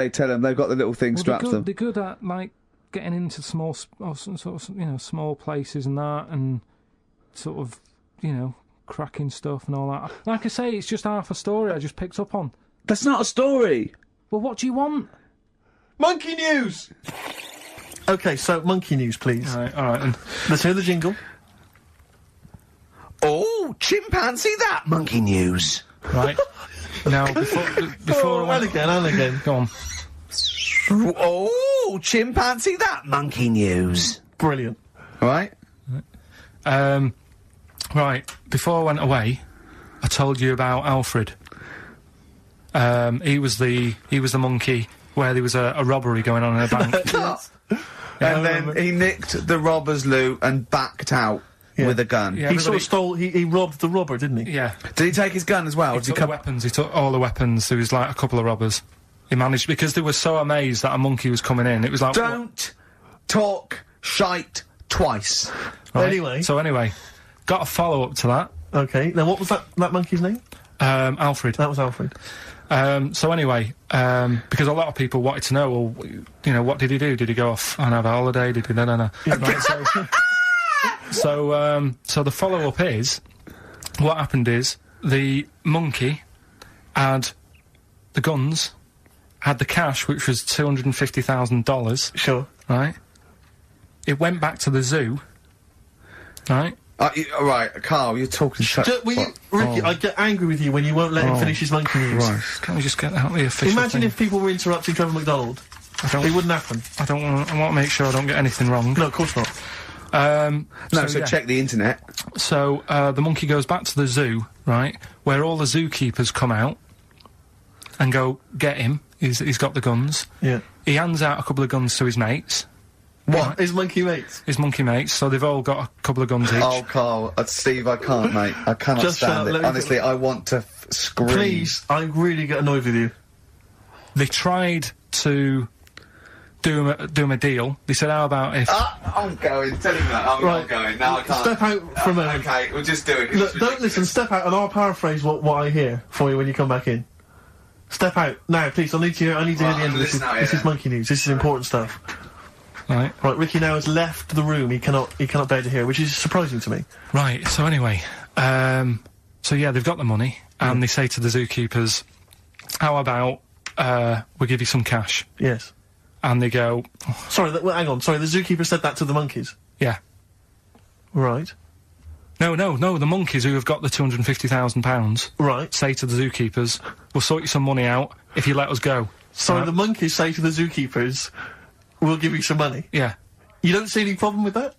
They tell them they've got the little thing strapped to them. They're good at, like, getting into small, sort of, you know, small places and that, and sort of, you know, cracking stuff and all that. Like I say, it's just half a story I just picked up on. That's not a story. Well, what do you want? Monkey news! OK, so monkey news, please. All right, then. Let's hear the jingle. Oh, chimpanzee that monkey news. Right. Now, before and again. Go on. Oh, chimpanzee that monkey news. Brilliant. Right? Right, before I went away, I told you about Alfred. He was the monkey where there was a robbery going on in a bank. Yes. And then he nicked the robber's loot and backed out with a gun. Yeah, he sort of stole... He robbed the robber, didn't he? Yeah. Did he take his gun as well? He took the weapons. He took all the weapons. There was, like, a couple of robbers. He managed... Because they were so amazed that a monkey was coming in, it was like... Don't talk shite twice. Right? Anyway. So anyway, got a follow-up to that. OK. Now, what was that monkey's name? Alfred. That was Alfred. So anyway, because a lot of people wanted to know, well, you know, what did he do? Did he go off and have a holiday? Did he... No. Right, so the follow-up is, what happened is, the monkey had the guns, had the cash, which was $250,000. Sure. Right? It went back to the zoo, right? Right, Carl, you're talking shit. Ricky, I get angry with you when you won't let him finish his monkey news. Right. Can we just get out the official Imagine thing? if people were interrupting Trevor McDonald. It wouldn't happen. I want to make sure I don't get anything wrong. No, of course not. So check the internet. So, the monkey goes back to the zoo, right, where all the zookeepers come out and go, get him, he's got the guns. Yeah. He hands out a couple of guns to his mates. What? His monkey mates? His monkey mates, so they've all got a couple of guns each. Oh, Carl, Steve, I can't, mate. I cannot stand it. Honestly, I want to scream. Please, I really get annoyed with you. They tried to do him a deal. They said, how about if... I'm going. Tell him that. I'm not going. No, I can't. Step out for a minute. Okay, we'll just do it. Look, don't listen. Step out, and I'll paraphrase what I hear for you when you come back in. Step out now, please. I need to hear the end of this. This is monkey news. This is important stuff. Right. Ricky now has left the room. He cannot bear to hear, which is surprising to me. Right. So anyway, so yeah, they've got the money, and they say to the zookeepers, "How about we give you some cash?" Yes. And they go, "Sorry, hang on. Sorry, the zookeeper said that to the monkeys." Yeah. Right. No. The monkeys who have got the £250,000, right, say to the zookeepers, "We'll sort you some money out if you let us go." Sorry, the monkeys say to the zookeepers, "We'll give you some money." Yeah. You don't see any problem with that?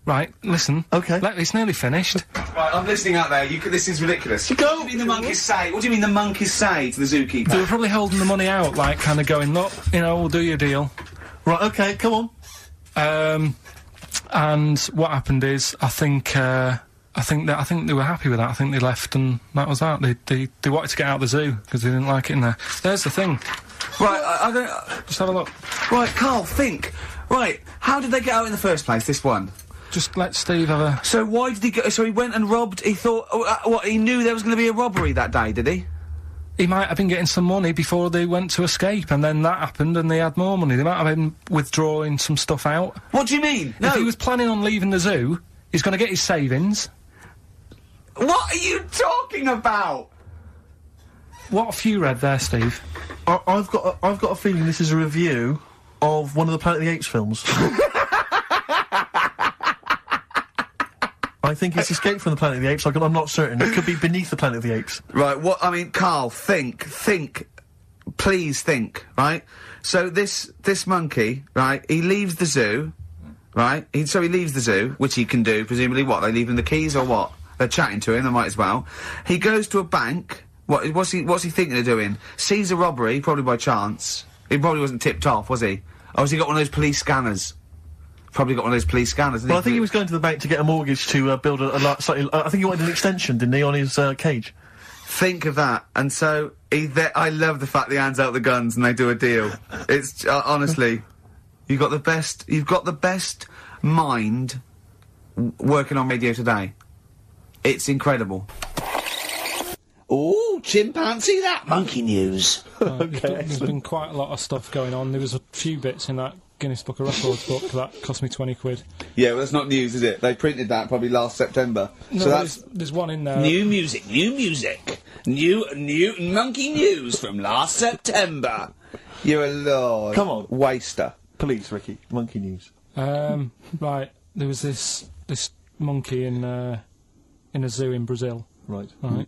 Right, listen. Okay. It's nearly finished. Right, I'm listening out there. This is ridiculous. What do you mean the monkeys say? What do you mean the monkeys say to the zookeeper? They were probably holding the money out, like, kind of going, look, you know, we'll do your deal. Right, okay, come on. And what happened is, I think they were happy with that. I think they left, and that was that. They wanted to get out of the zoo because they didn't like it in there. There's the thing. Right, I don't... Just have a look. Right, Carl, think. Right, how did they get out in the first place, this one? Just let Steve have a... So why did he go... So he went and robbed... He thought... he knew there was going to be a robbery that day, did he? He might have been getting some money before they went to escape, and then that happened and they had more money. They might have been withdrawing some stuff out. What do you mean? No. If he was planning on leaving the zoo, he's going to get his savings. What are you talking about? What have you read there, Steve? I've got a feeling this is a review of one of the Planet of the Apes films. I think it's Escape from the Planet of the Apes. I'm not certain. It could be Beneath the Planet of the Apes. Right, I mean, Carl, think. Please think, right? So this monkey, right, he leaves the zoo, right? So he leaves the zoo, which he can do, presumably. What, they leave him the keys or what? They're chatting to him, they might as well. He goes to a bank. What's he thinking of doing? Sees a robbery, probably by chance. He probably wasn't tipped off, was he? Or has he got one of those police scanners? Probably got one of those police scanners. Well, I think he was going to the bank to get a mortgage to build a slightly... I think he wanted an extension, didn't he, on his cage? Think of that. And so, I love the fact that he hands out the guns and they do a deal. It's, honestly, you've got the best mind working on radio today. It's incredible. Oh, chimpanzee that monkey news. There's been quite a lot of stuff going on. There was a few bits in that Guinness Book of Records book that cost me 20 quid. Yeah, well, that's not news, is it? They printed that probably last September. No, so that's there's one in there. new music, new monkey news from last September. You're a lord. Come on. Waster. Please, Ricky, monkey news. Right, there was this monkey in a zoo in Brazil. Right. Right.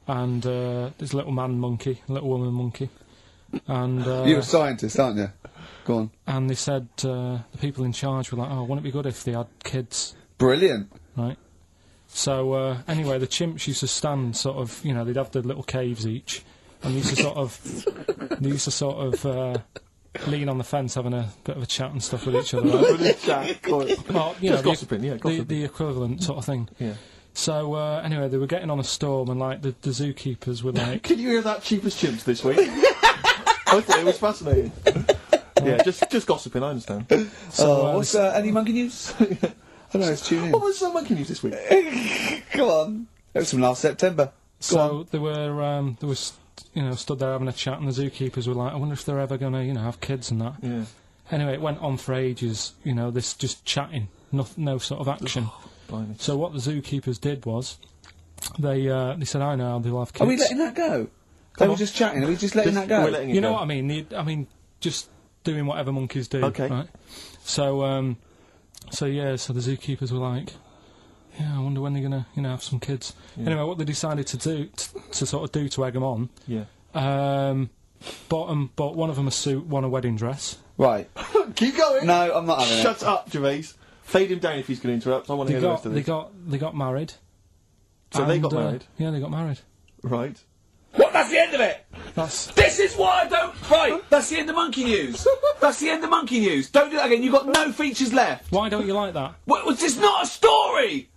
And there's a little man monkey, a little woman monkey. And You're a scientist, aren't you? Go on. And they said the people in charge were like, "Oh, wouldn't it be good if they had kids?" Brilliant. Right. So anyway, the chimps used to stand sort of, you know, they'd have the little caves each, and they used to sort of lean on the fence, having a bit of a chat and stuff with each other. Right? Well, you know, gossiping, gossiping. The equivalent sort of thing. Yeah. So anyway, they were getting on a storm, and like the zookeepers were like, "Can you hear that cheapest chimps this week?" I thought it was fascinating. Yeah, just gossiping. I understand. So, what's any monkey news? I don't know. Let's tune in. What was monkey news this week? Come on. It was from last September. So they were you know, stood there having a chat, and the zookeepers were like, "I wonder if they're ever going to, you know, have kids and that." Yeah. Anyway, it went on for ages. You know, this just chatting, no sort of action. Blimey. So what the zookeepers did was, they said, "I know they'll have kids." Are we letting that go? They were just chatting. Are we just letting that go? We're letting it You know go. what I mean? I mean, just doing whatever monkeys do. Okay. Right? So so the zookeepers were like, "Yeah, I wonder when they're gonna, you know, have some kids." Yeah. Anyway, what they decided to do to sort of do to egg them on. Yeah. Bought one of them a suit, one a wedding dress. Right. Keep going. No, I'm not having Shut up, Gervais. Fade him down if he's going to interrupt. I want to hear the rest of this. They got married. So they got married? Yeah, they got married. Right. What? That's the end of it. That's This is why I don't. Right. That's the end of monkey news. That's the end of monkey news. Don't do that again. You've got no features left. why don't you like that? What was this? Not a story.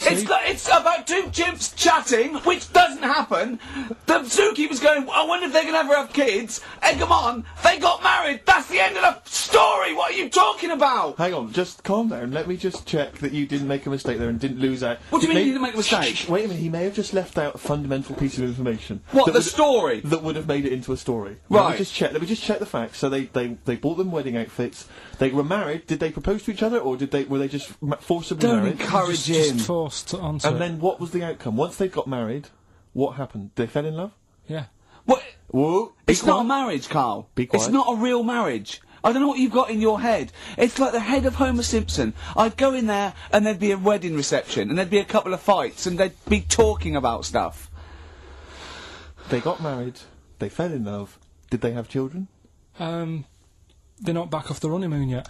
It's about two chimps chatting, which doesn't happen. The zookeeper's going, "I wonder if they're going to ever have kids." Egg them on. They got married. That's the end of the story. What are you talking about? Hang on, just calm down. Let me just check that you didn't make a mistake there and didn't lose out. What do you mean you didn't make a mistake? Wait a minute, he may have just left out a fundamental piece of information. What, that the would- story? That would have made it into a story. Right. Let me just check the facts. So they bought them wedding outfits. They were married. Did they propose to each other, or were they just forcibly Don't married? encourage just him. forced onto And it. then what was the outcome? Once they got married, what happened? They fell in love? Yeah. What? Whoa. It's not a marriage, Carl. Be quiet. It's not a real marriage. I don't know what you've got in your head. It's like the head of Homer Simpson. I'd go in there and there'd be a wedding reception and there'd be a couple of fights and they'd be talking about stuff. They got married. They fell in love. Did they have children? They're not back off the honeymoon yet.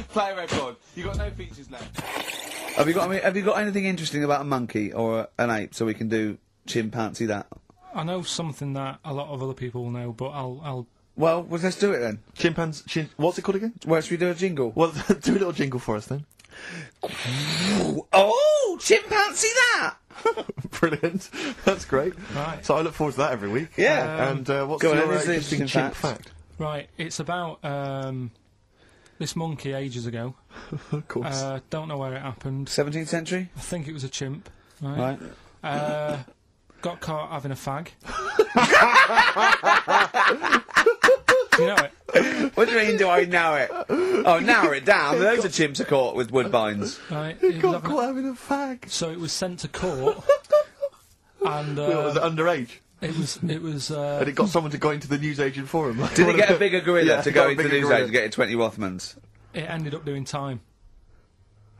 Play a record. You've got no features left. Have you got anything interesting about a monkey or an ape so we can do chimpanzee that? I know something that a lot of other people will know, but I'll Well, let's do it then. What's it called again? Where should we do a jingle? Well, do a little jingle for us then. Oh, chimpanzee that! Brilliant. That's great. Right. So I look forward to that every week. Yeah. And what's Go on, your then, this is interesting interesting chimp fact. fact? Right, it's about this monkey ages ago. Of course. Don't know where it happened. 17th century? I think it was a chimp. Right. Right. Got caught having a fag. Do you know it? What do you mean, do I know it? Oh, narrow it down. Loads of chimps are caught with woodbines. Right. He it was got having- caught having a fag. So it was sent to court, and Was it underage? it was. And it got someone to go into the newsagent for him. Did he get a bigger gorilla Yeah, to he go got a into the bigger news gorilla. age and get 20 Rothmans? It ended up doing time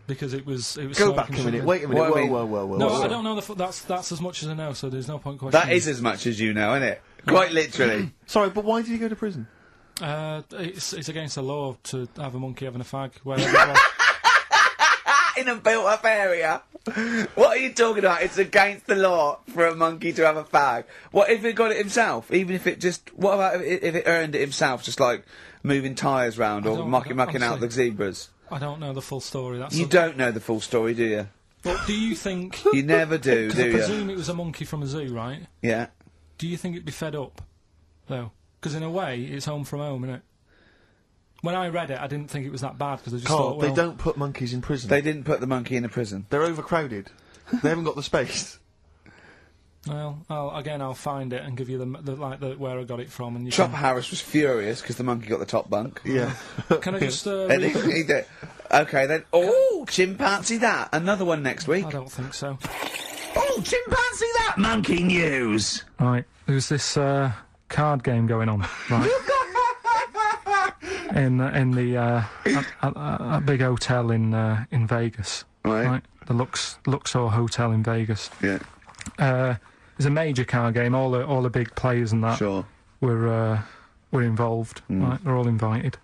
because it was. Go back a minute. Wait a minute. What I mean- Whoa. No, whoa. I don't know. That's as much as I know. So there's no point questioning. That is as much as you know, isn't it? Quite literally. Sorry, but why did he go to prison? It's against the law to have a monkey having a fag. Wherever it was. In a built-up area. What are you talking about? It's against the law for a monkey to have a fag. What if it got it himself? Even if it just... What about if it earned it himself, just like moving tyres round or mucking out honestly, the zebras? I don't know the full story. That's You don't know the full story, do you? But do you think? You never do, Because I do you? presume it was a monkey from a zoo, right? Yeah. Do you think it'd be fed up, though? Because in a way, it's home from home, isn't it? When I read it, I didn't think it was that bad because I just Carl, thought, well, they don't put monkeys in prison. They didn't put the monkey in a prison. They're overcrowded. They haven't got the space. Well, I'll find it and give you the where I got it from, and you Chopper Harris was furious because the monkey got the top bunk. Yeah. can I just And he did. Okay, then. Oh, chimpanzee that. Another one next week. I don't think so. Oh, chimpanzee that. Monkey news. Right, there's this card game going on, right? in the a big hotel in Vegas, Right. The Luxor Hotel in Vegas. Yeah. There's a major card game. All the big players and that Sure. were involved. Right, they're all invited.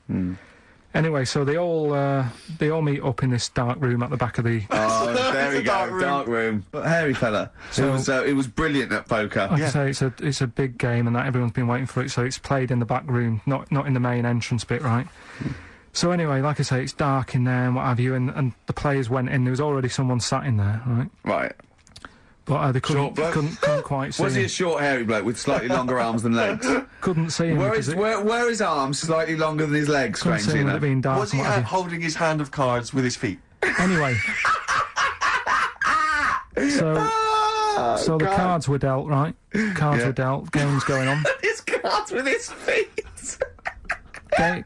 Anyway, so they all meet up in this dark room at the back of the. Oh, there we go. Dark room. But hairy fella. So it was brilliant at poker. Like I say, it's a big game, and that everyone's been waiting for it. So it's played in the back room, not in the main entrance bit, right? So anyway, like I say, it's dark in there and what have you, and the players went in. There was already someone sat in there, right? Right. But they couldn't quite see Was he him. a short, hairy bloke with slightly longer arms than legs? Couldn't see him. Where because are his arms slightly longer than his legs, couldn't see strangely him with it enough? being dark. Was and he what have you. holding his hand of cards with his feet? Anyway. So the cards were dealt, right? Cards were dealt. Game's going on. His cards with his feet.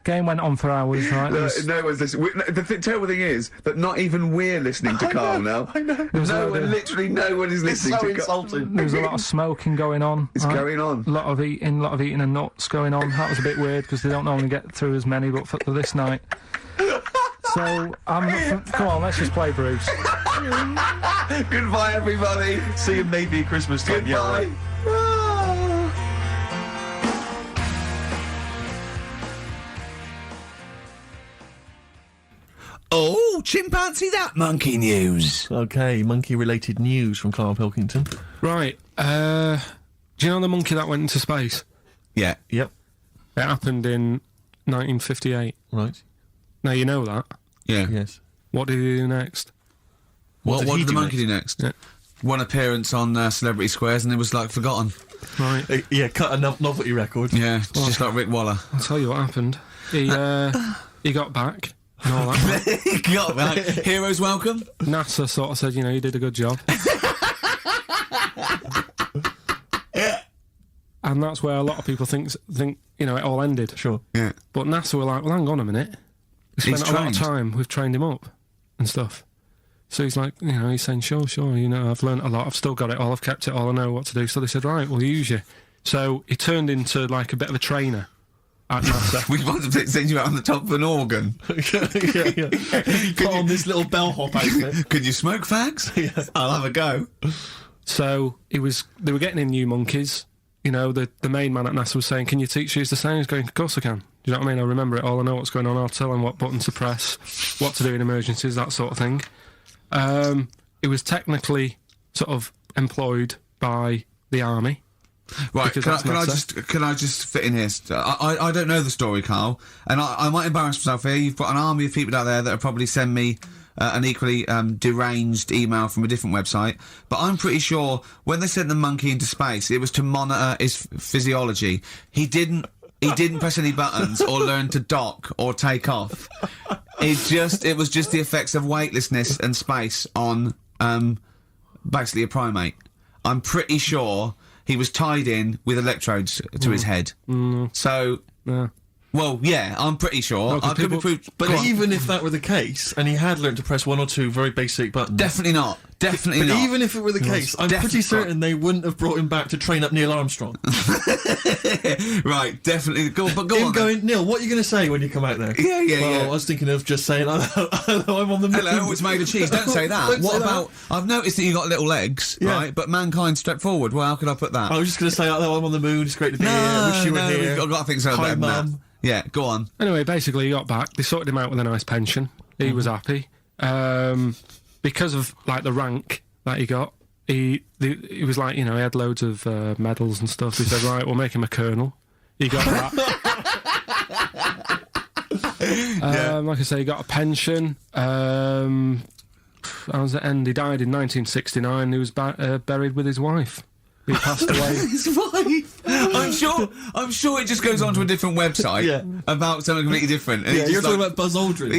Game went on for hours, right? No one's listening. The terrible thing is that not even we're listening to Carl now. I know. Literally no one is It's listening so to Carl. insulting. There was a lot of smoking going on. It's going on. A lot of eating and nuts going on. That was a bit weird because they don't normally get through as many, but for this night. So, come on, let's just play Bruce. Goodbye, everybody. See you maybe at Christmas time. Yeah, Goodbye. right. Oh, chimpanzee that monkey news. Okay, monkey-related news from Carl Pilkington. Right, do you know the monkey that went into space? Yeah. Yep. It happened in 1958. Right. Now you know that. Yeah. Yes. What did he do next? What he did the do monkey do next? Yeah. One appearance on Celebrity Squares and it was like forgotten. Right, Yeah, cut a novelty record. Yeah, just like Rick Waller. I'll tell you what happened. He got back and all that. Got that. Heroes welcome. NASA sort of said, you did a good job. And that's where a lot of people think it all ended. Sure. Yeah. But NASA were like, well, hang on a minute. We spent He's a lot of trained. time. We've trained him up and stuff. So he's like, he's saying, sure, I've learnt a lot. I've still got it all. I've kept it all. I know what to do. So they said, right, we'll use you. So he turned into like a bit of a trainer at NASA. We want to send you out on the top of an organ. yeah. Put on this little bellhop outfit. Can you smoke fags? Yeah. I'll have a go. So they were getting in new monkeys. The main man at NASA was saying, can you teach us the same? He's going, of course I can. Do you know what I mean? I remember it all. I know what's going on. I'll tell them what button to press, what to do in emergencies, that sort of thing. It was technically sort of employed by the army. Right, Because can I just fit in here? I don't know the story, Carl, and I might embarrass myself here. You've got an army of people out there that will probably send me an equally deranged email from a different website, but I'm pretty sure when they sent the monkey into space, it was to monitor his physiology. He didn't press any buttons or learn to dock or take off. It was just the effects of weightlessness and space on basically a primate. I'm pretty sure he was tied in with electrodes to his head. So, Yeah. well, yeah, I'm pretty sure. Well, 'cause I could be people- proved, But go on. even if that were the case, and he had learnt to press one or two very basic buttons... Definitely not. Definitely But not. even if it were the case, I'm definitely pretty certain they wouldn't have brought him back to train up Neil Armstrong. Right, definitely. Go on. Him then. going, Neil, what are you going to say when you come out there? Yeah, well, yeah. I was thinking of just saying, hello, I'm on the moon. Hello, it's made of cheese. Don't say that. Don't What say that. about? I've noticed that you got little legs, Yeah. right? But mankind stepped forward. Well, how could I put that? I was just going to say, hello, I'm on the moon, it's great to be here, wish you were here. I've got to think so Hi, better than that. Mum. Yeah, go on. Anyway, basically, he got back. They sorted him out with a nice pension. He was happy. Because of, like, the rank that he got, he was like, he had loads of medals and stuff. He said, right, we'll make him a colonel. He got that. Like I say, he got a pension. How does it end? He died in 1969. He was buried with his wife. He passed away. His wife. I'm sure it just goes on to a different website Yeah. about something completely different. And Yeah, it's you're just talking like- about Buzz Aldrin.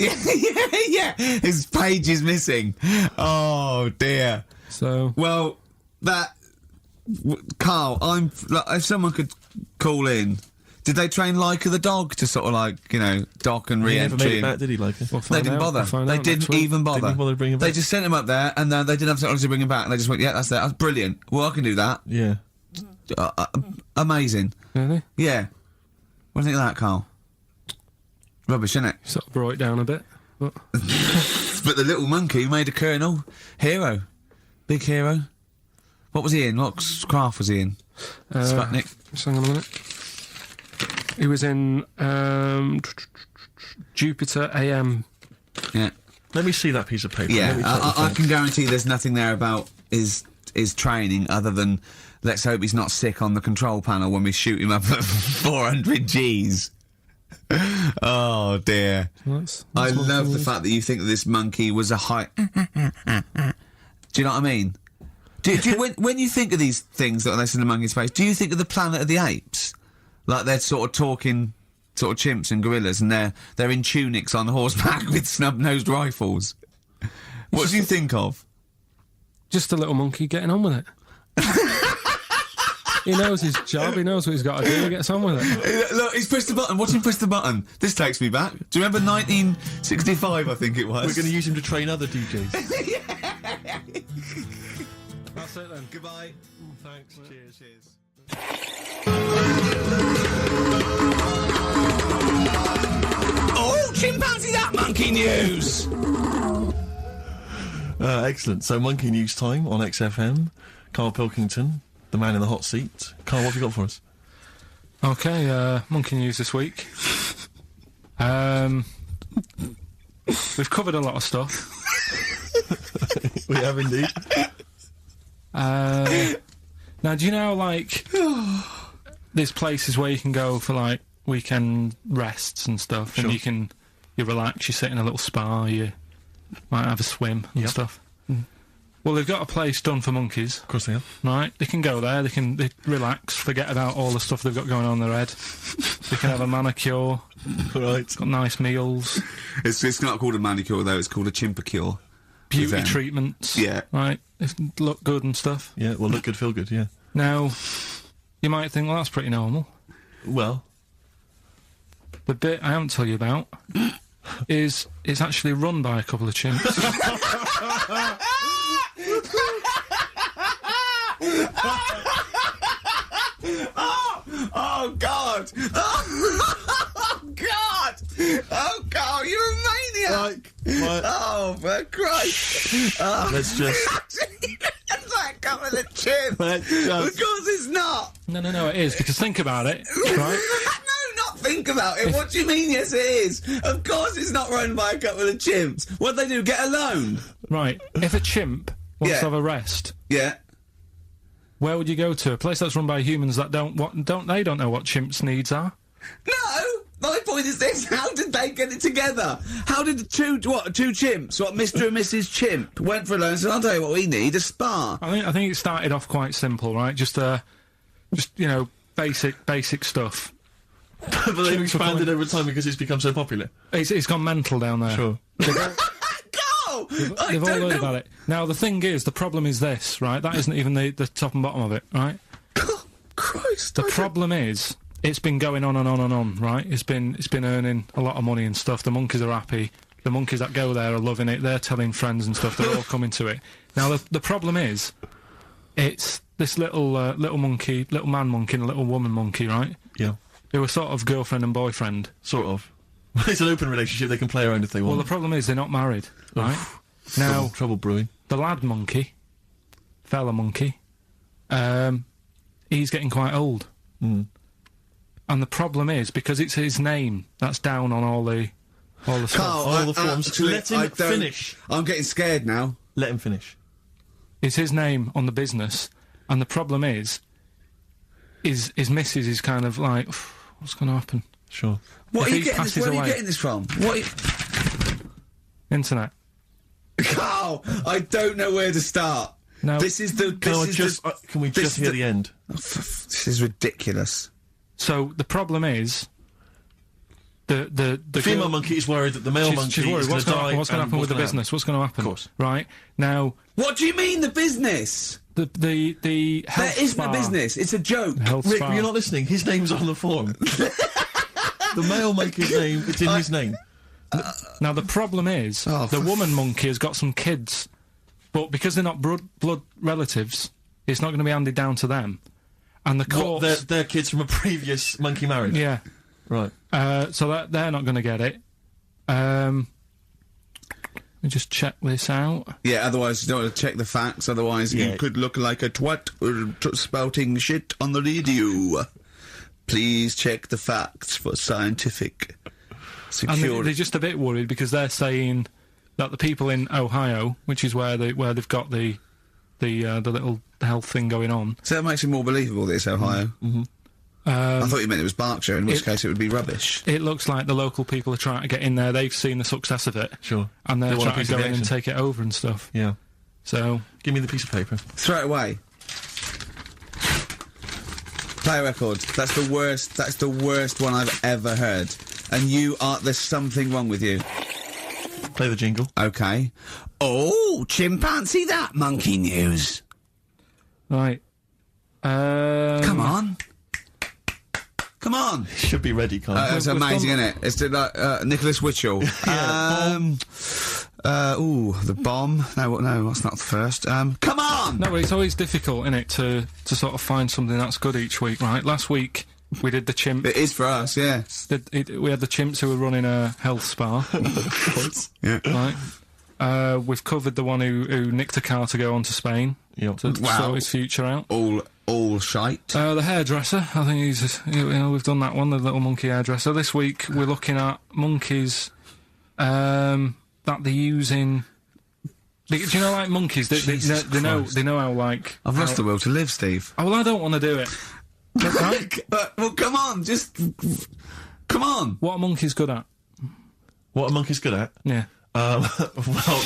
yeah. His page is missing. Oh dear. So Well, that Carl, like, if someone could call in, did they train Leica the dog to sort of like, dock and He never made re-entry? it back, did he, like? They didn't bother. They didn't even bother. Didn't bother to bring him They back. just sent him up there, and they didn't have technology to bring him back. And they just went, yeah, that's it. That's brilliant. Well, I can do that. Yeah. Amazing. Really? Yeah. What do you think of that, Carl? Rubbish, isn't it? Sort of brought it down a bit. But But the little monkey made a colonel. Hero. Big hero. What was he in? What craft was he in? Sputnik. Just hang on a minute. He was in Jupiter AM. Yeah. Let me see that piece of paper. Let Yeah, me check the I facts. can guarantee there's nothing there about his training other than let's hope he's not sick on the control panel when we shoot him up at 400 Gs. Oh dear. That's I what love it the is. fact that you think that this monkey was a high... Do you know what I mean? Do you, when you think of these things that are less in the monkey's face, do you think of the Planet of the Apes? Like they're sort of talking, sort of chimps and gorillas, and they're in tunics on horseback with snub-nosed rifles. What do you think of? Just a little monkey getting on with it. He knows his job, he knows what he's got to do, he gets on with it. Look, he's pressed the button. Watch him press the button. This takes me back. Do you remember 1965, I think it was? We're going to use him to train other DJs. That's it then. Goodbye. Thanks, cheers. Oh, chimpanzee that monkey news! Excellent. So, Monkey News time on XFM. Carl Pilkington, the man in the hot seat. Carl, what have you got for us? Okay, monkey news this week. We've covered a lot of stuff. We have indeed. Now, do you know, like, there's places where you can go for, like, weekend rests and stuff, Sure. and you relax, you sit in a little spa, you might have a swim and Yep. stuff. Well, they've got a place done for monkeys, Of course they have. right? They can go there, they relax, forget about all the stuff they've got going on in their head. They can have a manicure, Right. got nice meals, It's not called a manicure, though. It's called a chimpacure. beauty them. treatments, Yeah. right? They look good and stuff. Yeah, well, look good, feel good, yeah. Now, you might think, well, that's pretty normal. Well, The bit I haven't told you about is it's actually run by a couple of chimps. Oh, God! Oh, God! Oh, God, you're a maniac! right, Oh, for Christ! Oh. let's just... That's like couple of chimps! Let's Of just... course it's not! No, it is, because think about it, right? No, not think about it. What do you mean, yes, it is? Of course it's not run by a couple of chimps. What'd they do, get a loan? Right, if a chimp wants Yeah. to have a rest, Yeah. where would you go to? A place that's run by humans that don't know what chimps' needs are? No! My point is this, how did they get it together? How did the two chimps, Mr. and Mrs. Chimp, went for a loan and said, I'll tell you what we need, a spa. I think it started off quite simple, right? Just basic stuff. But they've expanded over time because it's become so popular. It's gone mental down there. Sure. Go! I They've all don't heard know. about it. Now, the thing is, the problem is this, right? That isn't even the top and bottom of it, right? Christ. The problem is, it's been going on and on and on, right? It's been earning a lot of money and stuff. The monkeys are happy. The monkeys that go there are loving it. They're telling friends and stuff. They're all coming to it. Now, the problem is, it's this little monkey, little man monkey and a little woman monkey, right? Yeah, They were sort of girlfriend and boyfriend. sort of. It's an open relationship, they can play around if they Well, want. the problem is they're not married, right? Now, Trouble brewing. the lad monkey, fella monkey, he's getting quite old. Mm. And the problem is, because it's his name that's down on all the stuff. Carl, All the forms. actually, Let him I don't- finish. I'm getting scared now. Let him finish. It's his name on the business, and the problem is his missus is kind of like, what's going to happen? Sure. What If are you he getting this? passes Where are you away- getting this from? What? Are you... Internet. Carl, I don't know where to start. No. This is the. Can we this just is hear the- the end? This is ridiculous. So the problem is, the Female girl- monkey is worried that the male monkey she's worried. is going What's to going to die. happen? What's going to and happen with the gonna business? What's going to happen? Of course. Right now, What do you mean the business? the health That isn't spa, a business. It's a joke. health Rick, spa. you're not listening. His name's on the form. The male monkey's name, it's in his name. Now the problem is the woman monkey has got some kids, but because they're not blood relatives, it's not going to be handed down to them. And the courts, They're kids from a previous monkey marriage. yeah, Right. so that they're not going to get it. Let me just check this out. Yeah, otherwise you don't want to check the facts, otherwise you could look like a twat spouting shit on the radio. Please check the facts for scientific security. And they're just a bit worried because they're saying that the people in Ohio, which is where they've got the little health thing going on. So that makes it more believable that it's Ohio. I thought you meant it was Berkshire, in which case it would be rubbish. It looks like the local people are trying to get in there. They've seen the success of it. Sure. And they're They want a trying piece to of go in and action. take it over and stuff. Yeah. So, Give me the piece of paper. Throw it away. Play a record. That's the worst. That's the worst one I've ever heard. And there's something wrong with you. Play the jingle. Okay. Oh, chimpanzee that monkey news. right. Come on. Come on. Should be ready, Carl. That's we've amazing, done- isn't it? It's like Nicholas Witchell. The bomb. No, that's not the first. Come on! No, but it's always difficult, isn't it, to sort of find something that's good each week, right? Last week, we did the chimp. It is for us, yeah. We had the chimps who were running a health spa, Yeah. right? We've covered the one who nicked a car to go on to Spain Yep. to Wow. sort his future out. All shite. The hairdresser, I think we've done that one, the little monkey hairdresser. This week we're looking at monkeys that they're using. Do you know, like monkeys? They know how like. I've lost the will to live, Steve. Oh, well, I don't want to do it. Right? Well, come on, just come on. What are monkeys good at? What are monkeys good at? Yeah. Well,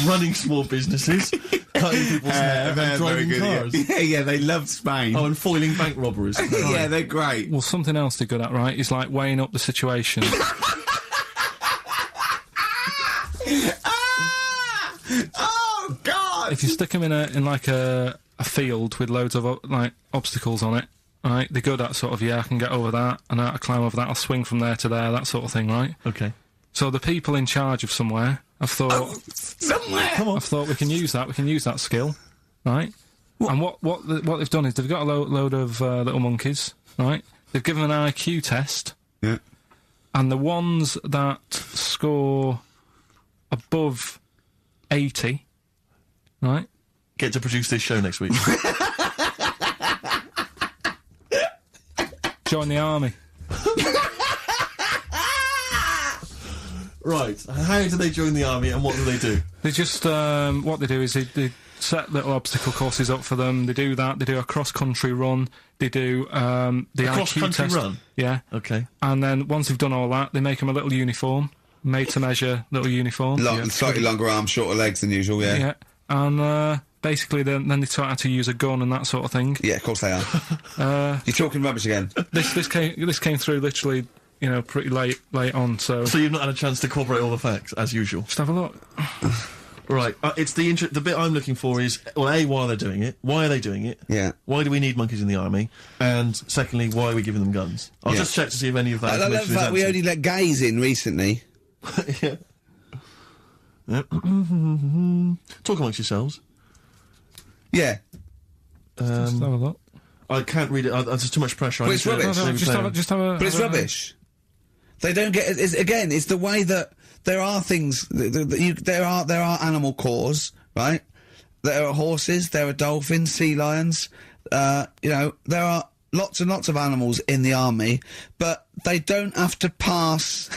running small businesses, cutting people's hair, They're and very driving good, cars. Yeah, they love Spain. Oh, and foiling bank robberies. yeah, they're great. Well, something else they're good at, right, is like weighing up the situation. Oh God! If you stick them in like a field with loads of like obstacles on it, right? They're good at sort of, I can get over that, and I climb over that, I'll swing from there to there, that sort of thing, right? Okay. So the people in charge of somewhere have thought, Somewhere. Come on. I've thought we can use that skill, right? And what they've done is they've got a load of little monkeys, right? They've given them an IQ test, Yeah. and the ones that score above 80, right? Get to produce this show next week. Join the army. Right. How do they join the army and what do they do? They just, what they do is they set little obstacle courses up for them. They do that. They do a cross-country run. They do the IQ cross-country test. run? Yeah. Okay. And then once they've done all that, they make them a little uniform, made to measure little uniform. Slightly longer arms, shorter legs than usual. Yeah. Yeah. And basically, then they taught how to use a gun and that sort of thing. Yeah, of course they are. You're talking rubbish again. This came through literally, pretty late on. So So you've not had a chance to corroborate all the facts, as usual. just have a look. Right. It's the bit I'm looking for is, well, A, why are they doing it? Why are they doing it? Yeah. Why do we need monkeys in the army? And secondly, why are we giving them guns? I'll Yeah. just check to see if any of that I love the information is fact we answered. only let gays in recently. Yeah. Yep. Talk amongst yourselves. Yeah. Just have a look. I can't read it. There's too much pressure. But it's rubbish. Just have a. But it's rubbish. They don't get. It's the way that there are things. There are animal cores, right? There are horses. There are dolphins, sea lions. There are lots and lots of animals in the army, but they don't have to pass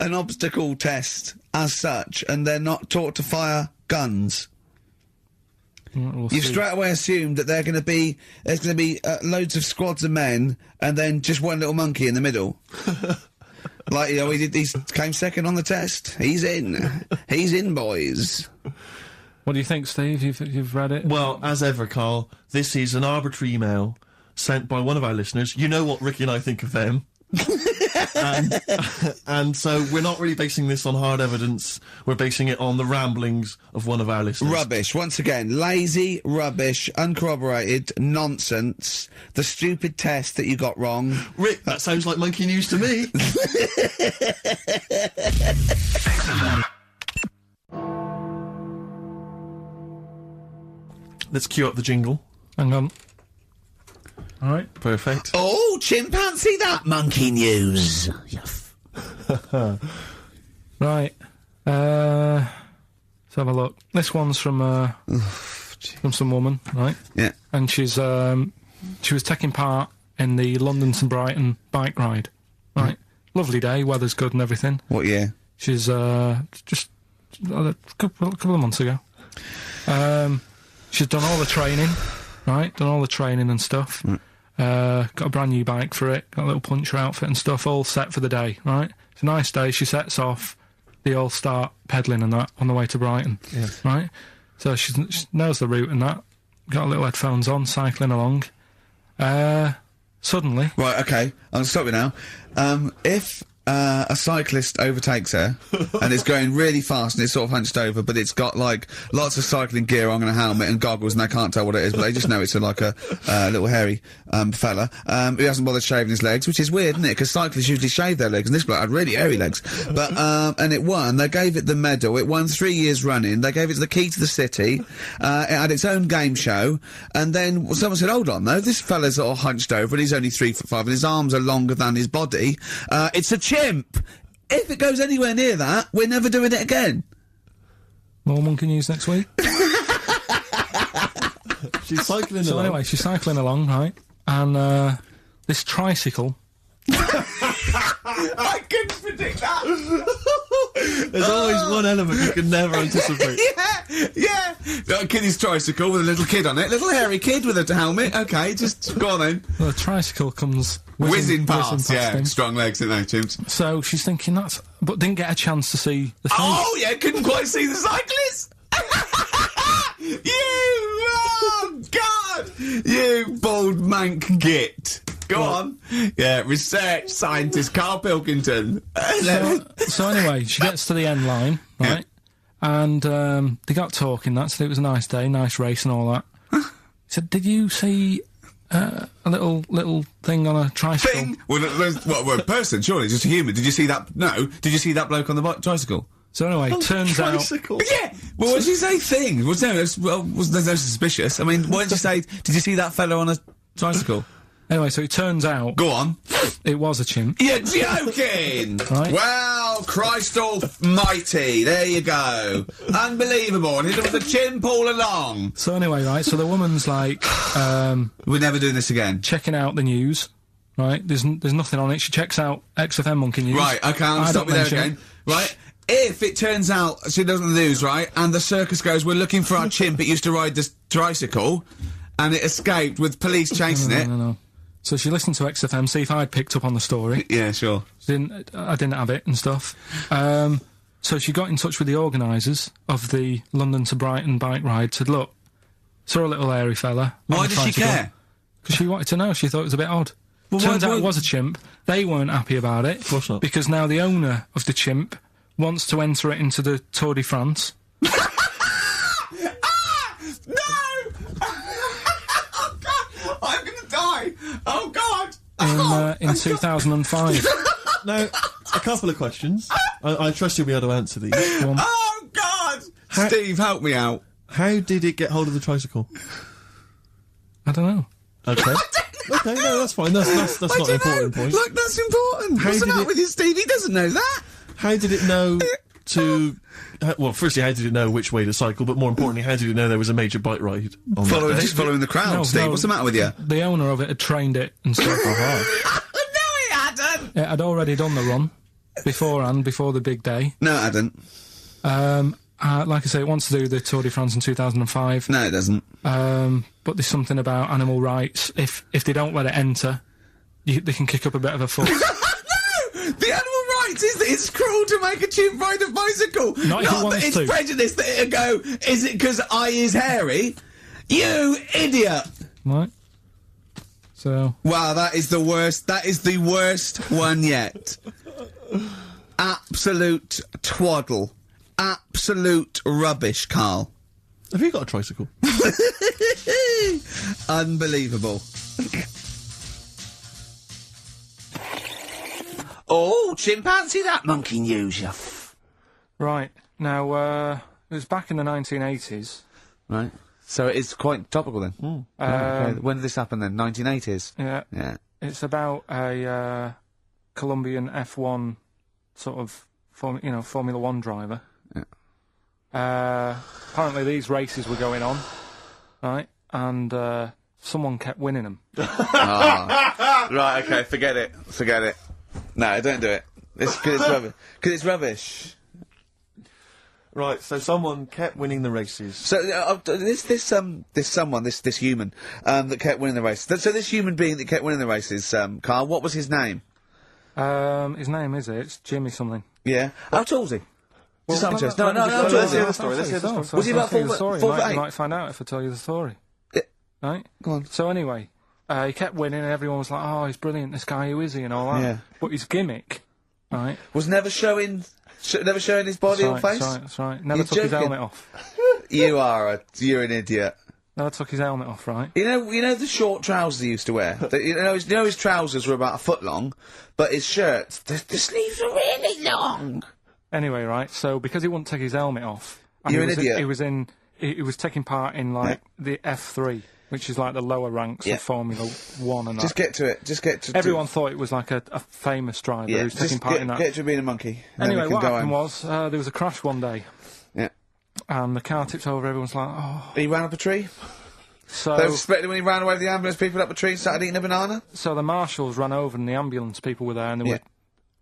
an obstacle test as such, and they're not taught to fire guns. We'll You've see. straight away assumed that there's going to be loads of squads of men and then just one little monkey in the middle. Like, he came second on the test. He's in, boys. What do you think, Steve? You've read it? Well, as ever, Carl, this is an arbitrary email sent by one of our listeners. You know what Ricky and I think of them. and so we're not really basing this on hard evidence. We're basing it on the ramblings of one of our listeners. Rubbish. Once again, lazy, rubbish, uncorroborated, nonsense. The stupid test that you got wrong. Rick, that sounds like monkey news to me. Let's cue up the jingle. Hang on. All right. Perfect. Oh, chimpanzee, that monkey news. Right. Let's have a look. This one's from some woman, right? Yeah. And she was taking part in the London to Brighton bike ride, right? Lovely day, weather's good and everything. What year? She's just a couple of months ago. She's done all the training, right? Done all the training and stuff. Got a brand new bike for it. Got a little puncher outfit and stuff, all set for the day, right? It's a nice day. She sets off. They all start pedalling and that on the way to Brighton, right? So she knows the route and that. Got a little headphones on, cycling along. Suddenly... Right, okay, I'll stop you now. If a cyclist overtakes her and is going really fast and it's sort of hunched over, but it's got like lots of cycling gear on and a helmet and goggles and they can't tell what it is, but they just know it's like a little hairy fella who hasn't bothered shaving his legs, which is weird, isn't it? Because cyclists usually shave their legs and this bloke had really hairy legs. But and it won. They gave it the medal. It won 3 years running. They gave it the key to the city. It had its own game show, and then someone said, "Hold on, though, this fella's all hunched over and he's only 3'5" and his arms are longer than his body. It's a chimp. If it goes anywhere near that, we're never doing it again." More monkey news next week. She's cycling along. So anyway, she's cycling along, right? And this tricycle... I couldn't predict that. There's always one element you can never anticipate. Yeah. Got a kiddie's tricycle with a little kid on it. Little hairy kid with a helmet. Okay, just go on then. The tricycle comes Whizzing past, him. Strong legs, didn't they, chimps? So she's thinking that's... But didn't get a chance to see the thing. Oh, yeah, couldn't quite see the cyclist. Oh, God! You bald mank git. Go on. Yeah, research scientist Carl Pilkington. So anyway, she gets to the end line, right? And they got talking, that, so it was a nice day, nice race and all that. He said, "Did you see a little thing on a tricycle?" Thing? Well, we're a person, surely, just a human. Did you see that? No. Did you see that bloke on the tricycle? So anyway, turns out... Yeah! Well, what did you say thing? Was there's no suspicious. I mean, why didn't you say, did you see that fella on a tricycle? Anyway, so it turns out... Go on. It was a chimp. You're joking! Right. Well, Christ almighty, there you go. Unbelievable, and it was a chimp all along. So anyway, right, so the woman's like... We're never doing this again. Checking out the news, right? There's nothing on it. She checks out XFM Monkey News. Right, okay, I'll stop you there again. Right? If it turns out she doesn't lose, right, and the circus goes, "We're looking for our chimp, it used to ride this tricycle," and it escaped with police chasing it. No. So she listened to XFM, see if I'd picked up on the story. Yeah, sure. I didn't have it and stuff. So she got in touch with the organisers of the London to Brighton bike ride, said, "Look, saw a little hairy fella." Why did she care? Because she wanted to know. She thought it was a bit odd. Well, turns out it was a chimp. They weren't happy about it. Of course not. Because now the owner of the chimp wants to enter it into the Tour de France. No! Oh, God! I'm gonna die! Oh, God! In 2005. Now, a couple of questions. I trust you'll be able to answer these. Oh, God! Steve, help me out. How did it get hold of the tricycle? I don't know. Okay. Okay, no, that's fine. That's not an important point. Look, that's important. What's the matter with you, Steve? He doesn't know that. How did it know to... well, firstly, how did it know which way to cycle, but more importantly, how did it know there was a major bike ride on that day? Just following the crowd, Steve. What's the matter with you? The owner of it had trained it and stuff. No, he hadn't! It had already done the run beforehand, before the big day. No, it hadn't. Like I say, it wants to do the Tour de France in 2005. No, it doesn't. But there's something about animal rights. If they don't let it enter, they can kick up a bit of a fuss. No! The animal rights is that it's cruel to make a chimp ride a bicycle. Not if it wants that it's to. prejudice that it'll go, is it because I is hairy? You idiot! Right. So Wow, that is the worst. That is the worst one yet. Absolute twaddle. Absolute rubbish, Carl. Have you got a tricycle? Unbelievable. Oh, chimpanzee, that monkey news, you right now, it was back in the 1980s. Right. So it is quite topical then. Okay. When did this happen then? 1980s? Yeah. Yeah. It's about a Colombian F1 sort of Formula One driver. Yeah. Apparently these races were going on, right? And someone kept winning them. Right, okay, forget it. Forget it. No, don't do it. It's 'cause it's rubbish. 'Cause it's rubbish. Right, so someone kept winning the races. So this human that kept winning the race. So this human being that kept winning the races, Carl, what was his name? His name it's Jimmy something. Yeah. How tall was he? Just out of interest. No, Let's tall was hear he? the story. Let's hear the story. Was he about 4 foot You 8? might find out if I tell you the story. Yeah. Right? Go on. So anyway, he kept winning and everyone was like, oh, he's brilliant, this guy, who is he, and all that. Yeah. But his gimmick, right? Was never showing his body or face? That's right. Never You're took his joking. helmet off. You're an idiot. Never took his helmet off, right? You know the short trousers he used to wear? You know his trousers were about a foot long, but his shirts, the sleeves were really long. Anyway, right, so because he wouldn't take his helmet off... and You're an idiot. He was taking part in, like, the F3, which is, like, the lower ranks Yeah. of Formula 1 and Just that. get to it. Just get to Everyone thought it was, like, a famous driver Yeah, who was taking just part in that. get to being a monkey. and then Anyway, we can what go happened home. was, there was a crash one day, Yeah. and the car tipped over, everyone's like, oh... He ran up a tree? So... They were suspecting when he ran away with the ambulance people up a tree and started eating a banana? So the marshals ran over and the ambulance people were there and they Yeah.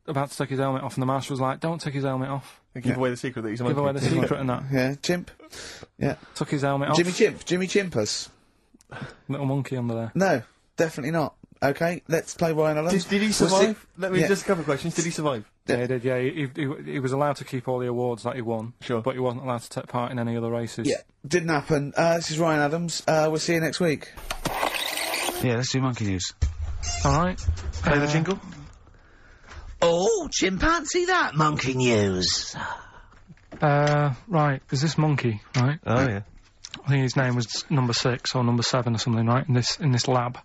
were about to take his helmet off and the marshal was like, don't take his helmet off. Give away the secret that he's a monkey. Give away the secret and that. Yeah, chimp. Yeah. Took his helmet off. Jimmy Chimpus. Little monkey under there. No, definitely not. Okay, let's play Ryan Adams. Did he We'll survive? see- Let me Yeah. just a couple of questions. Did he survive? Yeah, he did, yeah. He was allowed to keep all the awards that he won. Sure. But he wasn't allowed to take part in any other races. Yeah, didn't happen. This is Ryan Adams. We'll see you next week. Yeah, let's do monkey news. Alright. Play the jingle. Oh, chimpanzee, that monkey news. Right, there's this monkey, right? Oh, yeah. I think his name was number 6 or number 7 or something, right? In this lab,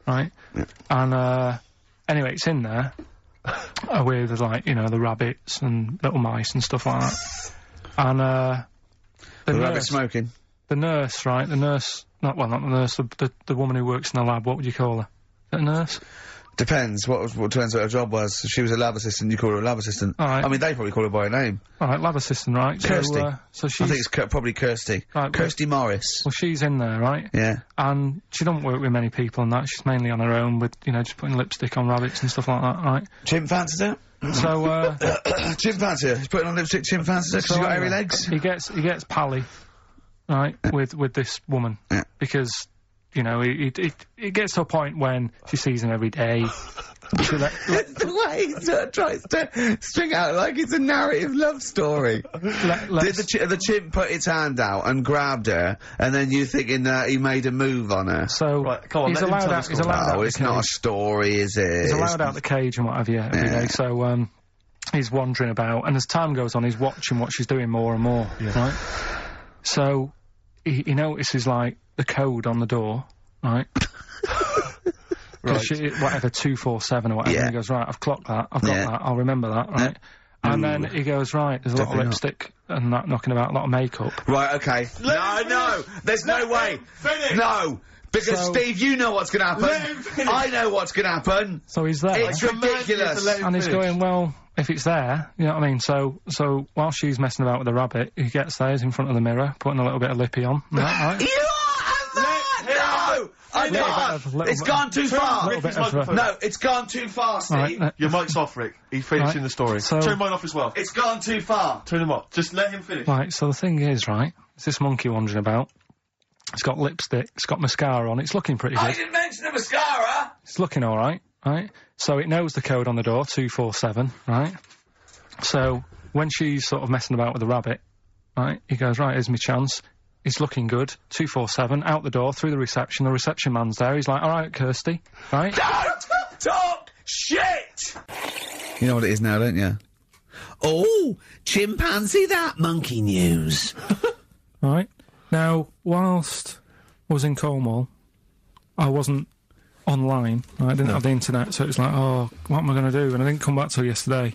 right? Yeah. And anyway, it's in there with like the rabbits and little mice and stuff like that. And The rabbit smoking. the nurse, right? The nurse, not the nurse, the woman who works in the lab. What would you call her? Is that a nurse? Depends. What depends what her job was. If she was a lab assistant, you call her a lab assistant. All right. I mean, they probably call her by a name. All right, lab assistant, right? Kirsty. So I she's think it's probably Kirsty. Right, Kirsty Morris. well, she's in there, right? Yeah. And she don't work with many people and that. She's mainly on her own with, just putting lipstick on rabbits and stuff like that, right? Chimp fancies her? So, Chimp fancy her. He's putting on lipstick, chimp fancies her 'cause she's got hairy legs. He gets pally, right, with this woman. Yeah. Because, it gets to a point when she sees him every day. She The way he sort of tries to string out like it's a narrative love story. Did the chimp put its hand out and grabbed her, and then you thinking that he made a move on her? So, Right, come on, he's let him allowed tell the out, he's story. allowed out Oh, the it's not a cage. story, is it? He's allowed out the cage and what have you every Yeah. day. So, he's wandering about, and as time goes on, he's watching what she's doing more and more, right? So, he notices, like, the code on the door, right? Right. Whatever, 247 or whatever. Yeah. And he goes, right, I've clocked that, I've got Yeah. that, I'll remember that, right? And then he goes, right, there's a lot of Definitely not. lipstick and that knocking about, a lot of makeup. Right, okay. No, there's no way. Finish. No, because So- Steve, you know what's gonna Let him happen. finish. I know what's gonna happen. So he's there. It's ridiculous. And he's going, well, if it's there, you know what I mean? So while she's messing about with the rabbit, he gets there, he's in front of the mirror, putting a little bit of lippy on. Right? You are no! I Little bit can't. of- little It's bit- gone too far. little bit of, No, it's gone too far, Steve. Right, Your mic's off, Rick. He's finishing Right. the story. So- Turn mine off as well. It's gone too far. Turn him off. Just let him finish. Right, so the thing is, right, it's this monkey wandering about. It's got lipstick, it's got mascara on, it's looking pretty I good. didn't mention the mascara. It's looking alright, right? So it knows the code on the door, 247, right? So when she's sort of messing about with the rabbit, right, he goes, right, here's my chance. He's looking good. 247, out the door, through the reception man's there. He's like, all right, Kirsty, right? Don't talk shit! You know what it is now, don't you? Oh, chimpanzee that monkey news. Right. Now, whilst I was in Cornwall, I wasn't online. Right? I didn't have the internet, so it was like, oh, what am I going to do? And I didn't come back till yesterday.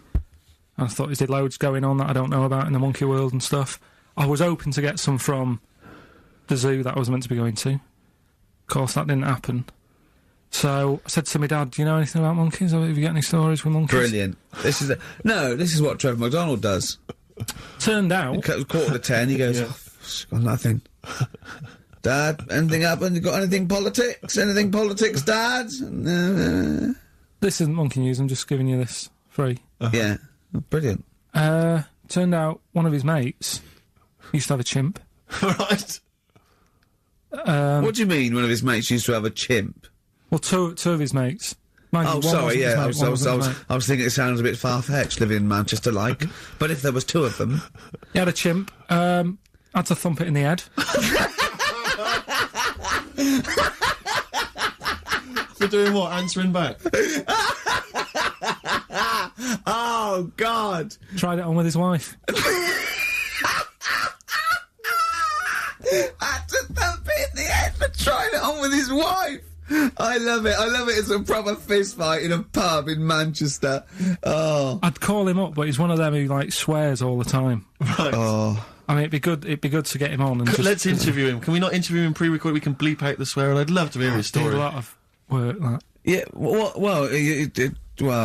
And I thought there's loads going on that I don't know about in the monkey world and stuff. I was hoping to get some from the zoo that I was meant to be going to. Of course, that didn't happen. So I said to my dad, do you know anything about monkeys? Or have you got any stories with monkeys? Brilliant. This is what Trevor McDonald does. Turned out... It was 9:45, he goes, oh, got nothing. Dad, anything happened? You got anything politics? Anything politics, Dad? This isn't monkey news, I'm just giving you this free. Yeah, brilliant. Turned out one of his mates used to have a chimp. Right. What do you mean one of his mates used to have a chimp? Well, two of his mates. Mind you, Oh, one sorry, wasn't his yeah, mate, one wasn't his mate. I was thinking it sounds a bit far-fetched living in Manchester, like. But if there was two of them... He had a chimp, had to thump it in the head. For doing what? Answering back? Oh, God! Tried it on with his wife. Had to thump it in the head for trying it on with his wife! I love it. It's a proper fist fight in a pub in Manchester. Oh. I'd call him up, but he's one of them who, like, swears all the time. Right. Oh. I mean, it'd be good to get him on and just... Let's interview him. Can we not interview him pre-record? We can bleep out the swear, and I'd love to hear his do story. a lot of work, that. Yeah, well,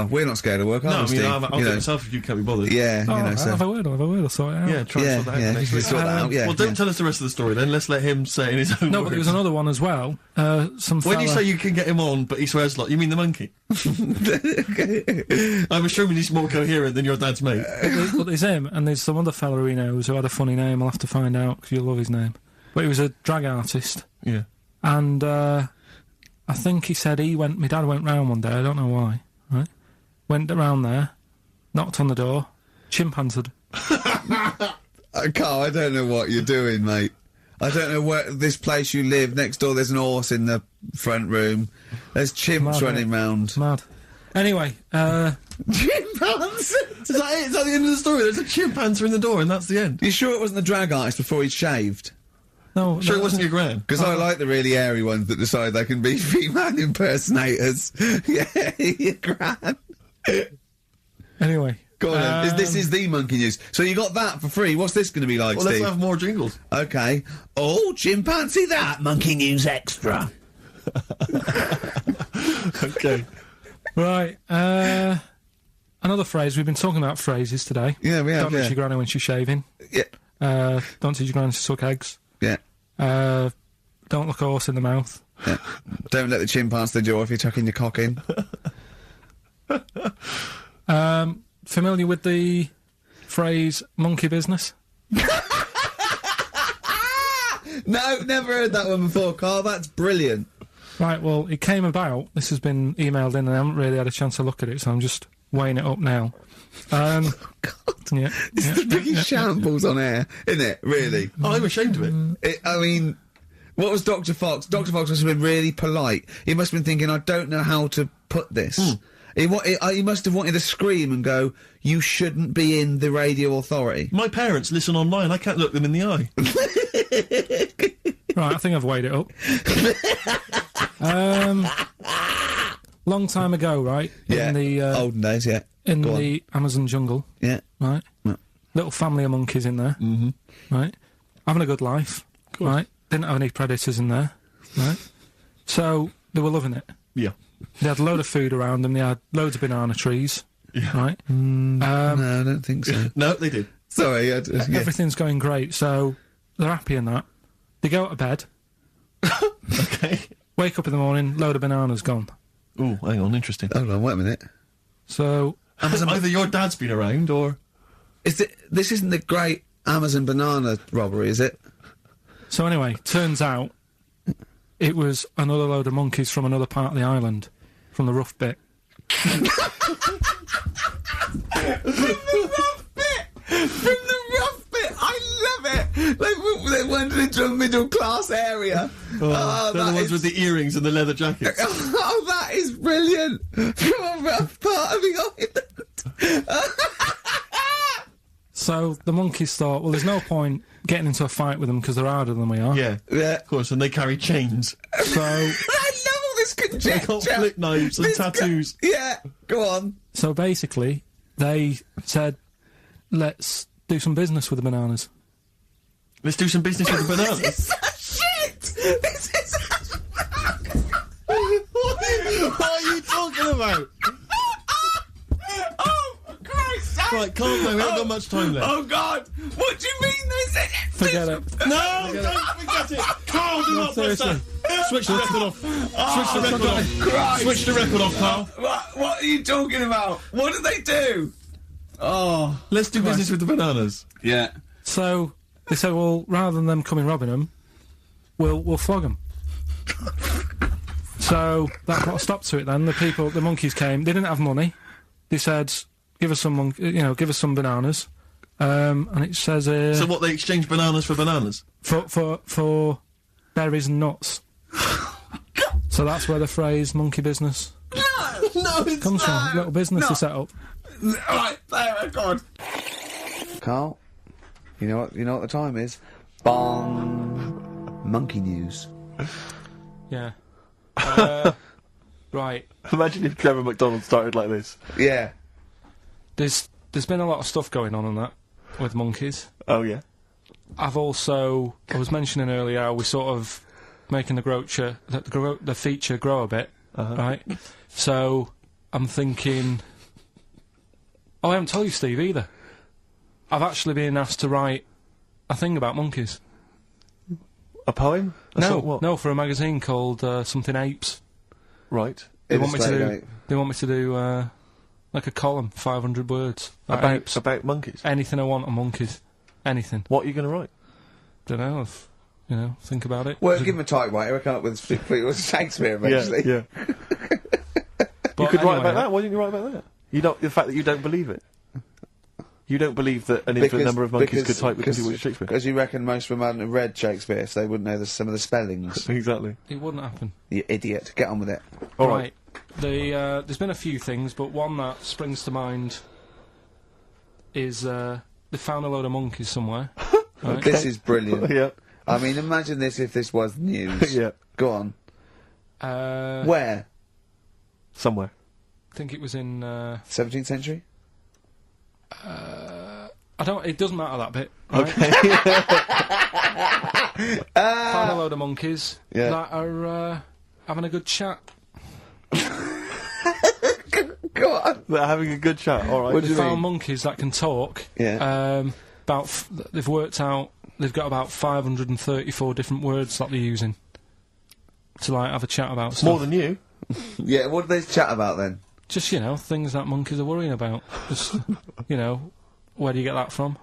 we're not scared of work, No, are I we, mean, Steve? I'll do it myself if you can't be bothered. Yeah, Oh, you know, so... I'll have a word, I'll sort it out. Yeah, try and sort that out yeah, next you week. sort that out, yeah. Well, don't tell us the rest of the story then. Let's let him say it in his own No, words. but there was another one as well. Some When you fella- say you can get him on, but he swears a lot, you mean the monkey? I'm assuming he's more coherent than your dad's mate. But there's him, and there's some other fella who he knows who had a funny name. I'll have to find out, because you'll love his name. But he was a drag artist. Yeah. And, I think he said my dad went round one day, I don't know why, right? Went around there, knocked on the door, chimp answered. Carl, I don't know what you're doing, mate. I don't know where this place you live, next door there's an horse in the front room. There's chimps Mad, running round. Mad. Anyway, Chimpanzee! Is that it? Is that the end of the story? There's a chimp answering the door, and that's the end. You sure it wasn't the drag artist before he'd shaved? no, Sure no, it wasn't your gran? Because I like the really airy ones that decide they can be female impersonators. Yeah, your gran. Anyway. Go on then. This is the monkey news. So you got that for free. What's this going to be like, Well, let's Steve? have more jingles. Okay. Oh, chimpanzee that! Monkey news extra. Okay. Right, another phrase. We've been talking about phrases today. Yeah, we have, Don't yeah. touch your granny when she's shaving. Yeah. Don't teach your granny to suck eggs. Yeah. Don't look a horse in the mouth. Yeah. Don't let the chimp answer the door if you're tucking your cock in. Familiar with the phrase monkey business? No, never heard that one before, Carl. That's brilliant. Right, well, it came about. This has been emailed in and I haven't really had a chance to look at it, so I'm just weighing it up now. Yeah, It's the biggest shambles on air, isn't it? Really? Oh, I'm ashamed of it. I mean, what was Dr. Fox? Dr. Fox must have been really polite. He must have been thinking, I don't know how to put this. He must have wanted to scream and go, you shouldn't be in the radio authority. My parents listen online. I can't look them in the eye. Right, I think I've weighed it up. Long time ago, right? Yeah. In the olden days, yeah. in Go on. the Amazon jungle, Yeah. right? Yeah. Little family of monkeys in there, right? Having a good life, right? Didn't have any predators in there, right? So they were loving it. Yeah. They had a load of food around them. They had loads of banana trees, right? No, I don't think so. No, they did. Sorry. Yeah. Everything's going great, so they're happy in that. They go to bed, Okay. wake up in the morning, load of bananas gone. Oh, hang on, interesting. Hold on, wait a minute. So Either your dad's been around, or... This isn't the great Amazon banana robbery, is it? So anyway, turns out it was another load of monkeys from another part of the island, from the rough bit. From the rough bit! I love it! They wandered into into a middle class area. Oh, they're the ones with the earrings and the leather jackets. Oh, that is brilliant. From a rough part of the island. So the monkeys thought, well, there's no point getting into a fight with them because they're harder than we are. Yeah, of course, and they carry chains. So I love all this conjecture. They got flip knives and tattoos. Yeah, go on. So basically, they said, let's do some business with the bananas. Let's do some business with the bananas. This is shit. This is. What are you talking about? Oh, Christ! Right, calm down. We haven't got much time left. Oh God! What do you mean this is? Forget it. No, don't forget it. Carl, do not press seriously. that. Switch the record off. Switch the record off. Christ. Switch the record off, Carl. What are you talking about? What do they do? Oh, Let's do business with the bananas. yeah. So they said, well, rather than them coming robbing them, we'll flog them. So that put a stop to it. Then the monkeys came. They didn't have money. They said, give us some, give us some bananas. And it says So what, they exchange bananas for bananas? for berries and nuts. So that's where the phrase "monkey business" No, it's comes from. Little business to set up. Right there, God. Carl, you know what the time is? Bong. Monkey news. Yeah. Right. Imagine if Trevor McDonald started like this. Yeah. There's been a lot of stuff going on that with monkeys. Oh, yeah. I was mentioning earlier how we sort of making the feature grow a bit, right? So I'm thinking, I haven't told you, Steve, either. I've actually been asked to write a thing about monkeys. A poem? No, for a magazine called something Apes. Right. They want me to do like a column, 500 words About monkeys. Anything I want on monkeys, anything. What are you going to write? Don't know. Think about it. Well, give him a typewriter. We'll come up with Shakespeare eventually. Yeah. But You could write anyway, about that. Why didn't you write about that? The fact that you don't believe it. You don't believe that an infinite number of monkeys could type with Shakespeare. Because you reckon most of them hadn't read Shakespeare, so they wouldn't know some of the spellings. Exactly. It wouldn't happen. You idiot. Get on with it. All right. There's been a few things, but one that springs to mind is they found a load of monkeys somewhere. Right? This is brilliant. Yeah. I mean, imagine this if this was news. Yeah. Go on. Where? I Somewhere. think it was in 17th century? it doesn't matter that bit. Right? Okay. Found a load of monkeys Yeah. that are having a good chat. Go on. They're having a good chat. All right. What do you Found mean? monkeys that can talk. Yeah. They've worked out they've got about 534 different words that they're using to like have a chat about stuff. More than you. Yeah, what do they chat about then? Just things that monkeys are worrying about. Just where do you get that from?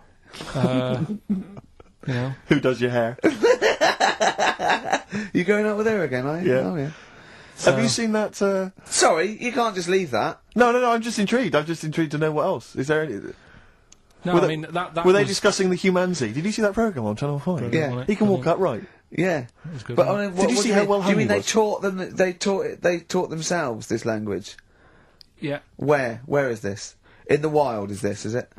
Who does your hair? You going out with her again, are you? Yeah. Oh, yeah. Have you seen that? Sorry, you can't just leave that. No. I'm just intrigued. I'm just intrigued to know what else. Is there any? No, Were I they- mean that Were they was- discussing the humanity? Did you see that program on Channel 5? Yeah. wasn't it? He can walk upright. Yeah. was good, But wasn't I it? mean, Did you what see do how mean? well Do you hung mean he they was? taught them? They taught themselves this language. Yeah. Where? Where is this? In the wild? Is this? Is it?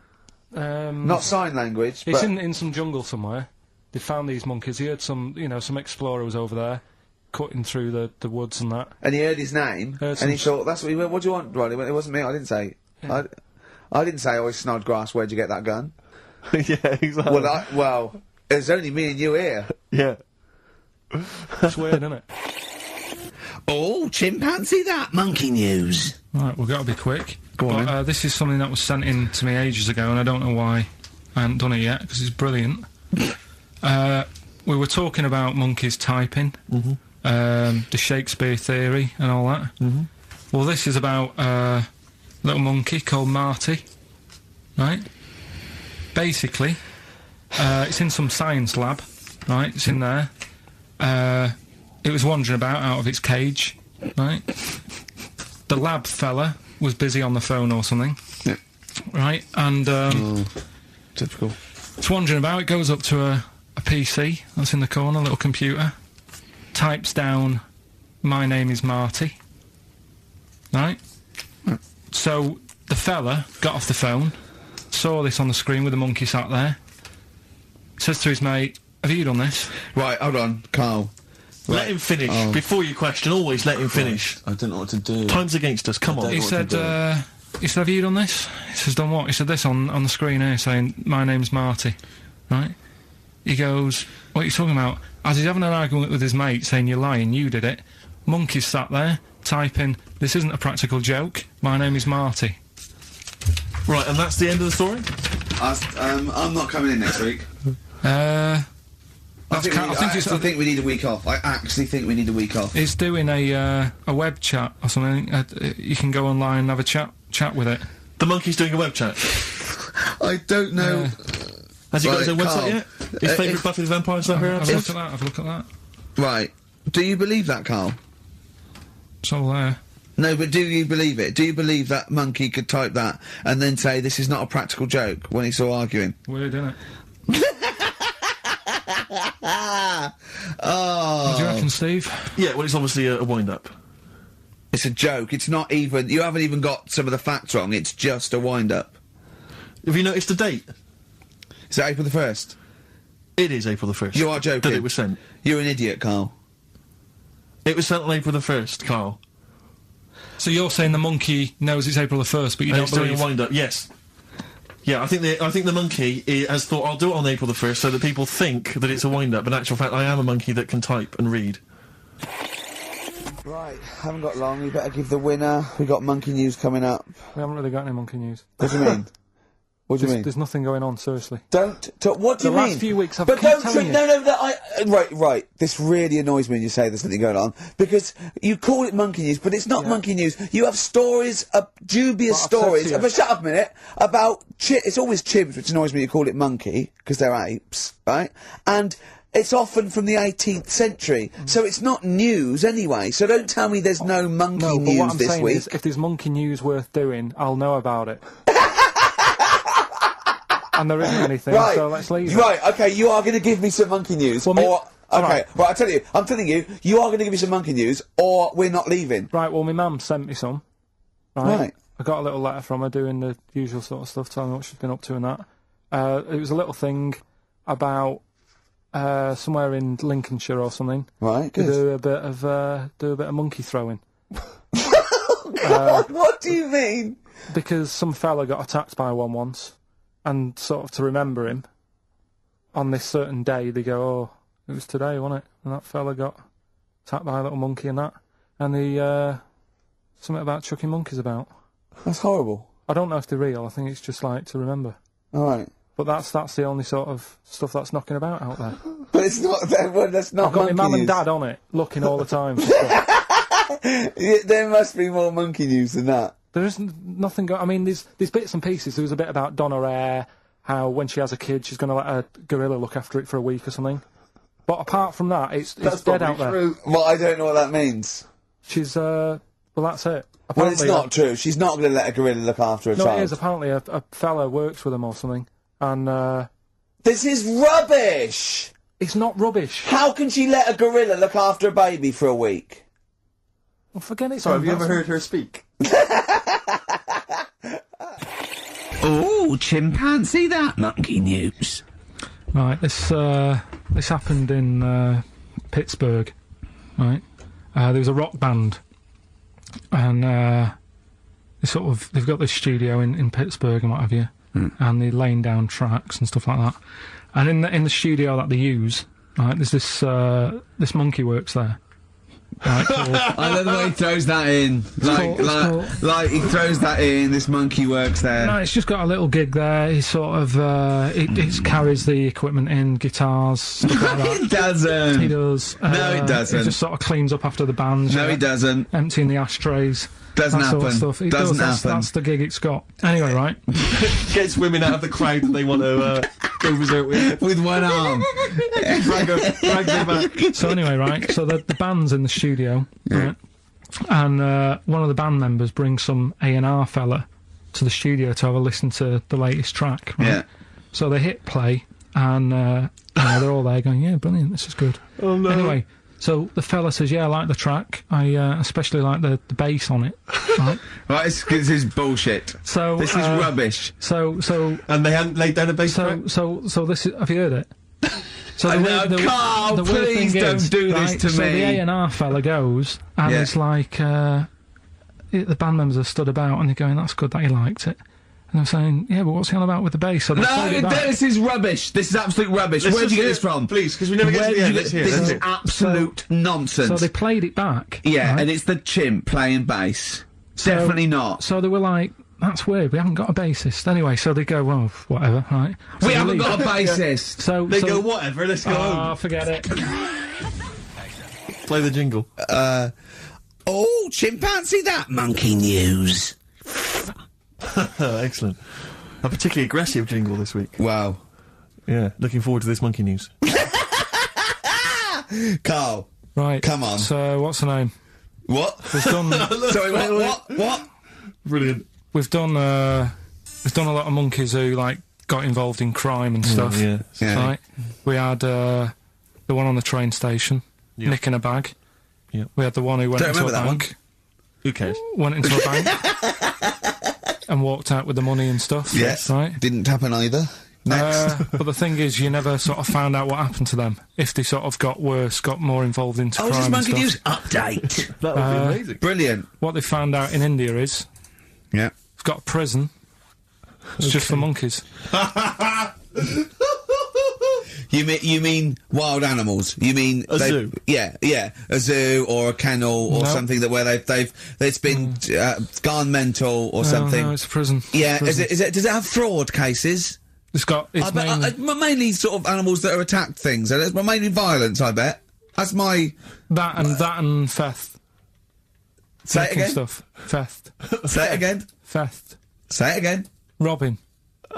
Not sign language. It's but in some jungle somewhere. They found these monkeys. He heard some explorer was over there, cutting through the woods and that. and he heard his name, Heard and he some thought, "That's what he went. What do you want, Ronnie?" He went, "It wasn't me. I didn't say. Yeah. I didn't say. Oh, it's Snodgrass. Where'd you get that gun?" Yeah, exactly. Well, there's only me and you here. Yeah. It's weird, isn't it? Oh, chimpanzee that monkey news. Right, we've got to be quick. Go on, But this is something that was sent in to me ages ago, and I don't know why I haven't done it yet, because it's brilliant. We were talking about monkeys typing, the Shakespeare theory and all that. Well, this is about a little monkey called Marty, right? Basically, it's in some science lab, right? It's in there. It was wandering about out of its cage, right? The lab fella was busy on the phone or something, right? And Typical. it's wandering about. It goes up to a PC that's in the corner, a little computer, types down, "My name is Marty." Right? So the fella got off the phone, saw this on the screen with the monkey sat there, says to his mate, "Have you done this?" Right, hold on, Carl. Let him finish. Oh. Before you question, always let him finish. I don't know what to do. Time's against us, come on. He said, "Have you done this?" He says, "Done what?" He said, "This on the screen here saying, 'My name's Marty.'" Right? He goes, "What are you talking about?" As he's having an argument with his mate saying, "You're lying, you did it," monkey's sat there, typing, "This isn't a practical joke, my name is Marty." Right, and that's the end of the story? I'm not coming in next week. I I think we need a week off. I actually think we need a week off. It's doing a web chat or something. You can go online and have a chat with it. The monkey's doing a web chat? I don't know. Has he got his own Carl, website yet? His favourite Buffy the Vampire Slayer Have a episode? look at that. Right. Do you believe that, Carl? It's all there. No, but do you believe it? Do you believe that monkey could type that and then say this is not a practical joke when he's all arguing? Weird, isn't it? Oh. What do you reckon, Steve? Yeah, well, it's obviously a wind-up. It's a joke. It's not even... You haven't even got some of the facts wrong. It's just a wind-up. Have you noticed the date? Is it April the 1st? It is April the 1st. You are joking. That it was sent. You're an idiot, Carl. It was sent on April the 1st, Carl. So you're saying the monkey knows it's April the 1st, but you And don't it's doing believe... a wind-up, yes. Yeah, I think the monkey has thought, I'll do it on April the 1st so that people think that it's a wind-up, but in actual fact, I am a monkey that can type and read. Right, haven't got long. We better give the winner. We got monkey news coming up. We haven't really got any monkey news. What do you mean? What do you mean? There's nothing going on, seriously. Don't talk. What do you The mean? last few weeks I've but keep don't telling you. No, right. This really annoys me when you say there's something going on because you call it monkey news, but it's not monkey news. You have stories, dubious What I've said stories. to you. But shut up a minute about it's always chibs, which annoys me. You call it monkey because they're apes, right? And it's often from the 18th century, so it's not news anyway. So don't tell me there's no monkey No, but news what I'm this saying week. is, if there's monkey news worth doing, I'll know about it. And there isn't anything, Right, so let's leave it. right. Okay, you are going to give me some monkey news, Well, or okay, right. I'm telling you, you are going to give me some monkey news, or we're not leaving. Right, well, my mum sent me some. Right. I got a little letter from her doing the usual sort of stuff, telling me what she's been up to and that. It was a little thing about somewhere in Lincolnshire or something. Right, To good. do a bit of monkey throwing. What do you mean? Because some fella got attacked by one once, and sort of to remember him, on this certain day, they go, "Oh, it was today, wasn't it?" And that fella got attacked by a little monkey and that. And the, something about chucking monkeys about. That's horrible. I don't know if they're real, I think it's just like to remember. All right, But that's the only sort of stuff that's knocking about out there. but it's not. That's not. I've got my monkey mum and news. dad on it, looking all the time. For stuff. Yeah, there must be more monkey news than that. There isn't nothing. I mean, there's bits and pieces. There was a bit about Donna Eyre, how when she has a kid, she's going to let a gorilla look after it for a week or something. But apart from that, it's dead out there. Well, I don't know what that means. She's well, that's it. Well, it's Apparently, not true. She's not going to let a gorilla look after a No, child. it is. Apparently, a fella works with him or something, and This is rubbish. it's not rubbish. How can she let a gorilla look after a baby for a week? Well, forget it. Sorry, have you ever heard her speak? Oh, chimpanzee, that monkey news. Right, this happened in Pittsburgh, right? There was a rock band, and they've got this studio in Pittsburgh and what have you, and they're laying down tracks and stuff like that. And in the studio that they use, right, there's this monkey works there. Right, I love the way he throws that in. Like he throws that in. This monkey works there. No, it's just got a little gig there. He sort of it carries the equipment in, guitars, stuff like that. It doesn't. He does. No, it doesn't. He just sort of cleans up after the bands. No, he doesn't. Emptying the ashtrays. Doesn't that sort of happen. stuff. It Doesn't does. happen. That's the gig it's got. Anyway, right. Gets women out of the crowd that they want to go berserk with. With one arm. Drag them back. So anyway, right. So the band's in the studio, right? And one of the band members brings some A&R fella to the studio to have a listen to the latest track. Right? Yeah. So they hit play, and they're all there going, yeah, brilliant, this is good. Oh, no. Anyway, so the fella says, yeah, I like the track. I especially like the bass on it. Right? Right, this is bullshit. So This is rubbish. So And they hadn't laid down a bass track? so this is. Have you heard it? So Carl, the weird please thing don't is, do right, this to so me. the A&R fella goes, and Yeah. it's like, the band members are stood about, and they're going, that's good that he liked it. And I'm saying, yeah, but what's he on about with the bass? So they played No, it back. this is rubbish. This is absolute rubbish. Let's Where'd you just get hear this it, from? please, 'cause we never get to Where the did end. you Let's get hear it, this? let's Is hear it. absolute nonsense. So they played it back. Yeah, right? and it's the chimp playing bass. Definitely not. So they were like, that's weird, we haven't got a bassist. Anyway, so they go, well, whatever, right? So We they haven't leave. got a bassist. So They go, whatever, let's go oh, home. forget it. Play the jingle. Oh, chimpanzee, that monkey news. Excellent. A particularly aggressive jingle this week. Wow. Yeah, looking forward to this monkey news. Carl. Right. Come on. So, what's the name? What? We've done, Sorry, what? Brilliant. we've done a lot of monkeys who, like, got involved in crime and stuff. Yeah. Yeah. Right? We had, the one on the train station, Yeah. nicking a bag. Yeah. We had the one who went Don't into a remember that one. bank. Who cares? Went into a bank. And walked out with the money and stuff. Yes. Right? Didn't happen either. Next. But the thing is, you never sort of found out what happened to them. If they sort of got worse, got more involved into Oh, this crime and monkey stuff. news update. That would be amazing. Brilliant. What they found out in India is, Yeah. they've got a prison. It's just for monkeys. You mean wild animals? You mean A zoo? Yeah, a zoo or a kennel or No. something that where it's been gone mental or something. No, it's a prison. Yeah, Prison. is it? Does it have fraud cases? It's got. It's Mainly sort of animals that are attacked things. And it's mainly violence. I bet. That's my. that and theft. Say it Taking again. Stuff. Theft. Say it again. Theft. Say it again. Robbing.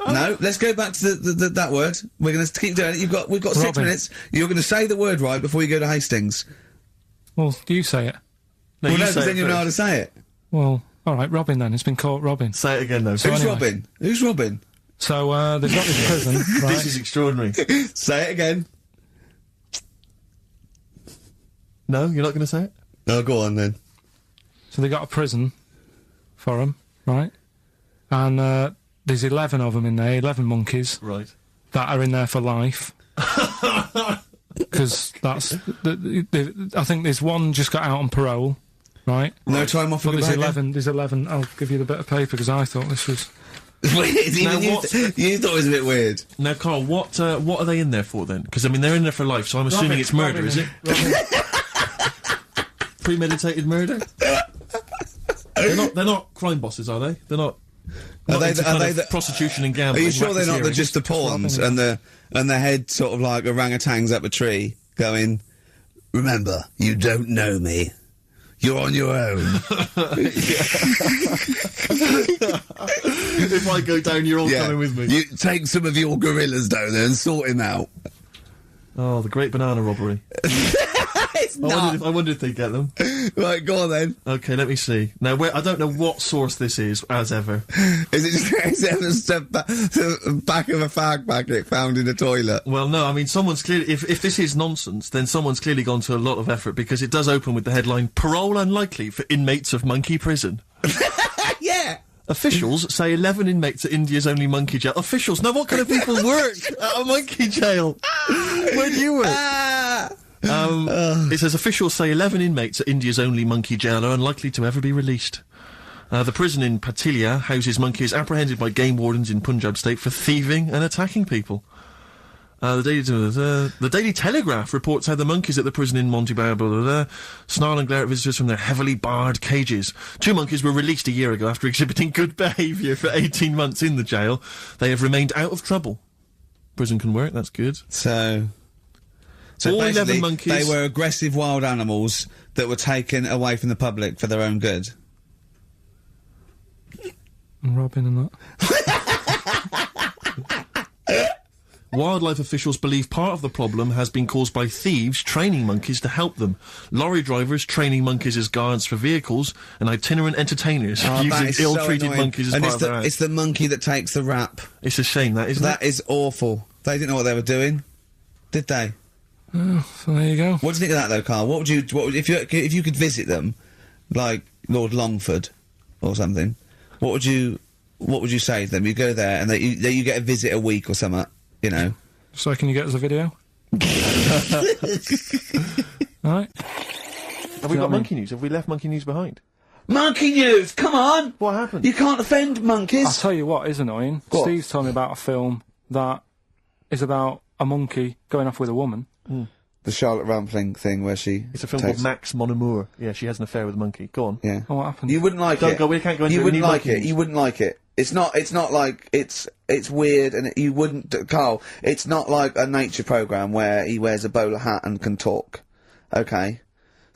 No, let's go back to that word. We're going to keep doing it. We've got 6 Robbing. minutes. You're going to say the word right before you go to Hastings. Well, you say it. No, Well, you no, say because it then you know how to first. say it. Well, all right. Robbing then. It's been caught robbing. Say it again, though. So Who's anyway. Robin? Who's Robin? So they've got this prison. Right? This is extraordinary. Say it again. No, you're not going to say it? Oh, go on then. So they got a prison for them, right? And there's 11 of them in there, 11 monkeys Right. that are in there for life. Because that's, I think there's one just got out on parole, right? No time off for But the there's 11, I'll give you the bit of paper because I thought this was... Weird. Even Now, you thought it was a bit weird. Now, Carl, what are they in there for, then? Because, I mean, they're in there for life, so I'm assuming it's murder, is it? Premeditated murder? They're not crime bosses, are they? They're not... Are they into the- kind are they of the- prostitution and Are gambling? you sure they're not racketeering? just the pawns and the head sort of like orangutans up a tree going, remember, you don't know me. You're on your own. If I go down, you're all coming with me. You take some of your gorillas down there and sort him out. Oh, the great banana robbery. It's I wonder if they get them. Right, go on then. Okay, let me see. Now, I don't know what source this is, as ever. Is it just the back of a fag packet found in a toilet? Well, no, I mean, someone's clearly... If this is nonsense, then someone's clearly gone to a lot of effort, because it does open with the headline, "Parole unlikely for inmates of monkey prison." Yeah. Officials say 11 inmates at India's only monkey jail. Officials? Now, what kind of people work at a monkey jail? Where do you work? It says officials say 11 inmates at India's only monkey jail are unlikely to ever be released. The prison in Patilia houses monkeys apprehended by game wardens in Punjab state for thieving and attacking people. The Daily Telegraph reports how the monkeys at the prison in Montebello snarl and glare at visitors from their heavily barred cages. 2 monkeys were released a year ago after exhibiting good behaviour for 18 months in the jail. They have remained out of trouble. Prison can work, that's good. So all 11 basically, monkeys- they were aggressive wild animals that were taken away from the public for their own good. And robbing and that. Wildlife officials believe part of the problem has been caused by thieves training monkeys to help them. Lorry drivers training monkeys as guards for vehicles, and itinerant entertainers Oh, that using is so ill-treated annoying. monkeys as and part of their act. it's the monkey that takes the rap. It's a shame, that, isn't That it? is awful. They didn't know what they were doing, did they? So there you go. What do you think of that, though, Carl? If you could visit them, like Lord Longford or something, what would you say to them? You go there and you get a visit a week or something, you know? So can you get us a video? Right. Have we got monkey news? Have we left monkey news behind? Monkey news! Come on! What happened? You can't offend monkeys! I'll tell you what is annoying. What? Steve's told me about a film that is about a monkey going off with a woman. The Charlotte Rampling thing where she... It's a film called Max Mon Amour. Yeah, she has an affair with a monkey. Go on. Yeah. Oh, what happened? You wouldn't like Don't it. go, we can't go into You it. wouldn't We need like monkey it. news. You wouldn't like it. It's not like it's weird and you wouldn't, Carl, it's not like a nature programme where he wears a bowler hat and can talk. Okay?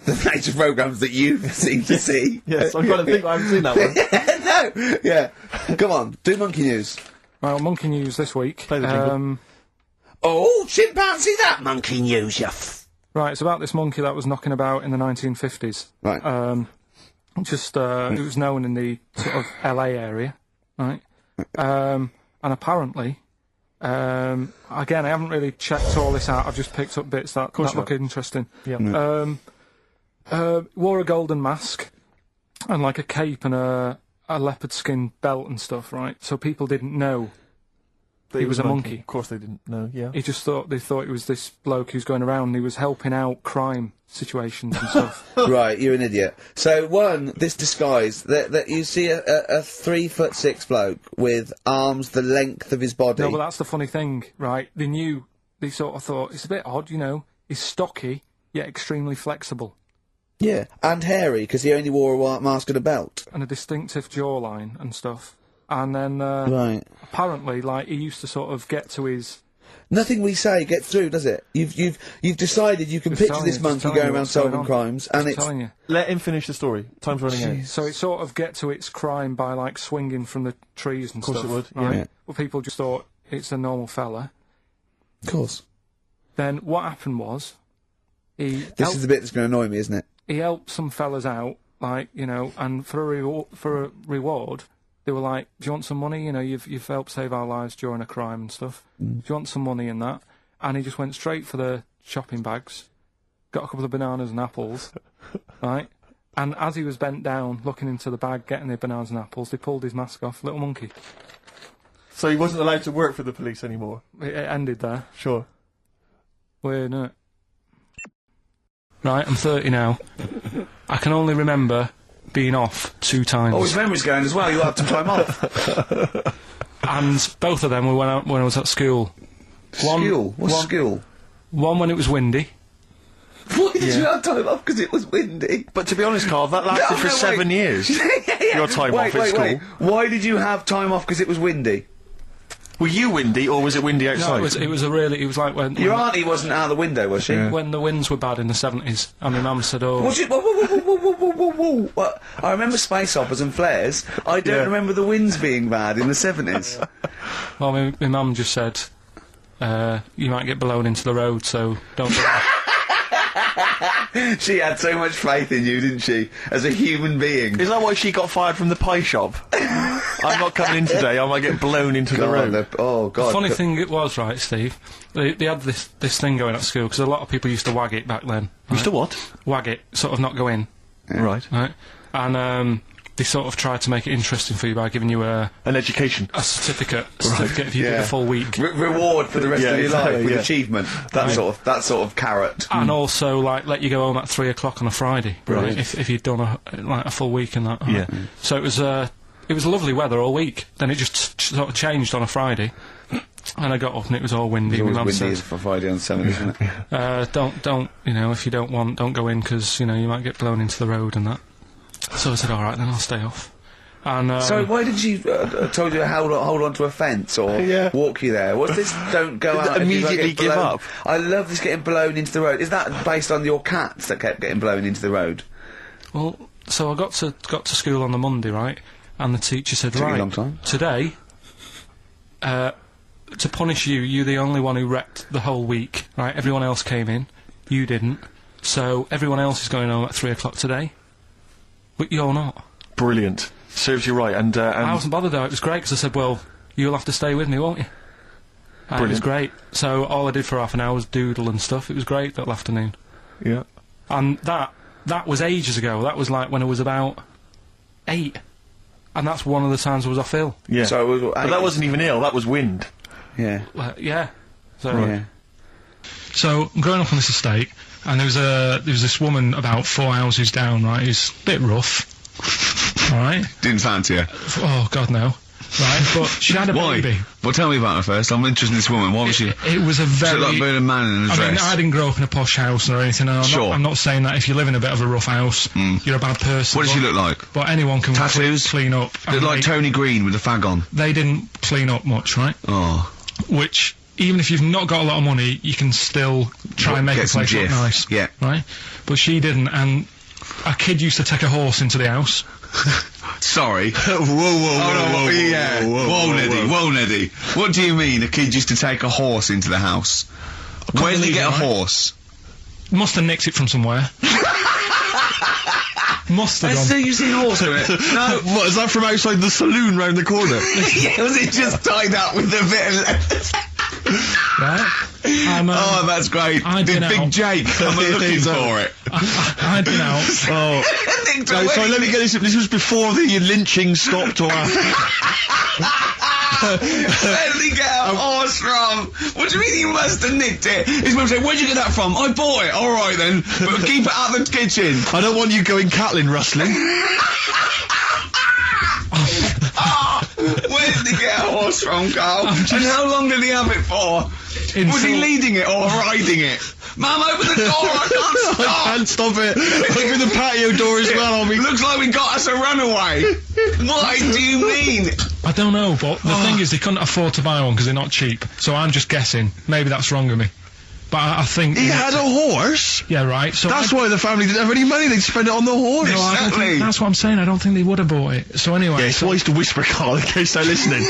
The nature programmes that you seem to see. Yes, I'm trying to think. I haven't seen that one. No! Yeah. Come on, do monkey news. Well, monkey news this week. Play the jingle. Oh, chimpanzee that monkey news, Right, it's about this monkey that was knocking about in the 1950s. Right. It was known in the sort of LA area, right? And apparently, again, I haven't really checked all this out. I've just picked up bits that look interesting. Yeah. Wore a golden mask and like a cape and a leopard skin belt and stuff, right? So people didn't know he was a monkey. Of course they didn't know, yeah. They thought it was this bloke who's going around and he was helping out crime situations and stuff. Right, you're an idiot. So, this disguise, that you see a 3'6" bloke with arms the length of his body. No, but that's the funny thing, right? They sort of thought, it's a bit odd, you know, he's stocky, yet extremely flexible. Yeah, and hairy, because he only wore a white mask and a belt. And a distinctive jawline and stuff. And then, Right. apparently, like, he used to sort of get to his... Nothing we say gets through, does it? You've decided you can picture this monkey going around solving crimes, and I'm it's... telling you. Let him finish the story. Time's running out. So it sort of get to its crime by, like, swinging from the trees and Of course stuff. it would, right? yeah. Well, people just thought it's a normal fella. Of course. Then what happened was... This is the bit that's going to annoy me, isn't it? He helped some fellas out, like, you know, and for a reward, they were like, do you want some money? You know, you've helped save our lives during a crime and stuff. Do you want some money in that? And he just went straight for the shopping bags, got a couple of bananas and apples, right? And as he was bent down, looking into the bag, getting the bananas and apples, they pulled his mask off. Little monkey. So he wasn't allowed to work for the police anymore? It ended there. Sure. Weird, isn't it? Right, I'm 30 now. I can only remember being off 2 times. Oh, his memory's going as well. You had some time off. And both of them were when I was at school. School? What's school? One when it was windy. Why did you have time off? Because it was windy. But to be honest, Carl, that lasted for 7 years. Your time off at school. Wait. Why did you have time off? Because it was windy. Were you windy, or was it windy outside? No, it was like when Your auntie wasn't out the window, was she? Yeah. when the winds were bad in the 70s, and my mum said, "Oh, Whoa. What? I remember space operas and flares. I don't Yeah. remember the winds being bad in the 70s. well, my mum just said you might get blown into the road, so don't." Do that. She had so much faith in you, didn't she? As a human being. Is that why she got fired from the pie shop? I'm not coming in today, I might get blown into the road. Oh, God. The funny thing it was, right, Steve, they had this thing going at school, because a lot of people used to wag it back then. Used to what? Wag it, sort of not go in, Right. right? And they sort of tried to make it interesting for you by giving you a An education. certificate if you did Yeah. a full week. Reward for the rest Yeah, of your life exactly, with yeah. achievement. That sort of carrot. And also, like, let you go home at 3 o'clock on a Friday, Right. if you'd done a full week and that. Yeah. So it was lovely weather all week. Then it just sort of changed on a Friday, and I got up and it was all windy. It's My always mum windy said, for Friday on 7, isn't it? don't, you know, if you don't go in, because, you know, you might get blown into the road and that. So I said, all right, then I'll stay off. And So why did you told you to hold on to a fence or Yeah. walk you there? What's this? Don't go out. if you Immediately get give blown? up. I love this getting blown into the road. Is that based on your cats that kept getting blown into the road? well, so I got to school on the Monday, right? And the teacher said, Took you a right, long time. today, to punish you, you're the only one who wrecked the whole week, right? Everyone else came in, you didn't. So everyone else is going home at 3 o'clock today, but you're not. Brilliant. Serves you right, and I wasn't bothered though. It was great because I said, well, you'll have to stay with me, won't you? And it was great. So all I did for half an hour was doodle and stuff. It was great that afternoon. Yeah. And that was ages ago. That was like when I was about 8. And that's one of the times I was off ill. Yeah. So it was, But that wasn't even ill, that was wind. Yeah. Yeah. So, Yeah. So I'm growing up on this estate, and there was this woman about 4 houses down, right, who's a bit rough, right? Didn't fancy her. Oh, God, no. Right, but she had a Why? baby. Well, tell me about her first. I'm interested in this woman. Why was she? It was a very... She looked like a man in a dress. I mean, I didn't grow up in a posh house or anything, and I'm not saying that if you live in a bit of a rough house, you're a bad person. What does she look like? But anyone can Tattoos? clean up. Looked like Tony Green with a fag on. They didn't clean up much, right? Oh. Which, even if you've not got a lot of money, you can still try and make Get a some place look jiff. nice. Yeah. Right? But she didn't, and a kid used to take a horse into the house. Sorry. Whoa, whoa, Yeah. Whoa, Neddy. Whoa, Neddy. What do you mean a kid used to take a horse into the house? Where did he believe get it, a right? horse? Must have nicked it from somewhere. Must have gone. you seen a horse to it? No. What, is that from outside the saloon round the corner? Yeah, was it just tied up with a bit of leather? Right? Oh, that's great. I'd Did been Big out. Jake come looking for it? I'd been out. Oh. No, sorry, let me get this. This was before the lynching stopped or after. Where did he get a horse from? What do you mean he must have nicked it? His mum said, where'd you get that from? I bought it. All right then, but keep it out of the kitchen. I don't want you going Catlin rustling. Where did he get a horse from, Carl? And how long did he have it for? Was he leading it or riding it? Mum, open the door, I can't stop! I can't stop it. Open the patio door as well, I'll be... Looks like we got us a runaway. What do you mean? I don't know, but the thing is, they couldn't afford to buy one because they're not cheap. So I'm just guessing. Maybe that's wrong of me. But I think... He had a horse? Yeah, right. So That's why the family didn't have any money, they'd spend it on the horse. No, I don't think, that's what I'm saying. I don't think they would have bought it. So anyway... Yeah, it's wise to whisper, Carl, in case they're listening.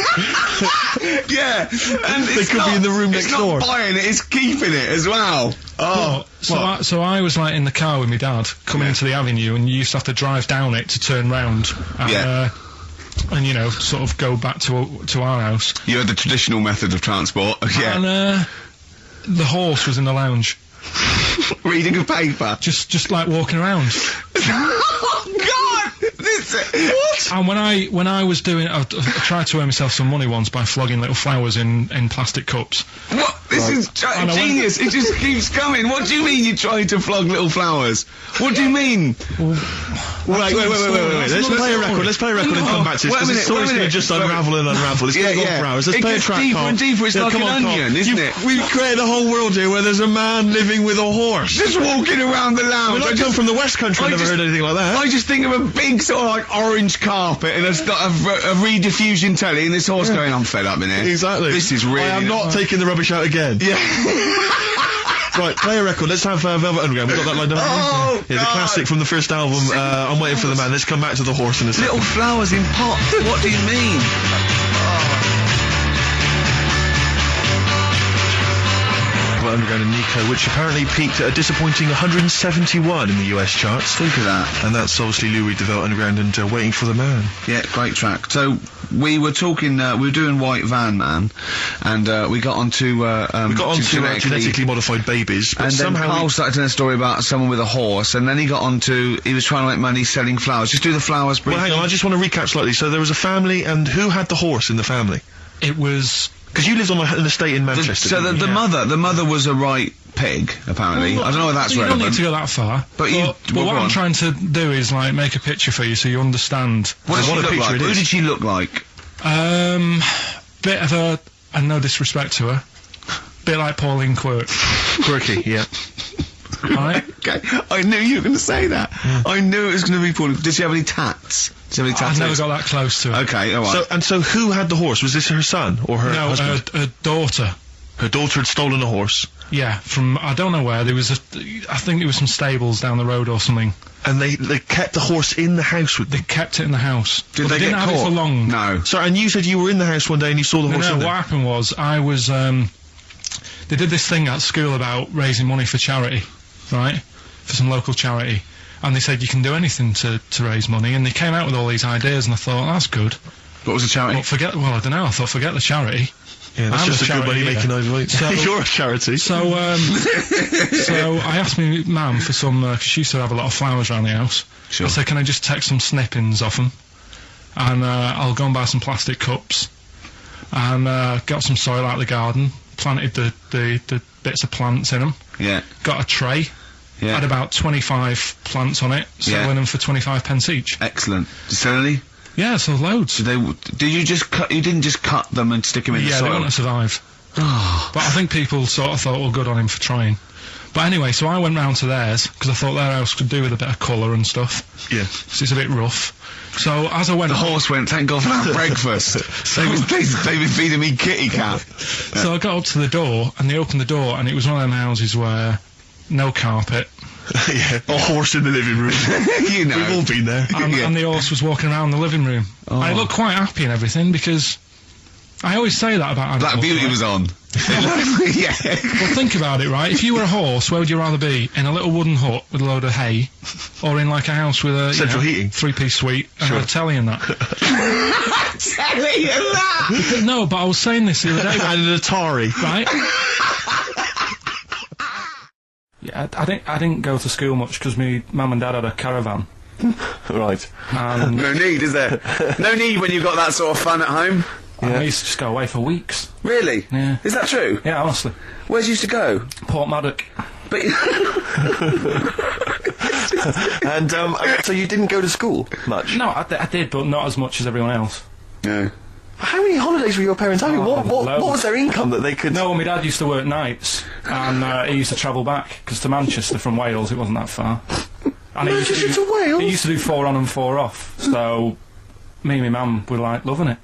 Yeah, and They could be in the room next door. It's not buying it, it's keeping it as well. Oh, so I was like in the car with my dad coming into the avenue, and you used to have to drive down it to turn round. And, and you know, sort of go back to our house. You had the traditional method of transport, yeah. And the horse was in the lounge, Reading a paper. just like walking around. Oh God! What? And when I was doing, I tried to earn myself some money once by flogging little flowers in plastic cups. What? This is genius. It just keeps coming. What do you mean you tried to flog little flowers? What do you mean? Wait. Let's play a record. Let's play a record and come back to this. Wait a Because the minute, story's going to just unravel and unravel. It's going to go for hours. Let's play a gets track, deeper Carl. and deeper. It's like come an on, Carl. onion, isn't it? We've created a whole world here where there's a man living with a horse. Just walking around the lounge. I come from the West Country. I've never heard anything like that. I just think of a big sort of like orange carpet and it's got a rediffusion telly and this horse going, I'm fed up in here. Exactly. This is really... I am not taking the rubbish out again. Yeah. Right, play a record. Let's have Velvet Underground. We've got that lined up. Oh, yeah, the God. classic from the first album. I'm waiting for the man. Let's come back to the horse in a second. Little flowers in pots. What do you mean? Velvet Underground and Nico, which apparently peaked at a disappointing 171 in the US charts. Think of that. And that's obviously Lou Reed, the Velvet Underground, and Waiting for the Man. Yeah, great track. So we were talking, we were doing White Van Man, and we got onto We got on to genetically modified babies, but and then somehow Carl started telling a story about someone with a horse, and then he got onto, he was trying to make money selling flowers. Just do the flowers briefly. Well, hang on, I just want to recap slightly. So there was a family, and who had the horse in the family? It was... Because you lived on an estate in Manchester. So didn't you? the mother was a right pig, apparently. I don't know if that's you relevant. don't need to go that far. But what go I'm on. trying to do is like make a picture for you so you understand. What did she what a look picture like? it Who is. did she look like? Bit of a, and no disrespect to her, bit like Pauline Quirk. Quirky, yeah. Right? Okay, I knew you were going to say that. I knew it was going to be Pauline. Did she have any tats? Did she have any I've tattoos? never got that close to her. Okay, alright. So who had the horse? Was this her son or her No, husband? her daughter. Her daughter had stolen a horse, Yeah, from, I don't know where, there was I think it was some stables down the road or something. and they kept the horse in the house with They them. kept it in the house. Did But they didn't get have caught? it for long. No. So, and you said you were in the house one day and you saw the horse No, in what there. happened was, I was, they did this thing at school about raising money for charity, right? For some local charity. And they said you can do anything to raise money, and they came out with all these ideas, and I thought, that's good. What was the charity? Well, I don't know. I thought forget the charity. Yeah, that's I'm just a a good money charity making overweight. So- You're a charity. So, so I asked my mum for some, 'cause she used to have a lot of flowers around the house. Sure. I said, can I just take some snippings off them? And I'll go and buy some plastic cups. And got some soil out of the garden, planted the bits of plants in them. Yeah. Got a tray, Yeah. had about 25 plants on it, selling them for 25 pence each. Excellent. Did you sell any? Yeah, so loads. Did you just cut? You didn't just cut them and stick them in the Yeah, they soil. wouldn't have survived. But I think people sort of thought, well, good on him for trying. But anyway, so I went round to theirs, because I thought their house could do with a bit of colour and stuff. Yeah. 'Cause it's a bit rough. So as I went... The horse went, thank God for that breakfast. They've been feeding me kitty cat. So I got up to the door, and they opened the door, and it was one of them houses where no carpet, Yeah. A horse in the living room. You know. We've all been there. and the horse was walking around the living room. I looked quite happy and everything, because I always say that about animals. Black Beauty right? was on. Yeah. Well, think about it, right? If you were a horse, where would you rather be? In a little wooden hut with a load of hay, or in like a house with a Central heating. 3-piece suite and a telly and that? Telling you that. No, but I was saying this the other day, And an Atari. right? Yeah, I didn't go to school much because my mum and dad had a caravan, Right. and No need, is there? No need when you've got that sort of fun at home. I used to just go away for weeks. Really? Yeah. Is that true? Yeah, honestly. Where'd you used to go? Port Maddock. But And, so you didn't go to school much? No, I did, but not as much as everyone else. no. How many holidays were your parents having? What loads. was their income that they could... No, my dad used to work nights, and he used to travel back, because to Manchester from Wales it wasn't that far. And he used Manchester to Wales? He used to do 4 on and 4 off, so me and my mum were like loving it.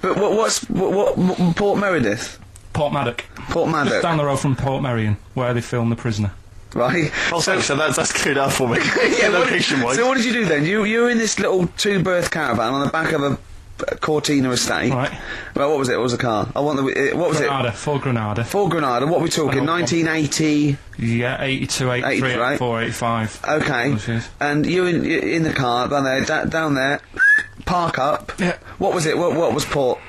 But what Port Meredith? Port Maddock. Port Maddock. Down the road from Port Merion, where they filmed The Prisoner. Right. Oh, so that's clear enough for me. Yeah, Location-wise. So what did you do then? You were in this little 2-berth caravan on the back of a Cortina estate. Right. Well, what was it? What was the car? I want the. What was Granada, it? Ford Granada. Ford Granada. What are we talking? 1980. Yeah, 82, 83, 80, right? 84, 85. Okay. Those years. And you in the car down there, down there. Park up. Yeah. What was it? What was Port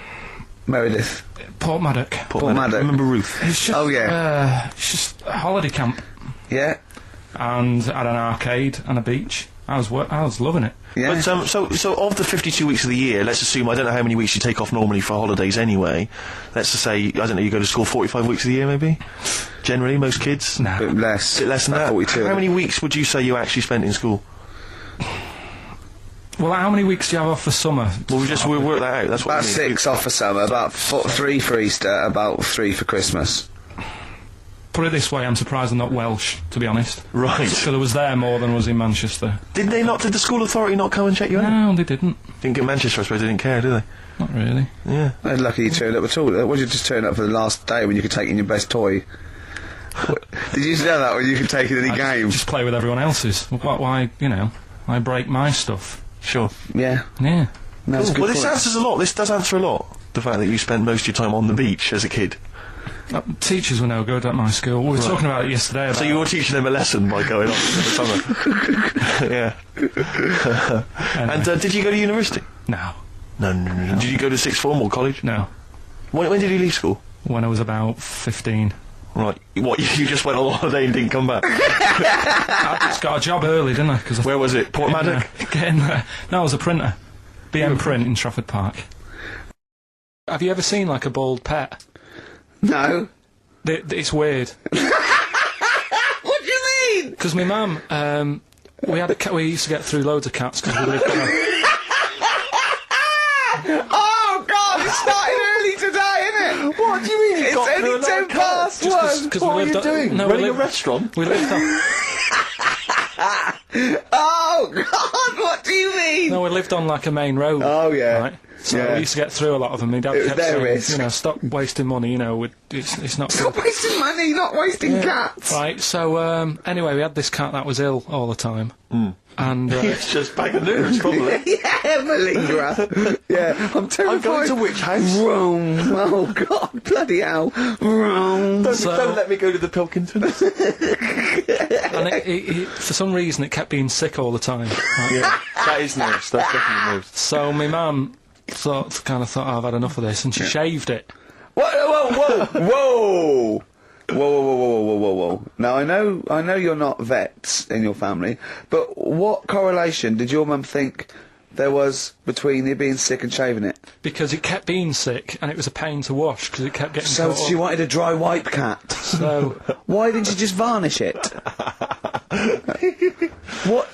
Meredith? Port Maddock. Port Maddock. I remember Ruth. It's just, Oh, yeah. it's just a holiday camp, Yeah. and had an arcade and a beach. I was loving it. Yeah. But, so of the 52 weeks of the year, let's assume, I don't know how many weeks you take off normally for holidays anyway, let's just say, I don't know, you go to school 45 weeks of the year maybe? Generally, most kids? No. Bit less. Bit less than About that. 42. How many weeks would you say you actually spent in school? Well, how many weeks do you have off for summer? Well, we'll work that out, that's what About I mean. 6 off for summer, about 3 for Easter, about 3 for Christmas. Put it this way, I'm surprised I'm not Welsh, to be honest. Right. Because I was there more than I was in Manchester. Did the school authority not come and check you out? No, they didn't. Didn't get Manchester, I suppose they didn't care, do they? Not really. Yeah. They're lucky you turned up at all. Would you just turn up for the last day when you could take in your best toy? Did you know that when you could take in any game? Just play with everyone else's. Why, why break my stuff? Sure. Yeah. Yeah. No, it's a good Well, this point. answers a lot. This does answer a lot. The fact that you spent most of your time on the beach as a kid. Teachers were no good at my school. We were talking about it yesterday. About So you were teaching them a lesson by going on in the summer. Yeah. Anyway. And did you go to university? No. No. Did you go to sixth form or college? No. When did you leave school? When I was about 15. Right. What, you just went on holiday and didn't come back? I just got a job early, didn't I? Cause Where was it? Port Maddock? Getting there. No, I was a printer. BM Print in Trafford Park. Have you ever seen, like, a bald pet? No. It's weird. What do you mean? Because my mum, we had a cat. We used to get through loads of cats because we lived there. Oh, God, it started early today, isn't it? What do you mean? It's only 10 past one. Cause What we are you lived doing? No, we Running a lived- restaurant? We lived on. Oh, God, what do you mean? No, we lived on like a main road. Oh, yeah. Right. So Yeah. we used to get through a lot of them. My dad It was kept their saying, risk. stop wasting money. It's not good. Stop wasting money, not wasting cats. Right. So anyway, we had this cat that was ill all the time, and It's just bag of nerves, probably. Yeah, malingerer. Yeah, I'm terrified. I'm going to which house? Rome. Oh, God, bloody hell. Rome. Don't let me go to the Pilkingtons. and it, for some reason, it kept being sick all the time. Right? Yeah, that is nerves. That's definitely nerves. So my mum kind of thought, I've had enough of this, and she shaved it. Whoa! Whoa! Now I know you're not vets in your family, but what correlation did your mum think there was between you being sick and shaving it? Because it kept being sick, and it was a pain to wash, because it kept getting So caught she up. wanted a dry wipe cat. So, Why didn't you just varnish it? What?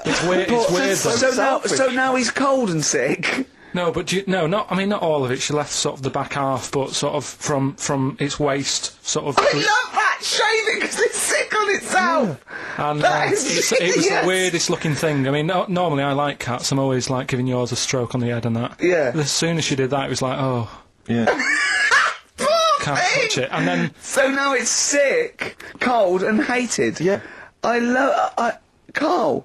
it's weird, though. So now he's cold and sick. No, but not all of it. She left sort of the back half, but sort of from its waist, sort of. I love that! Shave it because it's sick on itself! And That is it was genius. the weirdest looking thing. I mean, normally I like cats. I'm always like giving yours a stroke on the head and that. Yeah. As soon as she did that, it was like, oh, Yeah. can't touch it. And then So now it's sick, cold, and hated. Yeah. Carl.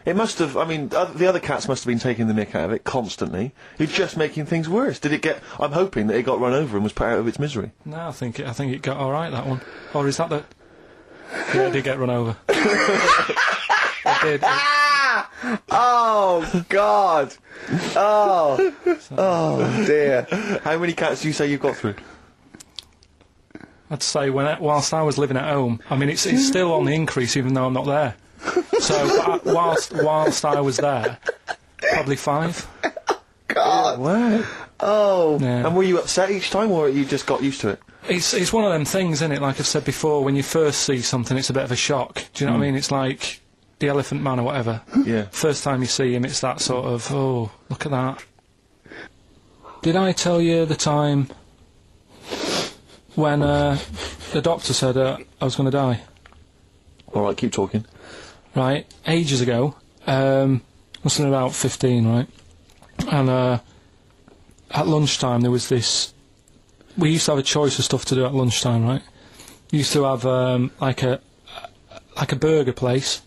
It must have, I mean, the other cats must have been taking the mick out of it constantly. It's just making things worse. Did it get, I'm hoping that it got run over and was put out of its misery. no, I think it got all right, that one. Or is that the? Yeah, it did get run over. It did. Oh, God. Oh, dear. How many cats do you say you've got through? I'd say whilst I was living at home, I mean, it's still on the increase even though I'm not there. So whilst I was there, probably 5. God. Wow. Oh. Yeah. And were you upset each time, or you just got used to it? It's one of them things, isn't it? Like I've said before, when you first see something, it's a bit of a shock. Do you know what I mean? It's like the Elephant Man or whatever. Yeah. First time you see him, it's that sort of, oh, look at that. Did I tell you the time when the doctor said I was going to die? Alright, keep talking. Right, ages ago, must have been about 15, right? And at lunchtime there was this. We used to have a choice of stuff to do at lunchtime, right? We used to have like a burger place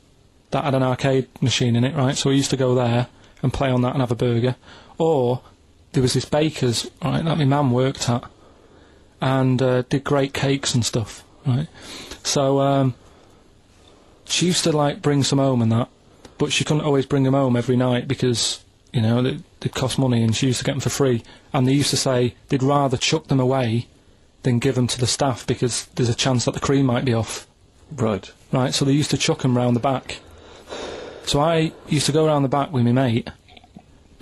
that had an arcade machine in it, right? So we used to go there and play on that and have a burger. Or there was this baker's, right, that my mum worked at, and did great cakes and stuff, right? So she used to like bring some home and that, but she couldn't always bring them home every night because, you know, they'd cost money, and she used to get them for free. And they used to say they'd rather chuck them away than give them to the staff because there's a chance that the cream might be off. Right. Right, so they used to chuck them round the back. So I used to go round the back with my mate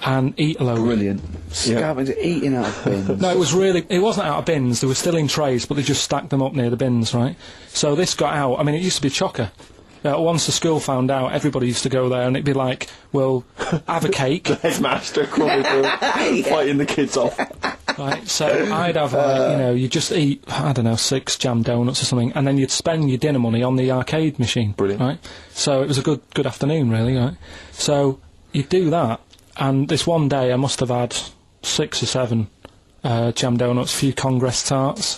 and eat a load. Brilliant. Scavenging, eating out of bins. No, it wasn't out of bins, they were still in trays, but they just stacked them up near the bins, right? So this got out, I mean, it used to be a chocker. Once the school found out, everybody used to go there, and it'd be like, well, have a cake. Headmaster crawling through, fighting the kids off. Right, so I'd have, you just eat, I don't know, 6 jam donuts or something, and then you'd spend your dinner money on the arcade machine. Brilliant. Right? So it was a good afternoon, really, right? So you'd do that, and this one day I must have had 6 or 7 jam donuts, a few Congress tarts.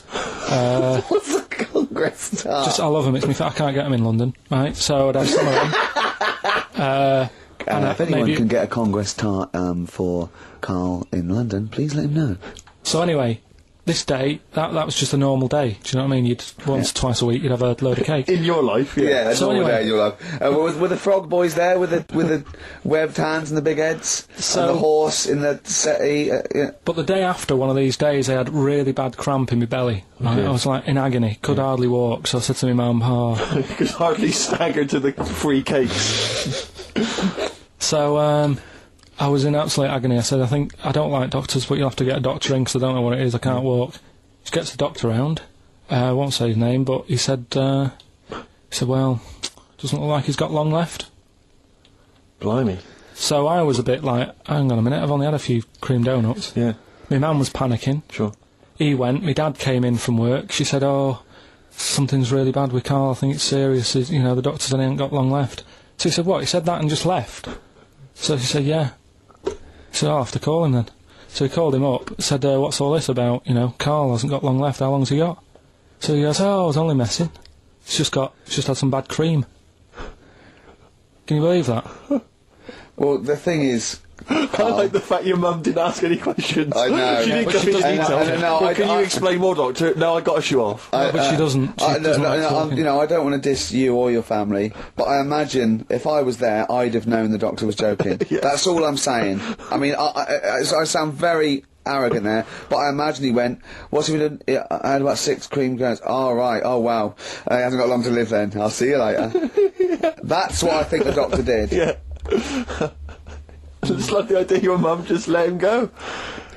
What's a Congress tart? I love them, I can't get them in London, right? So I'd have some of them. If anyone maybe- can get a Congress tart for Carl in London, please let him know. So anyway, this day, that was just a normal day. Do you know what I mean? You'd twice a week, you'd have a load of cake. In your life, Yeah, that's So all anyway- day you'll have. Were the frog boys there with the webbed hands and the big heads? So- and the horse in the settee? Yeah. But the day after one of these days, I had really bad cramp in my belly. Right? Yeah. I was like in agony, could hardly walk. So I said to my mum, You could hardly stagger to the free cakes. So I was in absolute agony. I said, I don't like doctors, but you'll have to get a doctor in because I don't know what it is. I can't walk. Just gets the doctor round. I won't say his name, but he said, well, doesn't look like he's got long left. Blimey. So I was a bit like, hang on a minute, I've only had a few cream donuts. Yeah, My mum was panicking. sure. He went, my dad came in from work. She said, oh, something's really bad with Carl, I think it's serious. The doctor said he ain't got long left. So he said, what? He said that and just left? So she said, yeah. He said, I'll have to call him then. So he called him up, said, what's all this about? Carl hasn't got long left, how long's he got? So he goes, oh, I was only messing. He's just had some bad cream. Can you believe that? Well, the thing is, I like the fact your mum didn't ask any questions. I know. She didn't But go she into doesn't- detail. No, Well, can you explain more, Doctor? No, I got a shoe off. No, but she doesn't. She doesn't like talking. you know, I don't want to diss you or your family, but I imagine if I was there, I'd have known the doctor was joking. Yes. That's all I'm saying. I mean, I sound very arrogant there, but I imagine he went, what's he been doing? I had about 6 cream cones. Oh, right. Oh, wow. He hasn't got long to live then. I'll see you later. That's what I think the doctor did. Yeah. Just like the idea your mum just let him go.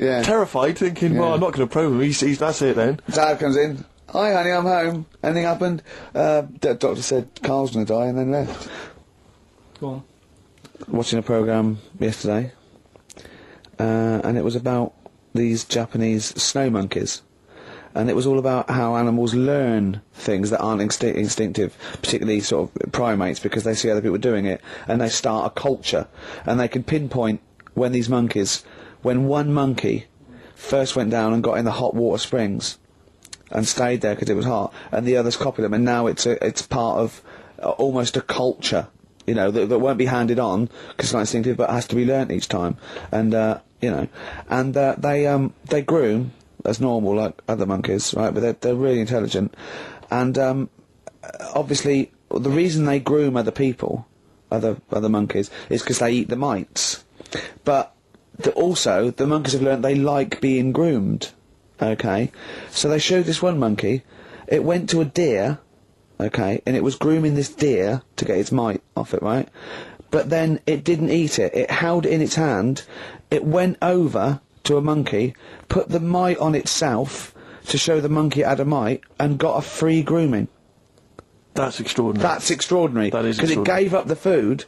Yeah. Terrified, thinking, well, Yeah. I'm not going to probe him. He's that's it then. Dad comes in. Hi, honey, I'm home. Anything happened? Doctor said Carl's going to die and then left. Go on. Watching a programme yesterday, and it was about these Japanese snow monkeys. And it was all about how animals learn things that aren't instinctive, particularly sort of primates, because they see other people doing it, and they start a culture. And they can pinpoint when these monkeys, when one monkey first went down and got in the hot water springs, and stayed there because it was hot, and the others copied them, and now it's part of almost a culture, you know, that won't be handed on because it's not instinctive, but has to be learnt each time. And you know, and they groom as normal like other monkeys, right? But they're really intelligent, and obviously the reason they groom other people, other monkeys, is because they eat the mites. But also the monkeys have learnt they like being groomed. Okay, so they showed this one monkey. It went to a deer, okay, and it was grooming this deer to get its mite off it, right? But then it didn't eat it. It held it in its hand. It went over to a monkey, put the mite on itself to show the monkey it had a mite, and got a free grooming. That's extraordinary. That's extraordinary. That is because it extraordinary. gave up the food,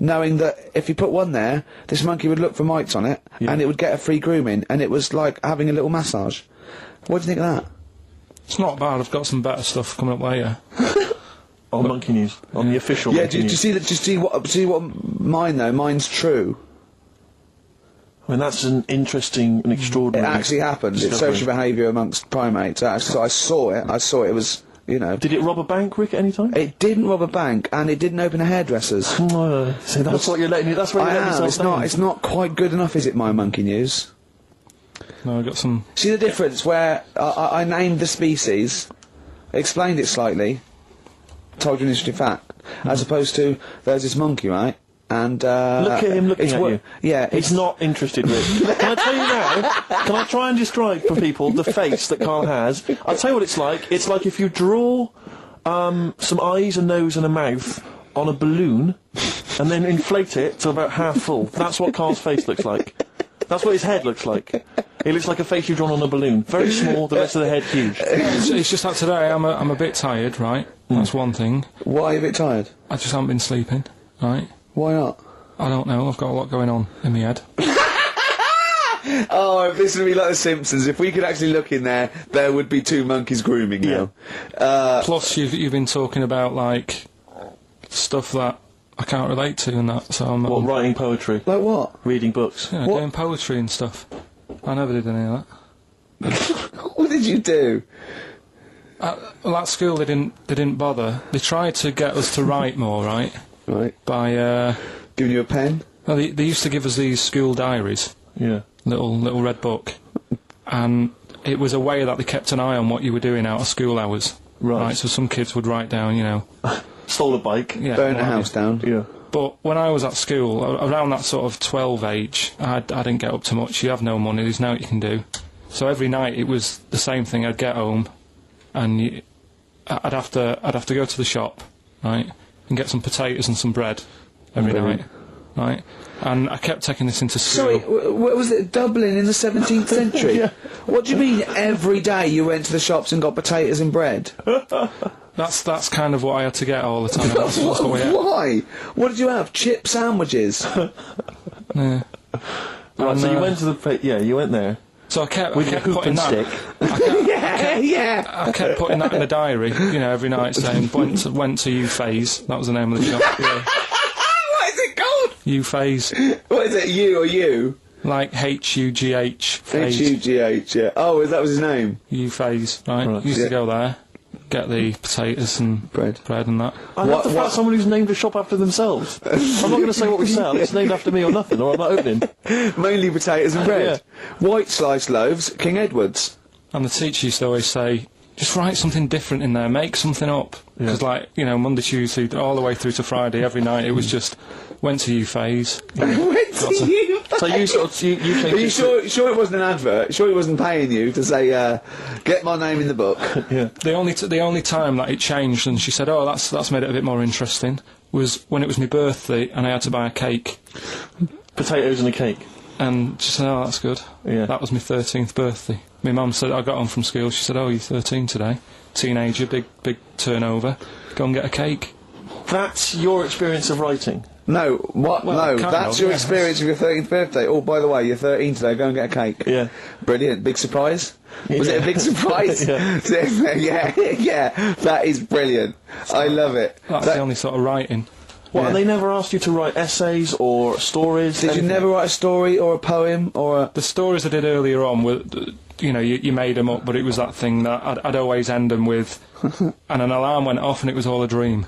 knowing that if you put one there, this monkey would look for mites on it, Yeah. and it would get a free grooming, and it was like having a little massage. What do you think of that? It's not bad. I've got some better stuff coming up later. on Monkey News, on the official Yeah, Monkey do you News. see that? Just see what mine though. Mine's true. I mean, that's an interesting and It extraordinary. actually happened. It's discovery. social behaviour amongst primates. So I saw it. It was, you know. Did it rob a bank, Rick, at any time? It didn't rob a bank, and it didn't open a hairdresser's. See, that's what you're letting. That's what I you're letting am. yourself It's down. not quite good enough, is it? My Monkey News. No, I've got some. See the difference where I named the species, explained it slightly, told you an interesting fact, as opposed to there's this monkey, right? And Look at him looking it's at you. Yeah, He's not interested, Rick. Can I tell you now? Can I try and describe for people the face that Carl has? I'll tell you what it's like. It's like if you draw some eyes, a nose, and a mouth on a balloon, and then inflate it to about half full. That's what Carl's face looks like. That's what his head looks like. It looks like a face you've drawn on a balloon. Very small, the rest of the head huge. It's just that today I'm a bit tired, right? That's one thing. Why are you a bit tired? I just haven't been sleeping, right? Why not? I don't know. I've got a lot going on in my head. Oh, if this would be like The Simpsons, if we could actually look in there, there would be 2 monkeys grooming now. Plus, you've been talking about like stuff that I can't relate to and that. So I'm What, writing poetry, Like what? reading books. you know, what? doing poetry and stuff. I never did any of that. What did you do? Well, at school they didn't bother. They tried to get us to write more, right? Right. By Giving you a pen? well, they used to give us these school diaries, Yeah. little red book, and it was a way that they kept an eye on what you were doing out of school hours. Right. So some kids would write down, you know, Stole a bike. yeah, Burn a what have house down? Yeah. But when I was at school, around that sort of 12 age, I didn't get up to much. You have no money, there's no what you can do. So every night it was the same thing. I'd get home, and I'd have to go to the shop, right, and get some potatoes and some bread every Brilliant. night, right. And I kept taking this into school. Sorry, what was it? Dublin in the 17th century? Yeah. What do you mean every day you went to the shops and got potatoes and bread? That's kind of what I had to get all the time. That's what we had. Why? What did you have? Chip sandwiches? Yeah. Right, And, so you went to the... you went there. So I kept With your hoop putting and that. stick. yeah. I kept putting that in the diary, you know, every night, saying went to U-Phase. That was the name of the shop. Yeah. What is it called? U-Phase, What is it, you or you? like H-U-G-H, phase. H-U-G-H, yeah. Oh, that was his name? U-Phase, right? Right. Used Yeah. to go there, get the potatoes and Bread. and that. I love the fact someone who's named a shop after themselves. I'm not going to say what we sell. It's named after me or nothing, or I'm not opening. Mainly potatoes and bread. White sliced loaves, King Edward's. And the teacher used to always say, just write something different in there, make something up. Because, like, you know, Monday, Tuesday, all the way through to Friday, every night, it was just, went to you phase. Went to you. So you sort of, you changed Are you it sure it wasn't an advert? Sure he wasn't paying you to say, get my name in the book? Yeah. The only time that it changed, and she said, oh, that's made it a bit more interesting, was when it was my birthday and I had to buy a cake. Potatoes and a cake. And she said, oh, that's good. Yeah. That was my 13th birthday. My mum said, I got home from school, she said, oh, you're 13 today. Teenager, big turnover. Go and get a cake. That's your experience of writing. No, what? Well, no, kind that's of, your yeah. experience of your 13th birthday. Oh, by the way, you're 13 today, go and get a cake. Yeah. Brilliant. Big surprise? Was Yeah. it a big surprise? Yeah. yeah, that is brilliant. I love it. That's the only sort of writing. What, Yeah. and they never asked you to write essays or stories? Did you anything? never write a story or a poem or a... The stories I did earlier on were, you know, you made them up, but it was that thing that I'd always end them with, and an alarm went off and it was all a dream.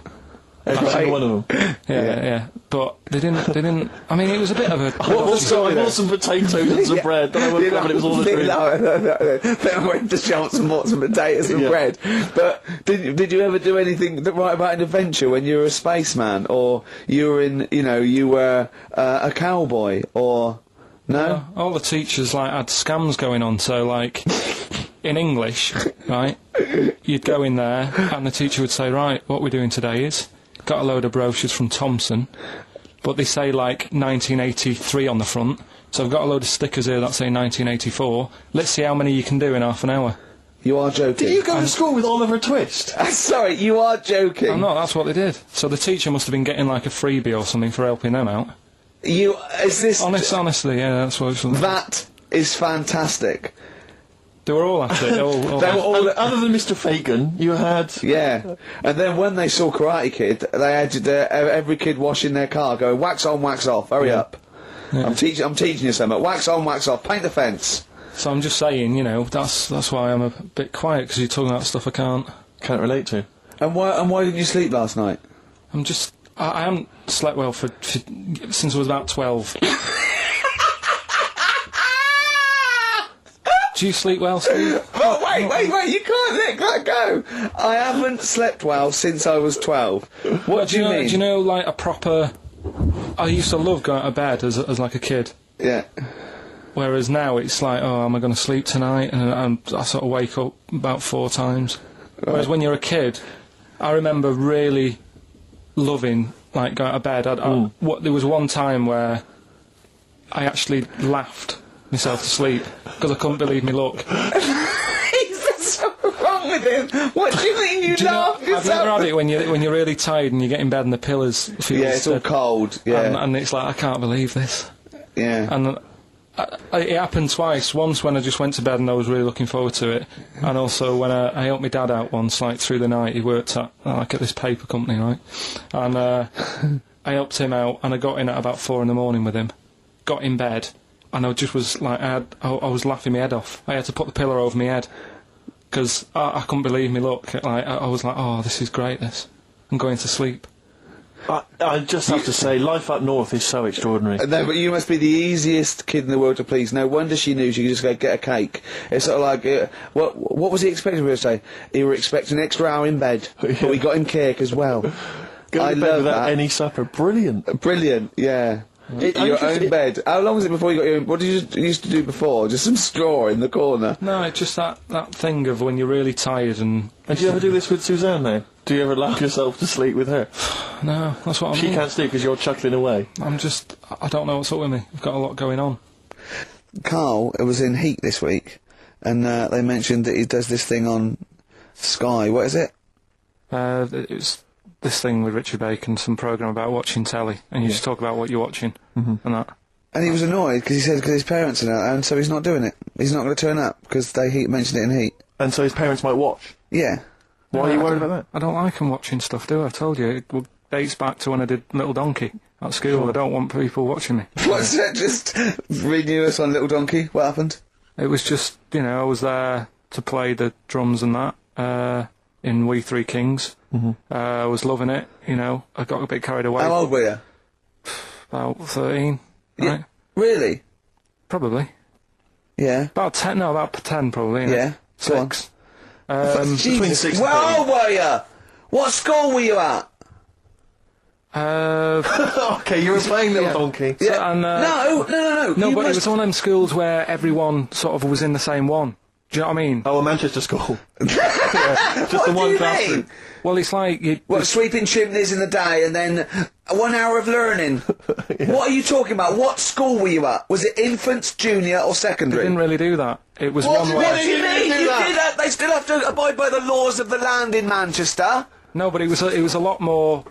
Every single one of them. Yeah. But they didn't, I mean, it was a bit of a... What was the story I then? bought some potatoes and some bread, then I woke up and it was all a dream. Then I went to shops and bought some potatoes and Yeah. bread. But did you ever do anything that write about an adventure when you were a spaceman, or you were in, you know, you were a cowboy, or no? All the teachers, like, had scams going on, so, like, in English, right, you'd go in there, and the teacher would say, right, what we're doing today is, got a load of brochures from Thomson, but they say, like, 1983 on the front, so I've got a load of stickers here that say 1984, let's see how many you can do in half an hour. You are joking. Did you go to school with Oliver Twist? Sorry, you are joking. I'm not, that's what they did. So the teacher must have been getting, like, a freebie or something for helping them out. Is this... Honestly, yeah, that's what it was. That is fantastic. They were all at it. They were all... And other than Mr. Fagan, you had... Yeah, and then when they saw Karate Kid, they had every kid washing their car, going wax on, wax off, hurry up. I'm teaching you something. Wax on, wax off, paint the fence. So I'm just saying, you know, that's why I'm a bit quiet, because you're talking about stuff I Can't relate to. And why didn't you sleep last night? I'm just... I haven't slept well since I was about 12. Do you sleep well, Steve? Oh, wait, you can't let that go. I haven't slept well since I was 12. What do you mean? Do you know, like, a proper... I used to love going to bed as like a kid. Yeah. Whereas now it's like, oh, am I going to sleep tonight? And I sort of wake up about 4 times. Whereas when you're a kid, I remember really loving, like, going to bed. There was one time where I actually laughed myself to sleep because I couldn't believe me luck. What's wrong with him? What do you mean you laugh Have you ever yourself? had it when you're really tired and you get in bed and the pillows feel Yeah, it's all stiff? cold. Yeah, And it's like, I can't believe this. yeah. And it happened twice. Once when I just went to bed and I was really looking forward to it, and also when I helped my dad out once, like, through the night. He worked at this paper company, right? And I helped him out, and I got in at about 4 in the morning with him. Got in bed, and I just was like, I was laughing my head off. I had to put the pillow over my head because I couldn't believe me luck. Like, I was like, oh, this is great. This. I'm going to sleep. I just have to say, life up north is so extraordinary. No, but you must be the easiest kid in the world to please. No wonder she knew she could just go get a cake. It's sort of like, what was he expecting me to say? He were expecting an extra hour in bed, but we got him cake as well. Go I to bed love without that. any supper. Brilliant. Brilliant, yeah. Your own bed. How long was it before you got your own? What did you used to do before? Just some straw in the corner. No, it's just that thing of when you're really tired and... And do you ever do this with Suzanne now? Do you ever allow yourself to sleep with her? No, that's what I She mean. can't sleep because you're chuckling away. I don't know what's up with me. I've got a lot going on. Carl was in Heat this week, and they mentioned that he does this thing on Sky. What is it? It was this thing with Richard Bacon, some programme about watching telly, and you just talk about what you're watching and that. And he was annoyed because he said because his parents are there, and so he's not doing it. He's not going to turn up because they mentioned it in Heat. And so his parents might watch. Yeah. Why are you worried about that? I don't like 'em watching stuff, do I? I told you, it dates back to when I did Little Donkey at school. I don't want people watching me. What's that? Just renew us on Little Donkey. What happened? It was just, I was there to play the drums and that. in We Three Kings. I was loving it, you know. I got a bit carried away. How old were you? About 13, Yeah. right? Really? Probably. Yeah. About 10, no, about 10 probably. Yeah. Go on. 6. between 6 and Where old were you? What school were you at? Okay, you were playing Little Yeah. Donkey. Yeah. and, No, No, you but it must- was one of them schools where everyone sort of was in the same one. Do you know what I mean? Oh, a Manchester school. Just What the do one you classroom. mean? Well, it's like you. What, sweeping chimneys in the day and then 1 hour of learning? What are you talking about? What school were you at? Was it infants, junior or secondary? Didn't really do that. It was What one do where. you mean? do You that? did that? They still have to abide by the laws of the land in Manchester. No, but it was a lot more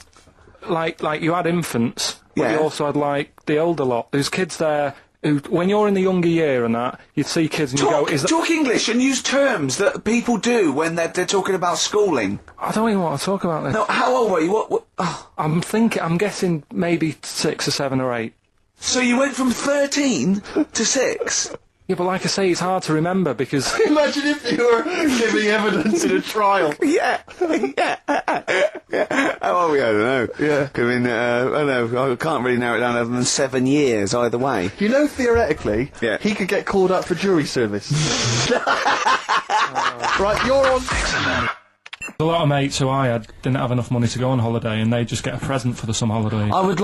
like you had infants, but Yeah. you also had like the older lot. There's kids there who, when you're in the younger year and that, you'd see kids and you go, "Is that?" Talk English and use terms that people do when they're talking about schooling. I don't even want to talk about this. No, how old were you? What oh. I'm guessing maybe 6 or 7 or 8. So you went from 13 to 6? Yeah, but like I say, it's hard to remember because Imagine if you were giving evidence in a trial. Yeah. How old were you? I don't know. Yeah. I mean, I don't know. I can't really narrow it down other than 7 years either way. You know, theoretically, Yeah. he could get called up for jury service. Right, you're on. a lot of mates who I had didn't have enough money to go on holiday, and they just get a present for the summer holiday. I would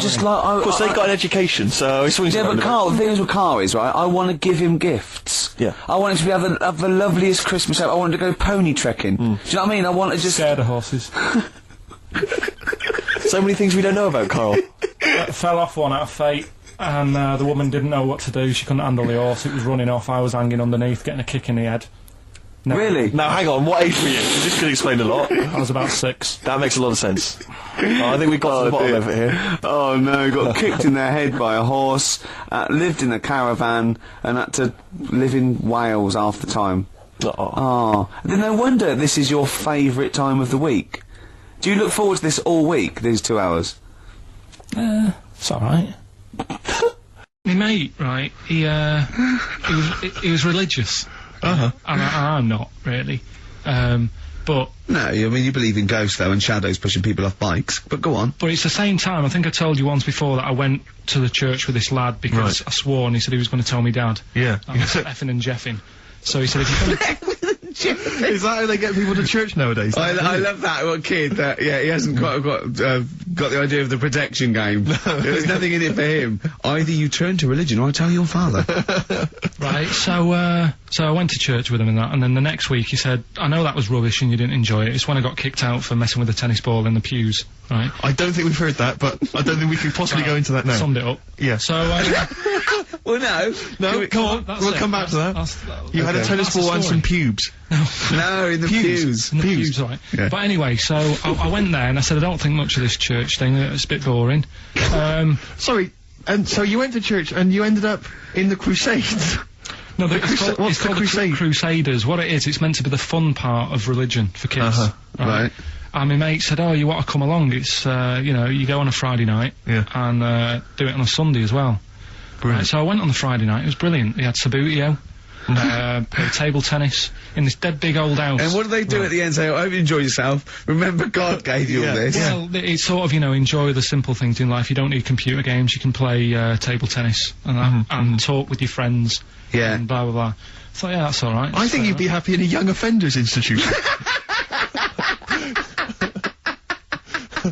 just like. Of course, they got an education, so it's Yeah, but Carl, the thing is with Carl is, right, I want to give him gifts. Yeah. I want him to have the loveliest Christmas ever. I want him to go pony trekking. Do you know what I mean? I want to just... Scared of horses. so many things we don't know about Carl. Fell off one out of fate, and the woman didn't know what to do. She couldn't handle the horse. It was running off. I was hanging underneath, getting a kick in the head. No, Really? Now, hang on, what age were you? 'Cause this could explain a lot. I was about 6. That makes a lot of sense. I think we got to the bottom of it here. Oh no, got kicked in the head by a horse, lived in a caravan, and had to live in Wales half the time. Oh. Then no wonder this is your favourite time of the week. Do you look forward to this all week, these 2 hours? It's alright. My mate, right, he was religious. Uh-huh. And I'm not, really. But No, I mean, you believe in ghosts, though, and shadows pushing people off bikes, but go on. it's the same time, I think I told you once before that I went to the church with this lad because Right. I swore and he said he was going to tell me dad. Yeah. I was effing and jeffing. So he said, if you're going to... Is that how they get people to church nowadays? I love that one kid that, yeah, he hasn't got the idea of the protection game. There's nothing in it for him. Either you turn to religion or I tell your father. Right, so I went to church with him and that, and then the next week he said, I know that was rubbish and you didn't enjoy it. It's when I got kicked out for messing with a tennis ball in the pews, right? I don't think we've heard that, but I don't think we can possibly go into that now. Summed it up. Yeah. So, Well, no. No, come on, that's we'll it. come back to that. You had a Okay. tennis That's the ball and story. some pubes. No, in the pews. In the pews, right. Yeah. But anyway, so I went there and I said, I don't think much of this church thing, it's a bit boring. Sorry, and so you went to church and you ended up in the Crusades. No, The it's Crusade- called, what's it's the called Crusade? the Crusaders. What it is, it's meant to be the fun part of religion for kids. Uh-huh. Right. And my mate said, oh, you want to come along? It's, you go on a Friday night Yeah. and do it on a Sunday as well. Brilliant. Right, so I went on the Friday night, it was brilliant. They had Sabutio, played table tennis in this dead big old house. And what do they do at the end? Say, I hope you enjoy yourself. Remember, God gave you all this. Well, it's sort of, enjoy the simple things in life. You don't need computer games, you can play table tennis and that, and talk with your friends. Yeah. And blah, blah, blah. So yeah, that's alright. I think you'd be happy in a young offenders institution. You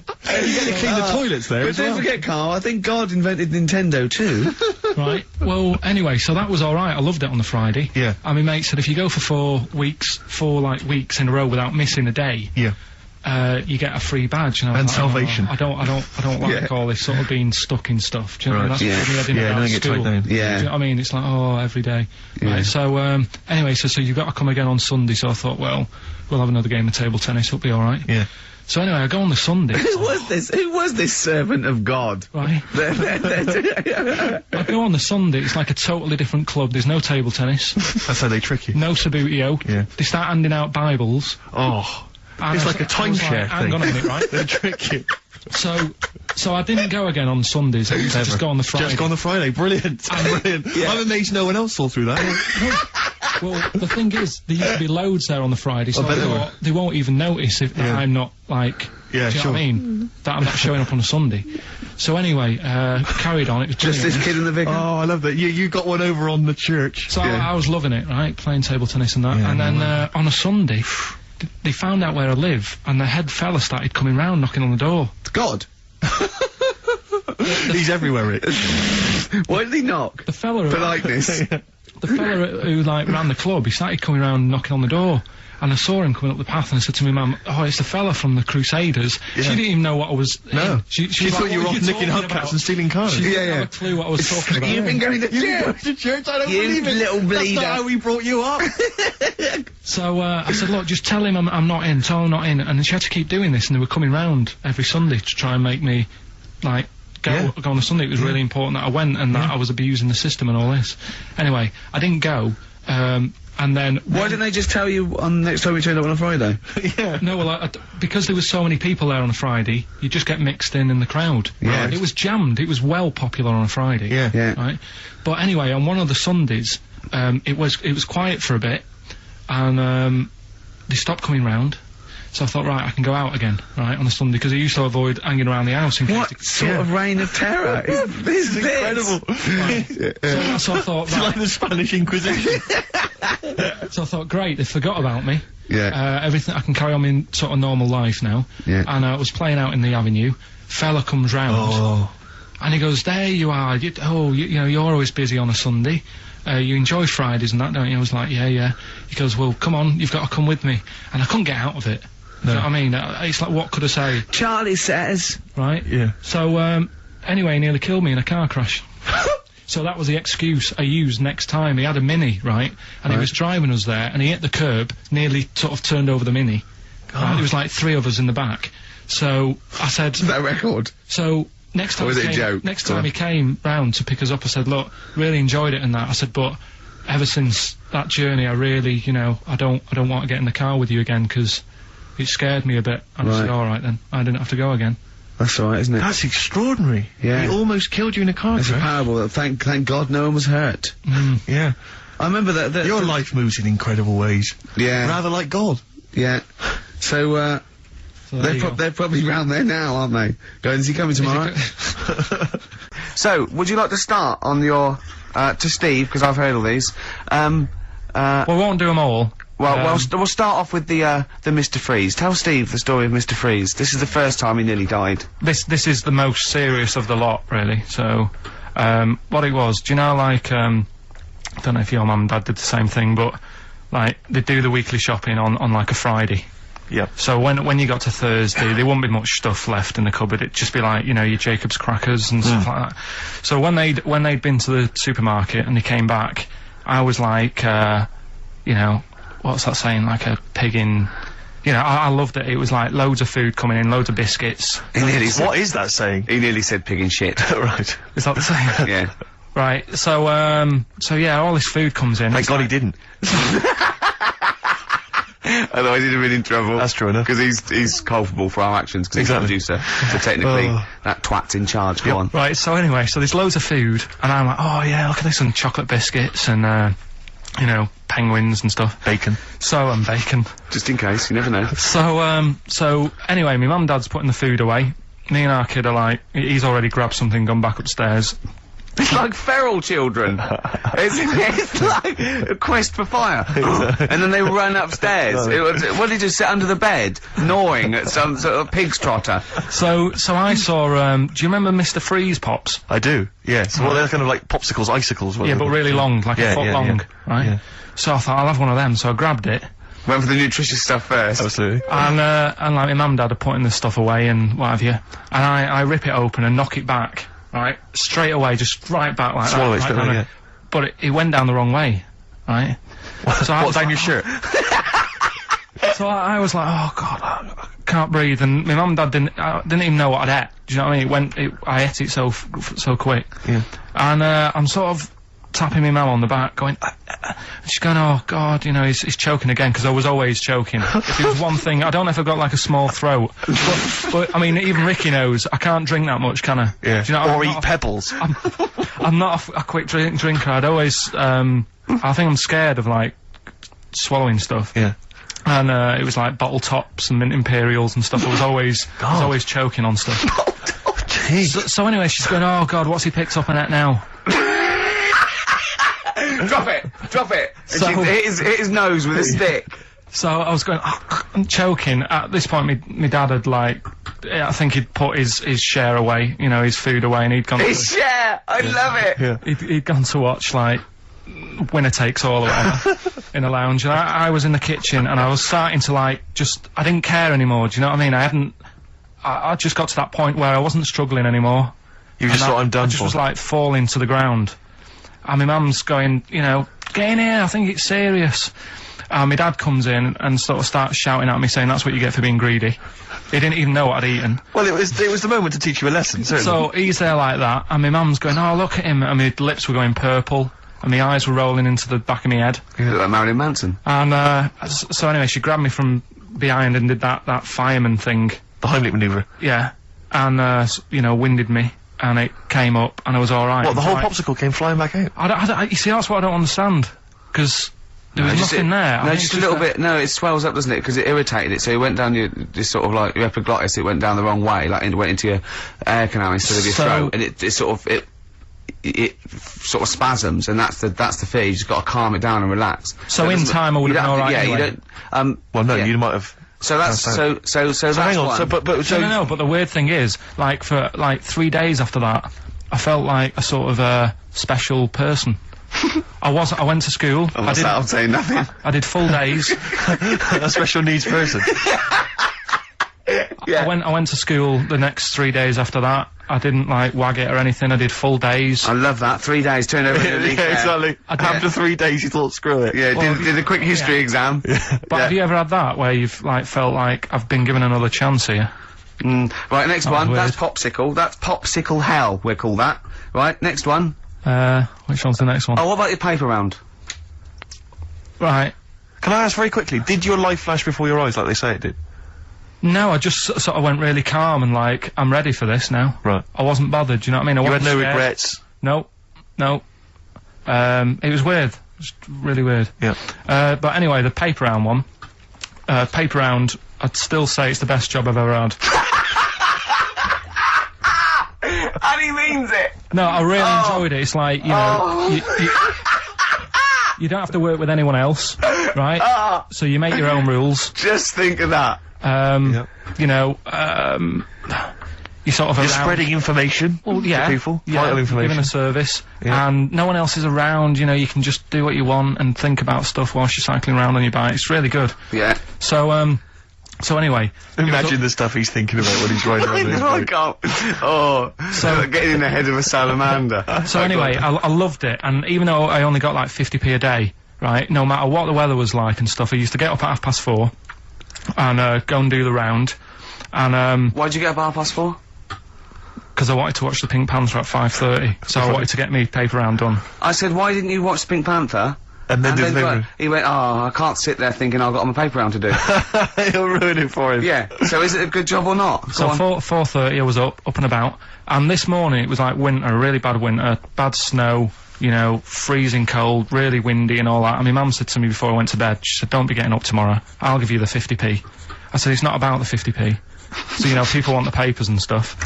get to clean the toilets there But as don't well. forget, Carl, I think God invented Nintendo too. Right. Well, anyway, so that was alright. I loved it on the Friday. Yeah. And my mate said if you go for 4 weeks in a row without missing a day, Yeah. you get a free badge. And, I And was like, salvation. I don't like all this sort of being stuck in stuff. Do you know what I mean? Right. That's Yeah. what my head in Yeah, about don't get tied school. down. Do you Yeah. know what I mean? It's like, every day. Yeah. Right, so, anyway, so you've got to come again on Sunday, so I thought, well, we'll have another game of table tennis, it'll be alright. Yeah. So anyway, I go on the Sunday. Who was this? Who was this servant of God? Right. I go on the Sunday, it's like a totally different club, there's no table tennis, That's how they trick you. no Sabutio. Yeah. They start handing out Bibles. Oh. And It's I like a was- I was timeshare like, Hang thing. on a minute, right? They trick you. So I didn't go again on Sundays, I used to just go on the Friday. Just go on the Friday. Brilliant. Brilliant. I'm amazed no one else saw through that. Well, the thing is, there used to be loads there on the Friday, so bet I there thought they won't even notice if that I'm not, like... Yeah, do you sure. know what I mean? That I'm not showing up on a Sunday. So anyway, carried on. It was Just this brilliant. kid in the vicar. Oh, I love that. You got one over on the church. So I was loving it, right? Playing table tennis and that. Yeah, and then on a Sunday, they found out where I live, and the head fella started coming round, knocking on the door. God. He's everywhere, Rick. Why did he knock? The fella, Politeness. the fella who like ran the club, he started coming round, knocking on the door. And I saw him coming up the path, and I said to my mum, "Oh, it's the fella from the Crusaders." Yeah. She didn't even know what I was. No. She She was thought like, you were "What off are nicking talking hubcaps about?" and stealing cars. She didn't Yeah, have yeah. a clue what I was talking about. You've been going to church. to church, I don't You believe it. little That's bleeder. not how we brought you up. So I said, "Look, just tell him I'm not in. Tell him I'm not in." And then she had to keep doing this, and they were coming round every Sunday to try and make me, like, go on a Sunday. It was really important that I went and that I was abusing the system and all this. Anyway, I didn't go. And then Why didn't they just tell you on next time we turned up on a Friday? Yeah. No, well, because there was so many people there on a Friday, you just get mixed in the crowd. Yeah. It was jammed. It was well popular on a Friday. Yeah. Yeah. Right. But anyway, on one of the Sundays, it was quiet for a bit, and they stopped coming round. So I thought, right, I can go out again, right, on a Sunday, because I used to avoid hanging around the house in case... What sort of reign of terror is this? Incredible. So I thought, It's like right, the Spanish Inquisition. so I thought, great, they forgot about me. Yeah. Everything, I can carry on in sort of normal life now. Yeah. And I was playing out in the avenue, fella comes round, Oh. and he goes, "There you are, you know, you're always busy on a Sunday. You enjoy Fridays and that, don't you?" I was like, yeah. He goes, "Well, come on, you've got to come with me." And I couldn't get out of it. Do you know what I mean? It's like, what could I say, Charlie says. right? Yeah. So, anyway, he nearly killed me in a car crash. So that was the excuse I used next time. He had a Mini, right? And he was driving us there, and he hit the curb, nearly sort of turned over the Mini. Right? There was like 3 of us in the back. So I said, That record. so next time Or was it a he came, joke? next time he came round to pick us up, I said, "Look, really enjoyed it and that." I said, "But ever since that journey, I really, you know, I don't want to get in the car with you again because it scared me a bit." And I said, Right. "All right then, I didn't have to go again." That's right, isn't it? That's extraordinary. Yeah. He almost killed you in a car It's a crash. parable that thank God no one was hurt. Yeah. I remember that. Your life moves in incredible ways. Yeah. Rather like God. Yeah. So, So there you go. they're probably round there now, aren't they? Going, is he coming tomorrow? So, would you like to start on your, to Steve, because I've heard all these. Well, we won't do them all. Well, we'll start off with the Mr. Freeze. Tell Steve the story of Mr. Freeze. This is the first time he nearly died. This is the most serious of the lot, really. So, what it was, do you know, like, I don't know if your mum and dad did the same thing, but, like, they do the weekly shopping on like, a Friday. Yep. So when you got to Thursday, there wouldn't be much stuff left in the cupboard. It'd just be like, you know, your Jacob's crackers and stuff like that. So when they'd been to the supermarket and they came back, I was like, you know, what's that saying? Like a pig in... You know, I loved it. It was like loads of food coming in, loads of biscuits. He nearly said, What is that saying? he nearly said pig and shit. Right. Is that the saying? Yeah. Right. So yeah, all this food comes in. Thank God he didn't. Otherwise he'd have been in trouble. That's true enough. Because he's culpable for our actions, because Exactly. he's the producer. So technically, Oh. that twat's in charge. Go on. Right, so anyway, so there's loads of food, and I'm like, oh yeah, look at this, and chocolate biscuits, and, you know, penguins and stuff. Bacon. And bacon. Just in case, you never know. So anyway, my mum and dad's putting the food away. Me and our kid are like, he's already grabbed something, gone back upstairs. It's like feral children. it's like a quest for fire. And then they run upstairs. What did he just sit under the bed, gnawing at some sort of pig's trotter? So I saw, do you remember Mr. Freeze Pops? I do, yes. Well, they're kind of like popsicles, icicles. Yeah, but really long, like a foot long, right? Yeah. So I thought, I'll have one of them, so I grabbed it. Went for the nutritious stuff first. Absolutely. And like my mum and dad are putting this stuff away and what have you. And I rip it open and knock it back, right? Straight away, just right back like Swallow that. it right straight down away, it. yeah. But it went down the wrong way, right? So I What, was down like, your shirt? So I was like, oh god, I can't breathe. And my mum and dad didn't even know what I'd ate. Do you know what I mean? I ate it so quick. Yeah. And I'm sort of tapping my mum on the back, going, and she's going, oh god, you know, he's choking again, because I was always choking. If it was one thing, I don't know if I've got like a small throat, but I mean, even Ricky knows I can't drink that much, can I? Yeah. Do you know, or I'm eat not pebbles. I'm not a quick drinker. I'd always, I think I'm scared of like swallowing stuff. Yeah. And it was like bottle tops and mint imperials and stuff. I was always choking on stuff. So anyway, she's going, oh God, what's he picked up on that now? Drop it. So- And she hit his nose with a stick. So I was going, I'm choking. At this point, my dad had like, I think he'd put his share away, you know, his food away, and he'd gone. His share. I love it. Yeah. He'd gone to watch like Winner Takes All or whatever in a lounge, and I was in the kitchen, and I was starting to like I didn't care anymore. Do you know what I mean? I just got to that point where I wasn't struggling anymore. You just thought, I'm done I just for. was like falling to the ground. And my mum's going, you know, get in here, I think it's serious. And my dad comes in and sort of starts shouting at me, saying that's what you get for being greedy. He didn't even know what I'd eaten. Well, it was the moment to teach you a lesson, certainly. So he's there like that, and my mum's going, oh, look at him, and my lips were going purple, and my eyes were rolling into the back of my head. You look like Marilyn Manson. And, so anyway, she grabbed me from behind and did that fireman thing. The Heimlich manoeuvre. Yeah. And, you know, winded me, and it came up, and I was alright. What, the whole popsicle came flying back out? You see, that's what I don't understand, because there was nothing there. No, just a little bit. No, it swells up, doesn't it? Because it irritated it, so it went down this sort of like your epiglottis. It went down the wrong way, like it went into your air canal instead of your throat, and it sort of spasms, and that's the fear. You just got to calm it down and relax. So in time, I would have been alright. Yeah, anyway. you don't. Well, no, yeah. you might have. So that's so that's hang on. one. So, but No, but the weird thing is, like, for like 3 days after that, I felt like a sort of special person. I went to school. I'm saying nothing. I did full days. a special needs person. Yeah. I went to school the next 3 days after that. I didn't like wag it or anything. I did full days. I love that. 3 days, turned over. Yeah, exactly. After 3 days, you thought, screw it. Yeah, did a quick history exam. But have you ever had that where you've like felt like I've been given another chance here? Right, next one. weird. That's popsicle. That's popsicle hell. We'll call that. Right, next one. Which one's the next one? Oh, what about your paper round? Right. Can I ask very quickly, did your life flash before your eyes like they say it did? No, I just sort of went really calm and like, I'm ready for this now. Right. I wasn't bothered, do you know what I mean? You had wasn't no scared. regrets? No. It was weird. It was really weird. Yeah. But anyway, the paper round one. Paper round, I'd still say it's the best job I've ever had. And he means it! No, I really enjoyed it. It's like, you know, you don't have to work with anyone else, right? So you make your own rules. Just think of that. You know, you sort of You're around. spreading information Well, yeah, to people, yeah, vital information. giving a service, Yeah. and no one else is around. You know, you can just do what you want and think about stuff whilst you're cycling around on your bike. It's really good. Yeah. So anyway, Imagine the stuff he's thinking about when he's riding around his I bike. can't. Oh, so getting in the head of a salamander. So anyway, I loved it, and even though I only got like 50p a day, right, no matter what the weather was like and stuff, I used to get up at 4:30 and go and do the round, and Why'd you get up at 4:30? because I wanted to watch the Pink Panther at 5:30, so I wanted to get me paper round done. I said, why didn't you watch Pink Panther? And then do the paper. He went, oh, I can't sit there thinking I've got my paper round to do. He'll ruin it for him. Yeah, so is it a good job or not? So 4:30 I was up and about, and this morning it was like winter, really bad winter, bad snow, you know, freezing cold, really windy and all that, and my mum said to me before I went to bed, she said, don't be getting up tomorrow, I'll give you the 50p. I said, it's not about the 50p. So, you know, people want the papers and stuff.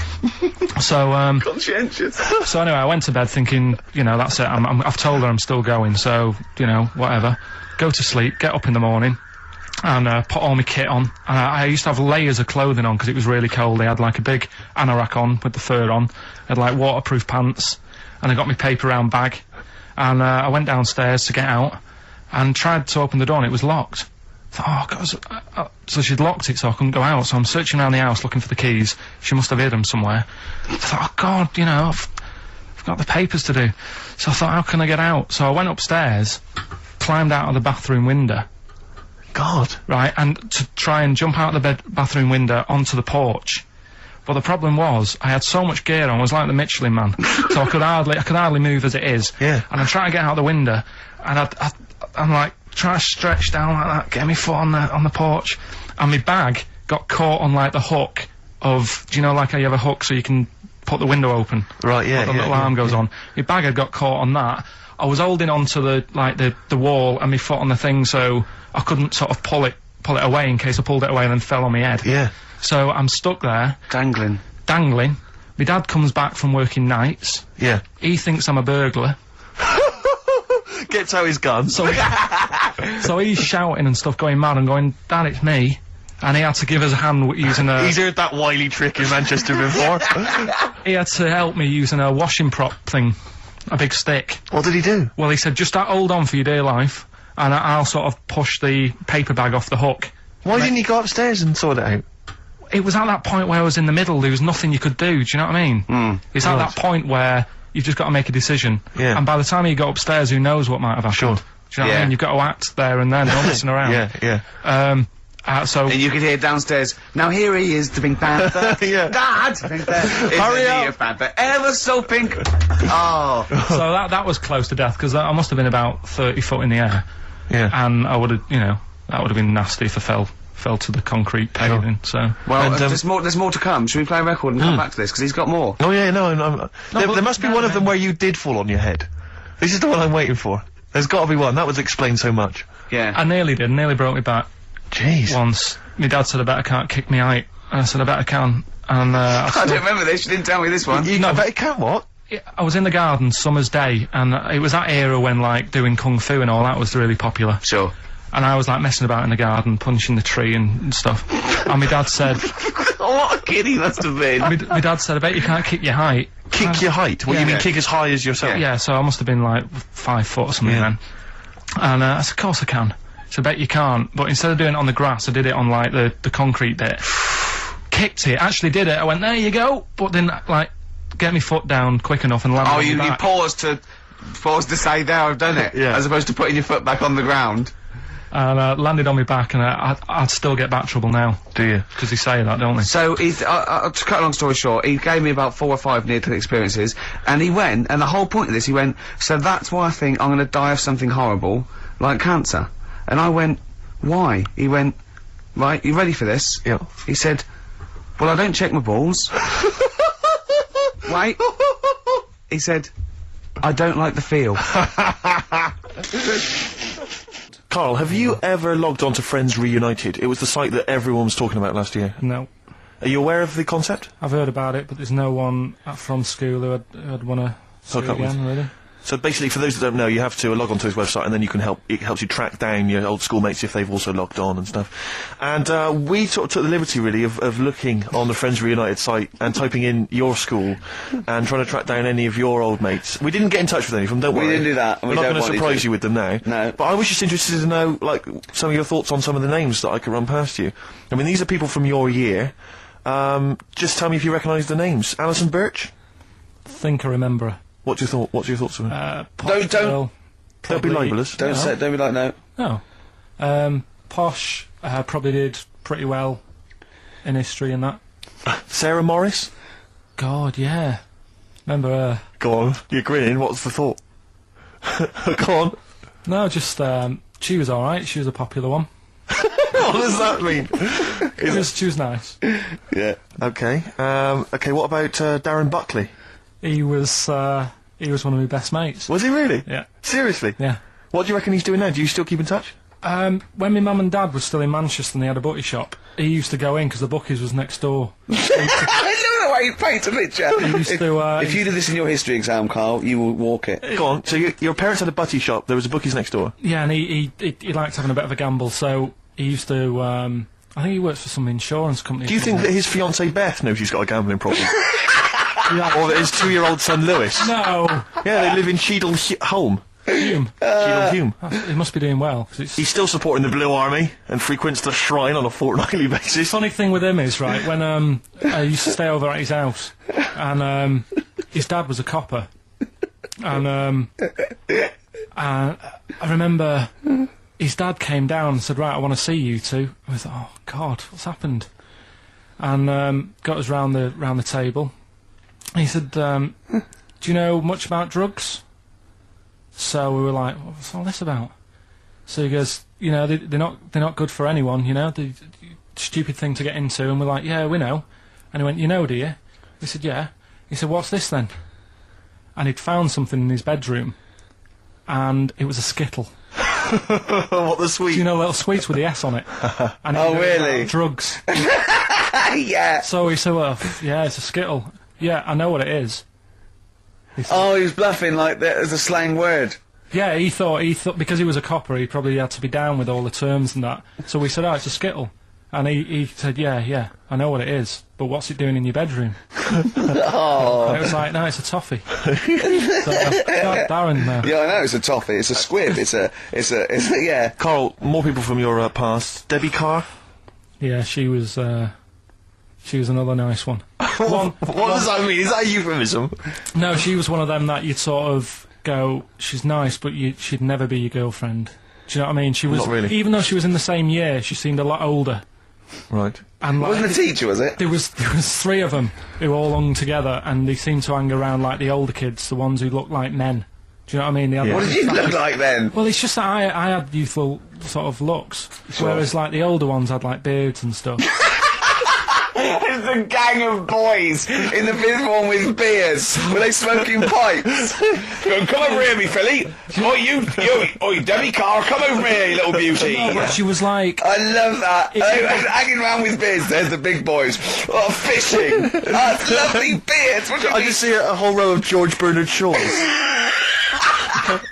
So, Conscientious. so anyway, I went to bed thinking, you know, that's it, I've told her I'm still going, so, you know, whatever. Go to sleep, get up in the morning, and put all my kit on. And I used to have layers of clothing on because it was really cold. I had like a big anorak on with the fur on. I had like waterproof pants, and I got my paper round bag. And I went downstairs to get out, and tried to open the door, and it was locked. I thought, oh, God, so she'd locked it so I couldn't go out, so I'm searching around the house looking for the keys. She must have hid them somewhere. I thought, oh, God, you know, I've got the papers to do. So I thought, how can I get out? So I went upstairs, climbed out of the bathroom window. God. Right, and to try and jump out of the bathroom window onto the porch. But the problem was, I had so much gear on, I was like the Michelin Man. So I could hardly move as it is. Yeah. And I'm trying to get out the window, and I'm like, trying to stretch down like that, get my foot on the porch, and my bag got caught on like the hook of, do you know like how you have a hook so you can put the window open? Right, yeah, The little arm goes on. My bag had got caught on that. I was holding on to the wall and my foot on the thing, so I couldn't sort of pull it away in case I pulled it away and then fell on my head. Yeah. So I'm stuck there, Dangling. My dad comes back from working nights. Yeah. He thinks I'm a burglar. Gets out his gun. So he's shouting and stuff, going mad, and going, Dad, it's me. And he had to give us a hand using a... He's heard that wily trick in Manchester before. He had to help me using a washing prop thing. A big stick. What did he do? Well, he said, just hold on for your dear life, and I'll sort of push the paper bag off the hook. Why didn't you go upstairs and sort it out? It was at that point where I was in the middle, there was nothing you could do, do you know what I mean? It's at that point where you've just got to make a decision. Yeah. And by the time you got upstairs, who knows what might have happened. Sure. Do you know what I mean? You've got to act there and then, not messing around. Yeah. So... And you could hear downstairs, now here he is, the Pink Panther. Yeah. Dad! Hurry up! Panther, ever so pink! Oh. So that was close to death, because I must have been about 30 foot in the air. Yeah. And I would have, that would have been nasty if I fell to the concrete paving, so... Well, And, there's more to come. Should we play a record and come back to this? Because he's got more. Oh yeah, no, there must be one of them where you did fall on your head. This is the one I'm waiting for. There's got to be one. That would explain so much. Yeah. I nearly broke my back Jeez. once. My dad said, I bet I can't kick me height. And I said, I bet I can. And, I don't remember this. You didn't tell me this one. I bet you can't, what? I was in the garden summer's day, and it was that era when, like, doing kung fu and all that was really popular. Sure. And I was, like, messing about in the garden, punching the tree and stuff. And my dad said... What a kid he must have been. my dad said, I bet you can't kick your height. Kick your height? What, yeah. you mean kick as high as yourself? Yeah, so I must have been, like, 5 foot or something then. And I said, of course I can. So I bet you can't. But instead of doing it on the grass, I did it on, like, the concrete bit. Kicked it, actually did it. I went, there you go. But then, like, get my foot down quick enough and land on my back. You paused to say, there, I've done it. Yeah. As opposed to putting your foot back on the ground. And landed on my back, and I'd still get back trouble now. Do you? Because they say that, don't they? So, to cut a long story short, he gave me about 4 or 5 near-death experiences, and he went, and the whole point of this, he went, so that's why I think I'm gonna die of something horrible, like cancer. And I went, why? He went, right, you ready for this? Yeah. He said, well, I don't check my balls. Wait. He said, I don't like the feel. Carl, have you ever logged on to Friends Reunited? It was the site that everyone was talking about last year. No. Are you aware of the concept? I've heard about it, but there's no one from school who'd want to see it up with. again, really. So basically, for those that don't know, you have to log on to his website, and then you can it helps you track down your old schoolmates if they've also logged on and stuff. And we sort of took the liberty, really, of looking on the Friends Reunited site and typing in your school and trying to track down any of your old mates. We didn't get in touch with any of them, don't worry. We didn't do that. We're not going to surprise you with them now. No. But I was just interested to know, like, some of your thoughts on some of the names that I could run past you. I mean, these are people from your year. Just tell me if you recognise the names. Alison Birch? Think I remember her. What's your thoughts on her? Don't be libelous. Don't be like no. No. Posh probably did pretty well in history and that. Sarah Morris? God, yeah. Remember her? Go on, you're grinning, what's the thought? Go on. No, just, she was alright, she was a popular one. What does that mean? She was nice. Yeah. Okay, okay, what about Darren Buckley? He was one of my best mates. Was he really? Yeah. Seriously? Yeah. What do you reckon he's doing now? Do you still keep in touch? When my mum and dad were still in Manchester and they had a butty shop, he used to go in because the bookies was next door. I know the way you paint a picture. He used to, If you did this in your history exam, Carl, you will walk it. Go on, so your parents had a butty shop, there was a bookies next door? Yeah, and he liked having a bit of a gamble, so he used to, I think he works for some insurance company. Do you think that his fiancée Beth knows he's got a gambling problem? Or that his 2-year-old son Lewis? No! Yeah, they live in Cheadle Holme. Hume. Cheadle Hume. He must be doing well. 'Cause it's He's still supporting the Blue Army and frequents the shrine on a fortnightly basis. funny thing with him is, right, when I used to stay over at his house, and his dad was a copper, and I remember his dad came down and said, right, I want to see you two. I was like, oh God, what's happened? And got us round the table. He said, do you know much about drugs? So we were like, what's all this about? So he goes, you know, they're not good for anyone, you know, the stupid thing to get into. And we're like, yeah, we know. And he went, you know, do you? We said, yeah. He said, what's this then? And he'd found something in his bedroom. and it was a Skittle. What the sweet? You know, little sweets with the S on it. And Oh, really? Drugs. Yeah. So he said, well, yeah, it's a Skittle. Yeah, I know what it is. Oh, he was bluffing like that as a slang word. Yeah, he thought, because he was a copper, he probably had to be down with all the terms and that. So we said, oh, it's a Skittle. And he said, yeah, I know what it is, but what's it doing in your bedroom? Oh. And it was like, no, it's a toffee. So, Darren, Yeah, I know, it's a toffee, it's a squib, it's a, yeah. Carl, more people from your past. Debbie Carr? yeah, she was another nice one. What does that mean? Is that a euphemism? No, she was one of them that you'd sort of go, she's nice, but she'd never be your girlfriend. Do you know what I mean? She was, Not really. even though she was in the same year, she seemed a lot older. Right. And like, Wasn't a teacher, was it? there was 3 of them who all hung together, and they seemed to hang around like the older kids, the ones who looked like men. Do you know what I mean? They had Yeah. What like did you look like then? Well, it's just that I had youthful sort of looks, whereas like the older ones had like beards and stuff. It's a gang of boys in the 5th form with beards. Were they smoking pipes? Come over here, me filly. Oh, Debbie Carr, come over here, you little beauty. But she was like, I love that. Hanging around with beards. There's the big boys. Oh, fishing. Lovely beards. What do you I mean? just see a whole row of George Bernard Shaws.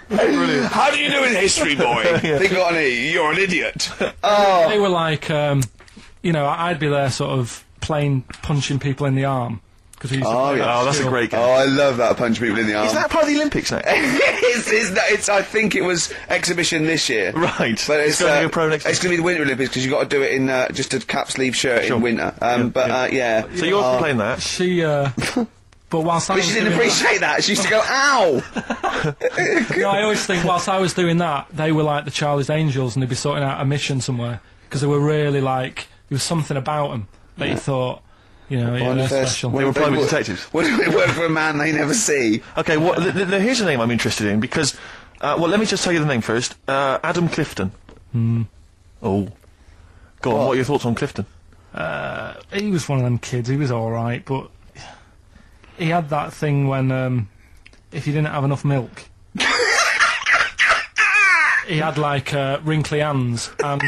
Brilliant. How do you do in history, boy? Think on E. You're an idiot. Oh. they were like, you know, I'd be there sort of punching people in the arm. Cause we used to play that Oh, at that's a school. great game. Oh, I love that. Punch people in the arm. Is that part of the Olympics now? it's, I think it was exhibition this year. Right. But it's going to be a pro next it's going to be the Winter Olympics because you've got to do it in just a cap sleeve shirt Sure. in winter. Yeah. So you're playing that? She, but whilst I But was she didn't doing appreciate that. She used to go, ow! that, no, I always think whilst I was doing that, they were like the Charlie's Angels, and they'd be sorting out a mission somewhere because they were really like there was something about them that you thought, you know, yeah, they're special. They were private detectives. What do they work for a man they never see? Okay, well, here's a name I'm interested in because, well, let me just tell you the name first. Adam Clifton. Oh. Go on, what are your thoughts on Clifton? He was one of them kids. He was all right, but he had that thing when if you didn't have enough milk, he had like wrinkly hands and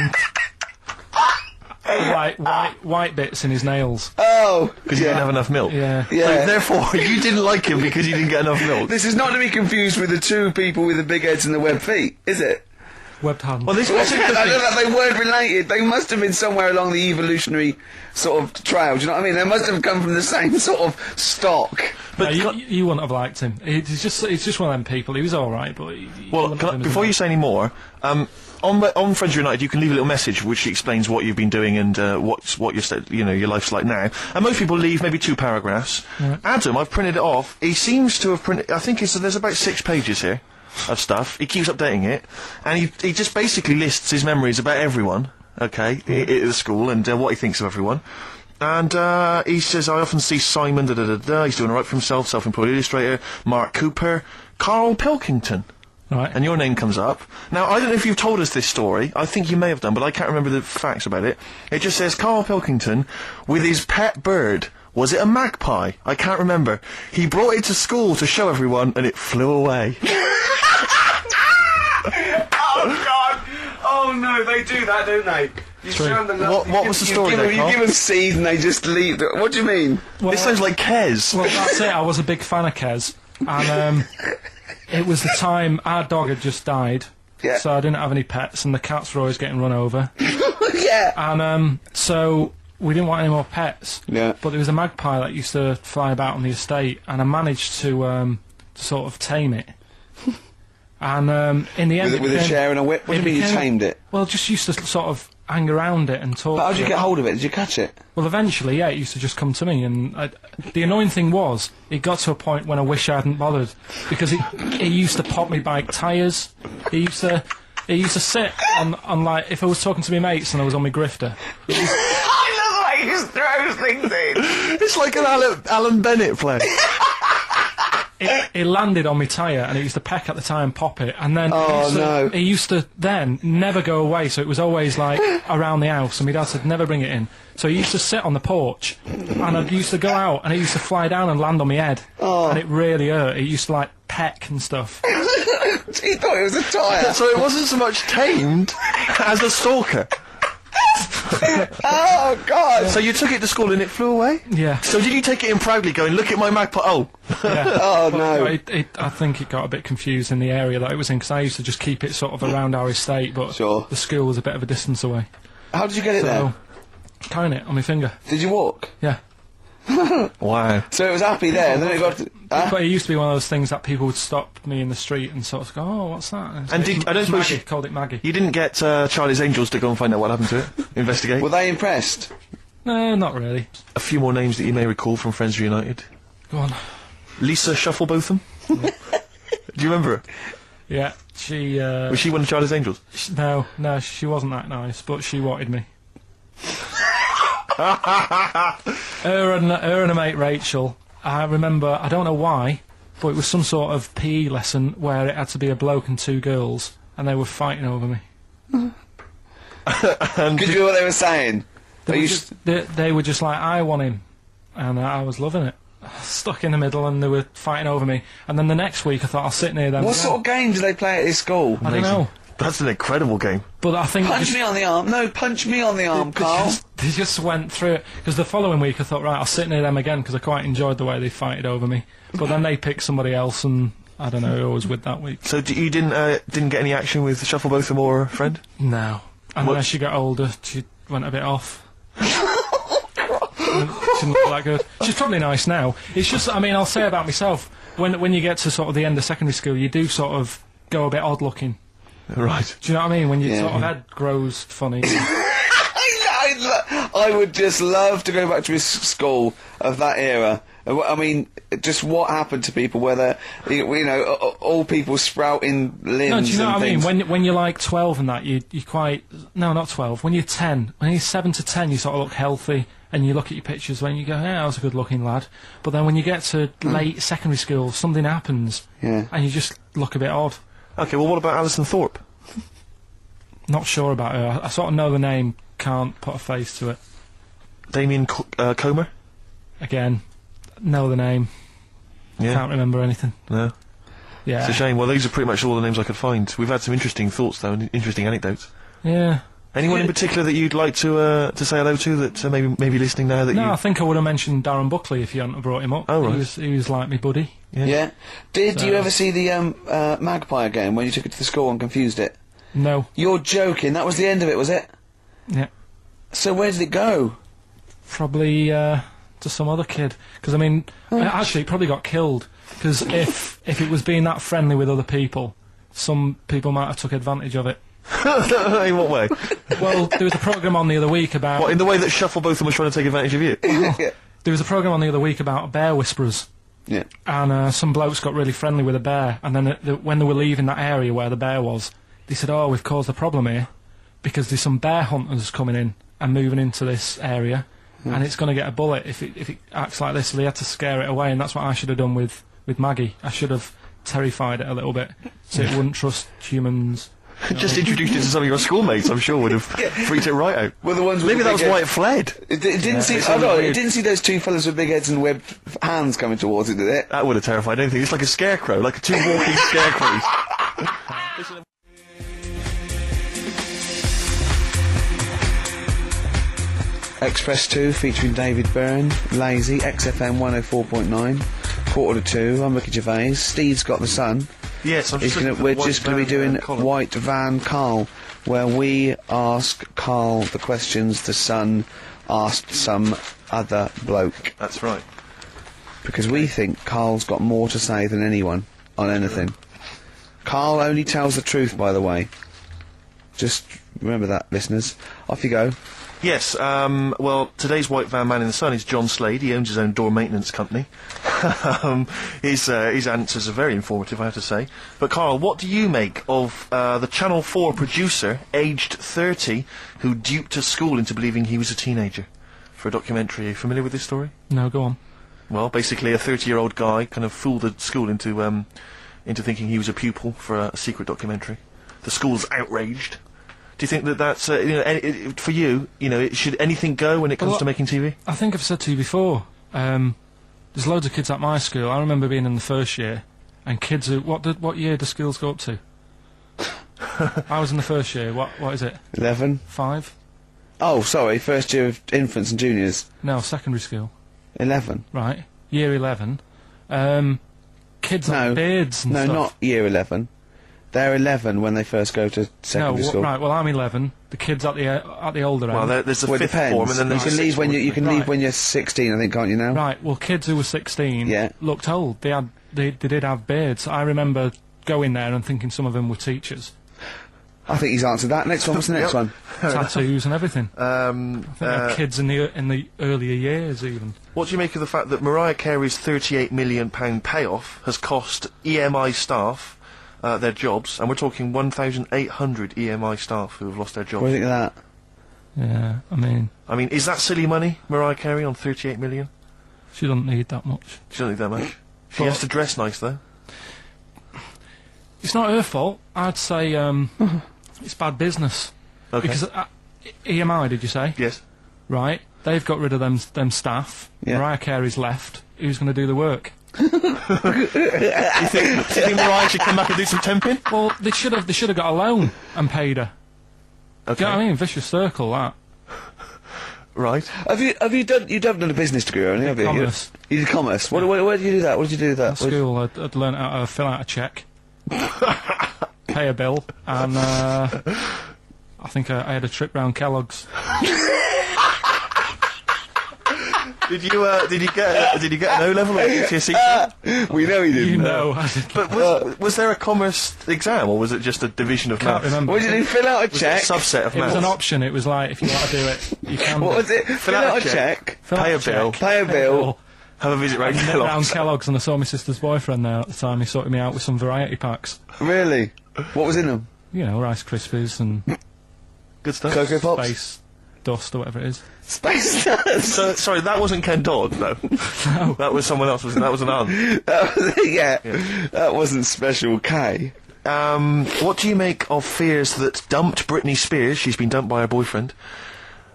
white bits in his nails. Oh! Because he didn't have enough milk. Yeah. So, Yeah. therefore, you didn't like him because he didn't get enough milk. This is not to be confused with the 2 people with the big heads and the web feet, is it? Webbed hands. Well, this I was don't know that they weren't related. They must have been somewhere along the evolutionary sort of trail. Do you know what I mean? They must have come from the same sort of stock. No, you wouldn't have liked him. He's just one of them people. He was all right, but Well, before you say any more, on Friends United, you can leave a little message which explains what you've been doing and what your life's like now. And most people leave maybe 2 paragraphs. Right. Adam, I've printed it off. He seems to have printed. I think there's about 6 pages here of stuff. He keeps updating it, and he just basically lists his memories about everyone. Okay, at the school and what he thinks of everyone. And he says, I often see Simon, he's doing all right for himself, self-employed illustrator, Mark Cooper, Carl Pilkington. Right. And your name comes up. Now, I don't know if you've told us this story. I think you may have done, but I can't remember the facts about it. It just says, Carl Pilkington, with his pet bird. Was it a magpie? I can't remember. He brought it to school to show everyone, and it flew away. Oh, God! Oh, no, they do that, don't they? You True. show them What was the story you there, give Carl? them seeds and they just leave. What do you mean? This sounds like Kes. Well, that's it. I was a big fan of Kes, and it was the time our dog had just died. Yeah. So I didn't have any pets, and the cats were always getting run over. Yeah. And so we didn't want any more pets. Yeah. But there was a magpie that used to fly about on the estate, and I managed to sort of tame it. And in the end, With a chair and a whip? What do you mean you tamed it? Well, just used to sort of hang around it and talk. But how did to you it. get hold of it? Did you catch it? Well, eventually, yeah, it used to just come to me, and the annoying thing was, it got to a point when I wish I hadn't bothered, because it used to pop me bike tyres. It used to sit on like, if I was talking to my mates and I was on my grifter. I love the way he just throws things in. It's like an Alan Bennett play. It landed on my tyre, and it used to peck at the tyre and pop it, and then no. it used to then never go away, so it was always like around the house, and my dad said never bring it in. So he used to sit on the porch, and I used to go out, and it used to fly down and land on my head, and it really hurt. It used to like peck and stuff. He thought it was a tyre. So it wasn't so much tamed as a stalker. Oh, God. So you took it to school and it flew away? Yeah. So did you take it in proudly going, look at my magpie? Oh. Yeah. Oh, But no. I think it got a bit confused in the area that it was in, because I used to just keep it sort of around our estate, but Sure. the school was a bit of a distance away. How did you get it So, there? carrying it on my finger. Did you walk? Yeah. Wow. So it was happy there, and then it got... Huh? But it used to be one of those things that people would stop me in the street and sort of go, oh, what's that? And I don't suppose Maggie, called it Maggie. You didn't get Charlie's Angels to go and find out what happened to it? Investigate? Were they impressed? No, not really. A few more names that you may recall from Friends Reunited. Go on. Lisa Shufflebotham? Do you remember her? Yeah, she, Was she one of Charlie's Angels? no, she wasn't that nice, but she wanted me. her and a mate Rachel, I remember, I don't know why, but it was some sort of PE lesson where it had to be a bloke and two girls, and they were fighting over me. Could you hear what they were saying? They were just like, I want him, and I was loving it. Stuck in the middle, and they were fighting over me. And then the next week, I thought I'll sit near them. What again. sort of game do they play at this school? I don't know, That's an incredible game. but I think Punch me on the arm. No, punch me on the arm, Carl. They just went through it, because the following week I thought, right, I'll sit near them again, because I quite enjoyed the way they fighted over me. But then they picked somebody else, and I don't know who I was with that week. So you didn't get any action with Shufflebotham or a friend? No. And What- as she got older, she went a bit off. She didn't look that good. She's probably nice now. It's just, I mean, I'll say about myself, when you get to sort of the end of secondary school, you do sort of go a bit odd looking. Right. Do you know what I mean? When your Yeah. sort of head grows funny. I would just love to go back to his school of that era. I mean, just what happened to people, whether, you know, all people sprouting limbs No, do you know and what I mean? things. When you're like 12 and that, you quite... No, not 12. When you're 10. When you're 7 to 10, you sort of look healthy, and you look at your pictures when you go, yeah, I was a good-looking lad. But then when you get to late secondary school, something happens, Yeah. and you just look a bit odd. Okay, well, what about Alison Thorpe? Not sure about her. I sort of know the name, can't put a face to it. Damien Comer? Again, know the name, Yeah. can't remember anything. No. Yeah. It's a shame. Well, these are pretty much all the names I could find. We've had some interesting thoughts, though, and interesting anecdotes. Yeah. Anyone in particular that you'd like to say hello to that maybe listening now that No, you... I think I would have mentioned Darren Buckley if you hadn't have brought him up. Oh, right. He was like me buddy. Yeah. Did So- you ever see the magpie game when you took it to the school and confused it? No. You're joking. That was the end of it, was it? Yeah. So where did it go? Probably to some other kid. Because, I mean, actually, it probably got killed. Because if it was being that friendly with other people, some people might have took advantage of it. In what way? Well, there was a programme on the other week about... What, in the way that Shufflebotham was trying to take advantage of you? Yeah. There was a programme on the other week about bear whisperers. Yeah. And some blokes got really friendly with a bear, and then when they were leaving that area where the bear was, they said, oh, we've caused a problem here, because there's some bear hunters coming in and moving into this area, and it's going to get a bullet if it acts like this, so they had to scare it away, and that's what I should have done with Maggie. I should have terrified it a little bit, so it wouldn't trust humans. Just introduced it to some of your schoolmates, I'm sure, would have freaked it right out. Well, the ones with Maybe the that big was head- why it fled. It didn't see. it's Hold really on, it weird. didn't see those two fellas with big heads and webbed hands coming towards it, did it? That would have terrified anything. It's like a scarecrow, like two walking scarecrows. Express 2 featuring David Byrne, Lazy, XFM 104.9, quarter to 2. I'm Ricky Gervais. Steve's got the Sun. Yes, I'm just We're just going to be doing White Van Carl, where we ask Carl the questions the Sun asked some other bloke. That's right. Because we think Carl's got more to say than anyone on anything. Carl only tells the truth, by the way. Just remember that, listeners. Off you go. Yes, well, today's White Van Man in the Sun is John Slade. He owns his own door maintenance company. His answers are very informative, I have to say. But, Carl, what do you make of the Channel 4 producer, aged 30, who duped a school into believing he was a teenager for a documentary? Are you familiar with this story? No, go on. Well, basically a 30-year-old guy kind of fooled the school into thinking he was a pupil for a secret documentary. The school's outraged. Do you think that that's, for you, should anything go when it comes Well, to making TV? I think I've said to you before, there's loads of kids at my school. I remember being in the first year, and kids who what year do schools go up to? I was in the first year. What is it? 11. 5? Oh, sorry, first year of infants and juniors. No, secondary school. 11. Right, year 11. Kids No. have beards and No, stuff. not year 11. They're 11 when they first go to secondary school. Right. Well, I'm 11. The kids at the older Well, end. there's the Well, it fifth depends. form, and then you there's can the leave sixth when form. you can Right. leave when you're 16, I think, can't you now? Right. Well, kids who were 16 Yeah. looked old. They did have beards. I remember going there and thinking some of them were teachers. I think he's answered that. Next one. What's the next one? Tattoos and everything. I think they had kids in the earlier years even. What do you make of the fact that Mariah Carey's £38 million payoff has cost EMI staff their jobs, and we're talking 1,800 EMI staff who have lost their jobs? What do you think of that? Yeah. I mean, is that silly money, Mariah Carey, on 38 million? She doesn't need that much. She doesn't need that much. She Well- has to dress nice, though. It's not her fault. I'd say it's bad business. Okay. Because EMI, did you say? Yes. Right. They've got rid of them staff. Yeah. Mariah Carey's left. Who's going to do the work? Do you think Mariah should come back and do some temping? Well, they should have got a loan and paid her. Okay. Do you know what I mean? Vicious circle, that. Right. Have you done a business degree or anything? Have you? Commerce. You did commerce. Where did you do that? What did you do with that? At school, I'd learned how to fill out a cheque, pay a bill, and I think I had a trip round Kellogg's. Did you get an O level or GCSE? We know he didn't. You know, I did. But was there a commerce exam, or was it just a division of Can't maths? remember. What did you do? Fill out a Was it a check. subset of It was maths? an option. It was like, if you want to do it, you can. What do. was it? Fill out a check. Fill pay out a bill. cheque, Pay a bill. Have a visit round and nip round Kellogg's. Kellogg's, and I saw my sister's boyfriend there at the time. He sorted me out with some variety packs. Really? What was in them? You know, Rice Krispies and Good stuff. Cocoa Pops. Space Dust or whatever it is. Space Nuts. So, sorry, that wasn't Ken Dodd, though. No. That was someone else. That was an aunt. Yeah, that wasn't Special K. What do you make of fears that dumped Britney Spears? She's been dumped by her boyfriend.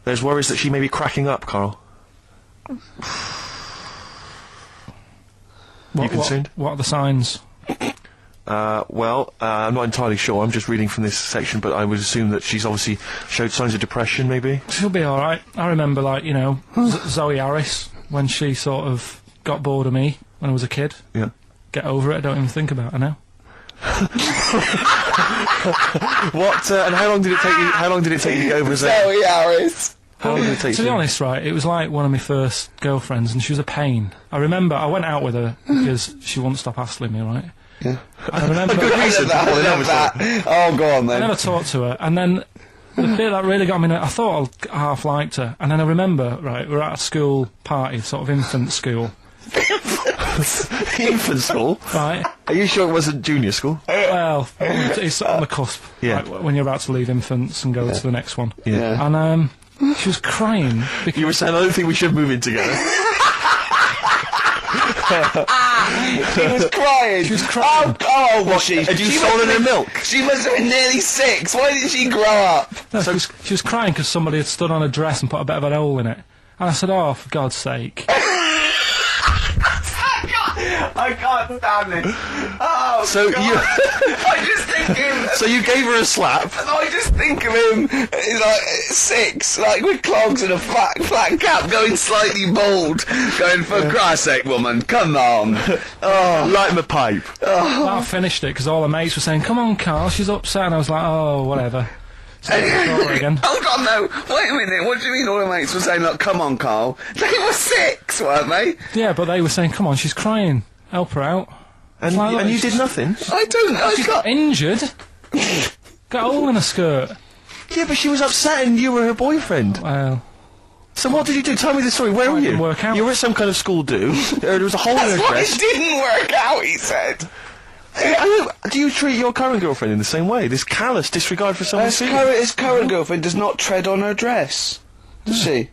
There's worries that she may be cracking up, Carl. concerned? What are the signs? Well, I'm not entirely sure. I'm just reading from this section, but I would assume that she's obviously showed signs of depression, maybe. She'll be alright. I remember, like, you know, Zoe Harris, when she sort of got bored of me when I was a kid. Yeah. Get over it, I don't even think about her now. What? And how long did it take you? How long did it take you to get over Zoe? Zoe Harris. How long did it take To you? be honest, right, it was like one of my first girlfriends, and she was a pain. I remember I went out with her because she wouldn't stop hassling me, right? Yeah. And I remember I love that, I love that. Oh, go on I then. never talked to her, and then the bit that really got me, I thought I half liked her, and then I remember, right, we were at a school party, sort of infant school, Infant school? right? Are you sure it wasn't junior school? Well, it's on the cusp, Yeah. right, when you're about to leave infants and go to the next one. Yeah. And she was crying because You were saying, I don't think we should move in together. She was crying. She was crying. Oh, was she? Had you She stolen must her have- milk? She must have been nearly 6. Why didn't she grow up? no, she was crying because somebody had stood on a dress and put a bit of a hole in it. And I said, oh, for God's sake. I can't stand it. Oh, So God. you, I just think him. so you gave her a slap. I just think of him like 6, like with clogs and a flat cap, going slightly bald, going for Christ's sake, woman, come on. Oh, Light him a pipe. I finished it because all the mates were saying, come on, Carl, she's upset. And I was like, oh, whatever. So again. hold on, no. Wait a minute. What do you mean all the mates were saying, like, come on, Carl? They were 6, weren't they? Yeah, but they were saying, come on, she's crying. Help her out. And, Well, and you it's did just- nothing? I got... Injured? Got a hole in her skirt. Yeah, but she was upset and you were her boyfriend. Well, So what did you do? Tell me the story. Where were it you? didn't work out. You were at some kind of school do. There was a hole in her That's why dress. it didn't work out, he said. Do you treat your current girlfriend in the same way? This callous disregard for someone's feelings? His current girlfriend does not tread on her dress, does she?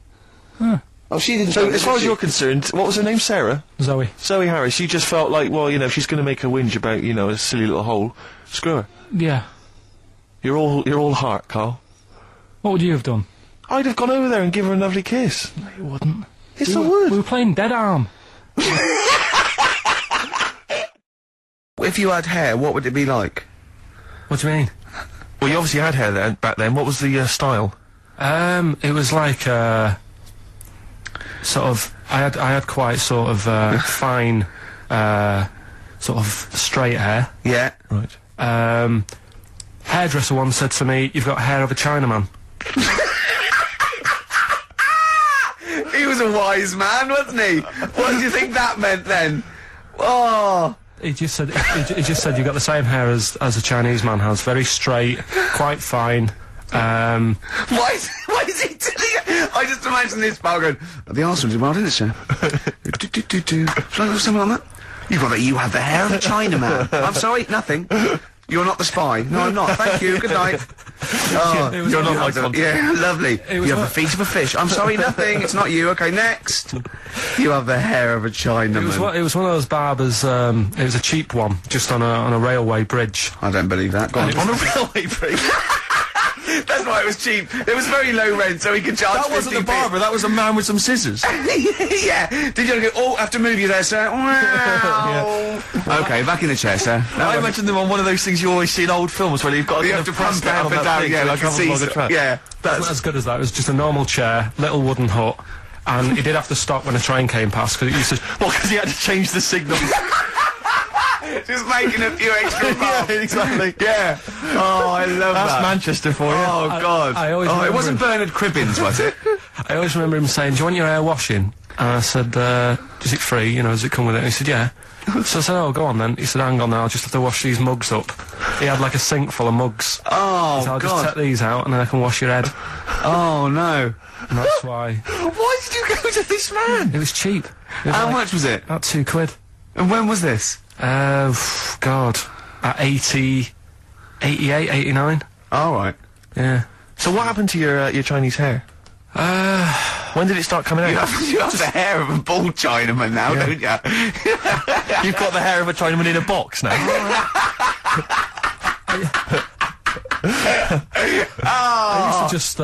Oh, she didn't. So, do it, as far did as she? you're concerned, what was her name? Sarah? Zoe. Zoe Harris. You just felt like, well, you know, if she's going to make a whinge about, you know, a silly little hole, screw her. Yeah. You're all heart, Carl. What would you have done? I'd have gone over there and given her a lovely kiss. No, you wouldn't. Yes, I would. We were playing Dead Arm. If you had hair, what would it be like? What do you mean? Well, you obviously had hair then, back then. What was the style? It was like, sort of, I had quite sort of, fine, sort of straight hair. Yeah. Right. Hairdresser once said to me, "You've got hair of a Chinaman." He was a wise man, wasn't he? What do you think that meant then? Oh. He just said, he just said, "You've got the same hair as a Chinese man has. Very straight, quite fine." Why is he doing it? I just imagine this pal going, "The Arsenal did well, didn't it, sir?" Shall I have something on that? You have the hair of a Chinaman. I'm sorry, nothing. You're not the spy. No, I'm not. Thank you. Good night. Oh, You're not my contact. yeah, lovely. You have the feet of a fish. I'm sorry, nothing. It's not you. Okay, next. You have the hair of a Chinaman. It was one of those barbers. It was a cheap one, just on a railway bridge. I don't believe that. Go on. On a railway bridge. That's why it was cheap. It was very low rent, so he could charge. That wasn't the 50p. barber, that was a man with some scissors. Yeah. Did you go, "Oh, I have to move you there, sir"? Wow. Okay, back in the chair, sir. I imagine them on one of those things you always see in old films where you've got You to have to press pump it up on and that down, thing yeah, so it like a travels along the seesaw. track. Yeah. It wasn't as good as that. It was just a normal chair, little wooden hut, and he did have to stop when a train came past because it used to. Well, because he had to change the signal. Just making a few extra bucks. Yeah, exactly. Yeah. Oh, I love That's that. Manchester for you. Oh, God. I always it remember wasn't him. Bernard Cribbins, was it? I always remember him saying, "Do you want your hair washing?" And I said, "Is it free? You know, does it come with it?" And he said, "Yeah." So I said, "Oh, go on then." He said, "Hang on now, I'll just have to wash these mugs up." He had like a sink full of mugs. Oh, So I'll just God. take these out and then I can wash your head. Oh, no. And that's why. Why did you go to this man? It was cheap. It was How like much was it? About £2. And when was this? God. At 88, 89. All right. Yeah. So what happened to your Chinese hair? When did it start coming out? You have the hair of a bald Chinaman now, don't you? You've got the hair of a Chinaman in a box now. I used to just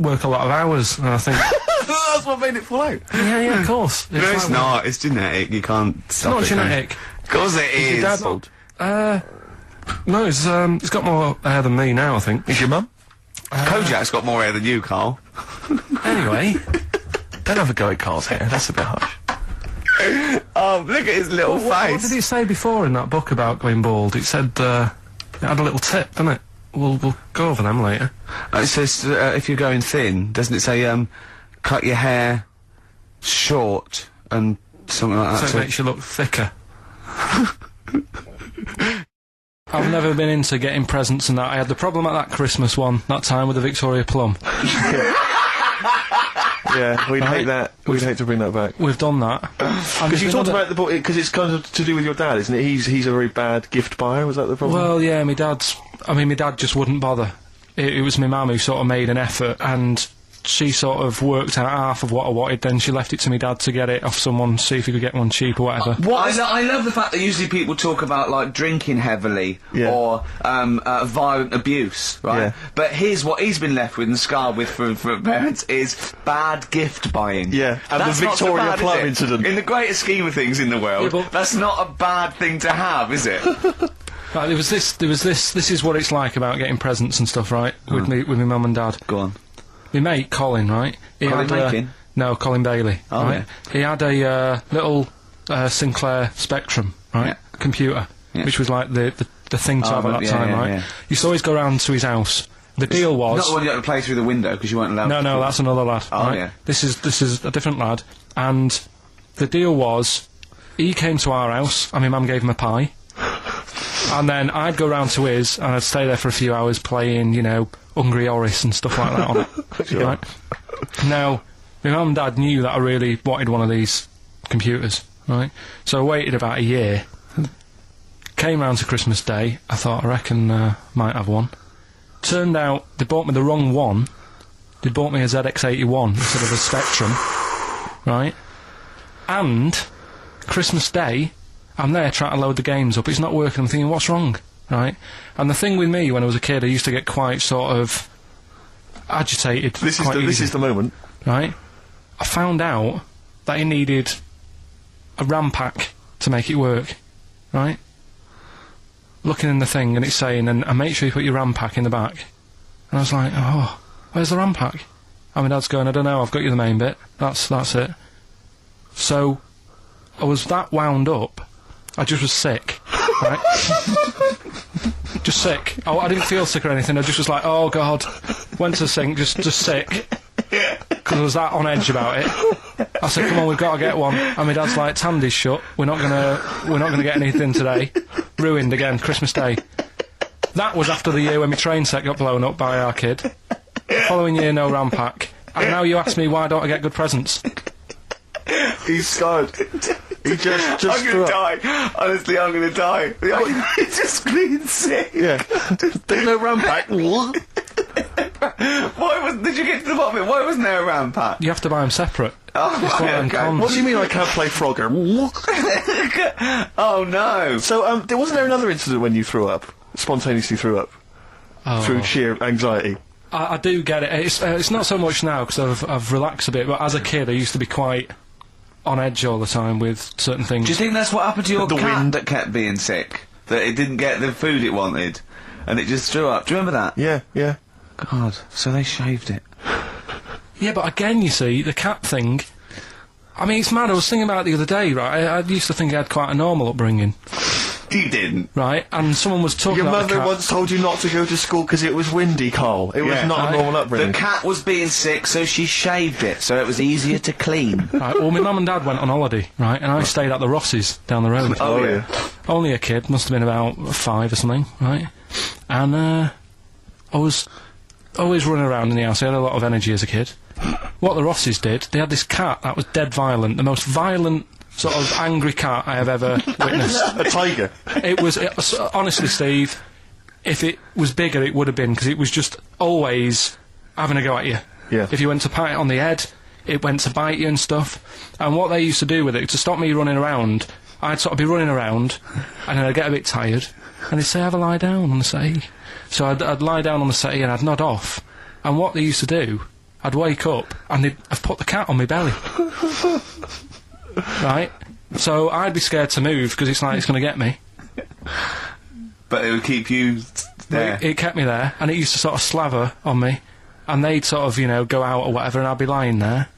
work a lot of hours, and I think, That's what made it fall out. yeah, of course. No, it's not. It's genetic. You can't stop Not it. genetic. Of course it is. Your dad bald? No, he's got more hair than me now, I think. Is your mum? Kojak's got more hair than you, Carl. Anyway, Don't have a go at Carl's hair, that's a bit harsh. Oh, look at his little what face. did he say before in that book about going bald? It said, it had a little tip, didn't it? We'll go over them later. It says if you're going thin, doesn't it say cut your hair short and something like that? So it makes you look thicker. I've never been into getting presents and that. I had the problem at that Christmas one, that time with the Victoria Plum. Yeah, we'd hate that. We'd hate to bring that back. We've done that. Because you talked about the book, because it's kind of to do with your dad, isn't it? He's a very bad gift buyer, was that the problem? Well, yeah, my dad just wouldn't bother. It was my mum who sort of made an effort, and she sort of worked out half of what I wanted, then she left it to my dad to get it off someone, see if he could get one cheap or whatever. I love the fact that usually people talk about, like, drinking heavily or violent abuse, right? Yeah. But here's what he's been left with and scarred with from parents is bad gift buying. Yeah, and That's the not so Victoria bad, Plum is it? incident. In the greater scheme of things in the world, Yeah, but- that's not a bad thing to have, is it? Right, there was this, this is what it's like about getting presents and stuff, right? With my mum and dad. Go on. My mate, Colin, right? He Colin had, Makin? No, Colin Bailey. Oh, right? He had a little Sinclair Spectrum, right? Yeah. Computer, Yeah. which was like the thing to Oh, have at that yeah, time, yeah, right? yeah. Used to always go round to his house. The deal was... Not the one you had to play through the window because you weren't allowed to. No, that's another lad. Oh, right? yeah. This is a different lad. And the deal was, he came to our house, and my mum gave him a pie. And then I'd go round to his, and I'd stay there for a few hours playing, you know, Hungry Horace and stuff like that on it. Sure. Right? Now, my mum and dad knew that I really wanted one of these computers, right? So I waited about a year. Came round to Christmas Day, I thought, I reckon might have one. Turned out, they bought me the wrong one. They bought me a ZX81 instead of a Spectrum, right? And, Christmas Day, I'm there trying to load the games up, it's not working, I'm thinking, what's wrong, right? And the thing with me, when I was a kid, I used to get quite sort of agitated This quite is easy, the moment. right? I found out that it needed a RAM pack to make it work, right? looking in the thing, and it's saying, and make sure you put your RAM pack in the back. And I was like, oh, where's the RAM pack? And my dad's going, I don't know, I've got you the main bit. That's it. So, I was that wound up, I just was sick, right? Just sick. I didn't feel sick or anything, I just was like, oh God. Went to the sink, just sick. Because I was that on edge about it. I said, come on, we've got to get one. And my dad's like, Tandy's shut, we're not gonna get anything today. Ruined again, Christmas Day. That was after the year when my train set got blown up by our kid. Following year, no RAM pack. And now you ask me why don't I get good presents? He's scarred. He just I'm threw gonna up. die. Honestly, I'm gonna die. He's just screaming sick. Yeah. There's no RAM pack. Did you get to the bottom of it? Why wasn't there a RAM pack? You have to buy them separate. Oh, It's one of them okay. cons. What do you mean I can't play Frogger? Oh no. So, wasn't there another incident when you threw up? Spontaneously threw up? Through sheer anxiety? I do get it. It's not so much now, because I've relaxed a bit, but as a kid I used to be quite on edge all the time with certain things. Do you think that's what happened to your The cat wind. that kept being sick? That it didn't get the food it wanted, and it just threw up? Do you remember that? Yeah. God, so they shaved it. Yeah, but again, you see, the cat thing, I mean, it's mad. I was thinking about it the other day, right? I used to think I had quite a normal upbringing, You didn't. right? And someone was talking Your about the mother cat. once told you not to go to school because it was windy, Carl. It was Yeah. not a normal upbringing. The cat was being sick, so she shaved it, so it was easier to clean. Right, well, my mum and dad went on holiday, right? And I stayed at the Ross's down the road. Oh, yeah. Only a kid, must have been about 5 or something, right? And I was always running around in the house. I had a lot of energy as a kid. What the Rosses did, they had this cat that was dead violent, the most violent sort of angry cat I have ever witnessed. A tiger. It was honestly, Steve, if it was bigger, it would have been, because it was just always having a go at you. Yeah. If you went to pat it on the head, it went to bite you and stuff. And what they used to do with it, to stop me running around, I'd sort of be running around, and then I'd get a bit tired, and they'd say, have a lie down on the settee. So I'd lie down on the settee and I'd nod off. And what they used to do, I'd wake up and they'd have put the cat on my belly. Right? So I'd be scared to move because it's like it's going to get me. But it would keep you there. It kept me there, and it used to sort of slaver on me, and they'd sort of, you know, go out or whatever, and I'd be lying there.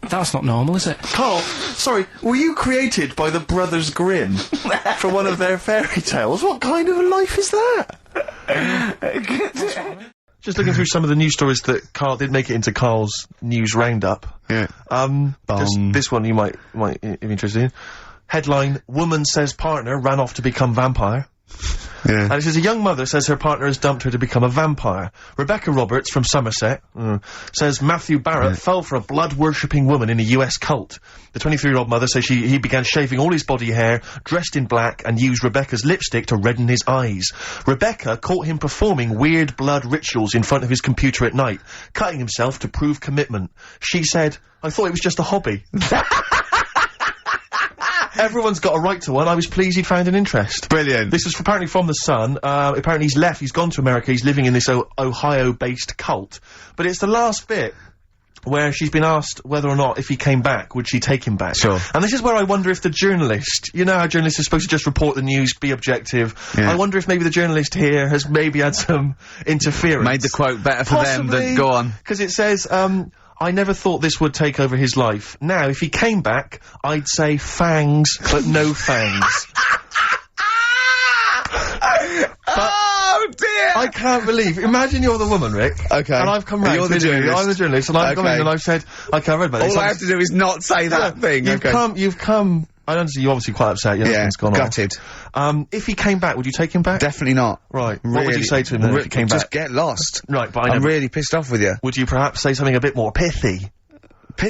That's not normal, is it? Carl, sorry, were you created by the Brothers Grimm for one of their fairy tales? What kind of a life is that? Just looking through some of the news stories that Carl did make it into Carl's news roundup. Yeah. Just this one you might be interested in. Headline: Woman says partner ran off to become vampire. Yeah. And it says a young mother says her partner has dumped her to become a vampire. Rebecca Roberts from Somerset says Matthew Barrett fell for a blood-worshipping woman in a US cult. The 23-year-old mother says he began shaving all his body hair, dressed in black, and used Rebecca's lipstick to redden his eyes. Rebecca caught him performing weird blood rituals in front of his computer at night, cutting himself to prove commitment. She said, I thought it was just a hobby. Everyone's got a right to one. I was pleased he'd found an interest. Brilliant. This was apparently from The Sun. Apparently he's left, he's gone to America, he's living in this Ohio-based cult. But it's the last bit where she's been asked whether or not, if he came back, would she take him back? Sure. And this is where I wonder if the journalist, you know how journalists are supposed to just report the news, be objective. Yeah. I wonder if maybe the journalist here has maybe had some interference. Made the quote better for them than... Go on. Because it says, I never thought this would take over his life. Now, if he came back, I'd say fangs, but no fangs. Oh, dear! I can't believe. Imagine you're the woman, Rick. Okay. And I've come round. You're the to you, journalist. I'm the journalist, and I've come Okay. in and I've said, okay, I read about this. All I have to do is not say that thing. You've come. I understand you're obviously quite upset. Your husband's gone gutted. off. If he came back, would you take him back? Definitely not. Right. What would you say to him then if he came Just back? get lost. Right, but I'm really pissed off with you. Would you perhaps say something a bit more pithy?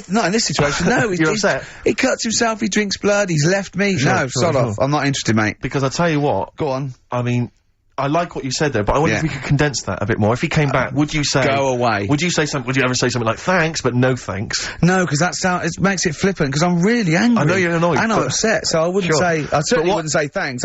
Not in this situation, no. You're upset? He cuts himself, he drinks blood, he's left me. Sure, no, sure, sod sure. off. I'm not interested, mate. Because I tell you what, Go on. I mean, I like what you said there, but I wonder if we could condense that a bit more. If he came back, would you say... Go away. Would you ever say something like, thanks, but no thanks? No, because it makes it flippant, because I'm really angry. I know you're annoyed. And I'm upset, so I wouldn't say... I certainly what- wouldn't say thanks.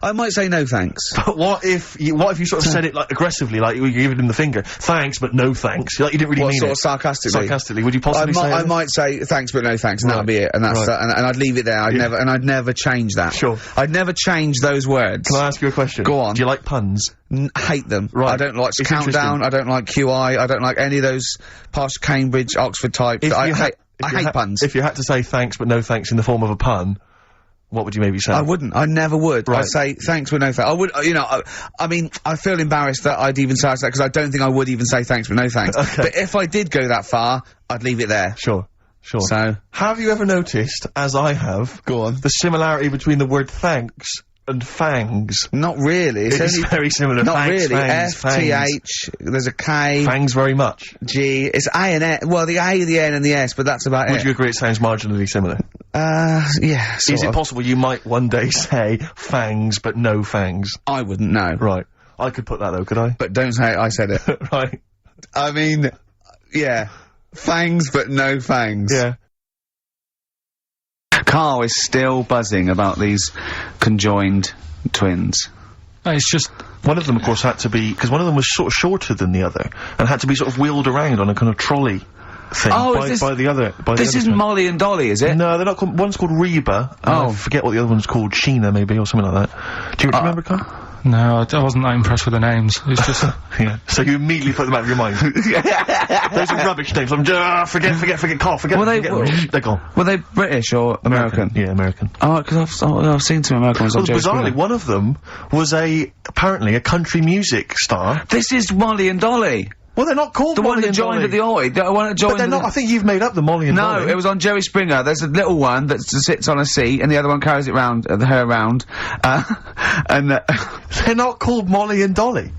I might say no thanks. But what if you sort of said it, like, aggressively, like, you were giving him the finger? Thanks, but no thanks. Like, you didn't really mean sort it. of sarcastically? Sarcastically, would you possibly say I that? might say thanks, but no thanks, and that'd be it, and that's and I'd leave it there. I'd never change that. Sure. I'd never change those words. Can I ask you a question? Go on. Do you like puns? Hate them. Right. I don't like It's Countdown. interesting. I don't like QI. I don't like any of those past Cambridge, Oxford types. I hate puns. If you had to say thanks, but no thanks in the form of a pun, what would you maybe say? I wouldn't. I never would. Right. I'd say thanks, but no thanks. I would, I mean, I feel embarrassed that I'd even say that, because I don't think I would even say thanks, but no thanks. Okay. But if I did go that far, I'd leave it there. Sure. So, Have you ever noticed, as I have, go on. the similarity between the word thanks and fangs? Not really. It's only very similar. Not Thanks, really. fangs, F-T-H, there's a K, Fangs very much. G, it's A and N, well, the A, the N and the S, but that's about Would it. you agree it sounds marginally similar? Yeah, Is it possible you might one day say fangs, but no fangs? I wouldn't know. Right. I could put that though, could I? But don't say I said it. Right. I mean, yeah. Fangs, but no fangs. Yeah. Carl is still buzzing about these conjoined twins. It's just... One of them, of course, had to be, because one of them was sort of shorter than the other, and had to be sort of wheeled around on a kind of trolley thing by the other. This isn't twin. Molly and Dolly, is it? No, they're not called, one's called Reba, and I forget what the other one's called, Sheena maybe, or something like that. Do you remember, Carl? No, I wasn't that impressed with the names. It's just... Yeah. So you immediately put them out of your mind. Those are rubbish names. I'm just, forget, Carl, forget Well, them. They're gone. Were they British or American? Yeah, American. Oh, because I've seen some American ones on Well, Jerry bizarrely, Springer. one of them was apparently a country music star. This is Molly and Dolly. Well, they're not called The Molly one that and joined Dolly. at the Oi. The one that joined. But they're not. I think you've made up the Molly and Dolly. No, it was on Jerry Springer. There's a little one that sits on a seat, and the other one carries it round, her around. And They're not called Molly and Dolly.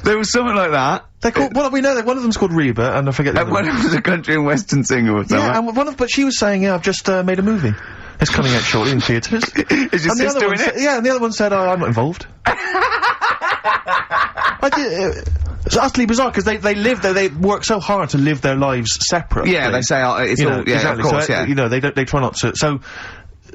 there was something like that. They're called. Well, we know that one of them's called Reba, and I forget the other One one. was a country and western singer or something. Yeah, and but she was saying, yeah, I've just made a movie. It's coming out shortly in theatres. Is your And the other sister one in it? Yeah, and the other one said, I'm not involved. It's utterly bizarre, because they live there, they work so hard to live their lives separately. Yeah, they say it's You all. know, Yeah, exactly. of course. So, Yeah. you know, they try not to.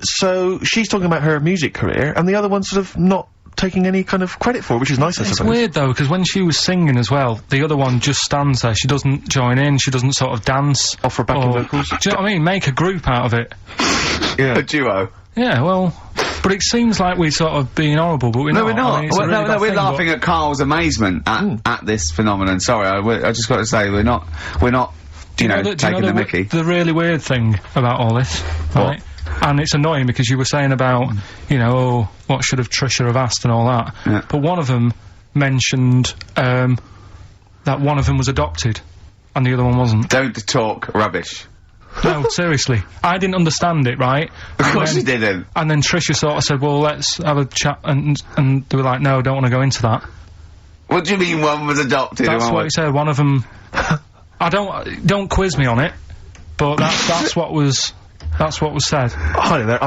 So she's talking about her music career, and the other one's sort of not taking any kind of credit for it, which is nice, I It's suppose. weird though, because when she was singing as well, the other one just stands there. She doesn't join in. She doesn't sort of dance. Offer backing vocals. Do you know what I mean? Make a group out of it. Yeah. A duo. Yeah, well, but it seems like we're sort of being horrible, but we're No, not. we're not. I mean, it's a Well, really no, bad we're thing, laughing at Carl's amazement at this phenomenon. Sorry, I just got to say we're not. Do you know taking the Mickey. The really weird thing about all this, right? And it's annoying because you were saying about, you know, oh, what should have Trisha have asked and all that. Yeah. But one of them mentioned that one of them was adopted, and the other one wasn't. Don't talk rubbish. No, seriously, I didn't understand it, right? Of course you didn't. And then Trisha sort of said, "Well, let's have a chat," and they were like, "No, don't want to go into that." What do you mean one was adopted? That's and what one he was... said. One of them. I don't quiz me on it, but that's what was said. Hello there,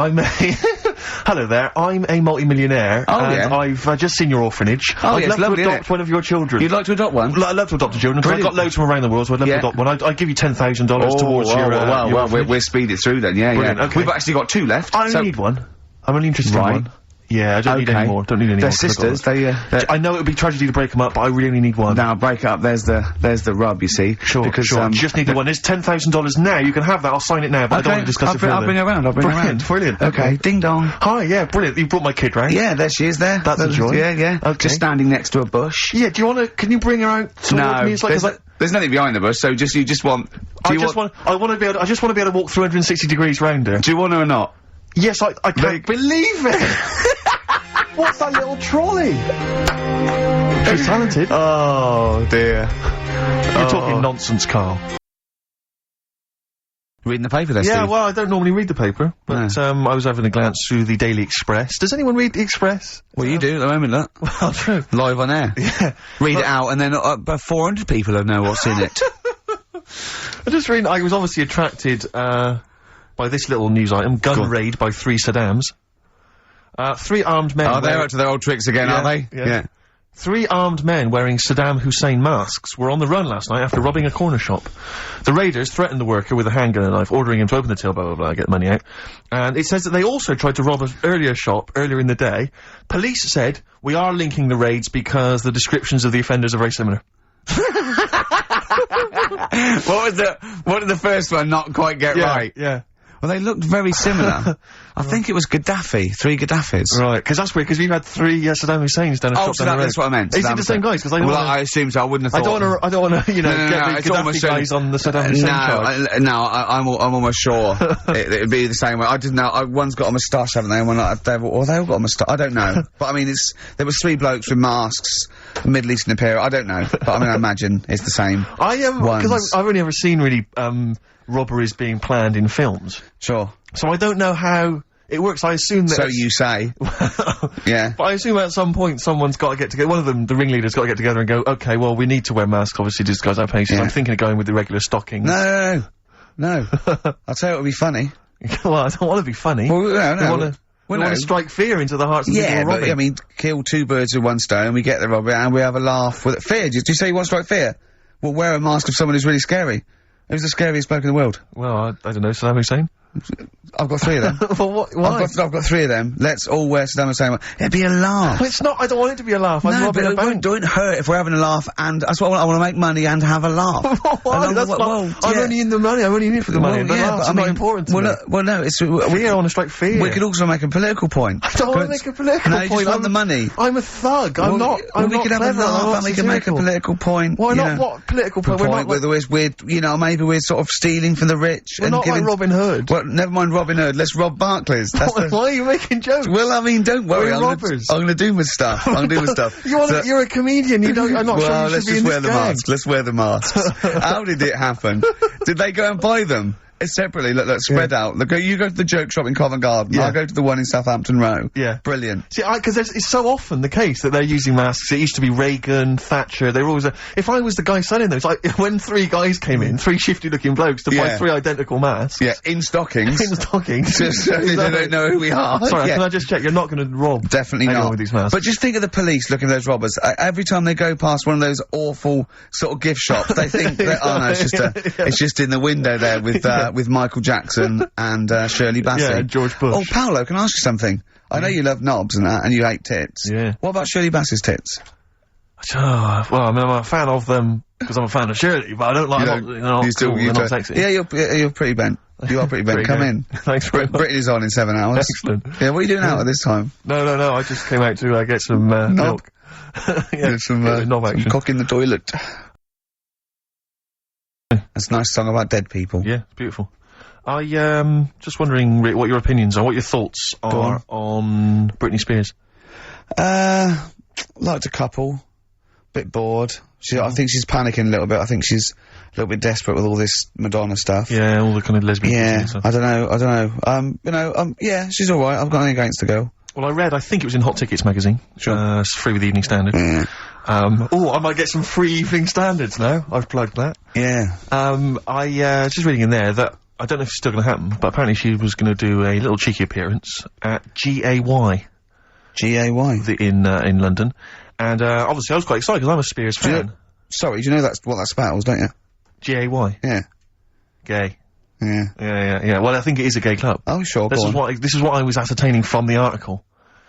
hello there, I'm a multi-millionaire, Oh, and yeah. I've just seen your orphanage. Oh, I'd yeah, it's love lovely, to isn't adopt it? one of your children. You'd like to adopt one? I'd love to adopt a children, because I've got loads from around the world, so I'd love to adopt one. I'd give you $10,000 towards your well, orphanage. we'll speed it through then, yeah, Brilliant, yeah. okay. We've actually got 2 left. I only need one. I'm only interested Right. in one. Yeah, I don't need any more. Don't need any They're more. 'cause I've got sisters, one. they I know it would be tragedy to break them up, but I really only need one. now break it up, there's the rub, you see. Sure, because, sure. Just need the one. There's $10,000 now. You can have that. I'll sign it now, but I don't want to discuss it further. I'll bring her around, Brilliant, brilliant. Okay, ding dong. Hi, yeah, brilliant. You brought my kid round. Yeah, there she is there. That's a joy. Yeah, yeah. Okay. Just standing next to a bush. Yeah, do you want to, can you bring her out towards me? It's like, there's nothing behind the bush, so you just want... I just want to be able to walk 360 degrees round her. Do you want her or not? Yes, I can't believe it! What's that little trolley? She's talented. Oh, dear. You're talking nonsense, Carl. Reading the paper there, Yeah, Steve? well, I don't normally read the paper, but, I was having a glance through the Daily Express. Does anyone read the Express? Well, you do at the moment, look. Well, true. Live on air. Yeah. Read it out, and then about 400 people will know what's in it. I was obviously attracted, by this little news item, gun raid by 3 Saddams. 3 armed men. Oh, they're up to their old tricks again, Yeah, are they? yeah. 3 armed men wearing Saddam Hussein masks were on the run last night after robbing a corner shop. The raiders threatened the worker with a handgun and a knife, ordering him to open the till, blah, blah, blah, get the money out. And it says that they also tried to rob an earlier shop earlier in the day. Police said, we are linking the raids because the descriptions of the offenders are very similar. What did the first one not quite get right? Yeah. Well, they looked very similar. I think it was Gaddafi, 3 Gaddafis. Right, because that's weird, because we've had 3 Saddam Husseins down a shop so down the road. that's what I meant. Is it the same guys? Because I assume so. I wouldn't have thought. I don't wanna, you know, get the Gaddafi guys on the Saddam Hussein charge. I'm almost sure it'd be the same way. I didn't know. One's got a moustache, haven't they? And one like they all got a moustache. I don't know. But I mean, there was 3 blokes with masks, Middle Eastern appearance. I don't know. But I mean, I imagine it's the same. Because I've only ever seen really robberies being planned in films. Sure. So I don't know how it works. I assume that. So you say. Yeah. But I assume at some point someone's got to get together. One of them, the ringleader's got to get together and go, okay, well, we need to wear masks, obviously, to disguise our faces. Yeah. I'm thinking of going with the regular stockings. No. I'll tell you it would be funny. Well, I don't want to be funny. Well, no. We want to strike fear into the hearts of people who are robbing. I mean, kill 2 birds with 1 stone, we get the robber and we have a laugh with it. Fear? Do you say you want to strike fear? Well, wear a mask of someone who's really scary. Who's the scariest bloke in the world? Well, I don't know, Saddam Hussein? I've got 3 of them. Well, why? I've got 3 of them. Let's all wear Saddam Hussein. It'd be a laugh. Well, it's not, I don't want it to be a laugh. I'm No, robbing but a it bank. don't hurt if we're having a laugh, and that's what I want to make money and have a laugh. Why? That's not, I'm only in the money, I'm only in it for the money. The laughs are not important to me. No, it's... Fear, I want to strike fear. We could also make a political point. I don't want to make a political no, point. you just want the money. I'm a thug. I'm not we could have a clever, laugh and we can make a political point. Why not? What political point? We're not maybe we're sort of stealing from the rich. We're not like Robin Hood. Well, never mind Robin Hood. Let's rob Barclays. Why are you making jokes? Well, I mean, don't worry. We're robbers. I'm gonna do my stuff. You're a comedian. I'm not sure you should be in this wear the masks. Let's wear the masks. How did it happen? Did they go and buy them? Separately, look, spread out. Look, you go to the joke shop in Covent Garden. Yeah. I'll go to the one in Southampton Row. Yeah. Brilliant. See, because it's so often the case that they're using masks. It used to be Reagan, Thatcher, they were always if I was the guy selling those, when 3 guys came in, 3 shifty-looking blokes to buy 3 identical masks. Yeah, in stockings. In stockings. Just so they don't know who we are. Sorry, can I just check, you're not going to rob Definitely anyone not. with these masks. But just think of the police looking at those robbers. Every time they go past one of those awful sort of gift shops, they think that, oh no, it's just in the window there with Michael Jackson and Shirley Bassey. Yeah, George Bush. Oh, Paolo, can I ask you something? I know you love knobs and that, and you hate tits. Yeah. What about Shirley Bassey's tits? Oh, well, I mean, I'm a fan of them because I'm a fan of Shirley, but I don't like them. They're not sexy. Yeah, you're pretty bent. You are pretty bent. Come in. Thanks very much. Britain is on in 7 hours. Excellent. Yeah, what are you doing out at this time? No, I just came out to get some milk. Get some cock in the toilet. That's a nice song about dead people. Yeah, it's beautiful. Just wondering, Rick, what your opinions are, what your thoughts are on Britney Spears. Liked a couple. Bit bored. I think she's panicking a little bit. I think she's a little bit desperate with all this Madonna stuff. Yeah, all the kind of lesbian Yeah, stuff. I don't know. Yeah, she's alright. I've got nothing against the girl. Well, I think it was in Hot Tickets magazine. Sure. It's free with the Evening Standard. Yeah. I might get some free Evening Standards now. I've plugged that. Yeah. I just reading in there that I don't know if it's still going to happen, but apparently she was going to do a little cheeky appearance at GAY. GAY? In London. And, obviously I was quite excited because I'm a Spears fan. Do you know that's what that spells, don't you? GAY? Yeah. Gay. Yeah. Yeah. Well, I think it is a gay club. Oh, sure, This is what I was ascertaining from the article.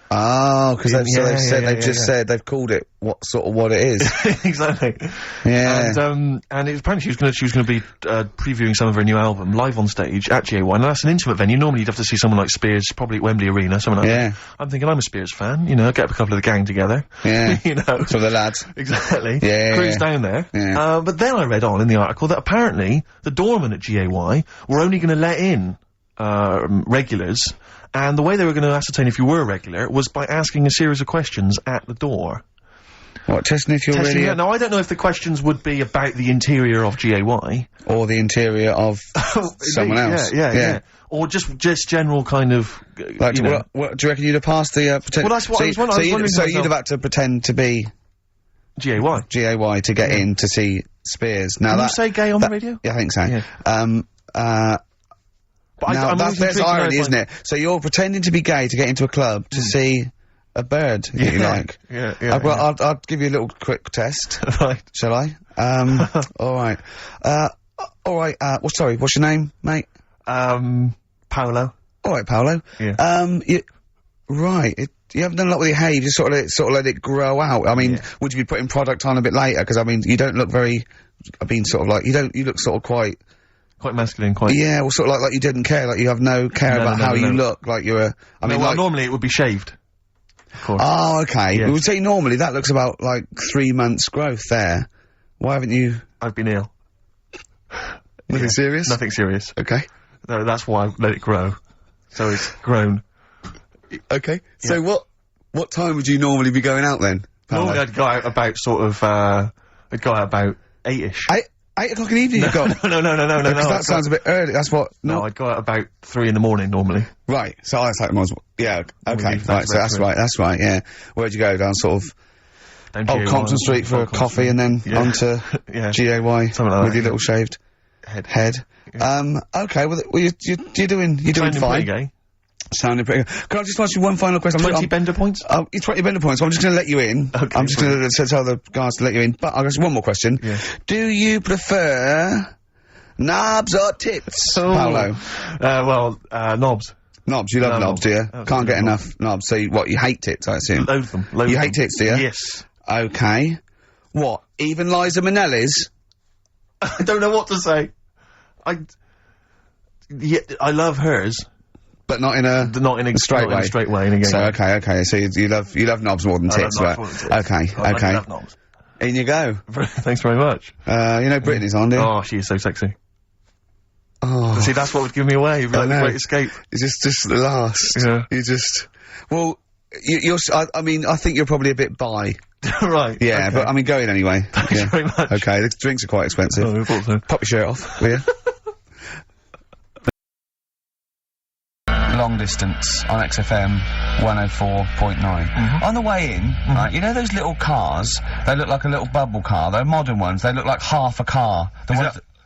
Oh, because they've called it what it is. Exactly. Yeah. And it was apparently she was going to be previewing some of her new album live on stage at GAY, and that's an intimate venue. Normally you'd have to see someone like Spears, probably at Wembley Arena, someone like that. I'm thinking I'm a Spears fan, get up a couple of the gang together. Yeah. So the lads. Exactly. Yeah. Cruise down there. Yeah. But then I read on in the article that apparently the doorman at GAY were only going to let in regulars, and the way they were going to ascertain if you were a regular was by asking a series of questions at the door. What, testing if you're really... Now, I don't know if the questions would be about the interior of GAY. Or the interior of someone else. Yeah. Or just general kind of, what, do you reckon you'd have passed the, pretend... Well, that's what I was wondering. So you'd have had to pretend to be... GAY to get in to see Spears. Now Can you say gay on the radio? Yeah, I think so. Yeah. But there's irony, isn't it? So you're pretending to be gay to get into a club to see a bird that you like. Yeah. Well, I'll give you a little quick test. Right. Shall I? All right. All right. Well, sorry. What's your name, mate? Paolo. All right, Paolo. Yeah. You haven't done a lot with your hair. You just sort of let it grow out. I mean, would you be putting product on a bit later? Because I mean, you don't look very. I mean, sort of like you look sort of quite masculine, quite. Yeah, well, sort of like you didn't care. Like you have no care about how you look. Like you're. I mean, normally it would be shaved. Of course. Oh, okay. Yes. We would say normally that looks about like 3 months growth there. Why haven't you? I've been ill. Nothing serious? Nothing serious. Okay. No, that's why I let it grow. So it's grown. Okay. So what time would you normally be going out then? Paolo? Normally I'd go out about sort of, I'd go out about 8-ish. 8 o'clock in the evening you've got? No. Because that sounds a bit early. That's what. No, I'd go out about 3 in the morning normally. Right. So I like mine. Yeah. Okay. leave Right. So that's right. That's right. Yeah. Where'd you go? Down sort of Down Old GAY, Compton Street for a Compton coffee Street. and then Yeah. onto Yeah. GAY Something like with that, your little shaved head. Okay. Well, you're doing Sounding fine. pretty gay. Sounding pretty good. Can I just ask you one final question? 20 bender points? It's 20 bender points, so I'm just going to let you in. Okay, I'm just going to tell the guys to let you in. But I've got one more question. Yeah. Do you prefer knobs or tits, Paolo? Knobs. Knobs. You love No, knobs, do you? knobs. Can't get enough knobs. So you hate tits, I assume? Loads of them. You hate tits, do you? Yes. Okay. What? Even Liza Minnelli's? I don't know what to say. I love hers. But not in a straight way. Straight way. In a gay So way. okay. So you love knobs more than I love tits, knobs right? more than tits. Okay. I love knobs. In you go. Thanks very much. You know Britney's on, do you? Oh, she is so sexy. Oh. See, that's what would give me away. It'd be like the know. Great Escape. It's just the last. Yeah. You just. Well, I mean, I think you're probably a bit bi. Right. Yeah, okay. but I mean, going anyway. Thanks very much. Okay, the drinks are quite expensive. Oh, I thought so. Pop your shirt off, will you? Long distance on XFM 104.9. On the way in, right, you know those little cars? They look like a little bubble car. They're modern ones. They look like half a car. Is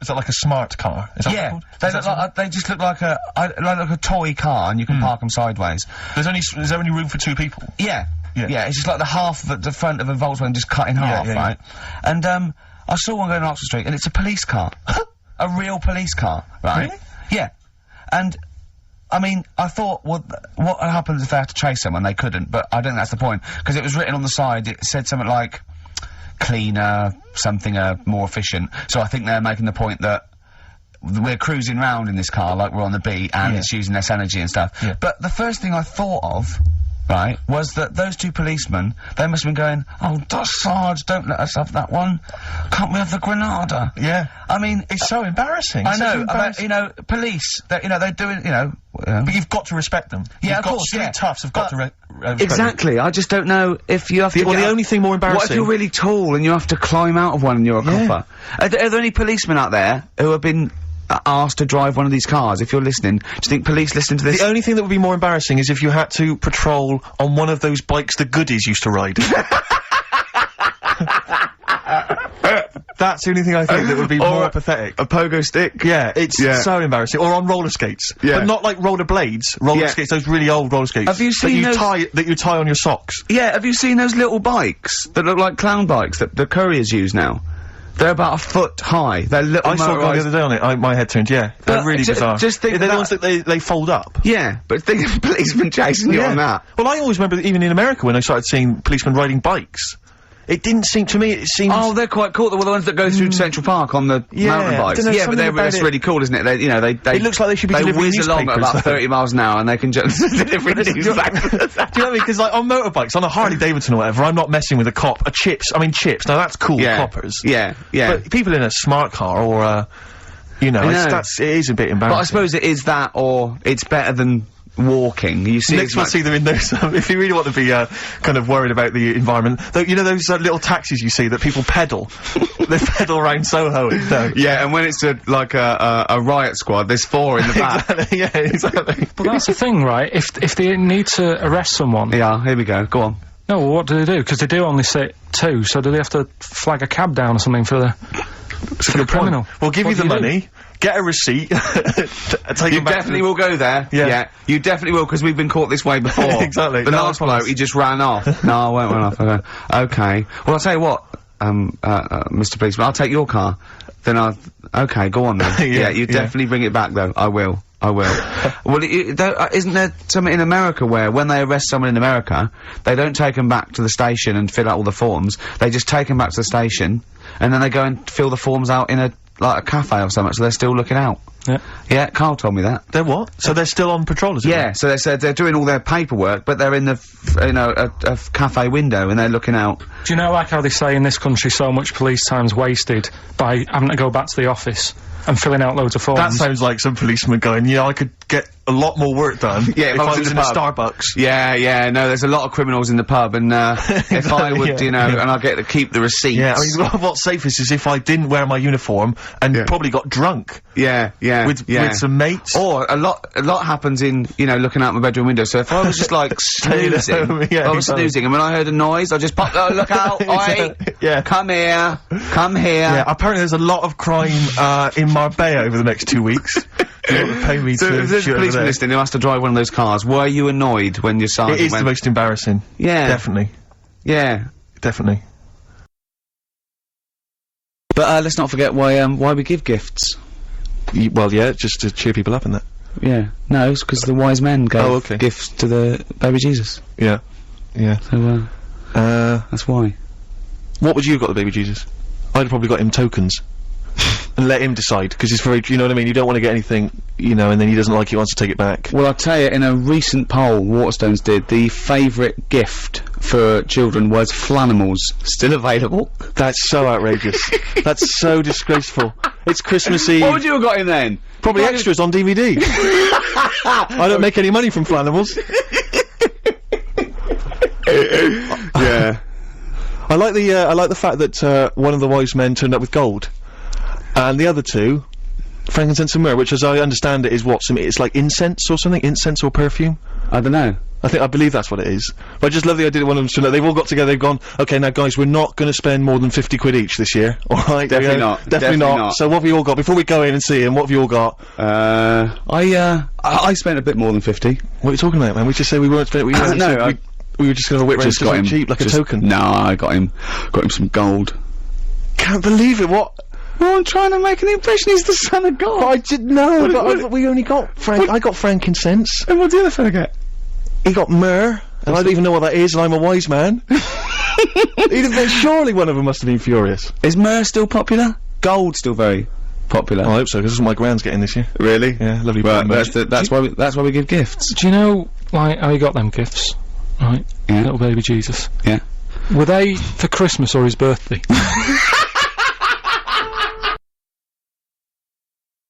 that like a smart car? Is that Yeah, what they it's look called? like they just look like a toy car, and you can park them sideways. Is there only room for 2 people? Yeah, Yeah. it's just like the half of the front of a Volkswagen just cut in half, yeah, right? And I saw one going on Oxford Street, and it's a police car, a real police car, right? Really? Yeah, and. I mean, I thought, what happens if they have to chase someone? They couldn't, but I don't think that's the point. Because it was written on the side, it said something like, cleaner, something, more efficient. So I think they're making the point that we're cruising round in this car like we're on the beat, and it's using less energy and stuff. Yeah. But the first thing I thought of, right, was that those 2 policemen, they must have been going, oh, Sarge, don't let us have that one. Can't we have the Granada? Yeah. I mean, It's so embarrassing. I It's so know, but, embarrassing. you know, police, they're doing, you know... But you've got to respect them. Yeah, You've of got course, street yeah. toughs have got to respect them. Exactly. I just don't know if you have to. Well, the only thing more What if embarrassing... you're really tall and you have to climb out of one and you're a Yeah. copper? Are there any policemen out there who have been asked to drive one of these cars? If you're listening, do you think police listen to this? The only thing that would be more embarrassing is if you had to patrol on one of those bikes the goodies used to ride. That's the only thing I think that would be Or more pathetic. a pogo stick? Yeah, it's so embarrassing. Or on roller skates. Yeah. But not like roller blades. Roller Yeah. skates, those really old roller skates. Have you seen those- that you tie on your socks. Yeah, have you seen those little bikes that look like clown bikes that the couriers use now? They're about a foot high. They're little I saw one the motorised- other day on it. My head turned, yeah. They're But really bizarre. just think They're the that- ones that they fold up. Yeah, but think of policemen chasing you on that. Well, I always remember that even in America when I started seeing policemen riding bikes, it didn't seem to me, it seemed... Oh, they're quite cool. They're the ones that go through Central Park on the Yeah, mountain I bikes. dunno, Yeah, but something about that's it- really cool, isn't it? They, you know, they It looks like they should be delivering whiz along at newspapers, about though. 30 miles an hour, and they can just deliver Do you know what I mean? Because, like, on motorbikes, on a Harley Davidson or whatever, I'm not messing with a cop. Chips, now that's cool, Yeah. coppers. Yeah. But people in a smart car or you know, know. it is a bit embarrassing. But I suppose it is that, or it's better than walking. You see, Next we'll see them in those, if you really want to be, kind of worried about the environment, though, you know those little taxis you see that people pedal? They pedal around Soho and stuff. Yeah, and when it's like a riot squad, there's 4 in the back. Exactly, yeah, exactly. But that's the thing, right? If they need to arrest someone, Yeah, here we go. Go on. no, well, what do they do? Because they do only sit 2, so do they have to flag a cab down or something for the criminal? We'll give What you the do you do? money, get a receipt, take You him back definitely will go there. Yeah. You definitely will, because we've been caught this way before. Exactly. The No, I last promise. bloke, he just ran off. No, I won't run off. Okay. Well, I'll tell you what, Mr. Policeman, I'll take your car. Then okay, go on then. Yeah, You yeah. definitely bring it back, though. I will. Well, isn't there something in America where when they arrest someone in America, they don't take them back to the station and fill out all the forms. They just take them back to the station, and then they go and fill the forms out in a cafe or something, so they're still looking out. Yeah. Yeah, Carl told me that. They're what? So they're still on patrol, is it? Yeah, so they said they're doing all their paperwork, but they're in the, a cafe window and they're looking out. Do you know, like how they say in this country so much police time's wasted by having to go back to the office and filling out loads of forms? That sounds like some policeman going, yeah, I could get a lot more work done Yeah, if I was in a the pub. Starbucks. Yeah, no, there's a lot of criminals in the pub, and if I would, Yeah, and I get to keep the receipts. Yeah, I mean, what's safest is if I didn't wear my uniform and probably got drunk yeah, with some mates. Or a lot happens in, looking out my bedroom window. So if I was just like snoozing, home, yeah, if I was exactly. snoozing, and when I heard a noise, I just popped, oh, look out, oi, Yeah. come here. Yeah, apparently there's a lot of crime in Marbella over the next 2 weeks. You want to pay me So to if there's a shoot over policeman there. listening who has to drive one of those cars, were you annoyed when your sergeant It is went? the most embarrassing. Yeah. Definitely. Yeah. Definitely. But let's not forget why we give gifts. Well, yeah, just to cheer people up and that. Yeah. No, it's because the wise men gave Oh, okay. gifts to the baby Jesus. Yeah. Yeah. So that's why. What would you have got the baby Jesus? I'd have probably got him tokens. And let him decide, because it's very, you know what I mean, you don't want to get anything, and then he doesn't like it, he wants to take it back. Well, I'll tell you, in a recent poll Waterstones did, the favourite gift for children was Flanimals. Still available. That's so outrageous. That's so disgraceful. It's Christmas Eve. What would you have got him then? Probably extras on DVD. I don't make any money from Flanimals. Yeah. I like the fact that one of the wise men turned up with gold, and the other two, frankincense and myrrh, which, as I understand it, is it's like incense or something, incense or perfume. I don't know. I believe that's what it is. But I just love the idea that one of them turned up. They've all got together. They've gone, okay, now guys, we're not going to spend more than 50 quid each this year. All right, Definitely not. Definitely not. So what have you all got before we go in and see him? What have you all got? I spent a bit more than 50. What are you talking about, man? We just say we weren't spending. No, we were just going to whip Just around got him cheap, like just- a token. No, I got him some gold. Can't believe it. What? Well, I'm trying to make an impression. He's the son of God. I didn't know, but we only got I got frankincense. And what did the other fella get? He got myrrh, and I don't even know what that is, and I'm a wise man. Surely one of them must have been furious. Is myrrh still popular? Gold still very popular. I hope so, because this is what my grand's getting this year. Really? Yeah, lovely. Right, merch. that's why we give gifts. Do you know, like, how he got them gifts? Right? Yeah. Little baby Jesus. Yeah. Were they for Christmas or his birthday?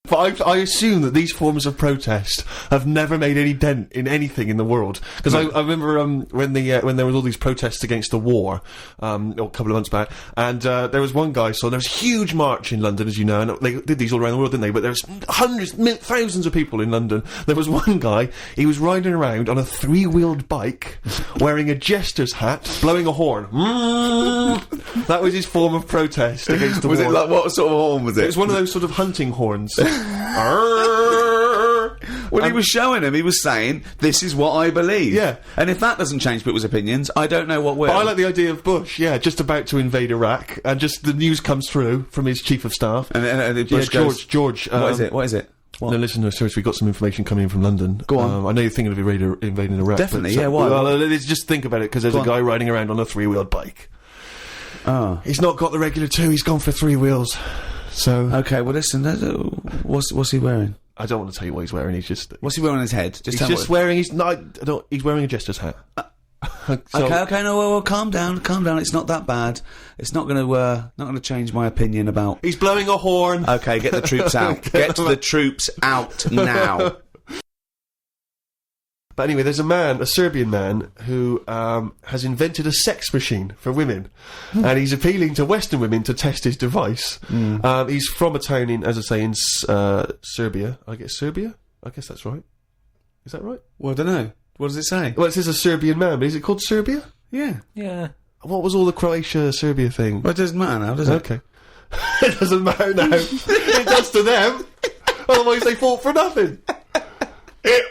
But I assume that these forms of protest have never made any dent in anything in the world. Because I remember when there was all these protests against the war, a couple of months back, and there was one guy. So there was a huge march in London, as you know, and they did these all around the world, didn't they? But there was hundreds, thousands of people in London. There was one guy. He was riding around on a 3-wheeled bike, wearing a jester's hat, blowing a horn. That was his form of protest against the war. Was it like, what sort of horn was It it? was one of those sort of hunting horns. Well, he was showing him. He was saying, "This is what I believe." Yeah. And if that doesn't change people's opinions, I don't know what will. But I like the idea of Bush, just about to invade Iraq, and just the news comes through from his chief of staff. And Bush goes, George. What is it? What is it? What? No, listen, no, seriously, we've got some information coming in from London. Go on. I know you're thinking of invading Iraq. Definitely, but, yeah, why? Well, let's just think about it, because there's Go a on. guy riding around on a 3-wheeled bike. Oh. He's not got the regular 2, he's gone for 3 wheels. So, Okay. Well, listen. What's he wearing? I don't want to tell you what he's wearing, he's just... What's he wearing on his head? Just He's tell just me. wearing, he's wearing a jester's hat. So- Okay, no, well, calm down. It's not that bad. It's not gonna change my opinion about. He's blowing a horn. Okay, get the troops out. Get the troops out now. But anyway, there's a Serbian man, who has invented a sex machine for women, and he's appealing to Western women to test his device. He's from a town in, as I say, in Serbia. I guess Serbia? I guess that's right. Is that right? Well, I don't know. What does it say? Well, it says a Serbian man, but is it called Serbia? Yeah. Yeah. What was all the Croatia-Serbia thing? Well, it doesn't matter now, does it? Okay. It doesn't matter now. It does to them. Otherwise they fought for nothing.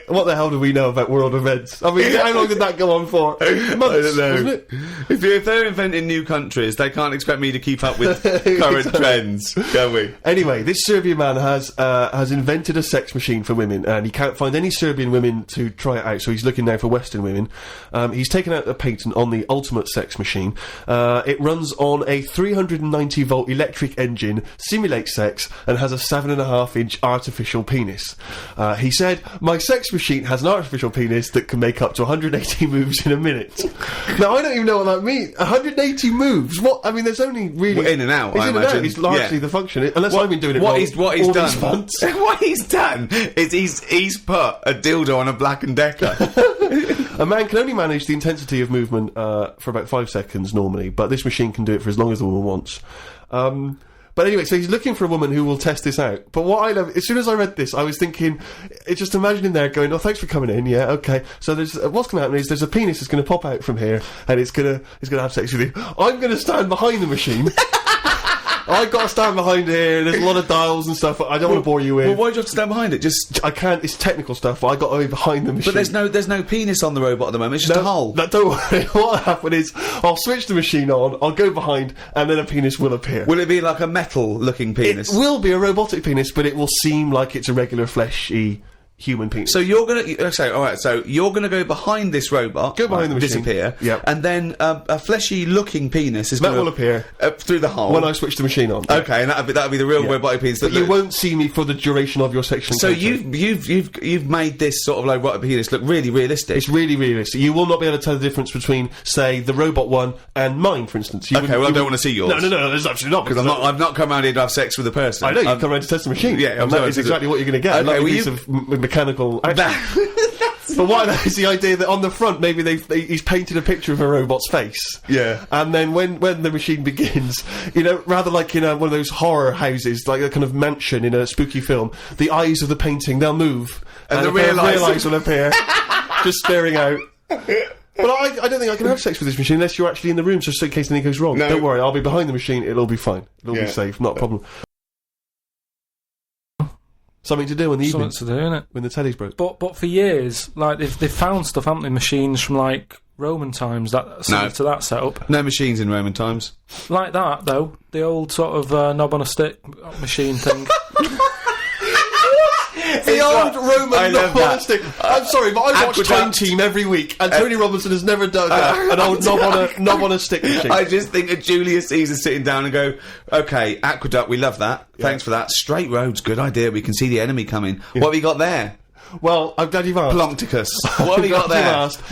What the hell do we know about world events? I mean, how long did that go on for? Months, I don't know. wasn't it? If they're inventing new countries, they can't expect me to keep up with current trends, can we? Anyway, this Serbian man has invented a sex machine for women, and he can't find any Serbian women to try it out, so he's looking now for Western women. He's taken out a patent on the ultimate sex machine. It runs on a 390-volt electric engine, simulates sex, and has a 7.5-inch artificial penis. He said, "My sex machine has an artificial penis that can make up to 180 moves in a minute." Now, I don't even know what that means. 180 moves? What? I mean, there's only really... Well, in and out, It's I in and out. imagine. It's largely Yeah. the function. Unless I've been doing it What wrong. he's all done. these months. What he's done is he's put a dildo on a Black and Decker. A man can only manage the intensity of movement for about 5 seconds normally, but this machine can do it for as long as the woman wants. But anyway, so he's looking for a woman who will test this out. But what I love, as soon as I read this, I was thinking, just imagine him there going, "Oh, thanks for coming in. Yeah, okay." So there's what's going to happen is there's a penis that's going to pop out from here, and it's going to have sex with you. I'm going to stand behind the machine. I've got to stand behind here. There's a lot of dials and stuff. I don't want to bore you in. Well, why do you have to stand behind it? Just. I can't. It's technical stuff. But I got to be behind the machine. But there's no penis on the robot at the moment. It's just a hole. No, don't worry. What'll happen is I'll switch the machine on. I'll go behind, and then a penis will appear. Will it be like a metal-looking penis? It will be a robotic penis, but it will seem like it's a regular fleshy human penis. So you're gonna all right. So you're gonna go behind this robot, Go behind the machine. disappear, Yep. and then a fleshy-looking penis is That gonna will appear through the hole when I switch the machine on. Okay, and that'll be the real robotic penis. But you won't see me for the duration of your sexual So encounter. you've made this sort of like robotic penis look really realistic. It's really realistic. You will not be able to tell the difference between, say, the robot one and mine, for instance. Okay, well, I don't want to see yours. No, there's absolutely not. Because I've not come around here to have sex with a person. I know, you've come around to test the machine. Yeah, I'm and that sorry, is exactly what you're going to get. Okay, Like a well, piece of mechanical action. But what I know is the idea that on the front, maybe he's painted a picture of a robot's face. Yeah. And then when the machine begins, rather like in one of those horror houses, like a kind of mansion in a spooky film, the eyes of the painting, they'll move. And the a pair of real eyes- real eyes will appear, just staring out. But I don't think I can have sex with this machine unless you're actually in the room, just in case anything goes wrong. No. Don't worry, I'll be behind the machine, it'll all be fine. It'll Yeah. be safe, not a problem. Something to do in the evening, Something to do, innit? when the telly's broke. But for years, like they've found stuff, haven't they? Machines from like Roman times that similar to that setup. No machines in Roman times. Like that though, the old sort of knob on a stick machine thing. The old Roman I love that. stick. I'm sorry, but I watch Aqueduct. Time Team every week, and Tony Robinson has never done an old knob on a stick machine. I just think of Julius Caesar sitting down and go, "Okay, aqueduct, we love that. Thanks for that. Straight roads, good idea. We can see the enemy coming. What have you got there? Well, I'm glad you've asked. Ploncticus. What have you got Glad there? you've asked.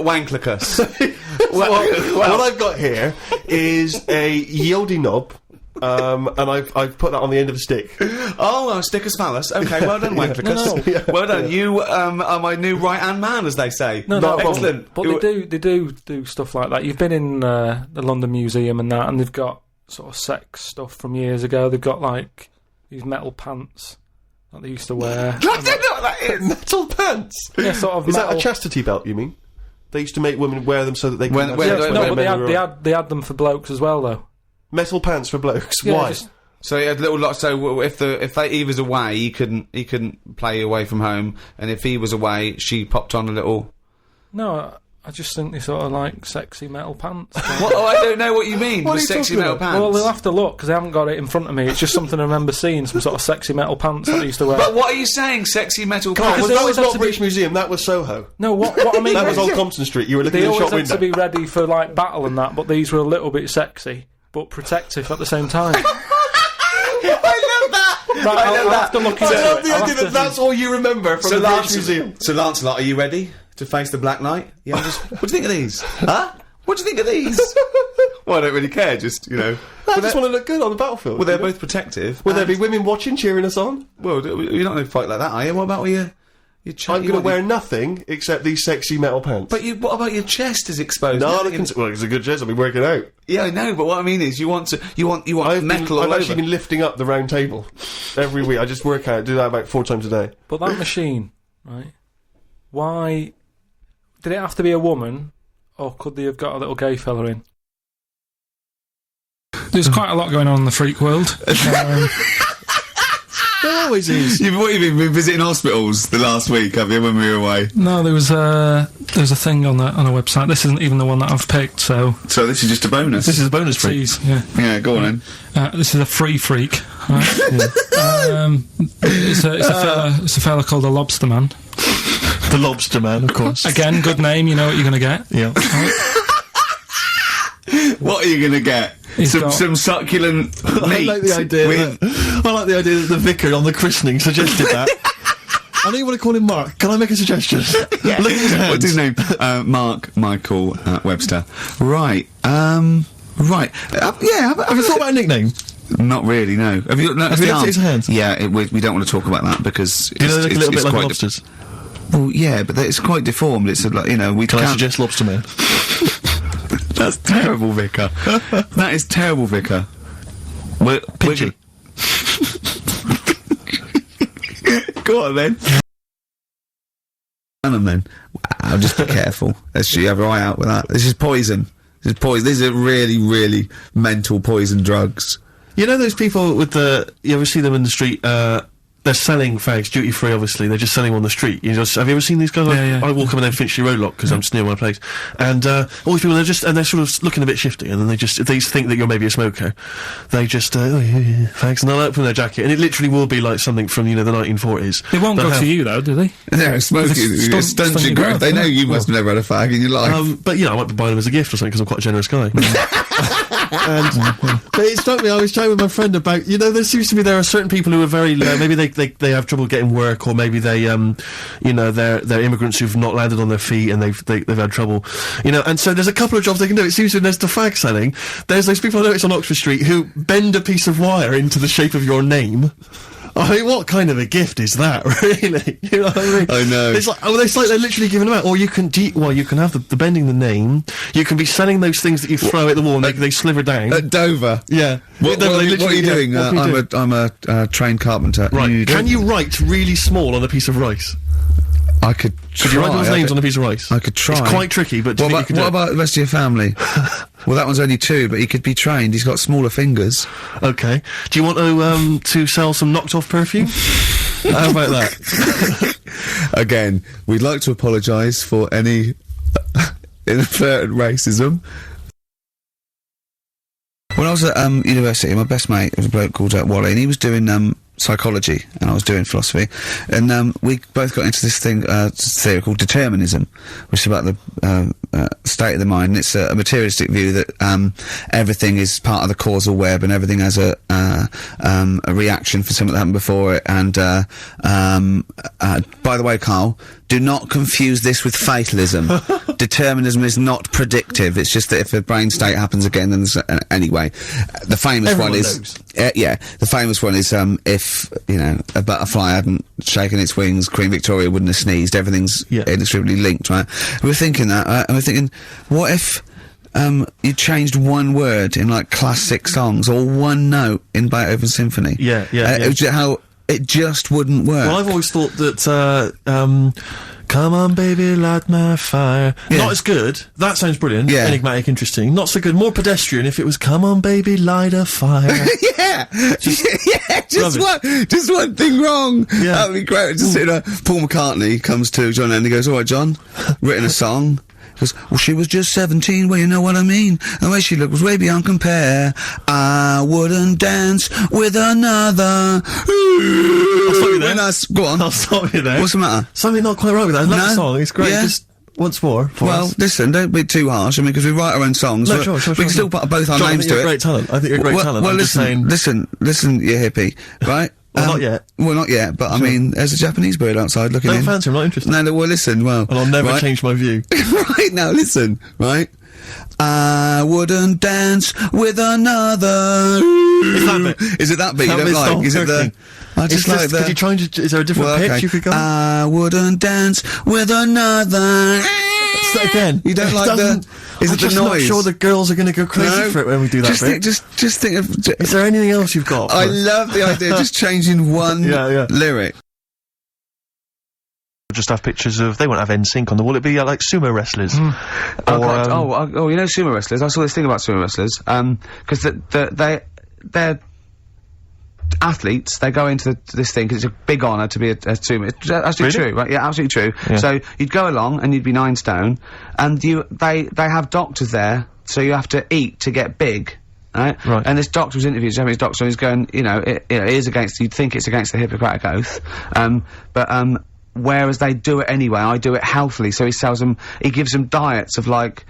Wanklicus. What I've got here is a Yieldy knob. And I've put that on the end of a stick. Oh, Stickus Phallus. Okay, well done, Wanklicus. Well done. You are my new right-hand man, as they say. No, excellent. But they do stuff like that. You've been in the London Museum and that, and they've got sort of sex stuff from years ago. They've got like these metal pants that they used to wear. I don't know what that is. Metal pants. Yeah, sort of Is metal. that a chastity belt? You mean? They used to make women wear them so that they could. When- have when- sex when- with No, men but who were- they had them for blokes as well, though. metal pants for blokes. Yeah, Why? just- So he had little lots. So if he was away, he couldn't play away from home, and if he was away, she popped on a little. No, I just think they sort of like sexy metal pants. What? Oh, I don't know what you mean. What The are you sexy talking metal about? pants. Well, they'll have to look because I haven't got it in front of me. It's just something I remember seeing, some sort of sexy metal pants that they used to wear. But what are you saying? Sexy metal Oh, pants? well, they that always was had not to British be- Museum. That was Soho. No, what I mean That was Old Compton Street. You were looking they in the shop always had window. to be ready for like battle and that, but these were a little bit sexy but protective at the same time. I love that. Right, I'll have to look into I love it. the I'll idea have that that's all you remember from the British Museum. So Lancelot, are you ready to face the Black Knight? Yeah. What do you think of these? Huh? What do you think of these? Well, I don't really care. Just I just want to look good on the battlefield. Well, they're both protective. Will there and- be women watching, cheering us on? Well, you're not going to fight like that, are you? What about your I'm going to wear nothing except these sexy metal pants. But what about your chest is exposed? no, Nothing- well, it's a good chest. I've been working out. Yeah, I know. But what I mean is, you want metal I've all actually over. been lifting up the round table every week. I just work out, do that about 4 times a day. But that machine, right? Why did it have to be a woman, or could they have got a little gay fella in? There's quite a lot going on in the freak world. There always is. What have you been visiting hospitals the last week, have you, when we were away? No, there was a thing on a website. This isn't even the one that I've picked, so... So this is just a bonus? This is a bonus freak. Tease, yeah. Yeah, go on then. This is a free freak. Right? It's a fella called the Lobster Man. The Lobster Man, of course. Again, good name, you know what you're going to get. Yeah. What are you going to get? Some succulent meat. I like the idea that the vicar on the christening suggested that. I know you want to call him Mark. Can I make a suggestion? Yeah. Look at his hands. What's his name? Mark Michael Webster. Right. Right. Have you thought about a nickname? Not really, no. Have you looked at his hands? Yeah, we don't want to talk about that because You know, they look a little bit like lobsters. Well, yeah, but it's quite deformed. It's like, you know, we Can I can't... suggest Lobster Man? That's terrible, Vicar. That is terrible, Vicar. Pidgey. Go on, then. Then. Wow, just be careful. Let's you have your eye out with that. This is poison. This is poison. These are really, really mental poison drugs. You know those people with you ever see them in the street, they're selling fags, duty free obviously, they're just selling them on the street. Have you ever seen these guys? Yeah. I walk up and then Finchley Road Lock, because I'm just near my place. And, all these people, they're sort of looking a bit shifty, and then they think that you're maybe a smoker. They just, fags, and they'll open their jacket, and it literally will be like something from, the 1940s. They won't go to you, though, do they? They're smoking. Stunts your growth. They know you must have never had a fag in your life. But, I might be buying them as a gift or something, because I'm quite a generous guy. But it struck me, I was chatting with my friend about, there seems to be, there are certain people who are very, maybe they have trouble getting work, or maybe they, they're immigrants who've not landed on their feet and they've had trouble, and so there's a couple of jobs they can do. It seems to there's the fag selling, there's those people I noticed on Oxford Street who bend a piece of wire into the shape of your name. I mean, what kind of a gift is that, really? You know what I mean? I know. It's like they're literally giving them out. Or you can have the bending the name. You can be selling those things that you throw at the wall and they sliver down. At Dover? Yeah. What are you doing? I'm a trained carpenter. Right. Can you write really small on a piece of rice? I could try. Could you write those names on a piece of rice? I could try. It's quite tricky, but do you think you could do it? What about the rest of your family? Well, that one's only 2, but he could be trained. He's got smaller fingers. Okay. Do you want to sell some knocked off perfume? How about that? Again, we'd like to apologise for any inadvertent racism. When I was at university, my best mate was a bloke called Wally, and he was doing psychology, and I was doing philosophy, and we both got into this theory called determinism, which is about the state of the mind. And it's a materialistic view that everything is part of the causal web, and everything has a reaction for something that happened before it. And by the way, Carl, do not confuse this with fatalism. Determinism is not predictive. It's just that if a brain state happens again, then there's anyway. The famous Everyone one is the famous one is if a butterfly hadn't shaken its wings, Queen Victoria wouldn't have sneezed. Everything's inextricably linked, right? We were thinking that, and we're thinking, what if you changed one word in like classic songs, or one note in Beethoven's symphony? How it just wouldn't work. Well, I've always thought that, come on baby, light my fire. Yeah. Not as good. That sounds brilliant. Yeah. Enigmatic, interesting. Not so good. More pedestrian if it was, come on baby, light a fire. Just one thing wrong. Yeah. That would be great. Just Paul McCartney comes to John Lennon and he goes, all right, John, written a song. Goes, well, she was just 17, well, you know what I mean. The way she looked was way beyond compare. I wouldn't dance with another. I'll stop you there. Go on. I'll stop you there. What's the matter? Something not quite right with that. I love the song. It's great. Yeah. Just once more for us. Listen, don't be too harsh. I mean, because we write our own songs. No, we sure. can still put both our John, names to it. I think you're a great talent. I think you're a great talent. Well, I'm listen, you hippie, right? Well, not yet. Well, not yet, but I mean, there's a Japanese bird outside looking in. Don't fancy him, I'm not interested. No, well, listen, And I'll never change my view. Right, now, listen, right? I wouldn't dance with another. It's that bit. Is it that bit you That don't bit's like? not Is it the... working. I just like the... Could you try and... Is there a different pitch you could go? I wouldn't dance with another... Start again. You don't like the... Is it the noise? I'm not sure the girls are going to go crazy for it when we do that bit. Just think of... Is there anything else you've got? I love the idea of just changing one lyric. Just have pictures of... They won't have NSYNC on the wall. It'd be like sumo wrestlers. You know sumo wrestlers? I saw this thing about sumo wrestlers. Because they're... athletes, they go into this thing 'cause it's a big honour to be a sumo. It's absolutely Really? true, right? Yeah, absolutely true. Yeah. So you'd go along and you'd be 9 stone, and they have doctors there, so you have to eat to get big. Right? Right. And this doctor was interviewed, Japanese doctor, and he's going, it is against, you'd think it's against the Hippocratic Oath, but whereas they do it anyway, I do it healthily, so he gives them diets of like,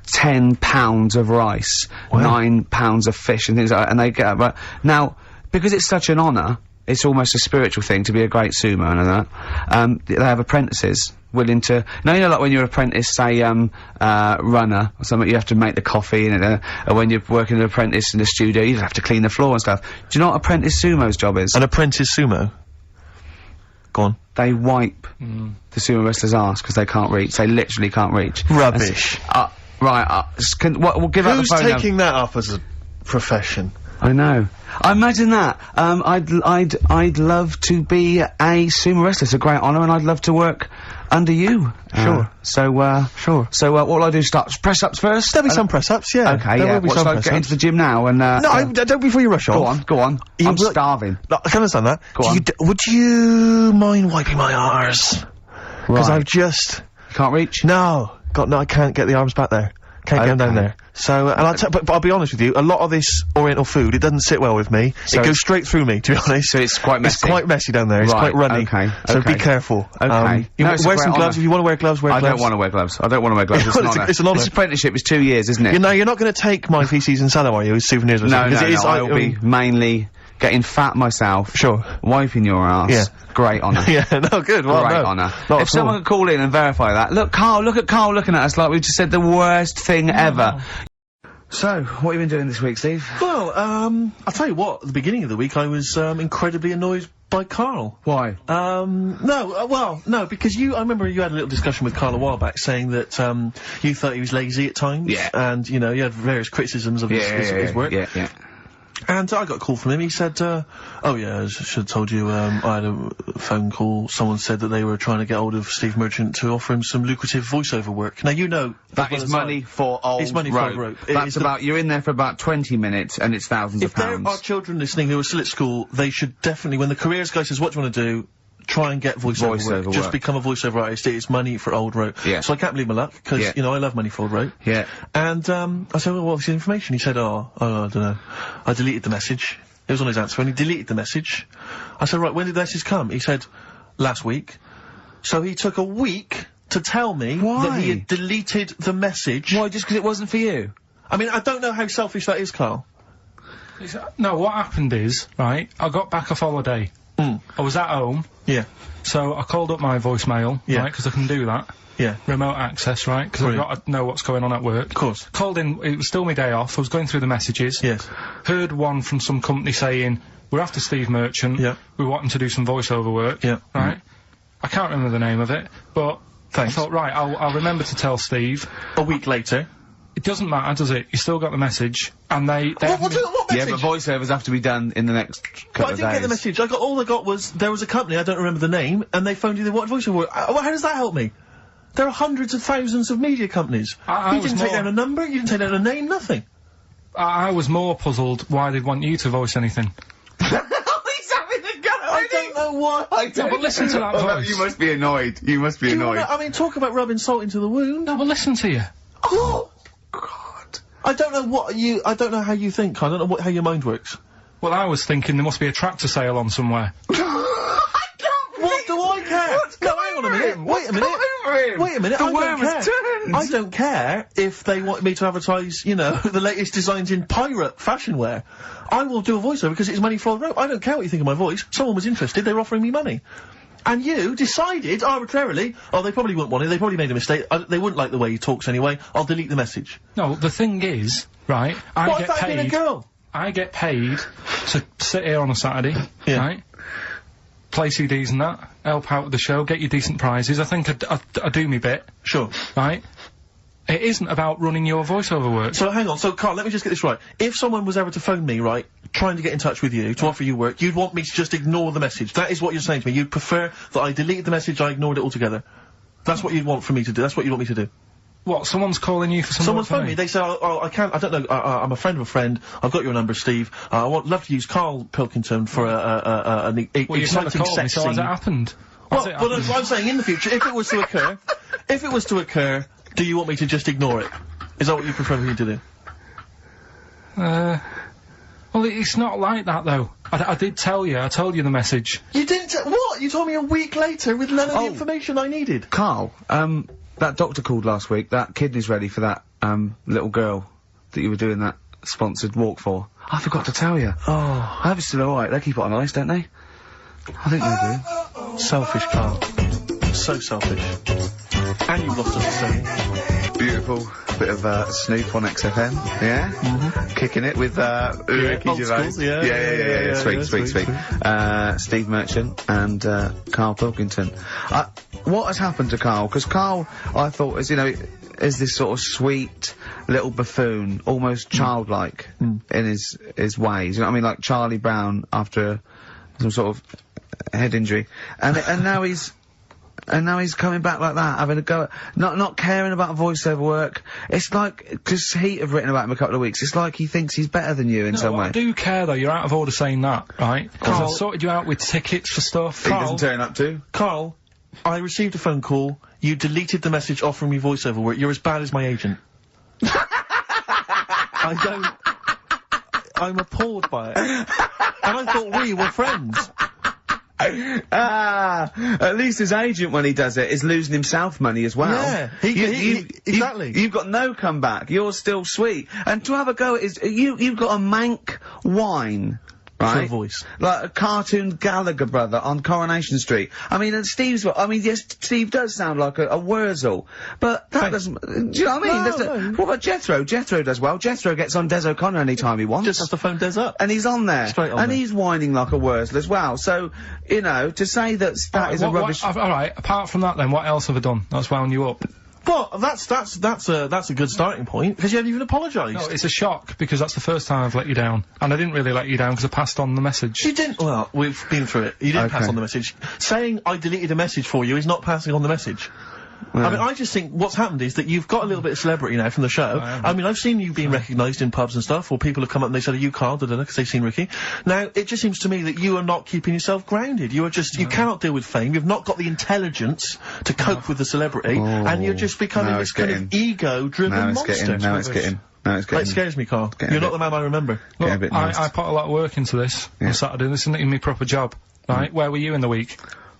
10 pounds of rice, 9 pounds of fish and things like that, and they get, but now, because it's such an honour, it's almost a spiritual thing to be a great sumo and all that, they have apprentices willing to, like when you're an apprentice, say, runner or something, you have to make the coffee and when you're working as an apprentice in the studio, you have to clean the floor and stuff. Do you know what apprentice sumo's job is? An apprentice sumo? Go on. They wipe the sumo wrestler's arse because they can't reach. They literally can't reach. Rubbish. Right, we'll give out the Who's phone number. taking that up as a profession? I know. I imagine that. I'd love to be a sumo wrestler. It's a great honour, and I'd love to work under you. Sure. Sure. So, what will I do? Start press-ups first? There'll be some press-ups, yeah. Okay, There yeah. will be What, some shall I get press-ups. into the gym now and, No, don't before you rush off. Go on. You I'm will- starving. No, I can understand that. Go on. Would you mind wiping my arse? Because Right. I've just... Can't reach? No, I can't get the arms back there. Can't get them down Okay. there. So, and but I'll be honest with you, a lot of this Oriental food, it doesn't sit well with me. So it goes straight through me, to be honest. So it's quite messy. It's quite messy down there. It's Right, quite runny. okay, So okay. be careful. Okay. You No, it's a wear great some gloves. honour. If you want to wear gloves, wear I gloves. don't want to wear gloves. I don't want to wear gloves. It's an honour. It's an honour. This apprenticeship is 2 years, isn't it? You're not going to take my feces and sallow, are you, as souvenirs or No, something? 'Cause it is, I'll be mainly getting fat myself. Sure. Wiping your ass. Yeah. Great honour. Yeah, no, good. Well, Great no. honour. Not If at all. someone could call in and verify that. Look at Carl looking at us like we just said the worst thing ever. So, what have you been doing this week, Steve? Well, I'll tell you what, at the beginning of the week I was, incredibly annoyed by Carl. Why? No, because I remember you had a little discussion with Carl a while back saying that, you thought he was lazy at times. Yeah. And, you had various criticisms of his work. Yeah. And I got a call from him. He said, oh yeah, I should have told you, I had a phone call. Someone said that they were trying to get hold of Steve Merchant to offer him some lucrative voiceover work. Now, That is money for old It's money for old rope. That's you're in there for about 20 minutes and it's thousands of If there pounds. are children listening who are still at school, they should definitely, when the careers guy says, what do you want to do? Try and get voiceover Voiceover work. Just work. become a voiceover artist. It's money for old rope. Yeah. So I can't believe my luck, because, Yeah. I love money for old rope. Yeah. And, I said, well, what's the information? He said, I don't know. I deleted the message. It was on his answer, and he deleted the message. I said, right, when did the message come? He said, last week. So he took a week to tell me Why? that he had deleted the message. Why, just because it wasn't for you? I mean, I don't know how selfish that is, Carl. No, what happened is, right, I got back off holiday. I was at home, Yeah. so I called up my voicemail, Yeah. right, because I can do that. Yeah. Remote access, right, because I've Brilliant. got to know what's going on at work. Of course. Called in, it was still my day off, I was going through the messages. Yes. Heard one from some company saying, we're after Steve Merchant, Yeah. we want him to do some voiceover work. Yeah. Right? I can't remember the name of it, but Thanks. I thought, right, I'll remember to tell Steve. A week later. It doesn't matter, does it? You still got the message, and they What haven't been- message? Yeah, but voiceovers have to be done in the next But couple I of didn't days. get the message. All I got was, there was a company, I don't remember the name, and they phoned you, they wanted voiceover work. Well, how does that help me? There are hundreds of thousands of media companies. I You was didn't take more- down a number, you didn't take down a name, nothing. I was more puzzled why they'd want you to voice anything. He's having a go I don't know what. I No, but listen to that voice. You must be annoyed. You must be annoyed. I mean, talk about rubbing salt into the wound. No, but listen to you. Oh, God. I don't know how you think. I don't know how your mind works. Well, I was thinking there must be a tractor sale on somewhere. What do I care? No, hang on a minute. Wait a minute. Wait a minute. The I worm don't has care. turned. I don't care if they want me to advertise, the latest designs in pirate fashion wear. I will do a voiceover because it's money for old rope. I don't care what you think of my voice. Someone was interested. They were offering me money. And you decided arbitrarily, they probably wouldn't want it. They probably made a mistake. They wouldn't like the way he talks anyway. I'll delete the message. No, the thing is, right, What I if get that had been a paid. girl? I get paid to sit here on a Saturday, Yeah. right? Play CDs and that, help out with the show, get you decent prizes. I think I do me bit, Sure. right? It isn't about running your voiceover work. So hang on, so Carl, let me just get this right. If someone was ever to phone me, right, trying to get in touch with you, to offer you work, you'd want me to just ignore the message. That is what you're saying to me. You'd prefer that I deleted the message, I ignored it altogether. That's what you'd want for me to do. That's what you'd want me to do. What? Someone's calling you for some Someone work for phoned me. They said, "Oh, I can't. I don't know. I'm a friend of a friend. I've got your number, Steve. I would love to use Carl Pilkington for an Well, you've never exciting called me, sex so has scene." it happened? Well, Has it well, happened? what I'm saying, in the future, if it was to occur, do you want me to just ignore it? Is that what you prefer me to do? Well, it's not like that, though. I did tell you. I told you the message. You didn't. What? You told me a week later with none of the Oh. information I needed. Carl, that doctor called last week. That kidney's ready for that little girl that you were doing that sponsored walk for. I forgot to tell you. Oh, I hope it's still alright. They keep it on ice, don't they? I think they do. Selfish, Carl. So selfish. And you've lost us a Sony. Beautiful bit of Snoop on XFM, yeah? Mm-hmm. Kicking it with Ricky old Gervais. school, yeah. Sweet. Steve Merchant and Carl Pilkington. What has happened to Carl? Because Carl, I thought, is this sort of sweet little buffoon, almost childlike in his ways. You know what I mean? Like Charlie Brown after some sort of head injury, and now he's. And now he's coming back like that, having a go at, not caring about voiceover work. It's like, because Heat have written about him a couple of weeks, it's like he thinks he's better than you in some way. I do care, though. You're out of order saying that, right? Because Carl- I've sorted you out with tickets for stuff. He doesn't turn up to. Carl, I received a phone call. You deleted the message offering me voiceover work. You're as bad as my agent. I'm appalled by it. And I thought we were friends. At least his agent, when he does it, is losing himself money as well. Yeah, exactly. You've got no comeback. You're still sweet. And to have a go at you've got a mank whine. Right? For a voice. Like a cartoon Gallagher brother on Coronation Street. I mean, and yes, Steve does sound like a Wurzel, but that doesn't, do you know what I mean? What about Jethro? Jethro does well. Jethro gets on Des O'Connor anytime he wants. Just has to phone Des up. And he's on there. Straight on and there. he's whining like a Wurzel as well. So, to say that is a rubbish... Alright, apart from that then, what else have I done? That's wound you up. Well, that's a good starting point, because you haven't even apologised. No, it's a shock, because that's the first time I've let you down. And I didn't really let you down, because I passed on the message. You didn't. Well, we've been through it. You didn't pass on the message. Saying I deleted a message for you is not passing on the message. I mean, I just think what's happened is that you've got a little bit of celebrity now from the show. I mean, I've seen you being recognised in pubs and stuff, or people have come up and they said, "Are you Carl?" because they've seen Ricky. Now, it just seems to me that you are not keeping yourself grounded. You are just, you cannot deal with fame. You've not got the intelligence to cope with the celebrity, and you're just becoming this kind of ego-driven monster. Now it's getting. It scares me, Carl. You're not the man I remember. Look, a bit nasty. I put a lot of work into this on Saturday. This isn't even my proper job, right? Where were you in the week?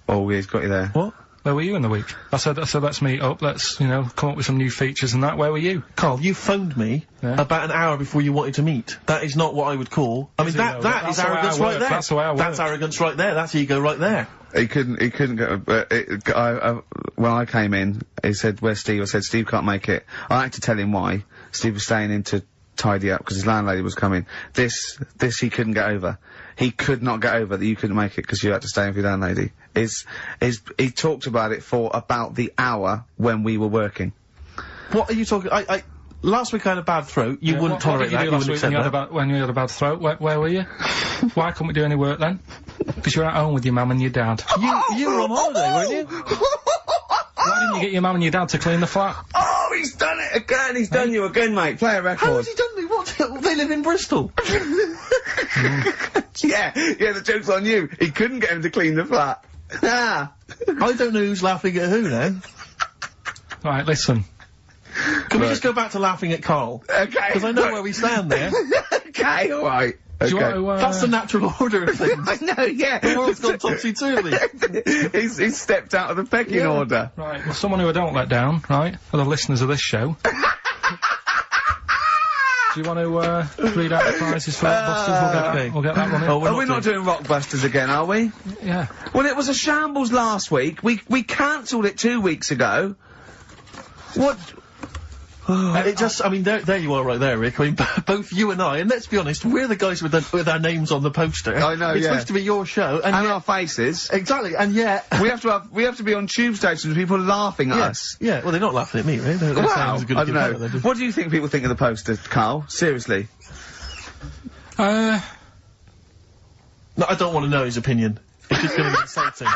Oh, he's got you there. What? Where were you in the week? I said, let's meet up, let's, come up with some new features and that. Where were you? Carl, you phoned me about an hour before you wanted to meet. That is not what I would call... I mean, that is arrogance right there. That's the way I work. That's arrogance right there. That's ego right there. He couldn't go, when I came in, he said, "Where's Steve?" I said, "Steve can't make it." I had to tell him why. Steve was staying in to tidy up because his landlady was coming. This he couldn't get over. He could not get over that you couldn't make it because you had to stay in with your landlady. He talked about it for about the hour when we were working. What are you talking... Last week I had a bad throat. You wouldn't tolerate that. You wouldn't accept that. When you had a bad throat, where were you? Why couldn't we do any work then? Because you're at home with your mum and your dad. You were on holiday, weren't you? Why didn't you get your mum and your dad to clean the flat? Oh, he's done it again! He's done you again, mate. Play a record. How has he done me? What? They live in Bristol. Yeah, the joke's on you. He couldn't get him to clean the flat. I don't know who's laughing at who now. Right, listen. Can we just go back to laughing at Carl? Okay. Because I know where we stand there. Okay, alright. Do you Okay. want to, That's the natural order of things. I know, yeah. The world's gone topsy-turvy. he's stepped out of the pecking order. Right, well, someone who I don't let down, right, are the listeners of this show. Do you want to, read out the prizes for Rockbusters? We'll get that running. Oh, We're not doing Rockbusters again, are we? Yeah. Well, it was a shambles last week. We cancelled it 2 weeks ago. What? It just, I mean, there you are right there, Rick. I mean, both you and I, and let's be honest, we're the guys with our names on the poster. I know, It's yeah. supposed to be your show, and And yet, our faces. exactly, and yet... we have to be on tube stations with people laughing at us. Yeah, well, they're not laughing at me, right? They're saying Wow, it's a good I don't know. they're just- What do you think people think of the poster, Carl? Seriously. No, I don't want to know his opinion. It's just going to be insulting.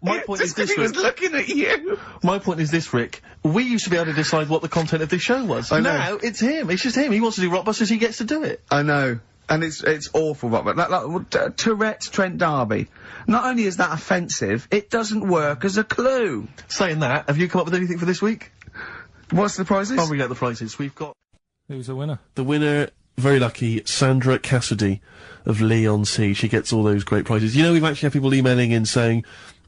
My point is this, he was Rick. looking at you. My point is this, Rick. We used to be able to decide what the content of this show was. I know. Now, it's him. It's just him. He wants to do Rockbusters, he gets to do it. I know. And it's awful, but like Tourette's Trent D'Arby. Not only is that offensive, it doesn't work as a clue. Saying that, have you come up with anything for this week? What's the prizes? I'll read out the prizes. We've got Who's the winner? the winner, very lucky, Sandra Cassidy of Leon C. She gets all those great prizes. You know, we've actually had people emailing in saying,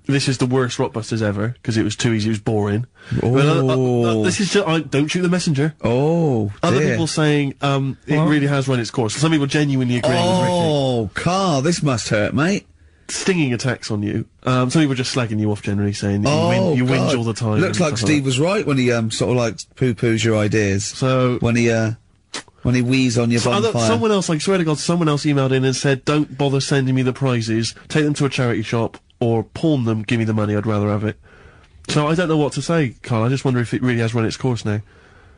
this is the worst Rockbusters ever, because it was too easy, it was boring. Oh. This is just, don't shoot the messenger. Oh, Other dear. people saying, it really has run its course. Some people genuinely agreeing with Ricky. Oh, Carl, this must hurt, mate. Stinging attacks on you. Some people just slagging you off generally, saying that you whinge all the time. Looks and like stuff Steve was right when he sort of like poo-poos your ideas. So When he wheezed on your bonfire. someone else, I swear to God, someone else emailed in and said, don't bother sending me the prizes, take them to a charity shop, or pawn them, give me the money, I'd rather have it. So I don't know what to say, Carl, I just wonder if it really has run its course now.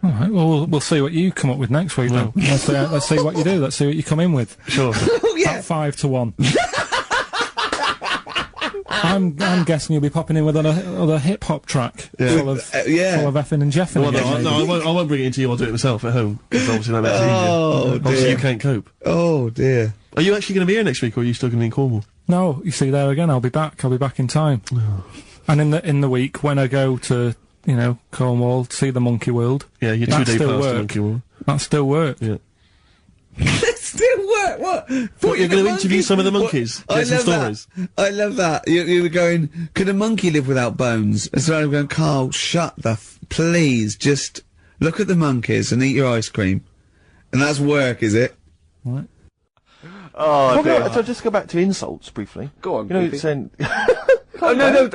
Alright, well, we'll see what you come up with next week then. Let's see what you do, let's see what you come in with. Sure. Oh, yeah. About 5 to 1. I'm guessing you'll be popping in with another hip-hop track. Full of effing and jeffing. Well, again, no, maybe. I won't bring it into you, I'll do it myself at home, because obviously that makes it Oh, easier. Obviously dear. you can't cope. Oh, dear. Are you actually going to be here next week, or are you still going to be in Cornwall? No, you see there again, I'll be back in time. And in the week, when I go to, Cornwall, see the Monkey World, Yeah, you're That 2 days still past work. the Monkey World. that still works. Yeah. Still work, what? What, you're going to interview some of the monkeys? I Get some love stories? that. I love that. You were going, could a monkey live without bones? And so I'm going, Carl, shut the please, just look at the monkeys and eat your ice cream. And that's work, is it? Right. Oh, so just go back to insults briefly. Go on, You know, Goofy. saying, Oh, no,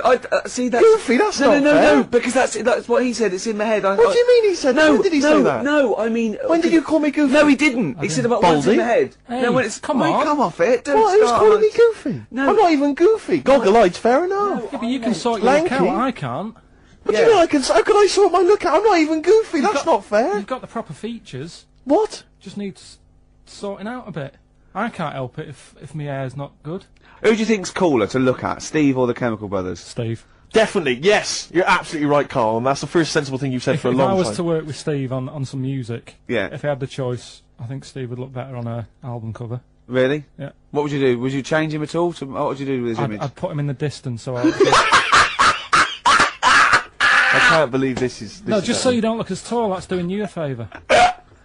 see, that's... Goofy, that's not fair. No, because that's what he said, it's in my head. What do you mean he said? No, When did he say that? No, I mean... When did you call me Goofy? No, he didn't. He said about what's in Baldy? my head. Hey, no, when it's... come Mate, on. come off it. Don't What, who's start calling on- me Goofy? No. I'm not even Goofy. Goggle-eyed's fair enough. Yeah, but you can sort your Lanky. look out, I can't. What do you mean how can I sort my look out? I'm not even Goofy, that's not fair. You've got the proper features, What? just needs sorting out a bit. I can't help it if my hair's not good. Who do you think's cooler to look at, Steve or the Chemical Brothers? Steve. Definitely, yes. You're absolutely right, Carl, and that's the first sensible thing you've said If for a I long was time. to work with Steve on some music, Yeah. if I had the choice, I think Steve would look better on a album cover. Really? Yeah. What would you do? Would you change him at all? What would you do with his image? I'd put him in the distance, so I I can't believe this is... No, just so you don't look as tall, that's doing you a favour.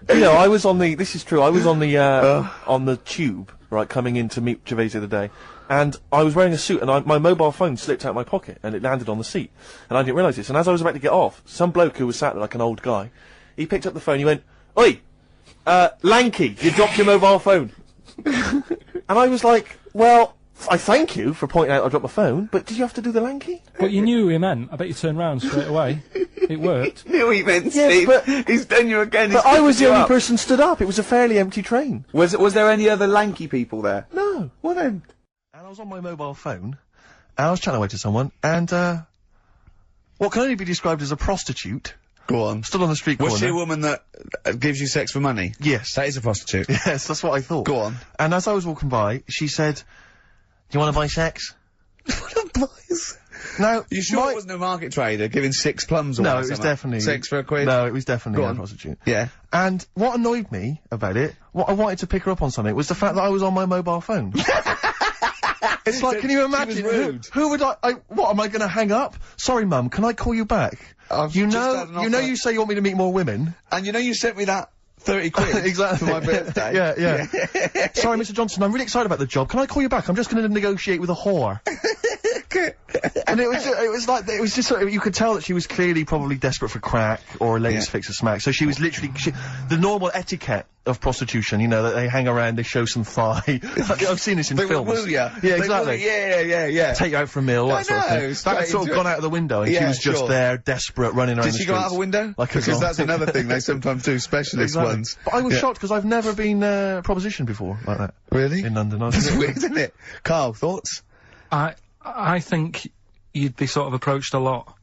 You know, I was on the... This is true, I was on the tube, right, coming in to meet Gervais the other day, and I was wearing a suit, and my mobile phone slipped out my pocket, and it landed on the seat, and I didn't realise this, and as I was about to get off, some bloke who was sat there like an old guy, he picked up the phone, he went, "Oi, Lanky, you dropped your mobile phone." And I was like, well, I thank you for pointing out I dropped my phone, but did you have to do the Lanky? But you knew who he meant. I bet you turned round straight away. It worked. Knew he meant Yes, Steve. but- He's done you again. But I was the only person stood up, it was a fairly empty train. Was there any other lanky people there? No. Well then. And I was on my mobile phone, and I was chatting away to someone, and, what can only be described as a prostitute, Go on. stood on the street corner. Was she a woman that gives you sex for money? Yes. That is a prostitute. Yes, that's what I thought. Go on. And as I was walking by, she said, "Do you want to buy sex?" Now, You sure it wasn't a market trader giving 6 plums away? No, or it was something? definitely... 6 for a quid? No, it was definitely Go a on. prostitute. Yeah. And what annoyed me about it, what I wanted to pick her up on something, was the fact that I was on my mobile phone. It's like, can you imagine? rude. Who would what, am I gonna hang up? Sorry, Mum, can I call you back? I've You just know, had an you know offer. you say you want me to meet more women. And you know you sent me that 30 quid Exactly. for my birthday? Yeah. Sorry, Mr. Johnson, I'm really excited about the job. Can I call you back? I'm just gonna negotiate with a whore. And it was just sort of, you could tell that she was clearly probably desperate for crack or a latest fix of smack. So she was literally, the normal etiquette of prostitution, you know, that they hang around, they show some thigh. I've seen this in They films. will woo ya. Yeah, They exactly. will- Yeah. Take you out for a meal, that sort of know, thing. straight That had sort of into gone it. out of the window, and she Yeah, was just sure. there, desperate, running around Did the she streets. go out of a window? Like a because that's zombie. another thing they sometimes do, specialist Exactly. ones. But I was Yeah. shocked because I've never been propositioned before like that. Really? In London. That's weird, isn't it? Carl, thoughts? I think you'd be sort of approached a lot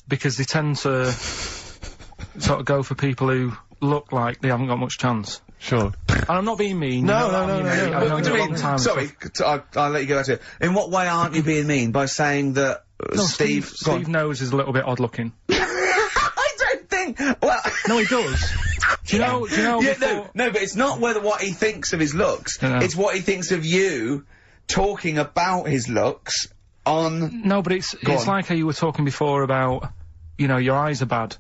because they tend to sort of go for people who look like they haven't got much chance. Sure. And I'm not being mean. No, you know no, that, no, mate. no. I've known What do you you a long mean? time. Sorry, I'll let you go back to it. In what way aren't you being mean? By saying that No, Steve... Steve knows is a little bit odd looking. I don't think... Well... No, he does. Do you know Yeah, before... no, but it's not what he thinks of his looks. No. It's what he thinks of you talking about his looks on... No, but it's on. like how you were talking before about, you know, your eyes are bad.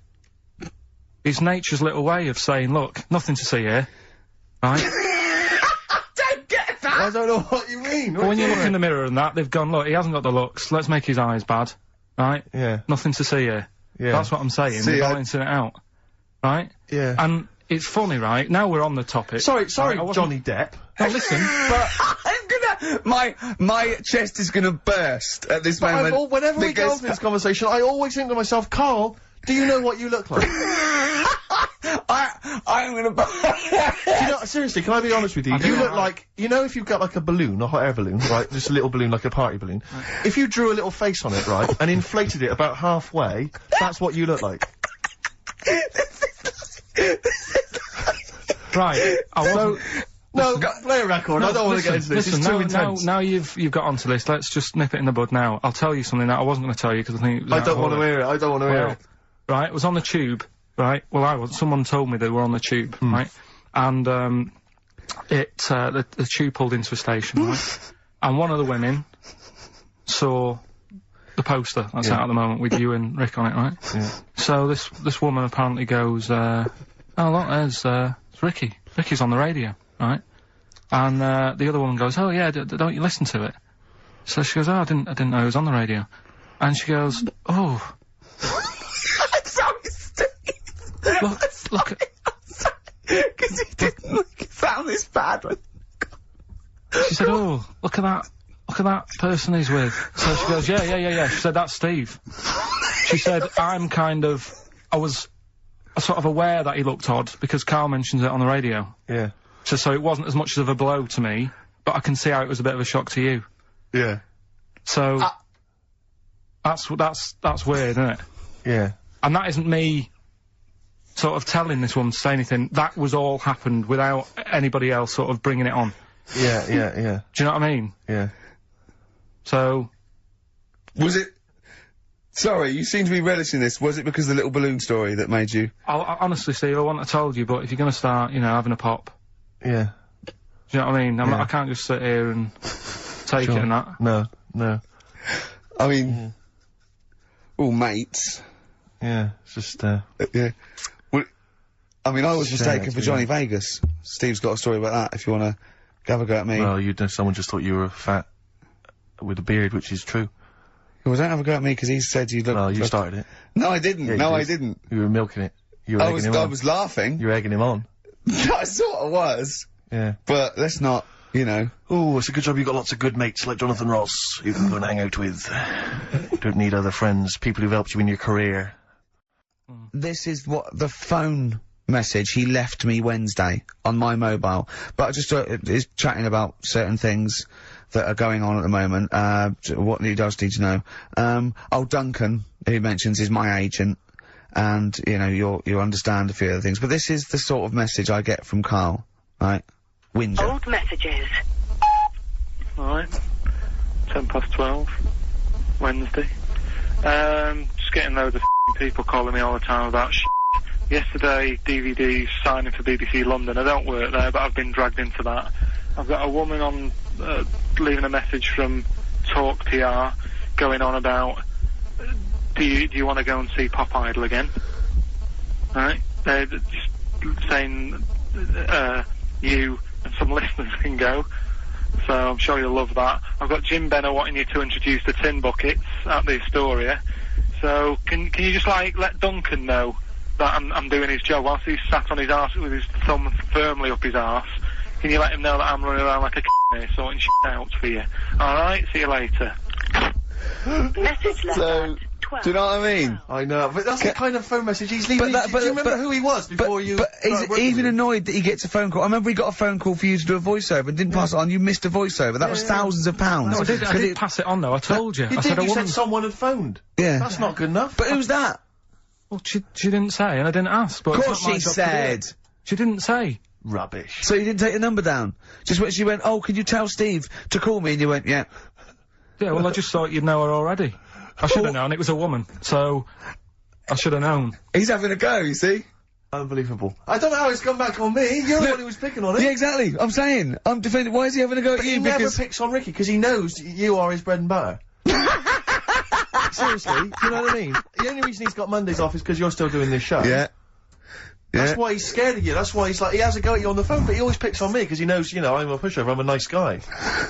It's nature's little way of saying, look, nothing to see here, right? Don't get that! I don't know what you mean. But when you look in the mirror and that, they've gone, look, he hasn't got the looks, let's make his eyes bad, right? Yeah. Nothing to see here. Yeah. That's what I'm saying, See, we're I- balancing it out, right? Yeah. And it's funny, right? Now we're on the topic. Sorry, Right, I wasn't- Johnny Depp. Now listen, I'm gonna... My chest is gonna burst at this moment. Whenever we go because- into this conversation, I always think to myself, Carl, do you know what you look like? I'm gonna... Do you know, seriously, can I be honest with you? You look like, you know if you've got like a balloon, a hot air balloon, right? Just a little balloon, like a party balloon. If you drew a little face on it, right, and inflated it about halfway, that's what you look like. right, I wasn't... No, play a record, I don't want to get into this, Listen, it's too now intense. you've got onto this, let's just nip it in the bud now. I'll tell you something that I wasn't going to tell you because I think it was I out don't of want to order. hear it, I don't want to hear Well, it. right, it was on the tube, right? Well, someone told me they were on the tube, right? And, the tube pulled into a station, right? And one of the women saw the poster that's out at the moment with you and Rick on it, right? Yeah. So this woman apparently goes, oh look, there's Ricky. Ricky's on the radio, right? And, the other woman goes, oh yeah, don't you listen to it? So she goes, oh, I didn't know he was on the radio. And she goes, oh, Sorry, Steve. look at... Because he didn't sound this bad. She said, oh, look at that person he's with. So she goes, yeah. She said, that's Steve. She said, I was sort of aware that he looked odd because Carl mentions it on the radio. Yeah. So it wasn't as much of a blow to me, but I can see how it was a bit of a shock to you. Yeah. So, that's weird, isn't it? Yeah. And that isn't me sort of telling this woman to say anything. That was all happened without anybody else sort of bringing it on. Yeah. Do you know what I mean? Yeah. So... Was it... Sorry, you seem to be relishing this. Was it because of the little balloon story that made you... I honestly, Steve, I wouldn't have told you, but if you're going to start, you know, having a pop, Yeah. do you know what I mean? I can't just sit here and take it and that. No. I mean... All mates. Yeah, it's just, Yeah. Well, I mean, I was Shame, mistaken for actually, Johnny Vegas. Steve's got a story about that, if you want to have a go at me. well, someone just thought you were fat with a beard, which is true. Well, don't have a go at me, because he said you look... Well, you started it. No, I didn't. Yeah, no, you I did. didn't. You were milking it. You were I egging him on. was laughing. You were egging him on. I sort of was. Yeah. But let's not, you know... Oh, it's a good job you've got lots of good mates like Jonathan Ross you can go and hang out with. Don't need other friends, people who've helped you in your career. This is what the phone message he left me Wednesday on my mobile. But I just is chatting about certain things that are going on at the moment. What he does need to know. Duncan, who mentions, is my agent. And, you know, you'll understand a few other things. But this is the sort of message I get from Carl, right? Whinger. Old messages. Alright. 12:10, Wednesday. Just getting loads of people calling me all the time about Yesterday, DVD signing for BBC London. I don't work there, but I've been dragged into that. I've got a woman on, leaving a message from Talk PR, going on about, do you want to go and see Pop Idol again? Right? They're just saying, you and some listeners can go. So I'm sure you'll love that. I've got Jim Benner wanting you to introduce the tin buckets at the Astoria. So can you just like let Duncan know that I'm doing his job whilst he's sat on his arse with his thumb firmly up his arse? Can you let him know that I'm running around like a here sorting shit out for you? Alright, see you later. Message left So, at 12. do you know what I mean? I know, but that's the kind of phone message he's leaving. But Do you remember who he was before you... But he's started working even with him? annoyed that he gets a phone call. I remember he got a phone call for you to do a voiceover and didn't pass it on. You missed a voiceover. That was thousands of pounds. No, I 'Cause did it- pass it on though, I told you. You I said did, a you woman... said someone had phoned. Yeah. That's not good enough. But who's that? Well, she didn't say, and I didn't ask, but Of it's course not my she job to do said. it. She didn't say. Rubbish. So you didn't take the number down? Just when she went, oh, can you tell Steve to call me? And you went, yeah. Yeah, well, I just thought you'd know her already. I should have known. It was a woman, so I should have known. He's having a go, you see? Unbelievable. I don't know how it's come back on me. You're the one who was picking on it. Yeah, exactly. I'm saying. I'm defending. Why is he having a go at But you? he never Because picks on Ricky because he knows you are his bread and butter. Seriously, do you know what I mean? The only reason he's got Mondays off is because you're still doing this show. yeah. That's why he's scared of you. That's why he's like, he has a go at you on the phone, but he always picks on me because he knows, you know, I'm a pushover, I'm a nice guy.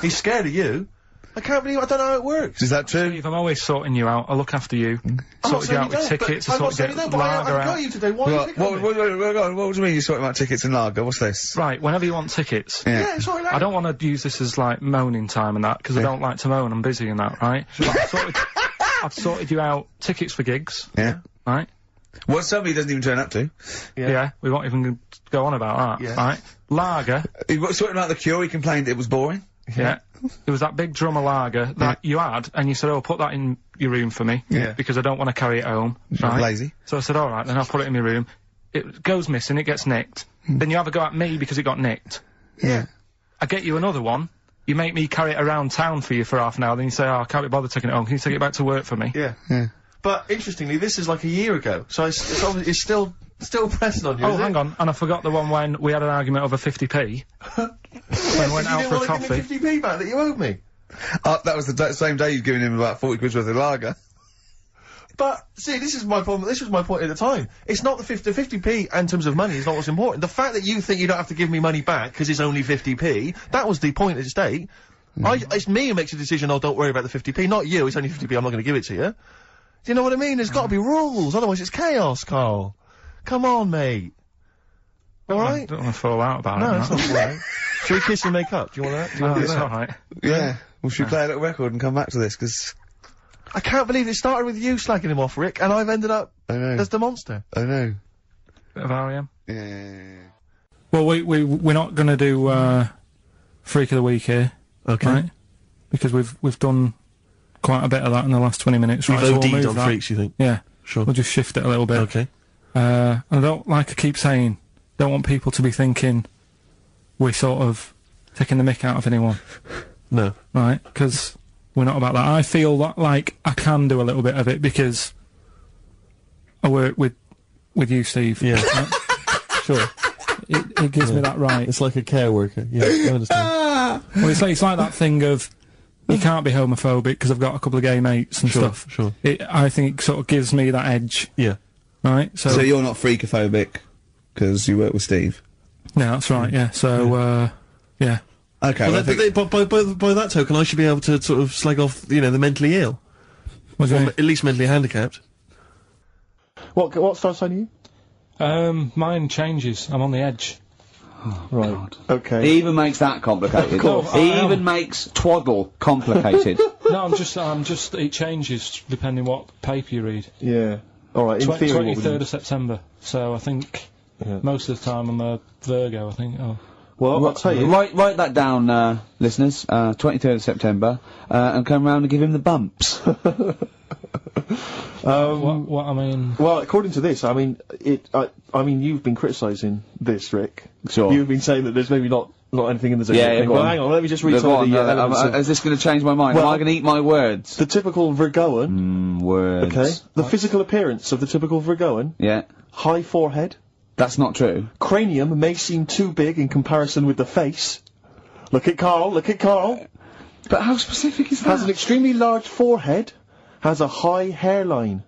He's scared of you. I can't believe, I don't know how it works. Is that true? Steve, I'm always sorting you out. I look after you. I'm not Sorted you saying out with don't, but tickets. I I'm not sorted saying you you out don't, but I lager got out. you today. Why are you picking on me? What do you mean you're talking about tickets and lager? What's this? Right, whenever you want tickets. Yeah, sorry, like I don't want to use this as, like, moaning time and that, because I don't like to moan. I'm busy and that, right? But I've sorted you out tickets for gigs, Yeah. right? What somebody doesn't even turn up to. Yeah, we won't even go on about that, Yeah. right? Lager, He was sorting out the Cure, he complained it was boring. yeah. There was that big drum of lager that you had, and you said, oh, put that in your room for me. Yeah. Because I don't want to carry it home, right? Lazy. So I said, alright, then I'll put it in my room. It goes missing, it gets nicked. Then you have a go at me because it got nicked. Yeah. I get you another one. You make me carry it around town for you for half an hour, then you say, oh, I can't be bothered taking it home. Can you take it back to work for me? Yeah. Yeah. But, interestingly, this is like a year ago, so it's still pressing on you, Oh, is hang it? on, and I forgot the one when we had an argument over 50p. When we went You out didn't for a want to coffee. give me 50p back that you owed me. That was the same day you'd given him about 40 quid worth of lager. But, see, this is my problem, this was my point at the time. It's not the 50p in terms of money is not what's important. The fact that you think you don't have to give me money back because it's only 50p, that was the point at stake. It's me who makes a decision, oh, don't worry about the 50p, not you, it's only 50p, I'm not gonna give it to you. Do you know what I mean? There's gotta be rules, otherwise it's chaos, Carl. Come on, mate. Alright? Don't want to fall out about No, it. it's not alright. Shall we kiss and make up? Do you want that? Do you want to do It's that? alright. Yeah. Well, should we play a little record and come back to this? Because I can't believe it started with you slagging him off, Rick, and I've ended up I know. as the monster. I know. Bit of R.E.M. Yeah. Well, we're not gonna do, Freak of the Week here. Okay. Right? Because we've done quite a bit of that in the last 20 minutes, right? We've So we'll OD'd move on that. freaks, you think? Yeah. Sure. We'll just shift it a little bit. Okay. And I don't, like I keep saying, don't want people to be thinking we're sort of taking the mick out of anyone, No. right? Because we're not about that. I feel that, like, I can do a little bit of it because I work with you, Steve. Yeah. Right? Sure. It gives me that right. It's like a care worker. Yeah, I understand. Well, it's like that thing of, you can't be homophobic because I've got a couple of gay mates and Sure, stuff. sure. I think it sort of gives me that edge, Yeah. right? So you're not freakophobic because you work with Steve. Yeah, that's right, yeah. So, yeah. Okay. Well, I think by that token, I should be able to sort of slag off, you know, the mentally ill. What do you Or mean? at least mentally handicapped. What star sign are you? Mine changes. I'm on the edge. Right. Okay. He even makes that complicated. course. He I am. even makes twaddle complicated. No, I'm just, it changes depending what paper you read. Yeah. Alright, in theory, what would 23rd you... of September. So I think Yeah. most of the time I'm a Virgo, I think. Oh. Well, I'll tell you. Write that down, listeners. 23rd of September, and come round and give him the bumps. What I mean... Well, according to this, I mean, I mean, you've been criticising this, Rick. Sure. You've been saying that there's maybe not anything in the zodiac Yeah, thing. go Well, on. hang on, let me just read Go some of on, the elements of... is this going to change my mind? Well- Am I going to eat my words? The typical Virgoan, Words. okay? The physical appearance of the typical Virgoan, Yeah. high forehead, That's not true. cranium may seem too big in comparison with the face. Look at Carl, But how specific is has an that? extremely large forehead, has a high hairline,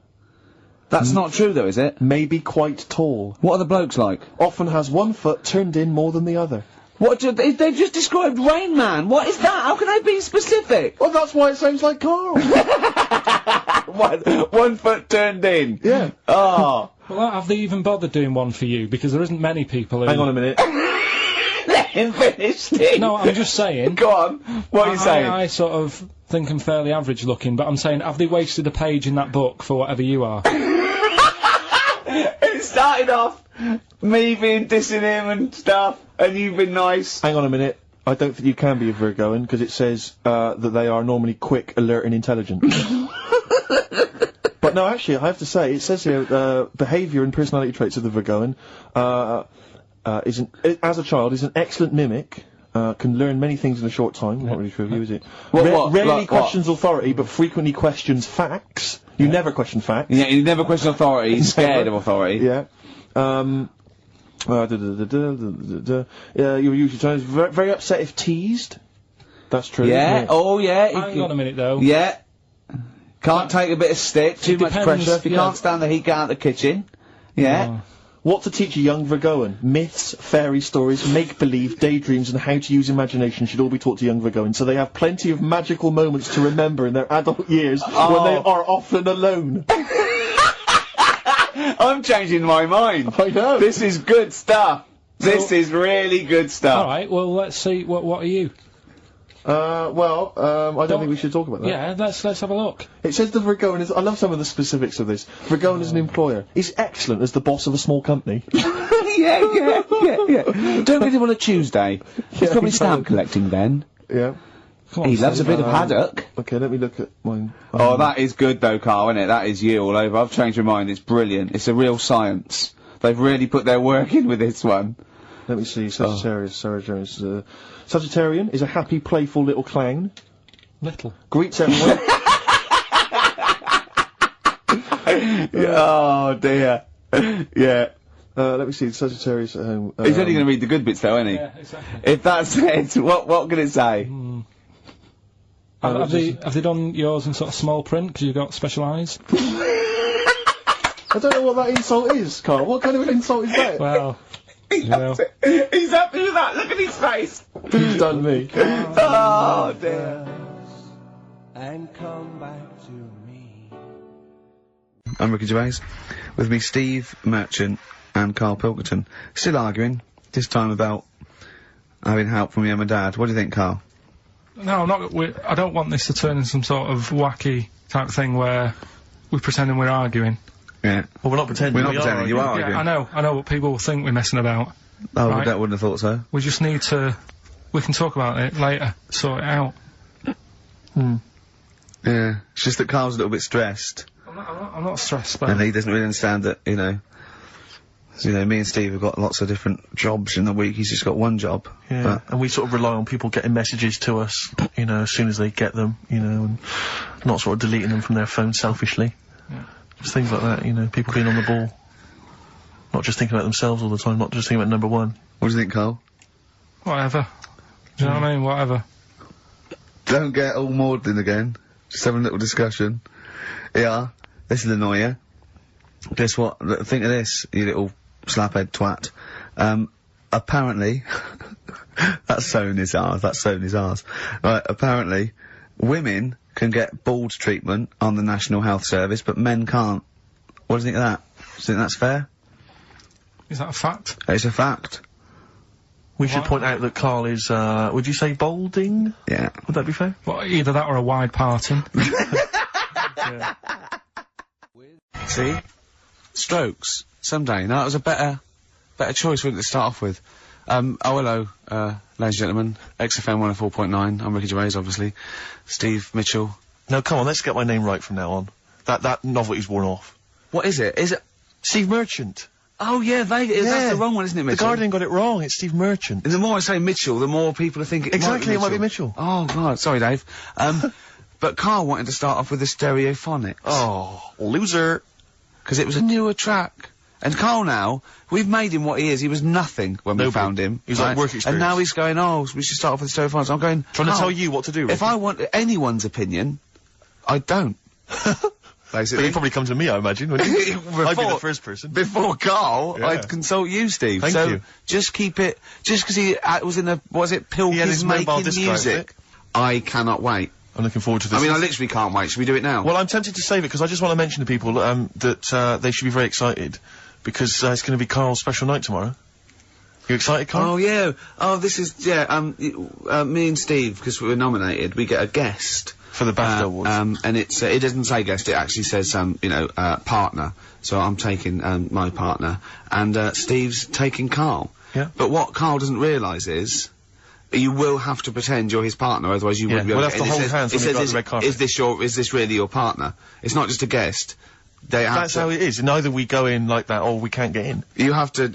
That's not true though, is it? may be quite tall, What are the blokes like? often has one foot turned in more than the other. What do they just described Rain Man. What is that? How can they be specific? Well, that's why it sounds like Carl. One foot turned in. Yeah. Oh. Well, have they even bothered doing one for you? Because there isn't many people who... Hang on a minute. Let him finish, Steve. No, I'm just saying... Go on. What are you saying? I sort of think I'm fairly average looking, but I'm saying, have they wasted a page in that book for whatever you are? It started off me being dissing him and stuff, and you've been nice. Hang on a minute. I don't think you can be a Virgoan, because it says that they are normally quick, alert and intelligent. But no, actually, I have to say, it says here, behaviour and personality traits of the Virgoan, as a child, is an excellent mimic. Can learn many things in a short time. Not really true of you, is it? What? Rarely Like questions authority, but frequently questions facts. You never question facts. Yeah, you never question authority. He's scared of authority. Yeah. You're usually trying. Very upset if teased. That's true. Yeah. Oh, yeah. Hang on a minute, though. Yeah. Can't take a bit of stick. Too much depends, pressure. If you yeah. can't stand the heat, get out of the kitchen. Yeah. Oh. What to teach a young Virgoan? Myths, fairy stories, make-believe, daydreams, and how to use imagination should all be taught to young Virgoans, so they have plenty of magical moments to remember in their adult years when they are often alone. I'm changing my mind. I know. This is good stuff. This is really good stuff. Alright, well, let's see, what are you? I don't think we should talk about that. Yeah, let's have a look. It says the Virgoan is, I love some of the specifics of this. Virgoan as an employer is excellent as the boss of a small company. yeah. Don't get him on a Tuesday. He's probably stamp collecting then. Yeah. Come on, He loves a Steve. bit of haddock. Okay, let me look at mine. Oh, that is good though, Carl, isn't it? That is you all over. I've changed my mind. It's brilliant. It's a real science. They've really put their work in with this one. Let me see, Sagittarius, Sagittarian is a happy, playful little clown. Little. Greets everyone. Oh dear. Yeah. Let me see, Sagittarius at home. He's only going to read the good bits though, isn't he? Yeah, exactly. If that's it, what can it say? Have they done yours in sort of small print because you've got special eyes? I don't know what that insult is, Carl. What kind of an insult is that? Well, you know. He's happy with that. Look at his face. He's done me. Oh dear. And come back to me. I'm Ricky Gervais. With me, Steve Merchant and Carl Pilkington. Still arguing, this time about having help from your mum and dad. What do you think, Carl? No, I'm not. I don't want this to turn into some sort of wacky type thing where we're pretending we're arguing. Yeah. Well, we're not pretending. We're not pretending, you are arguing. Yeah, I know, but people will think we're messing about. Oh, Right. that wouldn't have thought so. We just need to. We can talk about it later, sort it out. Yeah. It's just that Carl's a little bit stressed. I'm not stressed, but And he doesn't really understand that, you know, me and Steve have got lots of different jobs in the week. He's just got one job. Yeah, But and we sort of rely on people getting messages to us, you know, as soon as they get them, you know, and not sort of deleting them from their phone selfishly. Yeah. Just things like that, you know, people being on the ball. Not just thinking about themselves all the time, not just thinking about number one. what do you think, Carl? whatever. Do you know what I mean? Whatever. Don't get all maudlin again. Just having a little discussion. Yeah, this will annoy you. Guess what? Think of this, you little slaphead twat. Apparently, that's Sony's ours. Right, apparently, women can get bald treatment on the National Health Service, but men can't. What do you think of that? Do you think that's fair? Is that a fact? It's a fact. We should point out that Carl is, would you say balding? Yeah. Would that be fair? Well, either that or a wide parting. See? Strokes. Someday. No, that was a better choice, wouldn't it, to start off with? Hello, ladies and gentlemen. XFM 104.9. I'm Ricky Gervais, obviously. Steve Mitchell. No, come on, let's get my name right from now on. That novelty's worn off. What is it? Is it? Steve Merchant. Oh, yeah, that's the wrong one, isn't it, The Mitchell? Guardian got it wrong, it's Steve Merchant. The more I say Mitchell, the more people are thinking Exactly, it might be Mitchell. Oh, God, sorry, Dave. But Carl wanted to start off with the Stereophonics. Oh, loser. Because it was a newer track. And Carl now, we've made him what he is. He was nothing when we Nobody. found him. He was like work experience. And now he's going, oh, we should start off with the Stereophonics. I'm going, Trying to Carl, tell you what to do, Ricky. if I want anyone's opinion, I don't. But Basically. you'd probably come to me, I imagine, wouldn't you? I'd be the Before- first person. Before Carl, Yeah. I'd consult you, Steve. Thank so you. just keep it, just because he was in the, was it He had his Pilkey's mobile making disc drive, music? I cannot wait. I'm looking forward to this. I mean, I literally can't wait. Should we do it now? Well, I'm tempted to save it because I just want to mention to people that they should be very excited because it's going to be Carl's special night tomorrow. You excited, Carl? Oh, yeah. Oh, this is, me and Steve, because we were nominated, we get a guest. For the BAFTA Awards. And it's, it doesn't say guest, it actually says, partner. So I'm taking, my partner. And, Steve's taking Carl. Yeah. But what Carl doesn't realise is, you will have to pretend you're his partner, otherwise you wouldn't be able we'll to have to and it hold says- hands it when we says go up the red carpet. is this really your partner? It's not just a guest. They have That's to, how it is. And either we go in like that or we can't get in. you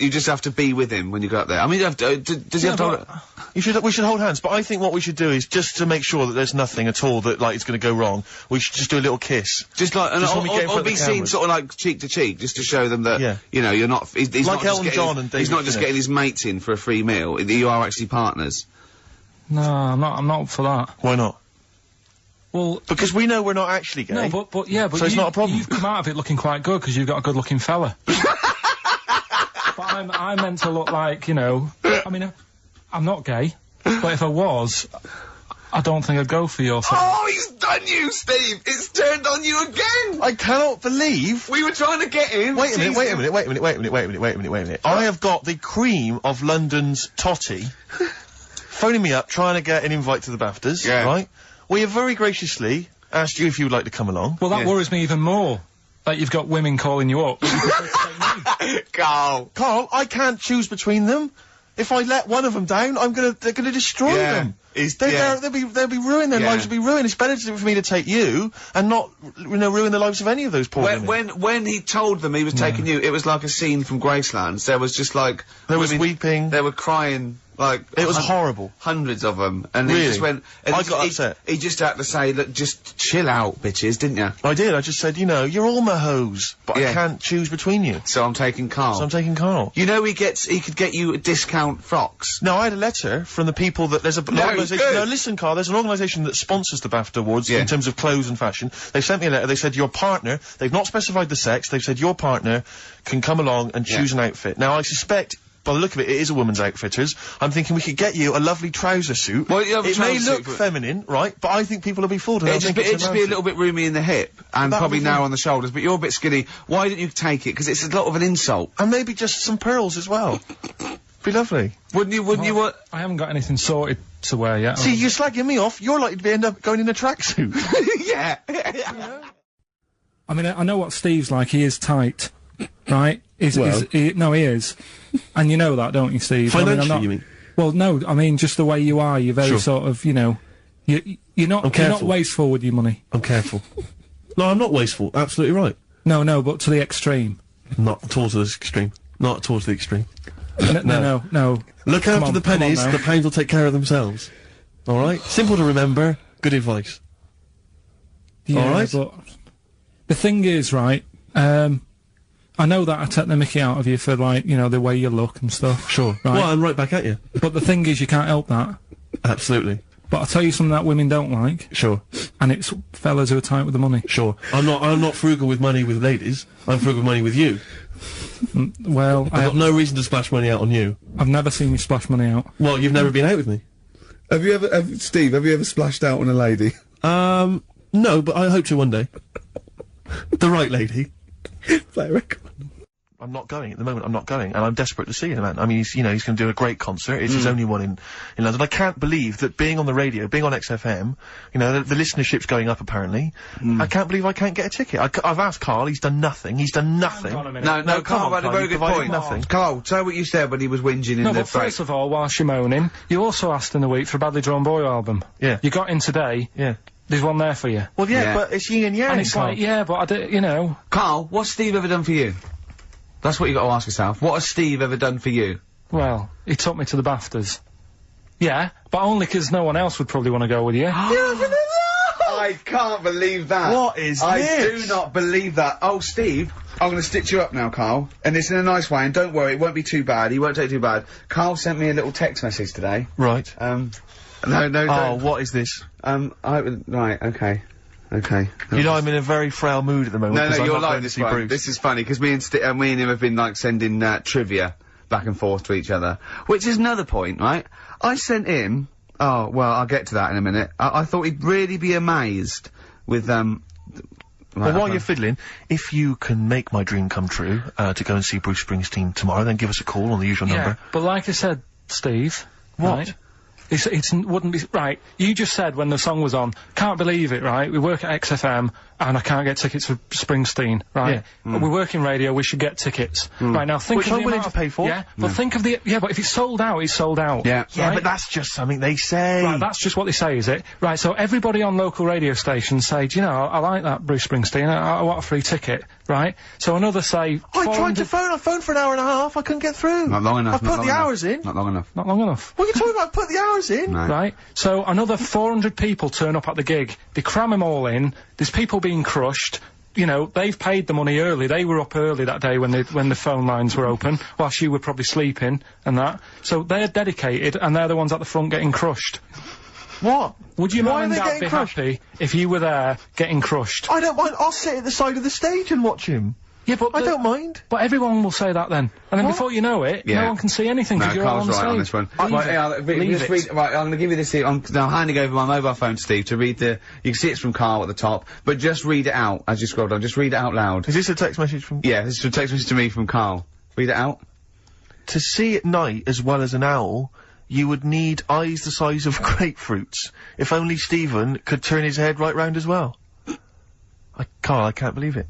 just have to be with him when you go up there. I mean, you have to, does he have to... We should hold hands, but I think what we should do is just to make sure that there's nothing at all that, like, it's gonna go wrong, we should just do a little kiss. Just like, Just when we get in front or of the be seen cameras. sort of like cheek to cheek, just to show them that, Yeah. you know, you're not, he's Like not just Elton getting, John and he's David not just Finnis. getting his mates in for a free meal, you are actually partners. No, I'm not up for that. Why not? Well, Because we know we're not actually gay. no, but So it's not a problem. You've come out of it looking quite good because you've got a good-looking fella. But I'm meant to look like, you know. I mean, I'm not gay, but if I was, I don't think I'd go for your thing. Oh, he's done you, Steve! It's turned on you again! I cannot believe. We were trying to get him! Wait a minute. I have got the cream of London's totty phoning me up trying to get an invite to the BAFTAs, Yeah. right? We have very graciously asked you if you would like to come along. Well, that Yeah. worries me even more. That you've got women calling you up. Carl! Carl, I can't choose between them. If I let one of them down, they're gonna destroy Yeah. them. He's- They'll yeah. be ruined. Their Yeah. lives will be ruined. It's better for me to take you and not, you know, ruin the lives of any of those poor women. When he told them he was taking you, it was like a scene from Graceland. There was just like... There was women- weeping. They were crying, like... It was horrible. Hundreds of them. And he Really? just went... And I he- got he- upset. He just had to say, look, just chill out, bitches, didn't you? I did. I just said, you know, you're all my hoes, but Yeah. I can't choose between you. So I'm taking Carl. So I'm taking Carl. You know he could get you discount frocks. No, I had a letter from the people that there's an organisation. good. No, listen, Carl. There's an organisation that sponsors the BAFTA Awards Yeah. in terms of clothes and fashion. They sent me a letter. They said your partner. They've not specified the sex. They've said your partner can come along and choose an outfit. Now I suspect. By the look of it, it is a woman's outfitters. I'm thinking we could get you a lovely trouser suit. Well, you have a it may trouser look suit, but- feminine, right? But I think people will be fooled. and It'd they'll just, think be, it's it'd just be a romantic. little bit roomy in the hip, and That probably would be narrow fine. on the shoulders, but you're a bit skinny. Why don't you take it? Because it's a lot of an insult. And maybe just some pearls as well. Be lovely. Wouldn't you want... I haven't got anything sorted to wear yet. See, you're slagging me off. You're likely to end up going in a tracksuit. yeah. I mean, I know what Steve's like. He is tight, right? He is. And you know that, don't you, Steve? Financially, you mean? Well, no, I mean, just the way you are. You're very Sure. sort of, you know, you're not careful. wasteful with your money. I'm careful. No, I'm not wasteful. Absolutely right. No, but to the extreme. Not towards the extreme. Not towards the extreme. No. Look Come after on, the come on pennies, now. the pounds will take care of themselves. Alright? Simple to remember, good advice. Yeah, All right. but the thing is, right, I know that I take the mickey out of you for, like, you know, the way you look and stuff. Sure. Right. Well, I'm right back at you. But the thing is, you can't help that. Absolutely. But I'll tell you something that women don't like, Sure. and it's fellas who are tight with the money. Sure. I'm not frugal with money with ladies. I'm frugal with money with you. Well, I've got no reason to splash money out on you. I've never seen you splash money out. Well, you've never been out with me. Steve, have you ever splashed out on a lady? No, but I hope to one day. The right lady. Play a record. I'm not going at the moment. I'm not going, and I'm desperate to see him, man. I mean, he's going to do a great concert. It's his only one in London. I can't believe that being on the radio, being on XFM, you know, the listenership's going up apparently. I can't believe I can't get a ticket. I've asked Carl. He's done nothing. He's done nothing. No, Carl had a Carl, very you good provided point. nothing. Carl, tell what you said when he was whinging in No, the but first of all, whilst you're moaning, you also asked in the week for a Badly Drawn Boy album. Yeah. You got in today. Yeah. There's one there for you. Well, yeah, Yeah. but it's yin and yang. And it's Carl. like, yeah, but I do, you know. Carl, what's Steve ever done for you? That's what you got to ask yourself. What has Steve ever done for you? Well, he took me to the BAFTAs. Yeah, but only 'cause no one else would probably want to go with you. I can't believe that. What is I this? do not believe that. Oh, Steve, I'm going to stitch you up now, Carl. And it's in a nice way, and don't worry, it won't be too bad. He won't take it too bad. Carl sent me a little text message today. Right. No, Oh, don't. what is this? Right, okay. You know, I'm in a very frail mood at the moment. No, 'cause I'm you're not like going to this see one. Bruce. This is funny, because me and him have been, like, sending, trivia back and forth to each other. Which is another point, right? I sent him... Oh, well, I'll get to that in a minute. I thought he'd really be amazed with, Well, while you're fiddling, if you can make my dream come true, to go and see Bruce Springsteen tomorrow, then give us a call on the usual number. But like I said, Steve. What? Right, it wouldn't be right. You just said when the song was on, can't believe it, right? We work at XFM and I can't get tickets for Springsteen, right? Yeah. We work in radio, we should get tickets. Right, now think Which of I'm the willing amount to pay for. Yeah, but think of the, but if it's sold out, it's sold out. Yeah. Yeah, right? but that's just something they say. Right, that's just what they say, is it? Right, so everybody on local radio stations say, do you know, I like that Bruce Springsteen, I want a free ticket. right? So another, say, I tried 400 to phone. I phoned for an hour and a half. I couldn't get through. Not long enough. I've not put long the enough. hours in. Not long enough. Not long enough. What are you talking about? Put the hours in. No. Right? So another 400 people turn up at the gig. They cram them all in. There's people being crushed. You know, they've paid the money early. They were up early that day when the phone lines were open, whilst you were probably sleeping and that. So they're dedicated, and they're the ones at the front getting crushed. What? Would you Why mum are and they dad getting be crushed? happy if you were there getting crushed? I don't mind. I'll sit at the side of the stage and watch him. Yeah, but I don't mind. But everyone will say that then, and then before you know it, Yeah. no one can see anything No, because you're all Carl's on right the stage. on this one. Leave Right, it. yeah, Leave just it. read, right, I'm going to give you this here. I'm handing over my mobile phone to Steve to read the... You can see it's from Carl at the top, but just read it out as you scroll down. Just read it out loud. Is this a text message from? Yeah, this is a text message to me from Carl. Read it out. To see at night as well as an owl, you would need eyes the size of grapefruits. If only Stephen could turn his head right round as well. Carl, I can't believe it.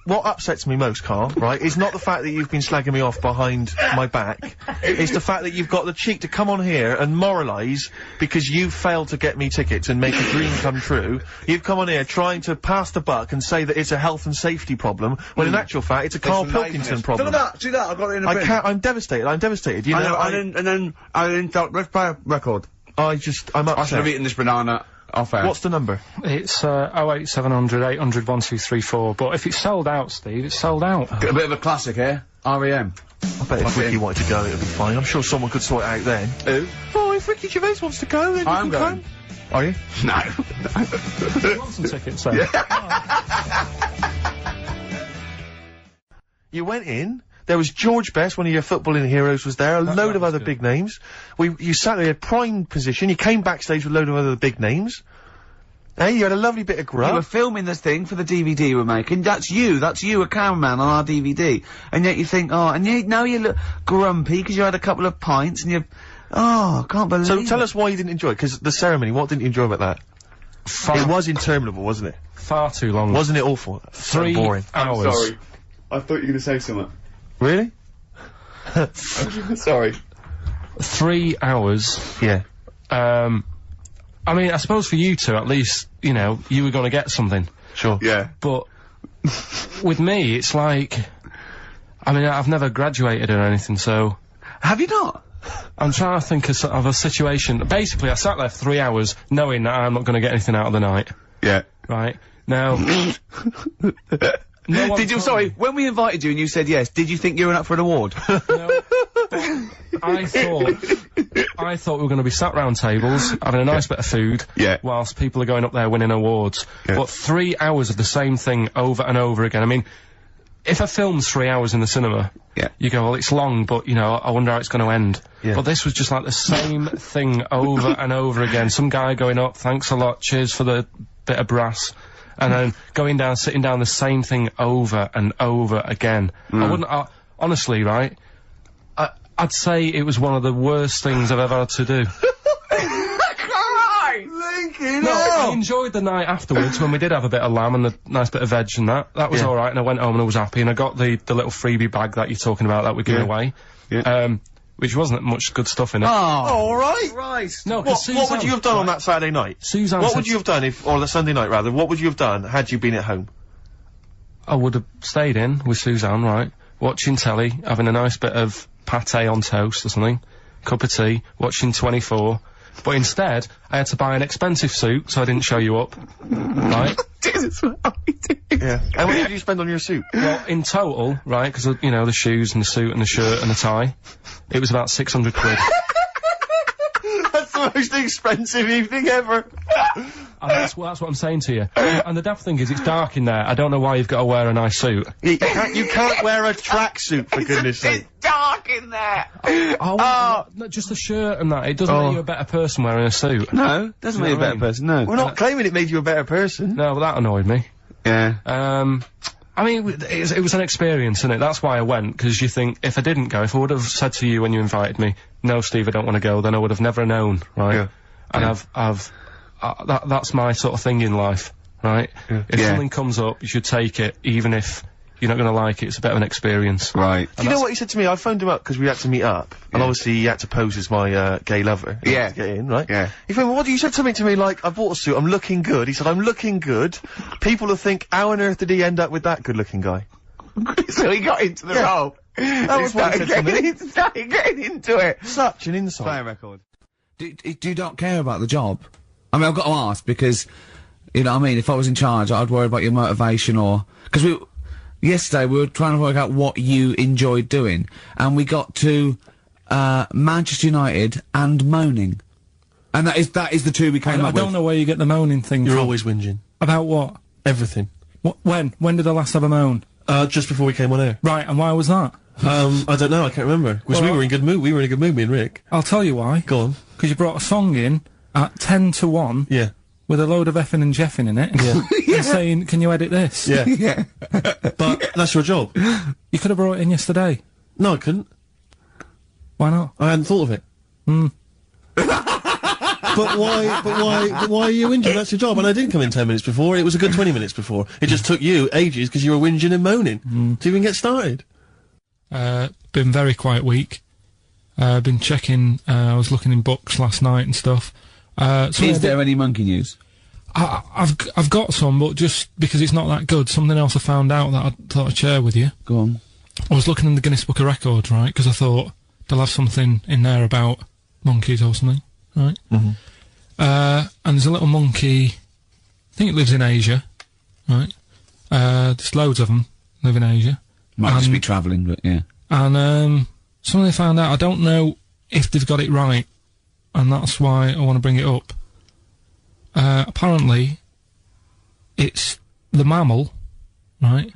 What upsets me most, Carl, right, is not the fact that you've been slagging me off behind my back. It's the fact that you've got the cheek to come on here and moralise because you failed to get me tickets and make a dream come true. You've come on here trying to pass the buck and say that it's a health and safety problem, when in actual fact it's a Carl Pilkington problem. See that, I've got it in a bin. I'm devastated, you know. and then let's play a record. I'm I should upset. have eaten this banana off air. What's the number? It's 08700 800 1234. But if it's sold out, Steve, it's sold out. A bit of a classic here. R.E.M. I bet if Ricky wanted to go, it'd be fine. I'm sure someone could sort it out then. Who? Oh, if Ricky Gervais wants to go, then I'm you can going. come. Are you? No. You want some tickets then? You went in. There was George Best, one of your footballing heroes, was there. A load of other big names. You sat there in prime position. You came backstage with a load of other big names. Hey, you had a lovely bit of You were grub. filming this thing for the DVD we're making. That's you, a cameraman on our DVD. And yet you think, now you look grumpy because you had a couple of pints and I can't believe So it. tell us why you didn't enjoy it, because the ceremony, what didn't you enjoy about that? It was interminable, wasn't it? Far too long. Wasn't it awful? 3 So boring. hours. I thought you were going to say something. Really? Sorry. 3 hours. Yeah. I mean, I suppose for you two, at least, you know, you were gonna get something. Sure. Yeah. But with me, it's like, I mean, I've never graduated or anything, so Have you not? I'm trying to think of a situation. Basically, I sat there for 3 hours knowing that I'm not gonna get anything out of the night. Yeah. Right? Now... No one Did you, told sorry, me. when we invited you and you said yes, did you think you were up for an award? No, I thought we were going to be sat round tables, having a nice bit of food, Yeah. whilst people are going up there winning awards. Yeah. But 3 hours of the same thing over and over again. I mean, if a film's 3 hours in the cinema, Yeah. you go, well, it's long, but, you know, I wonder how it's going to end. Yeah. But this was just like the same thing over and over again. Some guy going up, thanks a lot, cheers for the bit of brass. And then going down, sitting down, the same thing over and over again. I wouldn't, honestly, right? I'd say it was one of the worst things I've ever had to do. No, I enjoyed the night afterwards when we did have a bit of lamb and a nice bit of veg and that. That was Yeah. alright, and I went home and I was happy, and I got the little freebie bag that you're talking about that we're giving away. Yeah. Which wasn't much good stuff in it. Oh, Alright. Christ. No, 'cause What would Suzanne- you have done on that Saturday night? Suzanne What said would you have done or the Sunday night rather, what would you have done had you been at home? I would have stayed in with Suzanne, right? Watching telly, having a nice bit of pate on toast or something, cup of tea, watching 24. But instead, I had to buy an expensive suit, so I didn't show you up. Right? Jesus, what we did. Yeah. And what did you spend on your suit? Well, in total, right, because, you know, the shoes and the suit and the shirt and the tie, it was about 600 quid. That's the most expensive evening ever. And that's what I'm saying to you. And the daft thing is, it's dark in there. I don't know why you've got to wear a nice suit. You can't wear a tracksuit, for goodness sake. It's dark in there. No, just the shirt and that. It doesn't make you a better person wearing a suit. No, doesn't You make you a know what I better mean? person, no. We're not claiming it made you a better person. No, but that annoyed me. Yeah. I mean, it was an experience, innit? That's why I went, because you think, if I didn't go, if I would have said to you when you invited me, no, Steve, I don't want to go, then I would have never known, right? Yeah. And that's my sort of thing in life, right? If Yeah. something comes up, you should take it, even if you're not going to like it. It's a bit of an experience. Right. Do you know what he said to me? I phoned him up because we had to meet up, and obviously he had to pose as my gay lover. Yeah. To get in, right? Yeah. He phoned me, you said something to me like, I bought a suit, I'm looking good. He said, I'm looking good. People will think, how on earth did he end up with that good-looking guy? So he got into the role. That was what he said to me. He started getting into it. Such an insult. Play a record. Do you not care about the job? I mean, I've got to ask because, you know what I mean, if I was in charge, I'd worry about your motivation because yesterday we were trying to work out what you enjoyed doing, and we got to, Manchester United and moaning. And that is the two we came up with. I don't know where you get the moaning thing You're from. always whinging. About what? Everything. When did I last have a moan? Just before we came on air. Right, and why was that? I don't know, I can't remember. Because we were in good mood, me and Rick. I'll tell you why. Go on. Because you brought a song in at 10 to 1. Yeah. With a load of effing and jeffing in it. Yeah. And saying, can you edit this? Yeah. Yeah. But that's your job. You could have brought it in yesterday. No, I couldn't. Why not? I hadn't thought of it. But why are you whinging? That's your job. And I didn't come in 10 minutes before, it was a good 20 minutes before. It just took you ages because you were whinging and moaning to even get started. Been very quiet week. Been checking, I was looking in books last night and stuff. Is there any monkey news? I've got some, but just because it's not that good, something else I found out that I thought I'd share with you. Go on. I was looking in the Guinness Book of Records, right, because I thought they'll have something in there about monkeys or something, right? And there's a little monkey, I think it lives in Asia, right? There's loads of them live in Asia. Might just be travelling, but yeah. And something they found out, I don't know if they've got it right, and that's why I want to bring it up. Apparently, it's the mammal, right,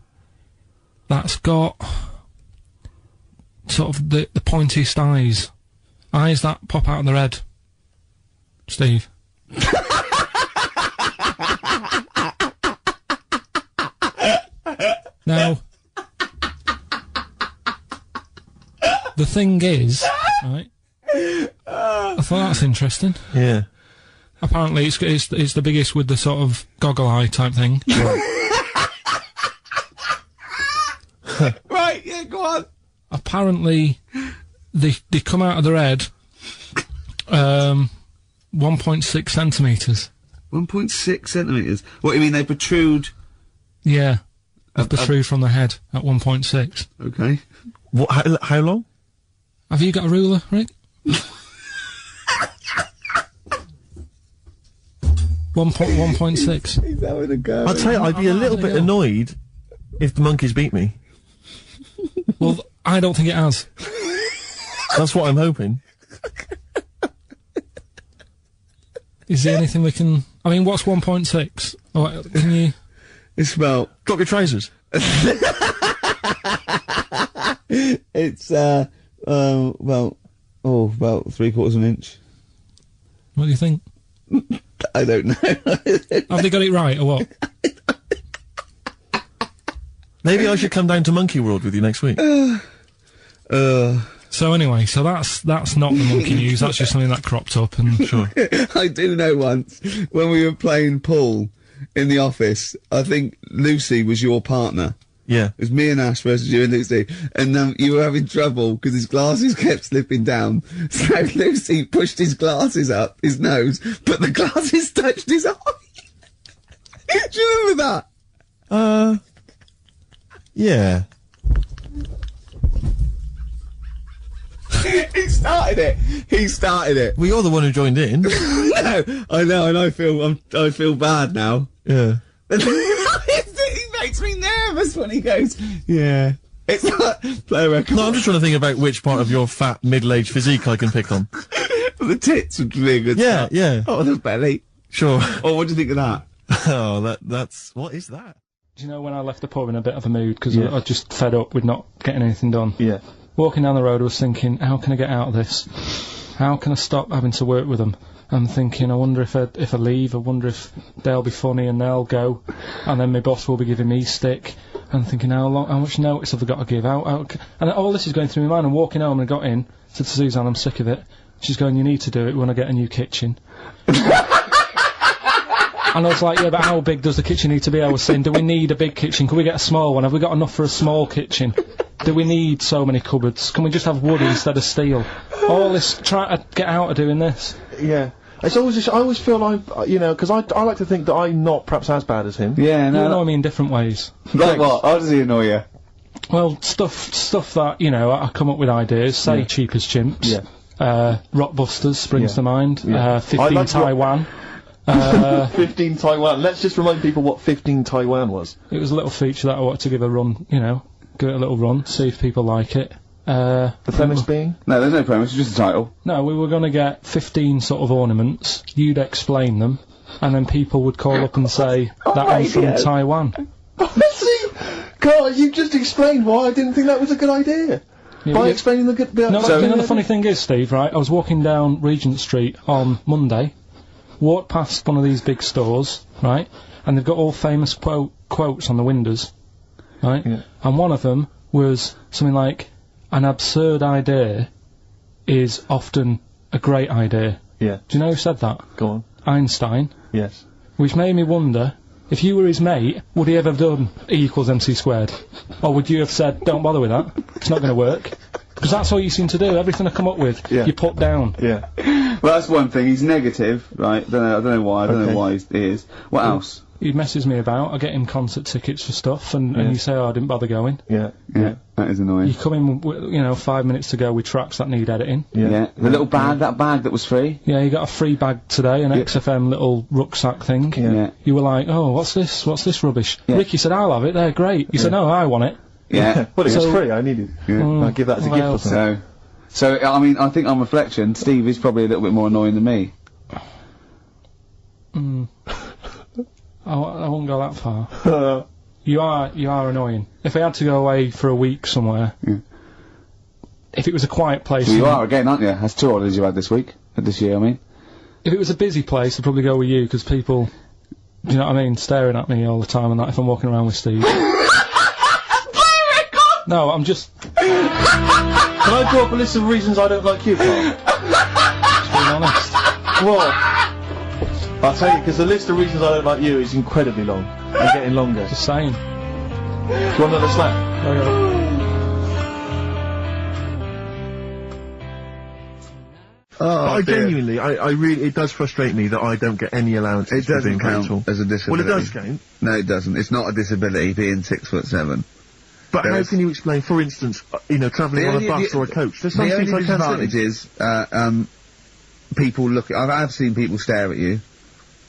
that's got sort of the pointiest eyes that pop out of their head. Steve. Now, the thing is, right, I thought that's interesting. Yeah. Apparently it's the biggest with the sort of goggle eye type thing. Right, yeah, go on. Apparently they come out of their head 1.6 centimetres. 1.6 centimetres? What, you mean they protrude? Yeah. They protrude from their head at 1.6. Okay. What, how long? Have you got a ruler, Rick? 1.6. He's having a go. I'll tell you, I'd be a little bit annoyed if the monkeys beat me. Well, I don't think it has. That's what I'm hoping. Is there anything we can... I mean, what's 1.6? Oh, can you... It's about... Drop your trousers. It's, about 3/4 of an inch. What do you think? I don't know. Have they got it right, or what? Maybe I should come down to Monkey World with you next week. So anyway, so that's not the monkey news, that's just something that cropped up, and... Sure. I do know once, when we were playing pool in the office, I think Lucy was your partner. Yeah. It was me and Ash versus you and Lucy, and you were having trouble because his glasses kept slipping down. So Lucy pushed his glasses up his nose, but the glasses touched his eye. Do you remember that? Yeah. He started it. Well, you're the one who joined in. No, I know, and I feel bad now. Yeah. He makes me nervous when he goes, yeah. It's not, play a record. No, I'm just trying to think about which part of your fat, middle-aged physique I can pick on. The tits would be a good Yeah, start. yeah. Oh, the belly. Sure. Oh, what do you think of that? Oh, that's... What is that? Do you know when I left the pub in a bit of a mood, because I just fed up with not getting anything done? Yeah. Walking down the road, I was thinking, how can I get out of this? How can I stop having to work with them? I'm thinking, I wonder if I leave, I wonder if they'll be funny and they'll go, and then my boss will be giving me stick. I'm thinking, how much notice have I got to give out? And all this is going through my mind. I'm walking home and I got in, said to Suzanne, I'm sick of it. She's going, you need to do it when I get a new kitchen. And I was like, yeah, but how big does the kitchen need to be? I was saying, do we need a big kitchen? Can we get a small one? Have we got enough for a small kitchen? Do we need so many cupboards? Can we just have wood instead of steel? All this, try to get out of doing this. Yeah. It's always just, I always feel like, because I like to think that I'm not perhaps as bad as him. Yeah, You no. annoy me in different ways. Like what? How does he annoy you? Well, stuff that, I come up with ideas, say Cheap as Chimps. Yeah. Rockbusters springs Yeah. to mind. Yeah. 15 I like Taiwan. 15 Taiwan. Let's just remind people what 15 Taiwan was. It was a little feature that I wanted to give a run, give it a little run, see if people like it. The premise being? No, there's no premise, it's just a title. No, we were going to get 15 sort of ornaments, you'd explain them, and then people would call up and say, that one's from Taiwan. See? Carl, you just explained why I didn't think that was a good idea. Yeah, By yeah. explaining the good bit. No, the funny thing is, Steve, right, I was walking down Regent Street on Monday, walked past one of these big stores, right, and they've got all famous quotes on the windows, right, and one of them was something like, an absurd idea is often a great idea. Yeah. Do you know who said that? Go on. Einstein. Yes. Which made me wonder, if you were his mate, would he ever have done E = MC squared? Or would you have said, don't bother with that, it's not going to work? Because that's all you seem to do, everything I come up with, you put down. Yeah. Well, that's one thing, he's negative, right? I don't know why, I don't know why he is. What else? He messes me about, I get him concert tickets for stuff, and you say, oh, I didn't bother going. Yeah. Yeah, that is annoying. You come in, 5 minutes to go with tracks that need editing. Yeah. The little bag, that bag that was free. Yeah, you got a free bag today, an XFM little rucksack thing. Yeah. You were like, oh, what's this rubbish? Yeah. Ricky said, I'll have it, they're great. You said, no, I want it. Yeah. Well, it was So- free, I needed it. Yeah. I'll give that as a gift or something. So, I mean, I think on reflection, Steve is probably a little bit more annoying than me. I won't go that far. You are annoying. If I had to go away for a week somewhere, if it was a quiet place... Well, you are again, aren't you? That's 2 holidays you had this year, I mean. If it was a busy place, I'd probably go with you, because people, do you know what I mean, staring at me all the time and that if I'm walking around with Steve. No, I'm just... Can I draw up a list of reasons I don't like you, Carl? Just being honest. Well, I'll tell you, because the list of reasons I don't like you is incredibly long. And getting longer. Just saying. Do you want another slap? I genuinely, I really, it does frustrate me that I don't get any allowances for being punctual. as a disability. Well, it does count. No, it doesn't. It's not a disability being 6'7". But how can you explain, for instance, travelling on a bus or a coach? There's some the things only I can't disadvantage see. is, people look. I've seen people stare at you,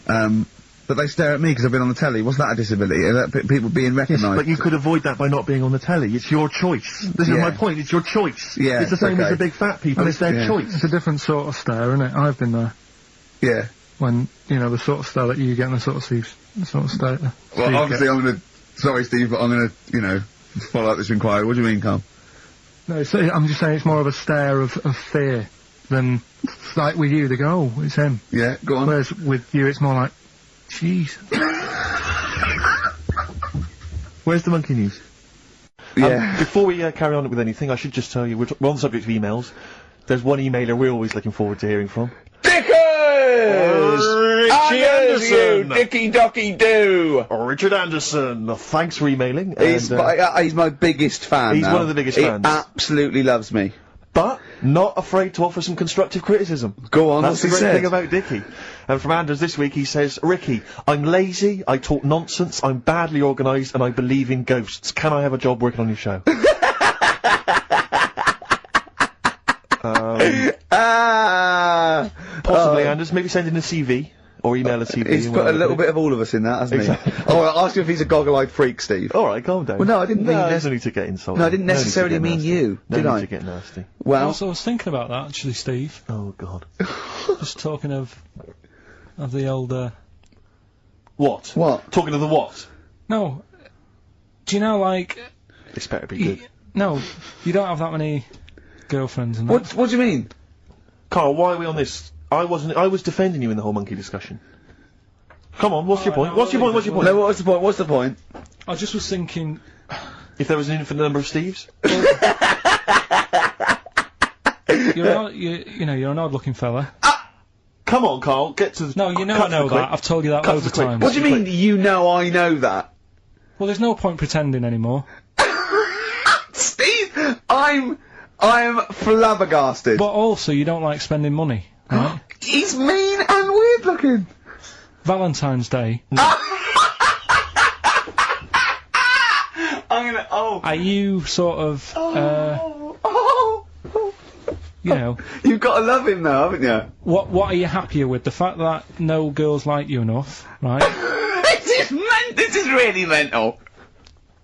but they stare at me because I've been on the telly. What's that a disability? Is that people being Yes, recognised? but you could avoid that by not being on the telly. It's your choice. This is Yeah. my point. It's your choice. Yeah, It's the same as okay. the big fat people. It's their yeah. choice. It's a different sort of stare, isn't it? I've been there. Yeah. When, the sort of stare that you get and the sort of stare that Well, Steve obviously, gets. I'm gonna. Sorry, Steve, but I'm gonna, follow up this inquiry. What do you mean, Carl? No, I'm just saying it's more of a stare of fear than, like with you, they go, oh, it's him. Yeah, go on. Whereas with you, it's more like, jeez. Where's the monkey news? Yeah. Before we carry on with anything, I should just tell you, we're on the subject of emails. There's one emailer we're always looking forward to hearing from. Richie Anderson! Dicky Docky Doo! Richard Anderson, thanks for emailing. He's and, my biggest fan he's now. one of the biggest he fans. Absolutely loves me. but not afraid to offer some constructive criticism. Go on, That's what's the he great said? thing about Dickie. And from Anders this week, he says, Ricky, I'm lazy, I talk nonsense, I'm badly organised, and I believe in ghosts. Can I have a job working on your show? Possibly, Anders. Maybe send in a CV. Or email a CV. He's put a little bit of all of us in that, hasn't he? Oh, I'll ask you if he's a goggle-eyed freak, Steve. Alright, calm down. Well, no, I didn't mean there's no need to get insulted. No, I didn't No need to necessarily get mean nasty. you, no did need I? to get nasty. Well, Also, I was thinking about that, actually, Steve. Oh, God. Just talking of the old, What? What? Talking to the what? No. Do you know, like... This better be good. No, you don't have that many girlfriends and that. what do you mean? Carl, why are we on this? I was defending you in the whole monkey discussion. Come on, what's your point? no, What's your point? What's your point? No, what's the point? What's the point? I just was thinking... If there was an infinite number of Steves? You're an odd looking fella. Come on, Carl, get to the... No, you know I know that. I've told you that loads of times. What do you mean, you know I know that? Well, there's no point pretending anymore. Steve, I am flabbergasted. But also, you don't like spending money, right? He's mean and weird looking. Valentine's Day. I'm gonna, Are you sort of, you know... You've got to love him though, haven't you? What are you happier with? The fact that no girls like you enough, right? This is really mental.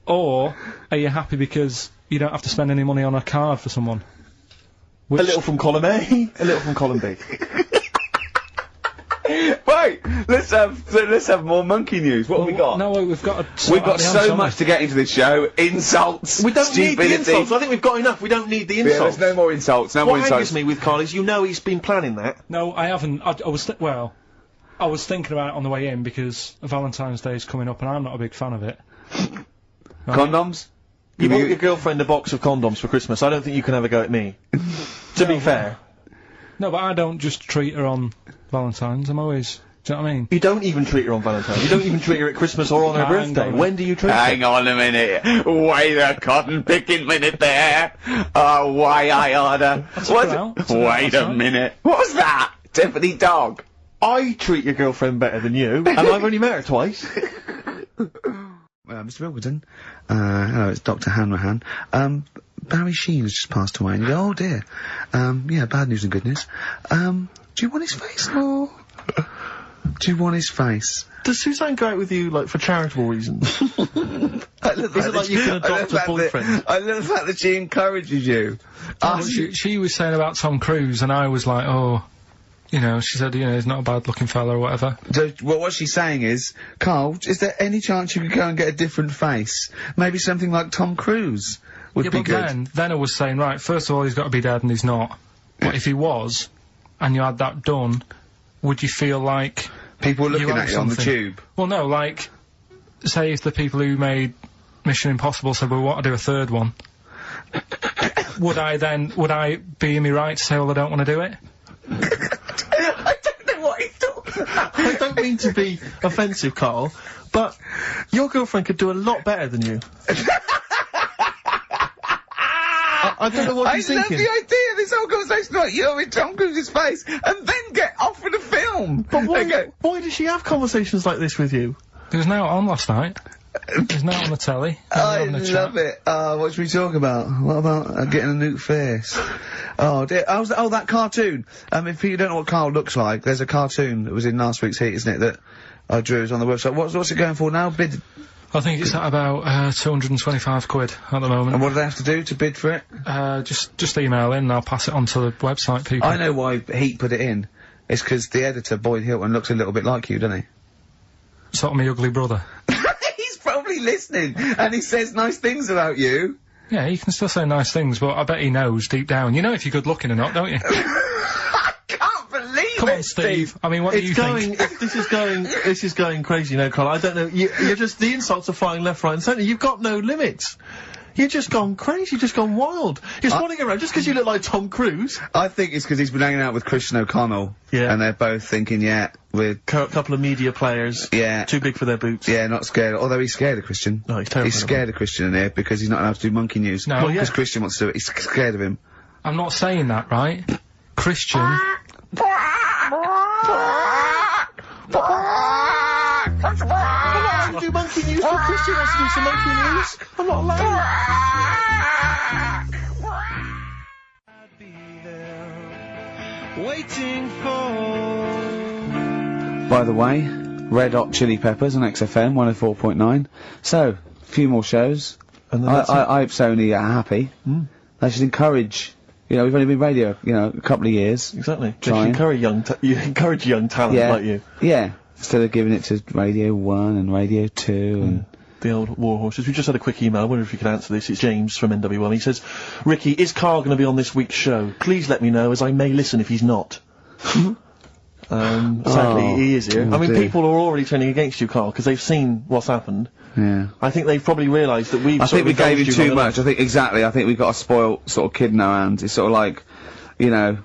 Or are you happy because you don't have to spend any money on a card for someone? A little from column A, a little from column B. Right, let's have more monkey news. What have we got? No, we've got We've got so much to get into this show. Insults, We don't need the stupidity. insults. I think we've got enough. We don't need the Yeah, insults. there's no more insults. No more What insults. angers me with Carl is you know he's been planning that. No, I haven't. I was thinking about it on the way in because Valentine's Day is coming up and I'm not a big fan of it. Condoms? You bought your girlfriend a box of condoms for Christmas. I don't think you can have a go at me. To be fair. No, but I don't just treat her on Valentine's. I'm always... Do you know what I mean? You don't even treat her on Valentine's. You don't even treat her at Christmas or on her Hang birthday. on. When do you treat her? Hang on a minute. Wait a cotton picking minute there. Oh, why I order. her out. Wait a minute. What was that? Tiffany Dog. I treat your girlfriend better than you, and I've only met her twice. Mr. Wilkerson. Hello, it's Dr. Hanrahan. Barry Sheen has just passed away, and you go, oh dear. Yeah, bad news and good news. Do you want his face, or... Do you want his face? Does Suzanne go out with you, like, for charitable reasons? Is it like you can adopt a boyfriend? I love the fact that she encourages you. She was saying about Tom Cruise and I was like, oh... You know, she said, you know, he's not a bad-looking fella or whatever. So, well, what she's saying is, Carl, is there any chance you could go and get a different face? Maybe something like Tom Cruise would be good. Then I was saying, right, first of all, he's got to be dead and he's not. But if he was, and you had that done, would you feel like... People looking at you on the something? tube. Well, no, like, say if the people who made Mission Impossible said, well, we want to do a third one, would I be in me right to say, well, I don't want to do it? I don't know what he's talking about. I don't mean to be offensive, Carl, but your girlfriend could do a lot better than you. I don't know what you're thinking. I love the idea of this whole conversation about you in Tom Cruise's face, and then get offered a film. But why does she have conversations like this with you? It was now on last night. It was now on the telly. I love it. What should we talk about? What about getting a new face? Oh dear. Oh, that cartoon. If you don't know what Carl looks like, there's a cartoon that was in last week's Heat, isn't it, that I drew on the website. What's it going for now? Bid? I think it's at about 225 quid at the moment. And what do they have to do to bid for it? Just email in and I'll pass it on to the website people. I know why Heat put it in. It's because the editor, Boyd Hilton, looks a little bit like you, doesn't he? Sort of my ugly brother. He's probably listening, and he says nice things about you. Yeah, he can still say nice things, but I bet he knows deep down. You know if you're good looking or not, don't you? I can't believe Come it, on, Steve. I mean, what do you think? This is going crazy now, Carl. I don't know. You're just, the insults are flying left, right and centre. You've got no limits. You've just gone crazy, you've just gone wild. You're swanning around just because you look like Tom Cruise. I think it's because he's been hanging out with Christian O'Connell. Yeah. And they're both thinking, yeah, we're... Couple of media players. Yeah. Too big for their boots. Yeah, not scared. Although he's scared of Christian. No, he's terrified He's scared of Christian in here because he's not allowed to do monkey news. No. Well, yeah. Because Christian wants to do it. He's scared of him. I'm not saying that, right? Christian... I do monkey news, but Christian wants to do some monkey news. I'm not allowed. I'd be there, waiting for. By the way, Red Hot Chili Peppers on XFM 104.9. So, a few more shows. And I hope Sony are happy. They should encourage, you know, we've only been radio, you know, a couple of years. Exactly. Just Trying. encourage young talent like you. Yeah. Instead of giving it to Radio 1 and Radio 2 and... The old war horses. We just had a quick email. I wonder if you could answer this. It's James from NW1. He says, Ricky, is Carl going to be on this week's show? Please let me know, as I may listen if he's not. Sadly, he is here. I mean, people are already turning against you, Carl, because they've seen what's happened. Yeah. I think they've probably realised that we've I think we gave him too much. enough. I think we've got a spoiled sort of kid in our hands. It's sort of like, you know,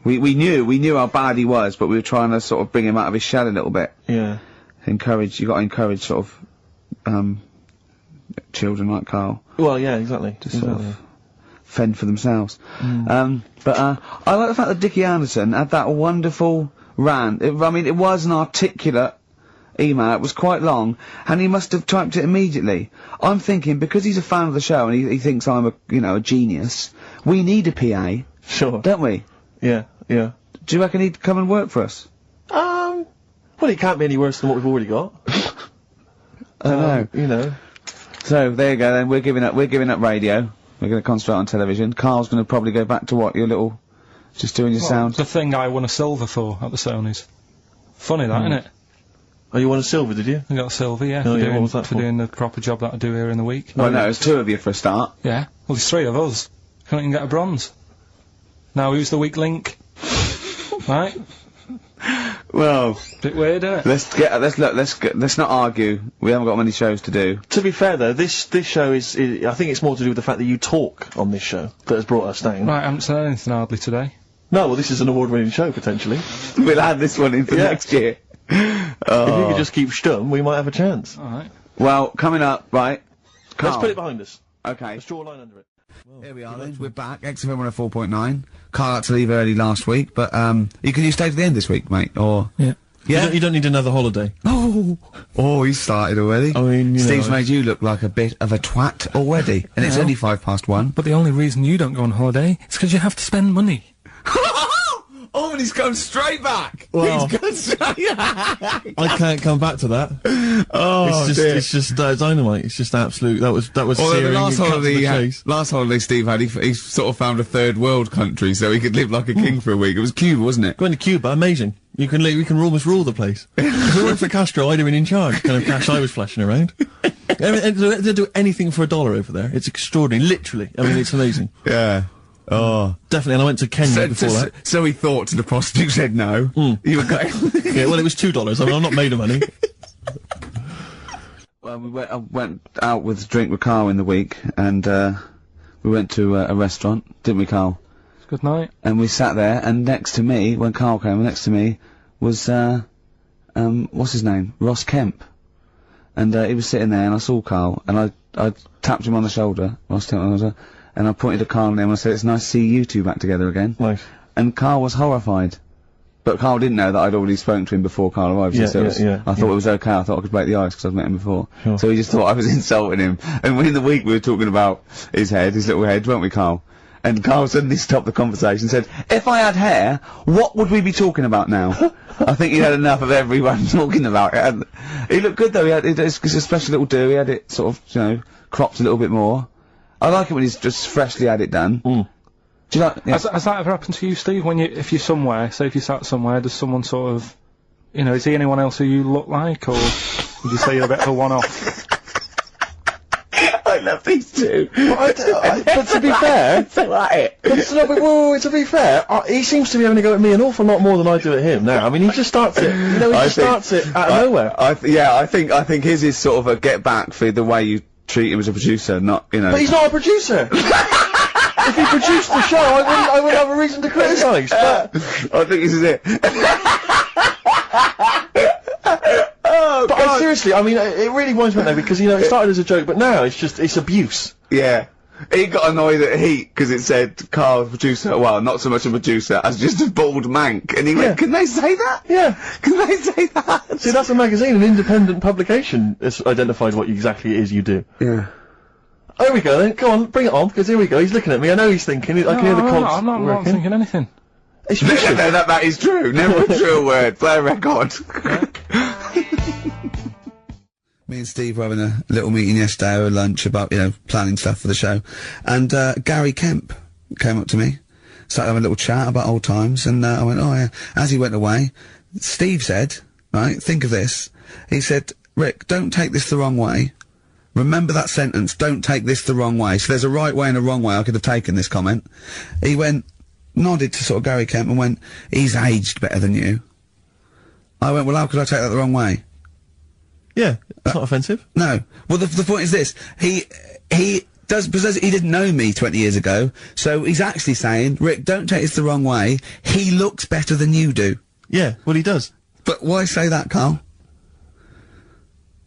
We knew how bad he was, but we were trying to sort of bring him out of his shell a little bit. Yeah. You got to encourage sort of, children like Carl. Well, yeah, exactly. To sort of fend for themselves. I like the fact that Dickie Anderson had that wonderful rant. It was an articulate email. It was quite long, and he must have typed it immediately. I'm thinking, because he's a fan of the show and he thinks I'm a genius, we need a PA. Sure. Don't we? Yeah, yeah. Do you reckon he'd come and work for us? Well, it can't be any worse than what we've already got. I know. You know. So, there you go then, we're giving up radio. We're gonna concentrate on television. Carl's gonna probably go back to what, just doing your sound? The thing I won a silver for at the Sonys. Funny that, isn't it? Oh, you won a silver, did you? I got a silver, yeah. Oh, for yeah, doing, what was that for? doing the proper job that I do here in the week. Well, no, it's 2 of you for a start. Yeah. Well, there's 3 of us. Couldn't even get a bronze. Now, who's the weak link? Right? Well, Bit weird, isn't it? let's not argue. We haven't got many shows to do. To be fair though, this show is I think it's more to do with the fact that you talk on this show that has brought us down. Right, I haven't said anything hardly today. No, well, this is an award-winning show potentially. We'll add this one in for next year. If you could just keep stum, we might have a chance. Alright. Well, coming up, right? Let's put it behind us. Okay. Let's draw a line under it. Here we are then, we're back, XFM 104.9. Carl had to leave early last week, but, you stay to the end this week, mate, or... Yeah. Yeah? You don't need another holiday. Oh, he started already. I mean, Steve's made you look like a bit of a twat already, and it's only 1:05. But the only reason you don't go on holiday is because you have to spend money. Oh, and he's gone straight back! Well, He's gone straight back! I can't come back to that. Oh, it's just dynamite. It's just absolute. That was Although searing. the last and cut to holiday, the chase. last holiday Steve had, he sort of found a third world country so he could live like a king for a week. It was Cuba, wasn't it? Going to Cuba, amazing. We can almost rule the place. If it weren't for Castro, I'd have been in charge. Kind of cash I was flashing around. They do anything for $1 over there. It's extraordinary, literally. I mean, it's amazing. Yeah. Oh. Definitely, and I went to Kenya before that. So he thought, and the prostitute said no. You were going... Yeah, well, it was $2. I mean, I'm not made of money. Well, I went out with a drink with Carl in the week, and, we went to a restaurant, didn't we, Carl? Good night. And we sat there, and next to me, when Carl came, next to me was, what's his name? Ross Kemp. And, he was sitting there, and I saw Carl, and I tapped him on the shoulder, Ross Kemp on the shoulder, and I pointed to Carl and him, and I said, it's nice to see you two back together again. Nice. And Carl was horrified. But Carl didn't know that I'd already spoken to him before Carl arrived. Yeah, so I thought it was okay, I thought I could break the ice, because I'd met him before. Sure. So he just thought I was insulting him. And in the week we were talking about his little head, weren't we, Carl? And Carl suddenly stopped the conversation and said, if I had hair, what would we be talking about now? I think he had enough of everyone talking about it. And he looked good though, it's a special little do, he had it sort of, cropped a little bit more. I like it when he's just freshly had it done. Mm. Do you like... Yeah. Has that ever happened to you, Steve? If you're somewhere, say if you sat somewhere, does someone sort of, is he anyone else who you look like, or would you say you're a bit of a one-off? I love these two. But to be fair... to be fair, he seems to be having a go at me an awful lot more than I do at him now. I mean, he just starts it, starts it out of nowhere. I think his is sort of a get back for the way you treat him as a producer, not, But he's not a producer! If he produced the show, I wouldn't have a reason to criticise, but... I think this is it. Oh, but seriously, I mean, it really winds me up though, because, it started as a joke, but now it's abuse. Yeah. He got annoyed at Heat, because it said Carl, producer, well, not so much a producer, as just a bald mank, and he went, can they say that? Yeah. Can they say that? See, that's a magazine, an independent publication has identified what exactly it is you do. Yeah. There we go then, go on, bring it on, because here we go, he's looking at me, I know he's thinking, I can hear the cogs. I'm not thinking anything. It's vicious. No, that is true, never a true word, play a record. Me and Steve were having a little meeting yesterday over lunch about, planning stuff for the show. And, Gary Kemp came up to me, started having a little chat about old times, and, I went, oh yeah. As he went away, Steve said, right, think of this. He said, Rick, don't take this the wrong way. Remember that sentence, don't take this the wrong way. So there's a right way and a wrong way. I could have taken this comment. He nodded to sort of Gary Kemp and went, he's aged better than you. I went, well, how could I take that the wrong way? Yeah, it's not offensive. No. Well, the point is this. He because he didn't know me 20 years ago, so he's actually saying, Rick, don't take this the wrong way, he looks better than you do. Yeah, well, he does. But why say that, Carl?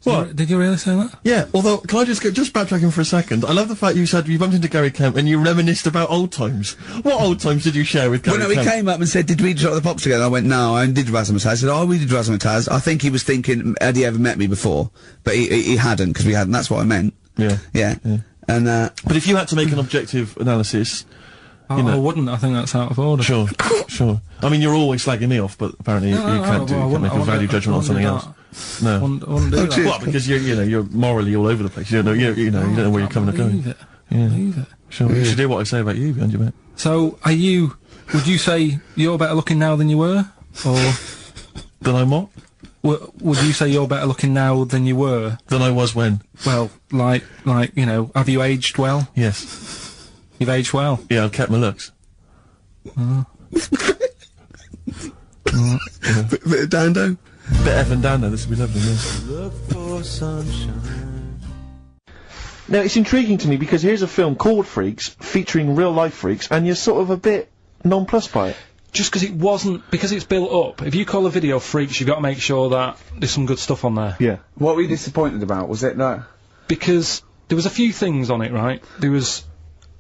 What? Did you really say that? Yeah, although, can I just backtracking for a second? I love the fact you said you bumped into Gary Kemp and you reminisced about old times. What old times did you share with Gary Well, no, Kemp? he came up and said, did we drop the pops together? I went, no, I did Razzmatazz. He said, oh, we did Razzmatazz. I think he was thinking, had he ever met me before? But he hadn't, because we hadn't. That's what I meant. Yeah. Yeah. And, But if you had to make an objective analysis... I wouldn't. I think that's out of order. Sure, sure. I mean, you're always slagging me off, but apparently you can't make a value judgment on something else. No. I wouldn't do that. Well, because you're morally all over the place. You don't know where you're coming or going. Believe it. Sure. You should hear what I say about you behind your back. So, would you say you're better looking now than you were? Or... Than I'm what? Would you say you're better looking now than you were? Than I was when? Well, like, have you aged well? Yes. You've aged well? Yeah, I've kept my looks. bit of Dando? Bit Evan Dando, this would be lovely, yeah. Look for sunshine. Now, it's intriguing to me because here's a film called Freaks, featuring real-life freaks, and you're sort of a bit nonplussed by it. Just because it's built up. If you call a video Freaks, you've got to make sure that there's some good stuff on there. Yeah. What were you disappointed about? Was it that? Because there was a few things on it, right? There was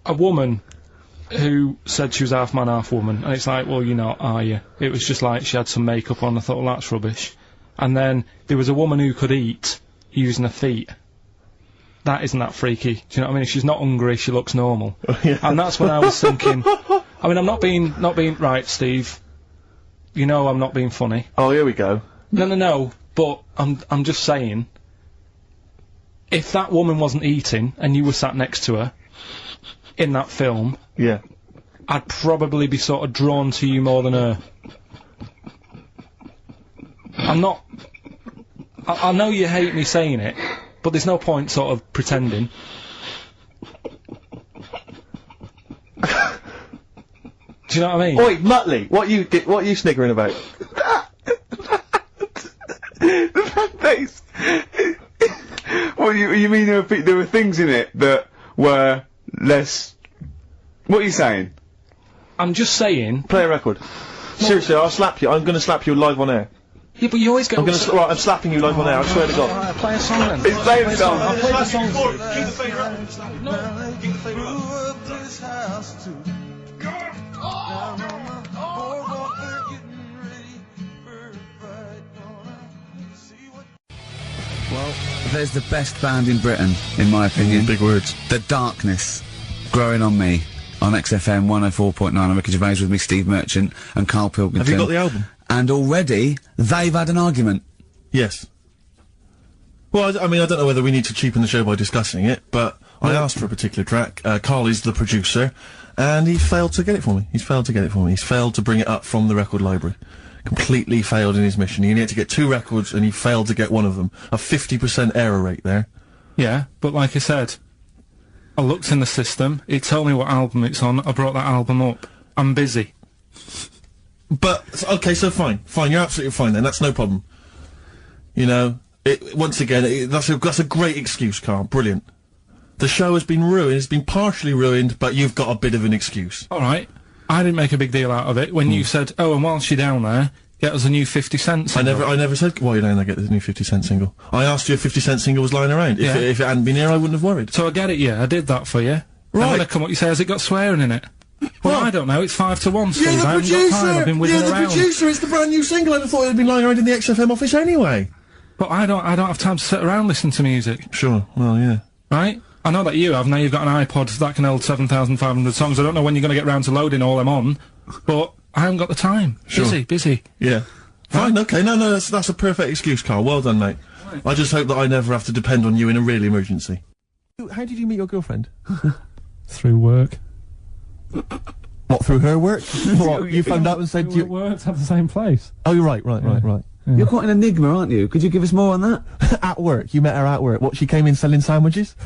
a woman who said she was half man, half woman, and it's like, well, you're not, are you? It was just like she had some makeup on. I thought, well, that's rubbish. And then there was a woman who could eat using her feet. That isn't that freaky. Do you know what I mean? If she's not hungry, she looks normal. Yeah. And that's when I was thinking. I mean, I'm not being right, Steve. You know, I'm not being funny. Oh, here we go. No. But I'm just saying. If that woman wasn't eating and you were sat next to her in that film, yeah, I'd probably be sort of drawn to you more than her. I'm not. I know you hate me saying it, but there's no point sort of pretending. Do you know what I mean? Oi, Muttley, what are you sniggering about? That face. Well, you mean there were things in it that were less... What are you saying? I'm just saying... Play a record. Seriously, I'll slap you. I'm gonna slap you live on air. Yeah, but you always go... Right, I'm slapping you live on air, I swear to God. Alright, play a song then. He's playing a song. I'll play the song. Keep the finger up. No. Keep the finger up. Blew up this house too. Down on the boardwalk, they're getting ready for a fight. Gonna see what. Well, there's the best band in Britain, in my opinion. Big words. The Darkness, Growing on Me, on XFM 104.9. I'm Ricky Gervais with me, Steve Merchant, and Carl Pilkington. Have you got the album? And already, they've had an argument. Yes. Well, I mean, I don't know whether we need to cheapen the show by discussing it, but I asked for a particular track. Carl is the producer, and he failed to get it for me. He's failed to bring it up from the record library. Completely failed in his mission. He needed to get 2 records, and he failed to get one of them. A 50% error rate there. Yeah, but like I said, I looked in the system, it told me what album it's on, I brought that album up. I'm busy. But, okay, so fine. Fine, you're absolutely fine then, that's no problem. You know, once again, that's a great excuse, Carl, brilliant. The show has been ruined, it's been partially ruined, but you've got a bit of an excuse. Alright, I didn't make a big deal out of it when you said, oh, and whilst you're down there, get us a new 50 Cent single. I never said, while you're down there, get the new 50 Cent single. I asked you if 50 Cent single was lying around. Yeah. If it hadn't been here, I wouldn't have worried. So I get it, yeah, I did that for you. Right. And when I come up, you say, has it got swearing in it? Well, I don't know, it's 5 to 1, Steve. You're the I haven't got time, I've been whizzing You're the around. producer, it's the brand new single. I'd have thought it had been lying around in the XFM office anyway. But I don't have time to sit around listening to music. Sure, well, yeah. Right? I know that you have, now you've got an iPod that can hold 7,500 songs. I don't know when you're going to get round to loading all them on, but I haven't got the time. Sure. Busy. Yeah. Fine, okay, no, that's a perfect excuse, Carl. Well done, mate. Right. I just hope that I never have to depend on you in a real emergency. How did you meet your girlfriend? Through work. What, through her work? What, you found out and said you... worked at the same place. Oh, you're right. Yeah. You're quite an enigma, aren't you? Could you give us more on that? At work, you met her at work. What, she came in selling sandwiches?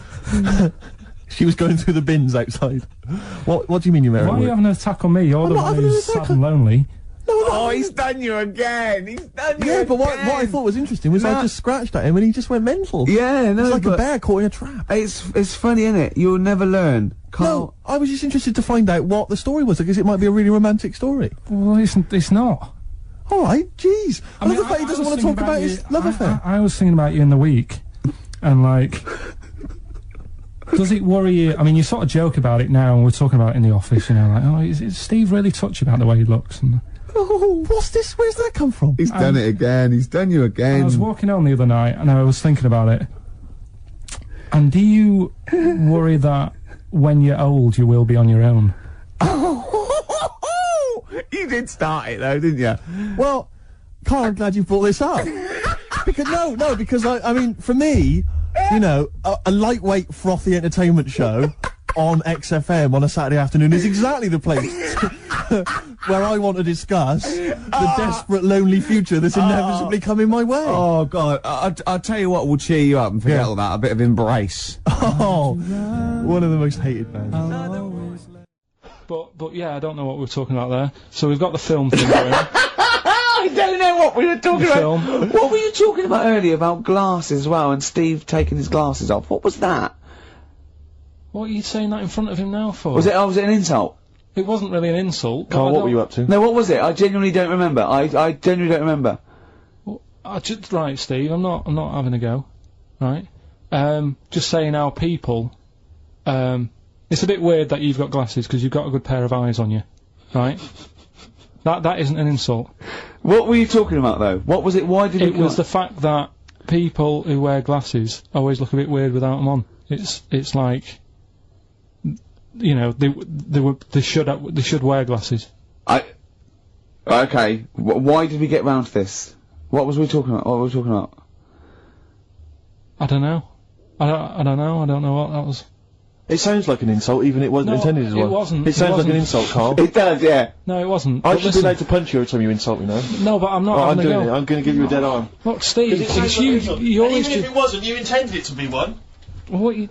She was going through the bins outside. What do you mean you met her at Why work? are you having an attack on me? You're the one who's sad and lonely. No, Oh, he's done you again. He's done you Yeah, but what again. I thought was interesting was I No. just scratched at him and he just went mental. Yeah, no, It's like a but bear caught in a trap. it's funny, innit? You'll never learn. No, I was just interested to find out what the story was, because it might be a really romantic story. Well, it's not. All right, jeez. I love the fact he I doesn't was want to thinking talk about you- his love affair. I was thinking about you in the week, and like, does it worry you? I mean, you sort of joke about it now, and we're talking about it in the office, you know, like, oh, is Steve really touchy about the way he looks? And Oh, what's this? Where's that come from? He's done it again. He's done you again. I was walking home the other night, and I was thinking about it. And do you worry that when you're old, you will be on your own? You did start it though, didn't you? Well, Carl, I'm glad you brought this up. Because because I mean, for me, you know, a lightweight, frothy entertainment show on XFM on a Saturday afternoon is exactly the place where I want to discuss the desperate, lonely future that's inevitably coming my way. Oh God! I'll tell you what will cheer you up and forget all that. A bit of Embrace. Oh, one of the most hated bands. But yeah, I don't know what we were talking about there. So we've got the film thing going. I don't know what we were talking The about. film. What were you talking about earlier about glasses as well, and Steve taking his glasses off? What was that? What are you saying that in front of him now for? Was it an insult? It wasn't really an insult. but Carl, I what don't- were you up to? No, what was it? I genuinely don't remember. I genuinely don't remember. Right, Steve. I'm not having a go. Right. Just saying how people. It's a bit weird that you've got glasses because you've got a good pair of eyes on you. Right. That isn't an insult. What were you talking about though? What was it? Why did It was the fact that people who wear glasses always look a bit weird without them on. It's like, you know, they should wear glasses. Okay. Why did we get round to this? What was we talking about? What were we talking about? I don't know. I don't know. I don't know what that was. It sounds like an insult, even it wasn't No, intended as it one. wasn't, It sounds it like an wasn't. insult, Carl. It does, yeah. No, it wasn't. I But should be listen- allowed to punch you every time you insult me now. No, but I'm not Oh, I'm having a doing go. it. I'm going to give you a dead arm. Look, Steve, it's you always Even if just... it wasn't, you intended it to be one. What you...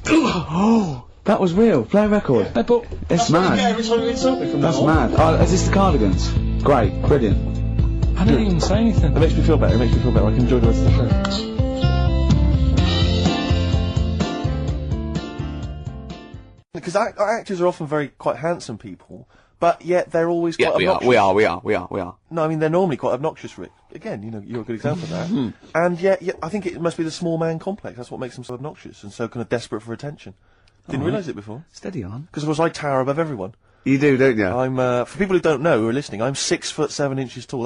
Oh, that was real. Play a record. But It's mad. Every time you insult me from That's now on. mad. Is this the Cardigans? Great, brilliant. I didn't even say anything. It makes me feel better. It makes me feel better. I can enjoy the rest of the show. Because actors are often quite handsome people, but yet they're always quite obnoxious. We are. No, I mean, they're normally quite obnoxious, Rick. Again, you know, you're a good example of that. And yet, I think it must be the small man complex. That's what makes them so obnoxious and so kind of desperate for attention. Didn't realise it before. Steady on. Because, of course, I tower above everyone. You do, don't you? I'm, for people who don't know, who are listening, I'm 6'7" tall.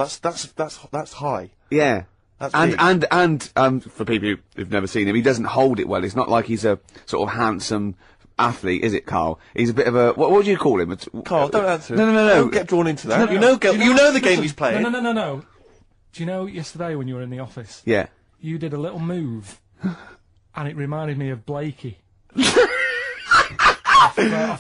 That's high. Yeah. That's big. And for people who've never seen him, he doesn't hold it well. It's not like he's a sort of handsome athlete, is it, Carl? He's a bit of a what do you call him? Carl, don't answer. No. Don't get drawn into that. You know the game he's playing. No. Do you know yesterday when you were in the office, Yeah. you did a little move, and it reminded me of Blakey.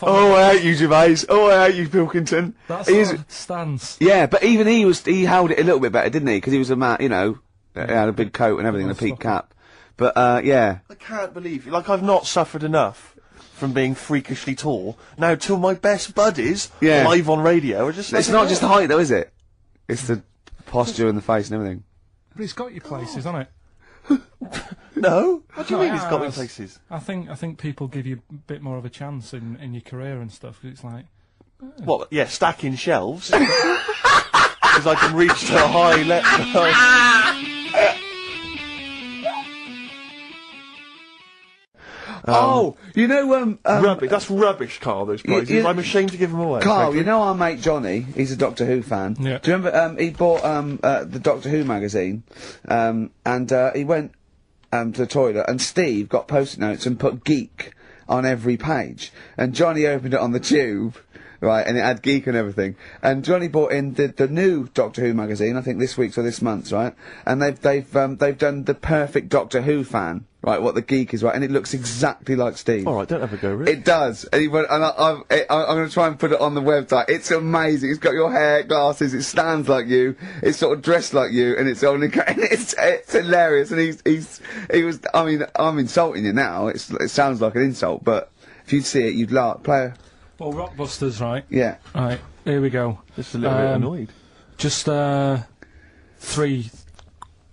Oh, I hate you, Gervais. Oh, I hate you, Pilkington. That He's- sort of stance. Yeah, but even he held it a little bit better, didn't he? Because he was a man, you know, he had a big coat and everything, and a peak cap. But yeah. I can't believe it. Like, I've not suffered enough from being freakishly tall. Now, till my best buddies, Yeah. live on radio, are just... It's not just the height, though, is it? It's the posture and the face and everything. But it's got you places, hasn't it? No? What do you No, mean it's got me has. places? I think people give you a bit more of a chance in your career and stuff. 'Cause it's like, What, yeah, stacking shelves? Because I can reach to a high level. Oh, you know, Rubbish. That's rubbish, Carl, those prizes. you- I'm ashamed to give them away. Carl, frankly. you know our mate Johnny? He's a Doctor Who fan. Yeah. Do you remember? He bought the Doctor Who magazine, and he went to the toilet, and Steve got post-it notes and put geek on every page, and Johnny opened it on the tube. Right, and it had geek and everything. And Johnny bought in the new Doctor Who magazine, I think this week's or this month's, right? And they've done the perfect Doctor Who fan, right? What the geek is, right? And it looks exactly like Steve. All right, don't have a go, Rick. It does. And, he went, and I'm going to try and put it on the website. It's amazing. It's got your hair, glasses. It stands like you. It's sort of dressed like you, and it's only. And it's hilarious. And he was. I mean, I'm insulting you now. It sounds like an insult, but if you'd see it, you'd laugh. Player. well, Rockbusters, right? Yeah. Right. Here we go. Just a little bit annoyed. Just 3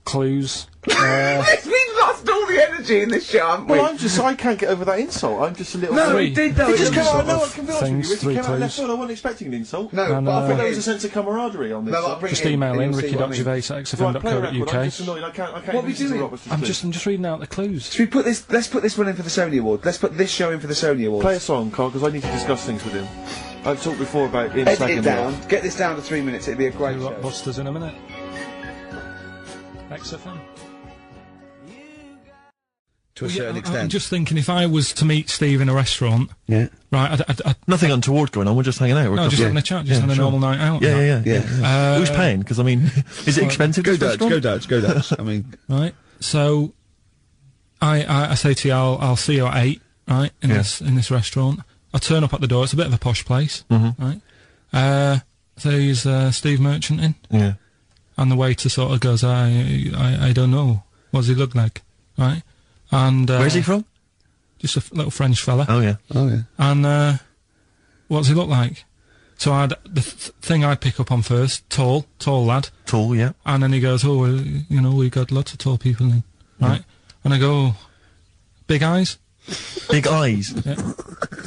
clues. We've lost all the energy in this show, haven't we? Well, I can't get over that insult. I'm just a little... No, Three. he did though. It just It came was out, sort no, I of- can be honest with things, you, it 3 came out left clues. field, I wasn't expecting an insult. No, And, but I think There it was a was sense of camaraderie on this. No, I'll bring Just it in email and in you'll see what I mean. Right, play a record, I'm ricky.gervais@xfm.co.uk. just annoyed, I can't What are we listen to doing? Robert's I'm just reading out the clues. Should we put this? Let's put this one in for the Sony Award. Let's put this show in for the Sony Award. Play a song, Carl, because I need to discuss things with him. I've talked before about him Edit slagging it me down. off. Get this down to 3 minutes. It'd be a great show. Blockbusters in a minute. XFM. To a certain I'm extent. just thinking, if I was to meet Steve in a restaurant, Yeah. right, Nothing untoward going on, we're just hanging out. We're no, just yeah. having a chat, just Yeah, having a sure. normal night out. Yeah. Who's paying? Because, I mean, is it expensive? Go this Dutch. restaurant? Go Dutch. Go Dutch. I mean, Right. So, I say to you, I'll see you at 8, right, in this restaurant. I turn up at the door. It's a bit of a posh place, right? So he's Steve Merchant in, Yeah. and the waiter sort of goes, I don't know. What does he look like, right? And Where's he from? Just a little French fella. Oh, yeah. oh yeah. And what does he look like? So the thing I pick up on first, tall lad. Tall, yeah. And then he goes, oh, well, you know, we got lots of tall people in, right? And I go, oh, big eyes? Big eyes. Yeah.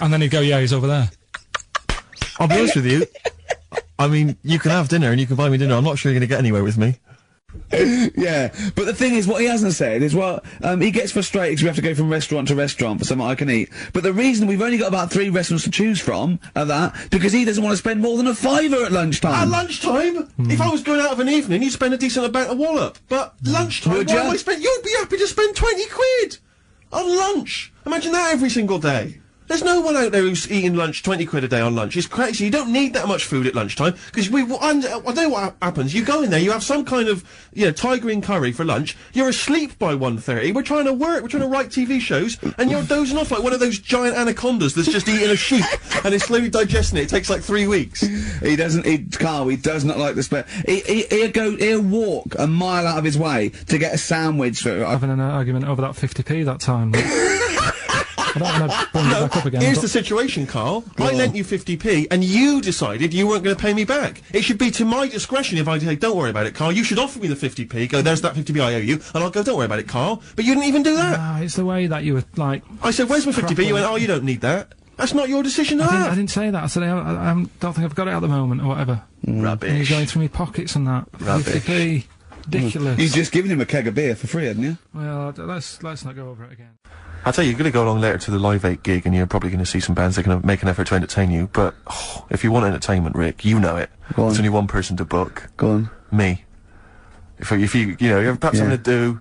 And then he'd go, yeah, he's over there. I'll be honest with you. I mean, you can have dinner and you can buy me dinner. I'm not sure you're going to get anywhere with me. Yeah, but the thing is, what he hasn't said is, well, he gets frustrated because we have to go from restaurant to restaurant for something I can eat. But the reason we've only got about 3 restaurants to choose from are that because he doesn't want to spend more than a £5 at lunchtime. At lunchtime? If I was going out of an evening, you'd spend a decent amount of wallop. But lunchtime, Would why ya? am I spend? You'd be happy to spend 20 quid on lunch. Imagine that every single day. There's no one out there who's eating lunch 20 quid a day on lunch. It's crazy. You don't need that much food at lunchtime because I don't know what happens. You go in there, you have some kind of tiger in curry for lunch. You're asleep by 1:30. We're trying to work. We're trying to write TV shows, and you're dozing off like one of those giant anacondas that's just eating a sheep and is slowly digesting it. It takes like 3 weeks. He doesn't. Carl, he does not like the spare. He'll walk a mile out of his way to get a sandwich. Having an argument over that 50p that time. I don't want to bring it back up again. Here's but the situation, Carl. I lent you 50p, and you decided you weren't going to pay me back. It should be to my discretion if I say, don't worry about it, Carl. You should offer me the 50p, go, there's that 50p I owe you, and I'll go, don't worry about it, Carl. But you didn't even do that. Ah, it's the way that you were, like... I said, where's my 50p? You went, oh, you don't need that. That's not your decision to have. I didn't say that. I said, I don't think I've got it at the moment, or whatever. And Rubbish. he's going through my pockets and that. Rubbish. 50p. Ridiculous. You've just given him a keg of beer for free, hadn't you? Well, let's not go over it again. I'll tell you, you're going to go along later to the Live 8 gig, and you're probably going to see some bands that can make an effort to entertain you, but if you want entertainment, Rick, you know it. Go on. There's only one person to book. Go on. Me. If you you're perhaps Yeah. something to do,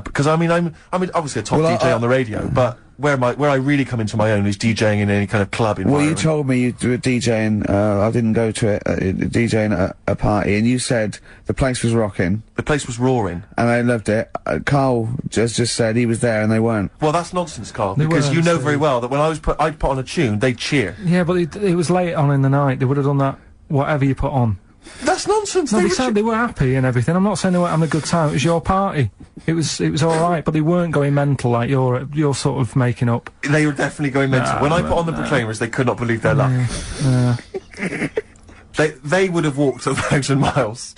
because I mean, I'm obviously a top Well, DJ on the radio, but where I really come into my own is DJing in any kind of club Well, environment. you told me you were DJing, I didn't go to it, DJing at a party, and you said the place was rocking, The place was roaring. and they loved it. Carl just said he was there and they weren't. Well, that's nonsense, Carl, They because weren't, you know so- very well that when I'd put on a tune, they'd cheer. Yeah, but it was late on in the night. They would have done that, whatever you put on. That's nonsense. No, They they were said they were happy and everything. I'm not saying they weren't having a good time. It was your party. It was alright, but they weren't going mental like you're sort of making up. They were definitely going mental. When I put on the Proclaimers, they could not believe their luck. They would have walked 1,000 miles.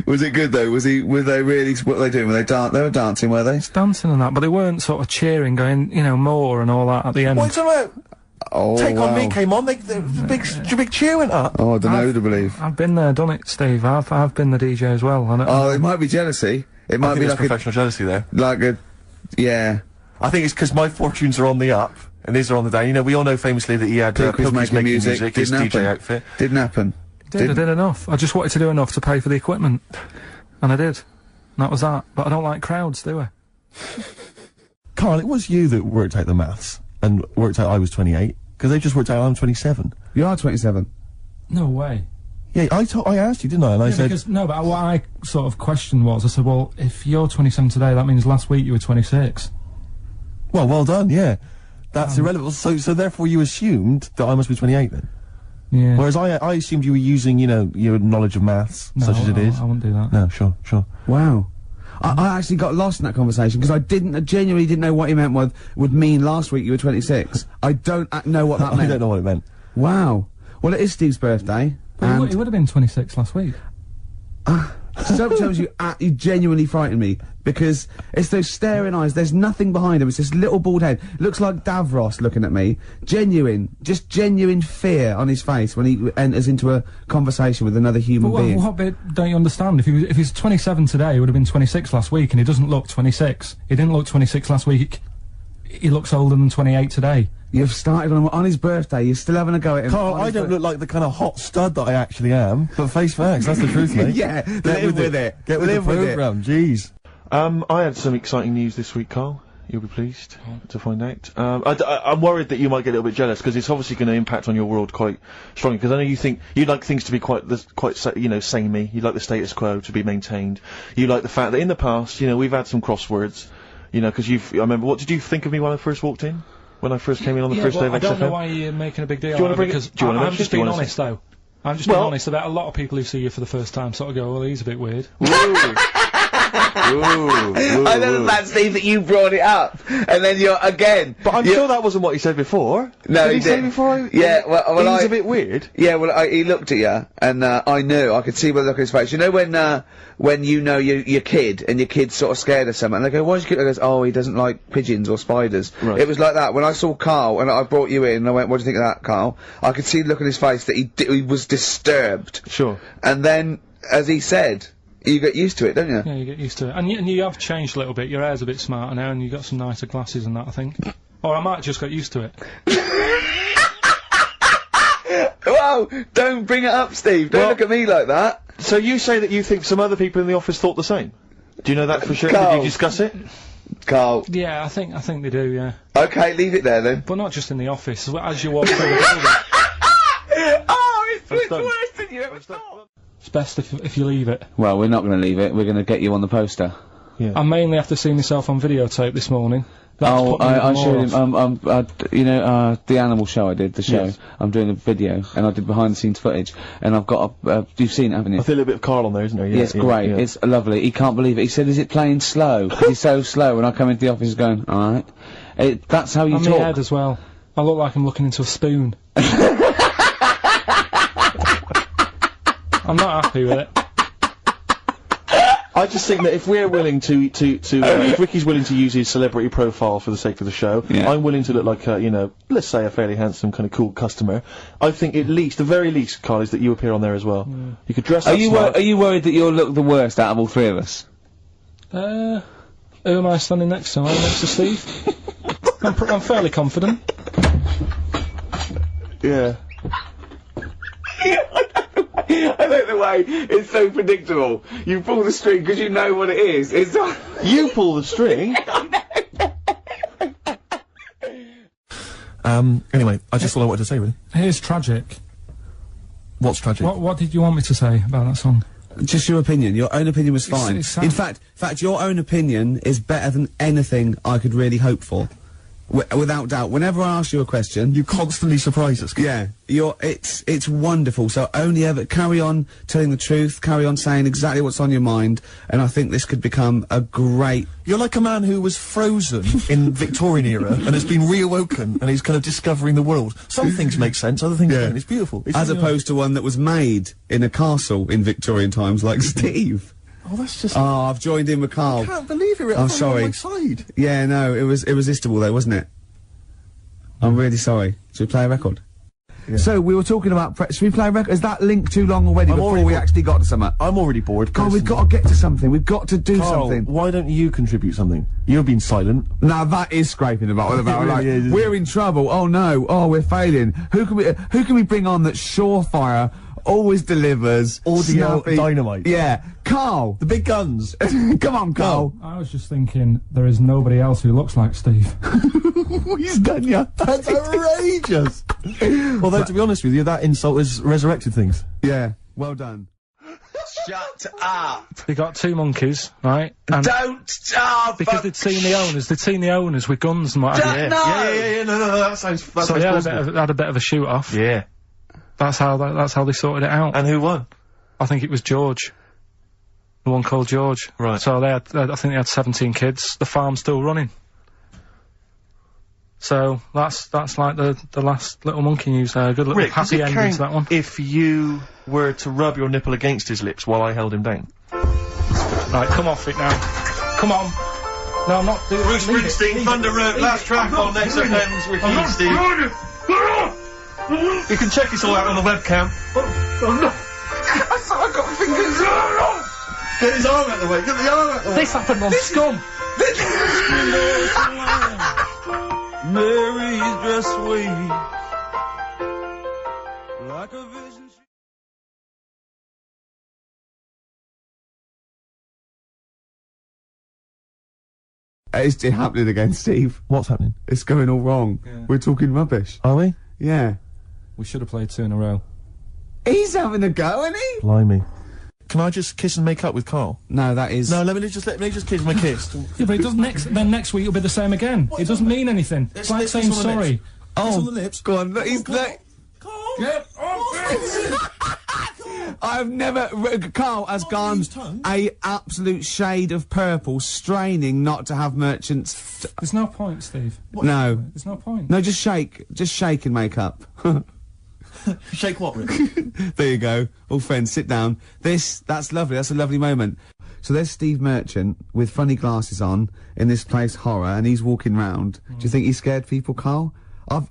Was it good though? Were they really, what were they doing? They were dancing, were they? Dancing and that, but they weren't sort of cheering, going, more and all that at the end. What are you talking about? Oh, Take wow. On Me came on, the big cheer went up. Oh, I don't know who to believe. I've been there, done it, Steve. I've been the DJ as well. And Oh, it might be jealousy. It I might think be there's like professional jealousy there. yeah. I think it's because my fortunes are on the up, and these are on the down. You know, we all know famously that he had Pookie was Pookie's making music, his didn't DJ happen. outfit. Didn't happen. I did enough. I just wanted to do enough to pay for the equipment. And I did. And that was that. But I don't like crowds, do I? Carl, it was you that worked out the maths, and worked out I was 28, because they just worked out I'm 27. You are 27. No way. Yeah, I asked you, didn't I? And I said... Because, no, but what I sort of questioned was, I said, well, if you're 27 today, that means last week you were 26. Well done, yeah. That's irrelevant. So therefore you assumed that I must be 28 then? Yeah. Whereas I assumed you were using, your knowledge of maths, No, such as it is. I wouldn't do that. No, sure. Wow. I actually got lost in that conversation because I genuinely didn't know what he meant would mean last week you were 26. I don't know what that I meant. don't know what it meant. Wow. Well, it is Steve's birthday. Well, he would have been 26 last week. Something tells you, you genuinely frighten me, because it's those staring eyes, there's nothing behind him, it's this little bald head, looks like Davros looking at me, just genuine fear on his face when he enters into a conversation with another human being. What bit don't you understand? If he's 27 today, he would have been 26 last week, and he doesn't look 26. He didn't look 26 last week. He looks older than 28 today. You've started on his birthday, you're still having a go at him. Carl, I don't look like the kind of hot stud that I actually am, but face facts, that's the truth, mate. Yeah, live with it. Get with Live the with it. programme, jeez. I had some exciting news this week, Carl. You'll be pleased to find out. I'm worried that you might get a little bit jealous, because it's obviously going to impact on your world quite strongly, because I know you think you'd like things to be quite samey. You'd like the status quo to be maintained. You like the fact that in the past, we've had some crosswords, because I remember, what did you think of me when I first walked in? When I first came in on the first day of XFM? I don't know why you're making a big deal Do you out want of it, to bring because I'm just being honest, say? though. I'm just being honest about a lot of people who see you for the first time sort of go, well, he's a bit weird. I know that, Steve, that you brought it up, and then you're again. But I'm sure that wasn't what he said before. No, did he say before? Yeah, well, he's a bit weird. Yeah, well, he looked at you, and I knew, I could see by the look on his face. You know when you know your kid, and your kid's sort of scared of something, and they go, why's your kid? And he goes, oh, he doesn't like pigeons or spiders. Right. It was like that. When I saw Carl, and I brought you in, and I went, what do you think of that, Carl? I could see the look on his face that he was disturbed. Sure. And then, as he said, you get used to it, don't you? Yeah, you get used to it. And you have changed a little bit. Your hair's a bit smarter now, and you've got some nicer glasses and that, I think. Or I might have just got used to it. Whoa! Don't bring it up, Steve. Don't look at me like that. So you say that you think some other people in the office thought the same? Do you know that for sure? Carl. Did you discuss it? Carl. Yeah, I think they do, yeah. Okay, leave it there then. But not just in the office, as you walk through the building. Oh, it's worse than you ever thought. It's best if you leave it. Well, we're not going to leave it. We're going to get you on the poster. Yeah. I mainly have to see myself on videotape this morning. Oh, I showed him, the animal show I did, the show. Yes. I'm doing a video, and I did behind the scenes footage, and I've got you've seen it, haven't you? I feel a little bit of Carl on there, isn't there? Yeah, it's great. Yeah. It's lovely. He can't believe it. He said, is it playing slow? 'Cause he's so slow, and I come into the office going, alright. That's how you I'm talk. my head as well. I look like I'm looking into a spoon. I'm not happy with it. I just think that if we're willing if Ricky's willing to use his celebrity profile for the sake of the show, I'm willing to look like a, let's say a fairly handsome, kind of cool customer. I think the very least, Carl, is that you appear on there as well. You could dress up smart. Are you worried that you'll look the worst out of all three of us? Who am I standing next to? Am I next to Steve? I'm fairly confident. Yeah. I like the way it's so predictable. You pull the string because you know what it is. It's not. You pull the string. Anyway, I just all I wanted to say, really. Here's tragic. What's tragic? What did you want me to say about that song? Just your opinion. Your own opinion was fine. it's sad. In fact, your own opinion is better than anything I could really hope for. Without doubt. Whenever I ask you a question, You constantly surprise us. yeah, it's wonderful. So only ever carry on telling the truth, carry on saying exactly what's on your mind, and I think this could become a great. You're like a man who was frozen in Victorian era and has been reawoken and he's kind of discovering the world. Some things make sense, other things don't. It's beautiful. It's As really opposed to one that was made in a castle in Victorian times, like Steve. Oh, that's just. Oh, I've joined in with Carl. I can't believe you're I'm on sorry. my side. Yeah, no, it was irresistible though, wasn't it? I'm really sorry. Should we play a record? Yeah. So we were talking about. Should we play a record? Is that link too long already? Before already we actually got to something. I'm already bored. God, we've got to get to something. We've got to do Carl, something. why don't you contribute something? You've been silent. Now that is scraping the bottom of the barrel. really Like, is, isn't we're in trouble. Oh no. Oh, we're failing. Who can we bring on that's surefire? Always delivers. Audio snappy. dynamite. Yeah, Carl. The big guns. Come on, Carl. I was just thinking, there is nobody else who looks like Steve. He's done ya. That's outrageous. Although, to be honest with you, that insult has resurrected things. Yeah. Well done. Shut up. They got two monkeys, right? And Don't stop. because they'd seen the owners with guns and what have you. Yeah, no, that sounds So they had a bit of a shoot off. Yeah. That's how they sorted it out. And who won? I think it was George. The one called George. Right. So I think they had 17 kids. The farm's still running. So that's like the last little monkey news there. Good little Rick, does happy it ending to that count one. if you were to rub your nipple against his lips while I held him down? Right, come off it now. Come on. No, I'm not doing Bruce Springsteen, Thunder Road, last track on Next FM's Ricky and Steve. You can check this all out on the webcam. I got fingers. Get his arm out the way, get the arm out the way. This happened on Scum. Mary's dress wavy like a vision. It's happening again, Steve. What's happening? It's going all wrong. Yeah. We're talking rubbish. Are we? Yeah. We should have played 2 in a row. He's having a go, isn't he? Blimey. Can I just kiss and make up with Carl? No, that is... No, let me just kiss my kiss. Yeah, but it doesn't next week it'll be the same again. It doesn't mean anything. It's like let's saying kiss on the sorry. lips. Kiss on the lips. Go on, look, he's... Get I've never... Carl has gone his tongue. a absolute shade of purple, straining not to have merchants... There's no point, Steve. No. There's no point. No, just shake and make up. Shake what, Rick? There you go. All friends, sit down. That's lovely. That's a lovely moment. So there's Steve Merchant with funny glasses on in this place horror, and he's walking round. Do you think he scared people, Carl?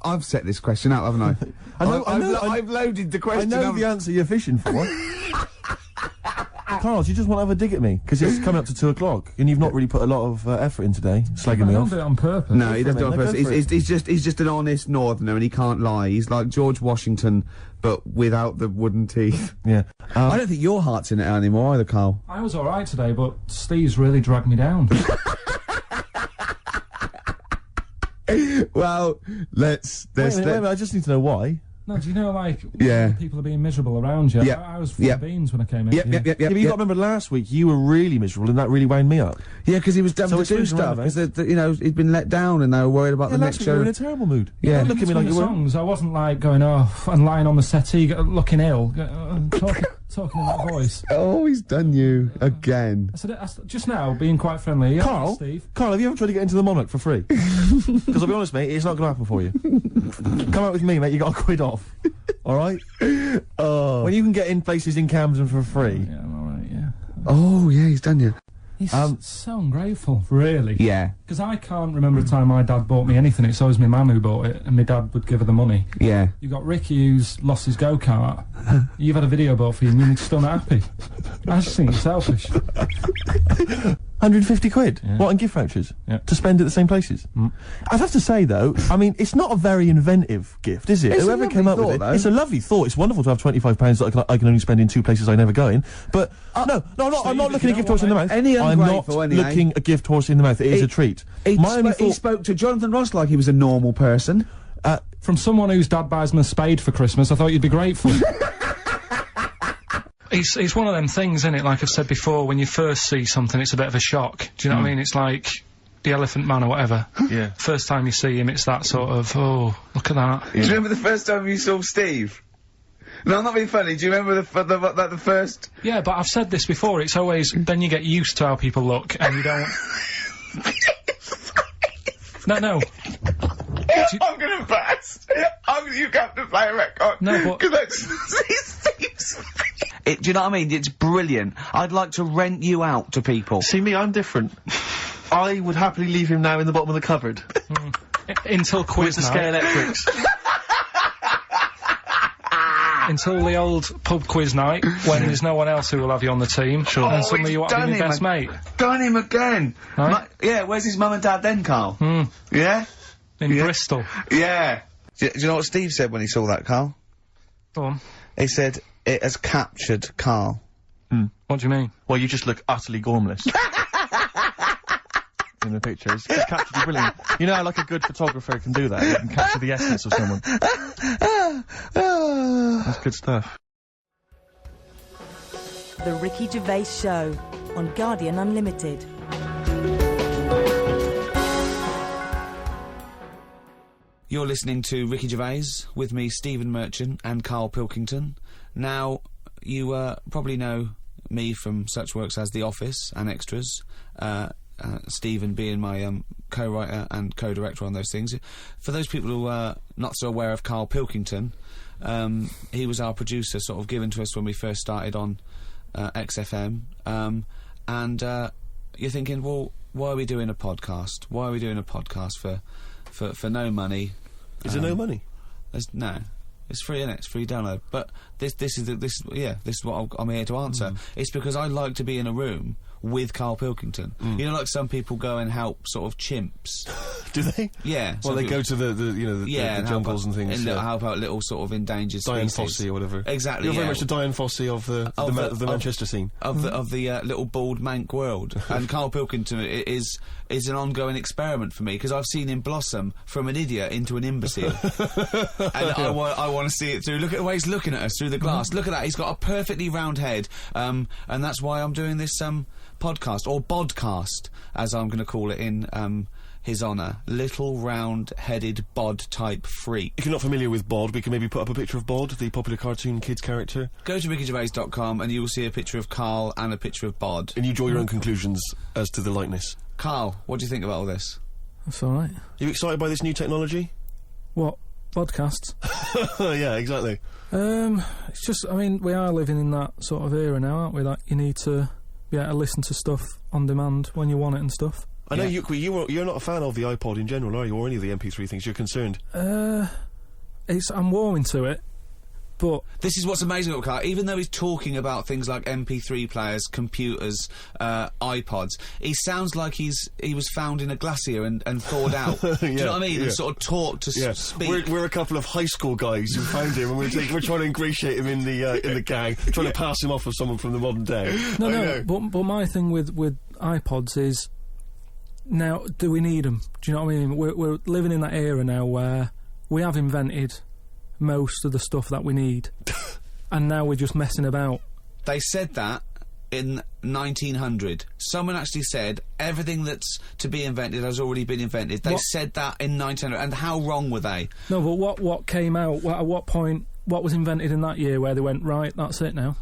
I've set this question out, haven't I? I've loaded the I question. know the answer you're fishing for. Carl, do you just want to have a dig at me? Because it's coming up to 2 o'clock, and you've not really put a lot of effort in today, slagging me I don't off. do it on purpose. No, he doesn't do it on No, go purpose. for it. He's just an honest northerner, and he can't lie. He's like George Washington, but without the wooden teeth. Yeah. I don't think your heart's in it anymore either, Carl. I was alright today, but Steve's really dragged me down. Well, let's... Wait a minute, I just need to know why. No, do you know, like, Yeah. people are being miserable around you? Yep. I was full Yep. of beans when I came in. Yep. Yeah, but you got to remember last week you were really miserable, and that really wound me up. Yeah, because he was So having to it's do swings stuff. around, Because, you know, he'd been let down and they were worried about Yeah, the last next week you were in show. a terrible mood. Yeah. Don't look at me like you were. songs, I wasn't like going off and lying on the settee, looking ill, talking in that voice. Oh, he's done you again. I said, just now, being quite friendly. Yeah, Carl, Steve. Carl, have you ever tried to get into the Monarch for free? Because I'll be honest, mate, it's not going to happen for you. Come out with me, mate, you got a quid off. Alright? Oh. When you can get in places in Camden for free. Yeah, I'm alright, yeah. Oh, yeah, he's done you. He's so ungrateful, really. Yeah. Because I can't remember a time my dad bought me anything. It's always my mum who bought it, and my dad would give her the money. Yeah. You've got Ricky who's lost his go-kart. You've had a video bought for you and you're still not happy. I just think it's selfish. 150 quid? Yeah. What, in gift vouchers? Yeah. To spend at the same places? I'd have to say, though, I mean, it's not a very inventive gift, is it? It's a Whoever came up lovely with it, thought, though. it's a lovely thought. It's wonderful to have £25 that I can only spend in 2 places I never go in. But, no, I'm not looking a gift horse in the mouth. Any I'm not ungrateful, anyway. looking a gift horse in the mouth. It is a treat. He My only he thought... spoke to Jonathan Ross like he was a normal person. From someone whose dad buys him a spade for Christmas, I thought you'd be grateful. It's one of them things, isn't it? Like I've said before, when you first see something, it's a bit of a shock. Do you know what I mean? It's like the Elephant Man or whatever. Yeah. First time you see him, it's that sort of, oh, look at that. Do you remember the first time you saw Steve? No, I'm not being funny. Do you remember the first... Yeah, but I've said this before, it's always, then you get used to how people look, and you don't... No. I'm gonna burst. You have to play a record. No, but- Because that's Steve's do you know what I mean? It's brilliant. I'd like to rent you out to people. See me, I'm different. I would happily leave him now in the bottom of the cupboard. Until quiz With the night. Scalextrics. Until the old pub quiz night, when there's no one else who will have you on the team. Sure. And suddenly you want to be your best mate. Done him again. Right? Yeah, where's his mum and dad then, Carl? Yeah? In Yeah. Bristol. Yeah. Do you know what Steve said when he saw that, Carl? Go on. He said, it has captured Carl. What do you mean? Well, you just look utterly gormless. In the pictures. It's captured you brilliant. You know how, like, a good photographer can do that? He can capture the essence of someone. That's good stuff. The Ricky Gervais Show on Guardian Unlimited. You're listening to Ricky Gervais, with me, Stephen Merchant, and Carl Pilkington. Now, you probably know me from such works as The Office and Extras, Stephen being my co-writer and co-director on those things. For those people who are not so aware of Carl Pilkington, he was our producer, sort of given to us when we first started on XFM. And you're thinking, well, why are we doing a podcast? Why are we doing a podcast for no money? Is there no money? No. It's free, innit? It's free download. But this is what I'm here to answer. It's because I like to be in a room with Carl Pilkington. You know, like some people go and help sort of chimps. Do they? Yeah. Well, they go to the jungles and things. And help out little sort of endangered Diane species. Fossey or whatever. Exactly. You're very much the Diane Fossey of the Manchester scene. Of the little bald mank world. And Carl Pilkington is an ongoing experiment for me, because I've seen him blossom from an idiot into an imbecile. And I want to see it through. Look at the way he's looking at us through the glass. Look at that. He's got a perfectly round head. And that's why I'm doing this podcast, or bodcast, as I'm going to call it in his honour. Little round-headed bod-type freak. If you're not familiar with Bod, we can maybe put up a picture of Bod, the popular cartoon kids character. Go to rickygervais.com and you will see a picture of Carl and a picture of Bod. And you draw your own conclusions as to the likeness. Carl, what do you think about all this? That's all right. Are you excited by this new technology? What? Podcasts? Yeah, exactly. It's just, I mean, we are living in that sort of era now, aren't we? That you need to be able to listen to stuff on demand when you want it and stuff. I know you're not a fan of the iPod in general, are you? Or any of the MP3 things? You're concerned? I'm warming to it, but... This is what's amazing about Carl. Even though he's talking about things like MP3 players, computers, iPods, he sounds like he was found in a glacier and thawed out. Do you know what I mean? And sort of taught to speak. We're a couple of high school guys who found him, and we're trying to ingratiate him in the gang, trying to pass him off as someone from the modern day. No, but my thing with iPods is, now, do we need them? Do you know what I mean? We're living in that era now where we have invented most of the stuff that we need, and now we're just messing about. They said that in 1900. Someone actually said everything that's to be invented has already been invented. They said that in 1900, and how wrong were they? No, but what came out? At what point? What was invented in that year where they went, right, that's it now?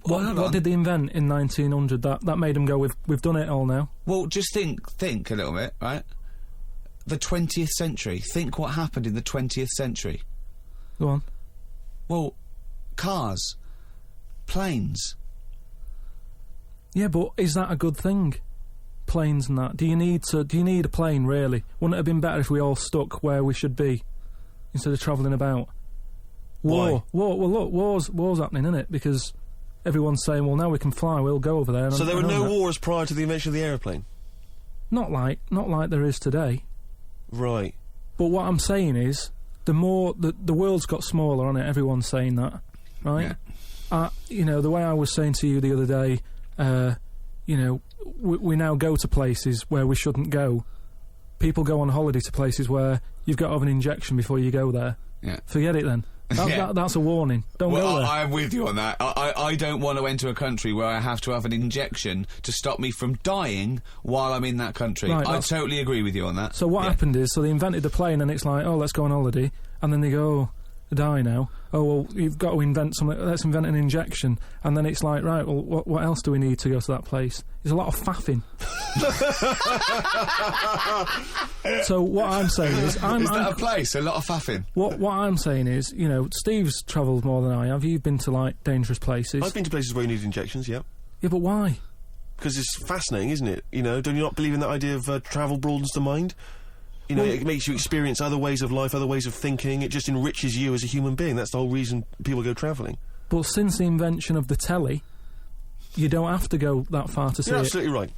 What did they invent in 1900 that made them go, we've done it all now? Well, just think a little bit, right? The 20th century. Think what happened in the 20th century. Go on. Well, cars, planes. Yeah, but is that a good thing? Planes and that. Do you need a plane, really? Wouldn't it have been better if we all stuck where we should be instead of travelling about? War. Well, look, war's happening, isn't it? Because everyone's saying, well, now we can fly, we'll go over there. So there were no wars prior to the invention of the aeroplane? Not like there is today. Right. But what I'm saying is, the world's got smaller on it, everyone's saying that, right? Yeah. You know, the way I was saying to you the other day, you know, we now go to places where we shouldn't go. People go on holiday to places where you've got to have an injection before you go there. Yeah. Forget it then. That's a warning. Don't go there. I'm with you on that. I don't want to enter a country where I have to have an injection to stop me from dying while I'm in that country. Right, I totally agree with you on that. So what happened is, they invented the plane, and it's like, oh, let's go on holiday, and then they go, oh, I die now. Oh, well, you've got to invent something. Let's invent an injection, and then it's like, right, well, what else do we need to go to that place? There's a lot of faffing. So what I'm saying is, is that a place? A lot of faffing. What I'm saying is, you know, Steve's travelled more than I have. You've been to like dangerous places. I've been to places where you need injections. Yeah. Yeah, but why? Because it's fascinating, isn't it? You know, do you not believe in that idea of travel broadens the mind? You know, it makes you experience other ways of life, other ways of thinking. It just enriches you as a human being. That's the whole reason people go travelling. But since the invention of the telly, you don't have to go that far to see it. You're absolutely right.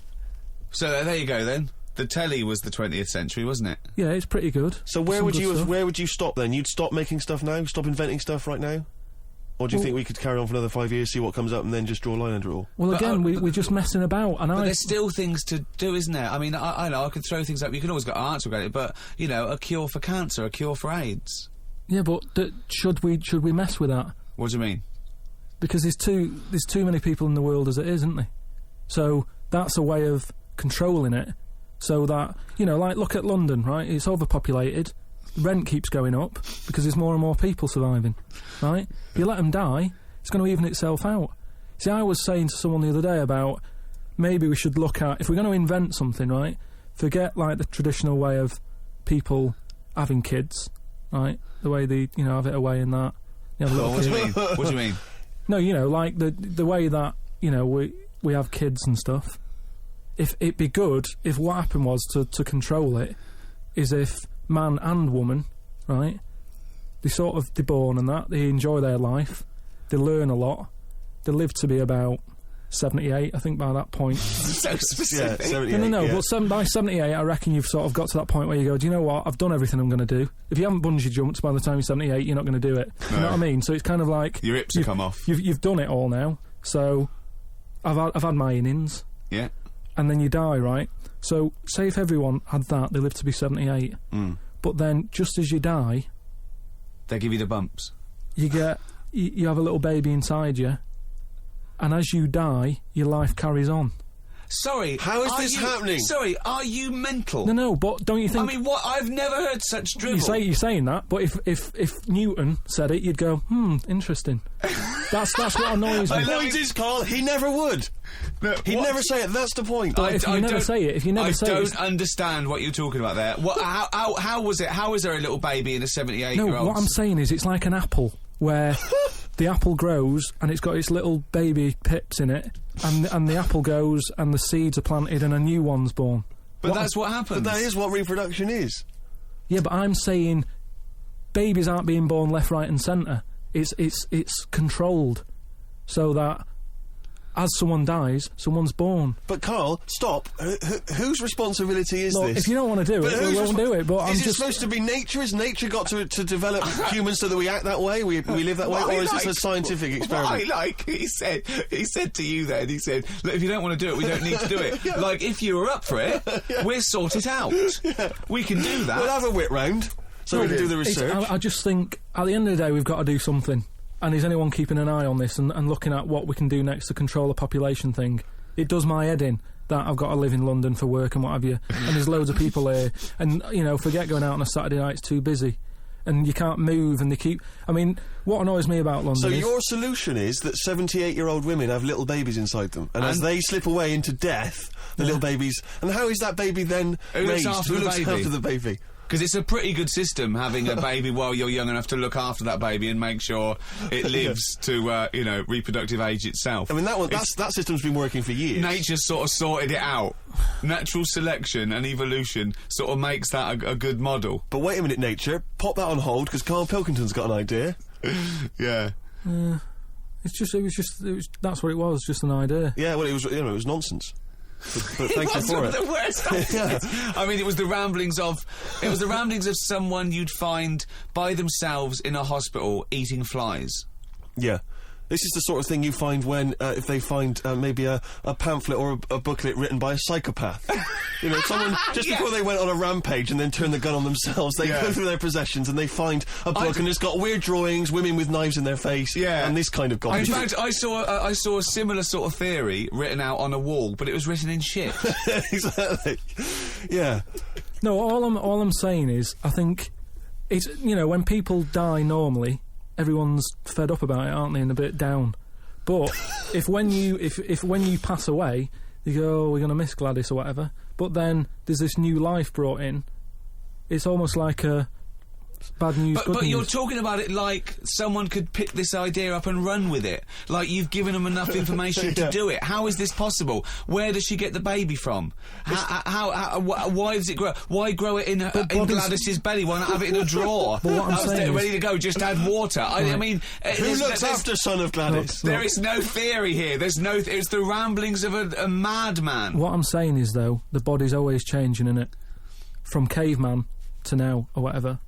So there you go then. The telly was the 20th century, wasn't it? Yeah, it's pretty good. So where would you stop then? You'd stop making stuff now? Stop inventing stuff right now? Or do you think we could carry on for another 5 years, see what comes up, and then just draw a line under it all? Well, but again, we're just messing about, and but there's still things to do, isn't there? I mean, I know I could throw things up. You can always get an answer about it, but you know, a cure for cancer, a cure for AIDS. Yeah, but should we mess with that? What do you mean? Because there's too many people in the world as it is, isn't there? So that's a way of controlling it, so that, you know, like look at London, right? It's overpopulated. Rent keeps going up because there's more and more people surviving, right? If you let them die, it's going to even itself out. See, I was saying to someone the other day about maybe we should look at, if we're going to invent something, right, forget, like, the traditional way of people having kids, right, the way they, you know, have it away and that. You have a little What do you kid. mean? What do you mean? No, you know, like, the way that, you know, we have kids and stuff. If it'd be good if what happened was to control it is if man and woman, right, they're born and that, they enjoy their life, they learn a lot, they live to be about 78, I think, by that point. So specific. Yeah, 78, No, yeah. but by 78, I reckon you've sort of got to that point where you go, do you know what, I've done everything I'm going to do. If you haven't bungee jumped by the time you're 78, you're not going to do it. You know what I mean? So it's kind of like... Your hips have come off. You've done it all now, so I've had my innings. Yeah. And then you die, right? So, say if everyone had that, they live to be 78. But then, just as you die... They give you the bumps. You get... You have a little baby inside you, and as you die, your life carries on. Sorry, How is this happening? Sorry, are you mental? No, but don't you think... I mean, what? I've never heard such drivel. You're saying that, but if Newton said it, you'd go, interesting. That's what annoys me. The point is, Carl, he never would. No, He'd what? never say it, that's the point. But if you never say it, I don't understand what you're talking about there. What? How was it? How is there a little baby in a 78-year-old? No, what I'm saying is it's like an apple, where the apple grows and it's got its little baby pips in it, and the apple goes and the seeds are planted and a new one's born. But that's what happens. But that is what reproduction is. Yeah, but I'm saying babies aren't being born left, right and centre. It's controlled, so that as someone dies, someone's born. But Carl, stop. Whose responsibility is Look, this? if you don't want to do it, we won't do it. But I'm is it just supposed to be nature? Has nature got to develop humans so that we act that way? We live that way, or is this a scientific experiment? He said to you then, he said, look, if you don't want to do it, we don't need to do it. Like, if you were up for it, we'll sort it out. We can do that. We'll have a wit round so we can do the research. I just think, at the end of the day, we've got to do something. And is anyone keeping an eye on this and looking at what we can do next to control the population thing? It does my head in that I've got to live in London for work and what have you, and there's loads of people here, and, you know, forget going out on a Saturday night, it's too busy. And you can't move, and they keep... I mean, what annoys me about London So is... your solution is that 78-year-old women have little babies inside them, and as they slip away into death, the little babies... And how is that baby then raised? Who looks after the baby? Because it's a pretty good system, having a baby while you're young enough to look after that baby and make sure it lives to, you know, reproductive age itself. I mean, that system's been working for years. Nature's sort of sorted it out. Natural selection and evolution sort of makes that a good model. But wait a minute, nature. Pop that on hold, because Carl Pilkington's got an idea. Yeah. That's what it was, just an idea. Yeah, well, it was nonsense. But thank you for it. The worst Yeah. I mean, it was the ramblings of someone you'd find by themselves in a hospital eating flies. Yeah. This is the sort of thing you find when, if they find maybe a pamphlet or a booklet written by a psychopath. You know, someone, just before they went on a rampage and then turned the gun on themselves, they go through their possessions and they find a book and it's got weird drawings, women with knives in their face, and this kind of In garbage. fact, I saw a similar sort of theory written out on a wall, but it was written in shit. Exactly. Yeah. No, all I'm saying is, I think it's, you know, when people die normally, everyone's fed up about it, aren't they, and a bit down. But if when you pass away, you go, oh, we're going to miss Gladys or whatever, but then there's this new life brought in, it's almost like a bad news, good But news. you're talking about it like someone could pick this idea up and run with it. Like you've given them enough information to do it. How is this possible? Where does she get the baby from? Why does it grow? Why grow it in Gladys's belly? Why not have it in a drawer? But what I'm saying ready is- to go, just add water. I mean... Who looks after son of Gladys? There is no theory here. There's no... it's the ramblings of a madman. What I'm saying is, though, the body's always changing, innit? From caveman to now, or whatever.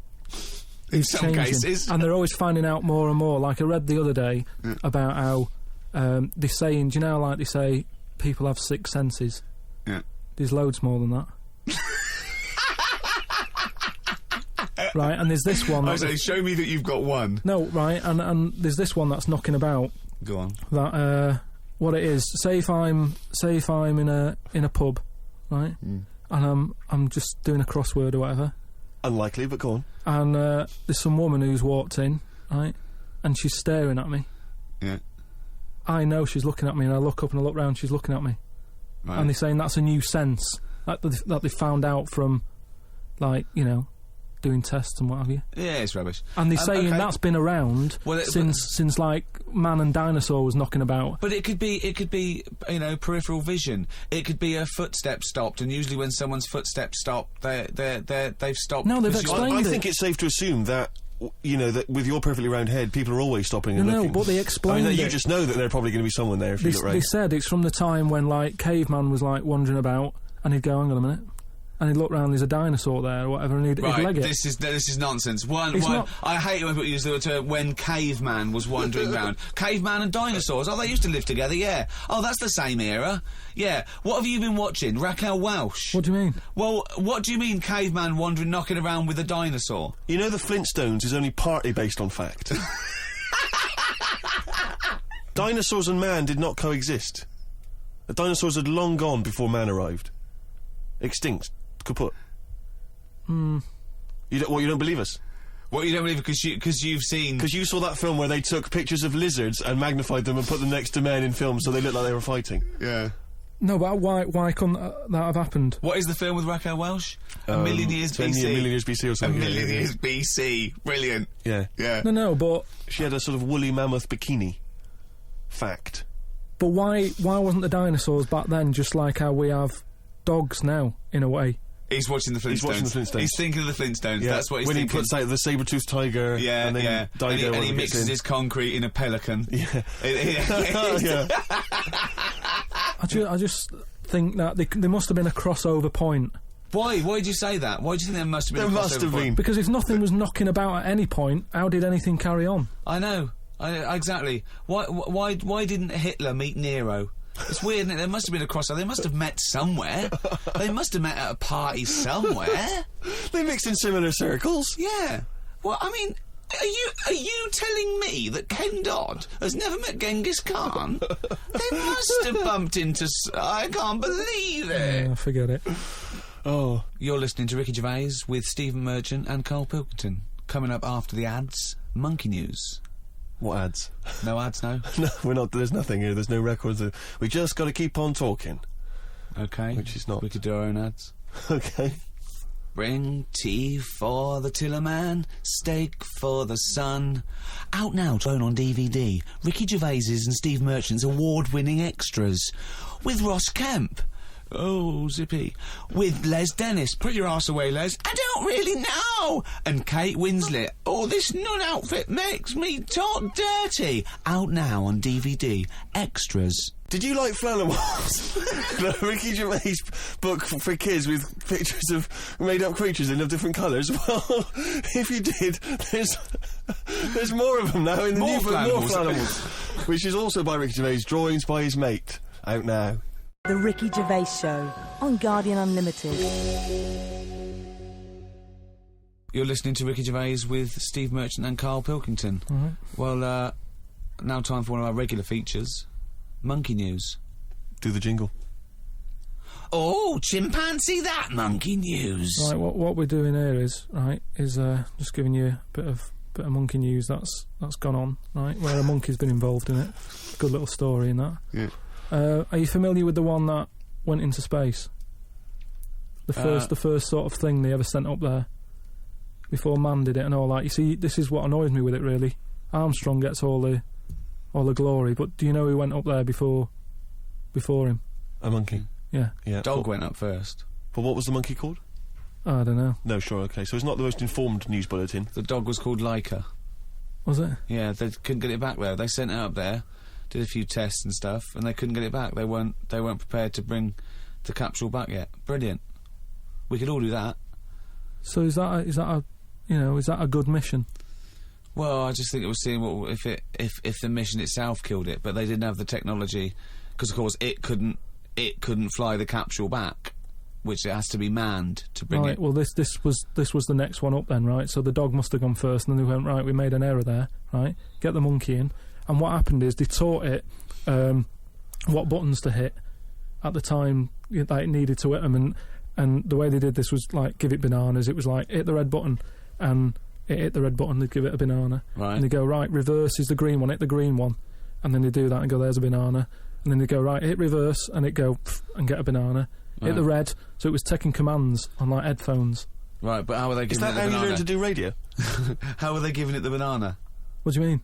In It's some changing. cases. And they're always finding out more and more. Like, I read the other day about how they're saying, do you know, like they say, people have six senses? Yeah. There's loads more than that. Right, and there's this one... I say, show me that you've got one. No, right, and there's this one that's knocking about. Go on. That, what it is, say if I'm in a pub, right, and I'm just doing a crossword or whatever, Unlikely, but go on. and there's some woman who's walked in, right, and she's staring at me. Yeah. I know she's looking at me, and I look up and I look round, she's looking at me. Right. and they're saying that's a new sense that they found out from, like, you know, doing tests and what have you. Yeah, it's rubbish. And they're saying okay. that's been around Well, since like man and dinosaur was knocking about. But it could be, you know, peripheral vision. It could be a footstep stopped, and usually when someone's footsteps stop, they've stopped. No, they've because you- explained I it. think it's safe to assume that, you know, that with your perfectly round head, people are always stopping and No, looking. but they I explained mean, that you it. just know that there's probably going to be someone there if you look They right. said it's from the time when, like, caveman was, like, wandering about, and he'd go, hang on a minute, and he'd look round, there's a dinosaur there, or whatever, and he'd leg it. This is nonsense. It's One, not- I hate when people use the term when caveman was wandering around. Caveman and dinosaurs. Oh, they used to live together. Yeah. Oh, that's the same era. Yeah. What have you been watching? Raquel Welch. What do you mean? Well, what do you mean caveman wandering, knocking around with a dinosaur? You know, the Flintstones is only partly based on fact. Dinosaurs and man did not coexist. The dinosaurs had long gone before man arrived. Extinct. Kaput. You don't believe us? What, you don't believe because you've seen... Because you saw that film where they took pictures of lizards and magnified them and put them next to men in films so they looked like they were fighting. Yeah. No, but why couldn't that have happened? What is the film with Raquel Welch? A Million Years 10 BC. year- Million Years BC or A something. Million Years BC. Brilliant. Yeah. Yeah. No, but She had a sort of woolly mammoth bikini. Fact. why wasn't the dinosaurs back then just like how we have dogs now, in a way? He's watching the Flintstones. He's watching the Flintstones. He's thinking of the Flintstones. Yeah. That's what he's when thinking. he puts out the saber-toothed tiger Yeah, and then yeah. Dido And he when gets mixes in. his concrete in a pelican. Yeah. Yeah. I just think that there must have been a crossover point. Why? Why did you say that? Why do you think there must have been There a must crossover have point? been. Because if nothing was knocking about at any point, how did anything carry on? I know. Exactly. Why didn't Hitler meet Nero? It's weird, isn't it? There must have been a crossover. They must have met somewhere. They must have met at a party somewhere. They mixed in similar circles. Yeah. Well, I mean, are you telling me that Ken Dodd has never met Genghis Khan? They must have bumped into... I can't believe it. Forget it. Oh. You're listening to Ricky Gervais with Stephen Merchant and Carl Pilkington. Coming up after the ads, Monkey News. What ads? No ads, no? No, we're not. There's nothing here. There's no records. We just got to keep on talking. Okay. Which is not. We could do our own ads. Okay. Bring tea for the Tillerman, steak for the sun. Out now, thrown on DVD. Ricky Gervais's and Steve Merchant's award-winning extras. With Ross Kemp. Oh, zippy. With Les Dennis. Put your arse away, Les. I don't really know. And Kate Winslet. Oh, this nun outfit makes me talk dirty. Out now on DVD. Extras. Did you like Flannemans? The Ricky Gervais book for kids with pictures of made-up creatures in of different colours? Well, if you did, there's more of them now in the More new book. More Flannemans. Flannemans. Which is also by Ricky Gervais, drawings by his mate. Out now. The Ricky Gervais Show on Guardian Unlimited. You're listening to Ricky Gervais with Steve Merchant and Carl Pilkington. Well, now time for one of our regular features. Monkey News. Do the jingle. Oh, chimpanzee that Monkey News. Right, what we're doing here is just giving you a bit of monkey news that's gone on, right? Where a monkey's been involved in it. Good little story in that. Yeah. Are you familiar with the one that went into space? The first sort of thing they ever sent up there before man did it and all that. You see, this is what annoys me with it really. Armstrong gets all the glory, but do you know who went up there before him? A monkey. Yeah. Yeah. Dog went up first. But what was the monkey called? I don't know. No, sure, okay. So it's not the most informed news bulletin. The dog was called Laika. Was it? Yeah, they couldn't get it back there. They sent it up there, did a few tests and stuff, and they couldn't get it back. They weren't prepared to bring the capsule back yet. Brilliant. We could all do that. So is that a good mission? Well, I just think it was seeing what if the mission itself killed it, but they didn't have the technology, because of course it couldn't fly the capsule back, which it has to be manned to bring right, it. well this was the next one up then, right? So the dog must have gone first, and then they went, right, we made an error there, right? Get the monkey in, and what happened is they taught it what buttons to hit at the time that it needed to hit them, and the way they did this was like give it bananas. It was like hit the red button, and it hit the red button, they'd give it a banana. Right. And they go, right, reverse is the green one, hit the green one. And then they do that and go, there's a banana. and then they go right, hit reverse, and it go and get a banana. Hit the red, so it was taking commands on like headphones. Right, but how are they Is giving that it the how you banana? learn to do radio? How are they giving it the banana? What do you mean?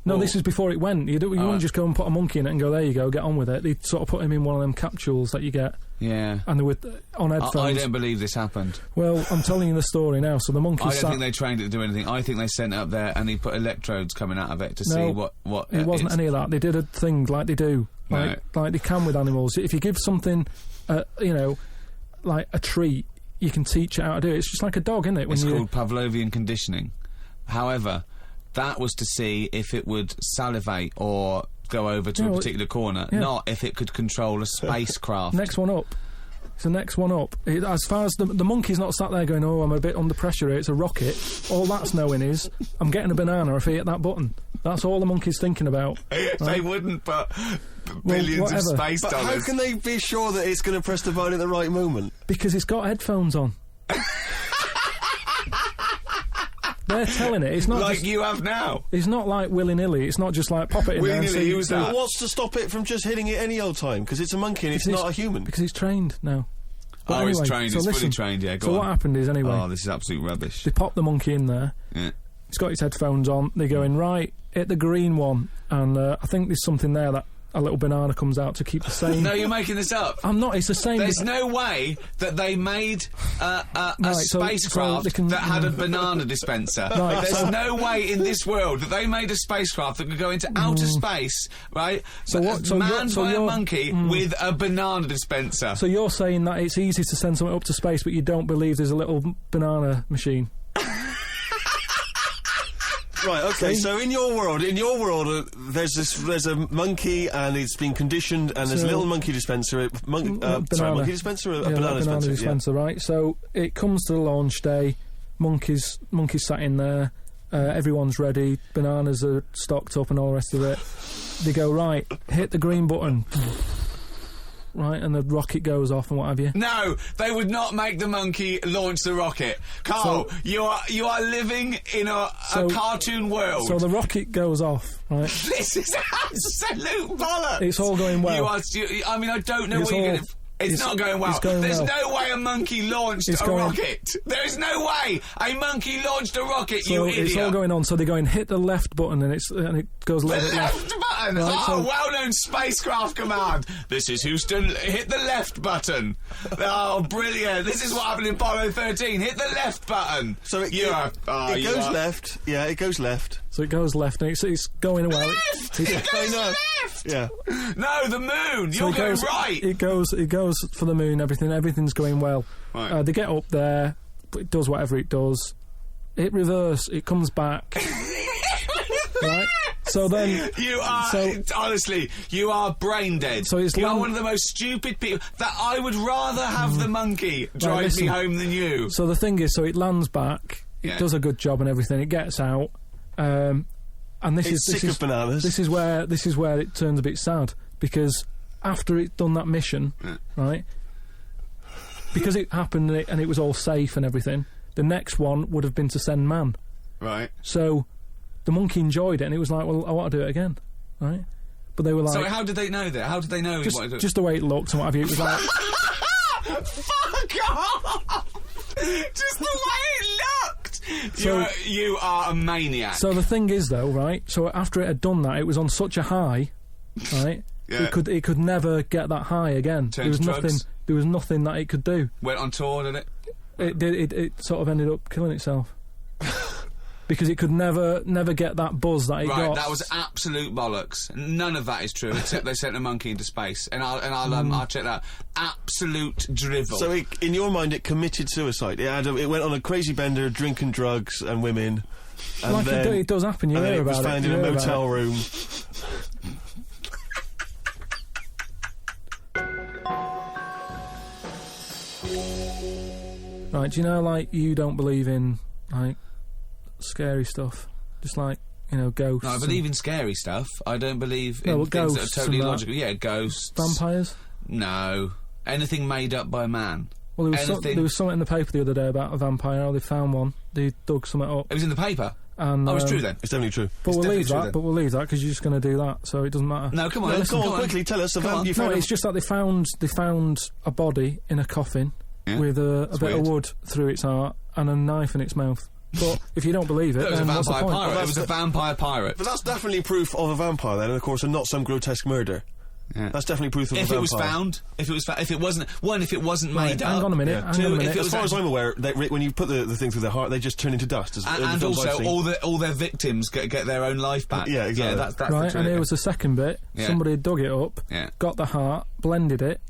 No, Well- this is before it went. You wouldn't right. just go and put a monkey in it and go, there you go, get on with it. They sort of put him in one of them capsules that you get, Yeah. and they were on headphones. I don't believe this happened. Well, I'm telling you the story now. So the monkey I don't sat. think they trained it to do anything. I think they sent it up there and he put electrodes coming out of it to see what. It wasn't any of that. They did a thing like they do, like they can with animals. If you give something, like a treat, you can teach it how to do it. It's just like a dog, isn't it? It's called Pavlovian conditioning. However, that was to see if it would salivate or go over to a particular corner, not if it could control a spacecraft. Next one up. It's the next one up. As far as the monkey's not sat there going, oh, I'm a bit under pressure here, it's a rocket. All that's knowing is, I'm getting a banana if I hit that button. That's all the monkey's thinking about. They wouldn't put billions of space But dollars. how can they be sure that it's going to press the button at the right moment? Because it's got headphones on. They're telling it. It's not like just, you have now. It's not like willy-nilly. It's not just like pop it in there and Willy-nilly, see. who's that? But what's to stop it from just hitting it any old time? Because it's a monkey and it's not a human. Because it's trained now. But Oh, it's anyway, trained. so It's fully listen, trained. Yeah, go So on. what happened is, anyway, Oh, this is absolute rubbish. they pop the monkey in there. Yeah. He's got his headphones on. They go in, right, hit the green one. And I think there's something there that a little banana comes out to keep the same. No, you're making this up. I'm not. It's the same. There's no way that they made a so spacecraft they can- that had a banana dispenser. Right, There's so- no way in this world that they made a spacecraft that could go into outer space, right? So what- so manned you're- so by a you're- monkey with a banana dispenser. So you're saying that it's easy to send something up to space, but you don't believe there's a little banana machine? Right, okay, so in your world, there's a monkey and it's been conditioned and there's a So- little monkey dispenser, Banana. monkey dispenser or a Yeah, banana like banana dispenser? dispenser, right? So it comes to the launch day, monkeys sat in there, everyone's ready, bananas are stocked up and all the rest of it. They go, right, hit the green button. Right, and the rocket goes off and what have you. No, they would not make the monkey launch the rocket. Carl, you are living in a cartoon world. So the rocket goes off, right? This is absolute bollocks. It's all going well. I mean, I don't know It's what you're all- going to... It's not going well. it's going There's well. no way a monkey launched It's a going- rocket. There is no way a monkey launched a rocket, So you idiot. it's all going on. So they go and hit the left button, and it goes a The little bit left. left button! Right, Oh, so- well-known spacecraft command. This is Houston. Hit the left button. Oh, brilliant. This is what happened in Apollo 13. Hit the left button. So it You are- it you goes are- left. Yeah, it goes left. So it goes left, and it's going well. Left! It goes left! Yeah. No, the moon. So You're it going goes, right. It goes for the moon. Everything's going well. Right. They get up there. It does whatever it does. Hit reverse. It comes back. Right. So then You are, So- honestly, you are brain dead. So it's you are long- one of the most stupid people. That I would rather have the monkey drive me listen. home than you. So the thing is, so it lands back. Yeah. It does a good job and everything. It gets out. And this It's is sick of bananas. This is where it turns a bit sad, because after it done that mission, right? Because it happened and it was all safe and everything. The next one would have been to send man. Right. So the monkey enjoyed it, and it was like, well, I want to do it again, right? But they were like, So how did they know that? How did they know? just the way it looked and what have you. It was like, Fuck off! Just the way it looked. So- You are a maniac. so the thing is though, right? So after it had done that, it was on such a high, right? Yeah. It could never get that high again. Turn to drugs. There was nothing that it could do. Went on tour, did it? It sort of ended up killing itself. Because it could never get that buzz that it Right, got. that was absolute bollocks. None of that is true, except they sent a monkey into space, and I'll check that. Absolute drivel. So in your mind, it committed suicide. It went on a crazy bender, drinking drugs and women. And like then, it does happen. You and then hear it was about found it. in you a hear about motel it. room. Right, do you know, like, you don't believe in, like, scary stuff? Just like, ghosts. No, I believe in scary stuff. I don't believe No, in well, things that ghosts are totally and that. logical. Yeah, ghosts. Vampires? No. Anything made up by man. Well, Anything. there was something in the paper the other day about a vampire. How they found one. They dug something up. It was in the paper. And, Oh, it's true then. It's definitely true. But It's we'll definitely leave true that. then. But we'll leave that because you're just going to do that, so it doesn't matter. No, come on. No, listen, come on, quickly, tell us. Come on. You No, found it's just that they found a body in a coffin Yeah. with a bit weird. of wood through its heart and a knife in its mouth. But if you don't believe it, It was a then what's the vampire point? pirate. Well, It was a vampire pirate. But that's definitely proof of a vampire then, and of course, and not some grotesque murder. Yeah. That's definitely proof of a If vampire. it was found, if it wasn't, if it wasn't made up. Hang on a minute. Yeah. Hang on Two, a if minute. it As was far as I'm aware, when you put the thing through their heart, they just turn into dust. As, in the and films I've also seen. all their victims get their own life back. Yeah, exactly. Yeah, that's Right, the and here truth. was the second bit. Yeah. Somebody had dug it up, Yeah. got the heart, blended it,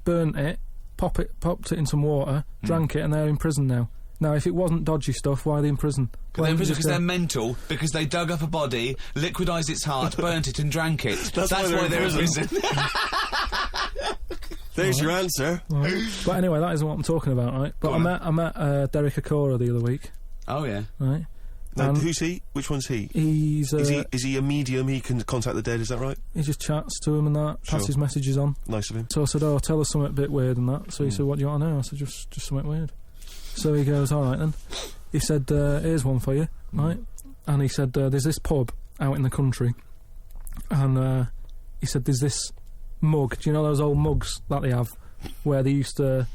burnt it, popped it in some water, Hmm. drank it, and they're in prison now. Now, if it wasn't dodgy stuff, why are they in prison? They're in prison Just, because they're mental, because they dug up a body, liquidised its heart, burnt it and drank it. That's why they're in prison. There's your answer. But anyway, that isn't what I'm talking about, right? But Go I on. met Derek Acora the other week, Oh yeah. right? Now, And who's he? Which one's he? he's Is he a medium? He can contact the dead. Is that right? he just chats to him and that, Sure. passes messages on. Nice of him. So I said, "Oh, tell us something a bit weird and that." So he said, "What do you want to know?" I said, "Just something weird." So he goes, "All right then." He said, "Here's one for you, right?" And he said, "There's this pub out in the country, and he said there's this mug. Do you know those old mugs that they have, where they used to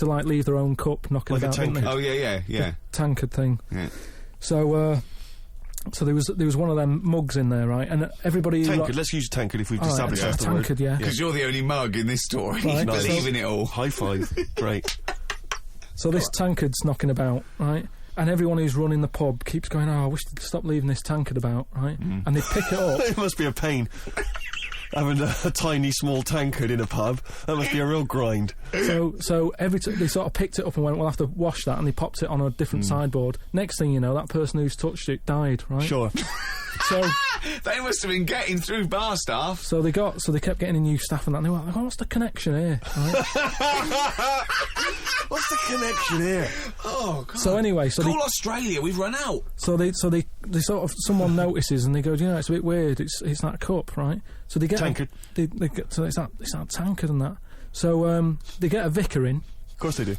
like leave their own cup knocking Like a about, didn't they? tankard. Oh yeah. Tankard thing." Yeah. So there was one of them mugs in there, right? And everybody Tankard. Let's use tankard if we've All right, established okay, that's the word. tankard, yeah. Because you're the only mug in this story. Right, You Nice. believe in it all. High five. Great. So this tankard's knocking about, right? And everyone who's running the pub keeps going, "Oh, I wish they'd stop leaving this tankard about," right? And they pick it up. It must be a pain. Having a tiny, small tankard in a pub. That must be a real grind. So every they sort of picked it up and went, "We'll have to wash that," and they popped it on a different sideboard. Next thing you know, that person who's touched it died, right? Sure. So They must have been getting through bar staff. so they kept getting in new staff and that. And they were like, "Oh, what's the connection here?" Right? What's the connection here? Oh God. So anyway, so Call they Australia. We've run out. So they sort of someone notices and they go, "You know, it's a bit weird. It's that cup, right?" So they get Tankard. They get, so it's that tankard and that. So they get a vicar in Of course they do.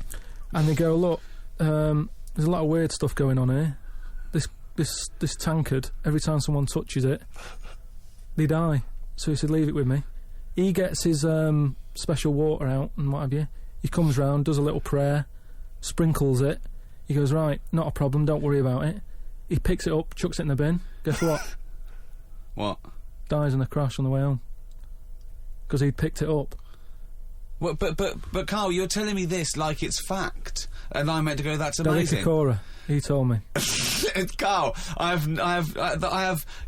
and they go, "Look, there's a lot of weird stuff going on here. This tankard. Every time someone touches it, they die." So he said, "Leave it with me." He gets his special water out and what have you. He comes round, does a little prayer, sprinkles it. He goes, "Right, not a problem. Don't worry about it." He picks it up, chucks it in the bin. Guess what? What? Dies in a crash on the way home. Because he picked it up. Well, but Carl, you're telling me this like it's fact, and I'm meant to go, "That's Derek amazing." Acora, he told me. Carl, I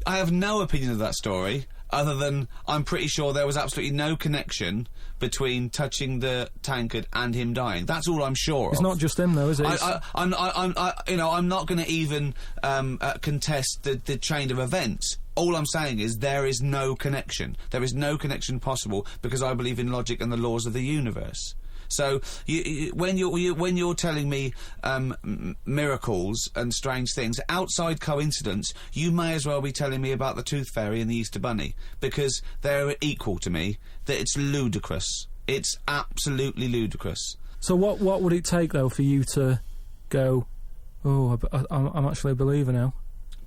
have no opinion of that story other than I'm pretty sure there was absolutely no connection between touching the tankard and him dying. That's all I'm sure It's of. not just him though, is it? I'm not going to even contest the chain of events. All I'm saying is there is no connection. There is no connection possible because I believe in logic and the laws of the universe. So when you're telling me miracles and strange things outside coincidence, you may as well be telling me about the Tooth Fairy and the Easter Bunny because they're equal to me. That it's ludicrous. It's absolutely ludicrous. So what would it take though for you to go, "Oh, I'm actually a believer now"?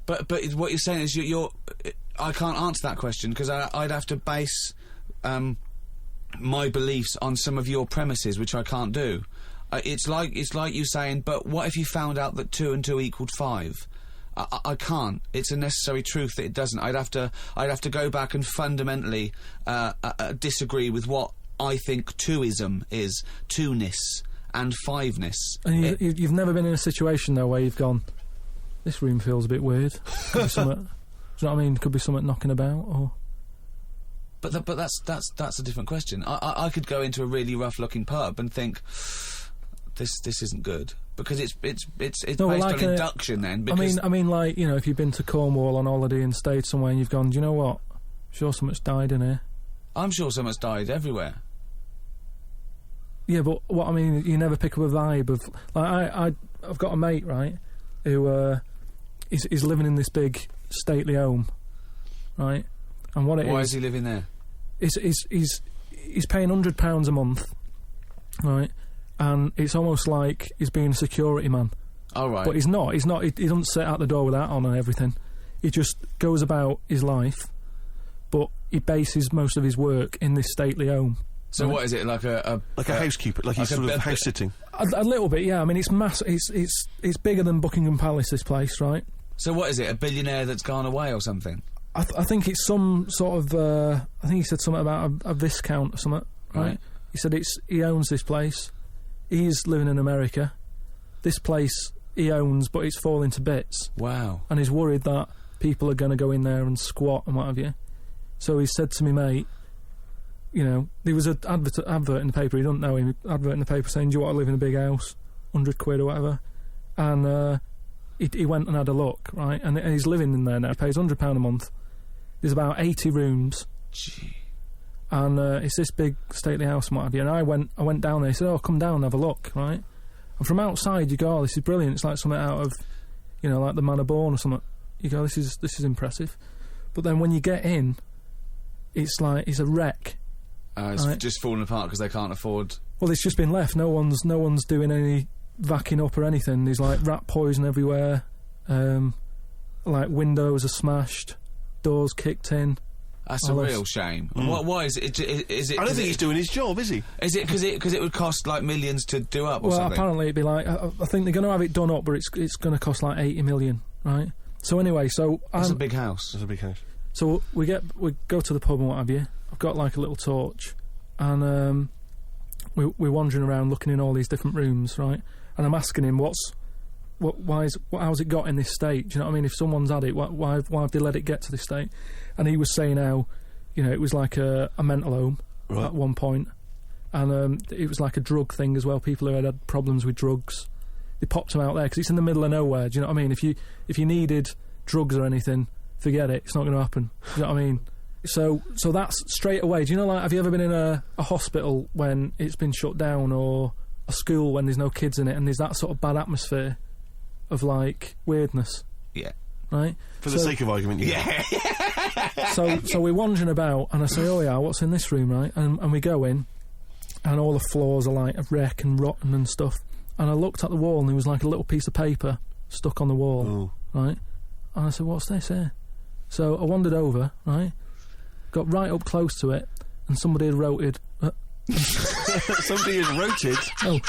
But what you're saying is you're I can't answer that question because I'd have to base my beliefs on some of your premises, which I can't do. It's like you saying, but what if you found out that 2 and 2 equaled 5? I can't. It's a necessary truth that it doesn't. I'd have to go back and fundamentally disagree with what I think twoism is, two-ness and fiveness. And you've never been in a situation though where you've gone, "This room feels a bit weird." Could be something, do you know what I mean? Could be something knocking about, or. But that's a different question. I could go into a really rough-looking pub and think this isn't good because it's based on induction. Then because I mean, like, you know, if you've been to Cornwall on holiday and stayed somewhere and you've gone, "Do you know what? Sure, someone's died in here." I'm sure someone's died everywhere. Yeah, but what I mean, you never pick up a vibe of like I've got a mate, right, who is living in this big stately home, right, and what it Why is is he living there? he's paying £100 a month, right, and it's almost like he's being a security man. Oh, right. But he's not. He doesn't sit out the door with that on and everything. He just goes about his life, but he bases most of his work in this stately home. So what is it, like a housekeeper, like he's sort of house sitting? A little bit, yeah. I mean, it's massive. It's bigger than Buckingham Palace, this place, right? So what is it, a billionaire that's gone away or something? I think it's some sort of, I think he said something about a viscount or something, right? He said he owns this place. He's living in America. This place he owns, but it's falling to bits. Wow. And he's worried that people are going to go in there and squat and what have you. So he said to me, mate, you know, there was an advert in the paper, he doesn't know him, advert in the paper saying, do you want to live in a big house? 100 quid or whatever. And he went and had a look, right? And he's living in there now, pays £100 a month. There's about 80 rooms. Gee. And it's this big stately house and what have you. And I went down there, he said, oh, come down and have a look, right? And from outside you go, oh, this is brilliant, it's like something out of, you know, like the Man of Bourne or something. You go, this is impressive. But then when you get in, it's like, it's a wreck. It's just falling apart because they can't afford... Well, it's just been left. No one's doing any vacuuming up or anything. There's like rat poison everywhere. Like windows are smashed, doors kicked in. That's a real shame. Why is it? Is it? I don't think he's doing his job, is he? Is it because it would cost like millions to do up or something? Well, apparently it'd be like I think they're going to have it done up, but it's going to cost like 80 million, right? So anyway, that's a big house. That's a big house. So we go to the pub and what have you. I've got like a little torch, and we're wandering around looking in all these different rooms, right? And I'm asking him how's it got in this state? Do you know what I mean? If someone's had it, why have they let it get to this state? And he was saying how, you know, it was like a mental home at one point, and it was like a drug thing as well. People who had problems with drugs, they popped them out there because it's in the middle of nowhere. Do you know what I mean? If you needed drugs or anything, forget it. It's not going to happen. Do you know what I mean? So that's straight away. Do you know, like, have you ever been in a hospital when it's been shut down, or a school when there's no kids in it, and there's that sort of bad atmosphere of like weirdness? Yeah. Right? For the sake of argument, yeah. So we're wandering about, and I say, oh yeah, what's in this room, right? And we go in, and all the floors are like a wreck and rotten and stuff. And I looked at the wall, and there was like a little piece of paper stuck on the wall, right? And I said, what's this here? So I wandered over, right? Got right up close to it, and somebody had wrote it. Somebody had wrote it? Oh.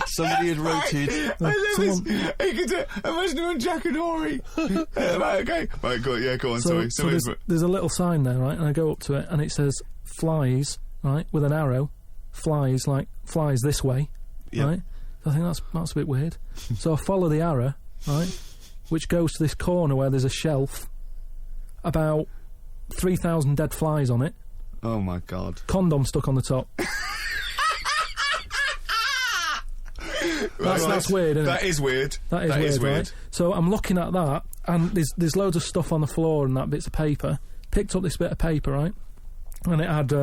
Somebody had wrote it. I love this. Imagine him on Jack and Horry. Right, okay. Right, go on, sorry. So there's a little sign there, right? And I go up to it, and it says, flies, right? With an arrow. Flies, like, flies this way, right? So I think that's a bit weird. So I follow the arrow, right? Which goes to this corner where there's a shelf. About 3,000 dead flies on it. Oh my God. Condom stuck on the top. That's weird, isn't it? That is weird. That is weird. Right? So I'm looking at that, and there's loads of stuff on the floor and that, bits of paper. Picked up this bit of paper, right? And it had,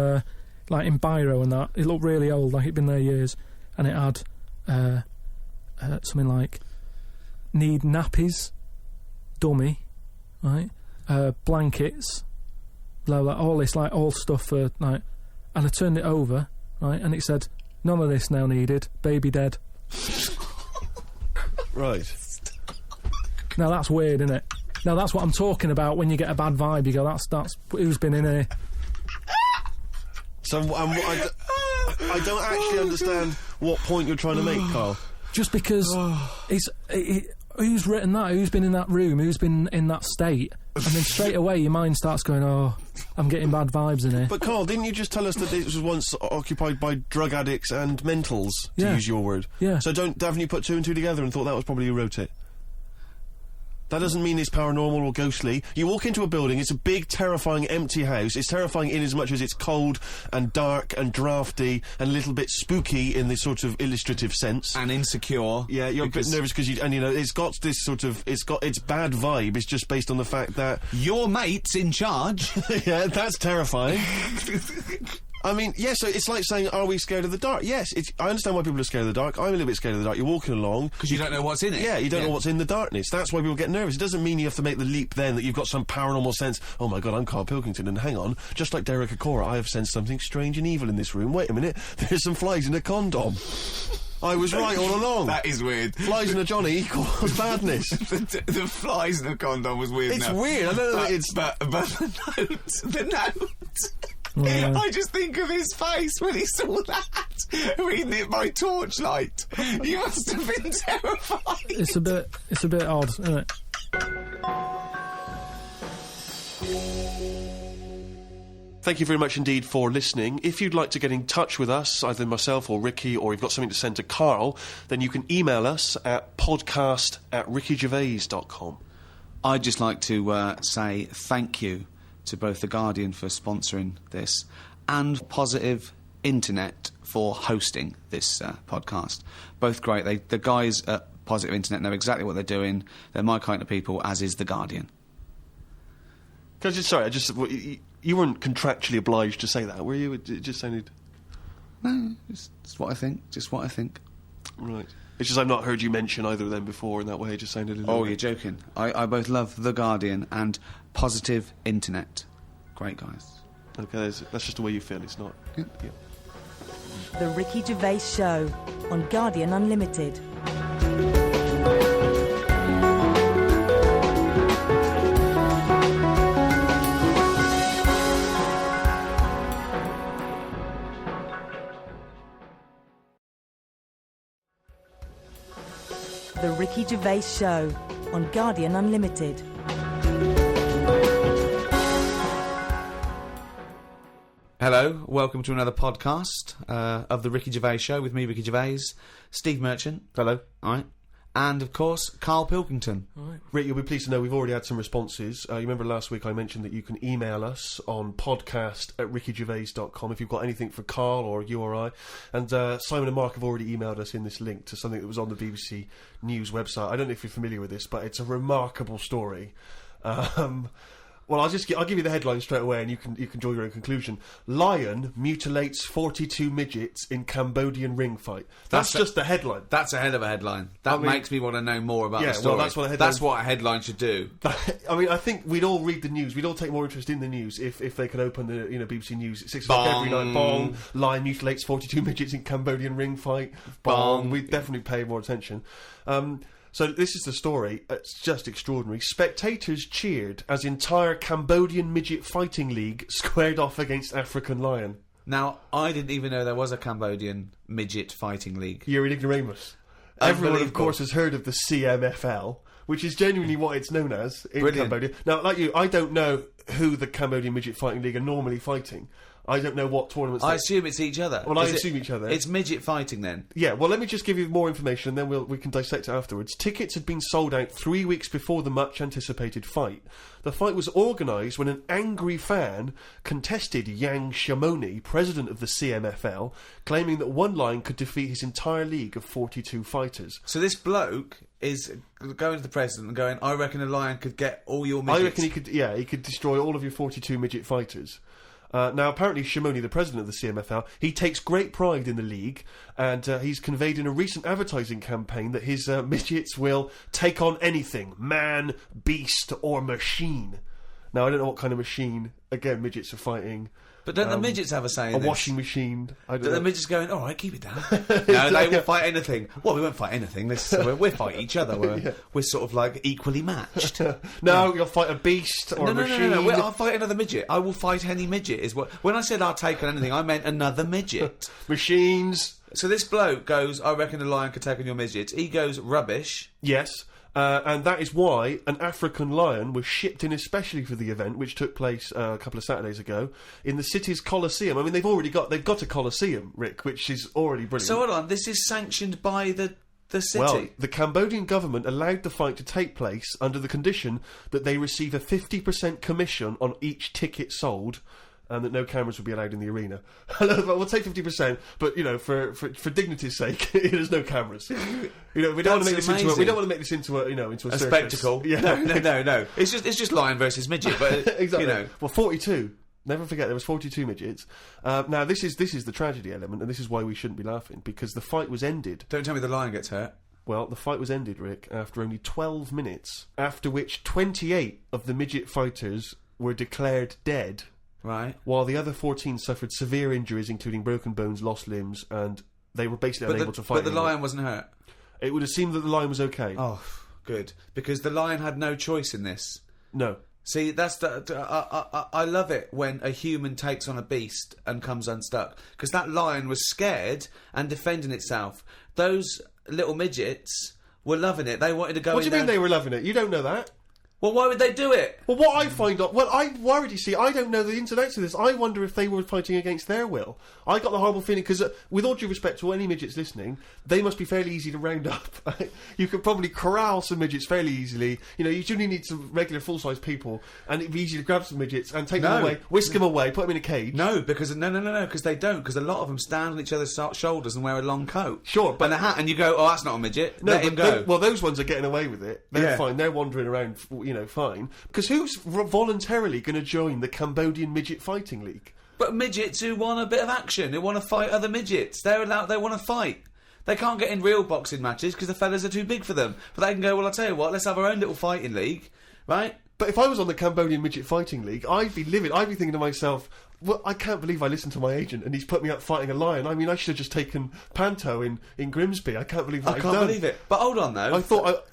like, in biro and that, it looked really old, like it'd been there years. And it had, something like, need nappies, dummy, right? Blankets, blah, blah, all this, like, all stuff for, like... And I turned it over, right? And it said, none of this now needed, baby dead. Right. Now that's weird, isn't it? Now that's what I'm talking about when you get a bad vibe. You go, that's who's been in here. So I don't actually understand what point you're trying to make, Carl. Just because who's written that? Who's been in that room? Who's been in that state? And then straight away your mind starts going, oh, I'm getting bad vibes in here. But Carl, didn't you just tell us that it was once occupied by drug addicts and mentals, to use your word? Yeah. So haven't you put two and two together and thought that was probably who wrote it? That doesn't mean it's paranormal or ghostly. You walk into a building, it's a big, terrifying, empty house. It's terrifying in as much as it's cold and dark and drafty and a little bit spooky in this sort of illustrative sense. And insecure. Yeah, you're a bit nervous because it's got this sort of, it's got its bad vibe. It's just based on the fact that... Your mate's in charge. Yeah, that's terrifying. I mean, yeah, so it's like saying, are we scared of the dark? Yes, I understand why people are scared of the dark. I'm a little bit scared of the dark. You're walking along. Because you don't know what's in it. Yeah, you don't know what's in the darkness. That's why people get nervous. It doesn't mean you have to make the leap then that you've got some paranormal sense. Oh my God, I'm Carl Pilkington, and hang on, just like Derek Acora, I have sensed something strange and evil in this room. Wait a minute, there's some flies in a condom. I was right all along. That is weird. Flies in a Johnny equals badness. The flies in a condom was weird. It's enough. weird. I don't know. But the note. Yeah. I just think of his face when he saw that, reading it by torchlight. You must have been terrified. It's a bit odd, isn't it? Thank you very much indeed for listening. If you'd like to get in touch with us, either myself or Ricky, or you've got something to send to Carl, then you can email us at podcast@rickygervais.com. I'd just like to say thank you to both The Guardian for sponsoring this and Positive Internet for hosting this podcast. Both great. The guys at Positive Internet know exactly what they're doing. They're my kind of people, as is The Guardian. You weren't contractually obliged to say that, were you? It just sounded... No, it's what I think. Just what I think. Right. It's just I've not heard you mention either of them before in that way. It just sounded a little... Oh, you're joking. I both love The Guardian and Positive Internet. Great guys. Okay, that's just the way you feel, it's not... Yeah. Yeah. The Ricky Gervais Show on Guardian Unlimited. The Ricky Gervais Show on Guardian Unlimited. Hello, welcome to another podcast of The Ricky Gervais Show with me, Ricky Gervais, Steve Merchant. Hello. All right. And, of course, Carl Pilkington. Rick, you'll be pleased to know we've already had some responses. You remember last week I mentioned that you can email us on podcast@rickygervais.com if you've got anything for Carl or you or I. And Simon and Mark have already emailed us in this link to something that was on the BBC News website. I don't know if you're familiar with this, but it's a remarkable story. Well, I'll give you the headline straight away, and you can draw your own conclusion. Lion mutilates 42 midgets in Cambodian ring fight. That's just the headline. That's a hell of a headline. That makes me want to know more about the story. Well, that's what a headline... That's what a headline should do. I mean, I think we'd all read the news. We'd all take more interest in the news if they could open the BBC News at 6 o'clock every night. Bong. Lion mutilates 42 midgets in Cambodian ring fight. Bong. We'd definitely pay more attention. So this is the story. It's just extraordinary. Spectators cheered as entire Cambodian midget fighting league squared off against African lion. Now, I didn't even know there was a Cambodian midget fighting league. You're an ignoramus. Everyone, of course, has heard of the CMFL, which is genuinely what it's known as in Cambodia. Now, like you, I don't know who the Cambodian Midget Fighting League are normally fighting. I don't know what tournaments... I assume it's each other. Well, I assume each other. It's midget fighting, then? Yeah, well, let me just give you more information, and then we can dissect it afterwards. Tickets had been sold out 3 weeks before the much-anticipated fight. The fight was organised when an angry fan contested Yang Shamoni, president of the CMFL, claiming that one lion could defeat his entire league of 42 fighters. So this bloke is going to the president and going, I reckon a lion could get all your midgets. I reckon he could destroy all of your 42 midget fighters. Now, apparently, Shamoni, the president of the CMFL, he takes great pride in the league, and he's conveyed in a recent advertising campaign that his midgets will take on anything, man, beast, or machine. Now, I don't know what kind of machine, again, midgets are fighting. But don't the midgets have a say in a this? washing machine. I don't know. The midgets going, all right, keep it down. No, they will fight anything. Well, we won't fight anything. We'll fight each other. We're sort of like equally matched. No, you'll fight a beast or a machine. No. I'll fight another midget. I will fight any midget. Is what. When I said I'll take on anything, I meant another midget. Machines. So this bloke goes, I reckon a lion could take on your midgets. He goes, rubbish. Yes. And that is why an African lion was shipped in especially for the event, which took place a couple of Saturdays ago, in the city's Colosseum. I mean, they've got a Colosseum, Rick, which is already brilliant. So hold on, this is sanctioned by the city? Well, the Cambodian government allowed the fight to take place under the condition that they receive a 50% commission on each ticket sold, and that no cameras would be allowed in the arena. We'll take 50%, but for dignity's sake, there's no cameers. We don't want to make this into a circus. Spectacle. Yeah. No. It's just lion versus midget, but exactly. Well, 42. Never forget there was 42 midgets. Now this is the tragedy element, and this is why we shouldn't be laughing, because the fight was ended. Don't tell me the lion gets hurt. Well, the fight was ended, Rick, after only 12 minutes, after which 28 of the midget fighters were declared dead. Right. While the other 14 suffered severe injuries, including broken bones, lost limbs, and they were basically But unable to fight. the anymore. lion wasn't hurt. It would have seemed that the lion was okay. Oh, good. Because the lion had no choice in this. No. See, that's I love it when a human takes on a beast and comes unstuck. Because that lion was scared and defending itself. Those little midgets were loving it. They wanted to go in What do you mean there. they were loving it? You don't know that. Well, why would they do it? Well, what I find out... Well, I'm worried, you see. I don't know the ins and outs of this. I wonder if they were fighting against their will. I got the horrible feeling, because with all due respect to any midgets listening, they must be fairly easy to round up. You could probably corral some midgets fairly easily. You know, you only need some regular full-size people, and it'd be easy to grab some midgets and take them away, whisk them away, put them in a cage. No, because because they don't. Because a lot of them stand on each other's shoulders and wear a long coat. Sure, but... And a hat, and you go, oh, that's not a midget. No, Let him go. Well, those ones are getting away with it. They're Yeah. fine. They're wandering around, fine. Because who's voluntarily going to join the Cambodian Midget Fighting League? But midgets who want a bit of action, who want to fight other midgets, they're allowed. They want to fight. They can't get in real boxing matches because the fellas are too big for them. But they can go, well, I'll tell you what, let's have our own little fighting league, right? But if I was on the Cambodian Midget Fighting League, I'd be livid. I'd be thinking to myself, well, I can't believe I listened to my agent and he's put me up fighting a lion. I mean, I should have just taken Panto in Grimsby. I can't believe that I can't believe it. But hold on, though. I thought...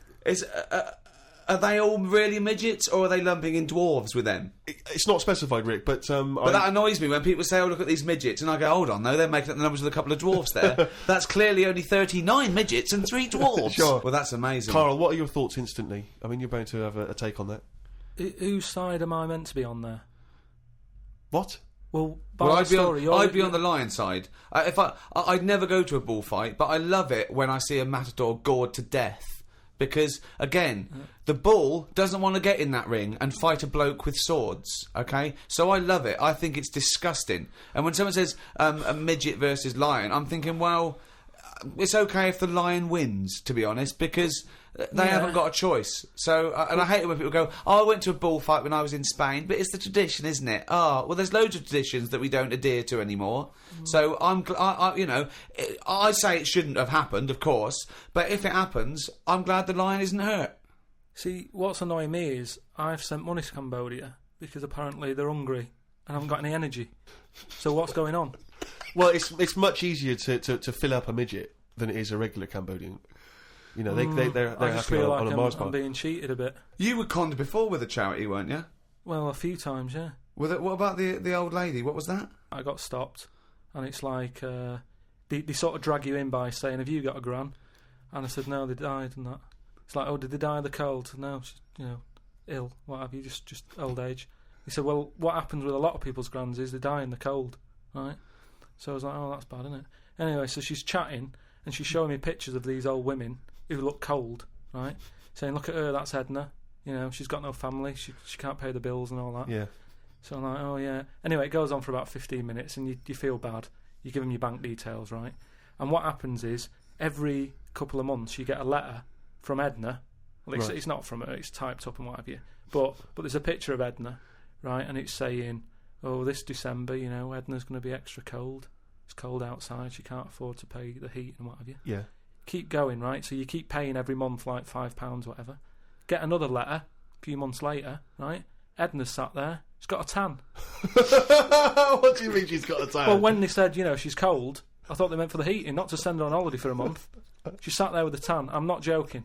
Are they all really midgets, or are they lumping in dwarves with them? It's not specified, Rick, but... But that annoys me when people say, oh, look at these midgets, and I go, hold on, though, they're making up the numbers with a couple of dwarfs there. That's clearly only 39 midgets and 3 dwarves. Sure. Well, that's amazing. Carl, what are your thoughts instantly? I mean, you're bound to have a take on that. Whose side am I meant to be on there? What? Well, by the story, I'd be on the lion side. I'd never go to a bullfight, but I love it when I see a matador gored to death. Because, again, the bull doesn't want to get in that ring and fight a bloke with swords, okay? So I love it. I think it's disgusting. And when someone says a midget versus lion, I'm thinking, well, it's okay if the lion wins, to be honest, because they haven't got a choice. So, and I hate it when people go, oh, I went to a bullfight when I was in Spain, but it's the tradition, isn't it? Oh, well, there's loads of traditions that we don't adhere to anymore. So I say it shouldn't have happened, of course, but if it happens, I'm glad the lion isn't hurt. See, what's annoying me is I've sent money to Cambodia because apparently they're hungry and haven't got any energy. So what's going on? Well, it's much easier to fill up a midget than it is a regular Cambodian. You know, they're I just happy feel on like a Mars I'm bar. being cheated a bit. You were conned before with a charity, weren't you? Well, a few times, yeah. What about the old lady? What was that? I got stopped, and it's like they sort of drag you in by saying, "Have you got a gran?" And I said, "No, they died." And that it's like, "Oh, did they die of the cold?" No, she's, ill. What have you? Just old age. He said, "Well, what happens with a lot of people's grans is they die in the cold, right?" So I was like, "Oh, that's bad, isn't it?" Anyway, so she's chatting and she's showing me pictures of these old women who look cold, right? Saying, "Look at her, that's Edna. She's got no family. She can't pay the bills and all that." Yeah. So I'm like, "Oh yeah." Anyway, it goes on for about 15 minutes, and you feel bad. You give them your bank details, right? And what happens is every couple of months you get a letter from Edna. Well, it's not from her; it's typed up and what have you. But there's a picture of Edna, right? And it's saying, "Oh, this December, Edna's going to be extra cold. It's cold outside. She can't afford to pay the heat and what have you." Yeah. Keep going, right? So you keep paying every month like £5, whatever. Get another letter a few months later, right? Edna's sat there. She's got a tan. What do you mean she's got a tan? Well, when they said, she's cold, I thought they meant for the heating, not to send her on holiday for a month. She sat there with a tan. I'm not joking.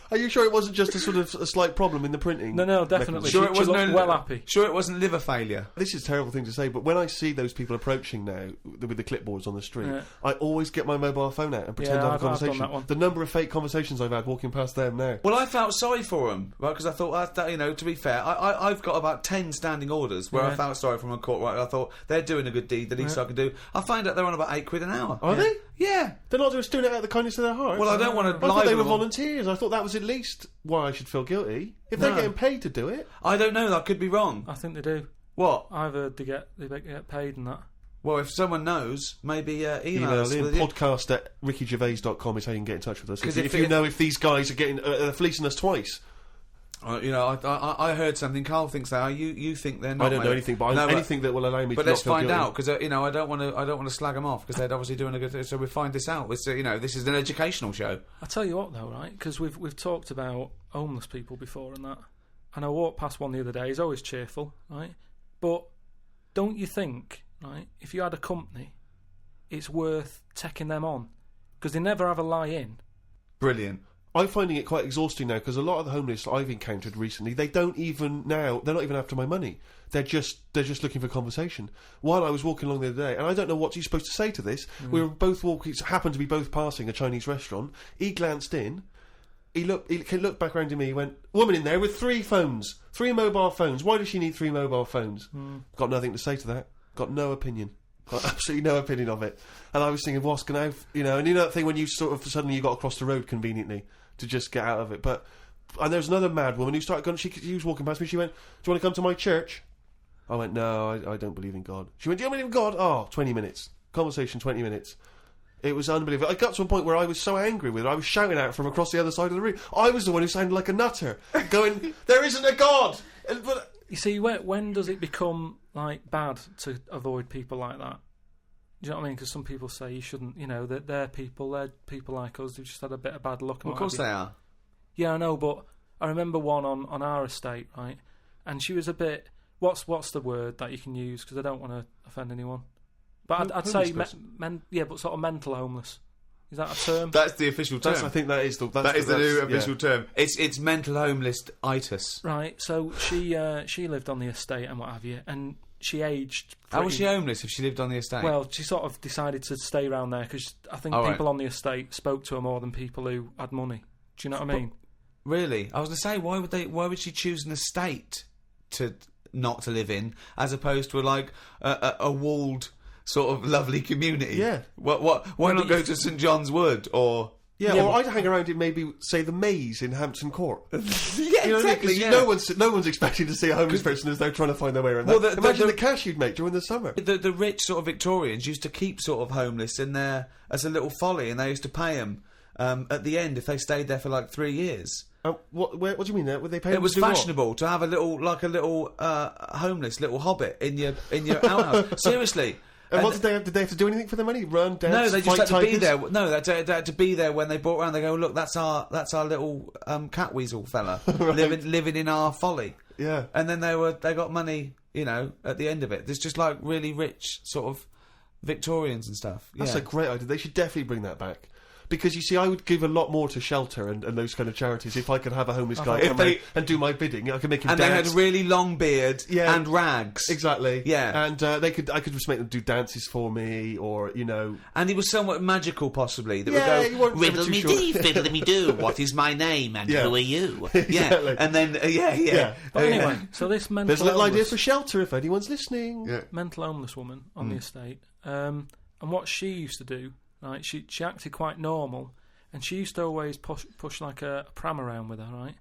Are you sure it wasn't just a sort of a slight problem in the printing? No, definitely. Sure, she looked well happy. Sure, it wasn't liver failure. This is a terrible thing to say, but when I see those people approaching now with the clipboards on the street, I always get my mobile phone out and pretend to have a conversation. I've done that one. The number of fake conversations I've had walking past them now. Well, I felt sorry for them, right? Because I thought, to be fair, I've got about 10 standing orders where I felt sorry for them in court. Right? I thought they're doing a good deed. The least I can do. I find out they're on about £8 an hour. Are they? Yeah. They're not just doing it out of the kindness of their hearts. Well, I don't want to I lie thought they with were them. volunteers. I thought that was at least why I should feel guilty. If they're getting paid to do it. I don't know. I could be wrong. I think they do. What? I've heard they get paid and that. Well, if someone knows, maybe email us. in podcast at rickygervais.com is how you can get in touch with us. Because if you know if these guys are getting fleecing us twice. I heard something. Carl thinks they are. You think they're not. I don't know anything, but anything that will allow me. But to let's not find feel out because I don't want to slag them off because they're obviously doing a good thing. So we find this out. It's, this is an educational show. I tell you what, though, right? Because we've talked about homeless people before and that, and I walked past one the other day. He's always cheerful, right? But don't you think, right? If you had a company it's worth taking them on, because they never have a lie in. Brilliant. I'm finding it quite exhausting now, because a lot of the homeless I've encountered recently, they're not even after my money. They're just looking for conversation. While I was walking along the other day, and I don't know what you're supposed to say to this, we were both walking, happened to be both passing a Chinese restaurant. He glanced in, he looked back around to me, he went, woman in there with 3 phones, 3 mobile phones, why does she need 3 mobile phones? Got nothing to say to that, got no opinion. Got absolutely no opinion of it. And I was thinking, what's going to have, and you know that thing when you sort of suddenly you got across the road conveniently to just get out of it. And there was another mad woman who started going, she was walking past me, she went, do you want to come to my church? I went, no, I don't believe in God. She went, do you believe in God? Oh, 20 minutes. Conversation, 20 minutes. It was unbelievable. I got to a point where I was so angry with her, I was shouting at her from across the other side of the room. I was the one who sounded like a nutter, going, there isn't a God! But you see, when does it become, like, bad to avoid people like that? Do you know what I mean? Because some people say you shouldn't, that they're people like us who've just had a bit of bad luck. Well, of course they are. Yeah, I know, but I remember one on our estate, right? And she was a bit... What's the word that you can use? Because I don't want to offend anyone. But I'd say, but sort of mental homeless. Is that a term? That's the official term. I think that is the new official term. It's mental homeless-itis. Right, so she lived on the estate and what have you, and she aged... How was she homeless if she lived on the estate? Well, she sort of decided to stay around there because I think people on the estate spoke to her more than people who had money. Do you know what I mean? Really? I was going to say, why would she choose an estate not to live in, as opposed to a walled sort of lovely community? Yeah. Why not go to St John's Wood or... Yeah, or I'd hang around in maybe, say, the Maze in Hampton Court. Exactly. No one's expecting to see a homeless person as they're trying to find their way around. Imagine the cash you'd make during the summer. The rich sort of Victorians used to keep sort of homeless in there as a little folly, and they used to pay them at the end if they stayed there for like 3 years. What do you mean? Were they paying? It was fashionable to have a little homeless little hobbit in your outhouse. Seriously. And what did they have to do anything for their money? Run, dance, no, they just had to tigers? be there. No, they had to be there when they brought around. They go, look, that's our little catweasel fella Right. living in our folly. Yeah, and then they got money, at the end of it. There's just like really rich sort of Victorians and stuff. That's a great idea. They should definitely bring that back. Because, you see, I would give a lot more to shelter and those kind of charities if I could have a homeless guy come around and do my bidding. I could make him dance. And they had a really long beard and rags. Exactly. Yeah. And I could just make them do dances for me, or, And he was somewhat magical, possibly. That you would weren't go, riddle me dee, fiddle me do, what is my name and who are you? Exactly. And then, But anyway, so this mental There's a little idea homeless... for shelter if anyone's listening. Yeah. Mental homeless woman on the estate. And what she used to do... Right, she acted quite normal, and she used to always push like a pram around with her, right?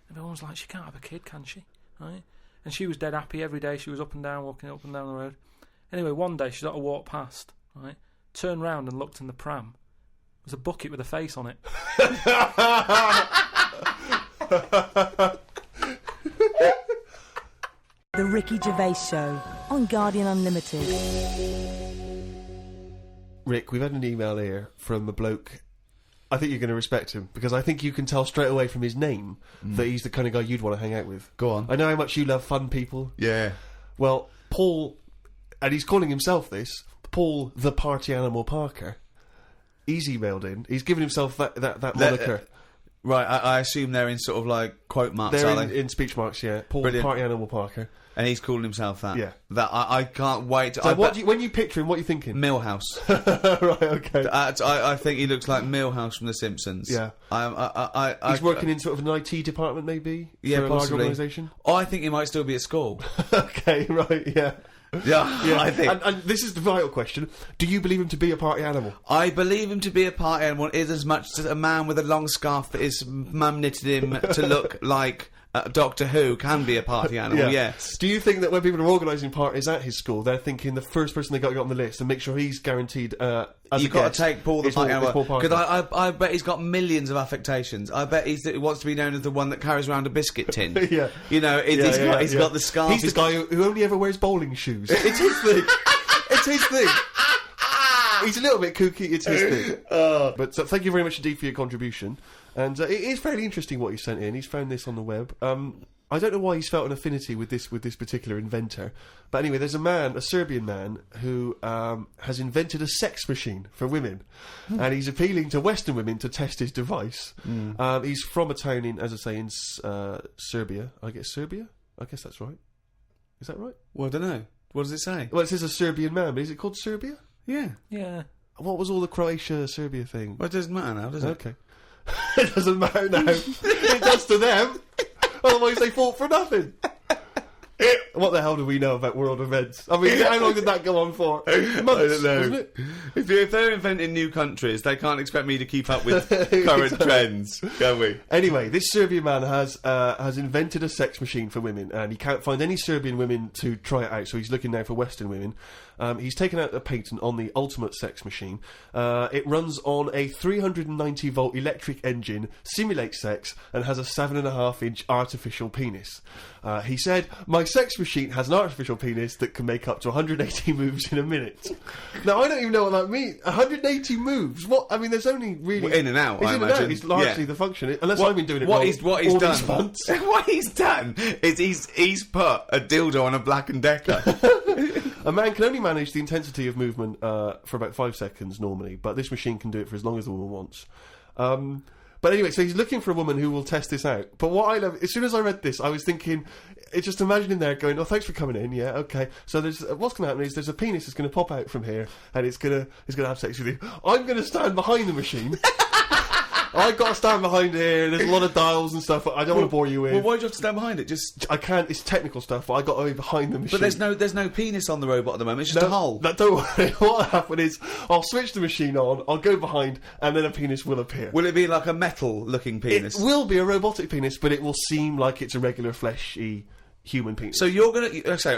And everyone was like, she can't have a kid, can she? Right? And she was dead happy every day. She was up and down, walking up and down the road. Anyway, one day she sort of walked past, right? Turned round and looked in the pram. There was a bucket with a face on it. The Ricky Gervais Show on Guardian Unlimited. Rick, we've had an email here from a bloke. I think you're going to respect him, because I think you can tell straight away from his name that he's the kind of guy you'd want to hang out with. Go on. I know how much you love fun people. Yeah. Well, Paul, and he's calling himself this, Paul the Party Animal Parker. He's emailed in. He's given himself that moniker. Right, I assume they're in sort of like quote marks, They're are they? in speech marks, yeah. Paul Brilliant. Party Animal Parker. And he's calling himself that. Yeah. That I can't wait. So when you picture him, what are you thinking? Millhouse. Right, okay. I think he looks like Millhouse from The Simpsons. Yeah. He's working in sort of an IT department, maybe? Yeah, for a large possibly. organisation? I think he might still be at school. Okay, right, yeah. Yeah, I think. And this is the vital question. Do you believe him to be a party animal? I believe him to be a party animal is as much as a man with a long scarf that his mum knitted him to look like Doctor Who can be a party animal, yes. Do you think that when people are organising parties at his school, they're thinking the first person they got to get on the list and make sure he's guaranteed as You've got to take Paul the party animal. Because I bet he's got millions of affectations. I bet he wants to be known as the one that carries around a biscuit tin. Yeah. He's got the scarf. He's the guy who only ever wears bowling shoes. It's his thing. It's his thing. He's a little bit kooky, it's his thing. But thank you very much indeed for your contribution. And it is fairly interesting what he sent in. He's found this on the web. I don't know why he's felt an affinity with this particular inventor, but anyway, there's a Serbian man, who has invented a sex machine for women, and he's appealing to Western women to test his device. He's from a town in, as I say, in Serbia. I guess Serbia. I guess that's right. Is that right? Well, I don't know. What does it say? Well, it says a Serbian man, but is it called Serbia? Yeah. Yeah. What was all the Croatia-Serbia thing? Well, it doesn't matter now, does it? Okay. It doesn't matter now. It does to them. Otherwise they fought for nothing. What the hell do we know about world events? I mean, how long did that go on for? Months, I don't know. wasn't it? If they're inventing new countries, they can't expect me to keep up with current trends, can we? Anyway, this Serbian man has invented a sex machine for women, and he can't find any Serbian women to try it out, so he's looking now for Western women. He's taken out a patent on the ultimate sex machine. It runs on a 390-volt electric engine, simulates sex, and has a 7.5-inch artificial penis. He said, "My sex machine has an artificial penis that can make up to 180 moves in a minute." Now, I don't even know what that means. 180 moves? What? I mean, there's only really... Well, in and out, It's I in and out. imagine. It's largely Yeah. the function. Unless I've been doing it wrong What he's all done? these months. What he's done is he's put a dildo on a Black & Decker. A man can only manage the intensity of movement for about 5 seconds normally, but this machine can do it for as long as the woman wants. But anyway, so he's looking for a woman who will test this out. But what I love, as soon as I read this, I was thinking, just imagine him there going, "Oh, thanks for coming in. Yeah, okay." So there's what's going to happen is there's a penis that's going to pop out from here, and it's going to have sex with you. I'm going to stand behind the machine. I've got to stand behind here. There's a lot of dials and stuff. I don't want to bore you with. Well, why do you have to stand behind it? Just I can't. It's technical stuff. But I got to be behind the machine. But there's no penis on the robot at the moment. It's just a hole. No, don't worry. What'll happen is I'll switch the machine on. I'll go behind, and then a penis will appear. Will it be like a metal-looking penis? It will be a robotic penis, but it will seem like it's a regular fleshy human penis. So you're gonna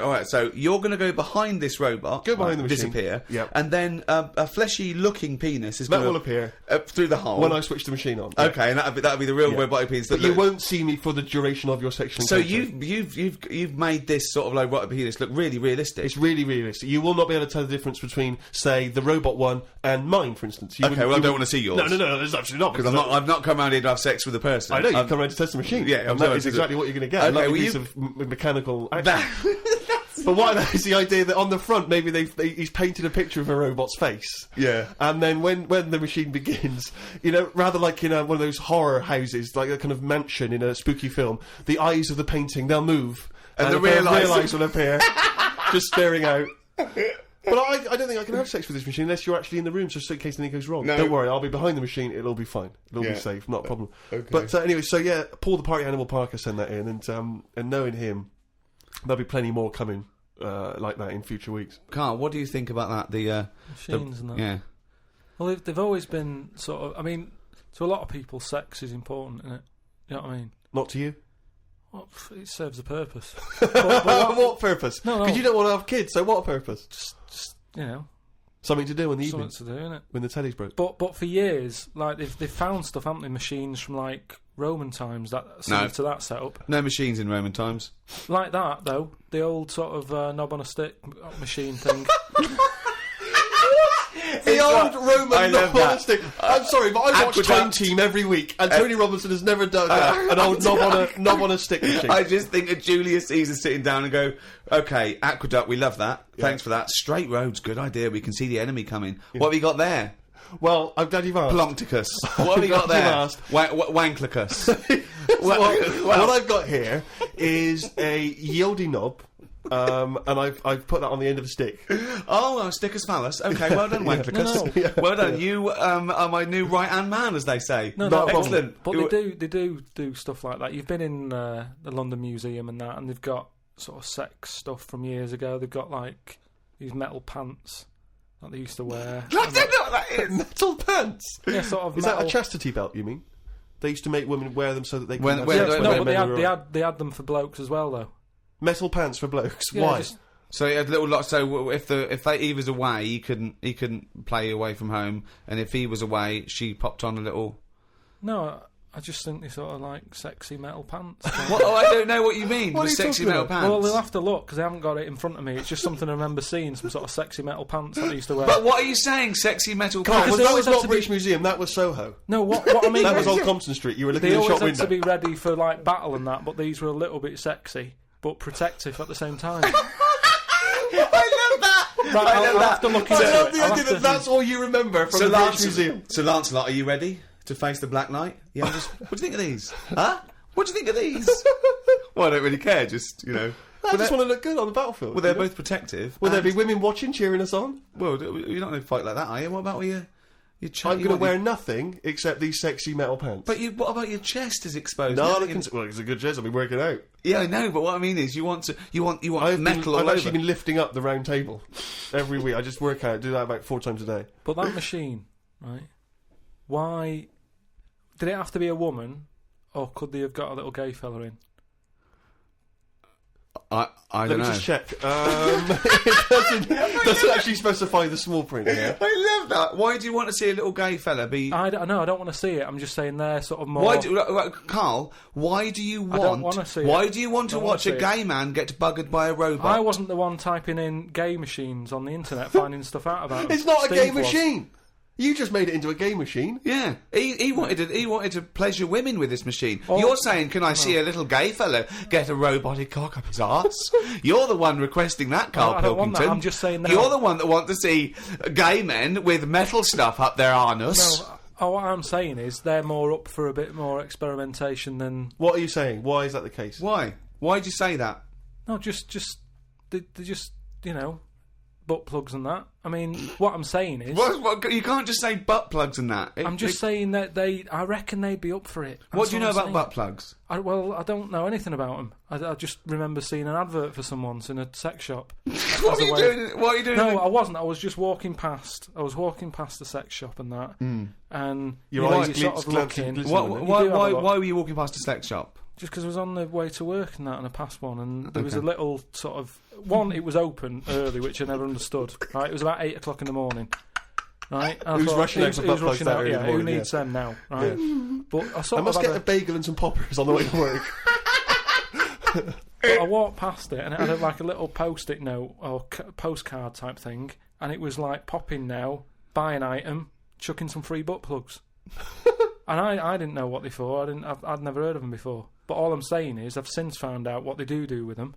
all right. So you're gonna go behind this robot, Go behind the machine. disappear, Yep. and then a fleshy-looking penis is That gonna will appear through the hole when I switch the machine on. Okay, and that'll be the real Yeah. robotic penis. But that you looks- won't see me for the duration of your sexual So encounter. you've made this sort of like robotic penis look really realistic. It's really realistic. You will not be able to tell the difference between, say, the robot one and mine, for instance. Okay, well, I don't want to see yours. No, there's absolutely not. Because I've not come around here to have sex with a person. I know, you've come around to test the machine. Yeah, I'm and that sorry is to do- exactly what you're going to get. Okay, a lovely well, piece you- of mechanical action. But what I know is the idea that on the front, maybe he's painted a picture of a robot's face. Yeah. And then when the machine begins, rather like in one of those horror houses, like a kind of mansion in a spooky film, the eyes of the painting, they'll move. And the a pair of real eyes- real eyes will appear, just staring out. But I don't think I can have sex with this machine unless you're actually in the room, just in case anything goes wrong. No. Don't worry, I'll be behind the machine, it'll be fine. It'll be safe, not a problem. Okay. But anyway, so yeah, Paul the Party Animal Parker sent that in, and knowing him, there'll be plenty more coming like that in future weeks. Carl, what do you think about that? The Machines and that. Yeah. Well, they've always been sort of. I mean, to a lot of people, sex is important, isn't it? You know what I mean? Not to you? Well, it serves a purpose. What purpose? No. Because you don't want to have kids, so what purpose? Just Something to do in the something evening to do, innit? when the telly's broke. But for years, like they've found stuff, haven't they? Machines from like Roman times that similar to that setup. No machines in Roman times. Like that though, the old sort of knob on a stick machine thing. The old Roman I love that. stick. I'm sorry, but I watch Aqueduct. Time Team every week, and Tony Robinson has never done an old knob on a stick machine. I just think of Julius Caesar sitting down and go, "Okay, aqueduct, we love that. Thanks for that. Straight roads, good idea. We can see the enemy coming. What have you got there? Well, I'm glad you've asked. Ploncticus. What have you got Glad there? you've asked. Wanklicus. What I've got here is a Yieldy knob, and I've put that on the end of a stick. Oh, Stickus phallus. Okay, well done, Wanklicus. No. Well done. You are my new right-hand man, as they say. No, excellent. But they do stuff like that. You've been in the London Museum and that, and they've got sort of sex stuff from years ago. They've got like these metal pants that they used to wear. I don't know what that is. Metal pants. Yeah, sort of. Is metal. that a chastity belt? You mean? They used to make women wear them so that they could. When- have when- sex when- with No, men but who were- they had them for blokes as well, though. metal pants for blokes. Yeah, Why? just- So he had a little lot. So if he was away, he couldn't play away from home, and if he was away, she popped on a little. No, I just think they sort of like sexy metal pants. What? Oh, I don't know what you mean. What with are you sexy talking metal about? pants. Well, they'll have to look because I haven't got it in front of me. It's just something I remember seeing, some sort of sexy metal pants that I used to wear. But what are you saying? Sexy metal Come on, pants? they that always was have not to British Museum, that was Soho. No, what I mean That is was on Compton Street, you were looking they in the always shop had to window. be ready for like battle and that, but these were a little bit sexy but protective at the same time. I love that! Right, I'll have to look into I love it. the I'll idea have that to- that's all you remember from the British Museum. So Lancelot, are you ready to face the Black Knight? Yeah. What do you think of these? Huh? What do you think of these? Well, I don't really care. Just I just want to look good on the battlefield. Well, they're you know? both protective. Will there and- be women watching, cheering us on? Well, you're not going to fight like that, are you? What about your chest? I'm going to wear nothing except these sexy metal pants. But what about your chest is exposed? no, Nothing- well, it's a good chest. I've been working out. Yeah, I know. But what I mean is, you want metal I've all actually over. been lifting up the round table every week. I just work out, do that about 4 times a day. But that machine, right? Why did it have to be a woman, or could they have got a little gay fella in? I Let don't me know. just check. It doesn't actually specify the small print here. I love that. Why do you want to see a little gay fella be? I don't want to see it. I'm just saying they're sort of more. Why do Carl? Why do you want? don't wanna see it. Why do you want to Don't wanna watch a see it. gay man get buggered by a robot? I wasn't the one typing in gay machines on the internet, finding stuff out about them. It's not a Steve gay was. machine. You just made it into a gay machine. Yeah, he wanted to pleasure women with this machine. Oh. You're saying, can I see a little gay fellow get a robotic cock up his arse? You're the one requesting that, Carl I don't want Pilkington. that. I'm just saying that. You're the one that want to see gay men with metal stuff up their anus. No, what I'm saying is they're more up for a bit more experimentation than. What are you saying? Why is that the case? Why? Why'd you say that? No, just they just butt plugs and that. I mean, what I'm saying is. What, you can't just say butt plugs and that. I'm just saying that I reckon they'd be up for it. What do you know That's about I'm butt plugs? Well, I don't know anything about them. I just remember seeing an advert for some once in a sex shop. What are you doing? What are you doing? No, I wasn't. I was just walking past. I was walking past the sex shop and that, and Your eyes you sort of glanced looking. and Why were you walking past a sex shop? Just because I was on the way to work and that, and I passed one, and there was a little sort of one. It was open early, which I never understood. Right, it was about 8 o'clock in the morning. Right, and I Who's thought, rushing out to who's butt plugs rushing that out? early in Yeah, the who morning, needs them now? Right, but I I sort must of get had a bagel and some poppers on the way to work. But I walked past it, and it had like a little post-it note or postcard type thing, and it was like, pop in now, buy an item, chuck in some free butt plugs. And I didn't know what they for. I'd never heard of them before. But all I'm saying is, I've since found out what they do with them.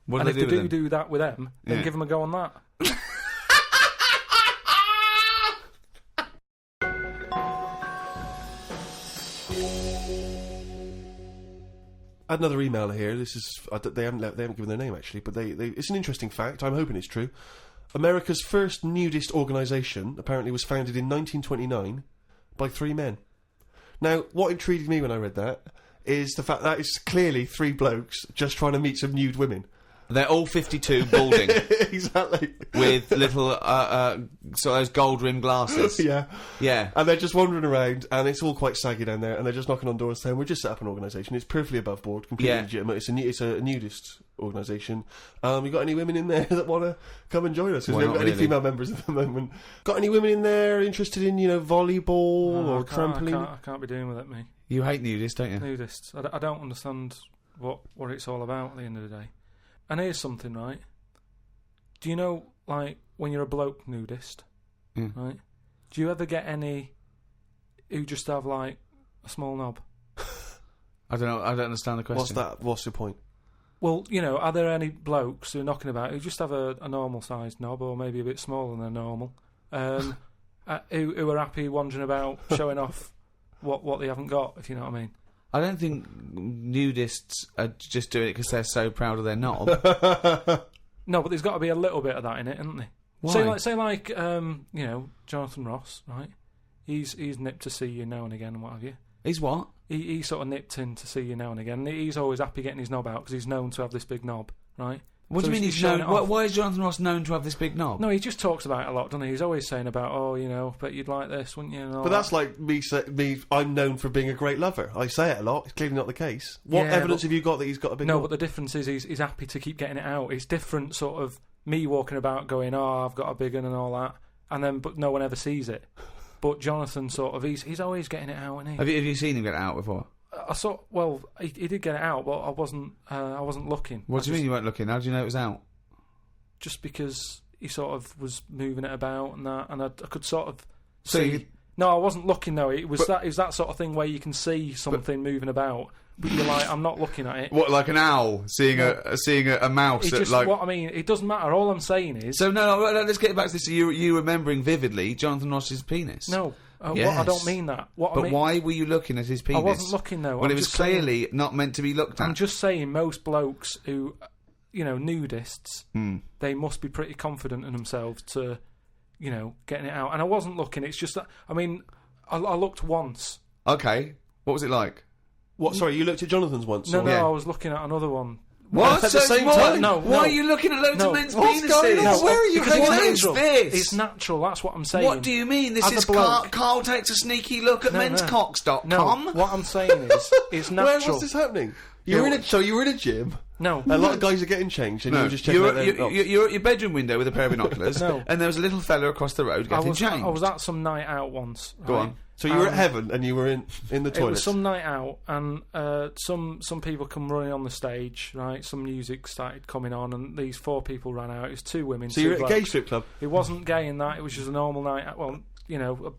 What And do if they they do with do them? that with them, then Yeah. give them a go on that. I had another email here. This is they haven't given their name actually, but they it's an interesting fact. I'm hoping it's true. America's first nudist organisation apparently was founded in 1929 by 3 men. Now, what intrigued me when I read that is the fact that it's clearly 3 blokes just trying to meet some nude women. They're all 52 balding Exactly. with little sort of those gold rimmed glasses. Yeah. Yeah. And they're just wandering around, and it's all quite saggy down there, and they're just knocking on doors saying, we've just set up an organisation, it's perfectly above board, completely Yeah. legitimate, it's a nudist organisation. You got any women in there that want to come and join us? Because we Well, haven't got not any really. female members at the moment. Got any women in there interested in, volleyball No, or I trampoline? can't be doing with it, me. You hate nudists, don't you? Nudists. I don't understand what it's all about at the end of the day. And here's something, right? Do you know, like, when you're a bloke nudist, right? Do you ever get any who just have, like, a small knob? I don't know. I don't understand the question. What's that? What's your point? Well, are there any blokes who are knocking about who just have a normal-sized knob, or maybe a bit smaller than normal, who are happy wandering about showing off what they haven't got, if you know what I mean? I don't think nudists are just doing it because they're so proud of their knob. No, but there's got to be a little bit of that in it, isn't there? Why? Say like Jonathan Ross, right? He's nipped to see you now and again and what have you. He's what? He sort of nipped in to see you now and again. He's always happy getting his knob out because he's known to have this big knob, right? What So do you mean he's showing known? it off. Why is Jonathan Ross known to have this big knob? No, he just talks about it a lot, doesn't he? He's always saying about, but you'd like this, wouldn't you? And all But that's that. like me. I'm known for being a great lover. I say it a lot. It's clearly not the case. What Yeah, evidence but- have you got that he's got a big? No, knob? but the difference is he's happy to keep getting it out. It's different, sort of me walking about going, "Oh, I've got a big one" and all that, and then but no one ever sees it. But Jonathan sort of, he's always getting it out, isn't he? Have you seen him get it out before? I saw. Well, he did get it out, but I wasn't looking. What do you mean you weren't looking? How do you know it was out? Just because he sort of was moving it about and that, and I could sort of So see. you- No, I wasn't looking though. It was that sort of thing where you can see something moving about, but you're like, I'm not looking at it. What, like an owl seeing a mouse? It That, just, like, what I mean, it doesn't matter. All I'm saying is, so no, let's get back to this. You remembering vividly Jonathan Ross's penis? no. Yes. I don't mean that. What I But mean, why were you looking at his penis? I wasn't looking though. Well, I'm it was just saying- clearly not meant to be looked at. I'm just saying, most blokes who, nudists, they must be pretty confident in themselves to, getting it out. And I wasn't looking. It's just that, I mean, I looked once. Okay, what was it like? What? Sorry, you looked at Jonathan's once? No, or- I was looking at another one. What? At the same why, time? No, why no. are you looking at loads No. of men's What's penises? going on? No, Where are you because hanging What out? is this? It's natural. That's what I'm saying. What do you mean? This As a is bloke- Carl takes a sneaky look at No, menscocks.com. No, what I'm saying is, it's Where natural. was this happening? You were in a gym. No. A lot of guys are getting changed, and you No, were just checking out their you're at your bedroom window with a pair of binoculars, No. and there was a little fella across the road getting changed. I was at some night out once. Go right? on. So you were at heaven, and you were in the It was toilet. some night out, and some people come running on the stage, right? Some music started coming on, and these 4 people ran out. It was 2 women. So 2 you're at a gay blokes. strip club. It wasn't gay in that. It was just a normal night out. Well,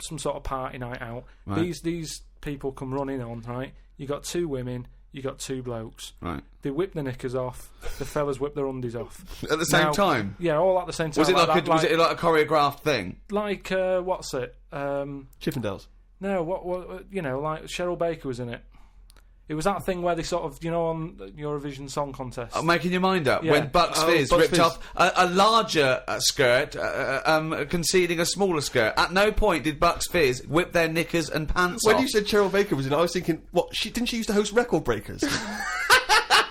some sort of party night out. Right. These people come running on, right? You got 2 women. You got 2 blokes. Right. They whip their knickers off. The fellas whip their undies off. At the same Now- time? Yeah, all at the same time. Was it like that, was it like a choreographed thing? like what's it? Chippendales. No, what like Cheryl Baker was in it. It was that thing where they sort of, on the Eurovision Song Contest. Making your mind up Yeah. when Bucks Fizz Bucks ripped Fizz. off a larger skirt, conceding a smaller skirt. At no point did Bucks Fizz whip their knickers and pants When off. you said Cheryl Baker was in it, I was thinking, what? Didn't she used to host Record Breakers?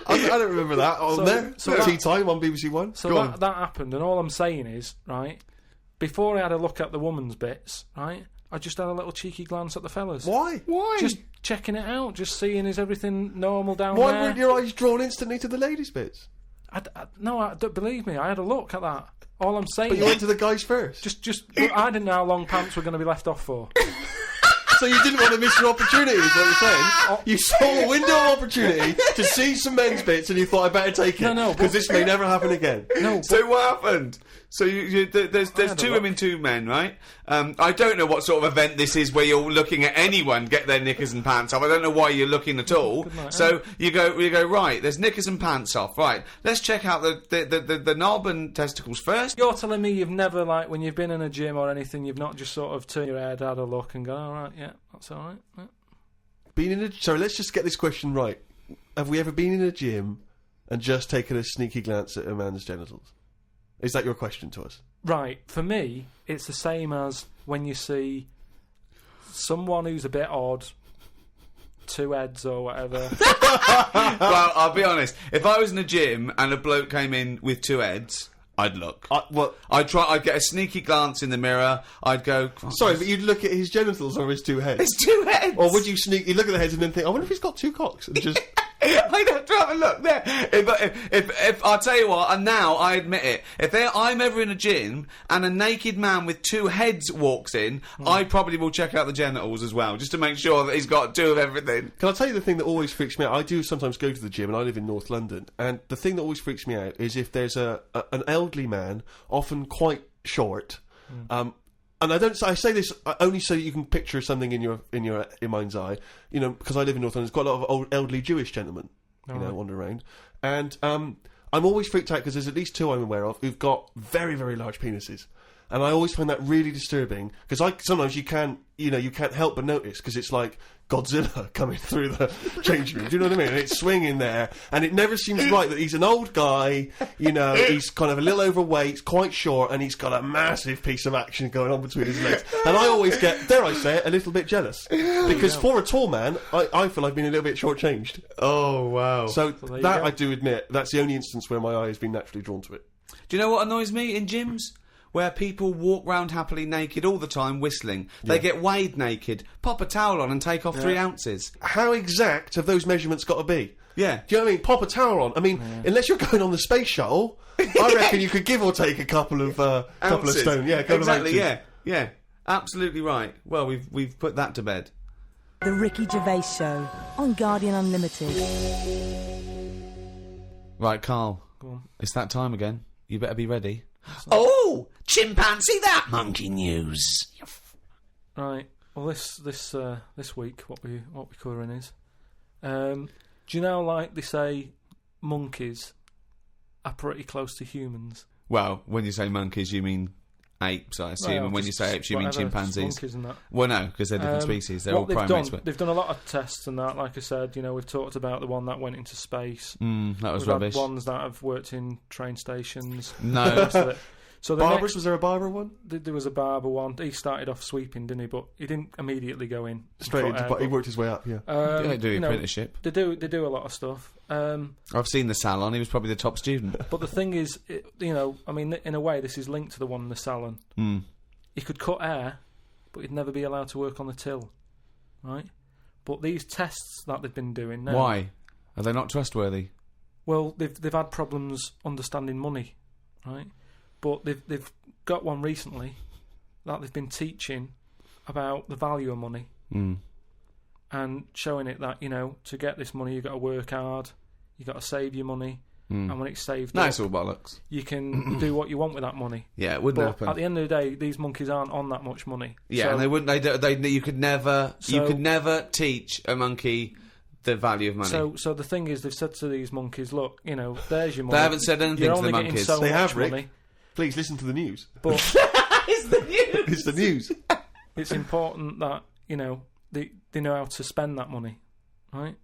I don't remember that on there. so Tea Time on BBC One. So Go on. that happened, and all I'm saying is, right, before I had a look at the woman's bits, right, I just had a little cheeky glance at the fellas. Why? Just checking it out, just seeing is everything normal down Why there. weren't your eyes drawn instantly to the ladies' bits? No, don't believe me. I had a look at that. All I'm saying But you went to the guys first. I didn't know how long pants were going to be left off for. So you didn't want to miss your opportunity, is what you're saying? You saw a window of opportunity to see some men's bits, and you thought, I better take it. No, because this may never happen again. No, So what happened? So there's had a 2 look. women, 2 men, right? I don't know what sort of event this is where you're looking at anyone get their knickers and pants off. I don't know why you're looking at all. Good night, So you go right. There's knickers and pants off. Right. Let's check out the knob and testicles first. You're telling me you've never, like, when you've been in a gym or anything, you've not just sort of turned your head, had a look, and gone, all right, yeah, that's all right. Yeah. Been in a... Sorry, let's just get this question right. Have we ever been in a gym and just taken a sneaky glance at a man's genitals? Is that your question to us? Right, for me, it's the same as when you see someone who's a bit odd, 2 heads or whatever. Well, I'll be honest. If I was in a gym and a bloke came in with 2 heads, I'd look. I'd get a sneaky glance in the mirror. I'd go. Sorry, but you'd look at his genitals or his 2 heads? It's 2 heads. Or would you sneakily look at the heads and then think, I wonder if he's got 2 cocks? And just... I'd have to have a look there. If I'll tell you what, and now I admit it, if I'm ever in a gym and a naked man with 2 heads walks in, I probably will check out the genitals as well, just to make sure that he's got 2 of everything. Can I tell you the thing that always freaks me out? I do sometimes go to the gym, and I live in North London, and the thing that always freaks me out is if there's an elderly man, often quite short, and I say this only so you can picture something in your mind's eye, because I live in North London. There's quite a lot of old elderly Jewish gentlemen, wander around, and I'm always freaked out because there's at least 2 I'm aware of who've got very, very large penises, and I always find that really disturbing because sometimes you can't help but notice because it's like Godzilla coming through the changing room. Do you know what I mean? And it's swinging there, and it never seems right that he's an old guy. He's kind of a little overweight, quite short, and he's got a massive piece of action going on between his legs. And I always get, dare I say it, a little bit jealous because for a tall man, I feel I've been a little bit shortchanged. Oh wow! So there you that go. I do admit that's the only instance where my eye has been naturally drawn to it. Do you know what annoys me in gyms? Where people walk round happily naked all the time whistling. They get weighed naked, pop a towel on and take off 3 ounces. How exact have those measurements got to be? Yeah. Do you know what I mean? Pop a towel on. I mean, unless you're going on the space shuttle, I reckon you could give or take a couple of Ounces. stone. Yeah, a couple exactly. of ounces. Yeah. Absolutely right. Well, we've put that to bed. The Ricky Gervais Show on Guardian Unlimited. Right, Carl. Go on. It's that time again. You better be ready. Oh, chimpanzee that monkey news. Right. Well, this week, what we covering is, do you know, like they say, monkeys are pretty close to humans. Well, when you say monkeys, you mean apes, I assume, Well, and when you just say apes, you mean whatever, chimpanzees. monkeys and that. Well, no, because they're different species. They're all what they've primates. done, they've done a lot of tests and that. Like I said, you know, we've talked about the one that went into space. That was We've rubbish. had ones that have worked in train stations. No. The rest of it. So the Barbers, next, was there a barber one? there was a barber one. He started off sweeping, didn't he? But he didn't immediately go in Straight front into, air, but he but, worked his way up, yeah. They do you know, apprenticeship. They do a lot of stuff. I've seen the salon. He was probably the top student. But the thing is, you know, I mean, in a way, this is linked to the one in the salon. He could cut hair, but he'd never be allowed to work on the till, right? But these tests that they've been doing now, Why? Are they not trustworthy? well, they've had problems understanding money, right? But they've got one recently that they've been teaching about the value of money and showing it that, you know, to get this money you've got to work hard, you've got to save your money, and when it's saved No, up, it's all bollocks. you can do what you want with that money. Yeah, it wouldn't But happen. at the end of the day, these monkeys aren't on that much money. Yeah, So- and they wouldn't. They you could never. you So- could never teach a monkey the value of money. So the thing is, they've said to these monkeys, look, you know, there's your money. They haven't said anything You're to the only getting monkeys. so They much have, Rick. money, Please listen to the news. but it's the news. It's the news. it's important that, you know, they know how to spend that money, right?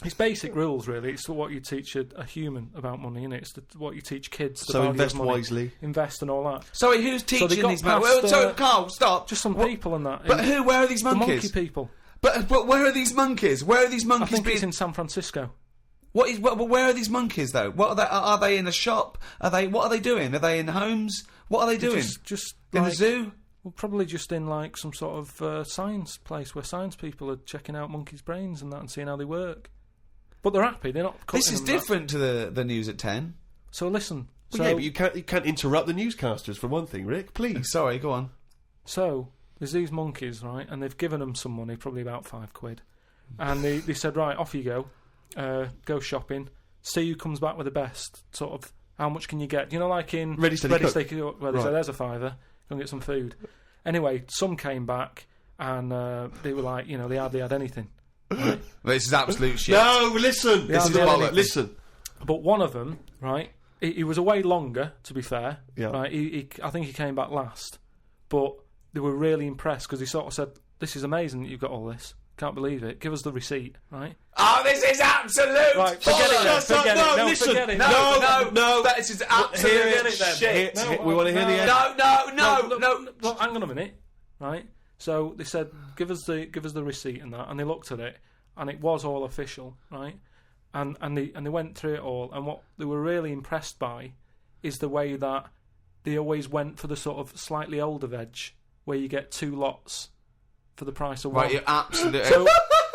It's basic rules, really. It's what you teach a human about money, and it's what you teach kids. The So value invest of money. wisely. Invest and all that. Sorry, who's they teaching got these past, monkeys? So, uh, Carl, stop. Just some What- people and that. But who? Where are these The monkeys? monkey people. But where are these monkeys? Where are these I monkeys think being? it's in San Francisco. But where are these monkeys though? What are they? Are they in a shop? What are they doing? Are they in homes? What are they doing? Just in like, the zoo? Well, probably just in like some sort of science place where science people are checking out monkeys' brains and that and seeing how they work. But they're happy. They're not. This cutting is them that. different to the news at 10. So listen. Well, So, yeah, but you can't interrupt the newscasters for one thing, Rick. Please. Sorry, go on. so there's these monkeys, right? And they've given them some money, probably about £5, and they said, right, off you go, go shopping. See who comes back with the best. Sort of, how much can you get? You know, like in Ready, Steady, Cook. Steady Cook, where they Right. said, there's a £5, go and get some food. Anyway, some came back and they were like, you know, they hardly had anything. Right? This is absolute shit. No, listen. This is bollocks. Listen. But one of them, right, he was away longer, to be fair. Yeah. Right, I think he came back last. But they were really impressed because he sort of said, this is amazing that you've got all this. Can't believe it. Give us the receipt, right? Oh, this is absolute. Right, forget it then. Forget it. No, listen. forget it. No. This is absolute Hear it then. shit. We want to hear the end. No. Look, hang on a minute, right? So they said, give us the receipt and that, and they looked at it, and it was all official, right? And they went through it all, and what they were really impressed by is the way that they always went for the sort of slightly older veg, where you get 2 lots for the price of one. Right, you're absolute. So,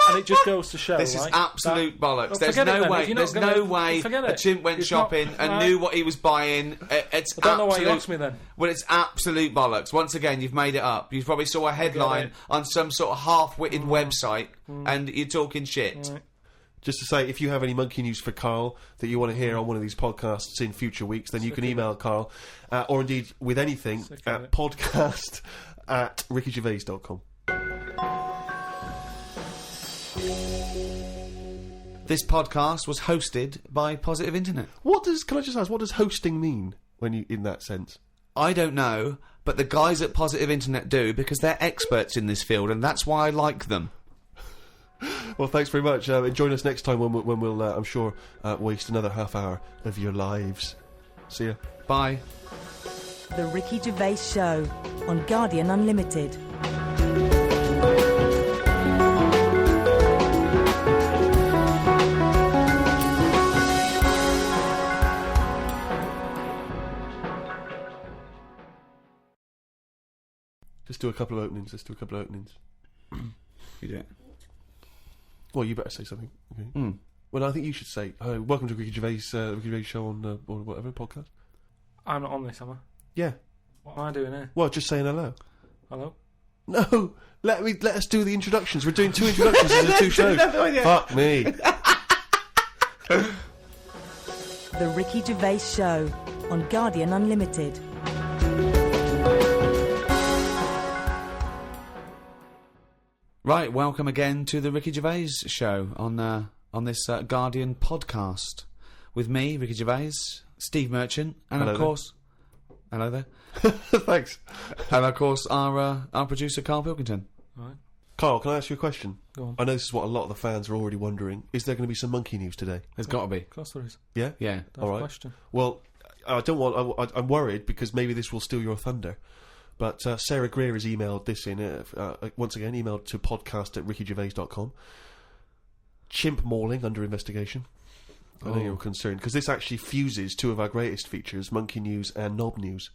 and it just goes to show. This is like, absolute bollocks. Well, There's forget it no then. way. If you're not There's gonna- no way forget a it. chimp went It's not- shopping and right. knew what he was buying. It's I don't know why you absolute- asked me then. Well, it's absolute bollocks. Once again, you've made it up. You probably saw a headline on some sort of half-witted website, and you're talking shit. Right. Just to say, if you have any monkey news for Carl that you want to hear on one of these podcasts in future weeks, then you can email Carl, or indeed with anything, Sick of at it. podcast@rickygervais.com. This podcast was hosted by Positive Internet. Can I just ask, what does hosting mean when you, in that sense? I don't know, but the guys at Positive Internet do, because they're experts in this field, and that's why I like them. Well, thanks very much. Join us next time when we'll I'm sure, waste another half hour of your lives. See ya. Bye. The Ricky Gervais Show on Guardian Unlimited. Let's do a couple of openings. You do it. Well, you better say something. Okay. Well, I think you should say, welcome to Ricky Gervais Show on or whatever podcast. I'm not on this, am I? Yeah. What am I doing here? Well, just saying hello. Hello? No, let us do the introductions. We're doing 2 introductions in the 2 shows. Fuck me. The Ricky Gervais Show on Guardian Unlimited. Right, welcome again to the Ricky Gervais Show on this Guardian podcast with me, Ricky Gervais, Steve Merchant, and Hello of there. course, hello there, Thanks. and of course our producer Carl Pilkington. Right. Carl, can I ask you a question? Go on. I know this is what a lot of the fans are already wondering. Is there going to be some monkey news today? There's got to be, Of course there is. Yeah? yeah. Don't All have a right. question. Well, I don't want... I'm worried because maybe this will steal your thunder. But Sarah Greer has emailed this in, once again, emailed to podcast@rickygervais.com. Chimp mauling under investigation. I know you're concerned, because this actually fuses 2 of our greatest features, Monkey News and Knob News,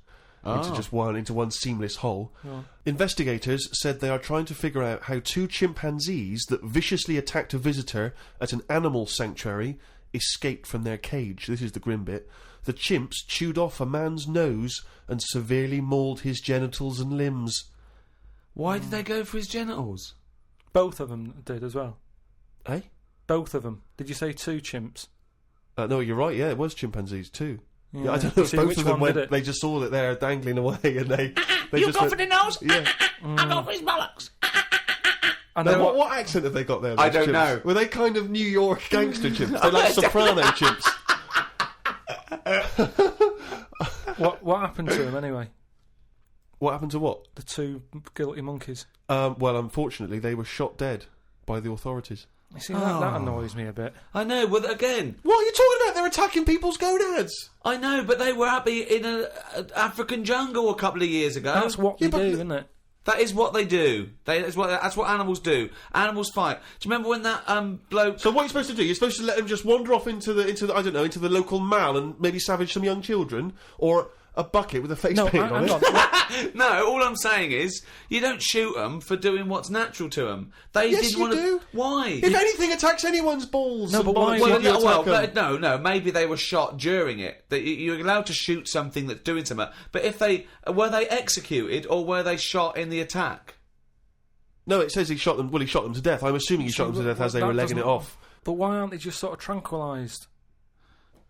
into one seamless whole. Oh. Investigators said they are trying to figure out how 2 chimpanzees that viciously attacked a visitor at an animal sanctuary escaped from their cage. This is the grim bit. The chimps chewed off a man's nose and severely mauled his genitals and limbs. Why did they go for his genitals? Both of them did as well. Eh? Both of them. Did you say 2 chimps? No, you're right, yeah, it was chimpanzees too. Yeah. I don't know if See, both which of them one went, did it? they just saw it there dangling away and they You just go went, for the nose? Yeah. I go for his bollocks. And Now, then what accent have they got there? I those don't chimps? know. Were they kind of New York gangster chimps? They're like soprano chimps. what happened to them anyway? What happened to what? The 2 guilty monkeys. Well, unfortunately, they were shot dead by the authorities. You see, that annoys me a bit. I know, but again, What are you talking about? They're attacking people's gonads. I know, but they were happy in an African jungle a couple of years ago. That's what Yeah, they but do, isn't it? That is what they do. That's what animals do. Animals fight. Do you remember when that bloke? So what are you supposed to do? You're supposed to let them just wander off into the I don't know, into the local mall and maybe savage some young children, or a bucket with a face No, paint on hang it. on. No, all I'm saying is you don't shoot them for doing what's natural to them. They Yes, didn't you want to. do. Why? If anything attacks anyone's balls, No, and but why- bollocks, Well, you attack them. no. Maybe they were shot during it. That you're allowed to shoot something that's doing something. But if they were they executed or were they shot in the attack? No, it says he shot them. Well, he shot them to death. I'm assuming he shot them to death as they were legging it off. But why aren't they just sort of tranquilised?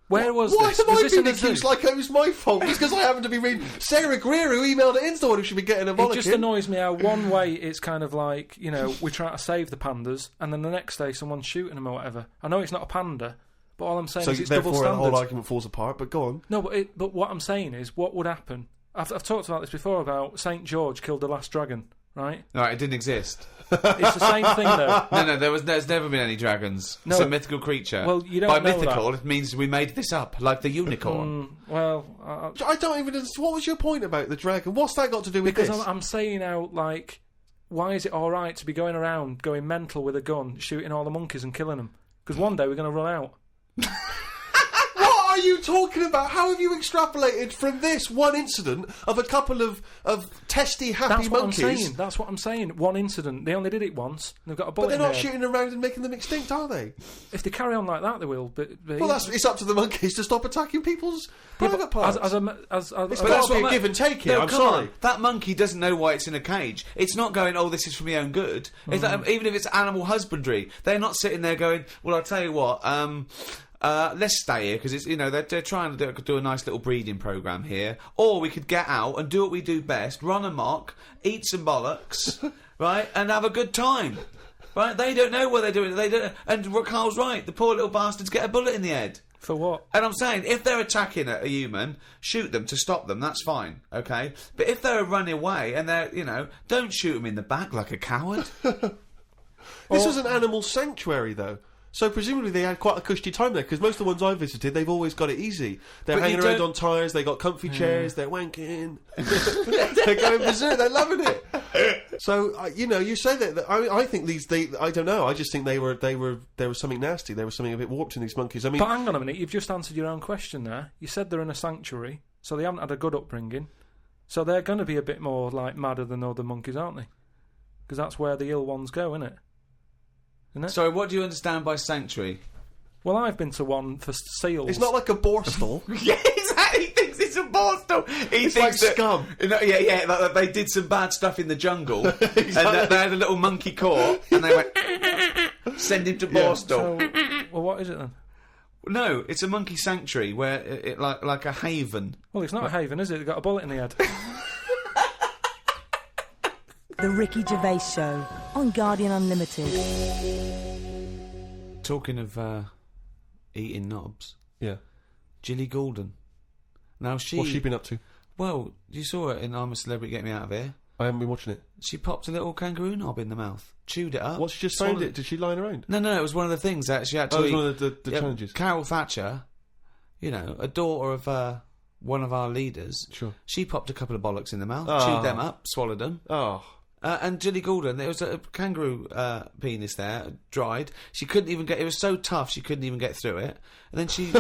Where was Why this? have Was I this in been a zoo? accused like it was my fault? Just because I happen to be reading Sarah Greer, who emailed it in, the one who should be getting a It bollocking. just annoys me how one way it's kind of like, you know, we're trying to save the pandas, and then the next day someone's shooting them or whatever. I know it's not a panda, but all I'm saying So is it's double therefore, the whole standards. argument falls apart. But go on. No, but what I'm saying is, what would happen? I've talked about this before about St. George killed the last dragon, right? No, it didn't exist. It's the same thing though. No, there's never been any dragons. No. It's a mythical creature. Well, you don't By know mythical, that. it means we made this up, like the unicorn. Well, I don't even. What was your point about the dragon? What's that got to do with because this? I'm saying out like, why is it all right to be going around going mental with a gun, shooting all the monkeys and killing them? Because one day we're going to run out. What are you talking about? How have you extrapolated from this one incident of a couple of testy, happy That's what monkeys? I'm saying. That's what I'm saying. One incident. They only did it once. And they've got a bullet But they're in not their head. shooting around and making them extinct, are they? If they carry on like that, they will. But Well, it's up to the monkeys to stop attacking people's private parts. It's But as that's what give and take here, I'm come sorry. on. That monkey doesn't know why it's in a cage. It's not going, oh, this is for my own good. It's like, even if it's animal husbandry, they're not sitting there going, well, I'll tell you what, let's stay here because it's they're trying to do a nice little breeding program here, or we could get out and do what we do best: run amok, eat some bollocks, right, and have a good time. Right? They don't know what they're doing. They don't. And Carl's right. The poor little bastards get a bullet in the head. For what? And I'm saying, if they're attacking a human, shoot them to stop them, that's fine, okay? But if they're running away and they're, don't shoot them in the back like a coward. This was an animal sanctuary, though. So presumably they had quite a cushy time there, because most of the ones I've visited, they've always got it easy. They're But hanging you around don't- on tyres, they got comfy chairs, they're wanking. They're going berserk, they're loving it. So, you say that I think I don't know, I just think there was something nasty, there was something a bit warped in these monkeys. I mean, But hang on a minute, you've just answered your own question there. You said they're in a sanctuary, so they haven't had a good upbringing. So they're going to be a bit more, like, madder than other monkeys, aren't they? Because that's where the ill ones go, isn't it? Sorry, what do you understand by sanctuary? Well, I've been to one for seals. it's not like a borstal. Yeah, exactly. He thinks it's a boar stool. He It's thinks like that, Scum. No, yeah, like they did some bad stuff in the jungle, and they had a little monkey court, and they went send him to Borstal. So, well, what is it then? No, it's a monkey sanctuary where it like a haven. Well, it's not a haven, is it? They've got a bullet in the head. The Ricky Gervais Show on Guardian Unlimited. Talking of eating knobs, Yeah. Gilly Goulden. Now What's she been up to? Well, you saw her in I'm a Celebrity, Get Me Out of Here. I haven't been watching it. She popped a little kangaroo knob in the mouth, chewed it up. What, she just found it? Did she line around? No, it was one of the things that she had to Oh, it was eat. one of the challenges. Carol Thatcher, you know, a daughter of one of our leaders. Sure. She popped a couple of bollocks in the mouth, Oh. chewed them up, swallowed them. Oh. And Gilly Goulden, there was a kangaroo penis there, dried. She couldn't even get. It was so tough, she couldn't even get through it. And then she,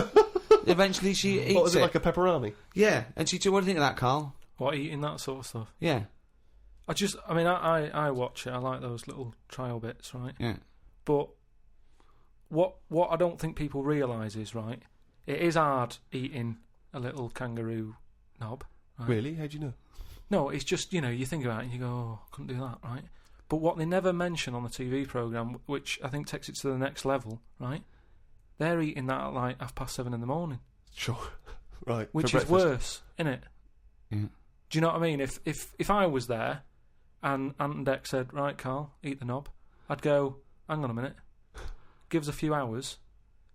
eventually, she eats What was it, it. like a pepperoni? Yeah, and she. What do you think of that, Carl? What, eating that sort of stuff? Yeah, I watch it. I like those little trial bits, right? yeah. But what I don't think people realise is, right, it is hard eating a little kangaroo knob. Right? Really? How do you know? No, it's just, you know, you think about it and you go, oh, I couldn't do that, right? But what they never mention on the TV programme, which I think takes it to the next level, right, they're eating that at like 7:30 in the morning. Sure. Right. Which for is breakfast. worse, innit? Yeah. Do you know what I mean? If I was there and Ant and Dec said, right, Carl, eat the knob, I'd go, hang on a minute, give us a few hours,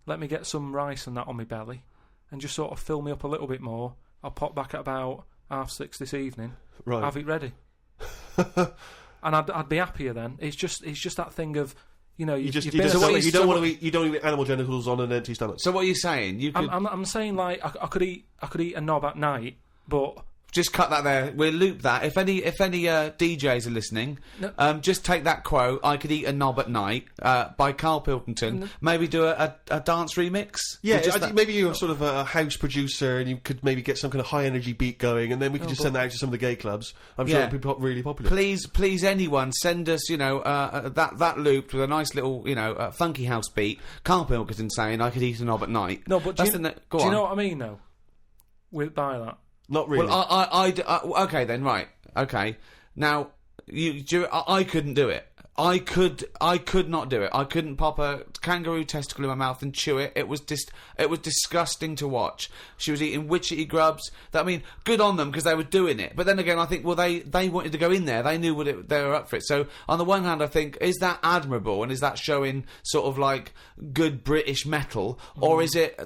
let me get some rice and that on my belly, and just sort of fill me up a little bit more. I'll pop back at about 6:30 this evening, Right. have it ready. And I'd be happier then. It's just that thing of, you know, You you've been at don't some- want to eat. You don't eat animal genitals on an empty stomach. So what are you saying? You could I'm saying like I could eat a knob at night, but just cut that there. We'll loop that. If any DJs are listening, No. just take that quote. I could eat a knob at night by Carl Pilkington. Maybe do a dance remix. Yeah, Just I think maybe you're sort of a house producer, and you could maybe get some kind of high energy beat going, and then we could just send that out to some of the gay clubs. I'm sure Yeah. it'd be really popular. Please, anyone, send us, you know, that looped with a nice little, you know, funky house beat. Carl Pilkington saying, "I could eat a knob at night." no, but That's do go you on. know what I mean though? By that. Not really. Well, okay then, right. Okay. Now, I couldn't do it. I could not do it. I couldn't pop a kangaroo testicle in my mouth and chew it. It was disgusting to watch. She was eating witchetty grubs. I mean, good on them because they were doing it. But then again, I think, well, they wanted to go in there. They knew they were up for it. So on the one hand, I think, is that admirable and is that showing sort of like good British metal, or is it,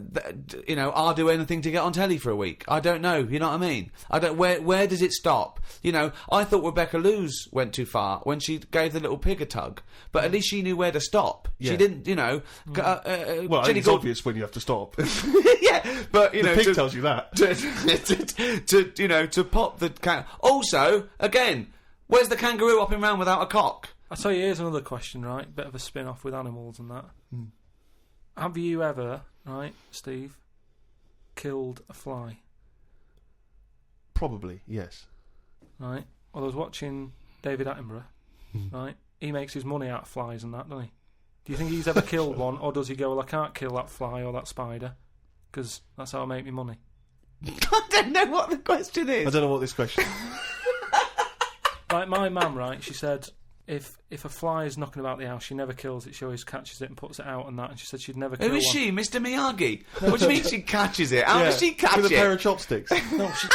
you know, I'll do anything to get on telly for a week? I don't know. You know what I mean? I don't. Where does it stop? You know, I thought Rebecca Lewis went too far when she gave the little pig a tug, but at least she knew where to stop. Yeah. She didn't, you know. Well, I think Gilly it's obvious when you have to stop. yeah, but you The know, pig tells you that. to you know, to pop the Also, again, where's the kangaroo hopping around without a cock? I'll tell you, here's another question, right? Bit of a spin-off with animals and that. Have you ever, right, Steve, killed a fly? Probably, yes. Right? Well, I was watching David Attenborough, right? He makes his money out of flies and that, doesn't he? Do you think he's ever killed one, or does he go, well, I can't kill that fly or that spider, because that's how I make my money? I don't know what the question is. I don't know what this question is. Like my mum, right, she said if a fly is knocking about the house, she never kills it, she always catches it and puts it out and that, and she said she'd never kill Who is one. she, Mr. Miyagi? What do you mean she catches it? How does she catch With it? a pair of chopsticks. No, she...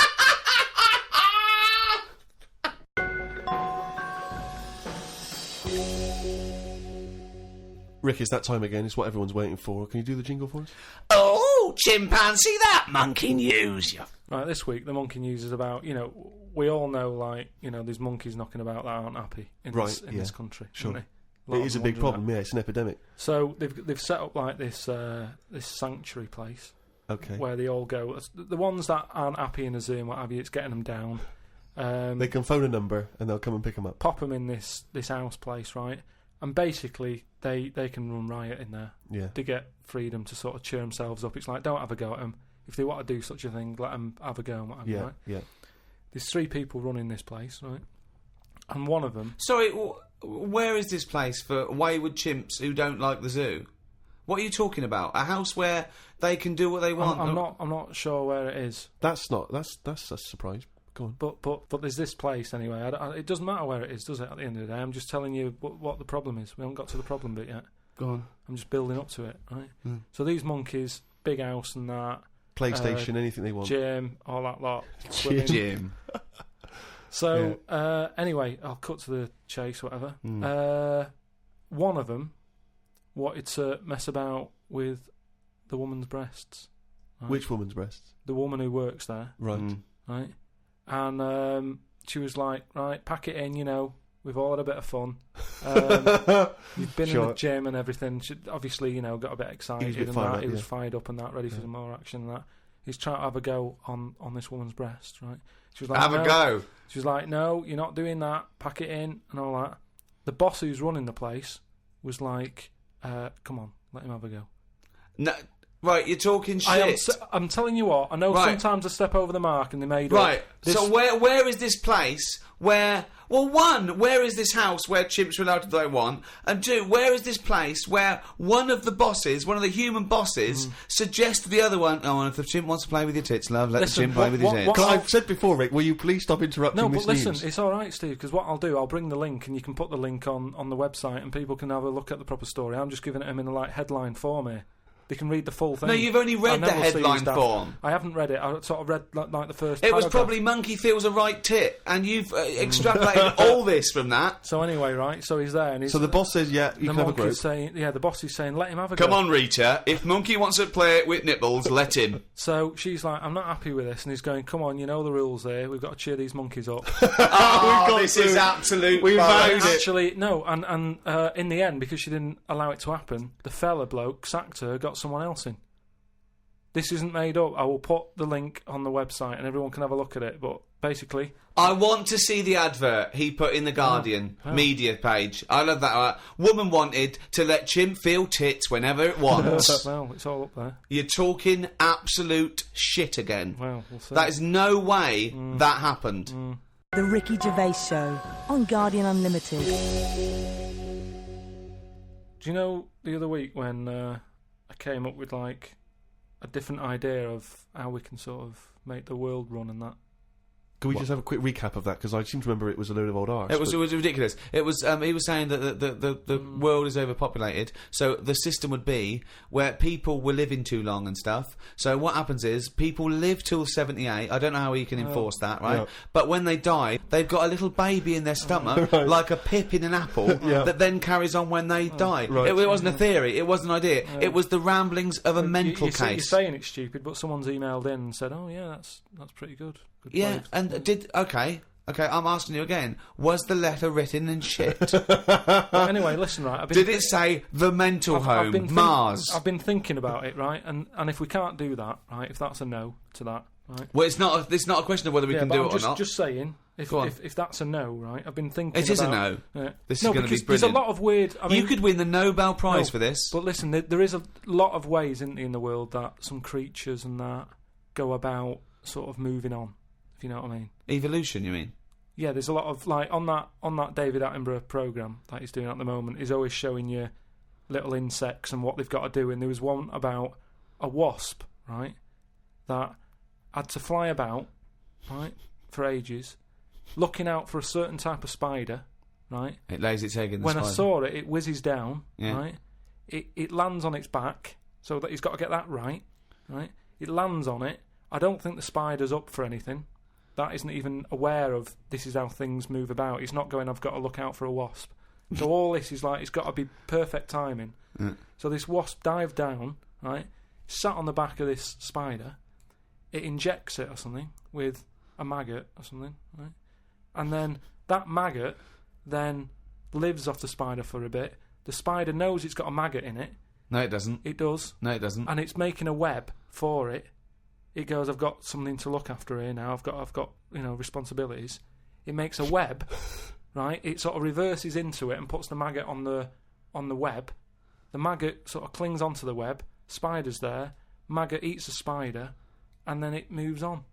Rick, it's that time again. It's what everyone's waiting for. Can you do the jingle for us? Oh, chimpanzee, that monkey news. Right, this week the monkey news is about, you know, we all know, like, you know, there's monkeys knocking about that aren't happy in this country. Sure. Aren't they? It Lot is of a them big wondering problem, yeah, it's an epidemic. So they've set up like this sanctuary place. Okay. Where they all go. The ones that aren't happy in a zoo and what have you, it's getting them down. They can phone a number and they'll come and pick them up. Pop them in this house place, right? And basically they can run riot in there. Yeah. To get freedom to sort of cheer themselves up. It's like, don't have a go at them. If they want to do such a thing, let them have a go and what have you, right? Yeah. There's 3 people running this place, right? And one of them... Sorry, where is this place for wayward chimps who don't like the zoo? What are you talking about? A house where they can do what they want? I'm not sure where it is. That's a surprise. Go on. But there's this place anyway. It doesn't matter where it is, does it? At the end of the day, I'm just telling you what the problem is. We haven't got to the problem bit yet. Go on. I'm just building up to it, right? Mm. So these monkeys, big house and that, PlayStation, anything they want. Gym, all that lot. Gym. So anyway, I'll cut to the chase. Whatever. One of them wanted to mess about with the woman's breasts. Right? Which woman's breasts? The woman who works there. Right. Right. And she was like, right, pack it in, you know, we've all had a bit of fun. You've been in the gym and everything. She obviously, you know, got a bit excited He was fired up and that, ready for some more action and that. He's trying to have a go on this woman's breast, right? She was like, have a go. She was like, no, you're not doing that. Pack it in and all that. The boss who's running the place was like, come on, let him have a go. No. Right, you're talking shit. I'm telling you what, I know sometimes I step over the mark and they made Right, so where is this place where... Well, one, where is this house where chimps are allowed to do what they want? And two, where is this place where one of the bosses, one of the human bosses, suggests to the other one, oh, and if the chimp wants to play with your tits, love, let the chimp play with his tits. I've said before, Rick, will you please stop interrupting Miss listen, News? it's alright, Steve, because what I'll do, I'll bring the link and you can put the link on the website and people can have a look at the proper story. I'm just giving it them in a headline form here. They can read the full thing. No, you've only read the headline form. I haven't read it. I sort of read like the first It paragraph. was probably monkey feels a right tit, and you've extrapolated all this from that. So anyway, right, so he's there and he's... So the boss says, yeah, you can have a group. The boss is saying, let him have a go. Come on, Rita, if monkey wants to play with nipples, let him. So she's like, I'm not happy with this, and he's going, come on, you know the rules here, we've got to cheer these monkeys up. This is absolute We found it. Actually, no, and in the end, because she didn't allow it to happen, the fella bloke sacked her, got someone else in. This isn't made up. I will put the link on the website and everyone can have a look at it, but basically... I want to see the advert he put in the Guardian media page. I love that. Woman wanted to let chimp feel tits whenever it wants. Well, it's all up there. You're talking absolute shit again. Well, we'll see. That is no way that happened. The Ricky Gervais Show on Guardian Unlimited. Do you know the other week when I came up with, like, a different idea of how we can sort of make the world run and that? Can we just have a quick recap of that? Because I seem to remember it was a load of old arse. It was ridiculous. It was he was saying that the world is overpopulated, so the system would be where people were living too long and stuff. So what happens is people live till 78. I don't know how you can enforce that, right? Yeah. But when they die, they've got a little baby in their stomach, like a pip in an apple, that then carries on when they die. Right. It wasn't a theory. It wasn't an idea. It was the ramblings of a mental case. You're saying it's stupid, but someone's emailed in and said, "Oh yeah, that's pretty good." Yeah, and okay, I'm asking you again. Was the letter written in shit? Anyway, listen, right. Did it say the mental home, Mars? I've been thinking about it, right, and if we can't do that, right, if that's a no to that, right. Well, it's not a question of whether we can do it or not. Just saying, if that's a no, right. I've been thinking. It is a no. This is going to be brilliant. There's a lot of weird. I mean, you could win the Nobel Prize for this. But listen, there is a lot of ways, isn't there, in the world that some creatures and that go about sort of moving on. If you know what I mean. Evolution, you mean? Yeah, there's a lot of, like, on that David Attenborough programme that he's doing at the moment, he's always showing you little insects and what they've got to do, and there was one about a wasp, right, that had to fly about, right, for ages, looking out for a certain type of spider, right? It lays its egg in the When spider. I saw it, it whizzes down, right? It lands on its back, so that he's got to get that right? It lands on it. I don't think the spider's up for anything. That isn't even aware of this is how things move about. He's not going, I've got to look out for a wasp. So all this is like, it's got to be perfect timing. So this wasp dived down, right, sat on the back of this spider, it injects it or something with a maggot or something, right? And then that maggot then lives off the spider for a bit. The spider knows it's got a maggot in it. No, it doesn't. It does. No, it doesn't. And it's making a web for it. It goes, I've got something to look after here now. I've got responsibilities. It makes a web, right? It sort of reverses into it and puts the maggot on the web. The maggot sort of clings onto the web. Spider's there. Maggot eats the spider, and then it moves on.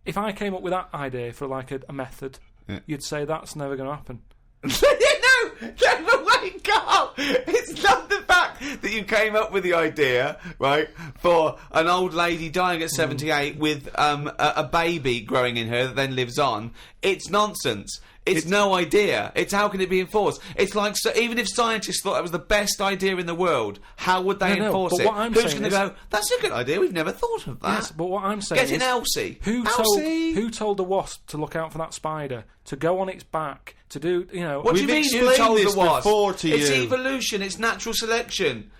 If I came up with that idea for like a method, you'd say that's never going to happen. No way! Carl, it's not the fact that you came up with the idea, right, for an old lady dying at 78 with a baby growing in her that then lives on. It's nonsense. It's no idea. It's how can it be enforced? It's like, so even if scientists thought that was the best idea in the world, how would they enforce but it? what I'm Who's saying going to is- go, that's a good idea, we've never thought of that. Yes, but what I'm saying Get in is, Elsie. Who told the wasp to look out for that spider, to go on its back, to do, you know... What do you We've mean who explained told this the wasp? before to It's you. evolution, it's natural selection.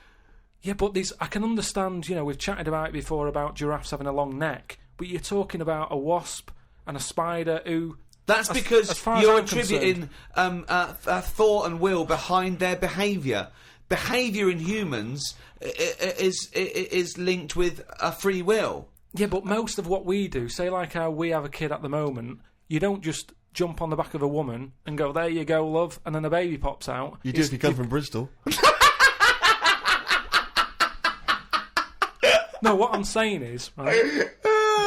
Yeah, but I can understand, you know, we've chatted about it before about giraffes having a long neck, but you're talking about a wasp and a spider who... That's as because far as you're I'm attributing thought and will behind their behaviour. Behaviour in humans is linked with a free will. Yeah, but most of what we do, say like how we have a kid at the moment, you don't just jump on the back of a woman and go, there you go, love, and then a baby pops out. You do if you come from Bristol. No, what I'm saying is, right,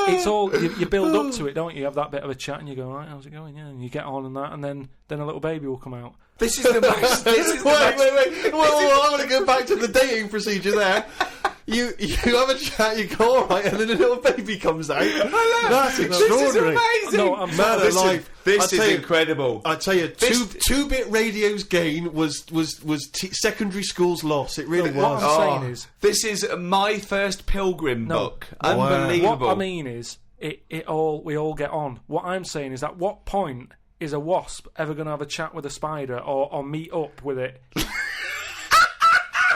it's all, you build up to it, don't you? You have that bit of a chat and you go, right, how's it going? Yeah, and you get on and that, and then a little baby will come out. This is the most... Wait. Well, I want to go back to the dating procedure there. You have a chat, you go alright, and then a little baby comes out. That's extraordinary. This is amazing. No, I'm Man sorry. alive. This I tell is you- incredible. I tell you, two-bit radio's gain was secondary school's loss. It really What was. I'm saying is, This is my first Pilgrim book. Unbelievable. what I mean is, we all get on. What I'm saying is, at what point is a wasp ever going to have a chat with a spider or meet up with it?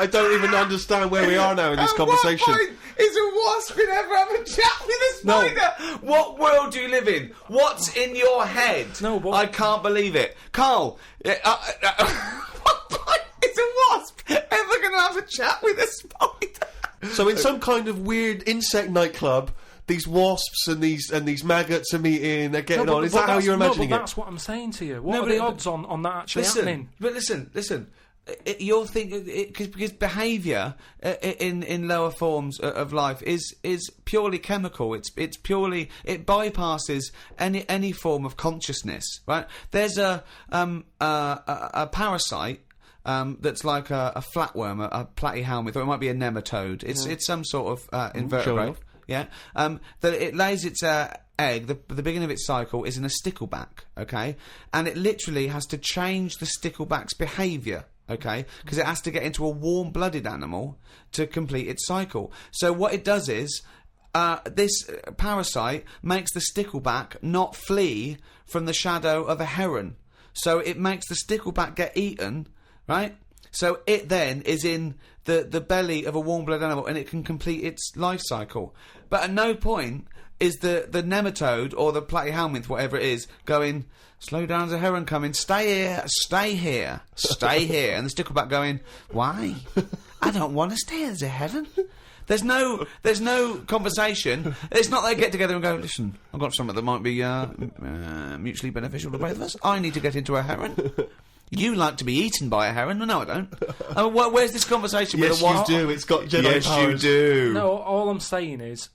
I don't even understand where we are now in this conversation. What point is a wasp going to ever have a chat with a spider? What world do you live in? What's in your head? No, but... I can't believe it. Carl, what point is a wasp ever going to have a chat with a spider? So in some kind of weird insect nightclub, these wasps and these maggots are meeting, they're getting on. Is that how you're imagining but it? that's what I'm saying to you. What are the odds on that actually happening? But listen. You're thinking because behaviour in lower forms of life is purely chemical. It's purely, it bypasses any form of consciousness. Right? There's a parasite. That's like a flatworm, a platyhelminth, or it might be a nematode. It's some sort of invertebrate. Yeah. That it lays its egg. The beginning of its cycle is in a stickleback. Okay, and it literally has to change the stickleback's behaviour. Okay, because it has to get into a warm-blooded animal to complete its cycle. So what it does is, this parasite makes the stickleback not flee from the shadow of a heron. So it makes the stickleback get eaten, right? So it then is in the belly of a warm-blooded animal and it can complete its life cycle. But at no point is the nematode or the platyhelminth, whatever it is, going... Slow down, there's a heron coming. Stay here, stay here, stay here. And the stickleback going, why? I don't want to stay here, there's a heron. There's no conversation. It's not they get together and go, listen, I've got something that might be mutually beneficial to both of us. I need to get into a heron. You like to be eaten by a heron? No, I don't. Where's this conversation with Yes, a wasp? you do. It's got Jedi Yes, powers. you do. No, all I'm saying is,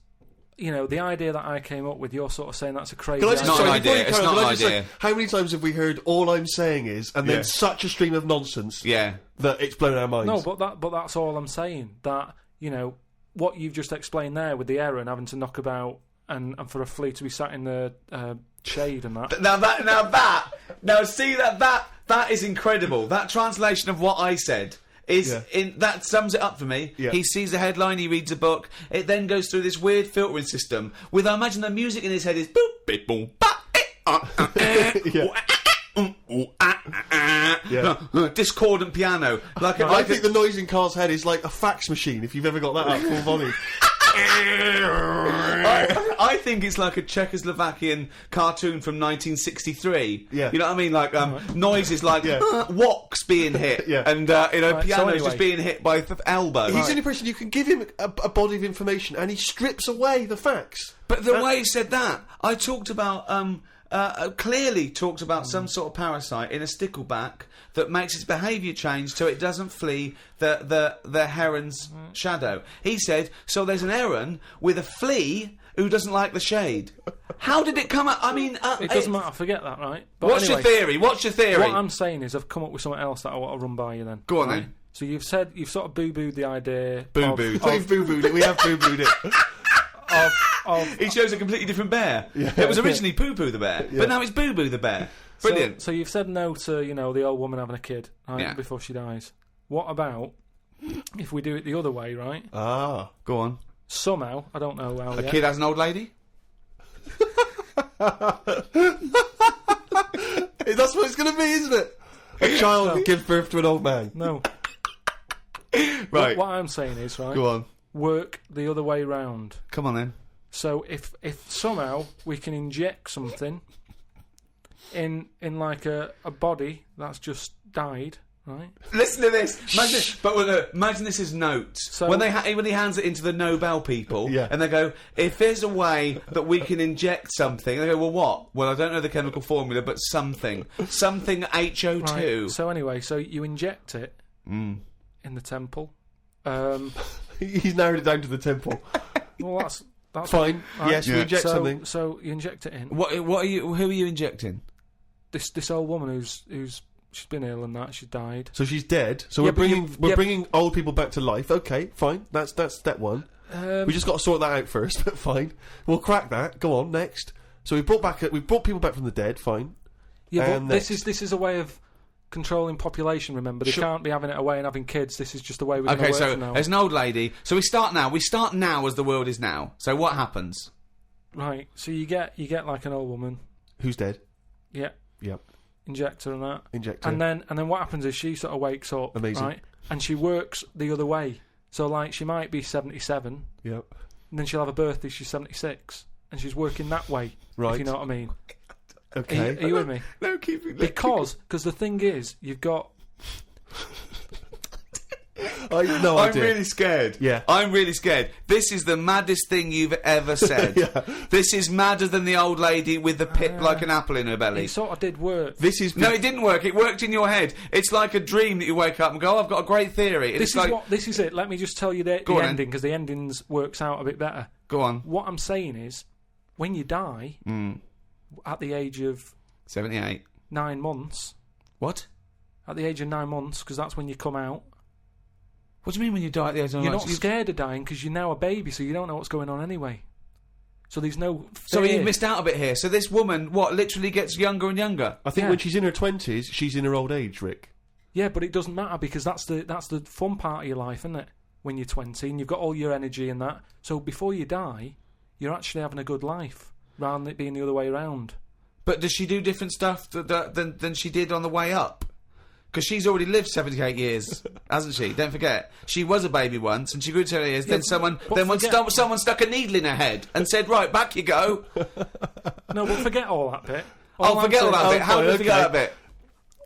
you know, the idea that I came up with, you're sort of saying that's a crazy Can I just, It's not sorry, an before idea, you it's carry on, not can I an just idea. say, how many times have we heard all I'm saying is, and then Yeah. such a stream of nonsense Yeah. that it's blown our minds? No, but that's all I'm saying. That, you know, what you've just explained there with the heron having to knock about and for a flea to be sat in the shade and that. Now see that is incredible. That translation of what I said is that sums it up for me. Yeah. He sees the headline, he reads a book. It then goes through this weird filtering system with, I imagine the music in his head is boop, beep, boom, ba, discordant piano. I think the noise in Carl's head is like a fax machine, if you've ever got that up full volume. I think it's like a Czechoslovakian cartoon from 1963. Yeah. You know what I mean? Like noises like woks being hit, Yeah. and pianos just being hit by elbow. He's the only person you can give him a body of information, and he strips away the facts. But the way he said that, I talked about clearly talked about some sort of parasite in a stickleback that makes its behaviour change so it doesn't flee the heron's shadow. He said, so there's an heron with a flea who doesn't like the shade. How did it come out? I mean, It doesn't matter, forget that, right? But What's anyway, your theory? What's your theory? What I'm saying is I've come up with something else that I want to run by you then. Go on right? then. So you've sort of boo-booed the idea. Boo-booed. We've boo-booed it. We have boo-booed it. He shows a completely different bear. Yeah. It was originally Poo-Poo the bear, but now it's Boo-Boo the bear. Brilliant. So you've said no to, the old woman having a kid, right, Yeah. before she dies. What about if we do it the other way, right? Ah. Go on. Somehow, I don't know how A yet. kid has an old lady? That's what it's going to be, isn't it? A child gives birth to an old man. No. Right. What I'm saying is, right, Go on. work the other way round. Come on then. So if somehow we can inject something in like a body that's just died, right? Listen to this. Imagine this is notes. So- when he hands it into the Nobel people, Yeah. and they go, if there's a way that we can inject something, they go, well, what? Well, I don't know the chemical formula, but something HO2. Right. So anyway, so you inject it in the temple. He's narrowed it down to the temple. Well, that's Fine. right. Yes, we inject something. So you inject it in. What are you? Who are you injecting? This old woman who's she's been ill and that she died. So she's dead. So Yeah, we're but bringing old people back to life. Okay, fine. That's step one. We just got to sort that out first. But fine, we'll crack that. Go on next. So we brought people back from the dead. Fine. Yeah, And but next. this is a way of controlling population. Remember, they can't be having it away and having kids. This is just the way we're going to Okay, work so from now. there's an old lady. So we start now. We start now as the world is now. So what happens? Right. So you get like an old woman. Who's dead? Yeah. Yep. Injector and that. Injector. And then what happens is she sort of wakes up. Amazing. Right. And she works the other way. So like she might be 77. Yep. And then she'll have a birthday. She's 76, and she's working that way. Right. If you know what I mean. Okay. Are you with me? No, keep it. Because the thing is, you've got. No I'm idea. really scared. Yeah. I'm really scared. This is the maddest thing you've ever said. Yeah. This is madder than the old lady with the pit like an apple in her belly. It sort of did work. This is No, it didn't work. It worked in your head. It's like a dream that you wake up and go, oh, I've got a great theory. And This is it. Let me just tell you the Go on then. ending, because the endings works out a bit better. Go on. What I'm saying is, when you die at the age of 78. 9 months, What? at the age of 9 months, because that's when you come out. What do you mean when you die at the age of You're 9 not scared of dying because you're now a baby, so you don't know what's going on anyway. So there's no So fear. you missed out a bit here. So this woman, literally gets younger and younger? I think Yeah. when she's in her 20s, she's in her old age, Rick. Yeah, but it doesn't matter because that's the fun part of your life, isn't it? When you're 20 and you've got all your energy and that. So before you die, you're actually having a good life rather than it being the other way around. But does she do different stuff than she did on the way up? Because she's already lived 78 years, hasn't she? Don't forget. She was a baby once, and she grew to 78 years. Yeah, someone stuck a needle in her head and said, right, back you go. No, but forget all that bit. Forget all that bit. How do we forget that bit?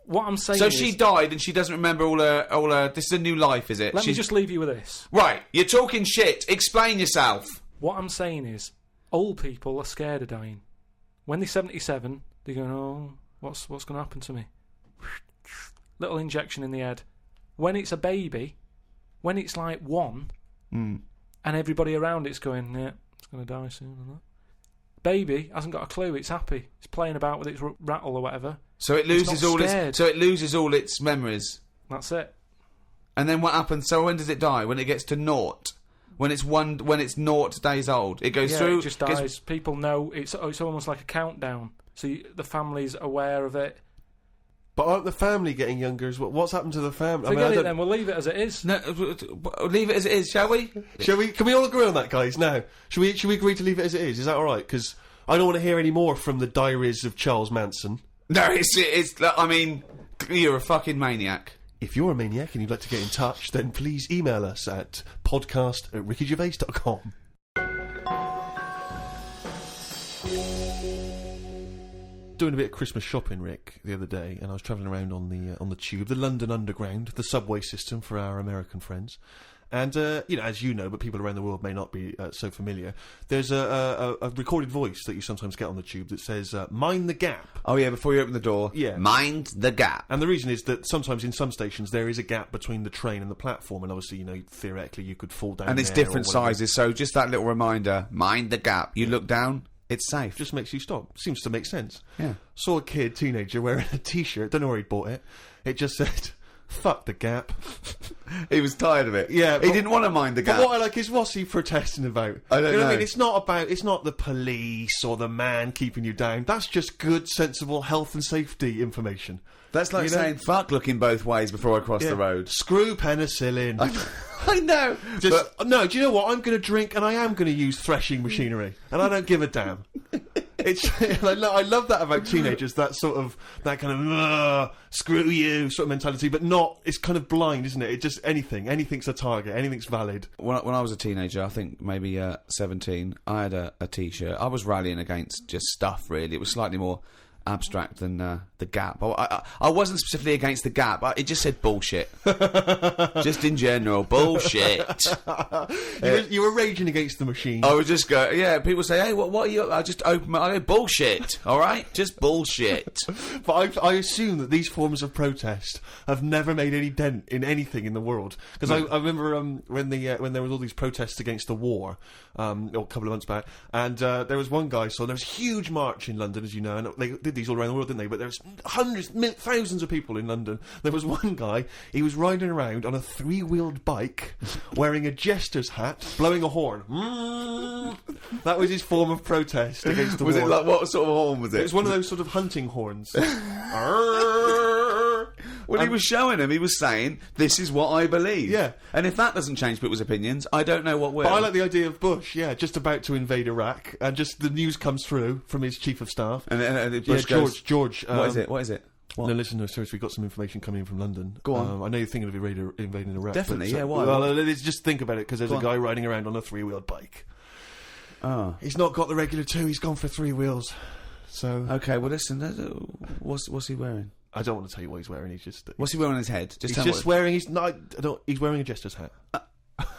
What I'm saying So is... she died and she doesn't remember all her... This is a new life, is it? Let me just leave you with this. Right, you're talking shit. Explain yourself. What I'm saying is, old people are scared of dying. When they're 77, they're going, oh, what's going to happen to me? Little injection in the head. When it's a baby, when it's like 1, and everybody around it's going, yeah, it's going to die soon and that. Baby hasn't got a clue. It's happy. It's playing about with its rattle or whatever. So it loses all its memories. That's it. And then what happens? So when does it die? When it gets to 0? When it's 0 days old, it goes through. It just dies. People know it's almost like a countdown. So the family's aware of it. But aren't the family getting younger as well? What's happened to the family? Forget it then. We'll leave it as it is. No, leave it as it is, shall we? Shall we? Can we all agree on that, guys? Now, should we agree to leave it as it is? Is that all right? Because I don't want to hear any more from the diaries of Charles Manson. No, it's. I mean, you're a fucking maniac. If you're a maniac and you'd like to get in touch, then please email us at podcast@rickygervais.com. Doing a bit of Christmas shopping, Rick, the other day, and I was travelling around on the tube, the London Underground, the subway system for our American friends. And, as you know, but people around the world may not be so familiar, there's a recorded voice that you sometimes get on the tube that says, mind the gap. Oh, yeah, before you open the door. Yeah. Mind the gap. And the reason is that sometimes in some stations there is a gap between the train and the platform, and obviously, theoretically you could fall down And it's there or different whatever. sizes, so just that little reminder, mind the gap. You look down, It's safe. Just makes you stop. Seems to make sense. Yeah. Saw a kid, teenager, wearing a T-shirt. Don't know where he bought it. It just said, "Fuck the Gap." He was tired of it. Yeah, he didn't want to mind the Gap. But what I like is, what's he protesting about? I don't you know. What I know. mean, it's not the police or the man keeping you down. That's just good, sensible health and safety information. That's like You know? saying fuck looking both ways before I cross the road. Screw penicillin. I know. No, do you know what? I'm going to drink and I am going to use threshing machinery, and I don't give a damn. It's I love that about teenagers. That kind of screw you sort of mentality, but not. It's kind of blind, isn't it? It just anything's a target, anything's valid. When I was a teenager, I think maybe 17, I had a T-shirt. I was rallying against just stuff, really. It was slightly more abstract than the Gap. I wasn't specifically against the Gap. It just said bullshit. Just in general, bullshit. You were raging against the machine. I would just go, yeah, people say, hey, what are you... I just open my... I go, bullshit, alright? Just bullshit. But I assume that these forms of protest have never made any dent in anything in the world. Because I remember when there was all these protests against the war, a couple of months back, and there was one guy, so there was a huge march in London, as you know, and they did these all around the world, didn't they? But there was thousands of people in London. There was one guy, he was riding around on a 3-wheeled bike, wearing a jester's hat, blowing a horn. That was his form of protest against the war. Was it like, what sort of horn was it? It was one of those sort of hunting horns. Well, he was showing him. He was saying, "This is what I believe." Yeah. And if that doesn't change people's opinions, I don't know what will. But I like the idea of Bush, just about to invade Iraq, and just the news comes through from his chief of staff. And Bush goes, George. What is it? What? No, listen, seriously, we've got some information coming in from London. Go on. I know you're thinking of invading Iraq. Definitely, but, yeah, why? Well, let's just think about it, because there's a guy riding around on a 3-wheeled bike. Oh. He's not got the regular 2, he's gone for 3 wheels. So... Okay, well, listen, what's he wearing? I don't want to tell you what he's wearing, he's just... What's he wearing on his head? He's just wearing... He's wearing a jester's hat.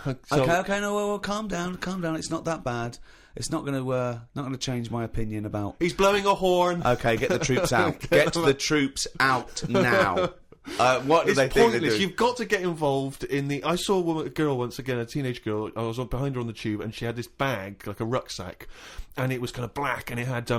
Okay, no, well, calm down. It's not that bad. It's not going to change my opinion about... He's blowing a horn. Okay, get the troops out. Get the troops out now. What do they think they're doing? You've got to get involved in the... I saw a girl once again, a teenage girl. I was behind her on the tube, and she had this bag, like a rucksack, and it was kind of black, and it had...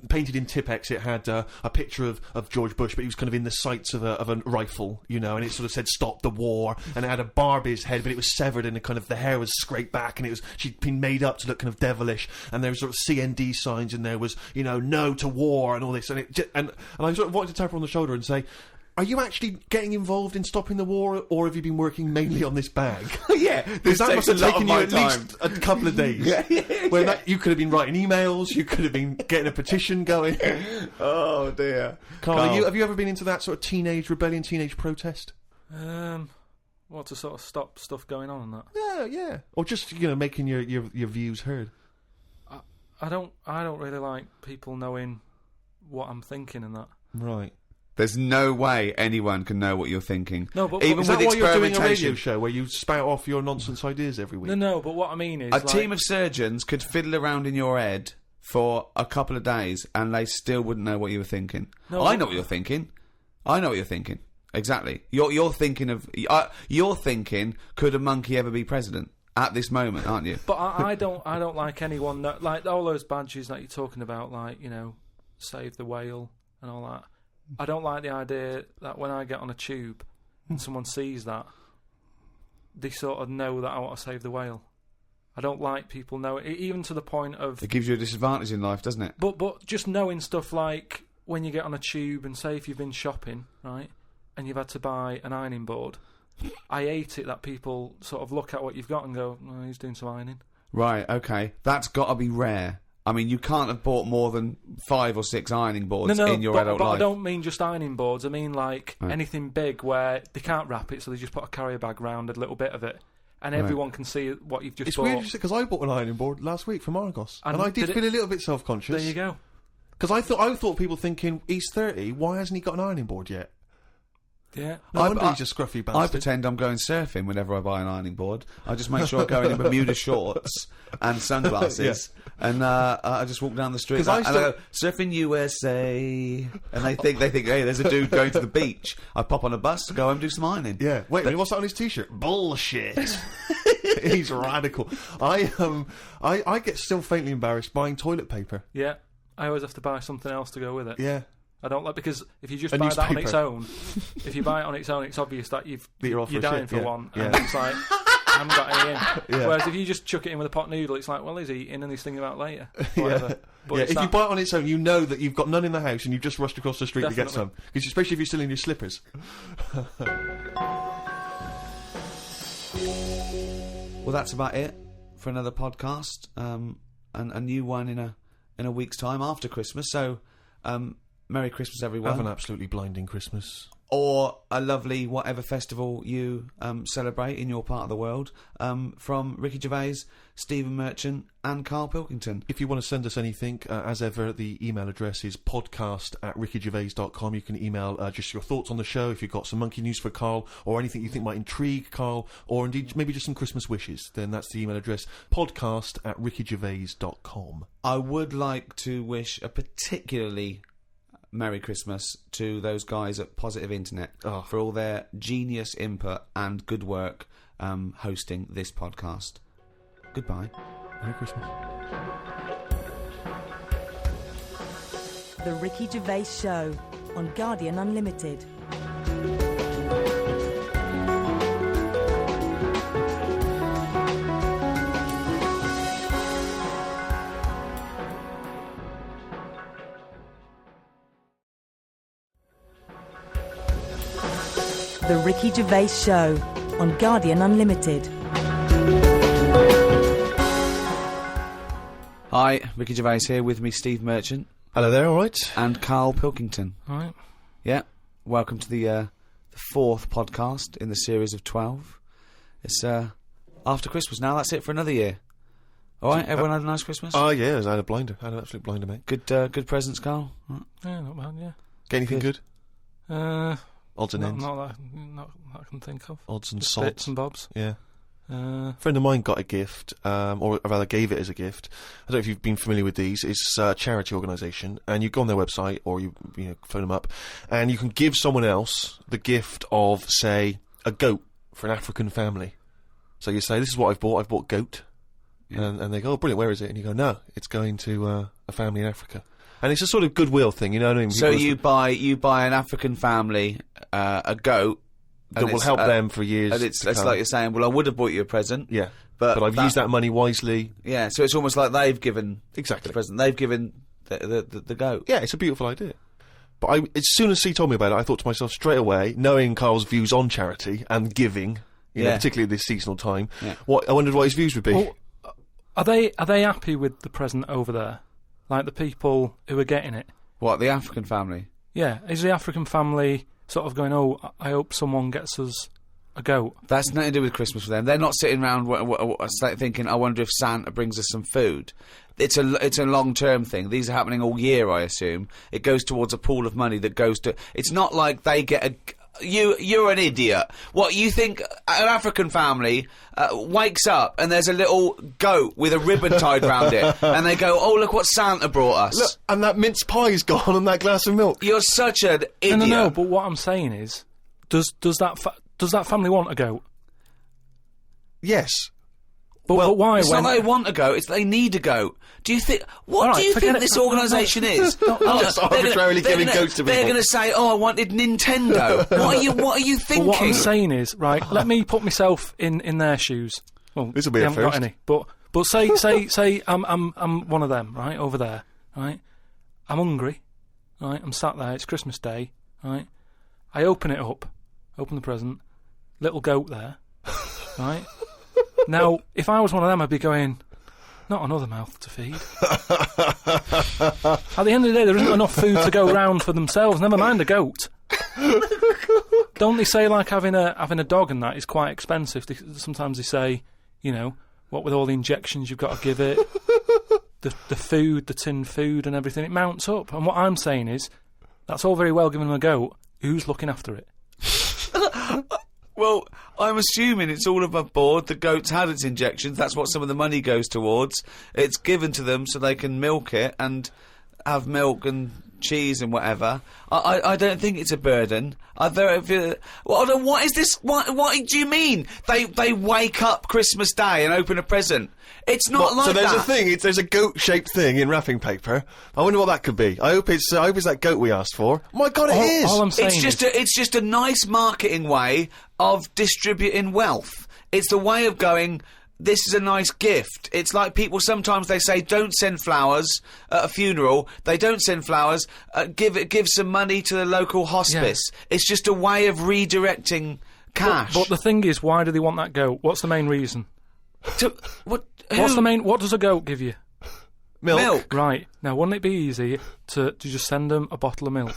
painted in Tipp-Ex, it had a picture of George Bush, but he was kind of in the sights of a rifle, you know, and it sort of said "Stop the War," and it had a Barbie's head, but it was severed, and the hair was scraped back, and she'd been made up to look kind of devilish, and there was sort of CND signs, and there was, you know, "No to war," and all this, and and I sort of wanted to tap her on the shoulder and say, are you actually getting involved in stopping the war, or have you been working mainly on this bag? Yeah, because that must have taken you at least a couple of days. You could have been writing emails, you could have been getting a petition going. Oh dear, Carl, have you ever been into that sort of teenage rebellion, teenage protest? What, to sort of stop stuff going on and that? Yeah, or just, you know, making your views heard. I don't really like people knowing what I'm thinking and that. Right. There's no way anyone can know what you're thinking. No, but even is with that why you're doing a radio experimentation, show where you spout off your nonsense ideas every week? No, but what I mean is... a team of surgeons could fiddle around in your head for a couple of days and they still wouldn't know what you were thinking. No, I know what you're thinking. I know what you're thinking. Exactly. You're thinking of... you're thinking, could a monkey ever be president? At this moment, aren't you? But I don't like anyone... like, all those badges that you're talking about, like, you know, Save the Whale and all that... I don't like the idea that when I get on a tube and someone sees that, they sort of know that I want to save the whale. I don't like people knowing, even to the point of... It gives you a disadvantage in life, doesn't it? But just knowing stuff like when you get on a tube and say if you've been shopping, right, and you've had to buy an ironing board, I hate it that people sort of look at what you've got and go, oh, he's doing some ironing. Right, okay. That's got to be rare. I mean, you can't have bought more than 5 or 6 ironing boards in your adult life. I don't mean just ironing boards. I mean, like, anything big where they can't wrap it, so they just put a carrier bag round a little bit of it, and everyone can see what you've just bought. It's weird, because I bought an ironing board last week from Argos, and I did feel a little bit self-conscious. There you go. Because I thought people thinking, he's 30, why hasn't he got an ironing board yet? Yeah. No wonder he's a scruffy bastard. I pretend I'm going surfing whenever I buy an ironing board. I just make sure I go in Bermuda shorts and sunglasses, and I just walk down the street and I go, surfing USA, and they think, hey, there's a dude going to the beach. I pop on a bus, go home, do some ironing. Yeah. Wait a minute, what's that on his t-shirt? Bullshit. He's radical. I get still faintly embarrassed buying toilet paper. Yeah, I always have to buy something else to go with it. Yeah. I don't like, because if you just A buy that on newspaper. its own, if you buy it on its own, it's obvious that You're off for you're a dying shit, for yeah. one, Yeah. and it's like, I haven't got any in. Yeah. Whereas if you just chuck it in with a pot noodle, it's like, well, he's eating and he's thinking about later. Whatever. But Yeah, it's if you that- buy it on its own, you know that you've got none in the house and you've just rushed across the street to get Definitely. some. Because especially if you're still in your slippers. Well, that's about it for another podcast, and a new one in a week's time after Christmas. So, Merry Christmas, everyone. Have an absolutely blinding Christmas. Or a lovely whatever festival you celebrate in your part of the world. From Ricky Gervais, Stephen Merchant, and Carl Pilkington. If you want to send us anything, as ever, the email address is podcast@rickygervais.com. You can email just your thoughts on the show, if you've got some monkey news for Carl, or anything you think might intrigue Carl, or indeed maybe just some Christmas wishes. Then that's the email address, podcast@rickygervais.com. I would like to wish a particularly Merry Christmas to those guys at Positive Internet for all their genius input and good work hosting this podcast. Goodbye. Merry Christmas. The Ricky Gervais Show on Guardian Unlimited. The Ricky Gervais Show on Guardian Unlimited. Hi, Ricky Gervais here, with me Steve Merchant. Hello there, alright? And Carl Pilkington. All right. Yeah, welcome to the fourth podcast in the series of 12. It's after Christmas now, that's it for another year. Alright, everyone had a nice Christmas? Oh, yeah, I had a blinder. I had an absolute blinder, mate. Good presents, Carl? Yeah, not bad, yeah. Get anything good? Odds and ends. Not that I can think of. Odds and Just sods. bits and bobs. Yeah. A friend of mine got a gift, or rather gave it as a gift. I don't know if you've been familiar with these. It's a charity organisation, and you go on their website or you phone them up, and you can give someone else the gift of, say, a goat for an African family. So you say, "This is what I've bought. I've bought goat," and they go, "Oh, brilliant! Where is it?" And you go, "No, it's going to a family in Africa." And it's a sort of goodwill thing, you know what I mean? So you buy an African family a goat that will help them for years. And it's to come. like you're saying, well, I would have bought you a present. Yeah. But I've used that money wisely. Yeah, so it's almost like they've given exactly the present. They've given the goat. Yeah, it's a beautiful idea. But as soon as he told me about it, I thought to myself straight away, knowing Carl's views on charity and giving, you know, particularly at this seasonal time, I wondered what his views would be. Well, are they happy with the present over there? Like the people who are getting it? What, the African family? Yeah, is the African family sort of going, oh, I hope someone gets us a goat? That's nothing to do with Christmas for them. They're not sitting around thinking, I wonder if Santa brings us some food. It's a long-term thing. These are happening all year, I assume. It goes towards a pool of money that goes to... It's not like they get a... You're an idiot. What, you think an African family wakes up and there's a little goat with a ribbon tied round it, and they go, oh, look what Santa brought us. Look, and that mince pie's gone and that glass of milk. You're such an idiot. No, but what I'm saying is, does that family want a goat? Yes. But why? It's not they want a goat, it's they need a goat. Do you think... What do you think this organisation is? Just arbitrarily giving goats to people. They're going to say, oh, I wanted Nintendo. What are you thinking? Well, what I'm saying is, right, let me put myself in their shoes. Well, this'll be they a haven't got first. any. But say I'm one of them, right, over there, right? I'm hungry, right? I'm sat there, it's Christmas Day, right? I open it up, open the present, little goat there, right? Now, if I was one of them, I'd be going, not another mouth to feed. At the end of the day, there isn't enough food to go round for themselves, never mind a goat. Don't they say, like, having a dog and that is quite expensive? Sometimes they say, you know, what with all the injections you've got to give it, the food, the tinned food and everything, it mounts up. And what I'm saying is, that's all very well giving them a goat, who's looking after it? Well, I'm assuming it's all above board. The goat's had its injections. That's what some of the money goes towards. It's given to them so they can milk it, and have milk and cheese and whatever. I don't think it's a burden. What is this? What do you mean? They wake up Christmas Day and open a present. It's not like so there's that. a thing. There's a goat-shaped thing in wrapping paper. I wonder what that could be. I hope it's that goat we asked for. My God, it is. All I'm saying It's just a nice marketing way of distributing wealth. It's the way of going, this is a nice gift. It's like people sometimes they say, don't send flowers at a funeral. They don't send flowers. Give some money to the local hospice. Yeah. It's just a way of redirecting cash. But the thing is, why do they want that goat? What's the main reason? What's the main? What does a goat give you? Milk. Right. Now, wouldn't it be easy to just send them a bottle of milk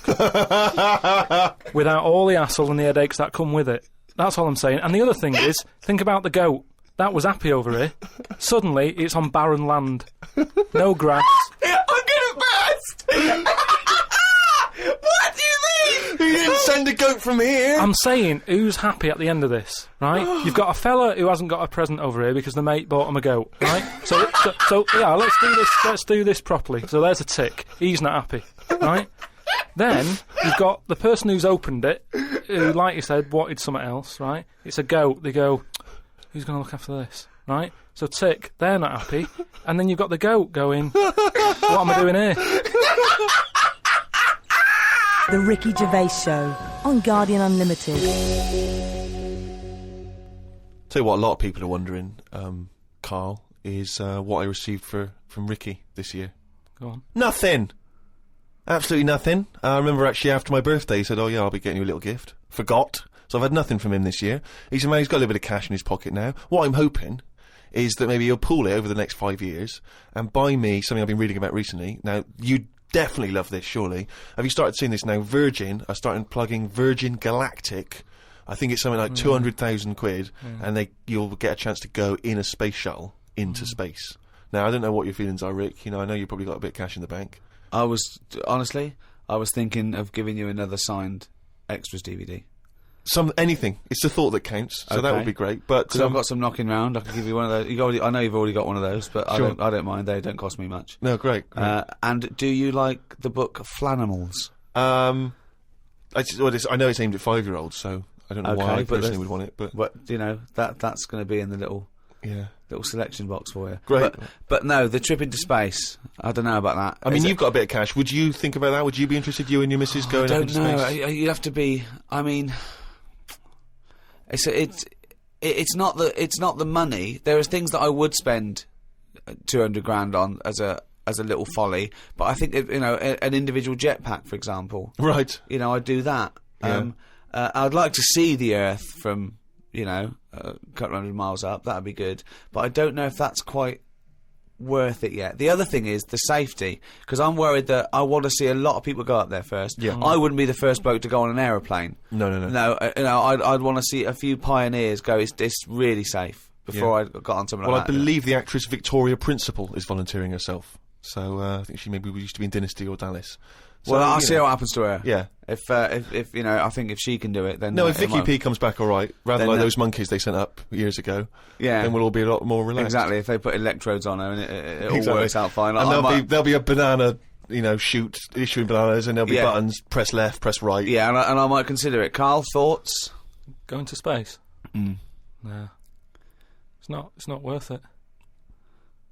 without all the hassle and the headaches that come with it? That's all I'm saying. And the other thing is, think about the goat. That was happy over here. Suddenly, it's on barren land. No grass. I'm gonna burst! What do you mean? You didn't send a goat from here. I'm saying, who's happy at the end of this, right? You've got a fella who hasn't got a present over here because the mate bought him a goat, right? So yeah, let's do this. Let's do this properly. So there's a tick. He's not happy, right? Then you've got the person who's opened it, who, like you said, wanted something else, right? It's a goat. They go, who's going to look after this, right? So tick, they're not happy, and then you've got the goat going, what am I doing here? The Ricky Gervais Show on Guardian Unlimited. Tell you what, a lot of people are wondering, Carl, is what I received from Ricky this year. Go on. Nothing. Absolutely nothing. I remember actually after my birthday, he said, "Oh yeah, I'll be getting you a little gift." Forgot. So I've had nothing from him this year. He said, "Man, he's got a little bit of cash in his pocket now." What I'm hoping is that maybe he'll pool it over the next 5 years and buy me something I've been reading about recently. Now, you definitely love this, surely. Have you started seeing this now? Virgin are starting plugging Virgin Galactic. I think it's something like 200,000 quid, and you'll get a chance to go in a space shuttle into space. Now, I don't know what your feelings are, Rick. You know, I know you've probably got a bit of cash in the bank. I was thinking of giving you another signed extras DVD. Anything. It's the thought that counts, so that would be great. But because I've got some knocking round, I can give you one of those. I know you've already got one of those, but Sure. I don't mind. They don't cost me much. No, great. And do you like the book Flanimals? I know it's aimed at 5-year-olds, so I don't know why I personally would want it. But you know that's going to be in the little selection box for you. Great. But no, the trip into space. I don't know about that. I mean, you've got a bit of cash. Would you think about that? Would you be interested, you and your missus, going up into space? I don't know. You'd have to be. I mean, it's not the money. There are things that I would spend 200 grand on as a little folly, but I think an individual jetpack, for example. Right. You know, I'd do that. Yeah. I'd like to see the Earth from a couple hundred miles up. That'd be good, but I don't know if that's quite worth it yet. The other thing is the safety, because I'm worried that I want to see a lot of people go up there first. Yeah. I wouldn't be the first bloke to go on an aeroplane. No. I'd want to see a few pioneers go. It's really safe before I got on something Well, like that. I believe the actress Victoria Principal is volunteering herself. So I think she maybe used to be in Dynasty or Dallas. So, well, I'll see what happens to her. Yeah. If I think if she can do it, then no. If Vicky P comes back all right, rather like those monkeys they sent up years ago, then we'll all be a lot more relaxed. Exactly. If they put electrodes on her and it all works out fine, and there'll be a banana, shoot issuing bananas, and there'll be buttons. Press left, press right. Yeah, and I might consider it. Carl, thoughts? Going to space? No. It's not worth it.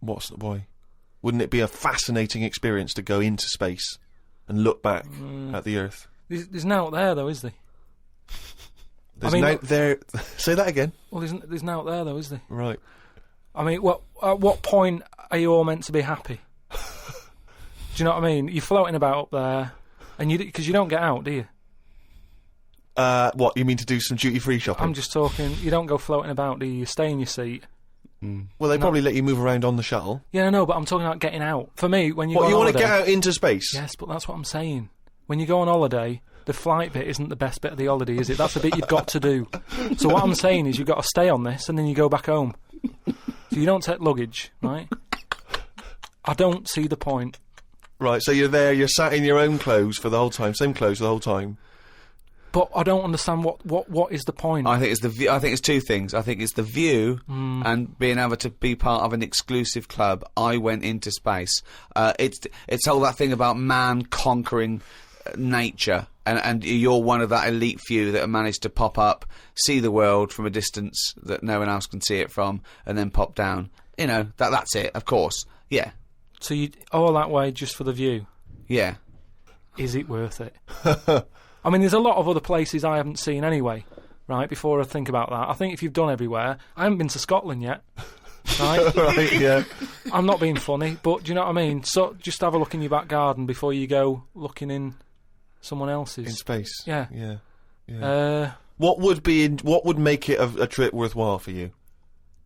Why? Wouldn't it be a fascinating experience to go into space and look back at the Earth? There's now out there, though, is there? There's now there. Say that again. Well, there's now out there, though, is there? Right. I mean, at what point are you all meant to be happy? Do you know what I mean? You're floating about up there, and because you don't get out, do you? What, you mean to do some duty-free shopping? I'm just talking, you don't go floating about, do you? You stay in your seat. Well, they probably let you move around on the shuttle. Yeah, no, but I'm talking about getting out. For me, when you go on you want holiday, to get out into space? Yes, but that's what I'm saying. When you go on holiday, the flight bit isn't the best bit of the holiday, is it? That's the bit you've got to do. So what I'm saying is you've got to stay on this, and then you go back home. So you don't take luggage, right? I don't see the point. Right, so you're there, you're sat in your own clothes for the whole time, same clothes the whole time. But I don't understand what is the point. I think it's I think it's two things. I think it's the view and being able to be part of an exclusive club. I went into space. It's all that thing about man conquering nature, and you're one of that elite few that have managed to pop up, see the world from a distance that no one else can see it from, and then pop down. You know, that's it. Of course, yeah. So you all that way just for the view? Yeah. Is it worth it? I mean, there's a lot of other places I haven't seen anyway, right, before I think about that. I think if you've done everywhere... I haven't been to Scotland yet, right? Right, yeah. I'm not being funny, but do you know what I mean? So just have a look in your back garden before you go looking in someone else's. In space. Yeah. Yeah. What would make it a trip worthwhile for you?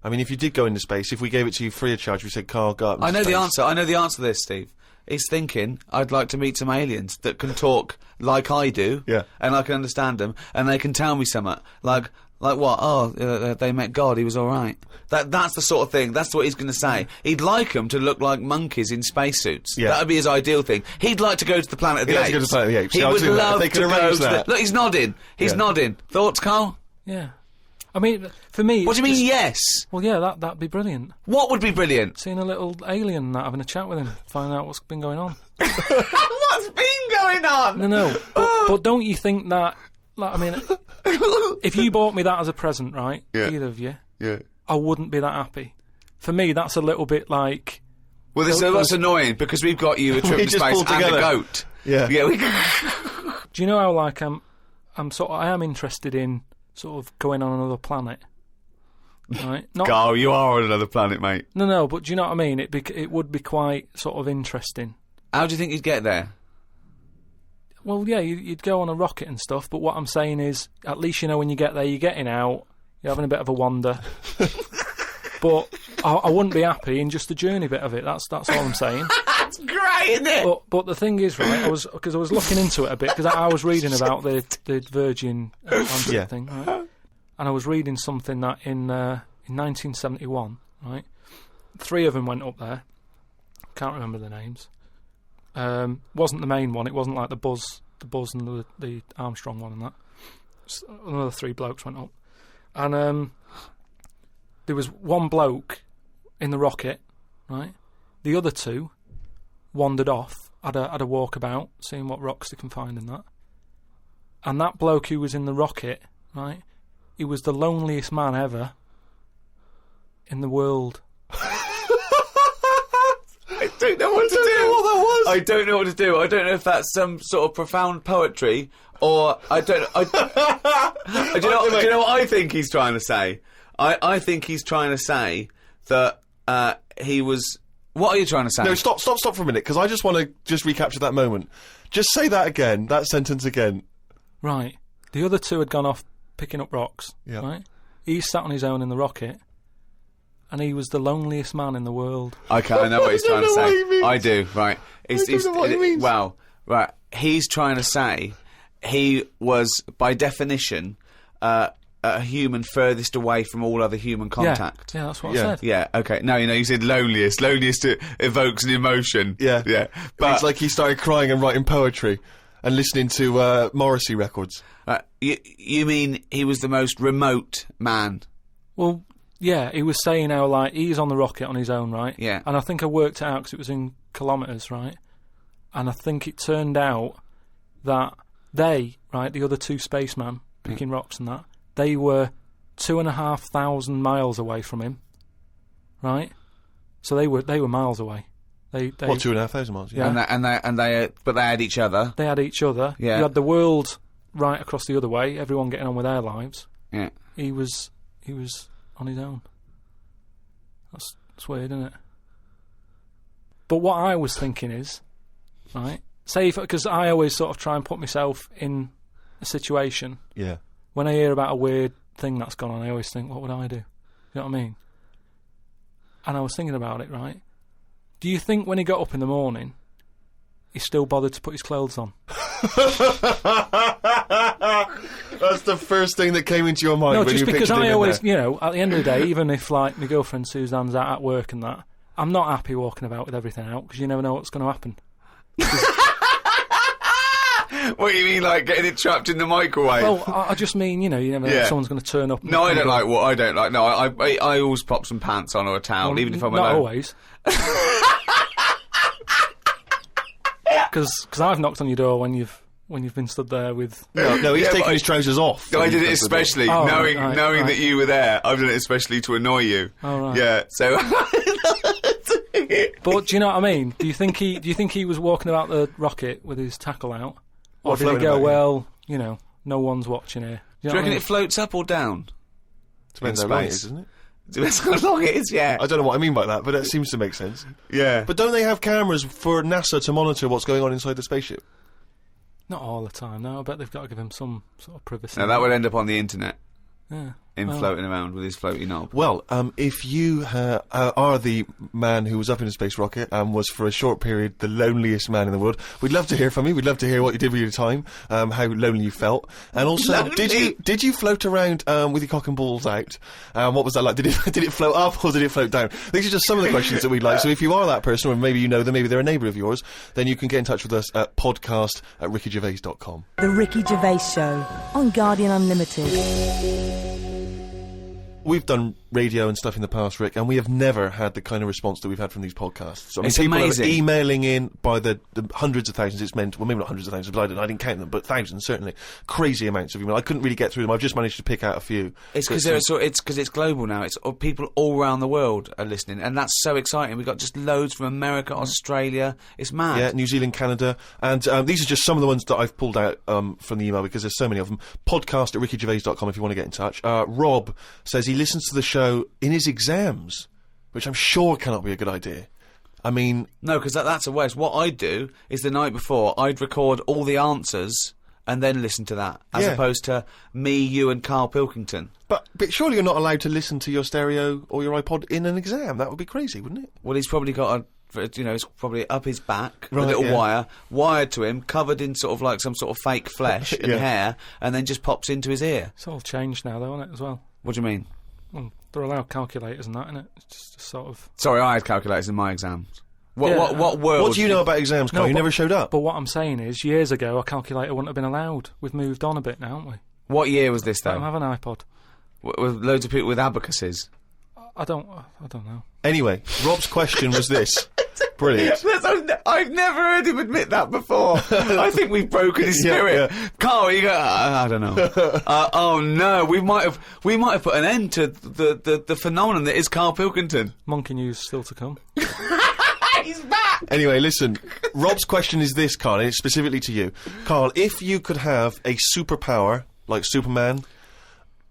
I mean, if you did go into space, if we gave it to you free of charge, we said, Carl, go up into I know space. the answer. I know the answer to this, Steve. He's thinking, I'd like to meet some aliens that can talk like I do, Yeah. and I can understand them, and they can tell me something. Like what? Oh, they met God, he was alright. That's the sort of thing, that's what he's going to say. He'd like them to look like monkeys in spacesuits. Yeah. That would be his ideal thing. He'd like to go to the Planet of the He'd Apes. like to go to the Planet of the Apes. He Yeah, I'll would do that. love They to can go arrange to that. Look, he's nodding. He's Yeah. nodding. Thoughts, Carl? Yeah. I mean, for me... What do you mean, it's- yes? Well, yeah, that'd be brilliant. What would be brilliant? Seeing a little alien and that, having a chat with him, finding out what's been going on. What's been going on? No, but don't you think that... Like, I mean, if you bought me that as a present, right, Yeah. either of you, Yeah. I wouldn't be that happy. For me, that's a little bit like... Well, that's annoying, because we've got you a trip We to just space pulled and a together. goat. Yeah. Yeah, Do you know how, like, I am interested in sort of going on another planet, right? Not, Carl, you are on another planet, mate. No, but do you know what I mean? It would be quite sort of interesting. How do you think you'd get there? Well, yeah, you'd go on a rocket and stuff, but what I'm saying is, at least you know when you get there, you're getting out, you're having a bit of a wander. But I wouldn't be happy in just the journey bit of it. That's all I'm saying. That's great, isn't it? But the thing is, right? I was looking into it a bit because I was reading about the Virgin Yeah. thing, right? And I was reading something that in 1971, right? 3 of them went up there. Can't remember the names. Wasn't the main one. It wasn't like the Buzz and the Armstrong one and that. Just another 3 blokes went up, and there was one bloke in the rocket, right? The other 2 wandered off, had a walkabout, seeing what rocks they can find in that. And that bloke who was in the rocket, right? He was the loneliest man ever in the world. I don't know what to do. What that was? I don't know what to do. I don't know if that's some sort of profound poetry, or I don't. Do you know what I think he's trying to say? I think he's trying to say that he was. What are you trying to say? No, stop for a minute, because I just want to just recapture that moment. Just say that again, that sentence again. Right. The other 2 had gone off picking up rocks. Yeah. Right. He sat on his own in the rocket, and he was the loneliest man in the world. Okay, I know what he's I trying to don't know say. what he means. I do. Right. I don't know what he means. Well, right. He's trying to say he was, by definition, a human furthest away from all other human contact. Yeah, that's what Yeah. I said. Yeah, okay. No, you said loneliest. Loneliest evokes an emotion. Yeah. Yeah. But But it's like he started crying and writing poetry and listening to Morrissey records. you mean he was the most remote man? Well, yeah, he was saying how, like, he's on the rocket on his own, right? Yeah. And I think I worked it out because it was in kilometres, right? And I think it turned out that they, right, the other 2 spacemen picking rocks and that, they were 2,500 miles away from him, right? So they were miles away. They 2,500 miles? Yeah. But they had each other. They had each other. Yeah. You had the world right across the other way. Everyone getting on with their lives. Yeah. He was on his own. That's weird, isn't it? But what I was thinking is, right? Say because I always sort of try and put myself in a situation. Yeah. When I hear about a weird thing that's gone on, I always think, what would I do? You know what I mean? And I was thinking about it, right? Do you think when he got up in the morning, he still bothered to put his clothes on? That's the first thing that came into your mind No, when just you because pictured him I in always, there. you know, at the end of the day, even if, like, my girlfriend Suzanne's out at work and that, I'm not happy walking about with everything out, because you never know what's going to happen. What do you mean, like getting it trapped in the microwave? Well, I just mean, you know, you never know Yeah. if someone's going to turn up. No, I don't like what I don't like. No, I always pop some pants on or a towel, even if I'm not alone. always. Because I've knocked on your door when you've been stood there with. No, he's Yeah, taking but his trousers off. I did it especially Oh, knowing right. that you were there. I've done it especially to annoy you. Oh, right. Yeah. So. But do you know what I mean? Do you think he was walking about the rocket with his tackle out, or What, did he floating go, about, well, you know, no one's watching here? Do you reckon it floats up or down? Depends in how long it space? is, doesn't it? Depends how long it is. Yeah. I don't know what I mean by that, but that seems to make sense. Yeah. But don't they have cameras for NASA to monitor what's going on inside the spaceship? Not all the time. No, I bet they've got to give him some sort of privacy. Now that would end up on the internet. Yeah. Him Well. floating around with his floaty knob. Well, if you are the man who was up in a space rocket and was for a short period the loneliest man in the world, we'd love to hear from you. We'd love to hear what you did with your time, how lonely you felt, and also did you float around with your cock and balls out? What was that like? Did it float up or did it float down? These are just some of the questions that we'd like. So if you are that person, or maybe you know them, maybe they're a neighbour of yours, then you can get in touch with us at podcast@rickygervais.com. The Ricky Gervais Show on Guardian Unlimited. We've done radio and stuff in the past, Rick, and we have never had the kind of response that we've had from these podcasts. I mean, It's people amazing. are emailing in by the hundreds of thousands. It's meant, well, maybe not hundreds of thousands, but I didn't count them, but thousands certainly. Crazy amounts of email. I couldn't really get through them. I've just managed to pick out a few. It's because it's global now. It's people all around the world are listening, and that's so exciting. We've got just loads from America, Australia. It's mad. Yeah, New Zealand, Canada, and these are just some of the ones that I've pulled out from the email because there's so many of them. Podcast@rickygervais.com if you want to get in touch. Rob says he listens to the show in his exams, which I'm sure cannot be a good idea. I mean, No, because that's a waste. What I'd do is the night before, I'd record all the answers and then listen to that, as Yeah. opposed to me, you, and Carl Pilkington. but surely you're not allowed to listen to your stereo or your iPod in an exam. That would be crazy, wouldn't it? Well, he's probably got it's probably up his back, Right, a little yeah. wire, wired to him, covered in sort of like some sort of fake flesh and Yeah. hair, and then just pops into his ear. It's all changed now, though, isn't it, as well? What do you mean? Well, they're allowed calculators and that, isn't it? It's just sort of. Sorry, I had calculators in my exams. What Yeah. what world? What do you know about exams, Carl? You but- never showed up. But what I'm saying is, years ago, a calculator wouldn't have been allowed. We've moved on a bit now, haven't we? What year was this I don't though? have an iPod. With loads of people with abacuses. I don't know. Anyway, Rob's question was this. Brilliant. I've never heard him admit that before. I think we've broken his Yeah, spirit. yeah. Carl, you go. I don't know. Oh no, we might have put an end to the phenomenon that is Carl Pilkington. Monkey news still to come. He's back. Anyway, listen. Rob's question is this, Carl, and it's specifically to you. Carl, if you could have a superpower, like Superman,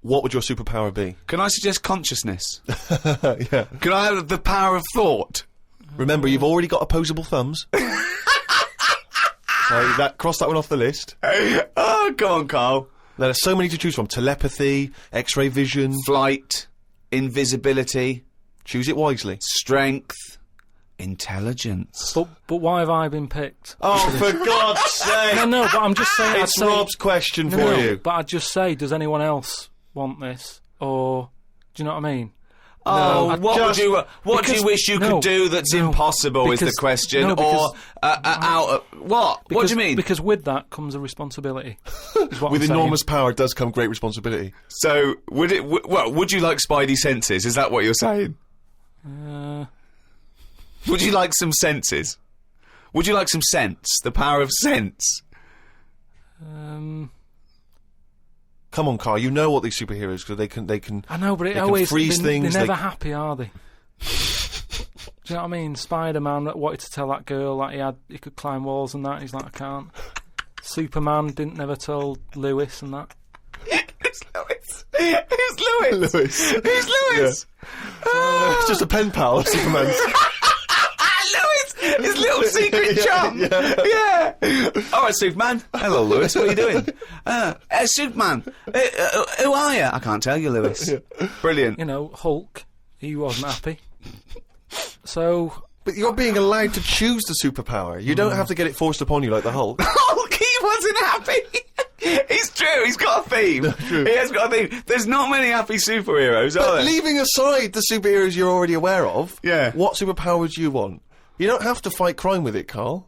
what would your superpower be? Can I suggest consciousness? Yeah. Can I have the power of thought? Remember, you've already got opposable thumbs. So cross that one off the list. Oh, come on, Carl. Now, there's so many to choose from. Telepathy, X-ray vision. Flight, invisibility, Choose it wisely. strength, intelligence. But why have I been picked? Oh, for God's sake! No, but I'm just saying. It's Rob's question No, for no, you. But I'd just say, does anyone else want this? Or, do you know what I mean? Oh, No, what do you because- wish you no, could do that's no, impossible is because- the question, no, because- what? What do you mean? Because with that comes a responsibility. is what With I'm saying. enormous power does come great responsibility. So would it? Would you like Spidey senses? Is that what you're saying? Would you like some senses? Would you like some sense? The power of sense. Come on, Carl. You know what these superheroes because they can. I know, but it they can always freeze things. They're they- never happy, are they? Do you know what I mean? Spider-Man that wanted to tell that girl that he could climb walls and that. He's like, I can't. Superman didn't never tell Lewis and that. Who's Lewis? Who's Lewis? Lewis. Who's Lewis? It's just a pen pal of Superman's. Lewis, his little secret chum. Yeah. All right, Superman. Hello, Lewis. What are you doing? Superman. Who are you? I can't tell you, Lewis. Brilliant. You know, Hulk. He wasn't happy. So. But you're being allowed to choose the superpower. You don't have to get it forced upon you like the Hulk. Hulk, he wasn't happy. It's true. He's got a theme. He has got a theme. There's not many happy superheroes, are But there? leaving aside the superheroes you're already aware of, Yeah. what superpower would you want? You don't have to fight crime with it, Carl.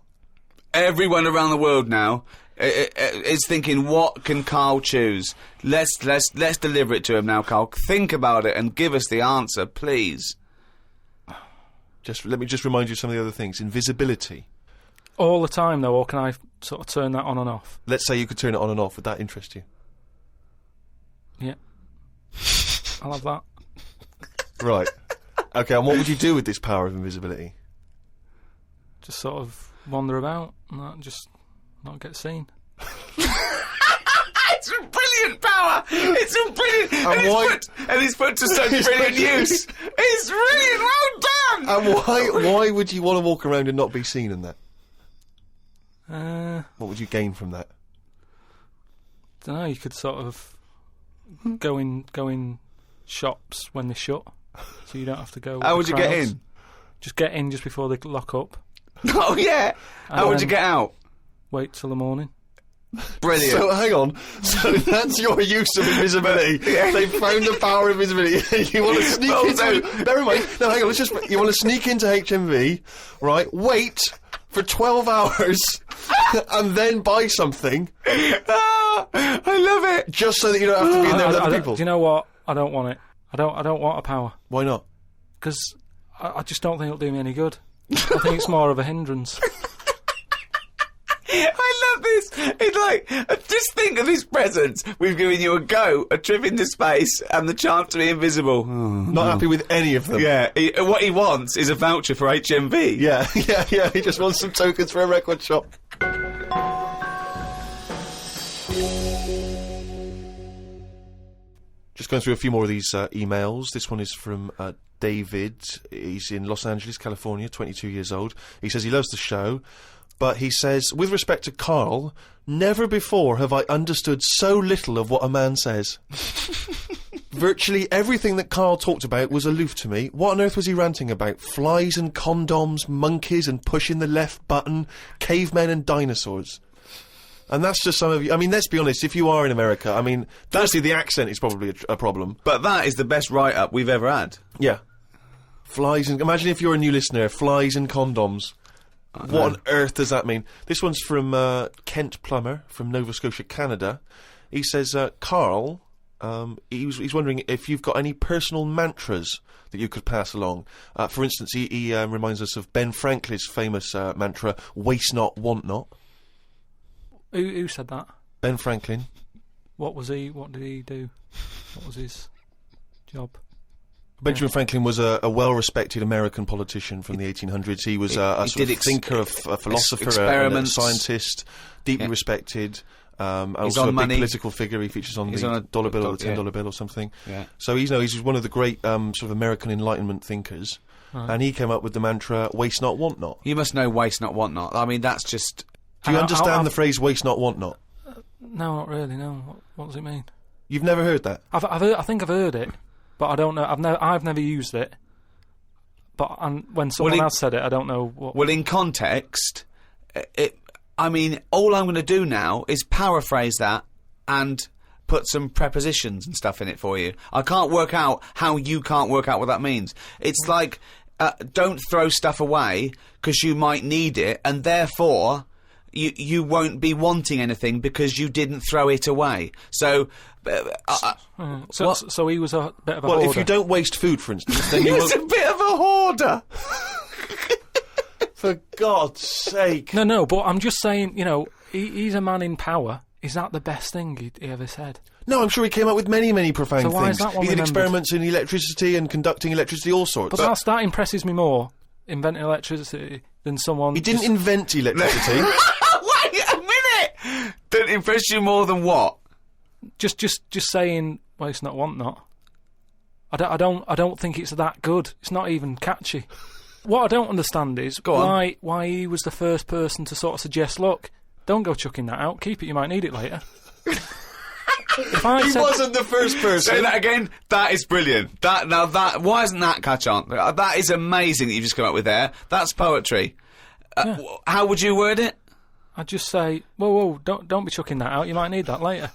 everyone around the world now is thinking, what can Carl choose? Let's deliver it to him now, Carl. Think about it and give us the answer, please. Let me just remind you of some of the other things. Invisibility. All the time, though, or can I sort of turn that on and off? Let's say you could turn it on and off. Would that interest you? Yeah. I'll have that. Right. Okay, and what would you do with this power of invisibility? Just sort of wander about and just not get seen. It's a brilliant power! It's a brilliant... And he's put to such brilliant use. It's brilliant, well done! And why would you want to walk around and not be seen in that? What would you gain from that? Don't know, you could sort of go in shops when they're shut, so you don't have to go. How would you get in? Just get in just before they lock up. Oh yeah. How would you get out? Wait till the morning. Brilliant. So hang on. So that's your use of invisibility. They found the power of invisibility. You want to sneak into. Bear in mind. No, hang on. You want to sneak into HMV, right? Wait for 12 hours and then buy something. I love it. Just so that you don't have to be in there with other people. Do you know what? I don't want it. I don't want a power. Why not? Because I just don't think it'll do me any good. I think it's more of a hindrance. I love this. It's like, just think of his presents. We've given you a trip into space, and the chance to be invisible. Not happy with any of them. Yeah, what he wants is a voucher for HMV. Yeah. He just wants some tokens for a record shop. Just going through a few more of these emails. This one is from David. He's in Los Angeles, California, 22 years old. He says he loves the show, but he says, with respect to Carl, never before have I understood so little of what a man says. Virtually everything that Carl talked about was aloof to me. What on earth was he ranting about? Flies and condoms, monkeys and pushing the left button, cavemen and dinosaurs. And that's just some of you. I mean, let's be honest, if you are in America, I mean, firstly, the accent is probably a problem. But that is the best write-up we've ever had. Yeah. Flies and... Imagine if you're a new listener, flies and condoms. What on earth does that mean? This one's from Kent Plummer from Nova Scotia, Canada. He says, Carl, he's wondering if you've got any personal mantras that you could pass along. For instance, he reminds us of Ben Franklin's famous mantra, waste not, want not. Who said that? Ben Franklin. What did he do? What was his job? Benjamin Franklin was a well-respected American politician from the 1800s. He was a sort of thinker, a philosopher, a scientist, deeply respected. Also a big political figure. He features on the dollar bill or the $10 bill or something. Yeah. So he's one of the great sort of American Enlightenment thinkers. Right. And he came up with the mantra, waste not, want not. You must know waste not, want not. I mean, that's just... Do you understand the phrase waste not, want not? No, not really, no. What does it mean? You've never heard that? I think I've heard it, but I don't know. I've never used it. But when someone else said it, I don't know what... Well, in context, I mean, all I'm going to do now is paraphrase that and put some prepositions and stuff in it for you. I can't work out how you can't work out what that means. It's like, don't throw stuff away because you might need it, and therefore... You won't be wanting anything because you didn't throw it away. So he was a bit of a hoarder. Well, if you don't waste food, for instance, then he was a bit of a hoarder. For God's sake. No, but I'm just saying, you know, he's a man in power. Is that the best thing he ever said? No, I'm sure he came up with many, many profound things. Is that one he did experiments in electricity and conducting electricity, all sorts. But that impresses me more, inventing electricity, than someone... He didn't invent electricity. Wait a minute! Don't impress you more than what? Just saying, waste not, want not. I don't think it's that good. It's not even catchy. What I don't understand is why he was the first person to sort of suggest, look, don't go chucking that out, keep it, you might need it later. He wasn't the first person. Say that again. That is brilliant. Why hasn't that catch on? That is amazing that you've just come up with there. That's poetry. How would you word it? I'd just say, whoa, don't be chucking that out. You might need that later.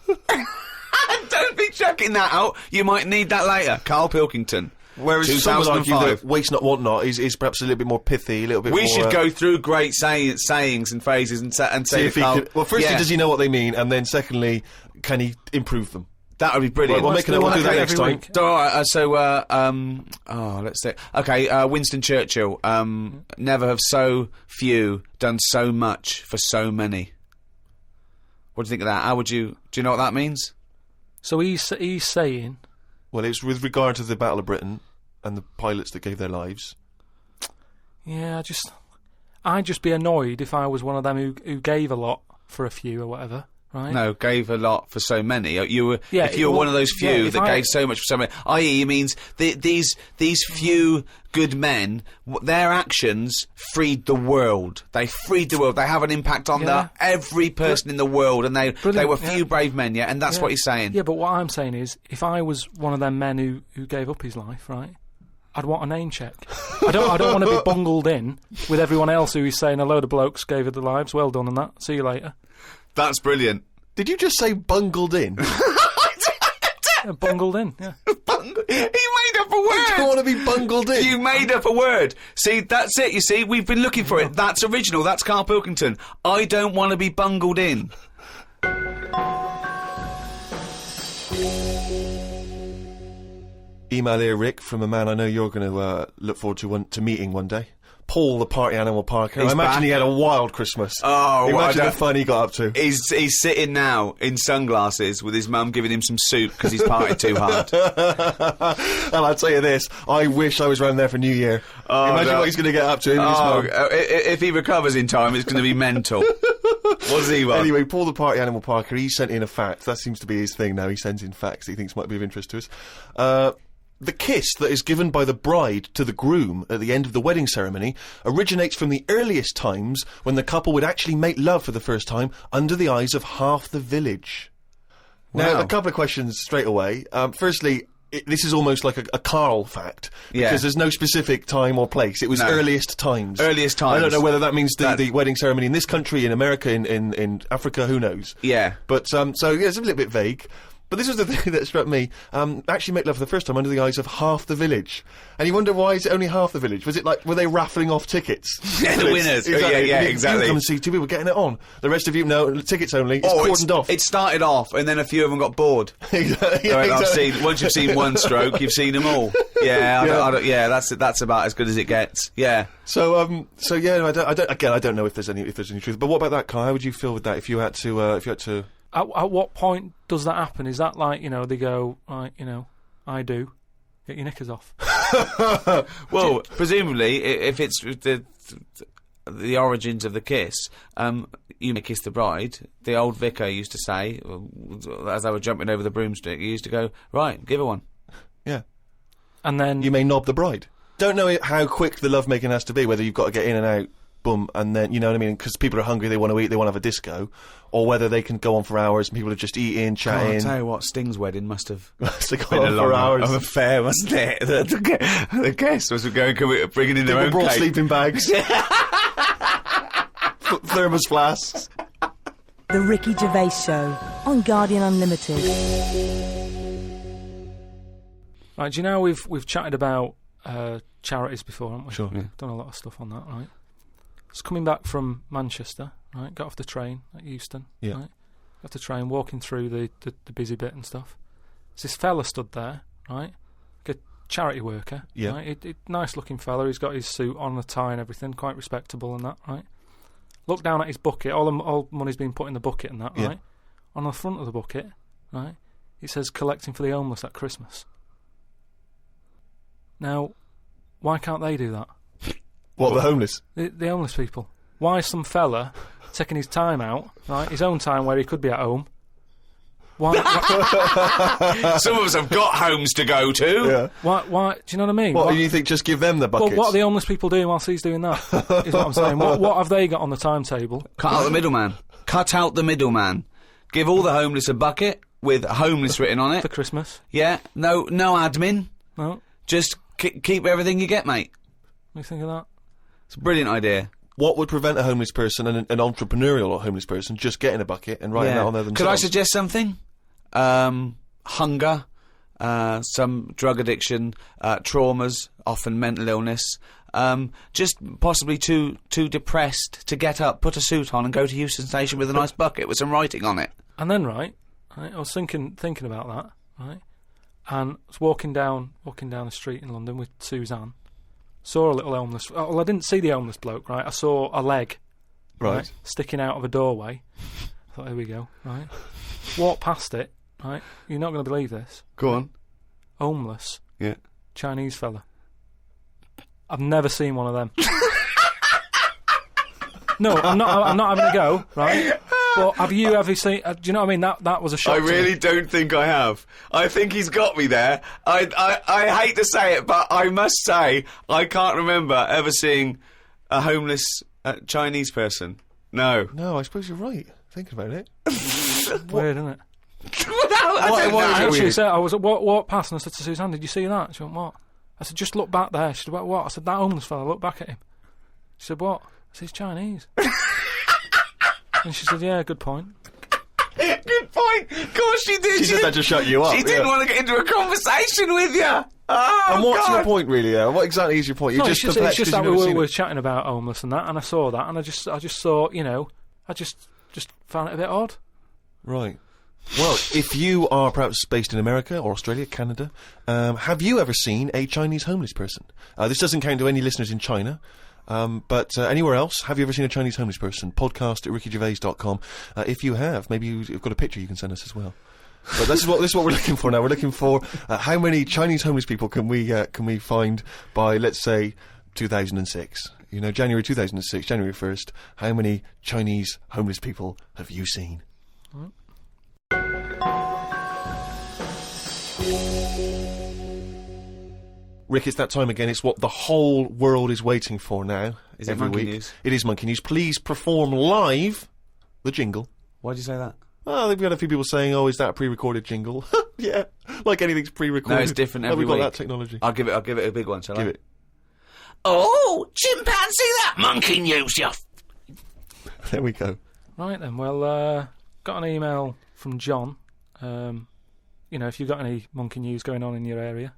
Don't be chucking that out. You might need that later. Carl Pilkington. Whereas some would argue 2005. that waste not, want not is perhaps a little bit more pithy, a little bit more... We should go through great sayings and phrases and say See if he Carl, could, well, firstly, does he know what they mean? And then secondly, can he improve them? That would be brilliant. Well, we'll do that next time. week. All right, let's see. Okay, Winston Churchill. Never have so few done so much for so many. What do you think of that? How would you... Do you know what that means? So he's saying... Well, it's with regard to the Battle of Britain and the pilots that gave their lives. Yeah, I'd just be annoyed if I was one of them who gave a lot for a few or whatever, right? No, gave a lot for so many. If you were well, one of those few yeah, if that I- gave so much for so many, i.e., it means these few good men, their actions freed the world. They freed the world. They have an impact on Yeah. every person in the world, and they Brilliant, were few brave men. Yeah, and that's Yeah. what he's saying. Yeah, but what I'm saying is, if I was one of them men who gave up his life, right, I'd want a name check. I don't want to be bungled in with everyone else who is saying a load of blokes gave it their lives. Well done on that. See you later. That's brilliant. Did you just say bungled in? Yeah, bungled in. Yeah. He made up a word. I don't want to be bungled in. You made up a word. See, that's it. You see, we've been looking for it. That's original. That's Carl Pilkington. I don't want to be bungled in. Email here, Rick, from a man I know you're going to look forward to meeting one day. Paul, the party animal Parker. He's I imagine back. he had a wild Christmas. Oh, well, imagine I the don't- fun he got up to. He's sitting now in sunglasses with his mum giving him some soup because he's partied too hard. And I'll tell you this, I wish I was round there for New Year. Imagine no. what he's going to get up to, him and his mum. If he recovers in time, it's going to be mental. What's he want? Anyway, Paul the Party Animal Parker, he sent in a fact. That seems to be his thing now. He sends in facts that he thinks might be of interest to us. The kiss that is given by the bride to the groom at the end of the wedding ceremony originates from the earliest times when the couple would actually make love for the first time under the eyes of half the village. Now, Wow. a couple of questions straight away. Firstly, this is almost like a Carl fact. Yeah. Because there's no specific time or place. It was No. earliest times. Earliest times. I don't know whether that means That- the wedding ceremony in this country, in America, in Africa, who knows. Yeah. But, so, yeah, it's a little bit vague. But this was the thing that struck me. Actually make love for the first time under the eyes of half the village. And you wonder, why is it only half the village? Was it like, were they raffling off tickets? Yeah, the winners. Yeah, exactly. You come and see two people getting it on. The rest of you, no, tickets only. It's Oh, cordoned off. It started off, and then a few of them got bored. Exactly. All right, once you've seen one stroke, you've seen them all. Yeah, Yeah. that's about as good as it gets. Yeah. So yeah, I don't know if there's any truth. But what about that, Kai? How would you feel with that if you had to? At what point does that happen? Is that like, they go, right, I do. Get your knickers off. Well, presumably, if it's the origins of the kiss, you may kiss the bride. The old vicar used to say, as they were jumping over the broomstick, he used to go, right, give her one. Yeah. And then... You may knob the bride. Don't know how quick the lovemaking has to be, whether you've got to get in and out, boom, and then, you know what I mean? Because people are hungry, they want to eat, they want to have a disco, or whether they can go on for hours and people are just eating, I'll chatting. tell you what, Sting's wedding must have Must have been gone a on long for hours. affair, wasn't it? The guests was bringing in their People own brought cake. sleeping bags. Thermos flasks. The Ricky Gervais Show on Guardian Unlimited. Right, do you know we've chatted about charities before, haven't we? Sure. Yeah. Done a lot of stuff on that, right? It's coming back from Manchester, right? Got off the train at Euston, Yeah. right? Got off the train, walking through the busy bit and stuff. There's this fella stood there, right? Like a charity worker, Yeah. right? Nice looking fella. He's got his suit on, a tie and everything, quite respectable and that, right? Look down at his bucket. All money's been put in the bucket and that, Yeah. right? On the front of the bucket, right? It says collecting for the homeless at Christmas. Now, why can't they do that? What, the homeless? The homeless people. Why is some fella taking his time out, right? His own time where he could be at home. Why? Some of us have got homes to go to. Yeah. Why? Do you know what I mean? What, you think just give them the buckets? Well, what are the homeless people doing whilst he's doing that? Is what I'm saying. What have they got on the timetable? Cut out the middleman. Cut out the middleman. Give all the homeless a bucket with homeless written on it. For Christmas. Yeah. No admin. No. Just keep everything you get, mate. What do you think of that? It's a brilliant idea. What would prevent a homeless person and an entrepreneurial or homeless person just getting a bucket and writing that on there themselves? Could I suggest something? Hunger, some drug addiction, traumas, often mental illness. Just possibly too depressed to get up, put a suit on, and go to Euston Station with a nice bucket with some writing on it. And then, right, I was thinking about that, right, and I was walking down the street in London with Suzanne. Saw a little homeless. Well, I didn't see the homeless bloke, right. I saw a leg, right, sticking out of a doorway. I thought, here we go, right. Walked past it, right. You're not going to believe this. Go on. Homeless. Yeah. Chinese fella. I've never seen one of them. No, I'm not having a go, right? But have you ever seen? Do you know what I mean? That was a shock. I to really me. don't think I have. I think he's got me there. I hate to say it, but I must say I can't remember ever seeing a homeless Chinese person. No. No, I suppose you're right. Thinking about it. Weird, isn't it? I Actually, said, I was walked past and I said to Suzanne, "Did you see that?" She went, "What?" I said, "Just look back there." She said, "What?" I said, "That homeless fella. Look back at him." She said, "What?" I said, "He's Chinese." And she said, "Yeah, good point." Good point. Of course she did. She said that to shut you up. She didn't want to get into a conversation with you. Oh, and what's God. your point, really? What exactly is your point? You're No, just it's perplexed just 'cause that you've we never were seen it. chatting about homeless and that, and I saw that, and I just thought, you know, I just found it a bit odd. Right. Well, if you are perhaps based in America or Australia, Canada, have you ever seen a Chinese homeless person? This doesn't count to any listeners in China. But anywhere else, have you ever seen a Chinese homeless person? Podcast at rickygervais.com. If you have, maybe you've got a picture you can send us as well. But this is what we're looking for now. We're looking for how many Chinese homeless people can we find by, let's say, 2006. You know, January 2006, January 1st. How many Chinese homeless people have you seen? Rick, it's that time again. It's what the whole world is waiting for now. Is it every Monkey week. News? It is Monkey News. Please perform live the jingle. Why'd you say that? Oh, we've got a few people saying, "Oh, is that a pre-recorded jingle?" Yeah, like anything's pre-recorded. No, it's different Oh, every we've got week. that technology. I'll give it a big one, shall I? Give it. Oh, chimpanzee, that Monkey News, you. There we go. Right then, well, got an email from John. You know, if you've got any monkey news going on in your area,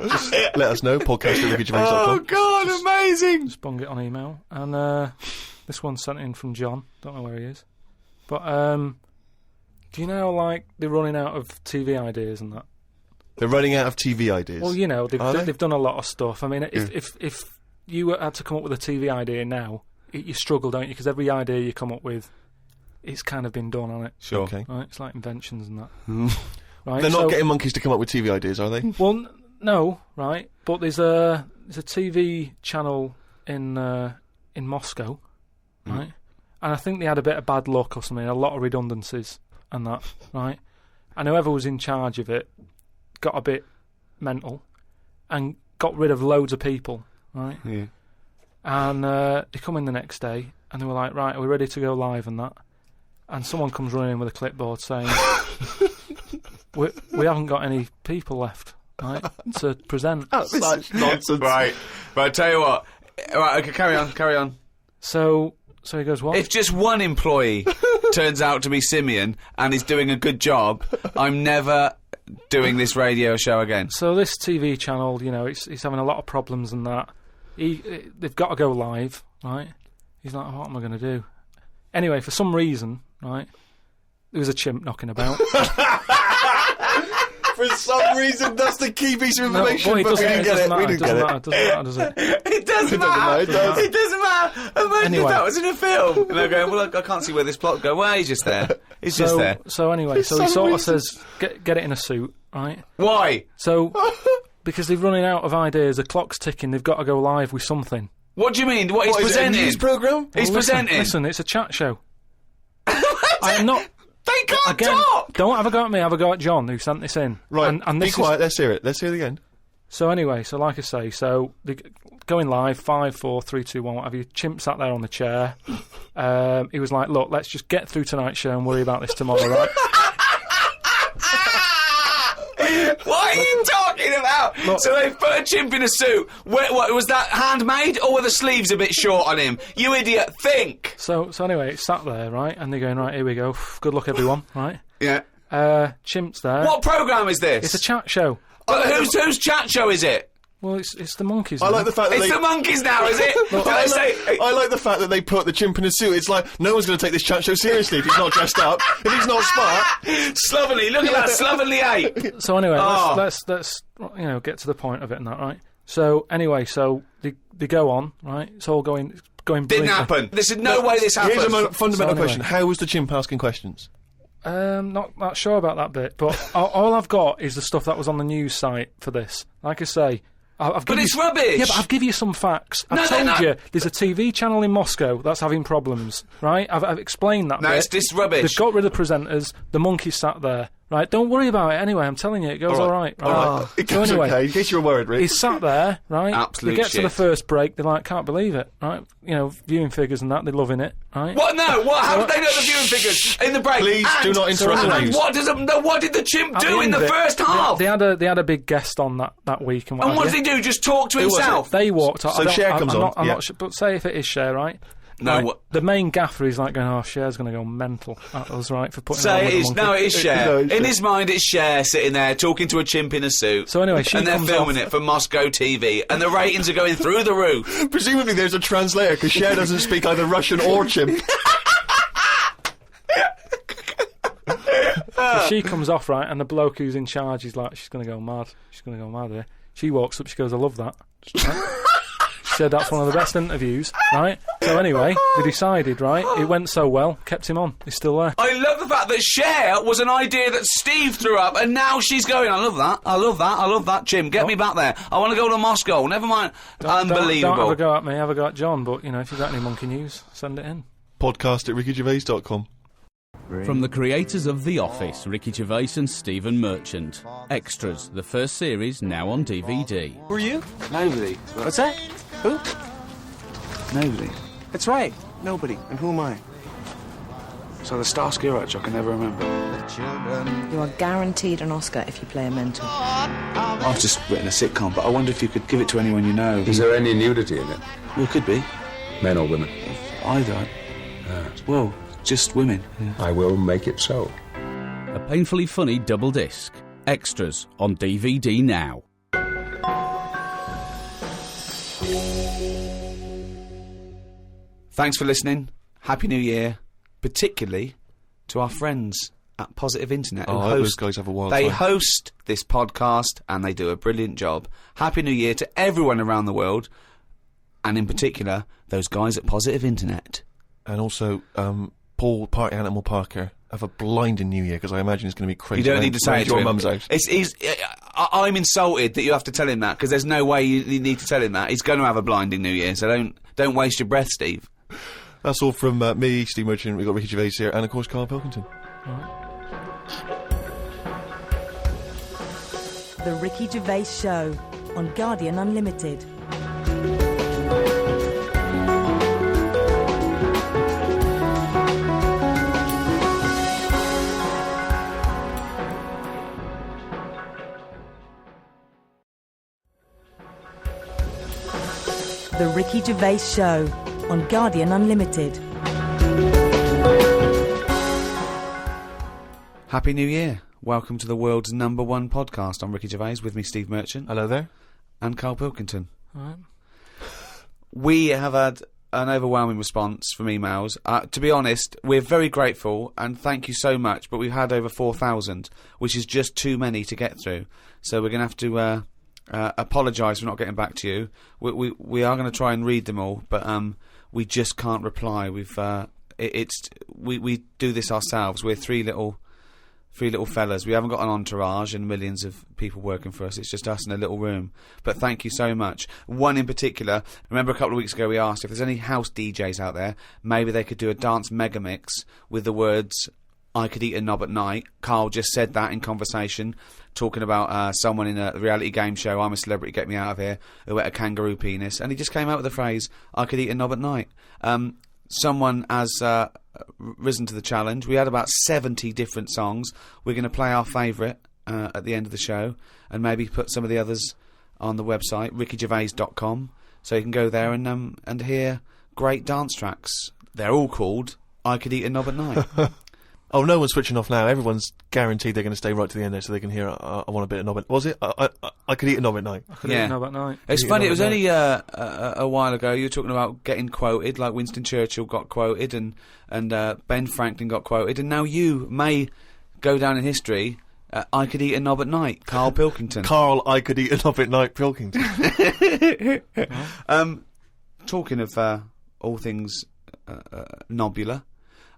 Just let us know. Podcast at rickygervais.com. Oh God, amazing! just bung it on email. And this one's sent in from John. Don't know where he is, but do you know, like, they're running out of TV ideas and that? They're running out of TV ideas. Well, you know, Are they? they've done a lot of stuff. I mean, if you had to come up with a TV idea now, you struggle, don't you? Because every idea you come up with, it's kind of been done on it. Sure. Okay. Right? It's like inventions and that. Right? They're not so- getting monkeys to come up with TV ideas, are they? Well, no, right? But there's a TV channel in Moscow, right? And I think they had a bit of bad luck or something, a lot of redundancies and that, right? And whoever was in charge of it got a bit mental and got rid of loads of people, right? Yeah. And they come in the next day and they were like, "Right, are we ready to go live?" and that. And someone comes running in with a clipboard saying, we haven't got any people left, right, to present. Such nonsense. Right, but I tell you what. Right, okay, carry on. So he goes, "What?" If just one employee turns out to be Simeon and is doing a good job, I'm never doing this radio show again. So this TV channel, you know, he's having a lot of problems and that. They've got to go live, right? He's like, "What am I going to do?" Anyway, for some reason, right, there was a chimp knocking about. For some reason, that's the key piece of No, information, but it but we doesn't- didn't it get doesn't it. matter, We didn't it get doesn't it. matter, it doesn't matter, does it? It doesn't matter, matter. it does. It doesn't matter. Imagine Anyway. if that was in a film. And they're going, well, I can't see where this plot go. Well, he's just there. He's just there. So anyway, so he some sort of reason. says, get it in a suit, right? Why? So, because they're running out of ideas, the clock's ticking, they've got to go live with something. What do you mean? What he's What, is it a presenting? news programme? He's Well, listen, presenting. Listen, it's a chat show. I'm not... They can't Again, talk. don't have a go at me, have a go at John, who sent this in. Right, and be this quiet, let's hear it. Let's hear it again. So anyway, so like I say, so going live, 5, 4, 3, 2, 1, whatever. Chimp sat there on the chair. He was like, "Look, let's just get through tonight's show and worry about this tomorrow, right?" What are you talking about? Look. So they put a chimp in a suit. What was that handmade, or were the sleeves a bit short on him? You idiot! Think. So anyway, it sat there, right, and they're going, "Right, here we go. Good luck, everyone," right? Yeah. Chimp's there. What programme is this? It's a chat show. Whose chat show is it? Well, it's the monkeys. I now. like the fact that It's the monkeys now, is it? Did I say? I like the fact that they put the chimp in a suit. It's like, no one's going to take this chat show seriously if he's not dressed up. If he's not smart. Slovenly, look at that slovenly ape. So anyway, Oh. let's get to the point of it and that, right? So anyway, they go on, right? It's all going Didn't brilliantly. happen. There's no way this happened. Here's a fundamental anyway. question. How was the chimp asking questions? Not sure about that bit, but all I've got is the stuff that was on the news site for this. Like I say, I've But given it's you, rubbish. Yeah, but I've given you some facts. No, I've they're told not. you there's a TV channel in Moscow that's having problems, right? I've explained that. No, bit. it's rubbish. They've got rid of the presenters. The monkey sat there, right? Don't worry about it anyway. I'm telling you, it goes all right. It So goes anyway, okay. In case you were worried, Rick. he's sat there, right? Absolute They get to shit. the first break, they're like, can't believe it, right? You know, viewing figures and that, they're loving it, right? What? No. What? How did they know the viewing figures in the break? Please do not interrupt the and news. what did the chimp At do in end the of it, first half? They had a big guest on that week and what And what have did you. he do? Just talk to was himself? They walked off. So Cher comes on, I'm yeah. not sure, but say if it is Cher, right? No, Right, what- the main gaffer is like going, "Oh, Cher's going to go mental at us, right, for putting Say on it with is. the No, monkey." it is Cher. No, it's In Cher. his mind, it's Cher sitting there talking to a chimp in a suit. So anyway, she and they're comes filming off- it for Moscow TV, and the ratings are going through the roof. Presumably there's a translator, because Cher doesn't speak either Russian or chimp. So she comes off, right, and the bloke who's in charge is like, she's going to go mad. She's going to go mad here. She walks up, she goes, "I love that." Right? She said that's one of the best interviews, right? So anyway, they decided, right, it went so well, kept him on. He's still there. I love the fact that Cher was an idea that Steve threw up, and now she's going, I love that, I love that, I love that, Jim, get me back there. I want to go to Moscow, never mind. Unbelievable. Don't have a go at me, have a go at John, but, you know, if you've got any monkey news, send it in. Podcast at rickygervais.com. From the creators of The Office, Ricky Gervais and Stephen Merchant. Extras, the first series, now on DVD. Who are you? Nobody. What's that? Who? Nobody. That's right. Nobody. And who am I? So the Starsky Hutch, I can never remember. You are guaranteed an Oscar if you play a mentor. I've just written a sitcom, but I wonder if you could give it to anyone you know. Is there any nudity in it? Well, it could be. Men or women? Either. Well, just women. Yeah. I will make it so. A painfully funny double disc. Extras on DVD now. Thanks for listening. Happy New Year, particularly to our friends at Positive Internet. Oh, I hope those guys have a wild They time. host this podcast and they do a brilliant job. Happy New Year to everyone around the world, and in particular, those guys at Positive Internet. And also, Paul Party Animal Parker, have a blinding New Year, because I imagine it's going to be crazy. You don't need to say round it to your him. mum's house. I'm insulted that you have to tell him that, because there's no way you need to tell him that. He's going to have a blinding New Year, so don't waste your breath, Steve. That's all from me, Steve Merchant. We've got Ricky Gervais here, and of course, Carl Pilkington. The Ricky Gervais Show on Guardian Unlimited. The Ricky Gervais Show on Guardian Unlimited. Happy New Year. Welcome to the world's #1 podcast. I'm Ricky Gervais, with me Steve Merchant. Hello there. And Carl Pilkington. All right. We have had an overwhelming response from emails. To be honest, we're very grateful and thank you so much, but we've had over 4,000, which is just too many to get through. So we're going to have to apologise for not getting back to you. We are going to try and read them all, but we just can't reply. We do this ourselves. We're three little fellas. We haven't got an entourage and millions of people working for us. It's just us in a little room. But thank you so much. One in particular, remember a couple of weeks ago we asked if there's any house DJs out there, maybe they could do a dance mega mix with the words, "I could eat a knob at night." Carl just said that in conversation, talking about someone in a reality game show, "I'm a celebrity, get me out of here," who ate a kangaroo penis. And he just came out with the phrase, "I could eat a knob at night." Someone has risen to the challenge. We had about 70 different songs. We're going to play our favourite at the end of the show, and maybe put some of the others on the website, rickygervais.com, so you can go there and hear great dance tracks. They're all called "I Could Eat a Knob at Night." Oh, no one's switching off now. Everyone's guaranteed they're going to stay right to the end there so they can hear, I want a bit of knob at... Was it? I could eat a knob at night. I could eat a knob at night. It's funny, it was only a while ago, you were talking about getting quoted, like Winston Churchill got quoted and Ben Franklin got quoted, and now you may go down in history, I could eat a knob at night, Carl Pilkington. Carl, I could eat a knob at night, Pilkington. Talking of all things nobular,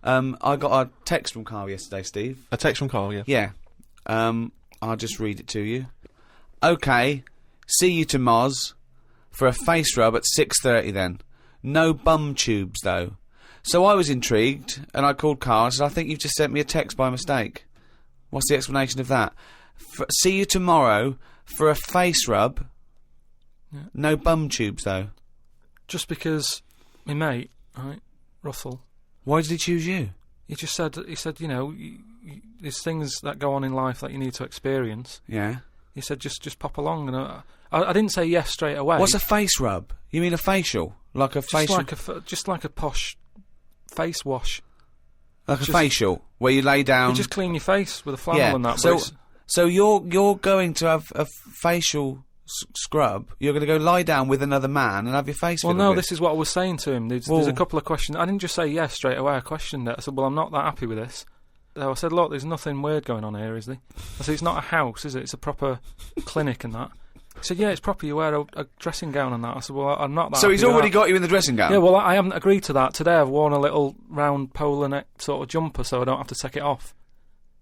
I got a text from Carl yesterday, Steve. A text from Carl, yeah. Yeah. I'll just read it to you. Okay, see you to Moz for a face rub at 6:30 then. No bum tubes, though. So I was intrigued, and I called Carl and said, I think you've just sent me a text by mistake. What's the explanation of that? See you tomorrow for a face rub. Yeah. No bum tubes, though. Just because my mate, right, Russell... Why did he choose you? He said, you know, there's things that go on in life that you need to experience. Yeah. He said, just pop along, and I didn't say yes straight away. What's a face rub? You mean a facial? Like a facial? Just like a posh face wash. Like a facial, where you lay down... You just clean your face with a flannel and that. So you're going to have a facial scrub, you're going to go lie down with another man and have your face Well, filled no, with. this is what I was saying to him. There's a couple of questions. I didn't just say yes straight away, I questioned it. I said, well, I'm not that happy with this. So I said, look, there's nothing weird going on here, is there? I said, it's not a house, is it? It's a proper clinic and that. He said, yeah, it's proper, you wear a dressing gown and that. I said, well, I'm not that So happy he's with already that. got you in the dressing gown? Yeah, well, I haven't agreed to that. Today I've worn a little round polar neck sort of jumper so I don't have to take it off.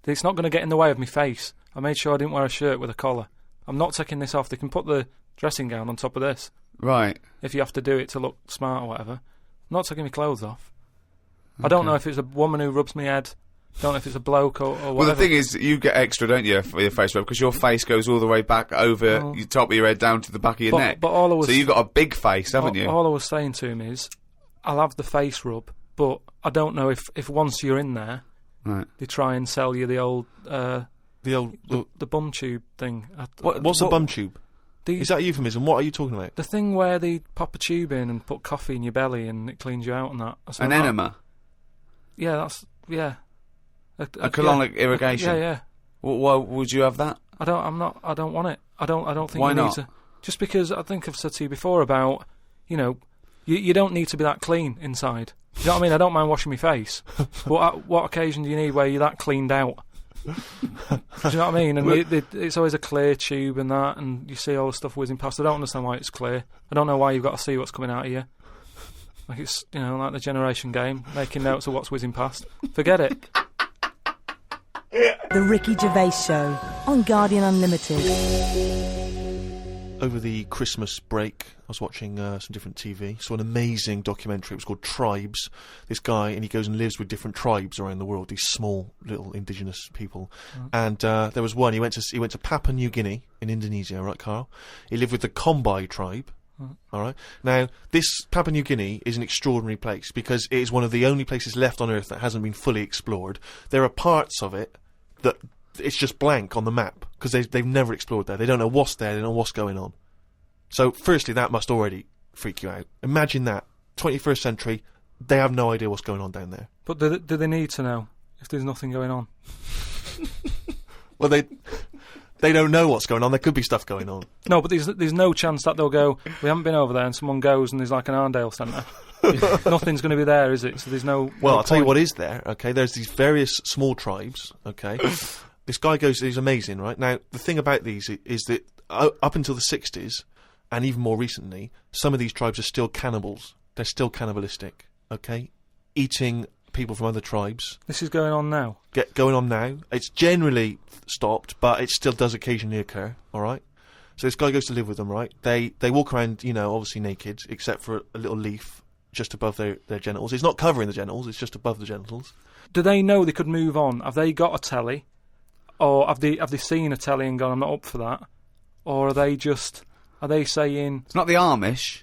It's not going to get in the way of my face. I made sure I didn't wear a shirt with a collar. I'm not taking this off. They can put the dressing gown on top of this. Right. If you have to do it to look smart or whatever. I'm not taking my clothes off. Okay. I don't know if it's a woman who rubs my head. Don't know if it's a bloke or whatever. Well, the thing is, you get extra, don't you, for your face rub, because your face goes all the way back over your top of your head down to the back of your neck. But all I was... So you've got a big face, haven't you? All I was saying to him is, I'll have the face rub, but I don't know if once you're in there, right, they try and sell you the old... the bum tube thing. What's a bum tube? Is that a euphemism? What are you talking about? The thing where they pop a tube in and put coffee in your belly and it cleans you out and that. An enema? Yeah, that's... Yeah. A colonic irrigation? Yeah. Why would you have that? I don't want it. I don't think Why you not? need to. Just because I think I've said to you before about, you know, you don't need to be that clean inside. You know what I mean? I don't mind washing my face. But at what occasion do you need where you're that cleaned out? Do you know what I mean? And it's always a clear tube and that, and you see all the stuff whizzing past. I don't understand why it's clear. I don't know why you've got to see what's coming out of you. Like it's, you know, like the generation game, making notes of what's whizzing past. Forget it. The Ricky Gervais Show on Guardian Unlimited. Over the Christmas break, I was watching some different TV. Saw an amazing documentary. It was called Tribes. This guy, and he goes and lives with different tribes around the world. These small little indigenous people. And there was one. He went to Papua New Guinea in Indonesia. Right, Carl? He lived with the Kombai tribe. All right. Now, this Papua New Guinea is an extraordinary place because it is one of the only places left on Earth that hasn't been fully explored. There are parts of it that it's just blank on the map because they've never explored there. They don't know what's there. They don't know what's going on. So, firstly, that must already freak you out. Imagine that 21st century. They have no idea what's going on down there. But do they need to know if there's nothing going on? Well, they don't know what's going on. There could be stuff going on. No, but there's no chance that they'll go, we haven't been over there, and someone goes and there's like an Arndale centre. Nothing's going to be there, is it? So there's no... Well, no I'll tell you point. what is there, okay? There's these various small tribes, okay? This guy goes, he's amazing, right? Now, the thing about these is that up until the 60s, and even more recently, some of these tribes are still cannibals. They're still cannibalistic, okay? Eating people from other tribes. This is going on now? Going on now. It's generally stopped, but it still does occasionally occur, alright? So this guy goes to live with them, right? They walk around, you know, obviously naked, except for a little leaf just above their genitals. It's not covering the genitals, it's just above the genitals. Do they know they could move on? Have they got a telly? Or have they seen a telly and gone, I'm not up for that? Or are they saying... It's not the Amish.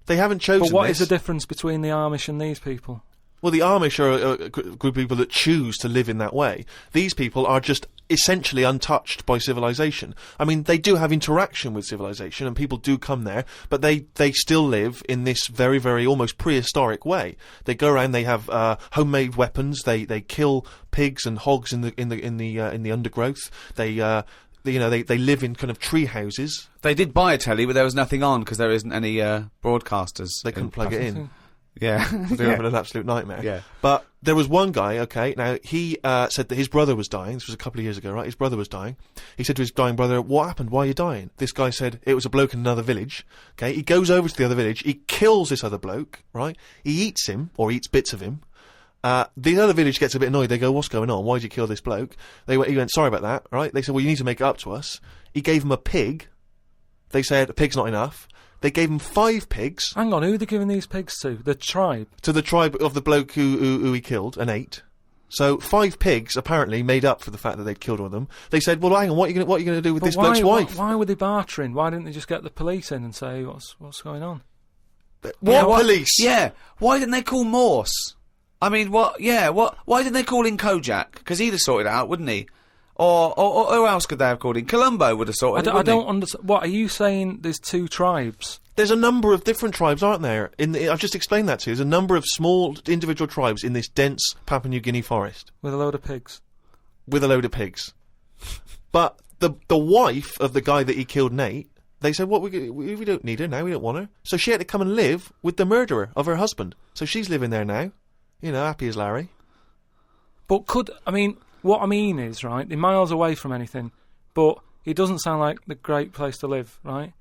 They haven't chosen But what this. is the difference between the Amish and these people? Well, the Amish are a group of people that choose to live in that way. These people are just essentially untouched by civilization. I mean, they do have interaction with civilization, and people do come there, but they still live in this very, very almost prehistoric way. They go around, they have homemade weapons, they kill pigs and hogs in the undergrowth. They live in kind of tree houses. They did buy a telly, but there was nothing on because there isn't any broadcasters. They couldn't plug it in. Yeah. They're having an absolute nightmare. Yeah. But there was one guy, okay, now he said that his brother was dying. This was a couple of years ago, right? His brother was dying. He said to his dying brother, "What happened? Why are you dying?" This guy said, "It was a bloke in another village." Okay, he goes over to the other village, he kills this other bloke, right? He eats him, or eats bits of him. The other village gets a bit annoyed. They go, "What's going on? Why did you kill this bloke?" He went, "Sorry about that," right? They said, "Well, you need to make it up to us." He gave him a pig. They said, "A pig's not enough." They gave him 5 pigs. Hang on, who are they giving these pigs to? The tribe? To the tribe of the bloke who he killed and ate. So 5 pigs apparently made up for the fact that they'd killed one of them. They said, "Well, hang on, what are you going to do with this bloke's wife?" Why were they bartering? Why didn't they just get the police in and say what's going on? What police? Yeah. Why didn't they call Morse? I mean, what? Yeah. What? Why didn't they call in Kojak? Because he'd have sorted it out, wouldn't he? Or who else could they have called in? Columbo would have sorted it. I don't understand. What are you saying? There's 2 tribes. There's a number of different tribes, aren't there? I've just explained that to you. There's a number of small individual tribes in this dense Papua New Guinea forest. With a load of pigs. With a load of pigs. But the wife of the guy that he killed, Nate, they said, "What, we don't need her now, we don't want her." So she had to come and live with the murderer of her husband. So she's living there now. You know, happy as Larry. But what I mean is, right, they're miles away from anything, but it doesn't sound like the great place to live, right?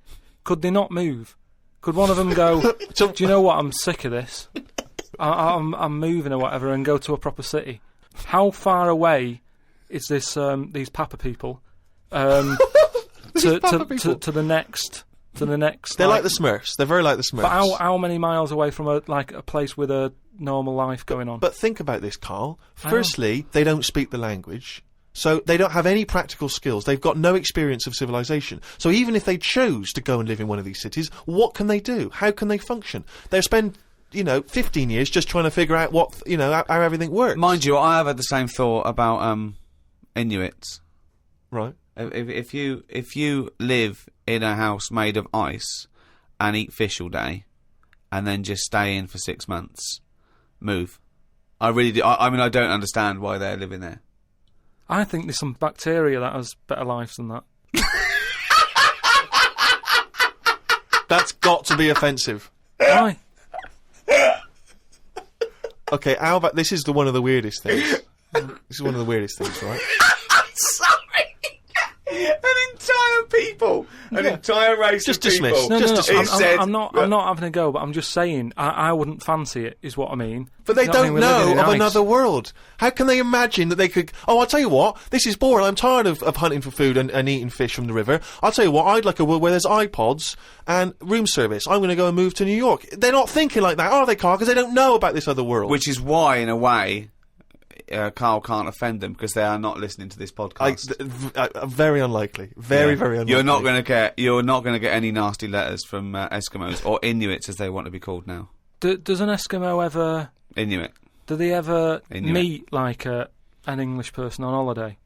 Could they not move? Could one of them go, "Do you know what, I'm sick of this. I'm moving or whatever," and go to a proper city? How far away is this, these Papa people, to the next... They're like the Smurfs. They're very like the Smurfs. But how many miles away from a place with a normal life going on? But think about this, Carl. Firstly, they don't speak the language, so they don't have any practical skills. They've got no experience of civilization. So even if they chose to go and live in one of these cities, what can they do? How can they function? They'll spend 15 years just trying to figure out how everything works. Mind you, I have had the same thought about Inuits. Right. If you live in a house made of ice and eat fish all day, and then just stay in for 6 months, move. I really do. I mean, I don't understand why they're living there. I think there's some bacteria that has better lives than that. That's got to be offensive. Why? Okay, how about this is one of the weirdest things. This is one of the weirdest things, right? An entire race just of people. dismissed. No, just dismissed. I'm not having a go, but I'm just saying I wouldn't fancy it, is what I mean. But they don't know of ice. another world. How can they imagine that they could... Oh, I'll tell you what, this is boring. I'm tired of hunting for food and eating fish from the river. I'll tell you what, I'd like a world where there's iPods and room service. I'm going to go and move to New York. They're not thinking like that, are they, Carl? Because they don't know about this other world. Which is why, in a way... Carl can't offend them because they are not listening to this podcast. Very unlikely. Very unlikely. You're not going to get any nasty letters from Eskimos or Inuits, as they want to be called now. Does an Eskimo ever Inuit? Do they ever Inuit. meet like an English person on holiday,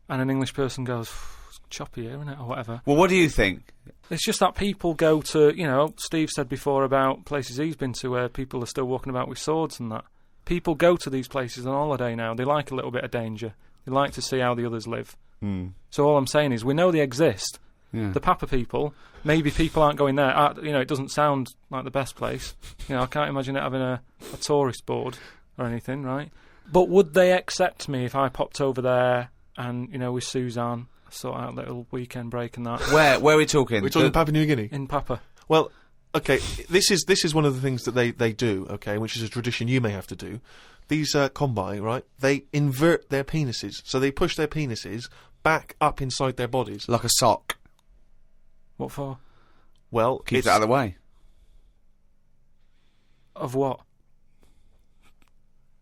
and an English person goes, "It's choppy here, isn't it?" or whatever? Well, what do you think? It's just that people go to, Steve said before about places he's been to where people are still walking about with swords and that. People go to these places on holiday now. They like a little bit of danger. They like to see how the others live. Mm. So all I'm saying is we know they exist. Yeah. The Papa people, maybe people aren't going there. It doesn't sound like the best place. I can't imagine it having a tourist board or anything, right? But would they accept me if I popped over there and, with Suzanne, sort out a little weekend break and that? Where are we talking? We're talking Papua New Guinea? In Papa. Well... Okay, this is one of the things that they do, okay, which is a tradition you may have to do. These Kombai, right, they invert their penises, so they push their penises back up inside their bodies. Like a sock. What for? Well, keep it out of the way. Of what?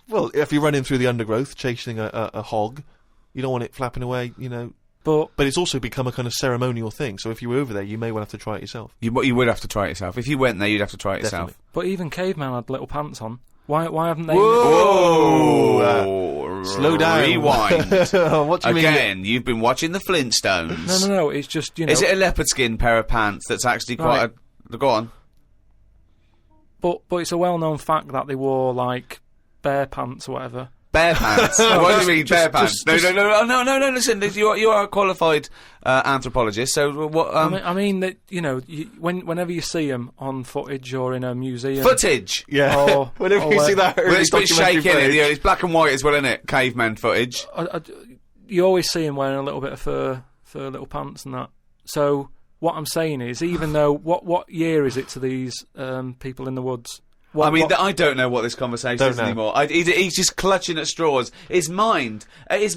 Well, if you're running through the undergrowth, chasing a hog, you don't want it flapping away, But it's also become a kind of ceremonial thing, so if you were over there, you may well have to try it yourself. You would have to try it yourself. If you went there, you'd have to try it yourself. But even cavemen had little pants on. Why haven't they... Whoa! Slow down. Rewind. What do you mean? Again, you've been watching the Flintstones. No, it's just, you know... Is it a leopard skin pair of pants that's actually quite a... Go on. But it's a well-known fact that they wore, like, bear pants or whatever. Bear pants? What do you mean, bear pants? No, listen, you are a qualified anthropologist, so what... I mean that, you know, whenever you see them on footage or in a museum... Footage? Yeah. Or, whenever you see that well, it's a bit shaky, footage. isn't it? It's black and white as well, isn't it? Caveman footage. You always see them wearing a little bit of fur little pants and that. So, what I'm saying is, even though... What year is it to these people in the woods? I don't know what this conversation is anymore. He's just clutching at straws. His mind, it's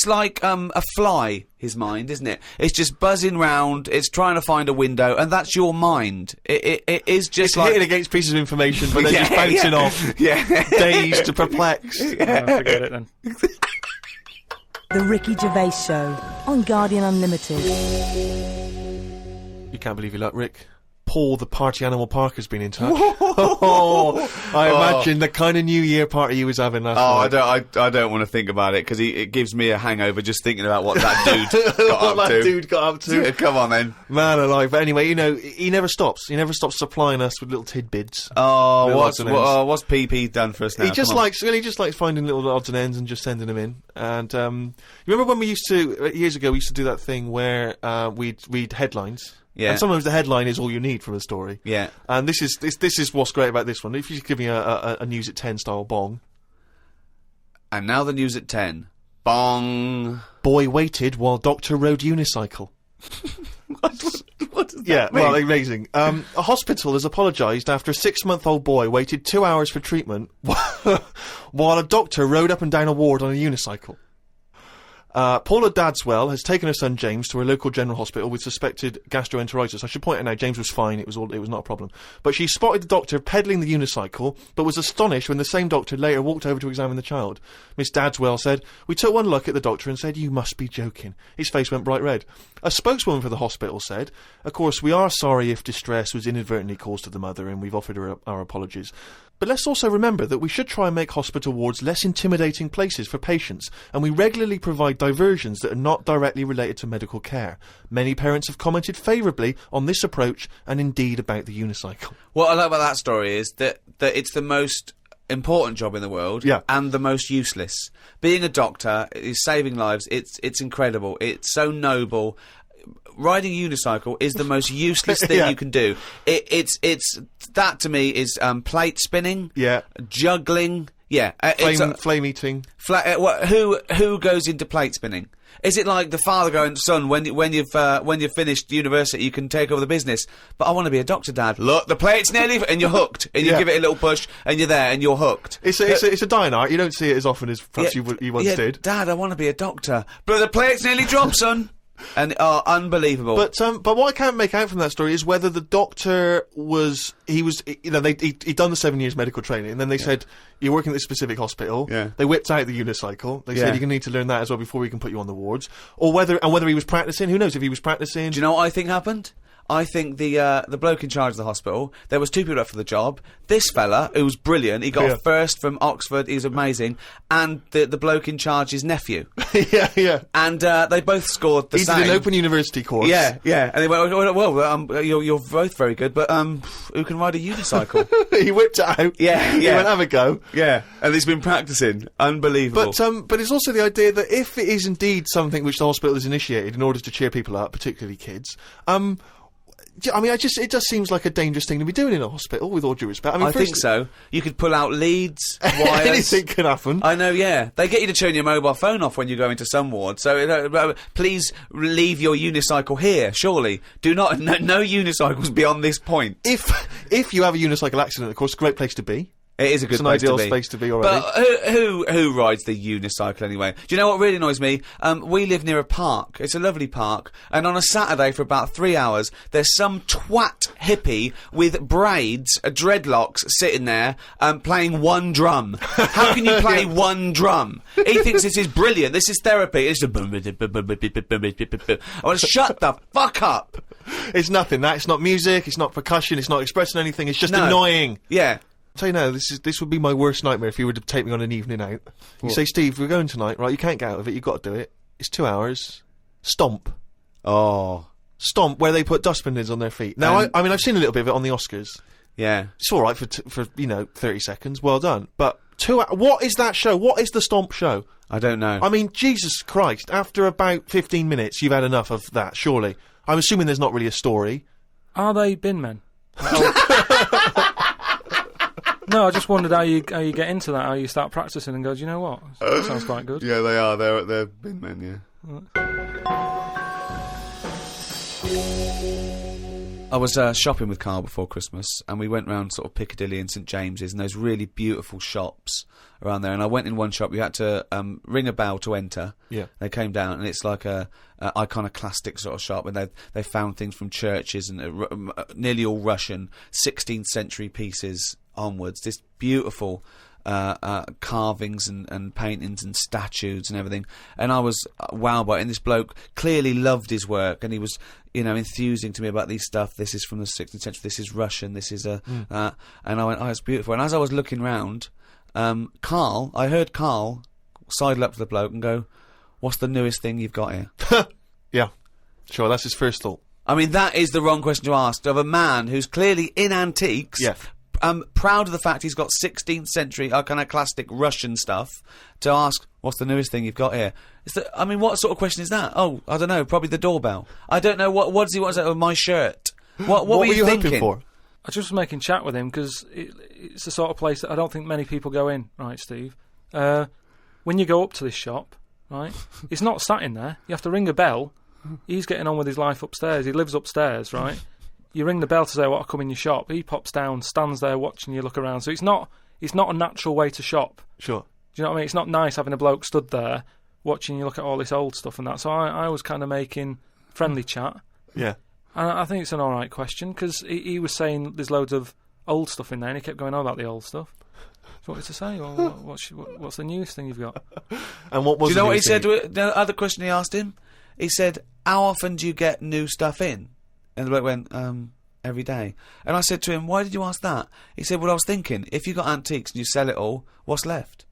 like a fly. His mind, isn't it? It's just buzzing round. It's trying to find a window, and that's your mind. It is just it's like hitting against pieces of information, but then just bouncing off. Yeah, dazed, perplexed. Forget it then. The Ricky Gervais Show on Guardian Unlimited. You can't believe your luck, Rick. Paul, the party animal Parker's been in touch. I imagine the kind of New Year party he was having last night. I don't want to think about it because it gives me a hangover just thinking about what that dude got up to. Come on, then, man alive. But anyway, you know, he never stops. He never stops supplying us with little tidbits. What's PP done for us now? He just likes finding little odds and ends and just sending them in. And you remember when we used to years ago we used to do that thing where we'd read headlines. Yeah. And sometimes the headline is all you need from a story. Yeah. And this is what's great about this one. If you give me a news at 10 style bong. And now the news at 10. Bong. Boy waited while doctor rode unicycle. What does that mean? Well, amazing. A hospital has apologised after a 6-month-old boy waited 2 hours for treatment while a doctor rode up and down a ward on a unicycle. Paula Dadswell has taken her son James to her local general hospital with suspected gastroenteritis. I should point out now, James was fine, it was not a problem. But she spotted the doctor pedalling the unicycle, but was astonished when the same doctor later walked over to examine the child. Miss Dadswell said, "We took one look at the doctor and said, 'You must be joking.' His face went bright red." A spokeswoman for the hospital said, "Of course, we are sorry if distress was inadvertently caused to the mother, and we've offered her our apologies. But let's also remember that we should try and make hospital wards less intimidating places for patients, and we regularly provide diversions that are not directly related to medical care. Many parents have commented favourably on this approach and indeed about the unicycle." What I like about that story is that it's the most important job in the world, and the most useless. Being a doctor is saving lives. It's incredible. It's so noble. Riding a unicycle is the most useless thing you can do. It's that to me is plate spinning, juggling, flame eating. Who goes into plate spinning? Is it like the father going, "Son, when you've finished university, you can take over the business"? But I want to be a doctor, Dad. Look, the plate's nearly, and you're hooked, and you give it a little push, and you're there, and you're hooked. It's a dying art. You don't see it as often as perhaps you once did. Dad, I want to be a doctor, but the plate's nearly dropped, son. And unbelievable. But what I can't make out from that story is whether the doctor he'd done the 7 years medical training, and then they said, "You're working at this specific hospital." Yeah. They whipped out the unicycle. They said, "You're going to need to learn that as well before we can put you on the wards." Or whether he was practicing. Who knows if he was practicing? Do you know what I think happened? I think the bloke in charge of the hospital, there was 2 people up for the job. This fella, who was brilliant, he got a first from Oxford, he was amazing, and the bloke in charge, his nephew. Yeah. And they both scored the same. He did an open university course. Yeah. And they went, well, you're both very good, but who can ride a unicycle? He whipped it out. Yeah. He went, "Have a go." Yeah. And he's been practicing. Unbelievable. But it's also the idea that if it is indeed something which the hospital has initiated in order to cheer people up, particularly kids, I mean, it just seems like a dangerous thing to be doing in a hospital, with all due respect. I think so. You could pull out leads, wires. Anything could happen. I know, yeah. They get you to turn your mobile phone off when you go into some ward, so please leave your unicycle here, surely. Do not, no unicycles beyond this point. If you have a unicycle accident, of course, a great place to be. It is a good place to be. It's an ideal space to be already. But who rides the unicycle anyway? Do you know what really annoys me? We live near a park. It's a lovely park. And on a Saturday for about 3 hours, there's some twat hippie with braids, dreadlocks, sitting there, playing one drum. How can you play one drum? He thinks this is brilliant. This is therapy. It's I want to shut the fuck up. It's nothing. It's not music. It's not percussion. It's not expressing anything. It's just annoying. Yeah. Tell you now, this would be my worst nightmare if you were to take me on an evening out. You What? say, Steve, we're going tonight, right? You can't get out of it. You've got to do it. It's 2 hours. Stomp. Oh. Stomp, where they put dustbin lids on their feet. Now, I mean, I've seen a little bit of it on the Oscars. Yeah. It's all right for 30 seconds. Well done. But what is that show? What is the Stomp show? I don't know. I mean, Jesus Christ! After about 15 minutes, you've had enough of that. Surely. I'm assuming there's not really a story. Are they bin men? No, I just wondered how you get into that, how you start practicing and go, do you know what? That sounds quite good. Yeah, they are. They're bin men, yeah. I was shopping with Carl before Christmas, and we went round sort of Piccadilly and St James's and those really beautiful shops around there. And I went in one shop. You had to ring a bell to enter. Yeah. They came down, and it's like a iconoclastic sort of shop, and they found things from churches and nearly all Russian 16th century pieces onwards. This beautiful carvings and paintings and statues and everything, and I was wowed by it. And this bloke clearly loved his work, and he was, enthusing to me about these stuff. This is from the 16th century. This is Russian. This is and I went, oh, it's beautiful. And as I was looking round, I heard Carl sidle up to the bloke and go, "What's the newest thing you've got here?" Yeah, sure. That's his first thought. I mean, that is the wrong question to ask of a man who's clearly in antiques. Yeah. Proud of the fact he's got 16th century iconoclastic Russian stuff, to ask, what's the newest thing you've got here? What sort of question is that? Oh, I don't know, probably the doorbell. I don't know, what does he want to say? Oh, my shirt. What were you thinking? hoping for? I just was making chat with him, because it's the sort of place that I don't think many people go in, right, Steve? When you go up to this shop, right, it's not sat in there. You have to ring a bell. He's getting on with his life upstairs. He lives upstairs, right? You ring the bell to say, "What, I come in your shop." He pops down, stands there watching you look around. So it's not a natural way to shop. Sure. Do you know what I mean? It's not nice having a bloke stood there watching you look at all this old stuff and that. So I was kind of making friendly chat. Yeah. And I think it's an alright question, because he was saying there's loads of old stuff in there, and he kept going on about the old stuff. So what did he say? Well, what's the newest thing you've got? And what was? Do you know what he said? The other question he asked him, he said, "How often do you get new stuff in?" And the bloke went, every day. And I said to him, "Why did you ask that?" He said, "Well, I was thinking, if you got antiques and you sell it all, what's left?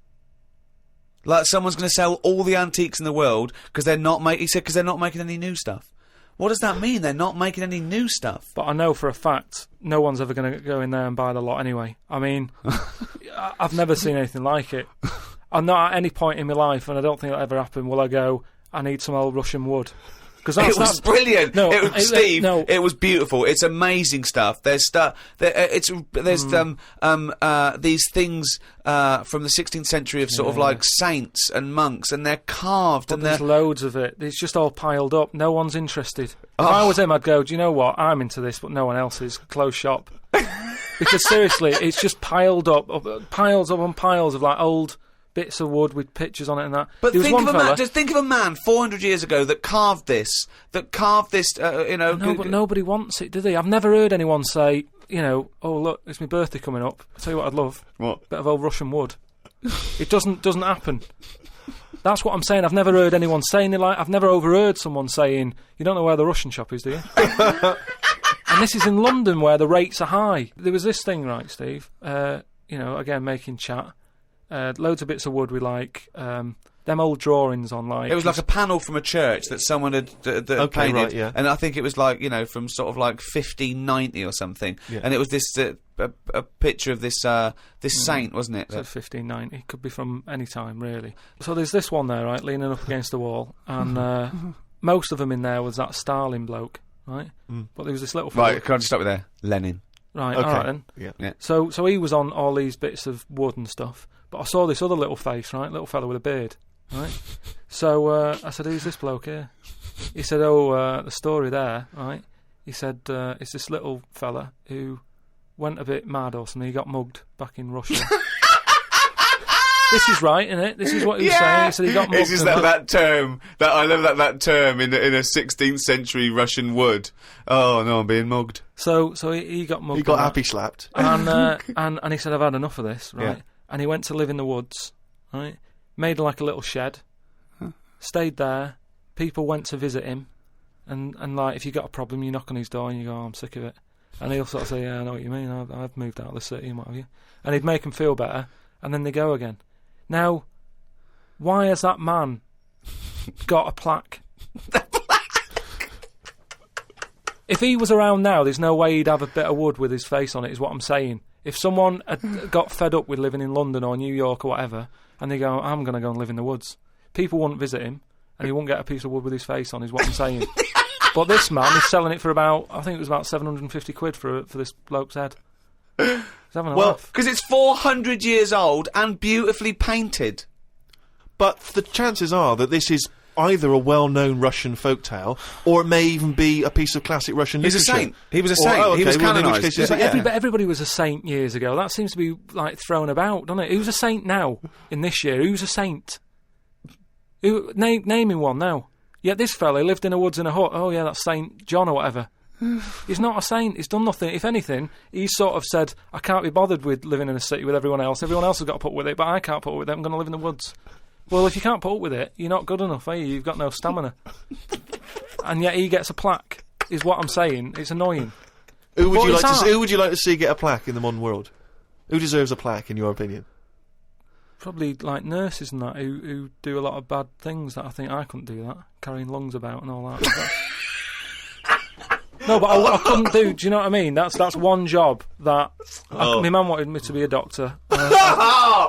Like, someone's going to sell all the antiques in the world because they're not because they're not making any new stuff. What does that mean? They're not making any new stuff. But I know for a fact no one's ever going to go in there and buy the lot anyway. I mean, I've never seen anything like it. I'm not at any point in my life, and I don't think it'll ever happen, will I go, "I need some old Russian wood." It was brilliant. No, Steve, no. It was beautiful. It's amazing stuff. There's stuff. There's these things from the 16th century of sort of like saints and monks, and they're carved. But and there's loads of it. It's just all piled up. No one's interested. If I was him, I'd go, "Do you know what? I'm into this, but no one else is. Close shop." Because seriously, it's just piled up, piles on piles of like old bits of wood with pictures on it and that. But just think of a man 400 years ago that carved this. No, but nobody wants it, do they? I've never heard anyone say, "Oh, look, it's my birthday coming up. I'll tell you what I'd love. What? Bit of old Russian wood." It doesn't happen. That's what I'm saying. I've never heard anyone saying it. Like, I've never overheard someone saying, "You don't know where the Russian shop is, do you?" And this is in London, where the rates are high. There was this thing, right, Steve? Again, making chat. Loads of bits of wood with like them old drawings on, like it was like a panel from a church that someone had painted, right, yeah. And I think it was like from sort of like 1590 or something, yeah. And it was this a picture of this saint, wasn't it? So 1590 could be from any time, really. So there's this one there, right, leaning up against the wall, and most of them in there was that Stalin bloke, right? But there was this little right. Can I just stop with there? Lenin. Right. Okay. All right then. Yeah. So he was on all these bits of wood and stuff. But I saw this other little face, right? Little fella with a beard, right? So I said, "Who's this bloke here?" He said, "Oh, the story there, right?" He said, "It's this little fella who went a bit mad or something. He got mugged back in Russia." This is right, isn't it? This is what he was saying. He said he got mugged. It's just that term. I love that term in a 16th century Russian wood. Oh no, I'm being mugged. So he got mugged. He got happy slapped. And he said, "I've had enough of this," right? Yeah. And he went to live in the woods, right? Made like a little shed, stayed there. People went to visit him, and like if you got a problem, you knock on his door and you go, "Oh, I'm sick of it." And he'll sort of say, yeah, I know what you mean, I've moved out of the city and what have you. And he'd make them feel better, and then they go again. Now, why has that man got a plaque? If he was around now, there's no way he'd have a bit of wood with his face on it, is what I'm saying. If someone had got fed up with living in London or New York or whatever, and they go, I'm going to go and live in the woods, people wouldn't visit him, and he wouldn't get a piece of wood with his face on, is what I'm saying. But this man is selling it for about, I think it was about 750 quid for this bloke's head. He's having a laugh. Because it's 400 years old and beautifully painted. But the chances are that this is either a well-known Russian folktale, or it may even be a piece of classic Russian literature. He's a saint. He was a saint. He was canonised. Everybody was a saint years ago. That seems to be, like, thrown about, doesn't it? Who's a saint now, in this year? Who's a saint? Name him one now. Yet this fella lived in the woods in a hut. Oh, yeah, that's Saint John or whatever. He's not a saint. He's done nothing. If anything, he's sort of said, I can't be bothered with living in a city with everyone else. Everyone else has got to put up with it, but I can't put up with it. I'm going to live in the woods. Well, if you can't put up with it, you're not good enough, are you? You've got no stamina. And yet he gets a plaque, is what I'm saying. It's annoying. Who would you like to see get a plaque in the modern world? Who deserves a plaque, in your opinion? Probably, like, nurses and that, who do a lot of bad things that I think I couldn't do that. Carrying lungs about and all that. No, but I couldn't do you know what I mean? That's one job that... my mum wanted me to be a doctor.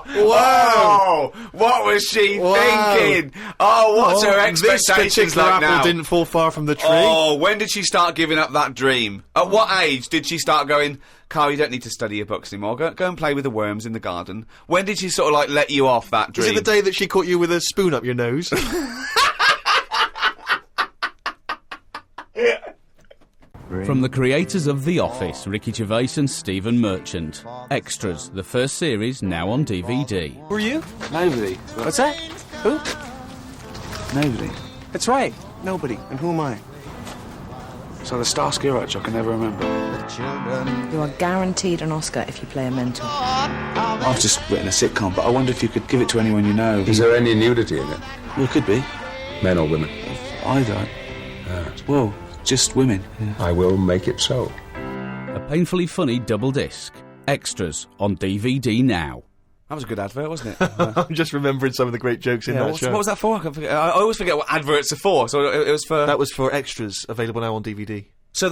Whoa! What was she thinking? Oh, what's her expectations this like apple now? Didn't fall far from the tree. Oh, when did she start giving up that dream? At what age did she start going, Carl, you don't need to study your books anymore. Go and play with the worms in the garden. When did she sort of, like, let you off that dream? Is it the day that she caught you with a spoon up your nose? From the creators of The Office, Ricky Gervais and Stephen Merchant. Extras, the first series, now on DVD. Who are you? Nobody. What's that? Who? Nobody. That's right. Nobody. And who am I? So the Starsky Hutch, I can never remember. You are guaranteed an Oscar if you play a mentor. I've just written a sitcom, but I wonder if you could give it to anyone you know. Is there any nudity in it? Well, it could be. Men or women? Either. Well, just women. Yeah. I will make it so. A painfully funny double disc. Extras on DVD now. That was a good advert, wasn't it? I'm just remembering some of the great jokes in that show. What was that for? I always forget what adverts are for. So it was for... That was for Extras, available now on DVD. So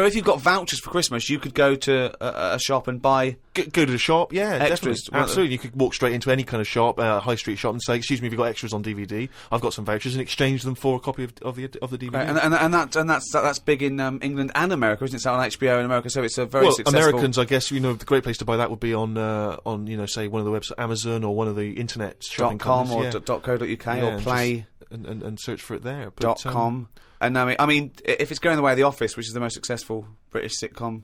if you've got vouchers for Christmas, you could go to a shop and buy... Go to the shop, yeah, extras. Definitely. Absolutely. You could walk straight into any kind of shop, high street shop, and say, excuse me, have you got extras on DVD? I've got some vouchers, and exchange them for a copy of the DVD. Right, and that's big in England and America, isn't it? It's out on HBO in America, so it's a very successful... Americans, I guess, the great place to buy that would be on say, one of the websites, Amazon or one of the internet shopping .com companies. or .co.uk or Play... And search for it there. But, .com. And I mean, if it's going the way of The Office, which is the most successful British sitcom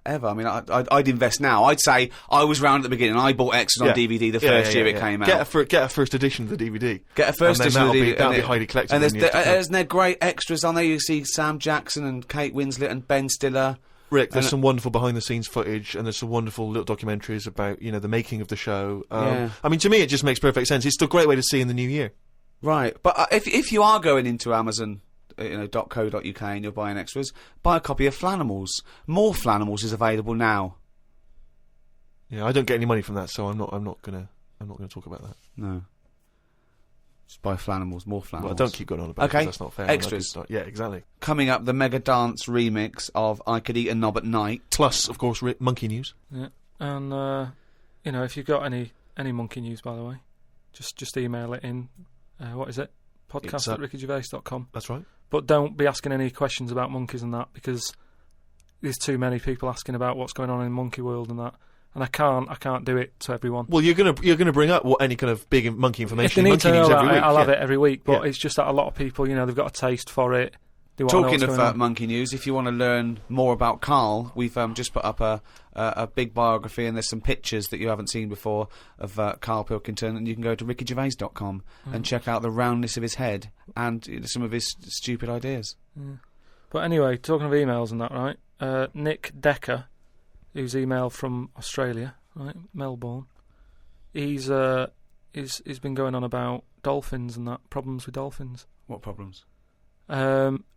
ever, I mean, I'd invest now. I'd say I was round at the beginning. I bought Extras on DVD the first year it came out. Get a first edition of the DVD. Get a first edition of the DVD. That'll be highly collectible. And there's great extras on there. You see Sam Jackson and Kate Winslet and Ben Stiller. Rick, there's some wonderful behind-the-scenes footage, and there's some wonderful little documentaries about, the making of the show. I mean, to me, it just makes perfect sense. It's still a great way to see in the new year. Right, but if you are going into Amazon, .co.uk and you're buying extras, buy a copy of Flanimals. More Flanimals is available now. Yeah, I don't get any money from that, so I'm not gonna talk about that. No. Just buy Flanimals, more Flanimals. Well, don't keep going on about it, 'cause that's not fair. Extras. Yeah, exactly. Coming up, the Mega Dance remix of I Could Eat a Knob at Night. Plus, of course, Monkey News. Yeah, and if you've got any Monkey News, by the way, just email it in. What is it? Podcast at rickygervais.com. That's right. But don't be asking any questions about monkeys and that, because there's too many people asking about what's going on in monkey world and that, and I can't do it to everyone. Well, you're gonna bring up any kind of big monkey information. If they need to know that, I'll have it every week. But Yeah. it's just that a lot of people, they've got a taste for it. Talking of Monkey News, if you want to learn more about Carl, we've just put up a big biography, and there's some pictures that you haven't seen before of Carl Pilkington, and you can go to rickygervais.com and check out the roundness of his head and some of his stupid ideas. Yeah. But anyway, talking of emails and that, right? Nick Decker, who's emailed from Australia, right, Melbourne, he's been going on about dolphins and that, problems with dolphins. What problems?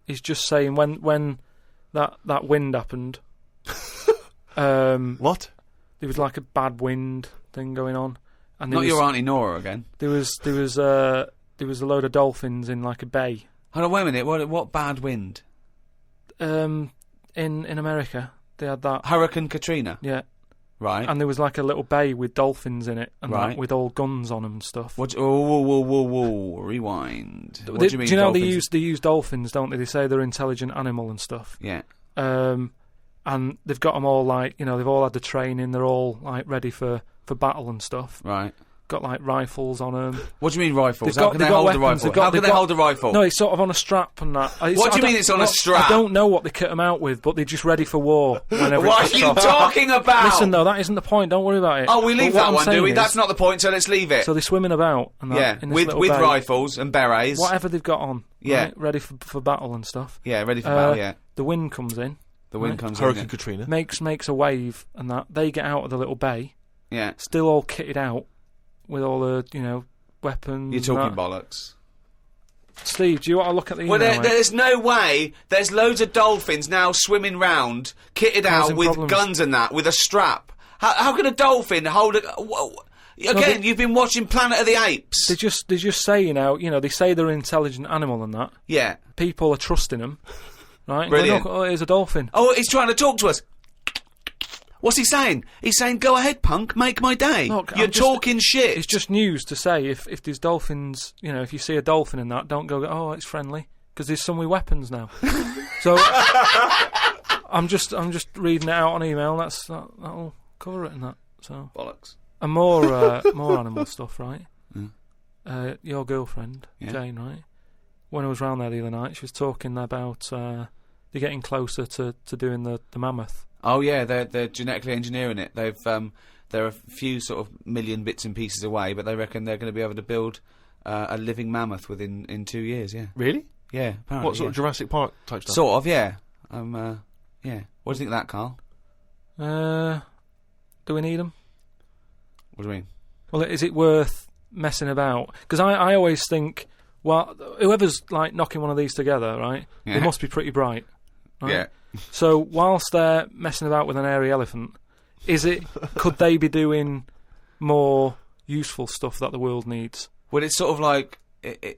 He's just saying when that wind happened, What? There was like a bad wind thing going on, and Not your Auntie Nora again. There was a load of dolphins in like a bay. Hold on, wait a minute. What bad wind? In America, they had that Hurricane Katrina. Yeah. Right. And there was like a little bay with dolphins in it, and Right. that, with all guns on them and stuff. What? Whoa! Rewind. What do you mean? Do you know dolphins? they use dolphins, don't they? They say they're an intelligent animal and stuff. Yeah. And they've got them all like, you know, they've all had the training. They're all like ready for battle and stuff. Right. Got like rifles on them. What do you mean rifles? They've How got- can they've they got hold a weapons. rifle? How can they hold a rifle? No, it's sort of on a strap and that. What do you mean it's on a strap? I don't know what they kit them out with, but they're just ready for war. Whenever What it are kicks you off. talking about? Listen, though, that isn't the point. Don't worry about it. Oh, we leave But what that I'm one, do saying we? is- That's not the point, so let's leave it. So they're swimming about and that, Yeah, in this with little with bay. rifles and berets. Whatever they've got on. Yeah. Right, ready for battle and stuff. Yeah, ready for battle, yeah. The wind comes in. The wind right? comes Hurricane in. Katrina. Makes a wave and that. They get out of the little bay. Yeah. Still all kitted out with all the, you know, weapons. You're and talking that. bollocks. Steve, do you want to look at the email? Well, mate? there's no way. There's loads of dolphins now swimming round, kitted out Causing with problems. guns and that, with a strap. How can a dolphin hold a... Again, you've been watching Planet of the Apes. They just say, you know, they say they're an intelligent animal and that. Yeah. People are trusting them, right? And Brilliant. go, look, oh, here's a dolphin. Oh, he's trying to talk to us. What's he saying? He's saying, go ahead, punk, make my day. Look, You're I'm just- talking shit. It's just news to say if there's dolphins, you know, if you see a dolphin in that, don't go, oh, it's friendly, because there's some with weapons now. So I'm just reading it out on email. And that'll cover it and that. So bollocks. And more animal stuff, right? Your girlfriend, Yeah. Jane, right? When I was round there the other night, she was talking about they're getting closer to doing the mammoth. Oh yeah, they're genetically engineering it. They've they're a few sort of million bits and pieces away, but they reckon they're going to be able to build a living mammoth in 2 years. Yeah. Really? Yeah. Apparently, What sort of Jurassic Park type stuff? Sort of, yeah. Yeah. What do you think of that, Carl? Do we need them? What do you mean? Well, is it worth messing about? Because I always think, well, whoever's like knocking one of these together, right? Yeah. They must be pretty bright. Right? Yeah. So whilst they're messing about with an airy elephant, could they be doing more useful stuff that the world needs? Well, it's sort of like,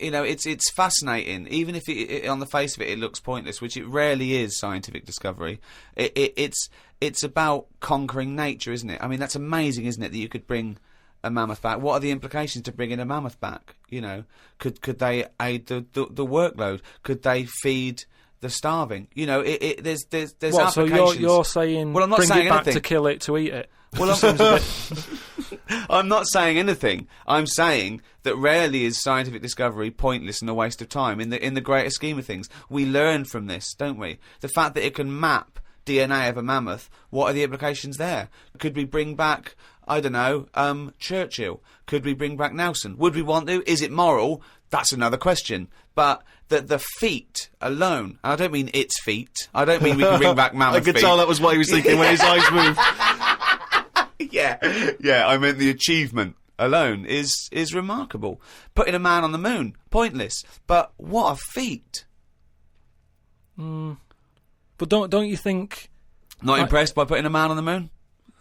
you know, it's fascinating. Even if on the face of it, it looks pointless, which it rarely is. Scientific discovery. It's about conquering nature, isn't it? I mean, that's amazing, isn't it? That you could bring a mammoth back. What are the implications to bringing a mammoth back? You know, could they aid the workload? Could they feed the starving? You know, there's What, so applications. you're saying Well, I'm not bring saying it back anything. to kill it to eat it? Well, Seems a bit- I'm not saying anything. I'm saying that rarely is scientific discovery pointless and a waste of time. In the greater scheme of things, we learn from this, don't we? The fact that it can map DNA of a mammoth. What are the implications there? Could we bring back, I don't know, Churchill? Could we bring back Nelson? Would we want to? Is it moral? That's another question. But the feet alone, and I don't mean its feet. I don't mean we can bring back mammoth I could feet. tell that was what he was thinking when his eyes moved. Yeah, I meant the achievement alone is remarkable. Putting a man on the moon, pointless. But what a feat. But don't you think... Not impressed by putting a man on the moon?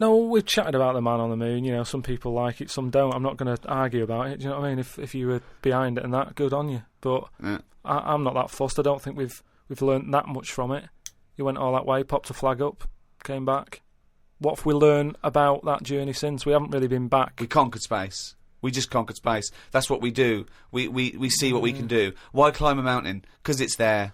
No, we've chatted about the man on the moon. You know, some people like it, some don't. I'm not going to argue about it. Do you know what I mean? If you were behind it and that, good on you. But Yeah. I'm not that fussed. I don't think we've learnt that much from it. You went all that way, popped a flag up, came back. What have we learned about that journey since? We haven't really been back. We conquered space. We just conquered space. That's what we do. We see what we can do. Why climb a mountain? Because it's there.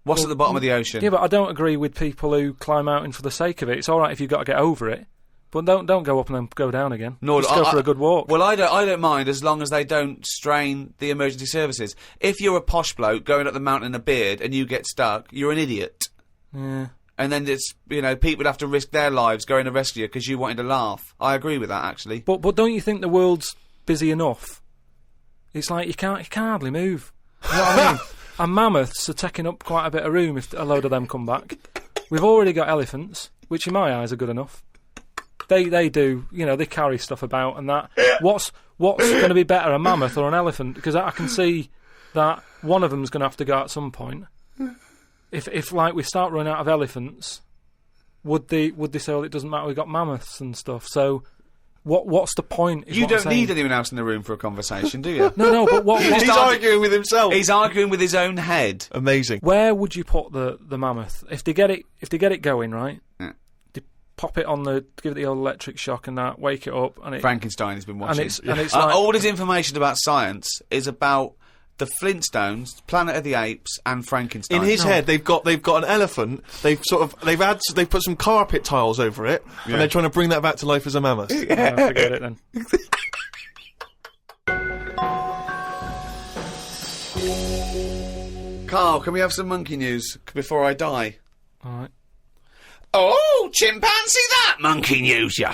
What's at the bottom of the ocean? Yeah, but I don't agree with people who climb mountains for the sake of it. It's all right if you've got to get over it, but don't go up and then go down again. Nor Just go for a good walk. Well, I don't mind as long as they don't strain the emergency services. If you're a posh bloke going up the mountain in a beard and you get stuck, you're an idiot. Yeah. And then it's, you know, people have to risk their lives going to rescue you because you wanted to laugh. I agree with that, actually. But don't you think the world's busy enough? It's like you can't hardly move. You know what I mean? And mammoths are taking up quite a bit of room if a load of them come back. We've already got elephants, which in my eyes are good enough. They do, you know, they carry stuff about and that. What's going to be better, a mammoth or an elephant? Because I can see that one of them's going to have to go at some point. If like we start running out of elephants, would they say, well, it doesn't matter, we've got mammoths and stuff, so what's the point? Is You what I'm don't saying. need anyone else in the room for a conversation, do you? No, but what He's arguing with himself. He's arguing with his own head. Amazing. where would you put the mammoth? If they get it going, right? Yeah. They pop it on give it the old electric shock and that, wake it up, and it Frankenstein has been watching. and it's like, all his information about science is about the Flintstones, Planet of the Apes, and Frankenstein. In his head, they've got an elephant. They've put some carpet tiles over it, and they're trying to bring that back to life as a mammoth. Forget it then. Carl, can we have some monkey news before I die? All right. Oh, chimpanzee that monkey news, you.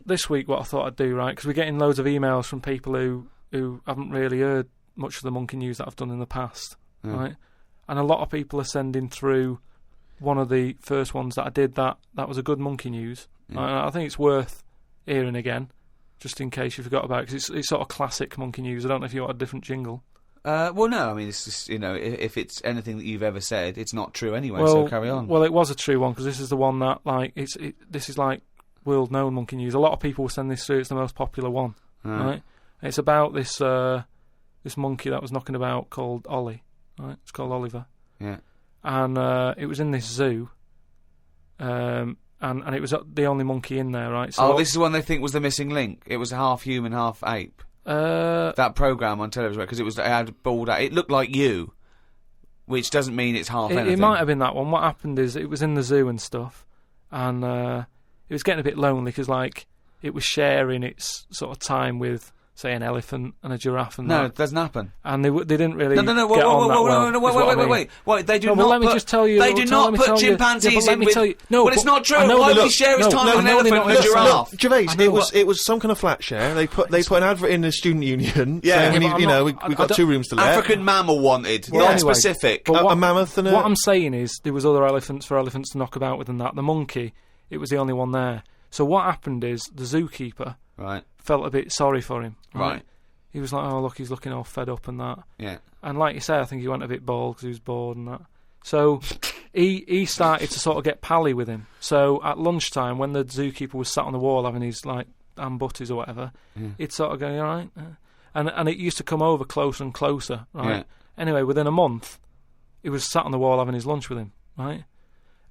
This week, what I thought I'd do, right, because we're getting loads of emails from people who haven't really heard much of the monkey news that I've done in the past, right? And a lot of people are sending through one of the first ones that I did that was a good monkey news. I think it's worth hearing again, just in case you forgot about it, because it's sort of classic monkey news. I don't know if you want a different jingle. Well, no, I mean, it's just, if it's anything that you've ever said, it's not true anyway, so carry on. Well, it was a true one, because this is the one that, like, this is like world-known monkey news. A lot of people will send this through. It's the most popular one, right? And it's about this this monkey that was knocking about called Ollie, right? It's called Oliver. Yeah. And it was in this zoo, and it was the only monkey in there, right? So this is one they think was the missing link. It was half human, half ape. That programme on television, because it had bald. It looked like you, which doesn't mean it's half anything. It might have been that one. What happened is it was in the zoo and stuff, and it was getting a bit lonely because, like, it was sharing its sort of time with, say, an elephant and a giraffe and No, that. it doesn't happen. And they didn't really No, get on that well. Wait, they do no, not let me put, just tell you. They do not put chimpanzees in with... No, well, it's not true. Why would he share his time with an elephant and a giraffe? Gervais, it was some kind of flat share. They put an advert in the student union saying we've got 2 rooms to let. African mammal wanted, not specific. A mammoth and What I'm saying is there was other elephants for elephants to knock about with and that. The monkey, it was the only one there. So what happened is the zookeeper felt a bit sorry for him. Right. He was like, oh, look, he's looking all fed up and that. Yeah. And like you say, I think he went a bit bald because he was bored and that. So he started to sort of get pally with him. So at lunchtime, when the zookeeper was sat on the wall having his, like, ham butties or whatever, he'd sort of go, all right? And it used to come over closer and closer, right? Yeah. Anyway, within a month, he was sat on the wall having his lunch with him, right?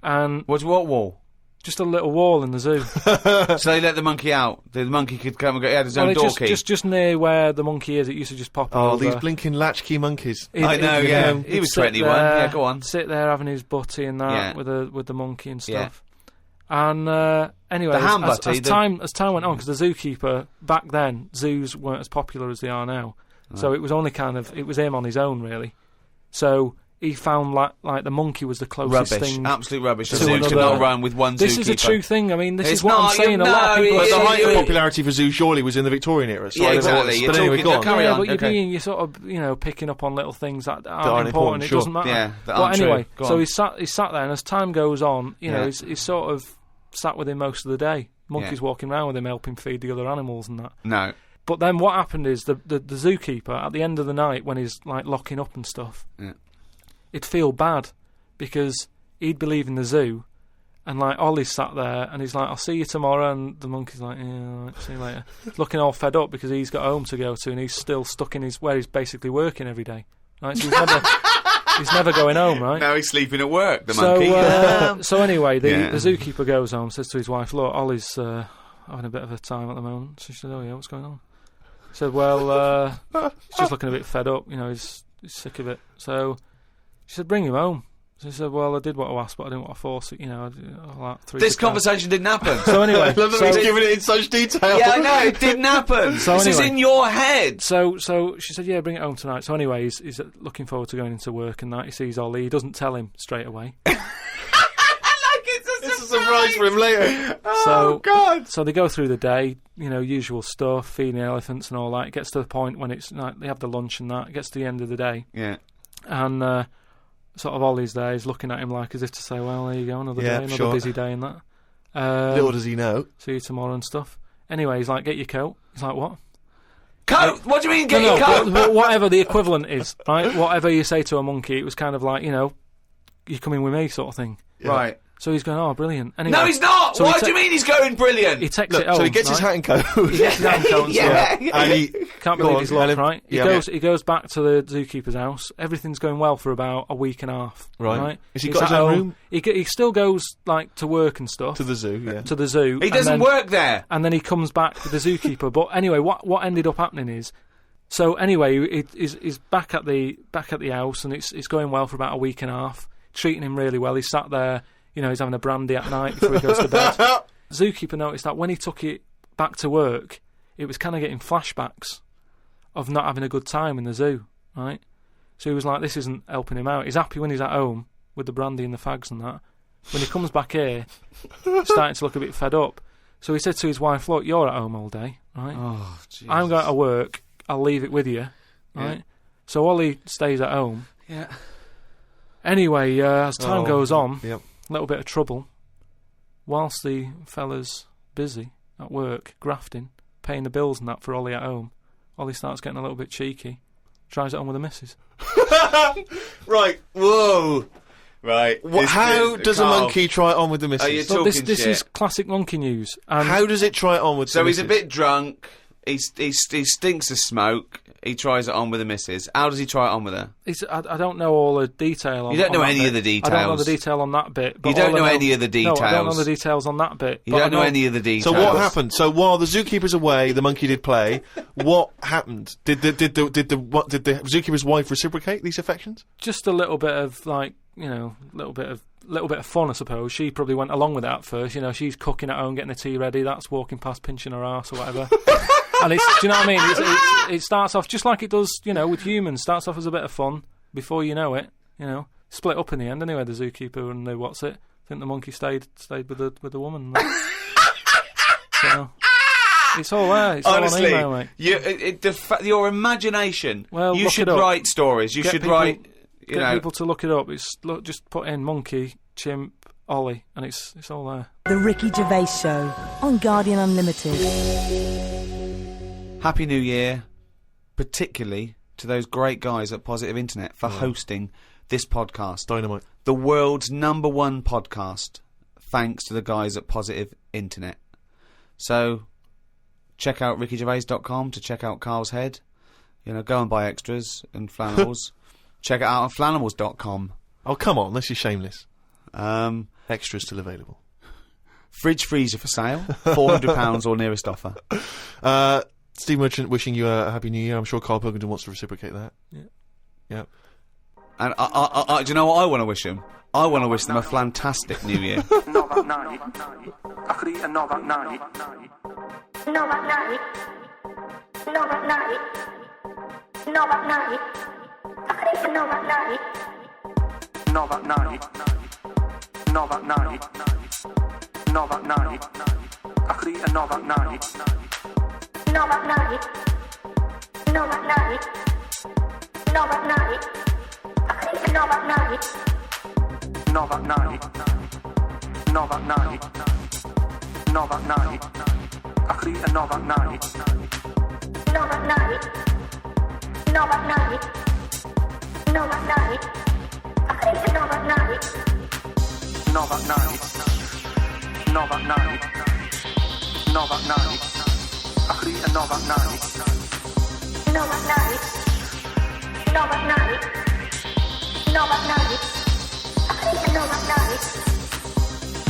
And what wall? Just a little wall in the zoo. So they let the monkey out. The monkey could come and go. He had his own door key. Just near where the monkey is, it used to just pop over. Oh, these blinking latchkey monkeys. I know, yeah. He was 21. Yeah, go on. Sit there having his butty and that with the monkey and stuff. Yeah. And anyway, the ham butty, as time went on, because the zookeeper back then, zoos weren't as popular as they are now. Right. So it was only it was him on his own really. So he found like the monkey was the closest thing. Absolute rubbish. The zoo could not run with one zookeeper. This is a true thing. I mean, this is what I'm saying. A lot of people. But the height of popularity for zoos surely was in the Victorian era. So exactly. But anyway, go on. Carry on. But you're sort of picking up on little things that aren't important. Sure. It doesn't matter. Yeah, but anyway, so he sat there, and as time goes on, he's sort of sat with him most of the day. Monkeys walking around with him, helping feed the other animals and that. No. But then what happened is the zookeeper at the end of the night when he's like locking up and stuff. Yeah. He'd feel bad because he'd be leaving the zoo and like Ollie's sat there and he's like, I'll see you tomorrow, and the monkey's like, yeah, all right, see you later. Looking all fed up because he's got home to go to and he's still stuck in where he's basically working every day. Right? So he's never going home, right? Now he's sleeping at work, the monkey. So anyway, the zookeeper goes home, says to his wife, look, Ollie's having a bit of a time at the moment. So she said, oh yeah, what's going on? He said, well, he's just looking a bit fed up, he's sick of it. So she said, bring him home. So he said, well, I did what I asked, but I didn't want to force it, This conversation didn't happen. So anyway... I love that he's giving it in such detail. Yeah, I know, it didn't happen. This is in your head. So she said, yeah, bring it home tonight. So anyway, he's looking forward to going into work and that. He sees Ollie. He doesn't tell him straight away. It's a surprise for him later. Oh, God. So they go through the day, usual stuff, feeding elephants and all that. It gets to the point when it's like they have the lunch and that. It gets to the end of the day. Yeah. And sort of Ollie's there. He's looking at him like as if to say, well, there you go, another day, another busy day and that. Little does he know. See you tomorrow and stuff. Anyway, he's like, get your coat. He's like, what? Coat? What do you mean, get your coat? Whatever the equivalent is, right? Whatever you say to a monkey, it was kind of like, you're coming with me sort of thing. Yeah. Right. So he's going, oh, brilliant. Anyway, No, he's not! so Why do you mean he's going brilliant? He takes Look, it home. so he gets his right? hat and coat. He gets his hat and coat and Yeah. stuff. And he Can't go believe on, he's locked, right? yeah. He goes back to the zookeeper's house. Everything's going well for about a week and a half. Right. Has he He's got his at own home. room? He still goes, like, to work and stuff. To the zoo, yeah. To the zoo. He and doesn't then- work there. And then he comes back with the zookeeper. But anyway, what ended up happening is, so anyway, he's back at the house, and it's going well for about a week and a half, treating him really well. He's sat there, you know, he's having a brandy at night before he goes to bed. Zookeeper noticed that when he took it back to work, it was kind of getting flashbacks of not having a good time in the zoo, right? So he was like, this isn't helping him out. He's happy when he's at home with the brandy and the fags and that. When he comes back here, he's starting to look a bit fed up. So he said to his wife, look, you're at home all day, right? Oh, Jesus. I'm going to work. I'll leave it with you, right? Yeah. So Ollie stays at home. Yeah. Anyway, as time goes on, Yep. a little bit of trouble. Whilst the fella's busy at work, grafting, paying the bills and that for Ollie at home, Ollie starts getting a little bit cheeky. Tries it on with the missus. Right. Whoa. Right. How does a Carl, monkey try it on with the missus? Are you Look, this talking shit? is classic monkey news. And How does it try it on with So the he's a missus? bit drunk. He stinks of smoke. He tries it on with the missus. How does he try it on with her? I don't know all the detail on You don't know on that any of bit. the I don't know details. the detail on that bit. But You don't all I know any of the No, I don't know details. the details on that bit. You but I don't know any of the So details. what happened? So while the zookeeper's away, the monkey did play. What happened? Did the zookeeper's wife reciprocate these affections? Just a little bit of, like, you know, little bit of fun, I suppose. She probably went along with that at first. You know, she's cooking at home, getting the tea ready. That's walking past, pinching her arse or whatever. And it's, do you know what I mean? It starts off just like it does, you know, with humans. Starts off as a bit of fun before you know it. You know, split up in the end anyway. The zookeeper and the what's it? I think the monkey stayed with the woman. So it's all there. It's Honestly, all on email, mate. your imagination. Well, you look should it up. write stories. You Get should people- write. You Get know, people to look it up. It's just put in monkey, chimp, Ollie, and it's all there. The Ricky Gervais Show on Guardian Unlimited. Happy New Year, particularly to those great guys at Positive Internet for hosting this podcast. Dynamite. The world's #1 podcast, thanks to the guys at Positive Internet. So, check out rickygervais.com to check out Carl's Head. You know, go and buy extras and flannels. Check it out on flannels.com. Oh, come on, this is shameless. Extras still available. Fridge freezer for sale, £400 or nearest offer. Steve Merchant wishing you a Happy New Year. I'm sure Carl Pilkington wants to reciprocate that. Yeah. Yeah. And do you know what I want to wish them? I want to wish them a fantastic New Year. No, that night. I could eat a no that night. No, that night. No, that night. No, that night. I could eat a no that night. No, that night. No, that night. No, that night. I could eat a no that night. No, that night. No, that night. No, that night. I could eat a no that night. No, that night. No, that night. No, that night. I could eat a no that night. No, that night. No, that night. No, that night. I could eat a no that night. No, that night. No, that night. No, that night. I could eat a no that night. No, that night. No, that night. No, that night. I could eat a no that night.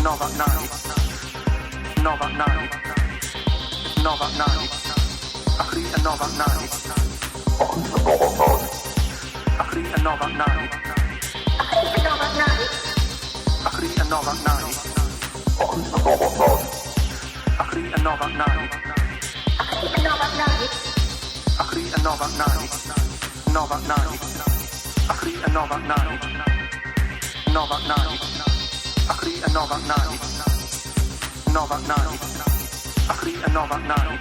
No, that night. No, that night. No, that night. I could eat a no that night. I could eat a no that night. I could eat a no that night. I could eat a no that night. I could eat a no that night. I could eat a no that night. I could eat a no that night. No, that night. I could eat a no that night. No, that night. I could eat a no that night. No, that night. I could eat a no that night.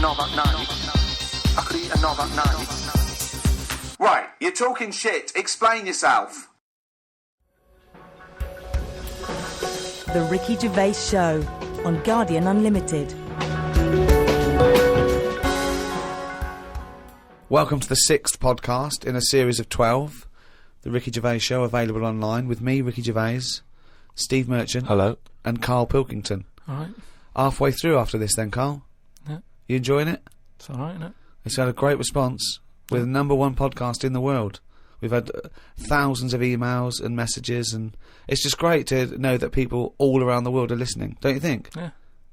No, that night. I could eat a no that night. Right, you're talking shit. Explain yourself. The Ricky Gervais Show on Guardian Unlimited. Welcome to the 6th podcast in a series of 12. The Ricky Gervais Show, available online with me, Ricky Gervais, Steve Merchant. Hello. And Carl Pilkington. All right. Halfway through after this then, Carl. Yeah. You enjoying it? It's all right, isn't it? It's had a great response. We're the #1 podcast in the world. We've had thousands of emails and messages, and it's just great to know that people all around the world are listening. Don't you think? Yeah.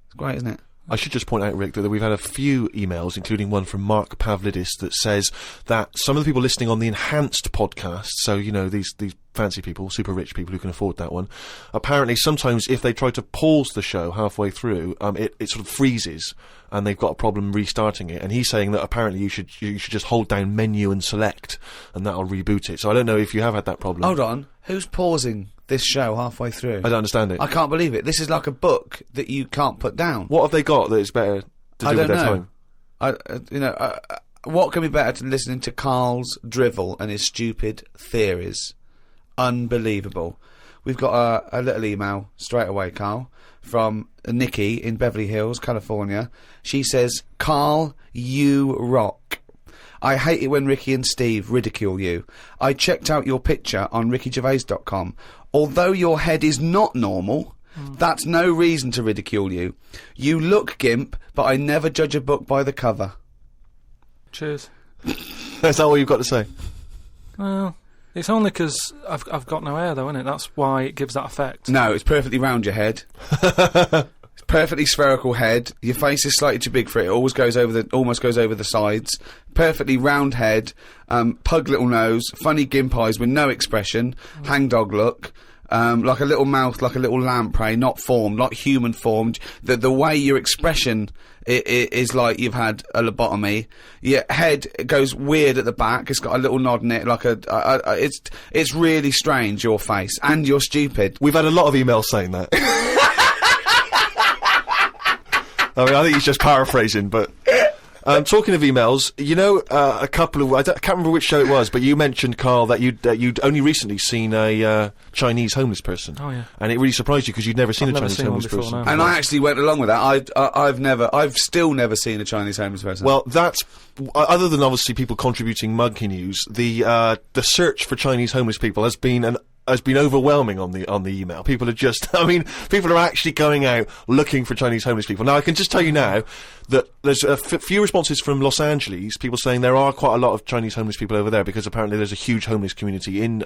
It's great, isn't it? I should just point out, Rick, that we've had a few emails, including one from Mark Pavlidis, that says that some of the people listening on the enhanced podcast, so, you know, these fancy people, super rich people who can afford that one, apparently sometimes if they try to pause the show halfway through, it sort of freezes, and they've got a problem restarting it. And he's saying that apparently you should just hold down menu and select, and that'll reboot it. So I don't know if you have had that problem. Hold on. Who's pausing this show halfway through? I don't understand it. I can't believe it. This is like a book that you can't put down. What have they got that is better to do with their time? What can be better than listening to Carl's drivel and his stupid theories? Unbelievable. We've got a little email straight away, Carl, from Nikki in Beverly Hills, California. She says, Carl, you rock. I hate it when Ricky and Steve ridicule you. I checked out your picture on rickygervais.com. Although your head is not normal, that's no reason to ridicule you. You look gimp, but I never judge a book by the cover. Cheers. That's all you've got to say? Well, it's only because I've got no hair, though, isn't it? That's why it gives that effect. No, it's perfectly round your head. It's perfectly spherical head. Your face is slightly too big for it. It almost goes over the sides. Perfectly round head, pug little nose, funny gimp eyes with no expression, hangdog look. Like a little mouth, like a little lamprey, not formed, not human formed. The way your expression is like you've had a lobotomy. Your head goes weird at the back. It's got a little nod in it, like it's really strange, your face, and you're stupid. We've had a lot of emails saying that. I mean, I think he's just paraphrasing, but... talking of emails, you know, a couple of... I can't remember which show it was, but you mentioned, Carl, that you'd only recently seen a Chinese homeless person. Oh, yeah. And it really surprised you because you'd never seen a Chinese homeless person. No. And I actually went along with that. I've still never seen a Chinese homeless person. Well, that's... other than obviously people contributing monkey news, the search for Chinese homeless people has been overwhelming on the email. People are just, people are actually going out looking for Chinese homeless people. Now, I can just tell you now that there's a few responses from Los Angeles, people saying there are quite a lot of Chinese homeless people over there because apparently there's a huge homeless community in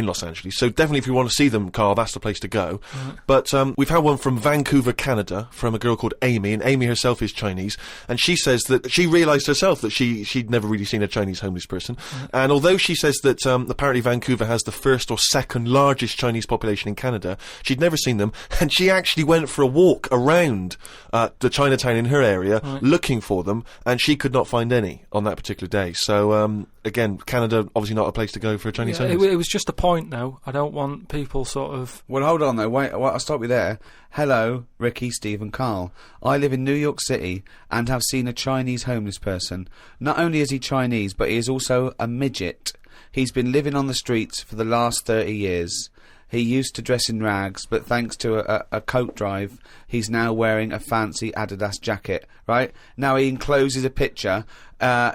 Los Angeles. So definitely if you want to see them, Carl, that's the place to go. Right. But we've had one from Vancouver, Canada, from a girl called Amy, and Amy herself is Chinese, and she says that she realised herself that she'd never really seen a Chinese homeless person. Right. And although she says that apparently Vancouver has the first or second largest Chinese population in Canada, she'd never seen them, and she actually went for a walk around the Chinatown in her area, right, looking for them, and she could not find any on that particular day. So, again, Canada, obviously not a place to go for a Chinese homeless. It was just a point, though. I don't want people sort of... Well, hold on, though. Wait, I'll stop you there. Hello, Ricky, Steve and Carl. I live in New York City and have seen a Chinese homeless person. Not only is he Chinese, but he is also a midget. He's been living on the streets for the last 30 years. He used to dress in rags, but thanks to a coat drive, he's now wearing a fancy Adidas jacket, right? Now he encloses a picture.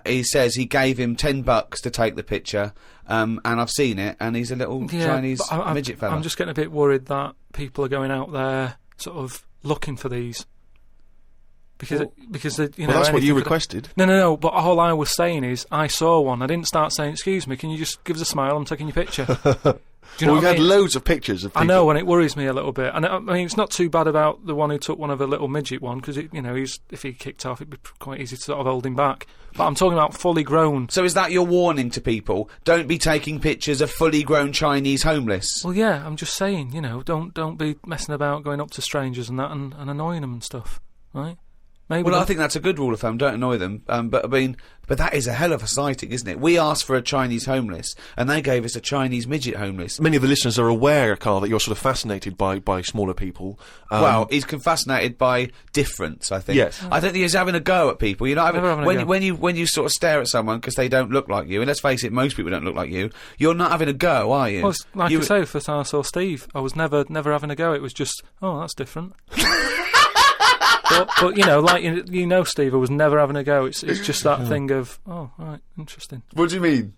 He says he gave him $10 to take the picture, and I've seen it, and he's a little Chinese midget fella. I'm just getting a bit worried that people are going out there sort of looking for these. Because that's what you requested. No. But all I was saying is I saw one. I didn't start saying, "Excuse me, can you just give us a smile? I'm taking your picture." Do you know we've had loads of pictures of people. I know, and it worries me a little bit. And I mean, it's not too bad about the one who took one of a little midget one, because if he kicked off, it'd be quite easy to sort of hold him back. But I'm talking about fully grown. So is that your warning to people? Don't be taking pictures of fully grown Chinese homeless. Well, yeah, I'm just saying, don't be messing about going up to strangers and that and annoying them and stuff, right? Maybe I think that's a good rule of thumb. Don't annoy them. But that is a hell of a sighting, isn't it? We asked for a Chinese homeless, and they gave us a Chinese midget homeless. Many of the listeners are aware, Carl, that you're sort of fascinated by smaller people. Well, he's fascinated by difference, I think. Yes. I don't think he's having a go at people. You're not having when you sort of stare at someone because they don't look like you, and let's face it, most people don't look like you. You're not having a go, are you? Well, like I say, first time I saw Steve, I was never having a go. It was just, oh, that's different. But Steve, I was never having a go. It's just that thing of, oh, right, interesting. What do you mean?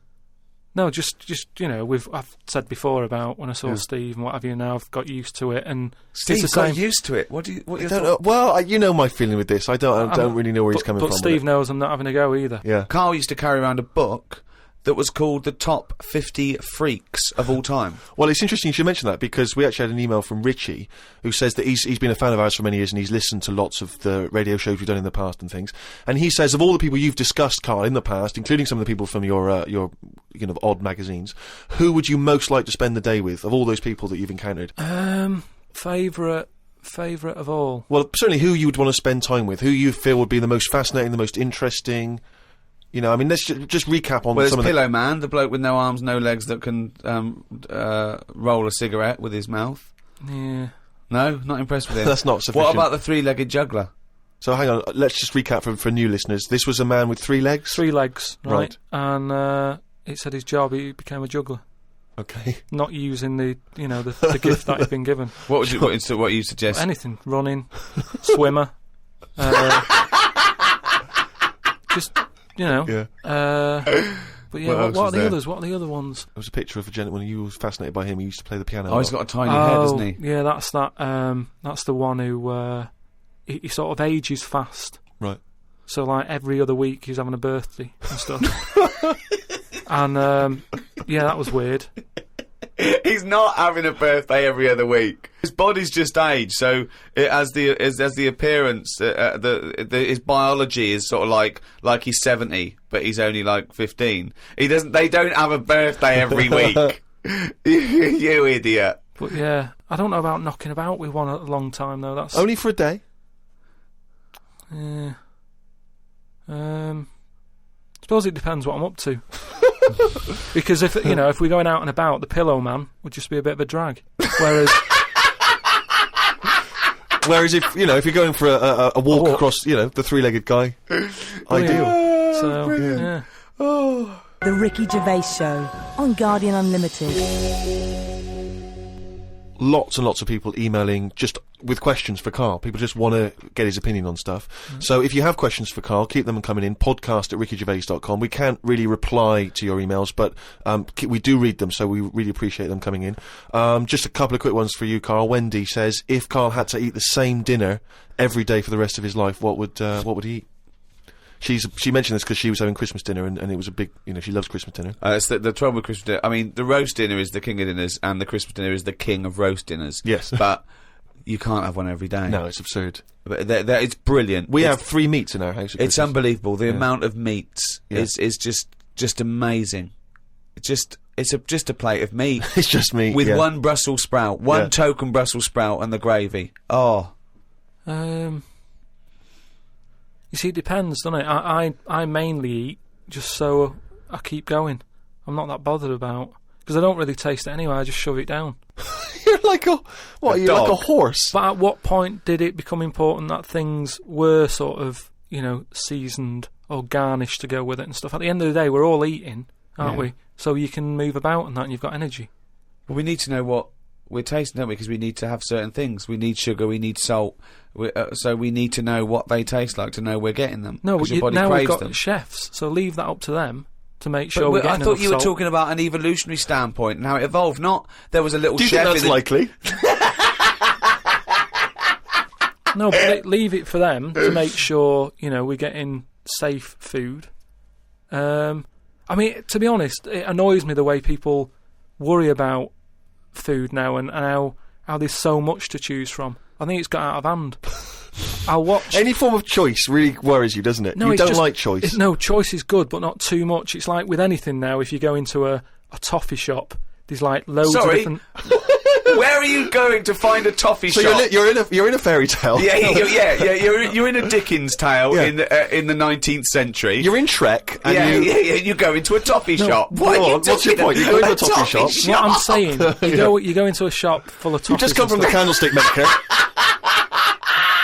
No, just I've said before about when I saw Steve and what have you. Now I've got used to it, and Steve it's the got same. used to it. What do you? I don't know. Well, you know my feeling with this. I don't really know where he's coming from. But Steve knows I'm not having a go either. Yeah. Carl used to carry around a book that was called the Top 50 Freaks of All Time. Well, it's interesting you should mention that, because we actually had an email from Richie who says that he's been a fan of ours for many years and he's listened to lots of the radio shows we've done in the past and things. And he says, of all the people you've discussed, Carl, in the past, including some of the people from your odd magazines, who would you most like to spend the day with, of all those people that you've encountered? Favourite of all? Well, certainly who you would want to spend time with, who you feel would be the most fascinating, the most interesting. You know, I mean, let's just recap on some of the... Pillow Man, the bloke with no arms, no legs that can roll a cigarette with his mouth. Yeah. No? Not impressed with him? That's not sufficient. What about the three-legged juggler? So hang on, let's just recap for new listeners. This was a man with 3 legs? 3 legs, right. And it said his job, he became a juggler. Okay. Not using the gift that he'd been given. What you suggest? Anything. Running, swimmer. Just... Yeah. But yeah, what are the others? What are the other ones? There was a picture of a gentleman who was fascinated by him. He used to play the piano. Oh, he's got a tiny head, hasn't he? Yeah, that's that. That's the one who he sort of ages fast. Right. So like every other week he's having a birthday and stuff. And yeah, that was weird. He's not having a birthday every other week. His body's just aged, so it has the appearance. His biology is sort of like he's 70, but he's only like 15. They don't have a birthday every week. You idiot. But yeah, I don't know about knocking about with one a long time though. That's only for a day. Yeah. Suppose it depends what I'm up to. Because if we're going out and about, the Pillow Man would just be a bit of a drag. Whereas if you're going for a walk across, the 3-legged guy, ideal. So yeah. The Ricky Gervais Show on Guardian Unlimited. Lots and lots of people emailing just with questions for Carl. People just want to get his opinion on stuff. So if you have questions for Carl, keep them coming in. podcast@rickygervais.com. We can't really reply to your emails, but we do read them, so we really appreciate them coming in. Just a couple of quick ones for you, Carl. Wendy says, if Carl had to eat the same dinner every day for the rest of his life, what would he eat? She mentioned this because she was having Christmas dinner and it was a big, she loves Christmas dinner. It's the trouble with Christmas dinner. I mean, the roast dinner is the king of dinners and the Christmas dinner is the king of roast dinners. Yes. But you can't have one every day. No, it's absurd. But it's brilliant. We have 3 meats in our house. It's unbelievable. The amount of meats is just amazing. It's just a plate of meat. It's just meat. With one Brussels sprout. One token Brussels sprout and the gravy. Oh. You see, it depends, doesn't it? I mainly eat just so I keep going. I'm not that bothered about... Because I don't really taste it anyway, I just shove it down. You're like a... What, you're like a horse? But at what point did it become important that things were sort of, seasoned or garnished to go with it and stuff? At the end of the day, we're all eating, aren't we? So you can move about and that and you've got energy. Well, we need to know what we're tasting, don't we? Because we need to have certain things. We need sugar, we need salt. So we need to know what they taste like to know we're getting them. No, but your body now craves we've got them. chefs, so leave that up to them to make sure we're I getting thought you were enough salt. talking about an evolutionary standpoint and how it evolved, not there was a little Do you chef think that's likely? No, but leave it for them to make sure, we're getting safe food. I mean, to be honest, it annoys me the way people worry about food now and how there's so much to choose from. I think it's got out of hand. I'll watch... Any form of choice really worries you, doesn't it? No, you don't like choice. No, choice is good, but not too much. It's like with anything now, if you go into a toffee shop, there's like loads of different... Where are you going to find a toffee shop? So you're in a fairy tale. Yeah. You're in a Dickens tale in the 19th century. You're in Shrek. And you go into a toffee shop. What's your point? You go into a toffee shop. What I'm saying, you go into a shop full of toffees. You've just come from the candlestick maker.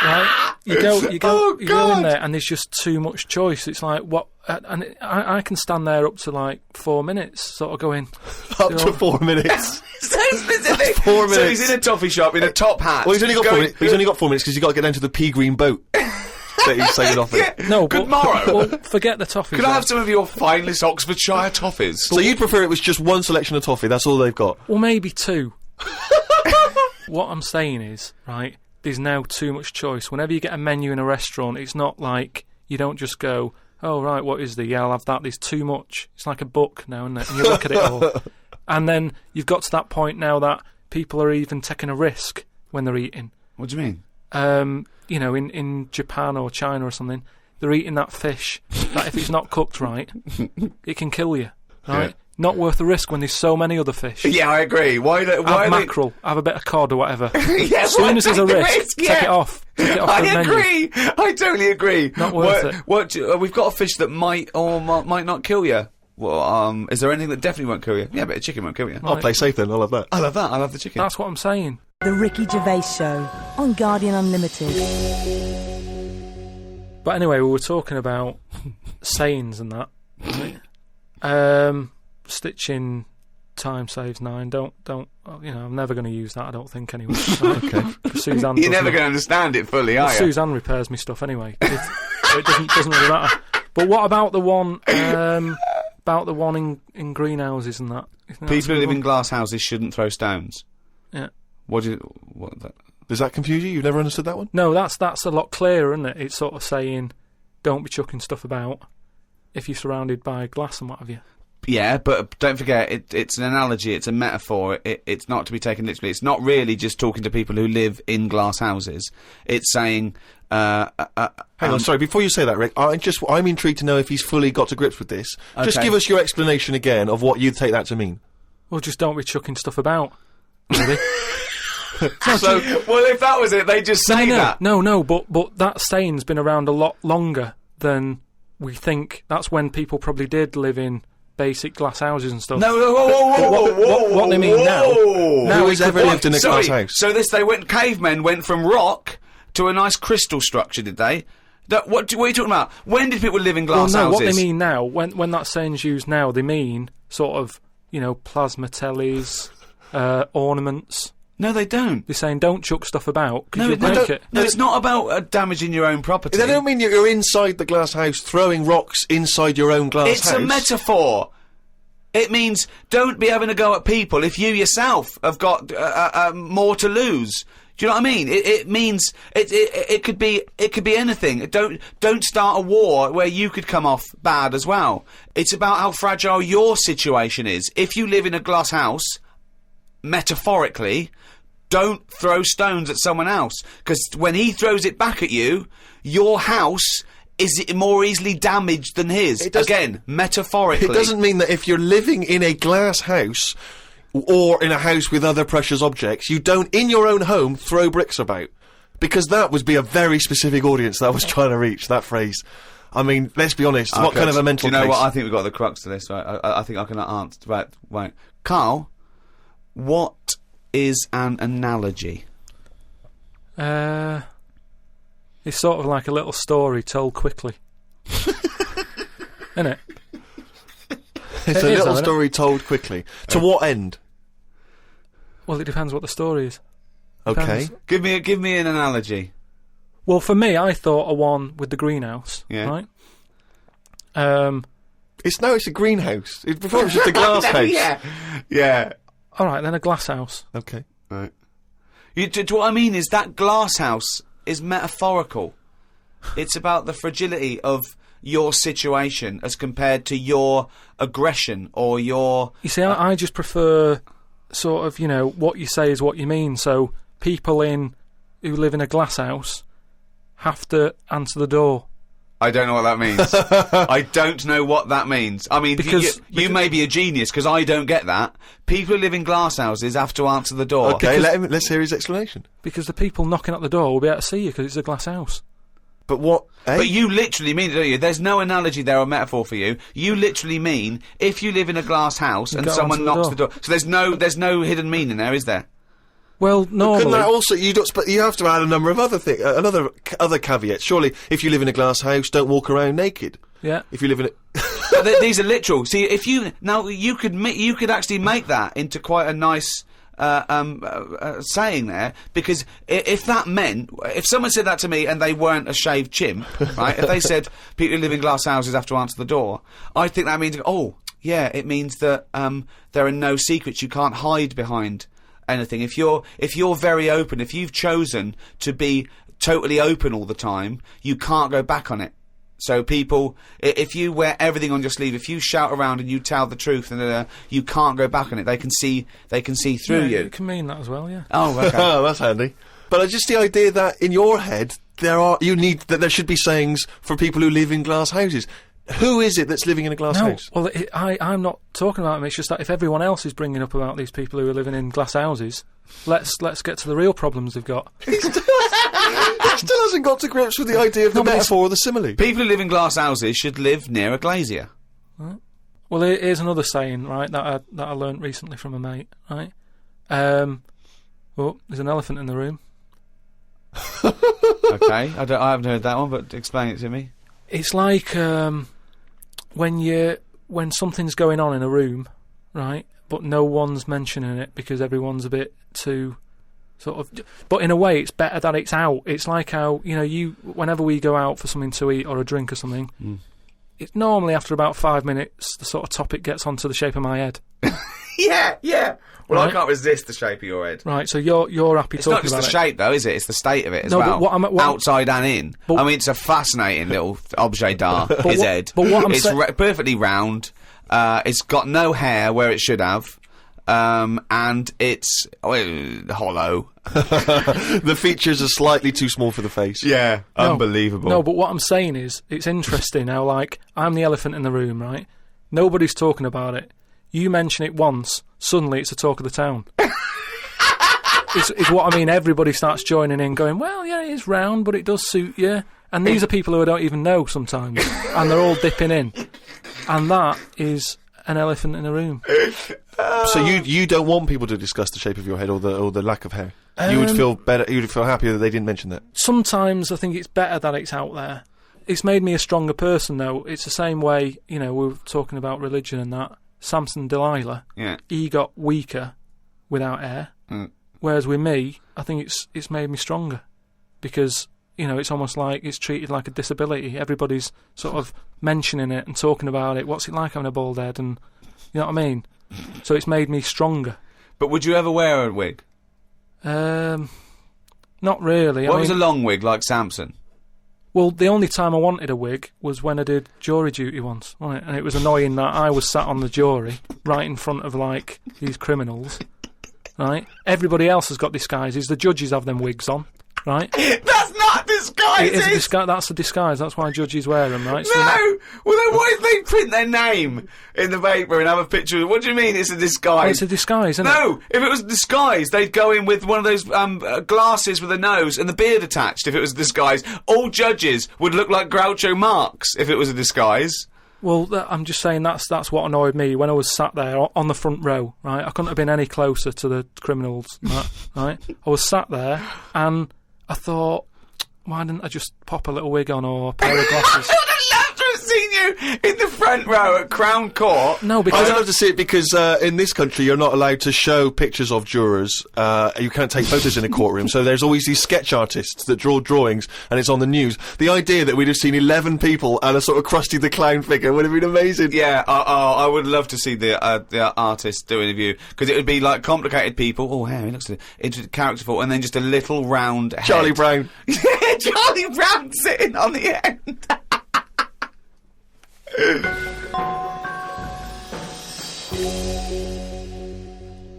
Right? You go in there and there's just too much choice. It's like, what? And I can stand there up to like 4 minutes, sort of going... Up to 4 minutes? So specific. 4 minutes. So he's in a toffee shop in a top hat. Well, he's only got 4 minutes. He's only got 4 minutes because you've got to get down to the pea green boat. that he's saying off it. No, Good but, morrow. well, forget the toffees. Could I then. have some of your finest Oxfordshire toffees? So you'd prefer it was just one selection of toffee, that's all they've got? Well, maybe two. What I'm saying is, right, there's now too much choice. Whenever you get a menu in a restaurant, it's not like you don't just go, oh, right, what is there? Yeah, I'll have that. There's too much. It's like a book now, isn't it? And you look at it all. And then you've got to that point now that people are even taking a risk when they're eating. What do you mean? You know, in Japan or China or something, they're eating that fish that if it's not cooked right, it can kill you, right? Yeah. Not worth the risk when there's so many other fish. Yeah, I agree. Why Have are mackerel, have a bit of cod or whatever. Yeah, as soon as there's a risk, yeah. take it off. Take it off the I menu. agree. I totally agree. Not worth it. We've got a fish that might or might not kill you. Well, is there anything that definitely won't kill you? Yeah, but a chicken won't kill you. I'll play safe then, I'll have that. I love that. I love the chicken. That's what I'm saying. The Ricky Gervais Show on Guardian Unlimited. But anyway, we were talking about sayings and that. Right? Stitching time saves 9. Don't. You know, I'm never going to use that. I don't think anyway. Right? Okay. Suzanne. You're never going to understand it fully, are you? Suzanne repairs me stuff anyway. So it doesn't really matter. But what about the one? About the one in greenhouses and that? You think that's People a who good live in one? glass houses shouldn't throw stones. Yeah. What? Does that confuse you? You've never understood that one? No, that's a lot clearer, isn't it? It's sort of saying, don't be chucking stuff about if you're surrounded by glass and what have you. Yeah, but don't forget, it's an analogy, it's a metaphor, it's not to be taken literally. It's not really just talking to people who live in glass houses. It's saying... Hang on, sorry, before you say that, Rick, I'm intrigued to know if he's fully got to grips with this. Just Okay. give us your explanation again of what you'd take that to mean. Well, just don't be chucking stuff about. Really? So, well, if that was it, they just say that. No, but that saying's been around a lot longer than we think. That's when people probably did live in basic glass houses and stuff. No, whoa, what they mean now. Who has ever lived in a glass house? So cavemen went from rock to a nice crystal structure, did they? What are you talking about? When did people live in glass well, no, houses? what they mean now, when that saying's used now, they mean sort of, you know, plasma tellies, ornaments. No, they don't. They're saying don't chuck stuff about because No, you'll break it. No, it's not about damaging your own property. They don't mean you're inside the glass house throwing rocks inside your own glass It's house. a metaphor. It means don't be having a go at people if you yourself have got more to lose. Do you know what I mean? It means it could be anything. Don't start a war where you could come off bad as well. It's about how fragile your situation is. If you live in a glass house, metaphorically, don't throw stones at someone else, because when he throws it back at you, your house is more easily damaged than his. Again, metaphorically. It doesn't mean that if you're living in a glass house or in a house with other precious objects, you don't, in your own home, throw bricks about. Because that would be a very specific audience that I was trying to reach, that phrase. I mean, let's be honest, what kind of a mental Do you know case? what? I think we've got the crux to this, right? I think I can answer. Right. Carl, what is an analogy? It's sort of like a little story told quickly. Isn't it? It's a little story told quickly. To what end? Well, it depends what the story is. Okay. Depends. Give me an analogy. Well, for me, I thought of one with the greenhouse. Yeah. Right? It's a greenhouse. Before it was just a glass house. Yeah. Alright, then a glass house. Okay. Right. What I mean is that glass house is metaphorical. It's about the fragility of your situation as compared to your aggression or your... You see, I just prefer sort of, you know, what you say is what you mean. So people who live in a glass house have to answer the door. I don't know what that means. I don't know what that means. I mean, Because you may be a genius, because I don't get that. People who live in glass houses have to answer the door. Okay, let's hear his explanation. Because the people knocking at the door will be able to see you because it's a glass house. But what... But you literally mean it, don't you? There's no analogy there or metaphor for you. You literally mean if you live in a glass house and go someone onto the knocks the door. So there's no hidden meaning there, is there? Well, normally... Couldn't that also... But you have to add a number of other things, other caveats. Surely, if you live in a glass house, don't walk around naked. Yeah. If you live in a... But these are literal. See, if you... Now, you could actually make that into quite a nice saying there, because if that meant, if someone said that to me and they weren't a shaved chimp, right? If they said people who live in glass houses have to answer the door, I think that means, oh, yeah, it means that there are no secrets. You can't hide behind anything. If you're very open, if you've chosen to be totally open all the time, you can't go back on it. So people, if you wear everything on your sleeve, if you shout around and you tell the truth, and you can't go back on it. They can see through you. It can mean that as well, yeah. Oh, okay. Oh, that's handy. But just the idea that in your head there should be sayings for people who live in glass houses. Who is it that's living in a glass house? Well, I'm not talking about them. It's just that if everyone else is bringing up about these people who are living in glass houses, let's get to the real problems they've got. He still hasn't got to grips with the idea of the metaphor or the simile. People who live in glass houses should live near a glazier. Right. Well, here's another saying, right, that I learnt recently from a mate, right? Oh, there's an elephant in the room. Okay, I haven't heard that one, but explain it to me. It's like when something's going on in a room, right, but no one's mentioning it because everyone's a bit too sort of. But in a way, it's better that it's out. It's like how whenever we go out for something to eat or a drink or something, it's normally after about 5 minutes the sort of topic gets onto the shape of my head. Yeah. Well, Right. I can't resist the shape of your head. Right, so you're happy It's talking not just about the it. shape, though, is it? It's the state of it as No, well. but what outside and in. I mean, it's a fascinating little objet d'art, his head. But what I'm it's perfectly round. It's got no hair where it should have. And it's hollow. The features are slightly too small for the face. Yeah, unbelievable. No, but what I'm saying is, it's interesting how, like, I'm the elephant in the room, right? Nobody's talking about it. You mention it once, suddenly it's the talk of the town. It's what I mean. Everybody starts joining in, going, well, yeah, it is round, but it does suit you. And these are people who I don't even know sometimes, and they're all dipping in. And that is an elephant in the room. So you don't want people to discuss the shape of your head or the lack of hair? You would feel better. You would feel happier that they didn't mention that. Sometimes I think it's better that it's out there. It's made me a stronger person, though. It's the same way, we were talking about religion and that. Samson Delilah, he got weaker without hair. Whereas with me, I think it's made me stronger. Because, it's almost like it's treated like a disability. Everybody's sort of mentioning it and talking about it. What's it like having a bald head? And, you know what I mean? So it's made me stronger. But would you ever wear a wig? Not really. What was a long wig like Samson? Well, the only time I wanted a wig was when I did jury duty once, wasn't it? And it was annoying that I was sat on the jury, right in front of, like, these criminals, right? Everybody else has got disguises. The judges have them wigs on, right? That's not disguises! It is a disguise. That's a disguise. That's why judges wear them, right? No! Well, then why did they print their name in the paper and have a picture of it? What do you mean it's a disguise? Well, it's a disguise, isn't it? No! If it was a disguise, they'd go in with one of those glasses with a nose and the beard attached if it was a disguise. All judges would look like Groucho Marx if it was a disguise. Well, I'm just saying that's what annoyed me when I was sat there on the front row, right? I couldn't have been any closer to the criminals, right? I was sat there and I thought, why didn't I just pop a little wig on or a pair of glasses? I would have loved to have seen you in the front row at Crown Court. No, because I'd love to see it because in this country you're not allowed to show pictures of jurors. You can't take photos in a courtroom, so there's always these sketch artists that draw drawings, and it's on the news. The idea that we'd have seen 11 people and a sort of Krusty the Clown figure would have been amazing. Yeah, I would love to see the artist do an interview, because it would be like complicated people. Oh, hey, he looks characterful, and then just a little round head. Charlie Brown. Charlie Brown sitting on the end.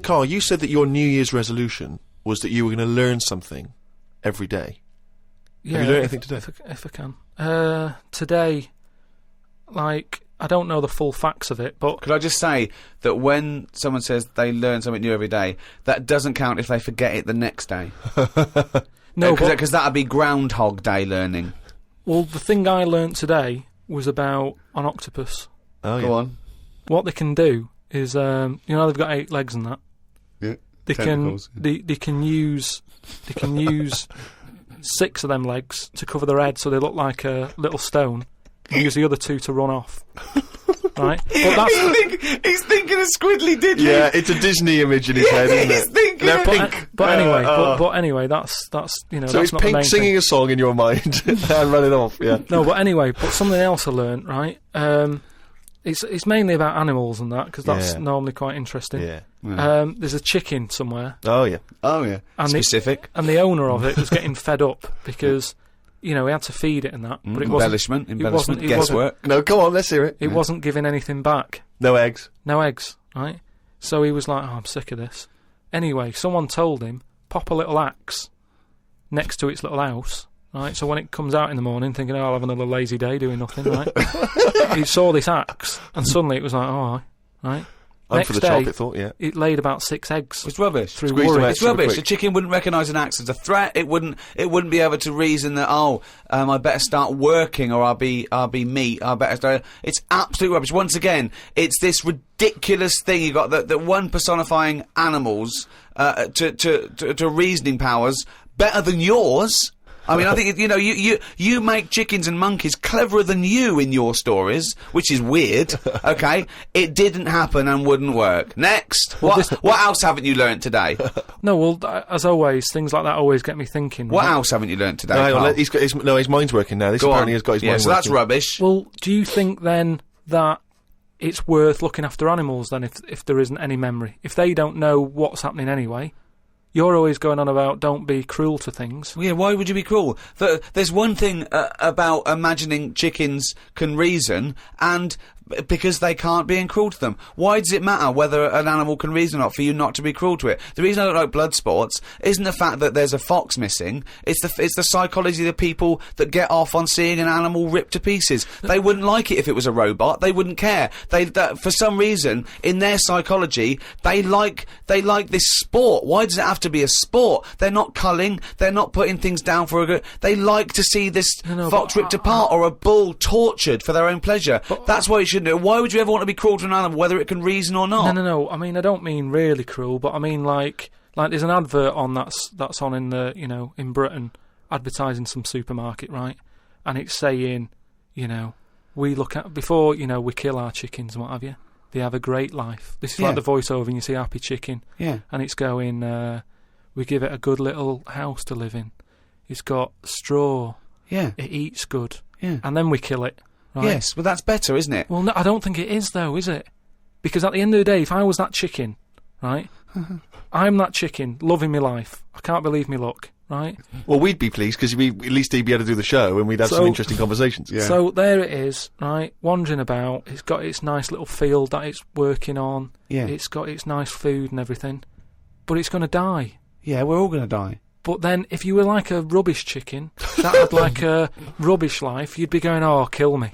Carl, you said that your New Year's resolution was that you were going to learn something every day. Yeah, have you learned anything today? If I can. Today, like, I don't know the full facts of it, but... Could I just say that when someone says they learn something new every day, that doesn't count if they forget it the next day? No, because that would be Groundhog Day learning. Well, the thing I learnt today was about an octopus. Oh, Go on. What they can do is, they've got 8 legs and that. Yeah. They can use 6 of them legs to cover their head so they look like a little stone, and use the other 2 to run off. right? But that's he's thinking of Squiddly Diddly. Yeah, it's a Disney image in his head, isn't he's it? thinking They're of- pink. but anyway, but anyway, that's you know So that's it's not the Pink main singing thing. a song in your mind and running off, yeah. No, but anyway, but something else I learnt, right? It's mainly about animals and that because that's Yeah. normally quite interesting. Yeah. There's a chicken somewhere, Oh, yeah. Oh yeah. and Specific. and the owner of it was getting fed up because he had to feed it and that, but it wasn't. Embellishment. It wasn't, Guesswork. No, come on, let's hear it. it wasn't giving anything back. No eggs. No eggs, right? So he was like, "Oh, I'm sick of this." Anyway, someone told him pop a little axe next to its little house. Right, so when it comes out in the morning, thinking, "Oh, I'll have another lazy day doing nothing," right? He saw this axe, and suddenly it was like, "Oh, right." I'm Next for the day, chocolate thought, yeah. it laid about 6 eggs. It's rubbish. Through Squeezed them worry. out. It's super rubbish. quick. The chicken wouldn't recognise an axe as a threat. It wouldn't be able to reason that I better start working or I'll be meat. I better start. It's absolute rubbish. Once again, it's this ridiculous thing you got that one personifying animals to reasoning powers better than yours. I mean, I think you make chickens and monkeys cleverer than you in your stories, which is weird. Okay, it didn't happen and wouldn't work. Next, Well, what else haven't you learnt today? No, well, as always, things like that always get me thinking. What right? else haven't you learnt today? No, hang on, Carl? he's got his mind's working now. This Go apparently on. has got his Yeah, mind so that's working. rubbish. Well, do you think then that it's worth looking after animals then if there isn't any memory? If they don't know what's happening anyway, you're always going on about don't be cruel to things. Yeah, why would you be cruel? There's one thing about imagining chickens can reason, and because they can't, being cruel to them. Why does it matter whether an animal can reason or not for you not to be cruel to it? The reason I don't like blood sports isn't the fact that there's a fox missing. It's the psychology of the people that get off on seeing an animal ripped to pieces. They wouldn't like it if it was a robot. They wouldn't care. For some reason, in their psychology, they like this sport. Why does it have to be a sport? They're not culling. They're not putting things down for a good. They like to see this fox ripped apart or a bull tortured for their own pleasure. That's why you shouldn't do it. Why would you ever want to be cruel to an animal, whether it can reason or not? No. I mean, I don't mean really cruel, but I mean like there's an advert on that's on in the in Britain, advertising some supermarket, right? And it's saying, we look at before we kill our chickens and what have you. They have a great life. This is like the voiceover, and you see a happy chicken. Yeah. And it's going, we give it a good little house to live in. It's got straw. Yeah. It eats good. Yeah. And then we kill it. Right? Yes, well that's better, isn't it? Well, no, I don't think it is, though, is it? Because at the end of the day, if I was that chicken, right, I'm that chicken, loving my life. I can't believe me luck, right? Well, we'd be pleased because at least he'd be able to do the show and we'd have some interesting conversations. Yeah. So there it is, right, wandering about. It's got its nice little field that it's working on. Yeah. It's got its nice food and everything. But it's going to die. Yeah, we're all going to die. But then, if you were like a rubbish chicken that had like a rubbish life, you'd be going, "Oh, kill me."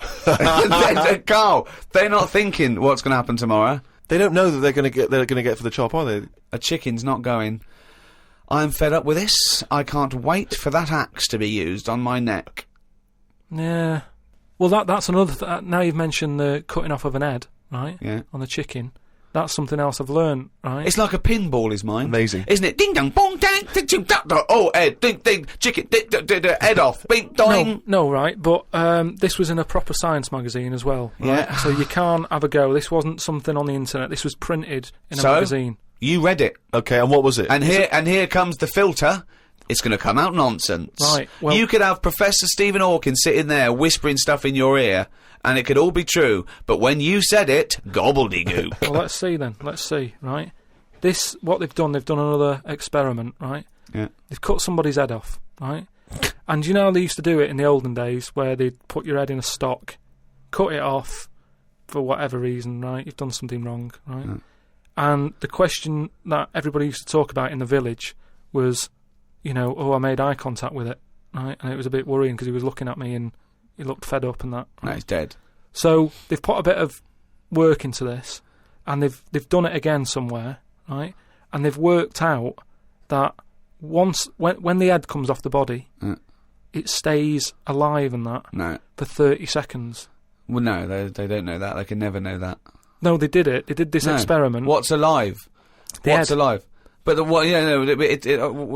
Carl, they're not thinking what's going to happen tomorrow. They don't know that they're going to get for the chop, are they? A chicken's not going, I'm fed up with this. I can't wait for that axe to be used on my neck. Yeah. Well, that's another. Now you've mentioned the cutting off of an head, right? Yeah. On the chicken. That's something else I've learned, right? It's like a pinball, is mine. Amazing. Isn't it? Ding dong, bong, dang, ding, ding, da, da. Oh, head, ding, ding, chicken, head off, bing, doing. No, right, but this was in a proper science magazine as well, right? Yeah. So you can't have a go. This wasn't something on the internet. This was printed in a magazine. You read it. Okay, and what was it? And here comes the filter. It's going to come out nonsense. Right, well- you could have Professor Stephen Hawking sitting there whispering stuff in your ear, and it could all be true, but when you said it, gobbledygook. Well, let's see then. Let's see, right? What they've done another experiment, right? Yeah. They've cut somebody's head off, right? And you know how they used to do it in the olden days, where they'd put your head in a stock, cut it off for whatever reason, right? You've done something wrong, right? Yeah. And the question that everybody used to talk about in the village was, I made eye contact with it, right? And it was a bit worrying because he was looking at me and he looked fed up and that. Right? No, he's dead. So they've put a bit of work into this, and they've done it again somewhere, right? And they've worked out that when the head comes off the body, it stays alive and that for 30 seconds. Well, no, they don't know that. They can never know that. No, they did it. They did this experiment. What's alive? The What's head. alive? But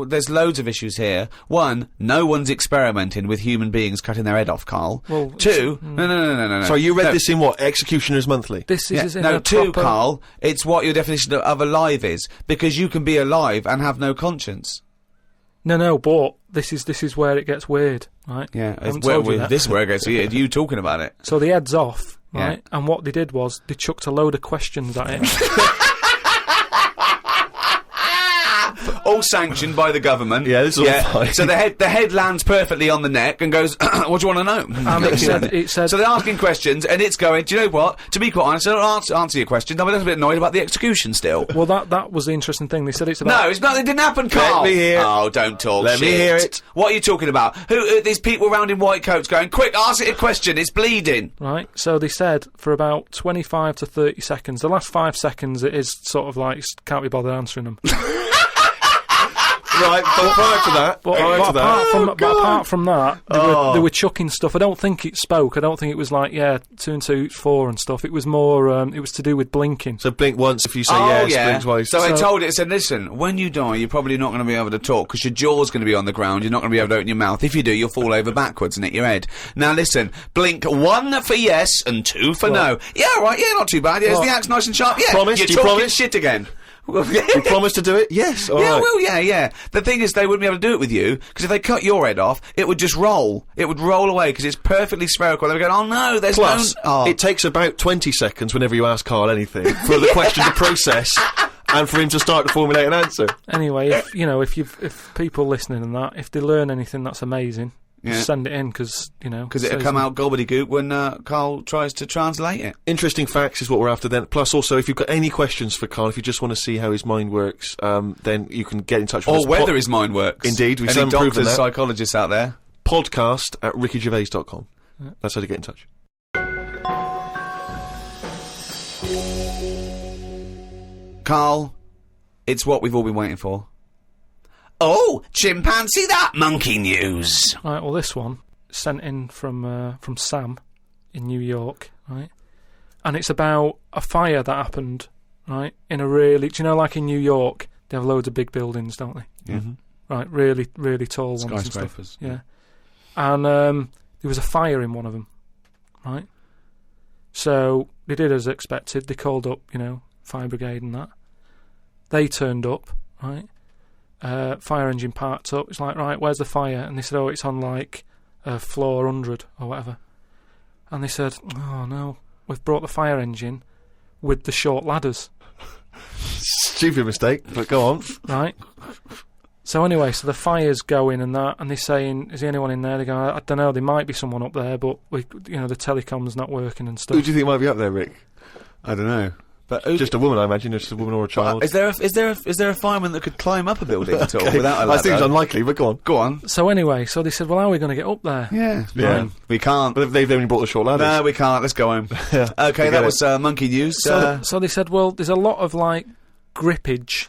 there's loads of issues here. One, no one's experimenting with human beings cutting their head off, Carl. Well, two, no. Sorry, you read this in what? Executioners Monthly? This is in no, a two, proper- Carl, it's what your definition of alive is. Because you can be alive and have no conscience. No, but this is where it gets weird, right? Yeah, I haven't told you that. this is where it gets weird. You talking about it. So the head's off, Yeah. right? And what they did was they chucked a load of questions at it. All sanctioned by the government. Yeah, this is all fine. So the head lands perfectly on the neck and goes, what do you want to know? And it said, So they're asking questions and it's going, do you know what? To be quite honest, I don't answer your questions. I'm a little bit annoyed about the execution still. well, that was the interesting thing. They said it's about... No, it's not. It didn't happen, Carl. me hear it. Oh, don't talk. Let me shit. hear it. What are you talking about? Who? These people round in white coats going, quick, ask it a question. It's bleeding. Right, so they said for about 25 to 30 seconds. The last 5 seconds, it is sort of like can't be bothered answering them. Right, but prior to that, But apart from that, they were chucking stuff. I don't think it spoke. I don't think it was like 2 and 2 4 and stuff. It was more. It was to do with blinking. So blink once if you say yes, blink twice. So I told it, said, listen, when you die, you're probably not going to be able to talk because your jaw's going to be on the ground. You're not going to be able to open your mouth. If you do, you'll fall over backwards and hit your head. Now listen, blink 1 for yes and 2 for no. Yeah, right. Yeah, not too bad. Yeah, is the axe nice and sharp? Yeah, Promise? You're Do you talking promise? shit again. You promise to do it? Yes. All yeah, right. well, yeah. The thing is, they wouldn't be able to do it with you, because if they cut your head off, it would just roll. It would roll away, because it's perfectly spherical. They would go, oh no, there's Plus, no... it takes about 20 seconds whenever you ask Carl anything for the question to process and for him to start to formulate an answer. Anyway, if people listening and that, if they learn anything, that's amazing. Just send it in, because it'll come out gobbledygook when Carl tries to translate it. Interesting facts is what we're after then. Plus, also, if you've got any questions for Carl, if you just want to see how his mind works, then you can get in touch with us. Or whether his mind works. Indeed, we've Any proven doctors, that. psychologists out there. Podcast@rickygervais.com. That's how to get in touch. Carl, it's what we've all been waiting for. Oh, chimpanzee that monkey news. Right, well, this one sent in from Sam in New York, right? And it's about a fire that happened, right? In a really, do you know, like in New York, they have loads of big buildings, don't they? Yeah. Right, really, really tall ones and Skyscrapers. stuff. Yeah. And there was a fire in one of them, right? So they did as expected. They called up, fire brigade and that. They turned up, right? Fire engine parked up. It's like, right, where's the fire? And they said, oh, it's on like floor 100 or whatever. And they said, oh no, we've brought the fire engine with the short ladders. Stupid mistake, but go on. Right. So anyway, so the fire's going and that, and they're saying, is there anyone in there? They go, I don't know, there might be someone up there, but the telecom's not working and stuff. Who do you think might be up there, Rick? I don't know. But just a woman, I imagine. Just a woman or a child. Is there a fireman that could climb up a building at all without a ladder? That seems unlikely, but go on. Go on. So anyway, so they said, well, how are we going to get up there? Yeah. We can't. But they've only brought the short ladders. No, we can't. Let's go home. Okay, that was monkey news. So they said, well, there's a lot of like grippage.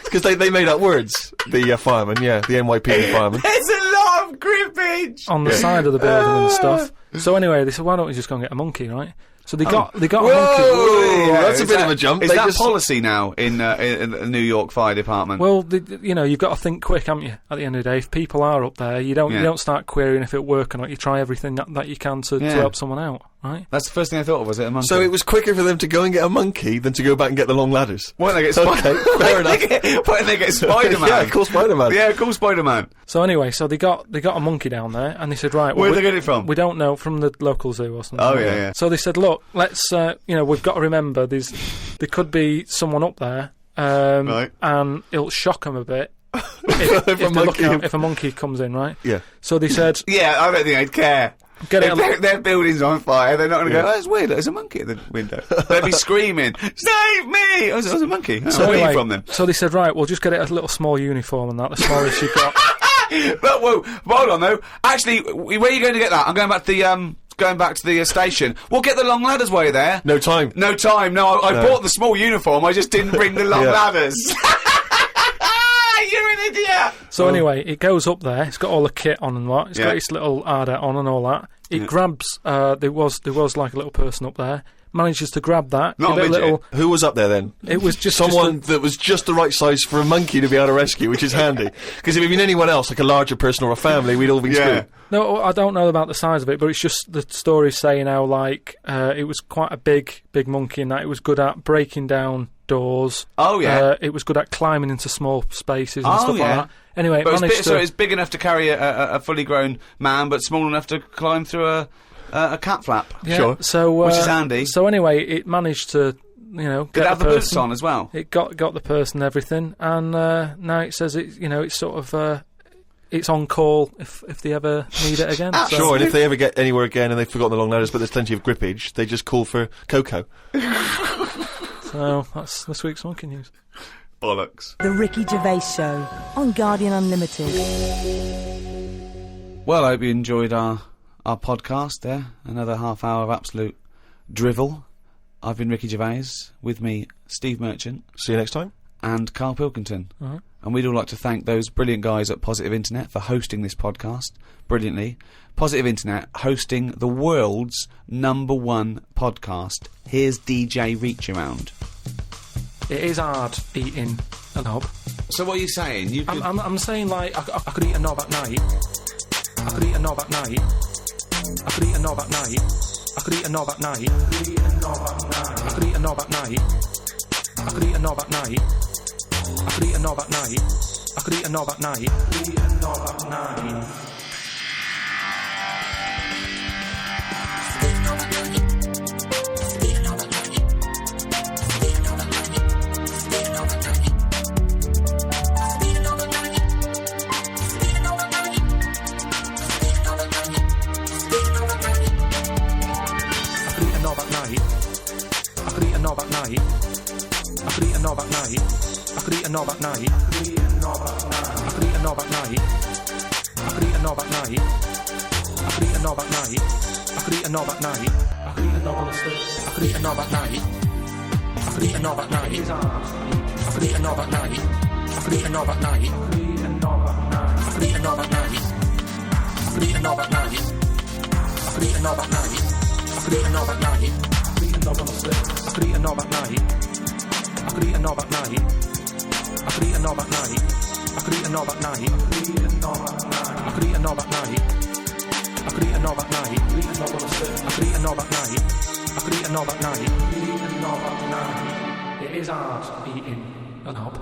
Because they made up words. The firemen, the NYPD firemen. There's a lot of grippage on the side of the building and stuff. So anyway, they said, why don't we just go and get a monkey, right? So they got a monkey. Whoa, that's a bit of a jump. Is that policy now in the New York Fire Department? Well, you've got to think quick, haven't you? At the end of the day, if people are up there, you don't start querying if it works or not. You try everything that you can to help someone out, right? That's the first thing I thought of. Was it a monkey? So it was quicker for them to go and get a monkey than to go back and get the long ladders. Why don't they get fair enough. Why don't they get Spider-Man? Yeah, call Spider-Man. Yeah, call Spider-Man. So anyway, so they got a monkey down there, and they said, right, where did they get it from? We don't know, from the local zoo or something. Oh yeah. So they said, look, let's we've got to remember there could be someone up there, right, and it'll shock them a bit if a monkey comes in, right? Yeah. So they said, yeah, I don't think they'd care. Their building's on fire, they're not going to go, oh, that's weird, there's a monkey at the window. They'd be screaming, save me! Oh, there's a monkey. Oh, where are you from then? So they said, right, we'll just get it a little small uniform and that, the smallest you've got. But, whoa, hold on though. Actually, where are you going to get that? I'm going back to the station. We'll get the long ladders while you're there. No time. No, I bought the small uniform, I just didn't bring the long ladders. You're an idiot! So anyway, it goes up there, it's got all the kit on and what, it's got its little RDAT on and all that. It grabs, there was like a little person up there, manages to grab that. Not give a it midget. little. Who was up there then? It was just someone that was just the right size for a monkey to be able to rescue, which is handy. Because if it'd been anyone else, like a larger person or a family, we'd all been screwed. No, I don't know about the size of it, but it's just the story saying how like it was quite a big monkey, and that it was good at breaking down doors. Oh yeah. It was good at climbing into small spaces and Oh, stuff yeah. like that. Anyway, But it managed so to. it's big enough to carry a fully grown man, but small enough to climb through a cat flap. Yeah, so which is handy. So anyway, it managed to, Did get it have the boots person. on as well? It got the person and everything, and now it says it. It's sort of it's on call if they ever need it again. So. Sure, and if they ever get anywhere again and they've forgotten the long ladders, but there's plenty of grippage, they just call for Coco. So that's this week's monkey news. Bollocks. The Ricky Gervais Show on Guardian Unlimited. Well, I hope you enjoyed our podcast there. Another half hour of absolute drivel. I've been Ricky Gervais. With me, Steve Merchant. See you next time. And Carl Pilkington. Uh-huh. And we'd all like to thank those brilliant guys at Positive Internet for hosting this podcast brilliantly. Positive Internet hosting the world's #1 podcast. Here's DJ Reach Around. It is hard eating a knob. So what are you saying? You could... I'm saying like I could eat a knob at night. I could eat a knob at night. I could eat a knob at night. I could eat a knob at night. I could eat a knob at night. I could eat a knob at night. I could eat a knob at night. I could eat a knob at night. I could eat a knob at night. I could eat a knob at night. I could eat a knob at night. I could eat a knob at night. I could eat a knob at night. I could eat a knob at night. I could eat a knob at night. I could eat a knob at night. I could eat a knob at night. I could eat a knob at night. I could eat a knob on the stairs. I could eat a knob at night. I could eat a knob at night. I could eat a knob at night. I could eat a knob at night. I could eat a knob at night. I could eat a knob at night. I could eat a knob at night. I could eat a knob at night. I could eat a knob at night. I could eat a knob on the stairs. I could eat a knob at night. I could eat a knob at night. I could eat a knob at night. I could eat a knob at night. I could eat a knob at night. I could eat a knob at night. I could eat a knob at night. I could eat a knob on the stairs. I could eat a knob at night. I could eat a knob at night. I could eat a knob at night. It is hard eating a knob.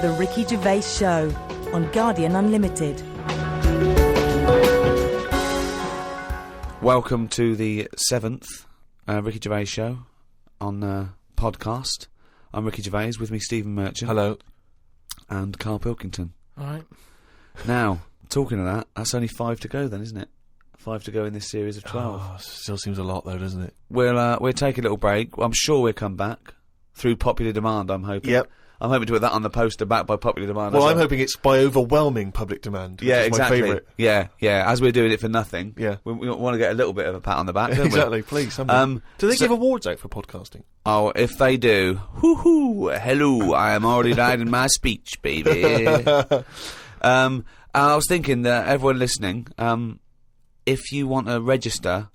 The Ricky Gervais Show on Guardian Unlimited. Welcome to the 7th Ricky Gervais Show on podcast. I'm Ricky Gervais, with me Stephen Merchant. Hello. And Carl Pilkington. Alright. Now, talking of that, that's only 5 to go then, isn't it? 5 to go in this series of 12. Oh, still seems a lot though, doesn't it? We'll take a little break. I'm sure we'll come back through popular demand, I'm hoping. Yep. I'm hoping to put that on the poster, backed by popular demand. Well, as I'm hoping it's by overwhelming public demand. Which Yeah, is exactly. My favourite. Yeah, as we're doing it for nothing. Yeah. We want to get a little bit of a pat on the back, don't we? Exactly, please. Something. Do they give awards out for podcasting? Oh, if they do, hoo-hoo, hello, I am already writing my speech, baby. I was thinking that everyone listening, if you want to register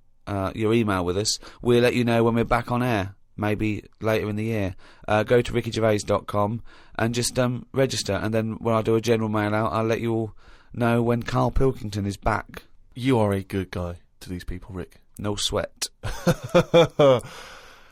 your email with us, we'll let you know when we're back on air, maybe later in the year. Go to rickygervais.com and just register, and then when I do a general mail out, I'll let you all know when Carl Pilkington is back. You are a good guy to these people, Rick. No sweat.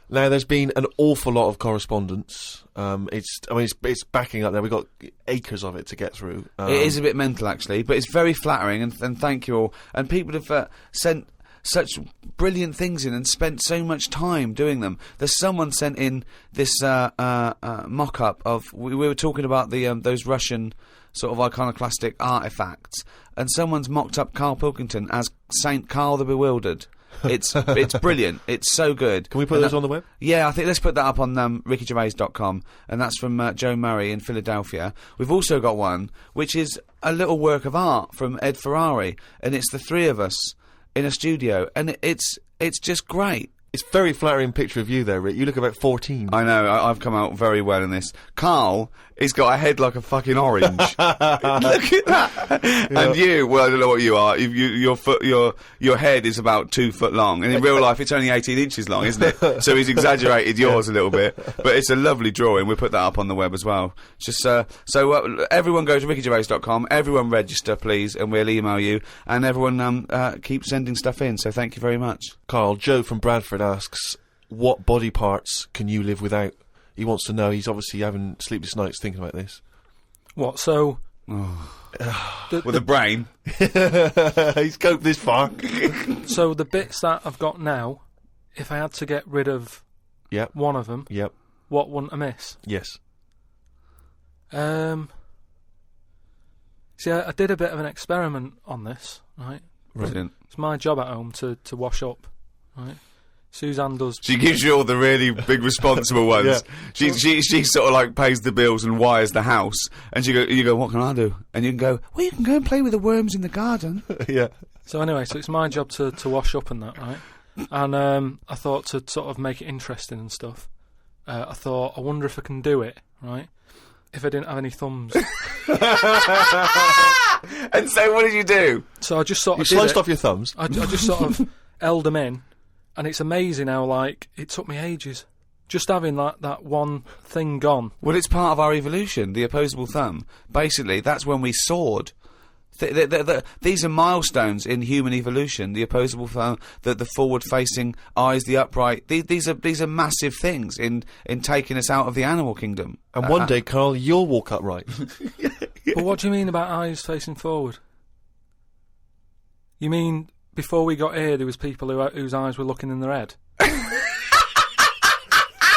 Now, there's been an awful lot of correspondence. It's backing up there. We've got acres of it to get through. It is a bit mental, actually, but it's very flattering, and thank you all. And people have sent such brilliant things in and spent so much time doing them. There's someone sent in this mock-up of... We were talking about the those Russian sort of iconoclastic artefacts, and someone's mocked up Carl Pilkington as Saint Carl the Bewildered. It's brilliant. It's so good. Can we put those on the web? Yeah, I think let's put that up on rickygervais.com, and that's from Joe Murray in Philadelphia. We've also got one which is a little work of art from Ed Ferrari, and it's the three of us in a studio, and it's just great. It's a very flattering picture of you there, Rick. You look about 14. I know, I've come out very well in this. Carl, he's got a head like a fucking orange. Look at that. Yeah. And you, well, I don't know what you are. Your head is about 2 foot long, and in real life it's only 18 inches long, isn't it? So he's exaggerated yours a little bit, but it's a lovely drawing. We'll put that up on the web as well. Just everyone go to rickygervais.com. Everyone register, please, and we'll email you. And everyone keep sending stuff in. So thank you very much. Carl, Joe from Bradford asks, what body parts can you live without? He wants to know. He's obviously having sleepless nights thinking about this. What, so... With a brain. He's coped this far. So the bits that I've got now, if I had to get rid of one of them, what wouldn't I miss? Yes. See, I did a bit of an experiment on this, right? Brilliant. It's my job at home to wash up, right? Suzanne does... She gives you all the really big responsible ones. Yeah. She sort of like pays the bills and wires the house, and you go, what can I do? And you can go, well, you can go and play with the worms in the garden. Yeah. So anyway, so it's my job to wash up and that, right? And I thought to sort of make it interesting and stuff, I thought, I wonder if I can do it, right? If I didn't have any thumbs. And so what did you do? So I just sort of You sliced off your thumbs. I just sort of held them in, and it's amazing how, like, it took me ages. Just having that one thing gone. Well, it's part of our evolution, the opposable thumb. Basically, that's when we soared. These are milestones in human evolution. The opposable thumb, the forward-facing eyes, the upright. These are massive things in taking us out of the animal kingdom. And one day, Carl, you'll walk upright. But what do you mean about eyes facing forward? You mean before we got here, there was people whose eyes were looking in their head?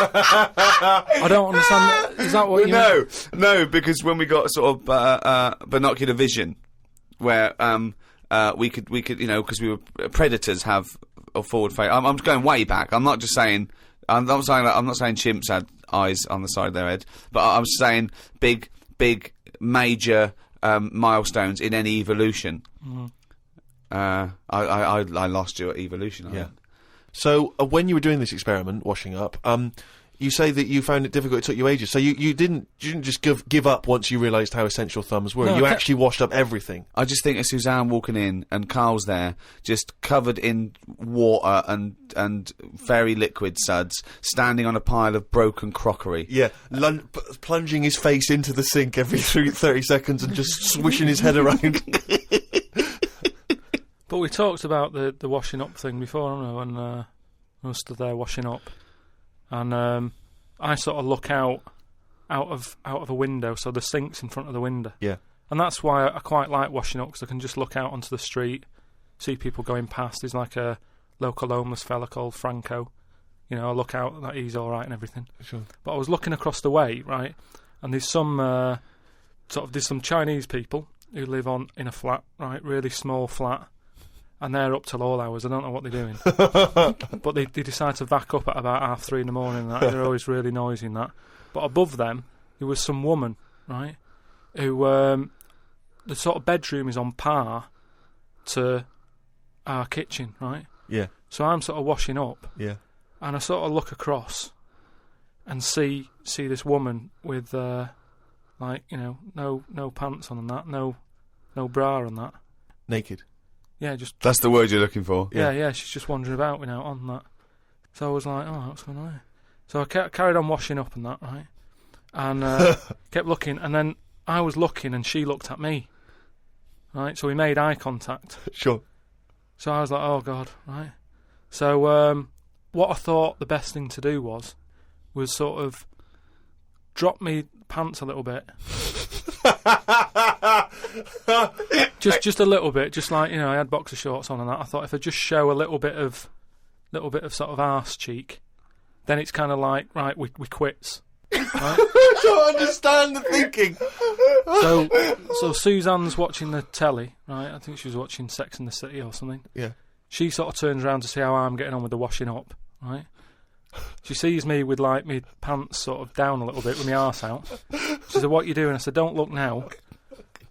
I don't understand. Is that what you mean? No, because when we got sort of binocular vision, where we could because we were predators have a forward face. I'm going way back. I'm not just saying. I'm not saying chimps had eyes on the side of their head, but I'm saying big, major milestones in any evolution. Mm. I lost you at evolution. I think. So when you were doing this experiment, washing up, you say that you found it difficult. It took you ages. So you didn't just give up once you realised how essential thumbs were. No, you actually washed up everything. I just think of Suzanne walking in and Carl's there, just covered in water and very liquid suds, standing on a pile of broken crockery. Yeah, plunging his face into the sink every 30 seconds and just swishing his head around. But we talked about the washing up thing before, haven't we, when I was stood there washing up. And I sort of look out of a window, so the sink's in front of the window. Yeah. And that's why I quite like washing up, because I can just look out onto the street, see people going past. There's like a local homeless fella called Franco. You know, I look out, that he's all right and everything. Sure. But I was looking across the way, right, and there's some Chinese people who live in a flat, right, really small flat. And they're up till all hours. I don't know what they're doing. But they decide to back up at about 3:30 in the morning. And they're always really noisy and that. But above them, there was some woman, right, who, the sort of bedroom is on par to our kitchen, right? Yeah. So I'm sort of washing up. Yeah. And I sort of look across and see this woman with, like, you know, no pants on and that, no bra on that. Naked. Yeah, just... That's the word you're looking for. Yeah, she's just wandering about without on that. So I was like, oh, what's going on here? So I carried on washing up and that, right? And kept looking, and then I was looking and she looked at me. Right? So we made eye contact. Sure. So I was like, oh, God, right? So what I thought the best thing to do was sort of drop me pants a little bit. just a little bit, just like, you know, I had boxer shorts on and that. I thought if I just show a little bit of sort of arse cheek, then it's kind of like, right, we quits. Right? I don't understand the thinking. So Suzanne's watching the telly, right? I think she was watching Sex and the City or something. Yeah. She sort of turns around to see how I'm getting on with the washing up, right? She sees me with, like, me pants sort of down a little bit with my arse out. She said, what are you doing? I said, don't look now.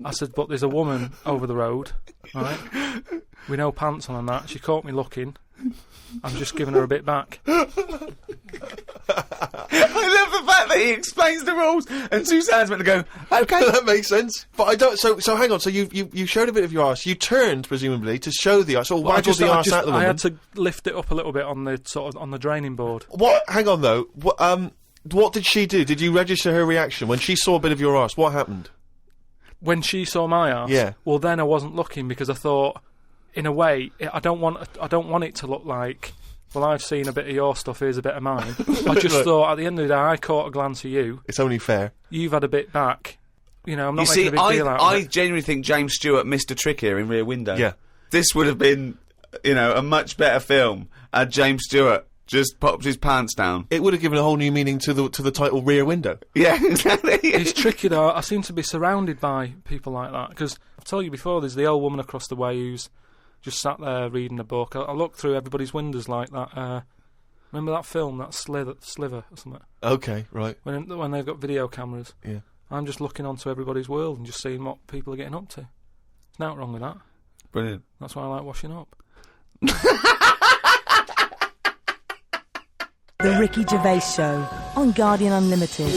I said, but there's a woman over the road, right, with no pants on and that. She caught me looking, I'm just giving her a bit back. I love the fact that he explains the rules and Suzanne's meant to go, okay. That makes sense. But I don't. So hang on. So you showed a bit of your arse. You turned presumably to show the arse, or waggled the arse at the woman. I had to lift it up a little bit on the on the draining board. What? Hang on though. What did she do? Did you register her reaction when she saw a bit of your arse? What happened? When she saw my arse, yeah. Well, then I wasn't looking because I thought, in a way, I don't want it to look like, well, I've seen a bit of your stuff, here's a bit of mine. I just thought, at the end of the day, I caught a glance of you. It's only fair. You've had a bit back. You know, I'm not you making see, a big deal out of it. I genuinely think James Stewart missed a trick here in Rear Window. Yeah. This would have been, you know, a much better film had James Stewart just popped his pants down. It would have given a whole new meaning to the title Rear Window. Yeah, exactly. It's tricky though. I seem to be surrounded by people like that because I've told you before. There's the old woman across the way who's just sat there reading a book. I look through everybody's windows like that. Remember that film, that Sliver or something? Okay, right. When they've got video cameras. Yeah. I'm just looking onto everybody's world and just seeing what people are getting up to. There's nothing wrong with that. Brilliant. That's why I like washing up. The Ricky Gervais Show on Guardian Unlimited.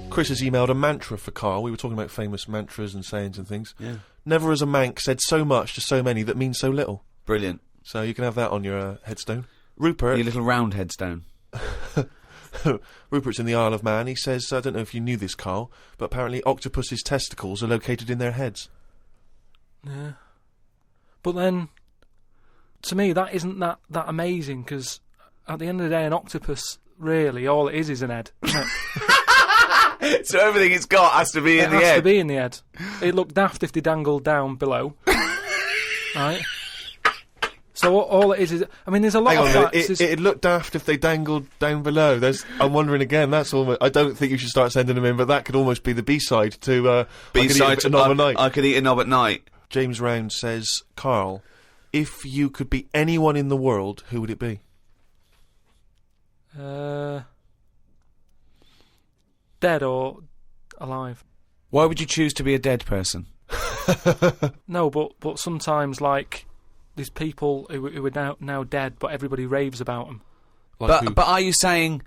Chris has emailed a mantra for Carl. We were talking about famous mantras and sayings and things. Yeah. Never has a mank said so much to so many that means so little. Brilliant. So you can have that on your headstone. Rupert. Your little round headstone. Rupert's in the Isle of Man. He says, I don't know if you knew this, Carl, but apparently octopus's testicles are located in their heads. Yeah. But then, to me, that isn't that amazing, because at the end of the day, an octopus, really, all it is an head. So everything it's got has to be in the head? It has to be in the head. It'd look daft if they dangled down below. Right? So all it is... I mean, there's a lot of facts... It'd look daft if they dangled down below. I'm wondering again, that's almost... I don't think you should start sending them in, but that could almost be the B-side to... B-side to Knob at Night. I could eat a knob at night. James Round says, Carl, if you could be anyone in the world, who would it be? Dead or alive? Why would you choose to be a dead person? No, but sometimes, like, there's people who are now dead, but everybody raves about them. But are you saying...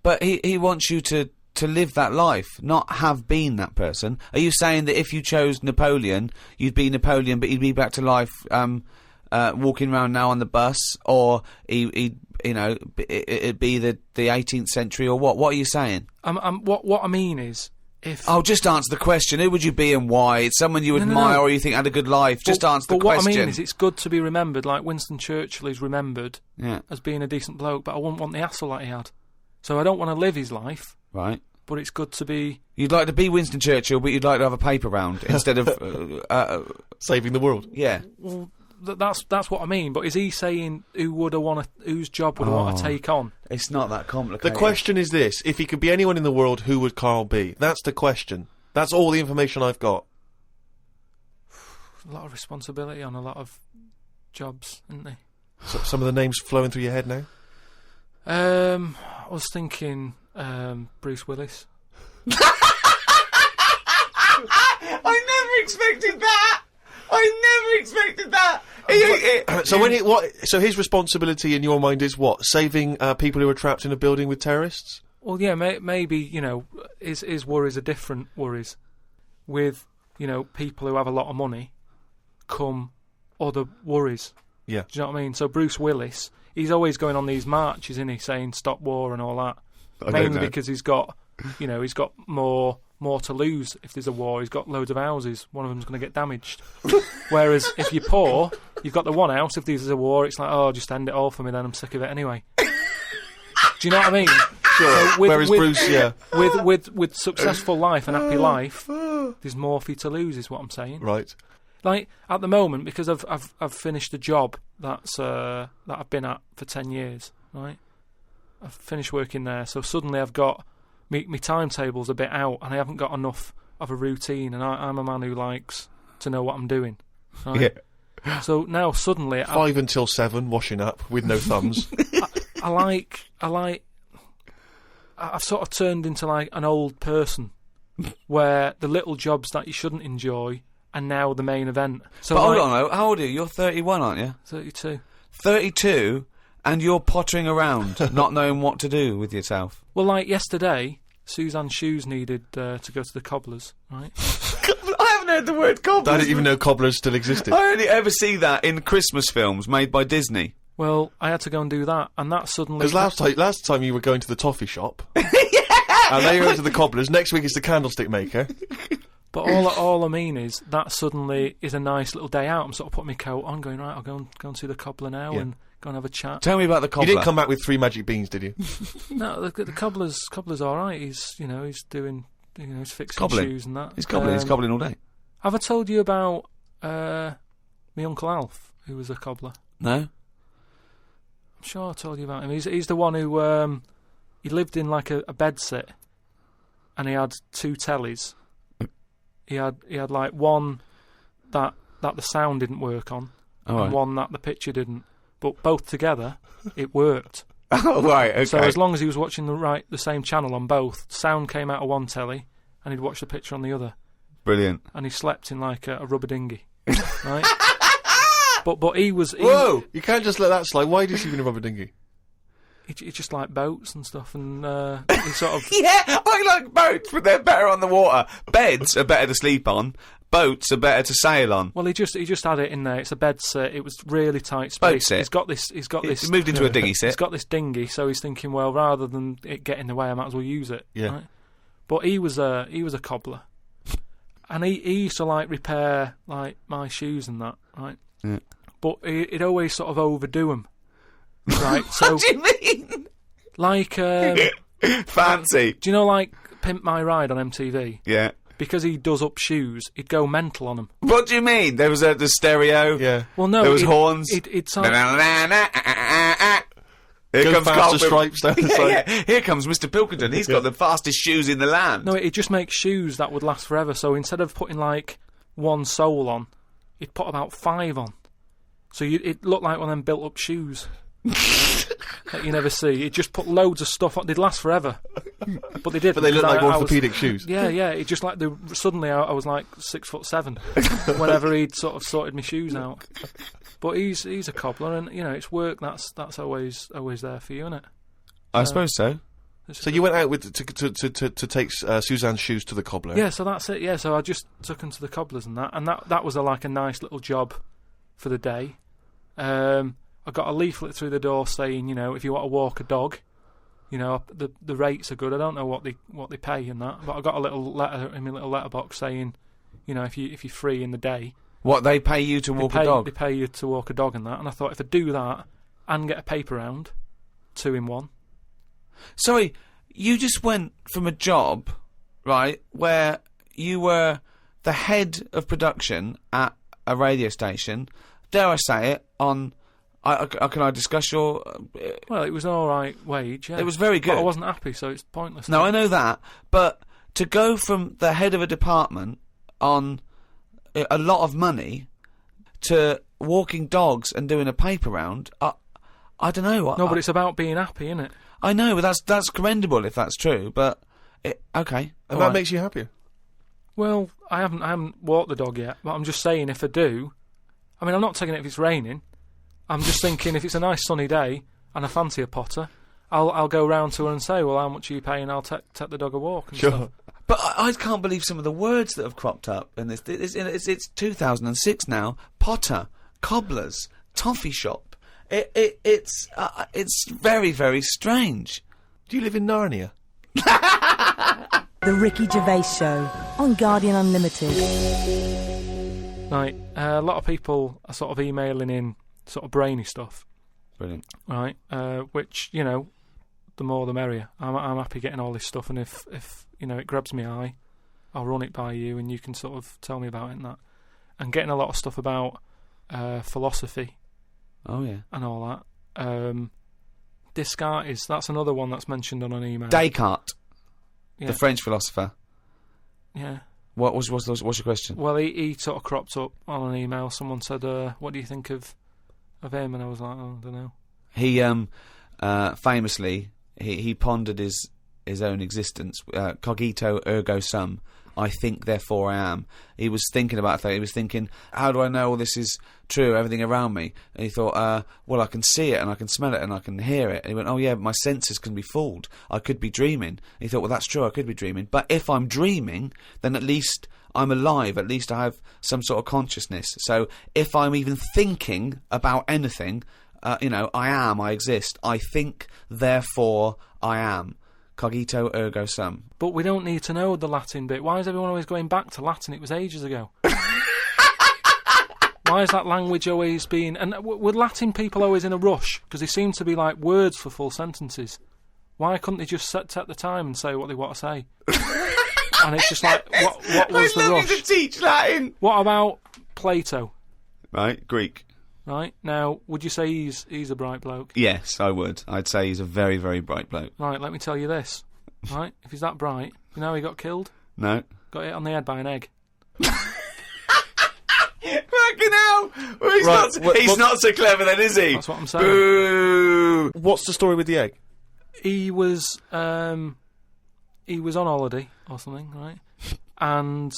But he wants you to live that life, not have been that person. Are you saying that if you chose Napoleon, you'd be Napoleon, but he'd be back to life, walking around now on the bus, or it'd be the 18th century, or what? What are you saying? What I mean is, if... Oh, just answer the question. Who would you be and why? It's someone you admire or you think had a good life. Just answer the question. But what I mean is, it's good to be remembered, like Winston Churchill is remembered as being a decent bloke, but I wouldn't want the hassle that he had. So I don't want to live his life. Right. But it's good to be... You'd like to be Winston Churchill, but you'd like to have a paper round instead of... saving the world. Yeah. Well, that's what I mean, but is he saying whose job would I want to take on? It's not that complicated. The question is this: if he could be anyone in the world, who would Carl be? That's the question. That's all the information I've got. A lot of responsibility on a lot of jobs, isn't there? So, some of the names flowing through your head now? I was thinking Bruce Willis. I never expected that! I never expected that! So his responsibility in your mind is what? Saving people who are trapped in a building with terrorists? Well, yeah, maybe, his worries are different worries. With, people who have a lot of money come other worries. Yeah. Do you know what I mean? So Bruce Willis, he's always going on these marches, isn't he, saying stop war and all that. Mainly because he's got, he's got more to lose if there's a war. He's got loads of houses. One of them's going to get damaged. Whereas if you're poor, you've got the one house. If there's a war, it's like, oh, just end it all for me then. I'm sick of it anyway. Do you know what I mean? Sure. So Whereas Bruce, yeah. With successful life and happy life, there's more for you to lose, is what I'm saying. Right. Like at the moment, because I've finished a job that I've been at for 10 years. Right. I've finished working there, so suddenly I've got my timetable's a bit out, and I haven't got enough of a routine. And I'm a man who likes to know what I'm doing. Right? Yeah. So now suddenly 5 until 7, washing up with no thumbs. I've sort of turned into like an old person, where the little jobs that you shouldn't enjoy and now the main event. So But hold like, on, though. How old are you? You're 31, aren't you? 32. 32, and you're pottering around, not knowing what to do with yourself. Well, like yesterday, Suzanne's shoes needed to go to the cobblers, right? I haven't heard the word cobblers. I didn't even know cobblers still existed. I only ever see that in Christmas films made by Disney. Well, I had to go and do that, and that suddenly... Because last time you were going to the toffee shop. And now you're going to the cobblers. Next week it's the candlestick maker. But all I mean is that suddenly is a nice little day out. I'm sort of putting my coat on, going, right, I'll go and see the cobbler now and go and have a chat. Tell me about the cobbler. You didn't come back with 3 magic beans, did you? No, the cobbler's all right. He's doing, he's fixing Cobbling. shoes and that. He's cobbling all day. Have I told you about my Uncle Alf, who was a cobbler? No. I'm sure I told you about him. He's the one who he lived in like a bedsit, and he had 2 tellies. He had like one that the sound didn't work on, and one that the picture didn't. But both together, it worked. Oh, right, okay. So as long as he was watching the same channel on both, sound came out of one telly, and he'd watch the picture on the other. Brilliant. And he slept in like a rubber dinghy, right? But he was... Whoa! You can't just let that slide. Why did he sleep in a rubber dinghy? He just liked boats and stuff, and he sort of... Yeah, I like boats, but they're better on the water. Beds are better to sleep on. Boats are better to sail on. Well, he just had it in there. It's a bed sit. It was really tight space. Boat sit. He's got this. He moved into a dinghy sit. He's got this dinghy, so he's thinking, well, rather than it get in the way, I might as well use it. Yeah. Right? But he was a cobbler, and he used to like repair like my shoes and that, right? Yeah. But he'd always sort of overdo them, right? So what do you mean? Like fancy. Do you know like Pimp My Ride on MTV? Yeah. Because he does up shoes, he'd go mental on them. What do you mean? There was the stereo. Yeah. Well, no. There was horns. It sounded... Here Go comes faster Carl stripes down the side. Yeah. Here comes Mr. Pilkington. He's got the fastest shoes in the land. No, it just makes shoes that would last forever. So instead of putting like one sole on, he'd put about 5 on. So it looked like one of them built-up shoes that you never see. He'd just put loads of stuff on. They'd last forever, but they didn't. But they look like I orthopaedic shoes. Yeah. It just like suddenly I was like 6'7" whenever he'd sort of sorted my shoes out. But he's a cobbler, and it's work. That's always there for you, isn't it? I suppose so. So you went out with to take Suzanne's shoes to the cobbler. Yeah, so that's it. Yeah, so I just took them to the cobblers and that was like a nice little job for the day. I got a leaflet through the door saying, if you want to walk a dog, the rates are good. I don't know what they pay and that, but I got a little letter in my little letterbox saying, if you're free in the day. What, they pay you to walk a dog? They pay you to walk a dog and that. And I thought if I do that and get a paper round, 2 in 1. Sorry, you just went from a job, right, where you were the head of production at a radio station, dare I say it, on... can I discuss your... well, it was an alright wage, yeah. It was very good. But I wasn't happy, so it's pointless. No, I know that, but to go from the head of a department on a lot of money to walking dogs and doing a paper round, I don't know. No, but it's about being happy, isn't it? I know, but that's commendable if that's true, but... okay. And that makes you happier? Well, I haven't walked the dog yet, but I'm just saying if I do... I mean, I'm not taking it if it's raining. I'm just thinking if it's a nice sunny day and I fancy a potter, I'll go round to her and say, well, how much are you paying? I'll take the dog a walk and stuff. But I can't believe some of the words that have cropped up in this. It's 2006 now. Potter, cobblers, toffee shop. It's very, very strange. Do you live in Narnia? The Ricky Gervais Show on Guardian Unlimited. Right, a lot of people are sort of emailing in sort of brainy stuff. Brilliant. Right, which, the more the merrier. I'm happy getting all this stuff, and if it grabs my eye, I'll run it by you and you can sort of tell me about it and that. And getting a lot of stuff about philosophy. Oh, yeah. And all that. Descartes, that's another one that's mentioned on an email. Descartes, yeah. The French philosopher. Yeah. What's your question? Well, he sort of cropped up on an email. Someone said, what do you think of him? And I was like, oh, I don't know. He famously he pondered his own existence, cogito ergo sum, I think, therefore I am. He was thinking about that. He was thinking, how do I know all this is true, everything around me? And he thought, well, I can see it, and I can smell it, and I can hear it. And he went, oh yeah, but my senses can be fooled. I could be dreaming. And he thought, well, that's true, I could be dreaming. But if I'm dreaming, then at least I'm alive. At least I have some sort of consciousness. So if I'm even thinking about anything, I exist. I think, therefore I am. Cogito ergo sum. But we don't need to know the Latin bit. Why is everyone always going back to Latin? It was ages ago. Why is that language always being... And were Latin people always in a rush? Because they seem to be like words for full sentences. Why couldn't they just take the time and say what they want to say? And it's just like, what was the rush? I love you to teach Latin! What about Plato? Right, Greek. Right, now, would you say he's a bright bloke? Yes, I would. I'd say he's a very, very bright bloke. Right, let me tell you this. Right, if he's that bright, you know how he got killed? No. Got hit on the head by an egg. Fucking hell! Well, he's not so clever then, is he? That's what I'm saying. Boo! What's the story with the egg? He was on holiday or something, right? And...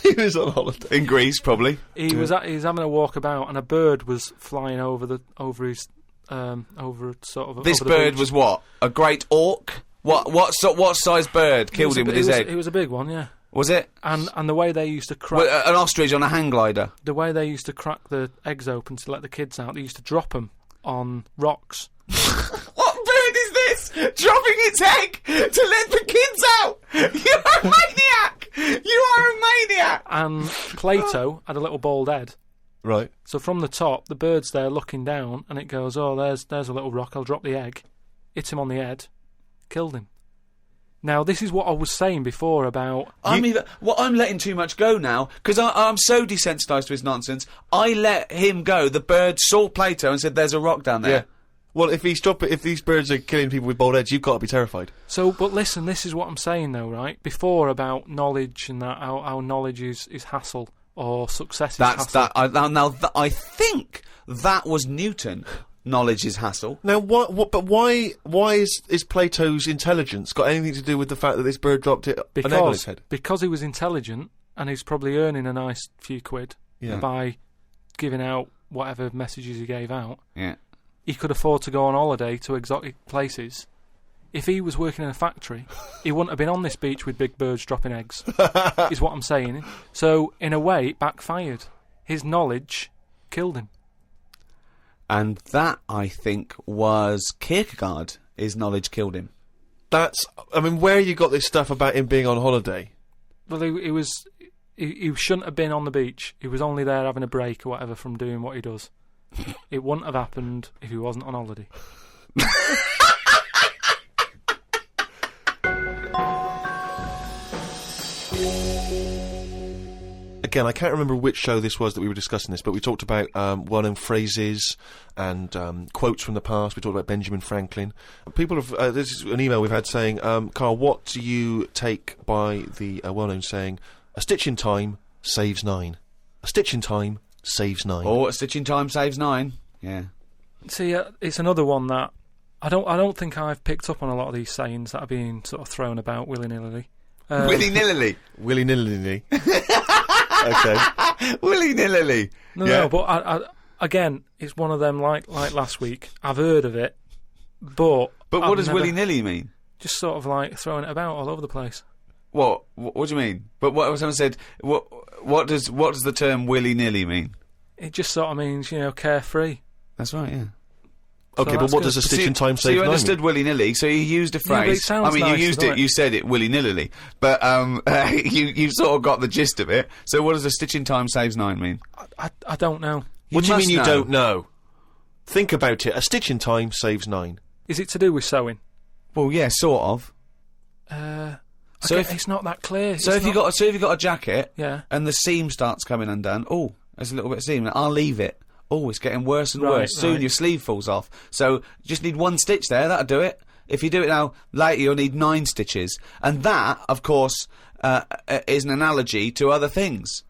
He was on holiday in Greece, probably. He was having a walk about, and a bird was flying over his sort of. This over the bird beach. was what? A great auk? What size bird killed him with his egg? It was a big one, yeah. Was it? And the way they used to crack an ostrich on a hang glider. The way they used to crack the eggs open to let the kids out, they used to drop them on rocks. What bird is this? Dropping its egg to let the kids out? You're a maniac! You are a maniac! And Plato had a little bald head. Right. So from the top, the bird's there looking down, and it goes, oh, there's a little rock, I'll drop the egg. Hit him on the head. Killed him. Now, this is what I was saying before about... I'm letting too much go now, because I'm so desensitised to his nonsense. I let him go. The bird saw Plato and said, there's a rock down there. Yeah. Well, if these birds are killing people with bald heads, you've got to be terrified. So, but listen, this is what I'm saying though, right? Before about knowledge and that, how knowledge is hassle, or success is hassle. I think that was Newton. Knowledge is hassle. Now, why is Plato's intelligence got anything to do with the fact that this bird dropped an egg on his head? Because he was intelligent, and he's probably earning a nice few quid by giving out whatever messages he gave out. Yeah. He could afford to go on holiday to exotic places. If he was working in a factory, he wouldn't have been on this beach with big birds dropping eggs, is what I'm saying. So, in a way, it backfired. His knowledge killed him. And that, I think, was Kierkegaard. His knowledge killed him. Where you got this stuff about him being on holiday? Well, he shouldn't have been on the beach. He was only there having a break or whatever from doing what he does. It wouldn't have happened if he wasn't on holiday. Again, I can't remember which show this was that we were discussing this, but we talked about well-known phrases and quotes from the past. We talked about Benjamin Franklin. People have... this is an email we've had saying, Carl, what do you take by the well-known saying, a stitch in time saves 9? A stitch in time saves 9. Oh, a stitch in time saves 9. Yeah. See, it's another one that I don't think I've picked up on a lot of these sayings that are being sort of thrown about willy-nilly. Willy-nilly? Willy-nilly. Okay. Willy-nilly. No, but again, it's one of them like last week. I've heard of it, but what does willy-nilly mean? Just sort of like throwing it about all over the place. What do you mean? But what someone said? What does the term willy-nilly mean? It just sort of means, carefree. That's right. Yeah. Okay, but what does a stitch in time save 9 So you understood willy-nilly, so you used a phrase. Yeah, but it sounds nice, you used it, you said it willy-nilly, but you sort of got the gist of it. So what does a stitch in time saves 9 mean? I don't know. What do you mean you don't know? Think about it. A stitch in time saves 9. Is it to do with sewing? Well, yeah, sort of. So it's not that clear. So if you've got a jacket, yeah, and the seam starts coming undone, oh, there's a little bit of seam. I'll leave it. Oh, it's getting worse and worse. Soon your sleeve falls off. So you just need 1 stitch there. That'll do it. If you do it now, later you'll need 9 stitches. And that, of course, is an analogy to other things.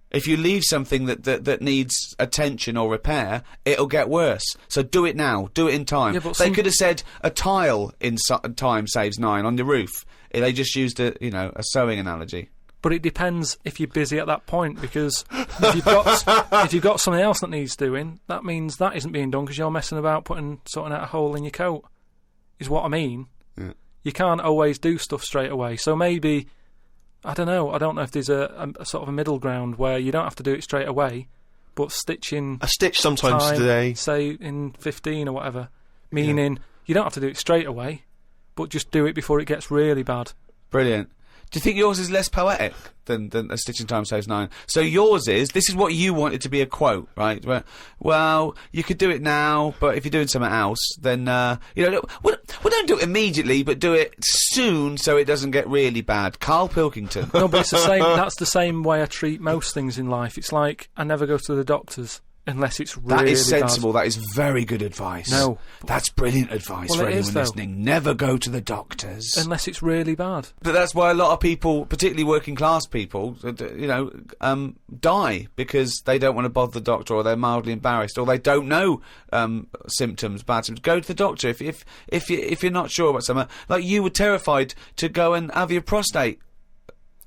If you leave something that needs attention or repair, it'll get worse. So do it now. Do it in time. Yeah, but they could have said a tile in time saves 9 on the roof. They just used a sewing analogy. But it depends if you're busy at that point, because if you've got something else that needs doing, that means that isn't being done because you're messing about sorting out a hole in your coat, is what I mean. Yeah. You can't always do stuff straight away. So maybe, I don't know if there's a sort of a middle ground where you don't have to do it straight away, but stitching a stitch sometimes time, today, say in 15 or whatever, meaning you don't have to do it straight away, but just do it before it gets really bad. Brilliant. Do you think yours is less poetic than a stitching time saves 9? So yours is, this is what you wanted to be a quote, right? Where, well, you could do it now, but if you're doing something else, then, well, don't do it immediately, but do it soon so it doesn't get really bad. Carl Pilkington. No, but it's the same, that's the same way I treat most things in life. It's like, I never go to the doctors unless it's really bad. That is sensible. That is very good advice. No. That's brilliant advice for anyone listening. Never go to the doctors. Unless it's really bad. But that's why a lot of people, particularly working class people, die because they don't want to bother the doctor, or they're mildly embarrassed, or they don't know symptoms, bad symptoms. Go to the doctor if you're not sure about something. Like you were terrified to go and have your prostate.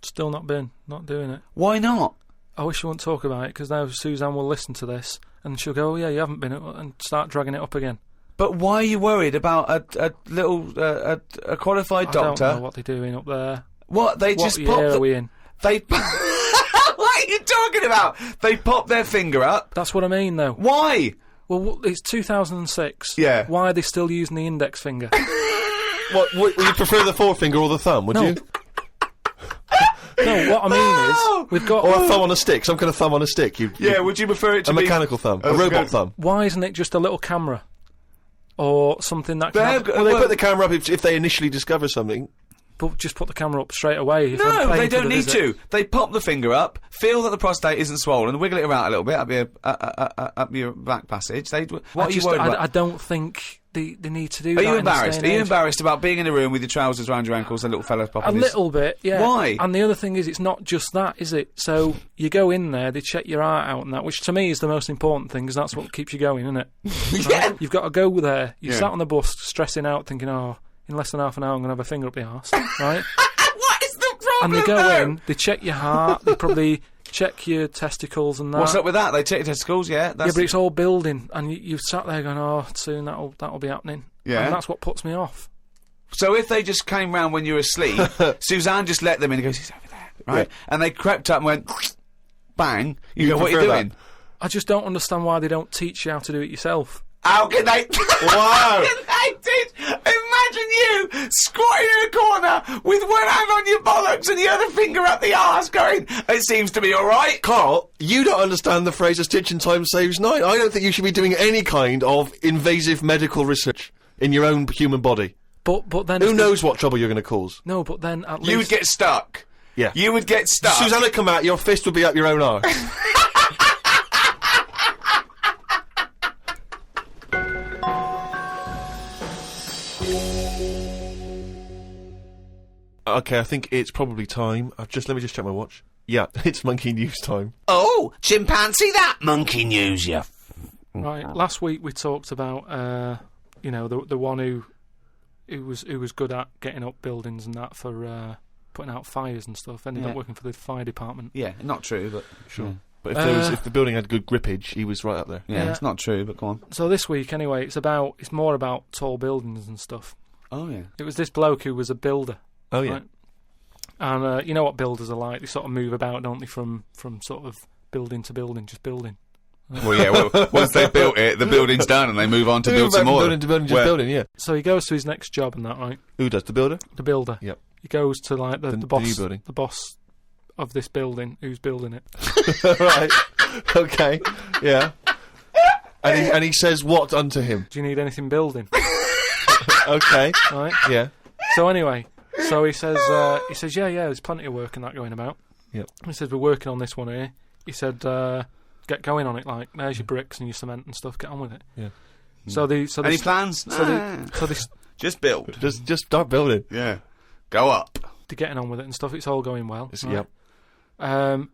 Still not doing it. Why not? I wish you wouldn't talk about it, because now Suzanne will listen to this and she'll go, oh yeah, you haven't been, and start dragging it up again. But why are you worried about a little a qualified doctor? I don't know what they're doing up there. What they what just year pop? are we in? They. What are you talking about? They pop their finger up. That's what I mean, though. Why? Well, it's 2006. Yeah. Why are they still using the index finger? What would you prefer, the forefinger or the thumb? Would you? No, what I mean is, we've got... Or a thumb on a stick, some kind of thumb on a stick. Would you prefer it to be... A mechanical thumb, a robot thumb. Why isn't it just a little camera? Or something that can... Well, they put the camera up if they initially discover something. But just put the camera up straight away. No, they don't need to. They pop the finger up, feel that the prostate isn't swollen, wiggle it around a little bit up your back passage. What are you worried about? I don't think they need to do that. Are you embarrassed? Are you embarrassed about being in a room with your trousers around your ankles and little fellas popping? A little bit, yeah. Why? And the other thing is, it's not just that, is it? So you go in there, they check your heart out and that, which to me is the most important thing, because that's what keeps you going, isn't it? Yeah. Right? You've got to go there. You sat on the bus stressing out, thinking, oh, in less than half an hour I'm going to have a finger up the arse, right? What is the problem? And they go in, they check your heart, they probably check your testicles and that. What's up with that? They check your testicles, yeah. Yeah, but it's all building, and you've sat there going, oh, soon that'll be happening. Yeah. And that's what puts me off. So if they just came round when you were asleep, Suzanne just let them in and goes, he's over there, right? Yeah. And they crept up and went, bang, you go, what are you doing? That? I just don't understand why they don't teach you how to do it yourself. How can they? Wow! How can they teach? Imagine you squatting in a corner with one hand on your bollocks and the other finger up the arse going, it seems to be alright. Carl, you don't understand the phrase a stitch in time saves 9. I don't think you should be doing any kind of invasive medical research in your own human body. But then... Who knows what trouble you're going to cause? No, but then at least... You would get stuck. Yeah. You would get stuck. Susanna come out, your fist would be up your own arse. Okay, I think it's probably time. Let me just check my watch. Yeah, it's monkey news time. Oh, chimpanzee that monkey news, yeah. Right, last week we talked about, the one who was good at getting up buildings and that for putting out fires and stuff. Ended up working for the fire department. Yeah, not true, but sure. Yeah. But if the building had good grippage, he was right up there. Yeah, it's not true, but go on. So this week, anyway, it's more about tall buildings and stuff. Oh yeah. It was this bloke who was a builder. Oh yeah. Right? And you know what builders are like? They sort of move about, don't they, from sort of building to building, just building. Well, yeah. Once they've built it, the building's done, and they move on to build some more. Building to building, just building. Yeah. So he goes to his next job and that, right? Who does, the builder? The builder. Yep. He goes to like the boss, new building. the boss of this building, who's building it. Right. Okay. Yeah. And he says what unto him? Do you need anything building? Okay. Right. Yeah. So anyway, he says, yeah, there's plenty of work and that going about. Yep. He says, we're working on this one here. He said, get going on it, like, there's your bricks and your cement and stuff, get on with it. Yeah. Any plans? Just build. Just start building. Yeah. Go up. They're getting on with it and stuff, it's all going well. Right? Yep.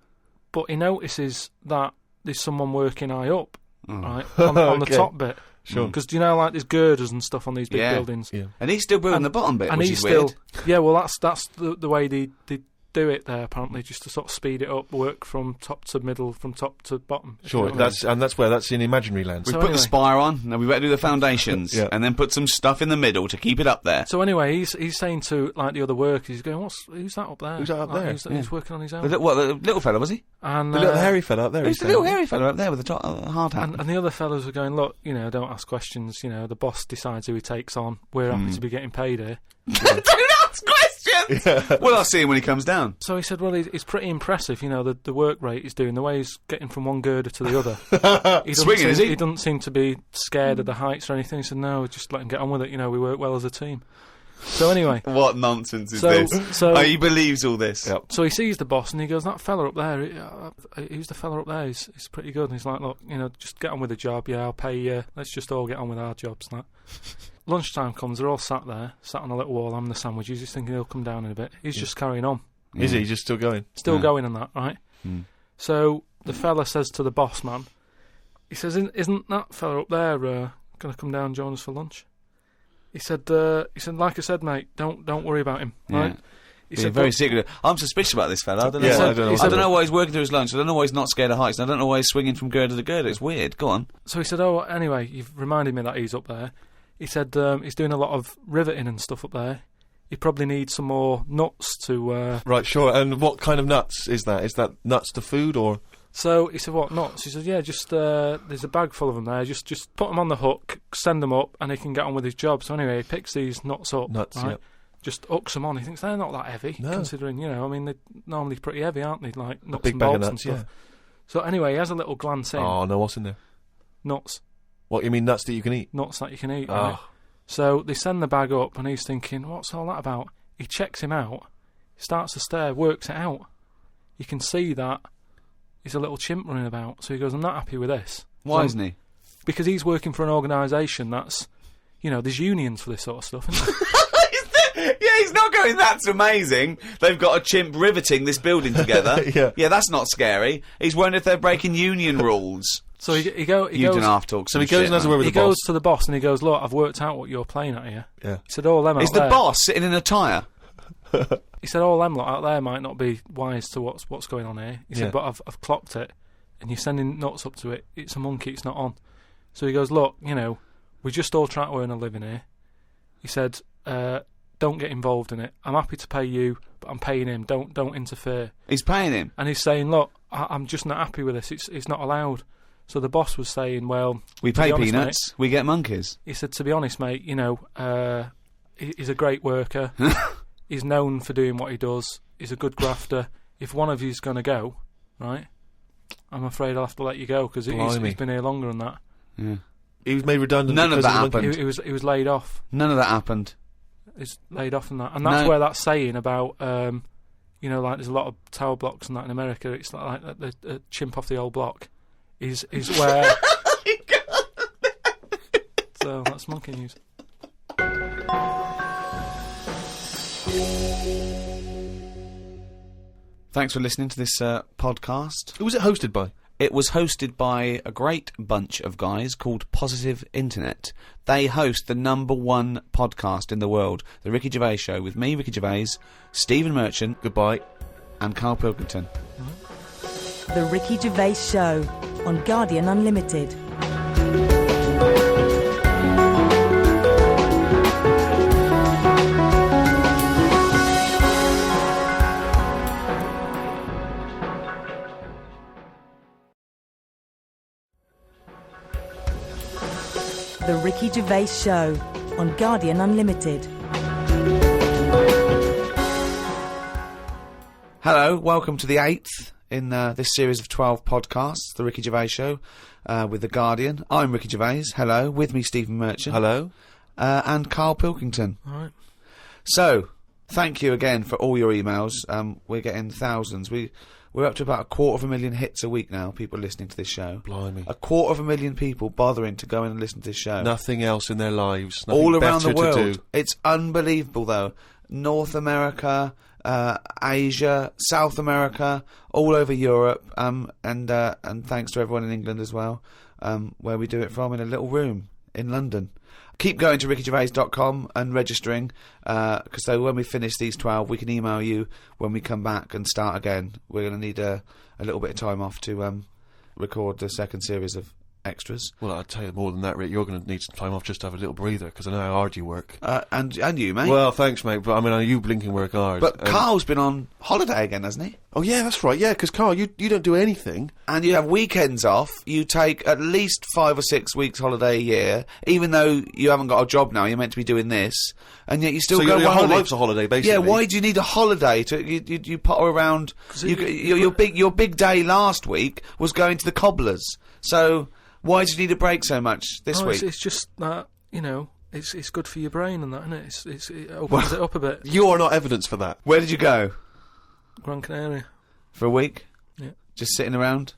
But he notices that there's someone working high up, right, on the top bit. Sure. Because do you know, like, there's girders and stuff on these big buildings. Yeah. And he's still building the bottom bit, and which he's is weird. Yeah, well, that's the way they do it there apparently, just to sort of speed it up, work from top to middle, from top to bottom. if you Sure, know what I mean. that's in imaginary land. We So put anyway. the spire on, and we better do the foundations, Yeah. and then put some stuff in the middle to keep it up there. So anyway, he's saying to like the other workers, he's going, who's that up there? Who's that up Like, there? He's working on his own. The little fella, was he? And The little hairy fella up there. Who's he's the little saying. hairy fella up there with the hard hat? And the other fellas were going, look, don't ask questions. The boss decides who he takes on. We're happy to be getting paid here. Don't ask questions! Well, I'll see him when he comes down. So he said, well, it's pretty impressive, the work rate he's doing, the way he's getting from one girder to the other. Swinging, is he? He doesn't seem to be scared of the heights or anything. He said, no, just let him get on with it. We work well as a team. So anyway. What nonsense is So- this? so- He believes all this. Yep. So he sees the boss and he goes, that fella up there, who's the fella up there? He's pretty good. And he's like, look, just get on with the job. Yeah, I'll pay you. Let's just all get on with our jobs. Like. Lunchtime comes, they're all sat on a little wall having the sandwiches. He's thinking he'll come down in a bit. He's just carrying on. Is he just still going? Still going on that, right? So the fella says to the boss man, he says, isn't that fella up there going to come down and join us for lunch? He said, like I said, mate, don't worry about him, right? He He's very "Look," secretive. I'm suspicious about this fella. I don't know. Yeah, why, I don't know I what's don't going know on. why he's working through his lunch. I don't know why he's not scared of heights. And I don't know why he's swinging from girder to girder. It's weird. Go on. So he said, oh, anyway, you've reminded me that he's up there. He said he's doing a lot of riveting and stuff up there. He probably needs some more nuts to... Right, sure. And what kind of nuts is that? Is that nuts to food or...? So he said, what, nuts? He said, yeah, just, there's a bag full of them there. Just put them on the hook, send them up, and he can get on with his job. So anyway, he picks these nuts up. Nuts, right? yeah. Just hooks them on. He thinks they're not that heavy, No. considering, they're normally pretty heavy, aren't they? Like nuts big and bag of bolts and nuts, stuff. yeah. So anyway, he has a little glance in. Oh, no, what's in there? Nuts. What, you mean nuts that you can eat? Nuts that you can eat, Oh. right? So they send the bag up, and he's thinking, what's all that about? He checks him out, starts to stare, works it out. You can see that he's a little chimp running about. So he goes, I'm not happy with this. Why So- isn't he? Because he's working for an organisation that's, there's unions for this sort of stuff, isn't there? Yeah, he's not going, that's amazing. They've got a chimp riveting this building together. Yeah. That's not scary. He's wondering if they're breaking union rules. So he You goes... don't have to talk So some he goes shit, and has a man. word with He the boss. goes to the boss and he goes, look, I've worked out what you're playing at here. Yeah. He said, all them Is out the there... boss sitting in a tyre? He said, all them lot out there might not be wise to what's going on here. He Yeah. said, but I've clocked it, and you're sending nuts up to it. It's a monkey, it's not on. So he goes, look, we just all try to earn a living here. He said, don't get involved in it. I'm happy to pay you, but I'm paying him. Don't interfere. He's paying him. And he's saying, look, I'm just not happy with this. It's not allowed. So the boss was saying, well... We to be pay honest, peanuts, we get monkeys. He said, to be honest, mate, he's a great worker. He's known for doing what he does. He's a good grafter. If one of you's going to go, right, I'm afraid I'll have to let you go because he's Blimey. been here longer than that. Yeah. He was made redundant None of because that the monkey. happened. He was laid off. None of that happened. He's laid off and that. And that's No. where that saying about, like there's a lot of tower blocks and that in America. It's like the chimp off the old block is where... So that's monkey news. Thanks for listening to this podcast. Who was it hosted by? It was hosted by a great bunch of guys called Positive Internet. They host the #1 podcast in the world, The Ricky Gervais Show, with me, Ricky Gervais, Stephen Merchant, goodbye, and Carl Pilkington. The Ricky Gervais Show on Guardian Unlimited. The Ricky Gervais Show on Guardian Unlimited. Hello, welcome to the 8th in this series of 12 podcasts, The Ricky Gervais Show, with The Guardian. I'm Ricky Gervais, hello, with me Stephen Merchant. Hello. And Carl Pilkington. All right. So, thank you again for all your emails. We're getting thousands. We're up to about 250,000 hits a week now, people listening to this show. Blimey. 250,000 people bothering to go in and listen to this show. Nothing else in their lives. Nothing All around the better to world. do. It's unbelievable, though. North America, Asia, South America, all over Europe, and thanks to everyone in England as well, where we do it from, in a little room in London. Keep going to rickygervais.com and registering, because so when we finish these 12, we can email you when we come back and start again. We're going to need a little bit of time off to record the second series of extras. Well, I'll tell you more than that, Rick. You're going to need some time off just to have a little breather, because I know how hard you work. And you, mate. Well, thanks, mate, but I mean, you blinking work hard. But Carl's been on holiday again, hasn't he? Oh, yeah, that's right, yeah, because Carl, you don't do anything. And you have weekends off. You take at least 5 or 6 weeks holiday a year, even though you haven't got a job now, you're meant to be doing this, and yet you still go your on whole holiday. life's a holiday, basically. Yeah, why do you need a holiday? You potter around. Your big day last week was going to the Cobblers, so... Why do you need a break so much this week? It's just that, you know, it's good for your brain and that, isn't it? It opens it up a bit. You are not evidence for that. Where did you go? Gran Canaria. For a week? Yeah. Just sitting around?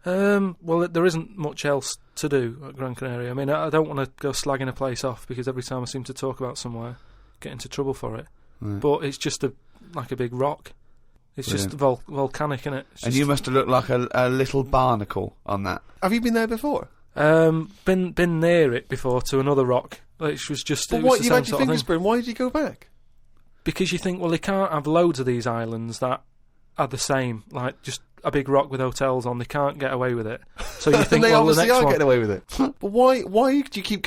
Well, there isn't much else to do at Gran Canaria. I mean, I don't want to go slagging a place off, because every time I seem to talk about somewhere, get into trouble for it. Right. But it's just like a big rock. It's just volcanic, innit? And you must have looked like a little barnacle on that. Have you been there before? Been near it before to another rock, which was just. But it what, was the you same had your sort of fingers thing. burned? Why did you go back? Because you think, well, they can't have loads of these islands that are the same, like just a big rock with hotels on. They can't get away with it. So you think, and they well, obviously the next are one, getting away with it. But why do you keep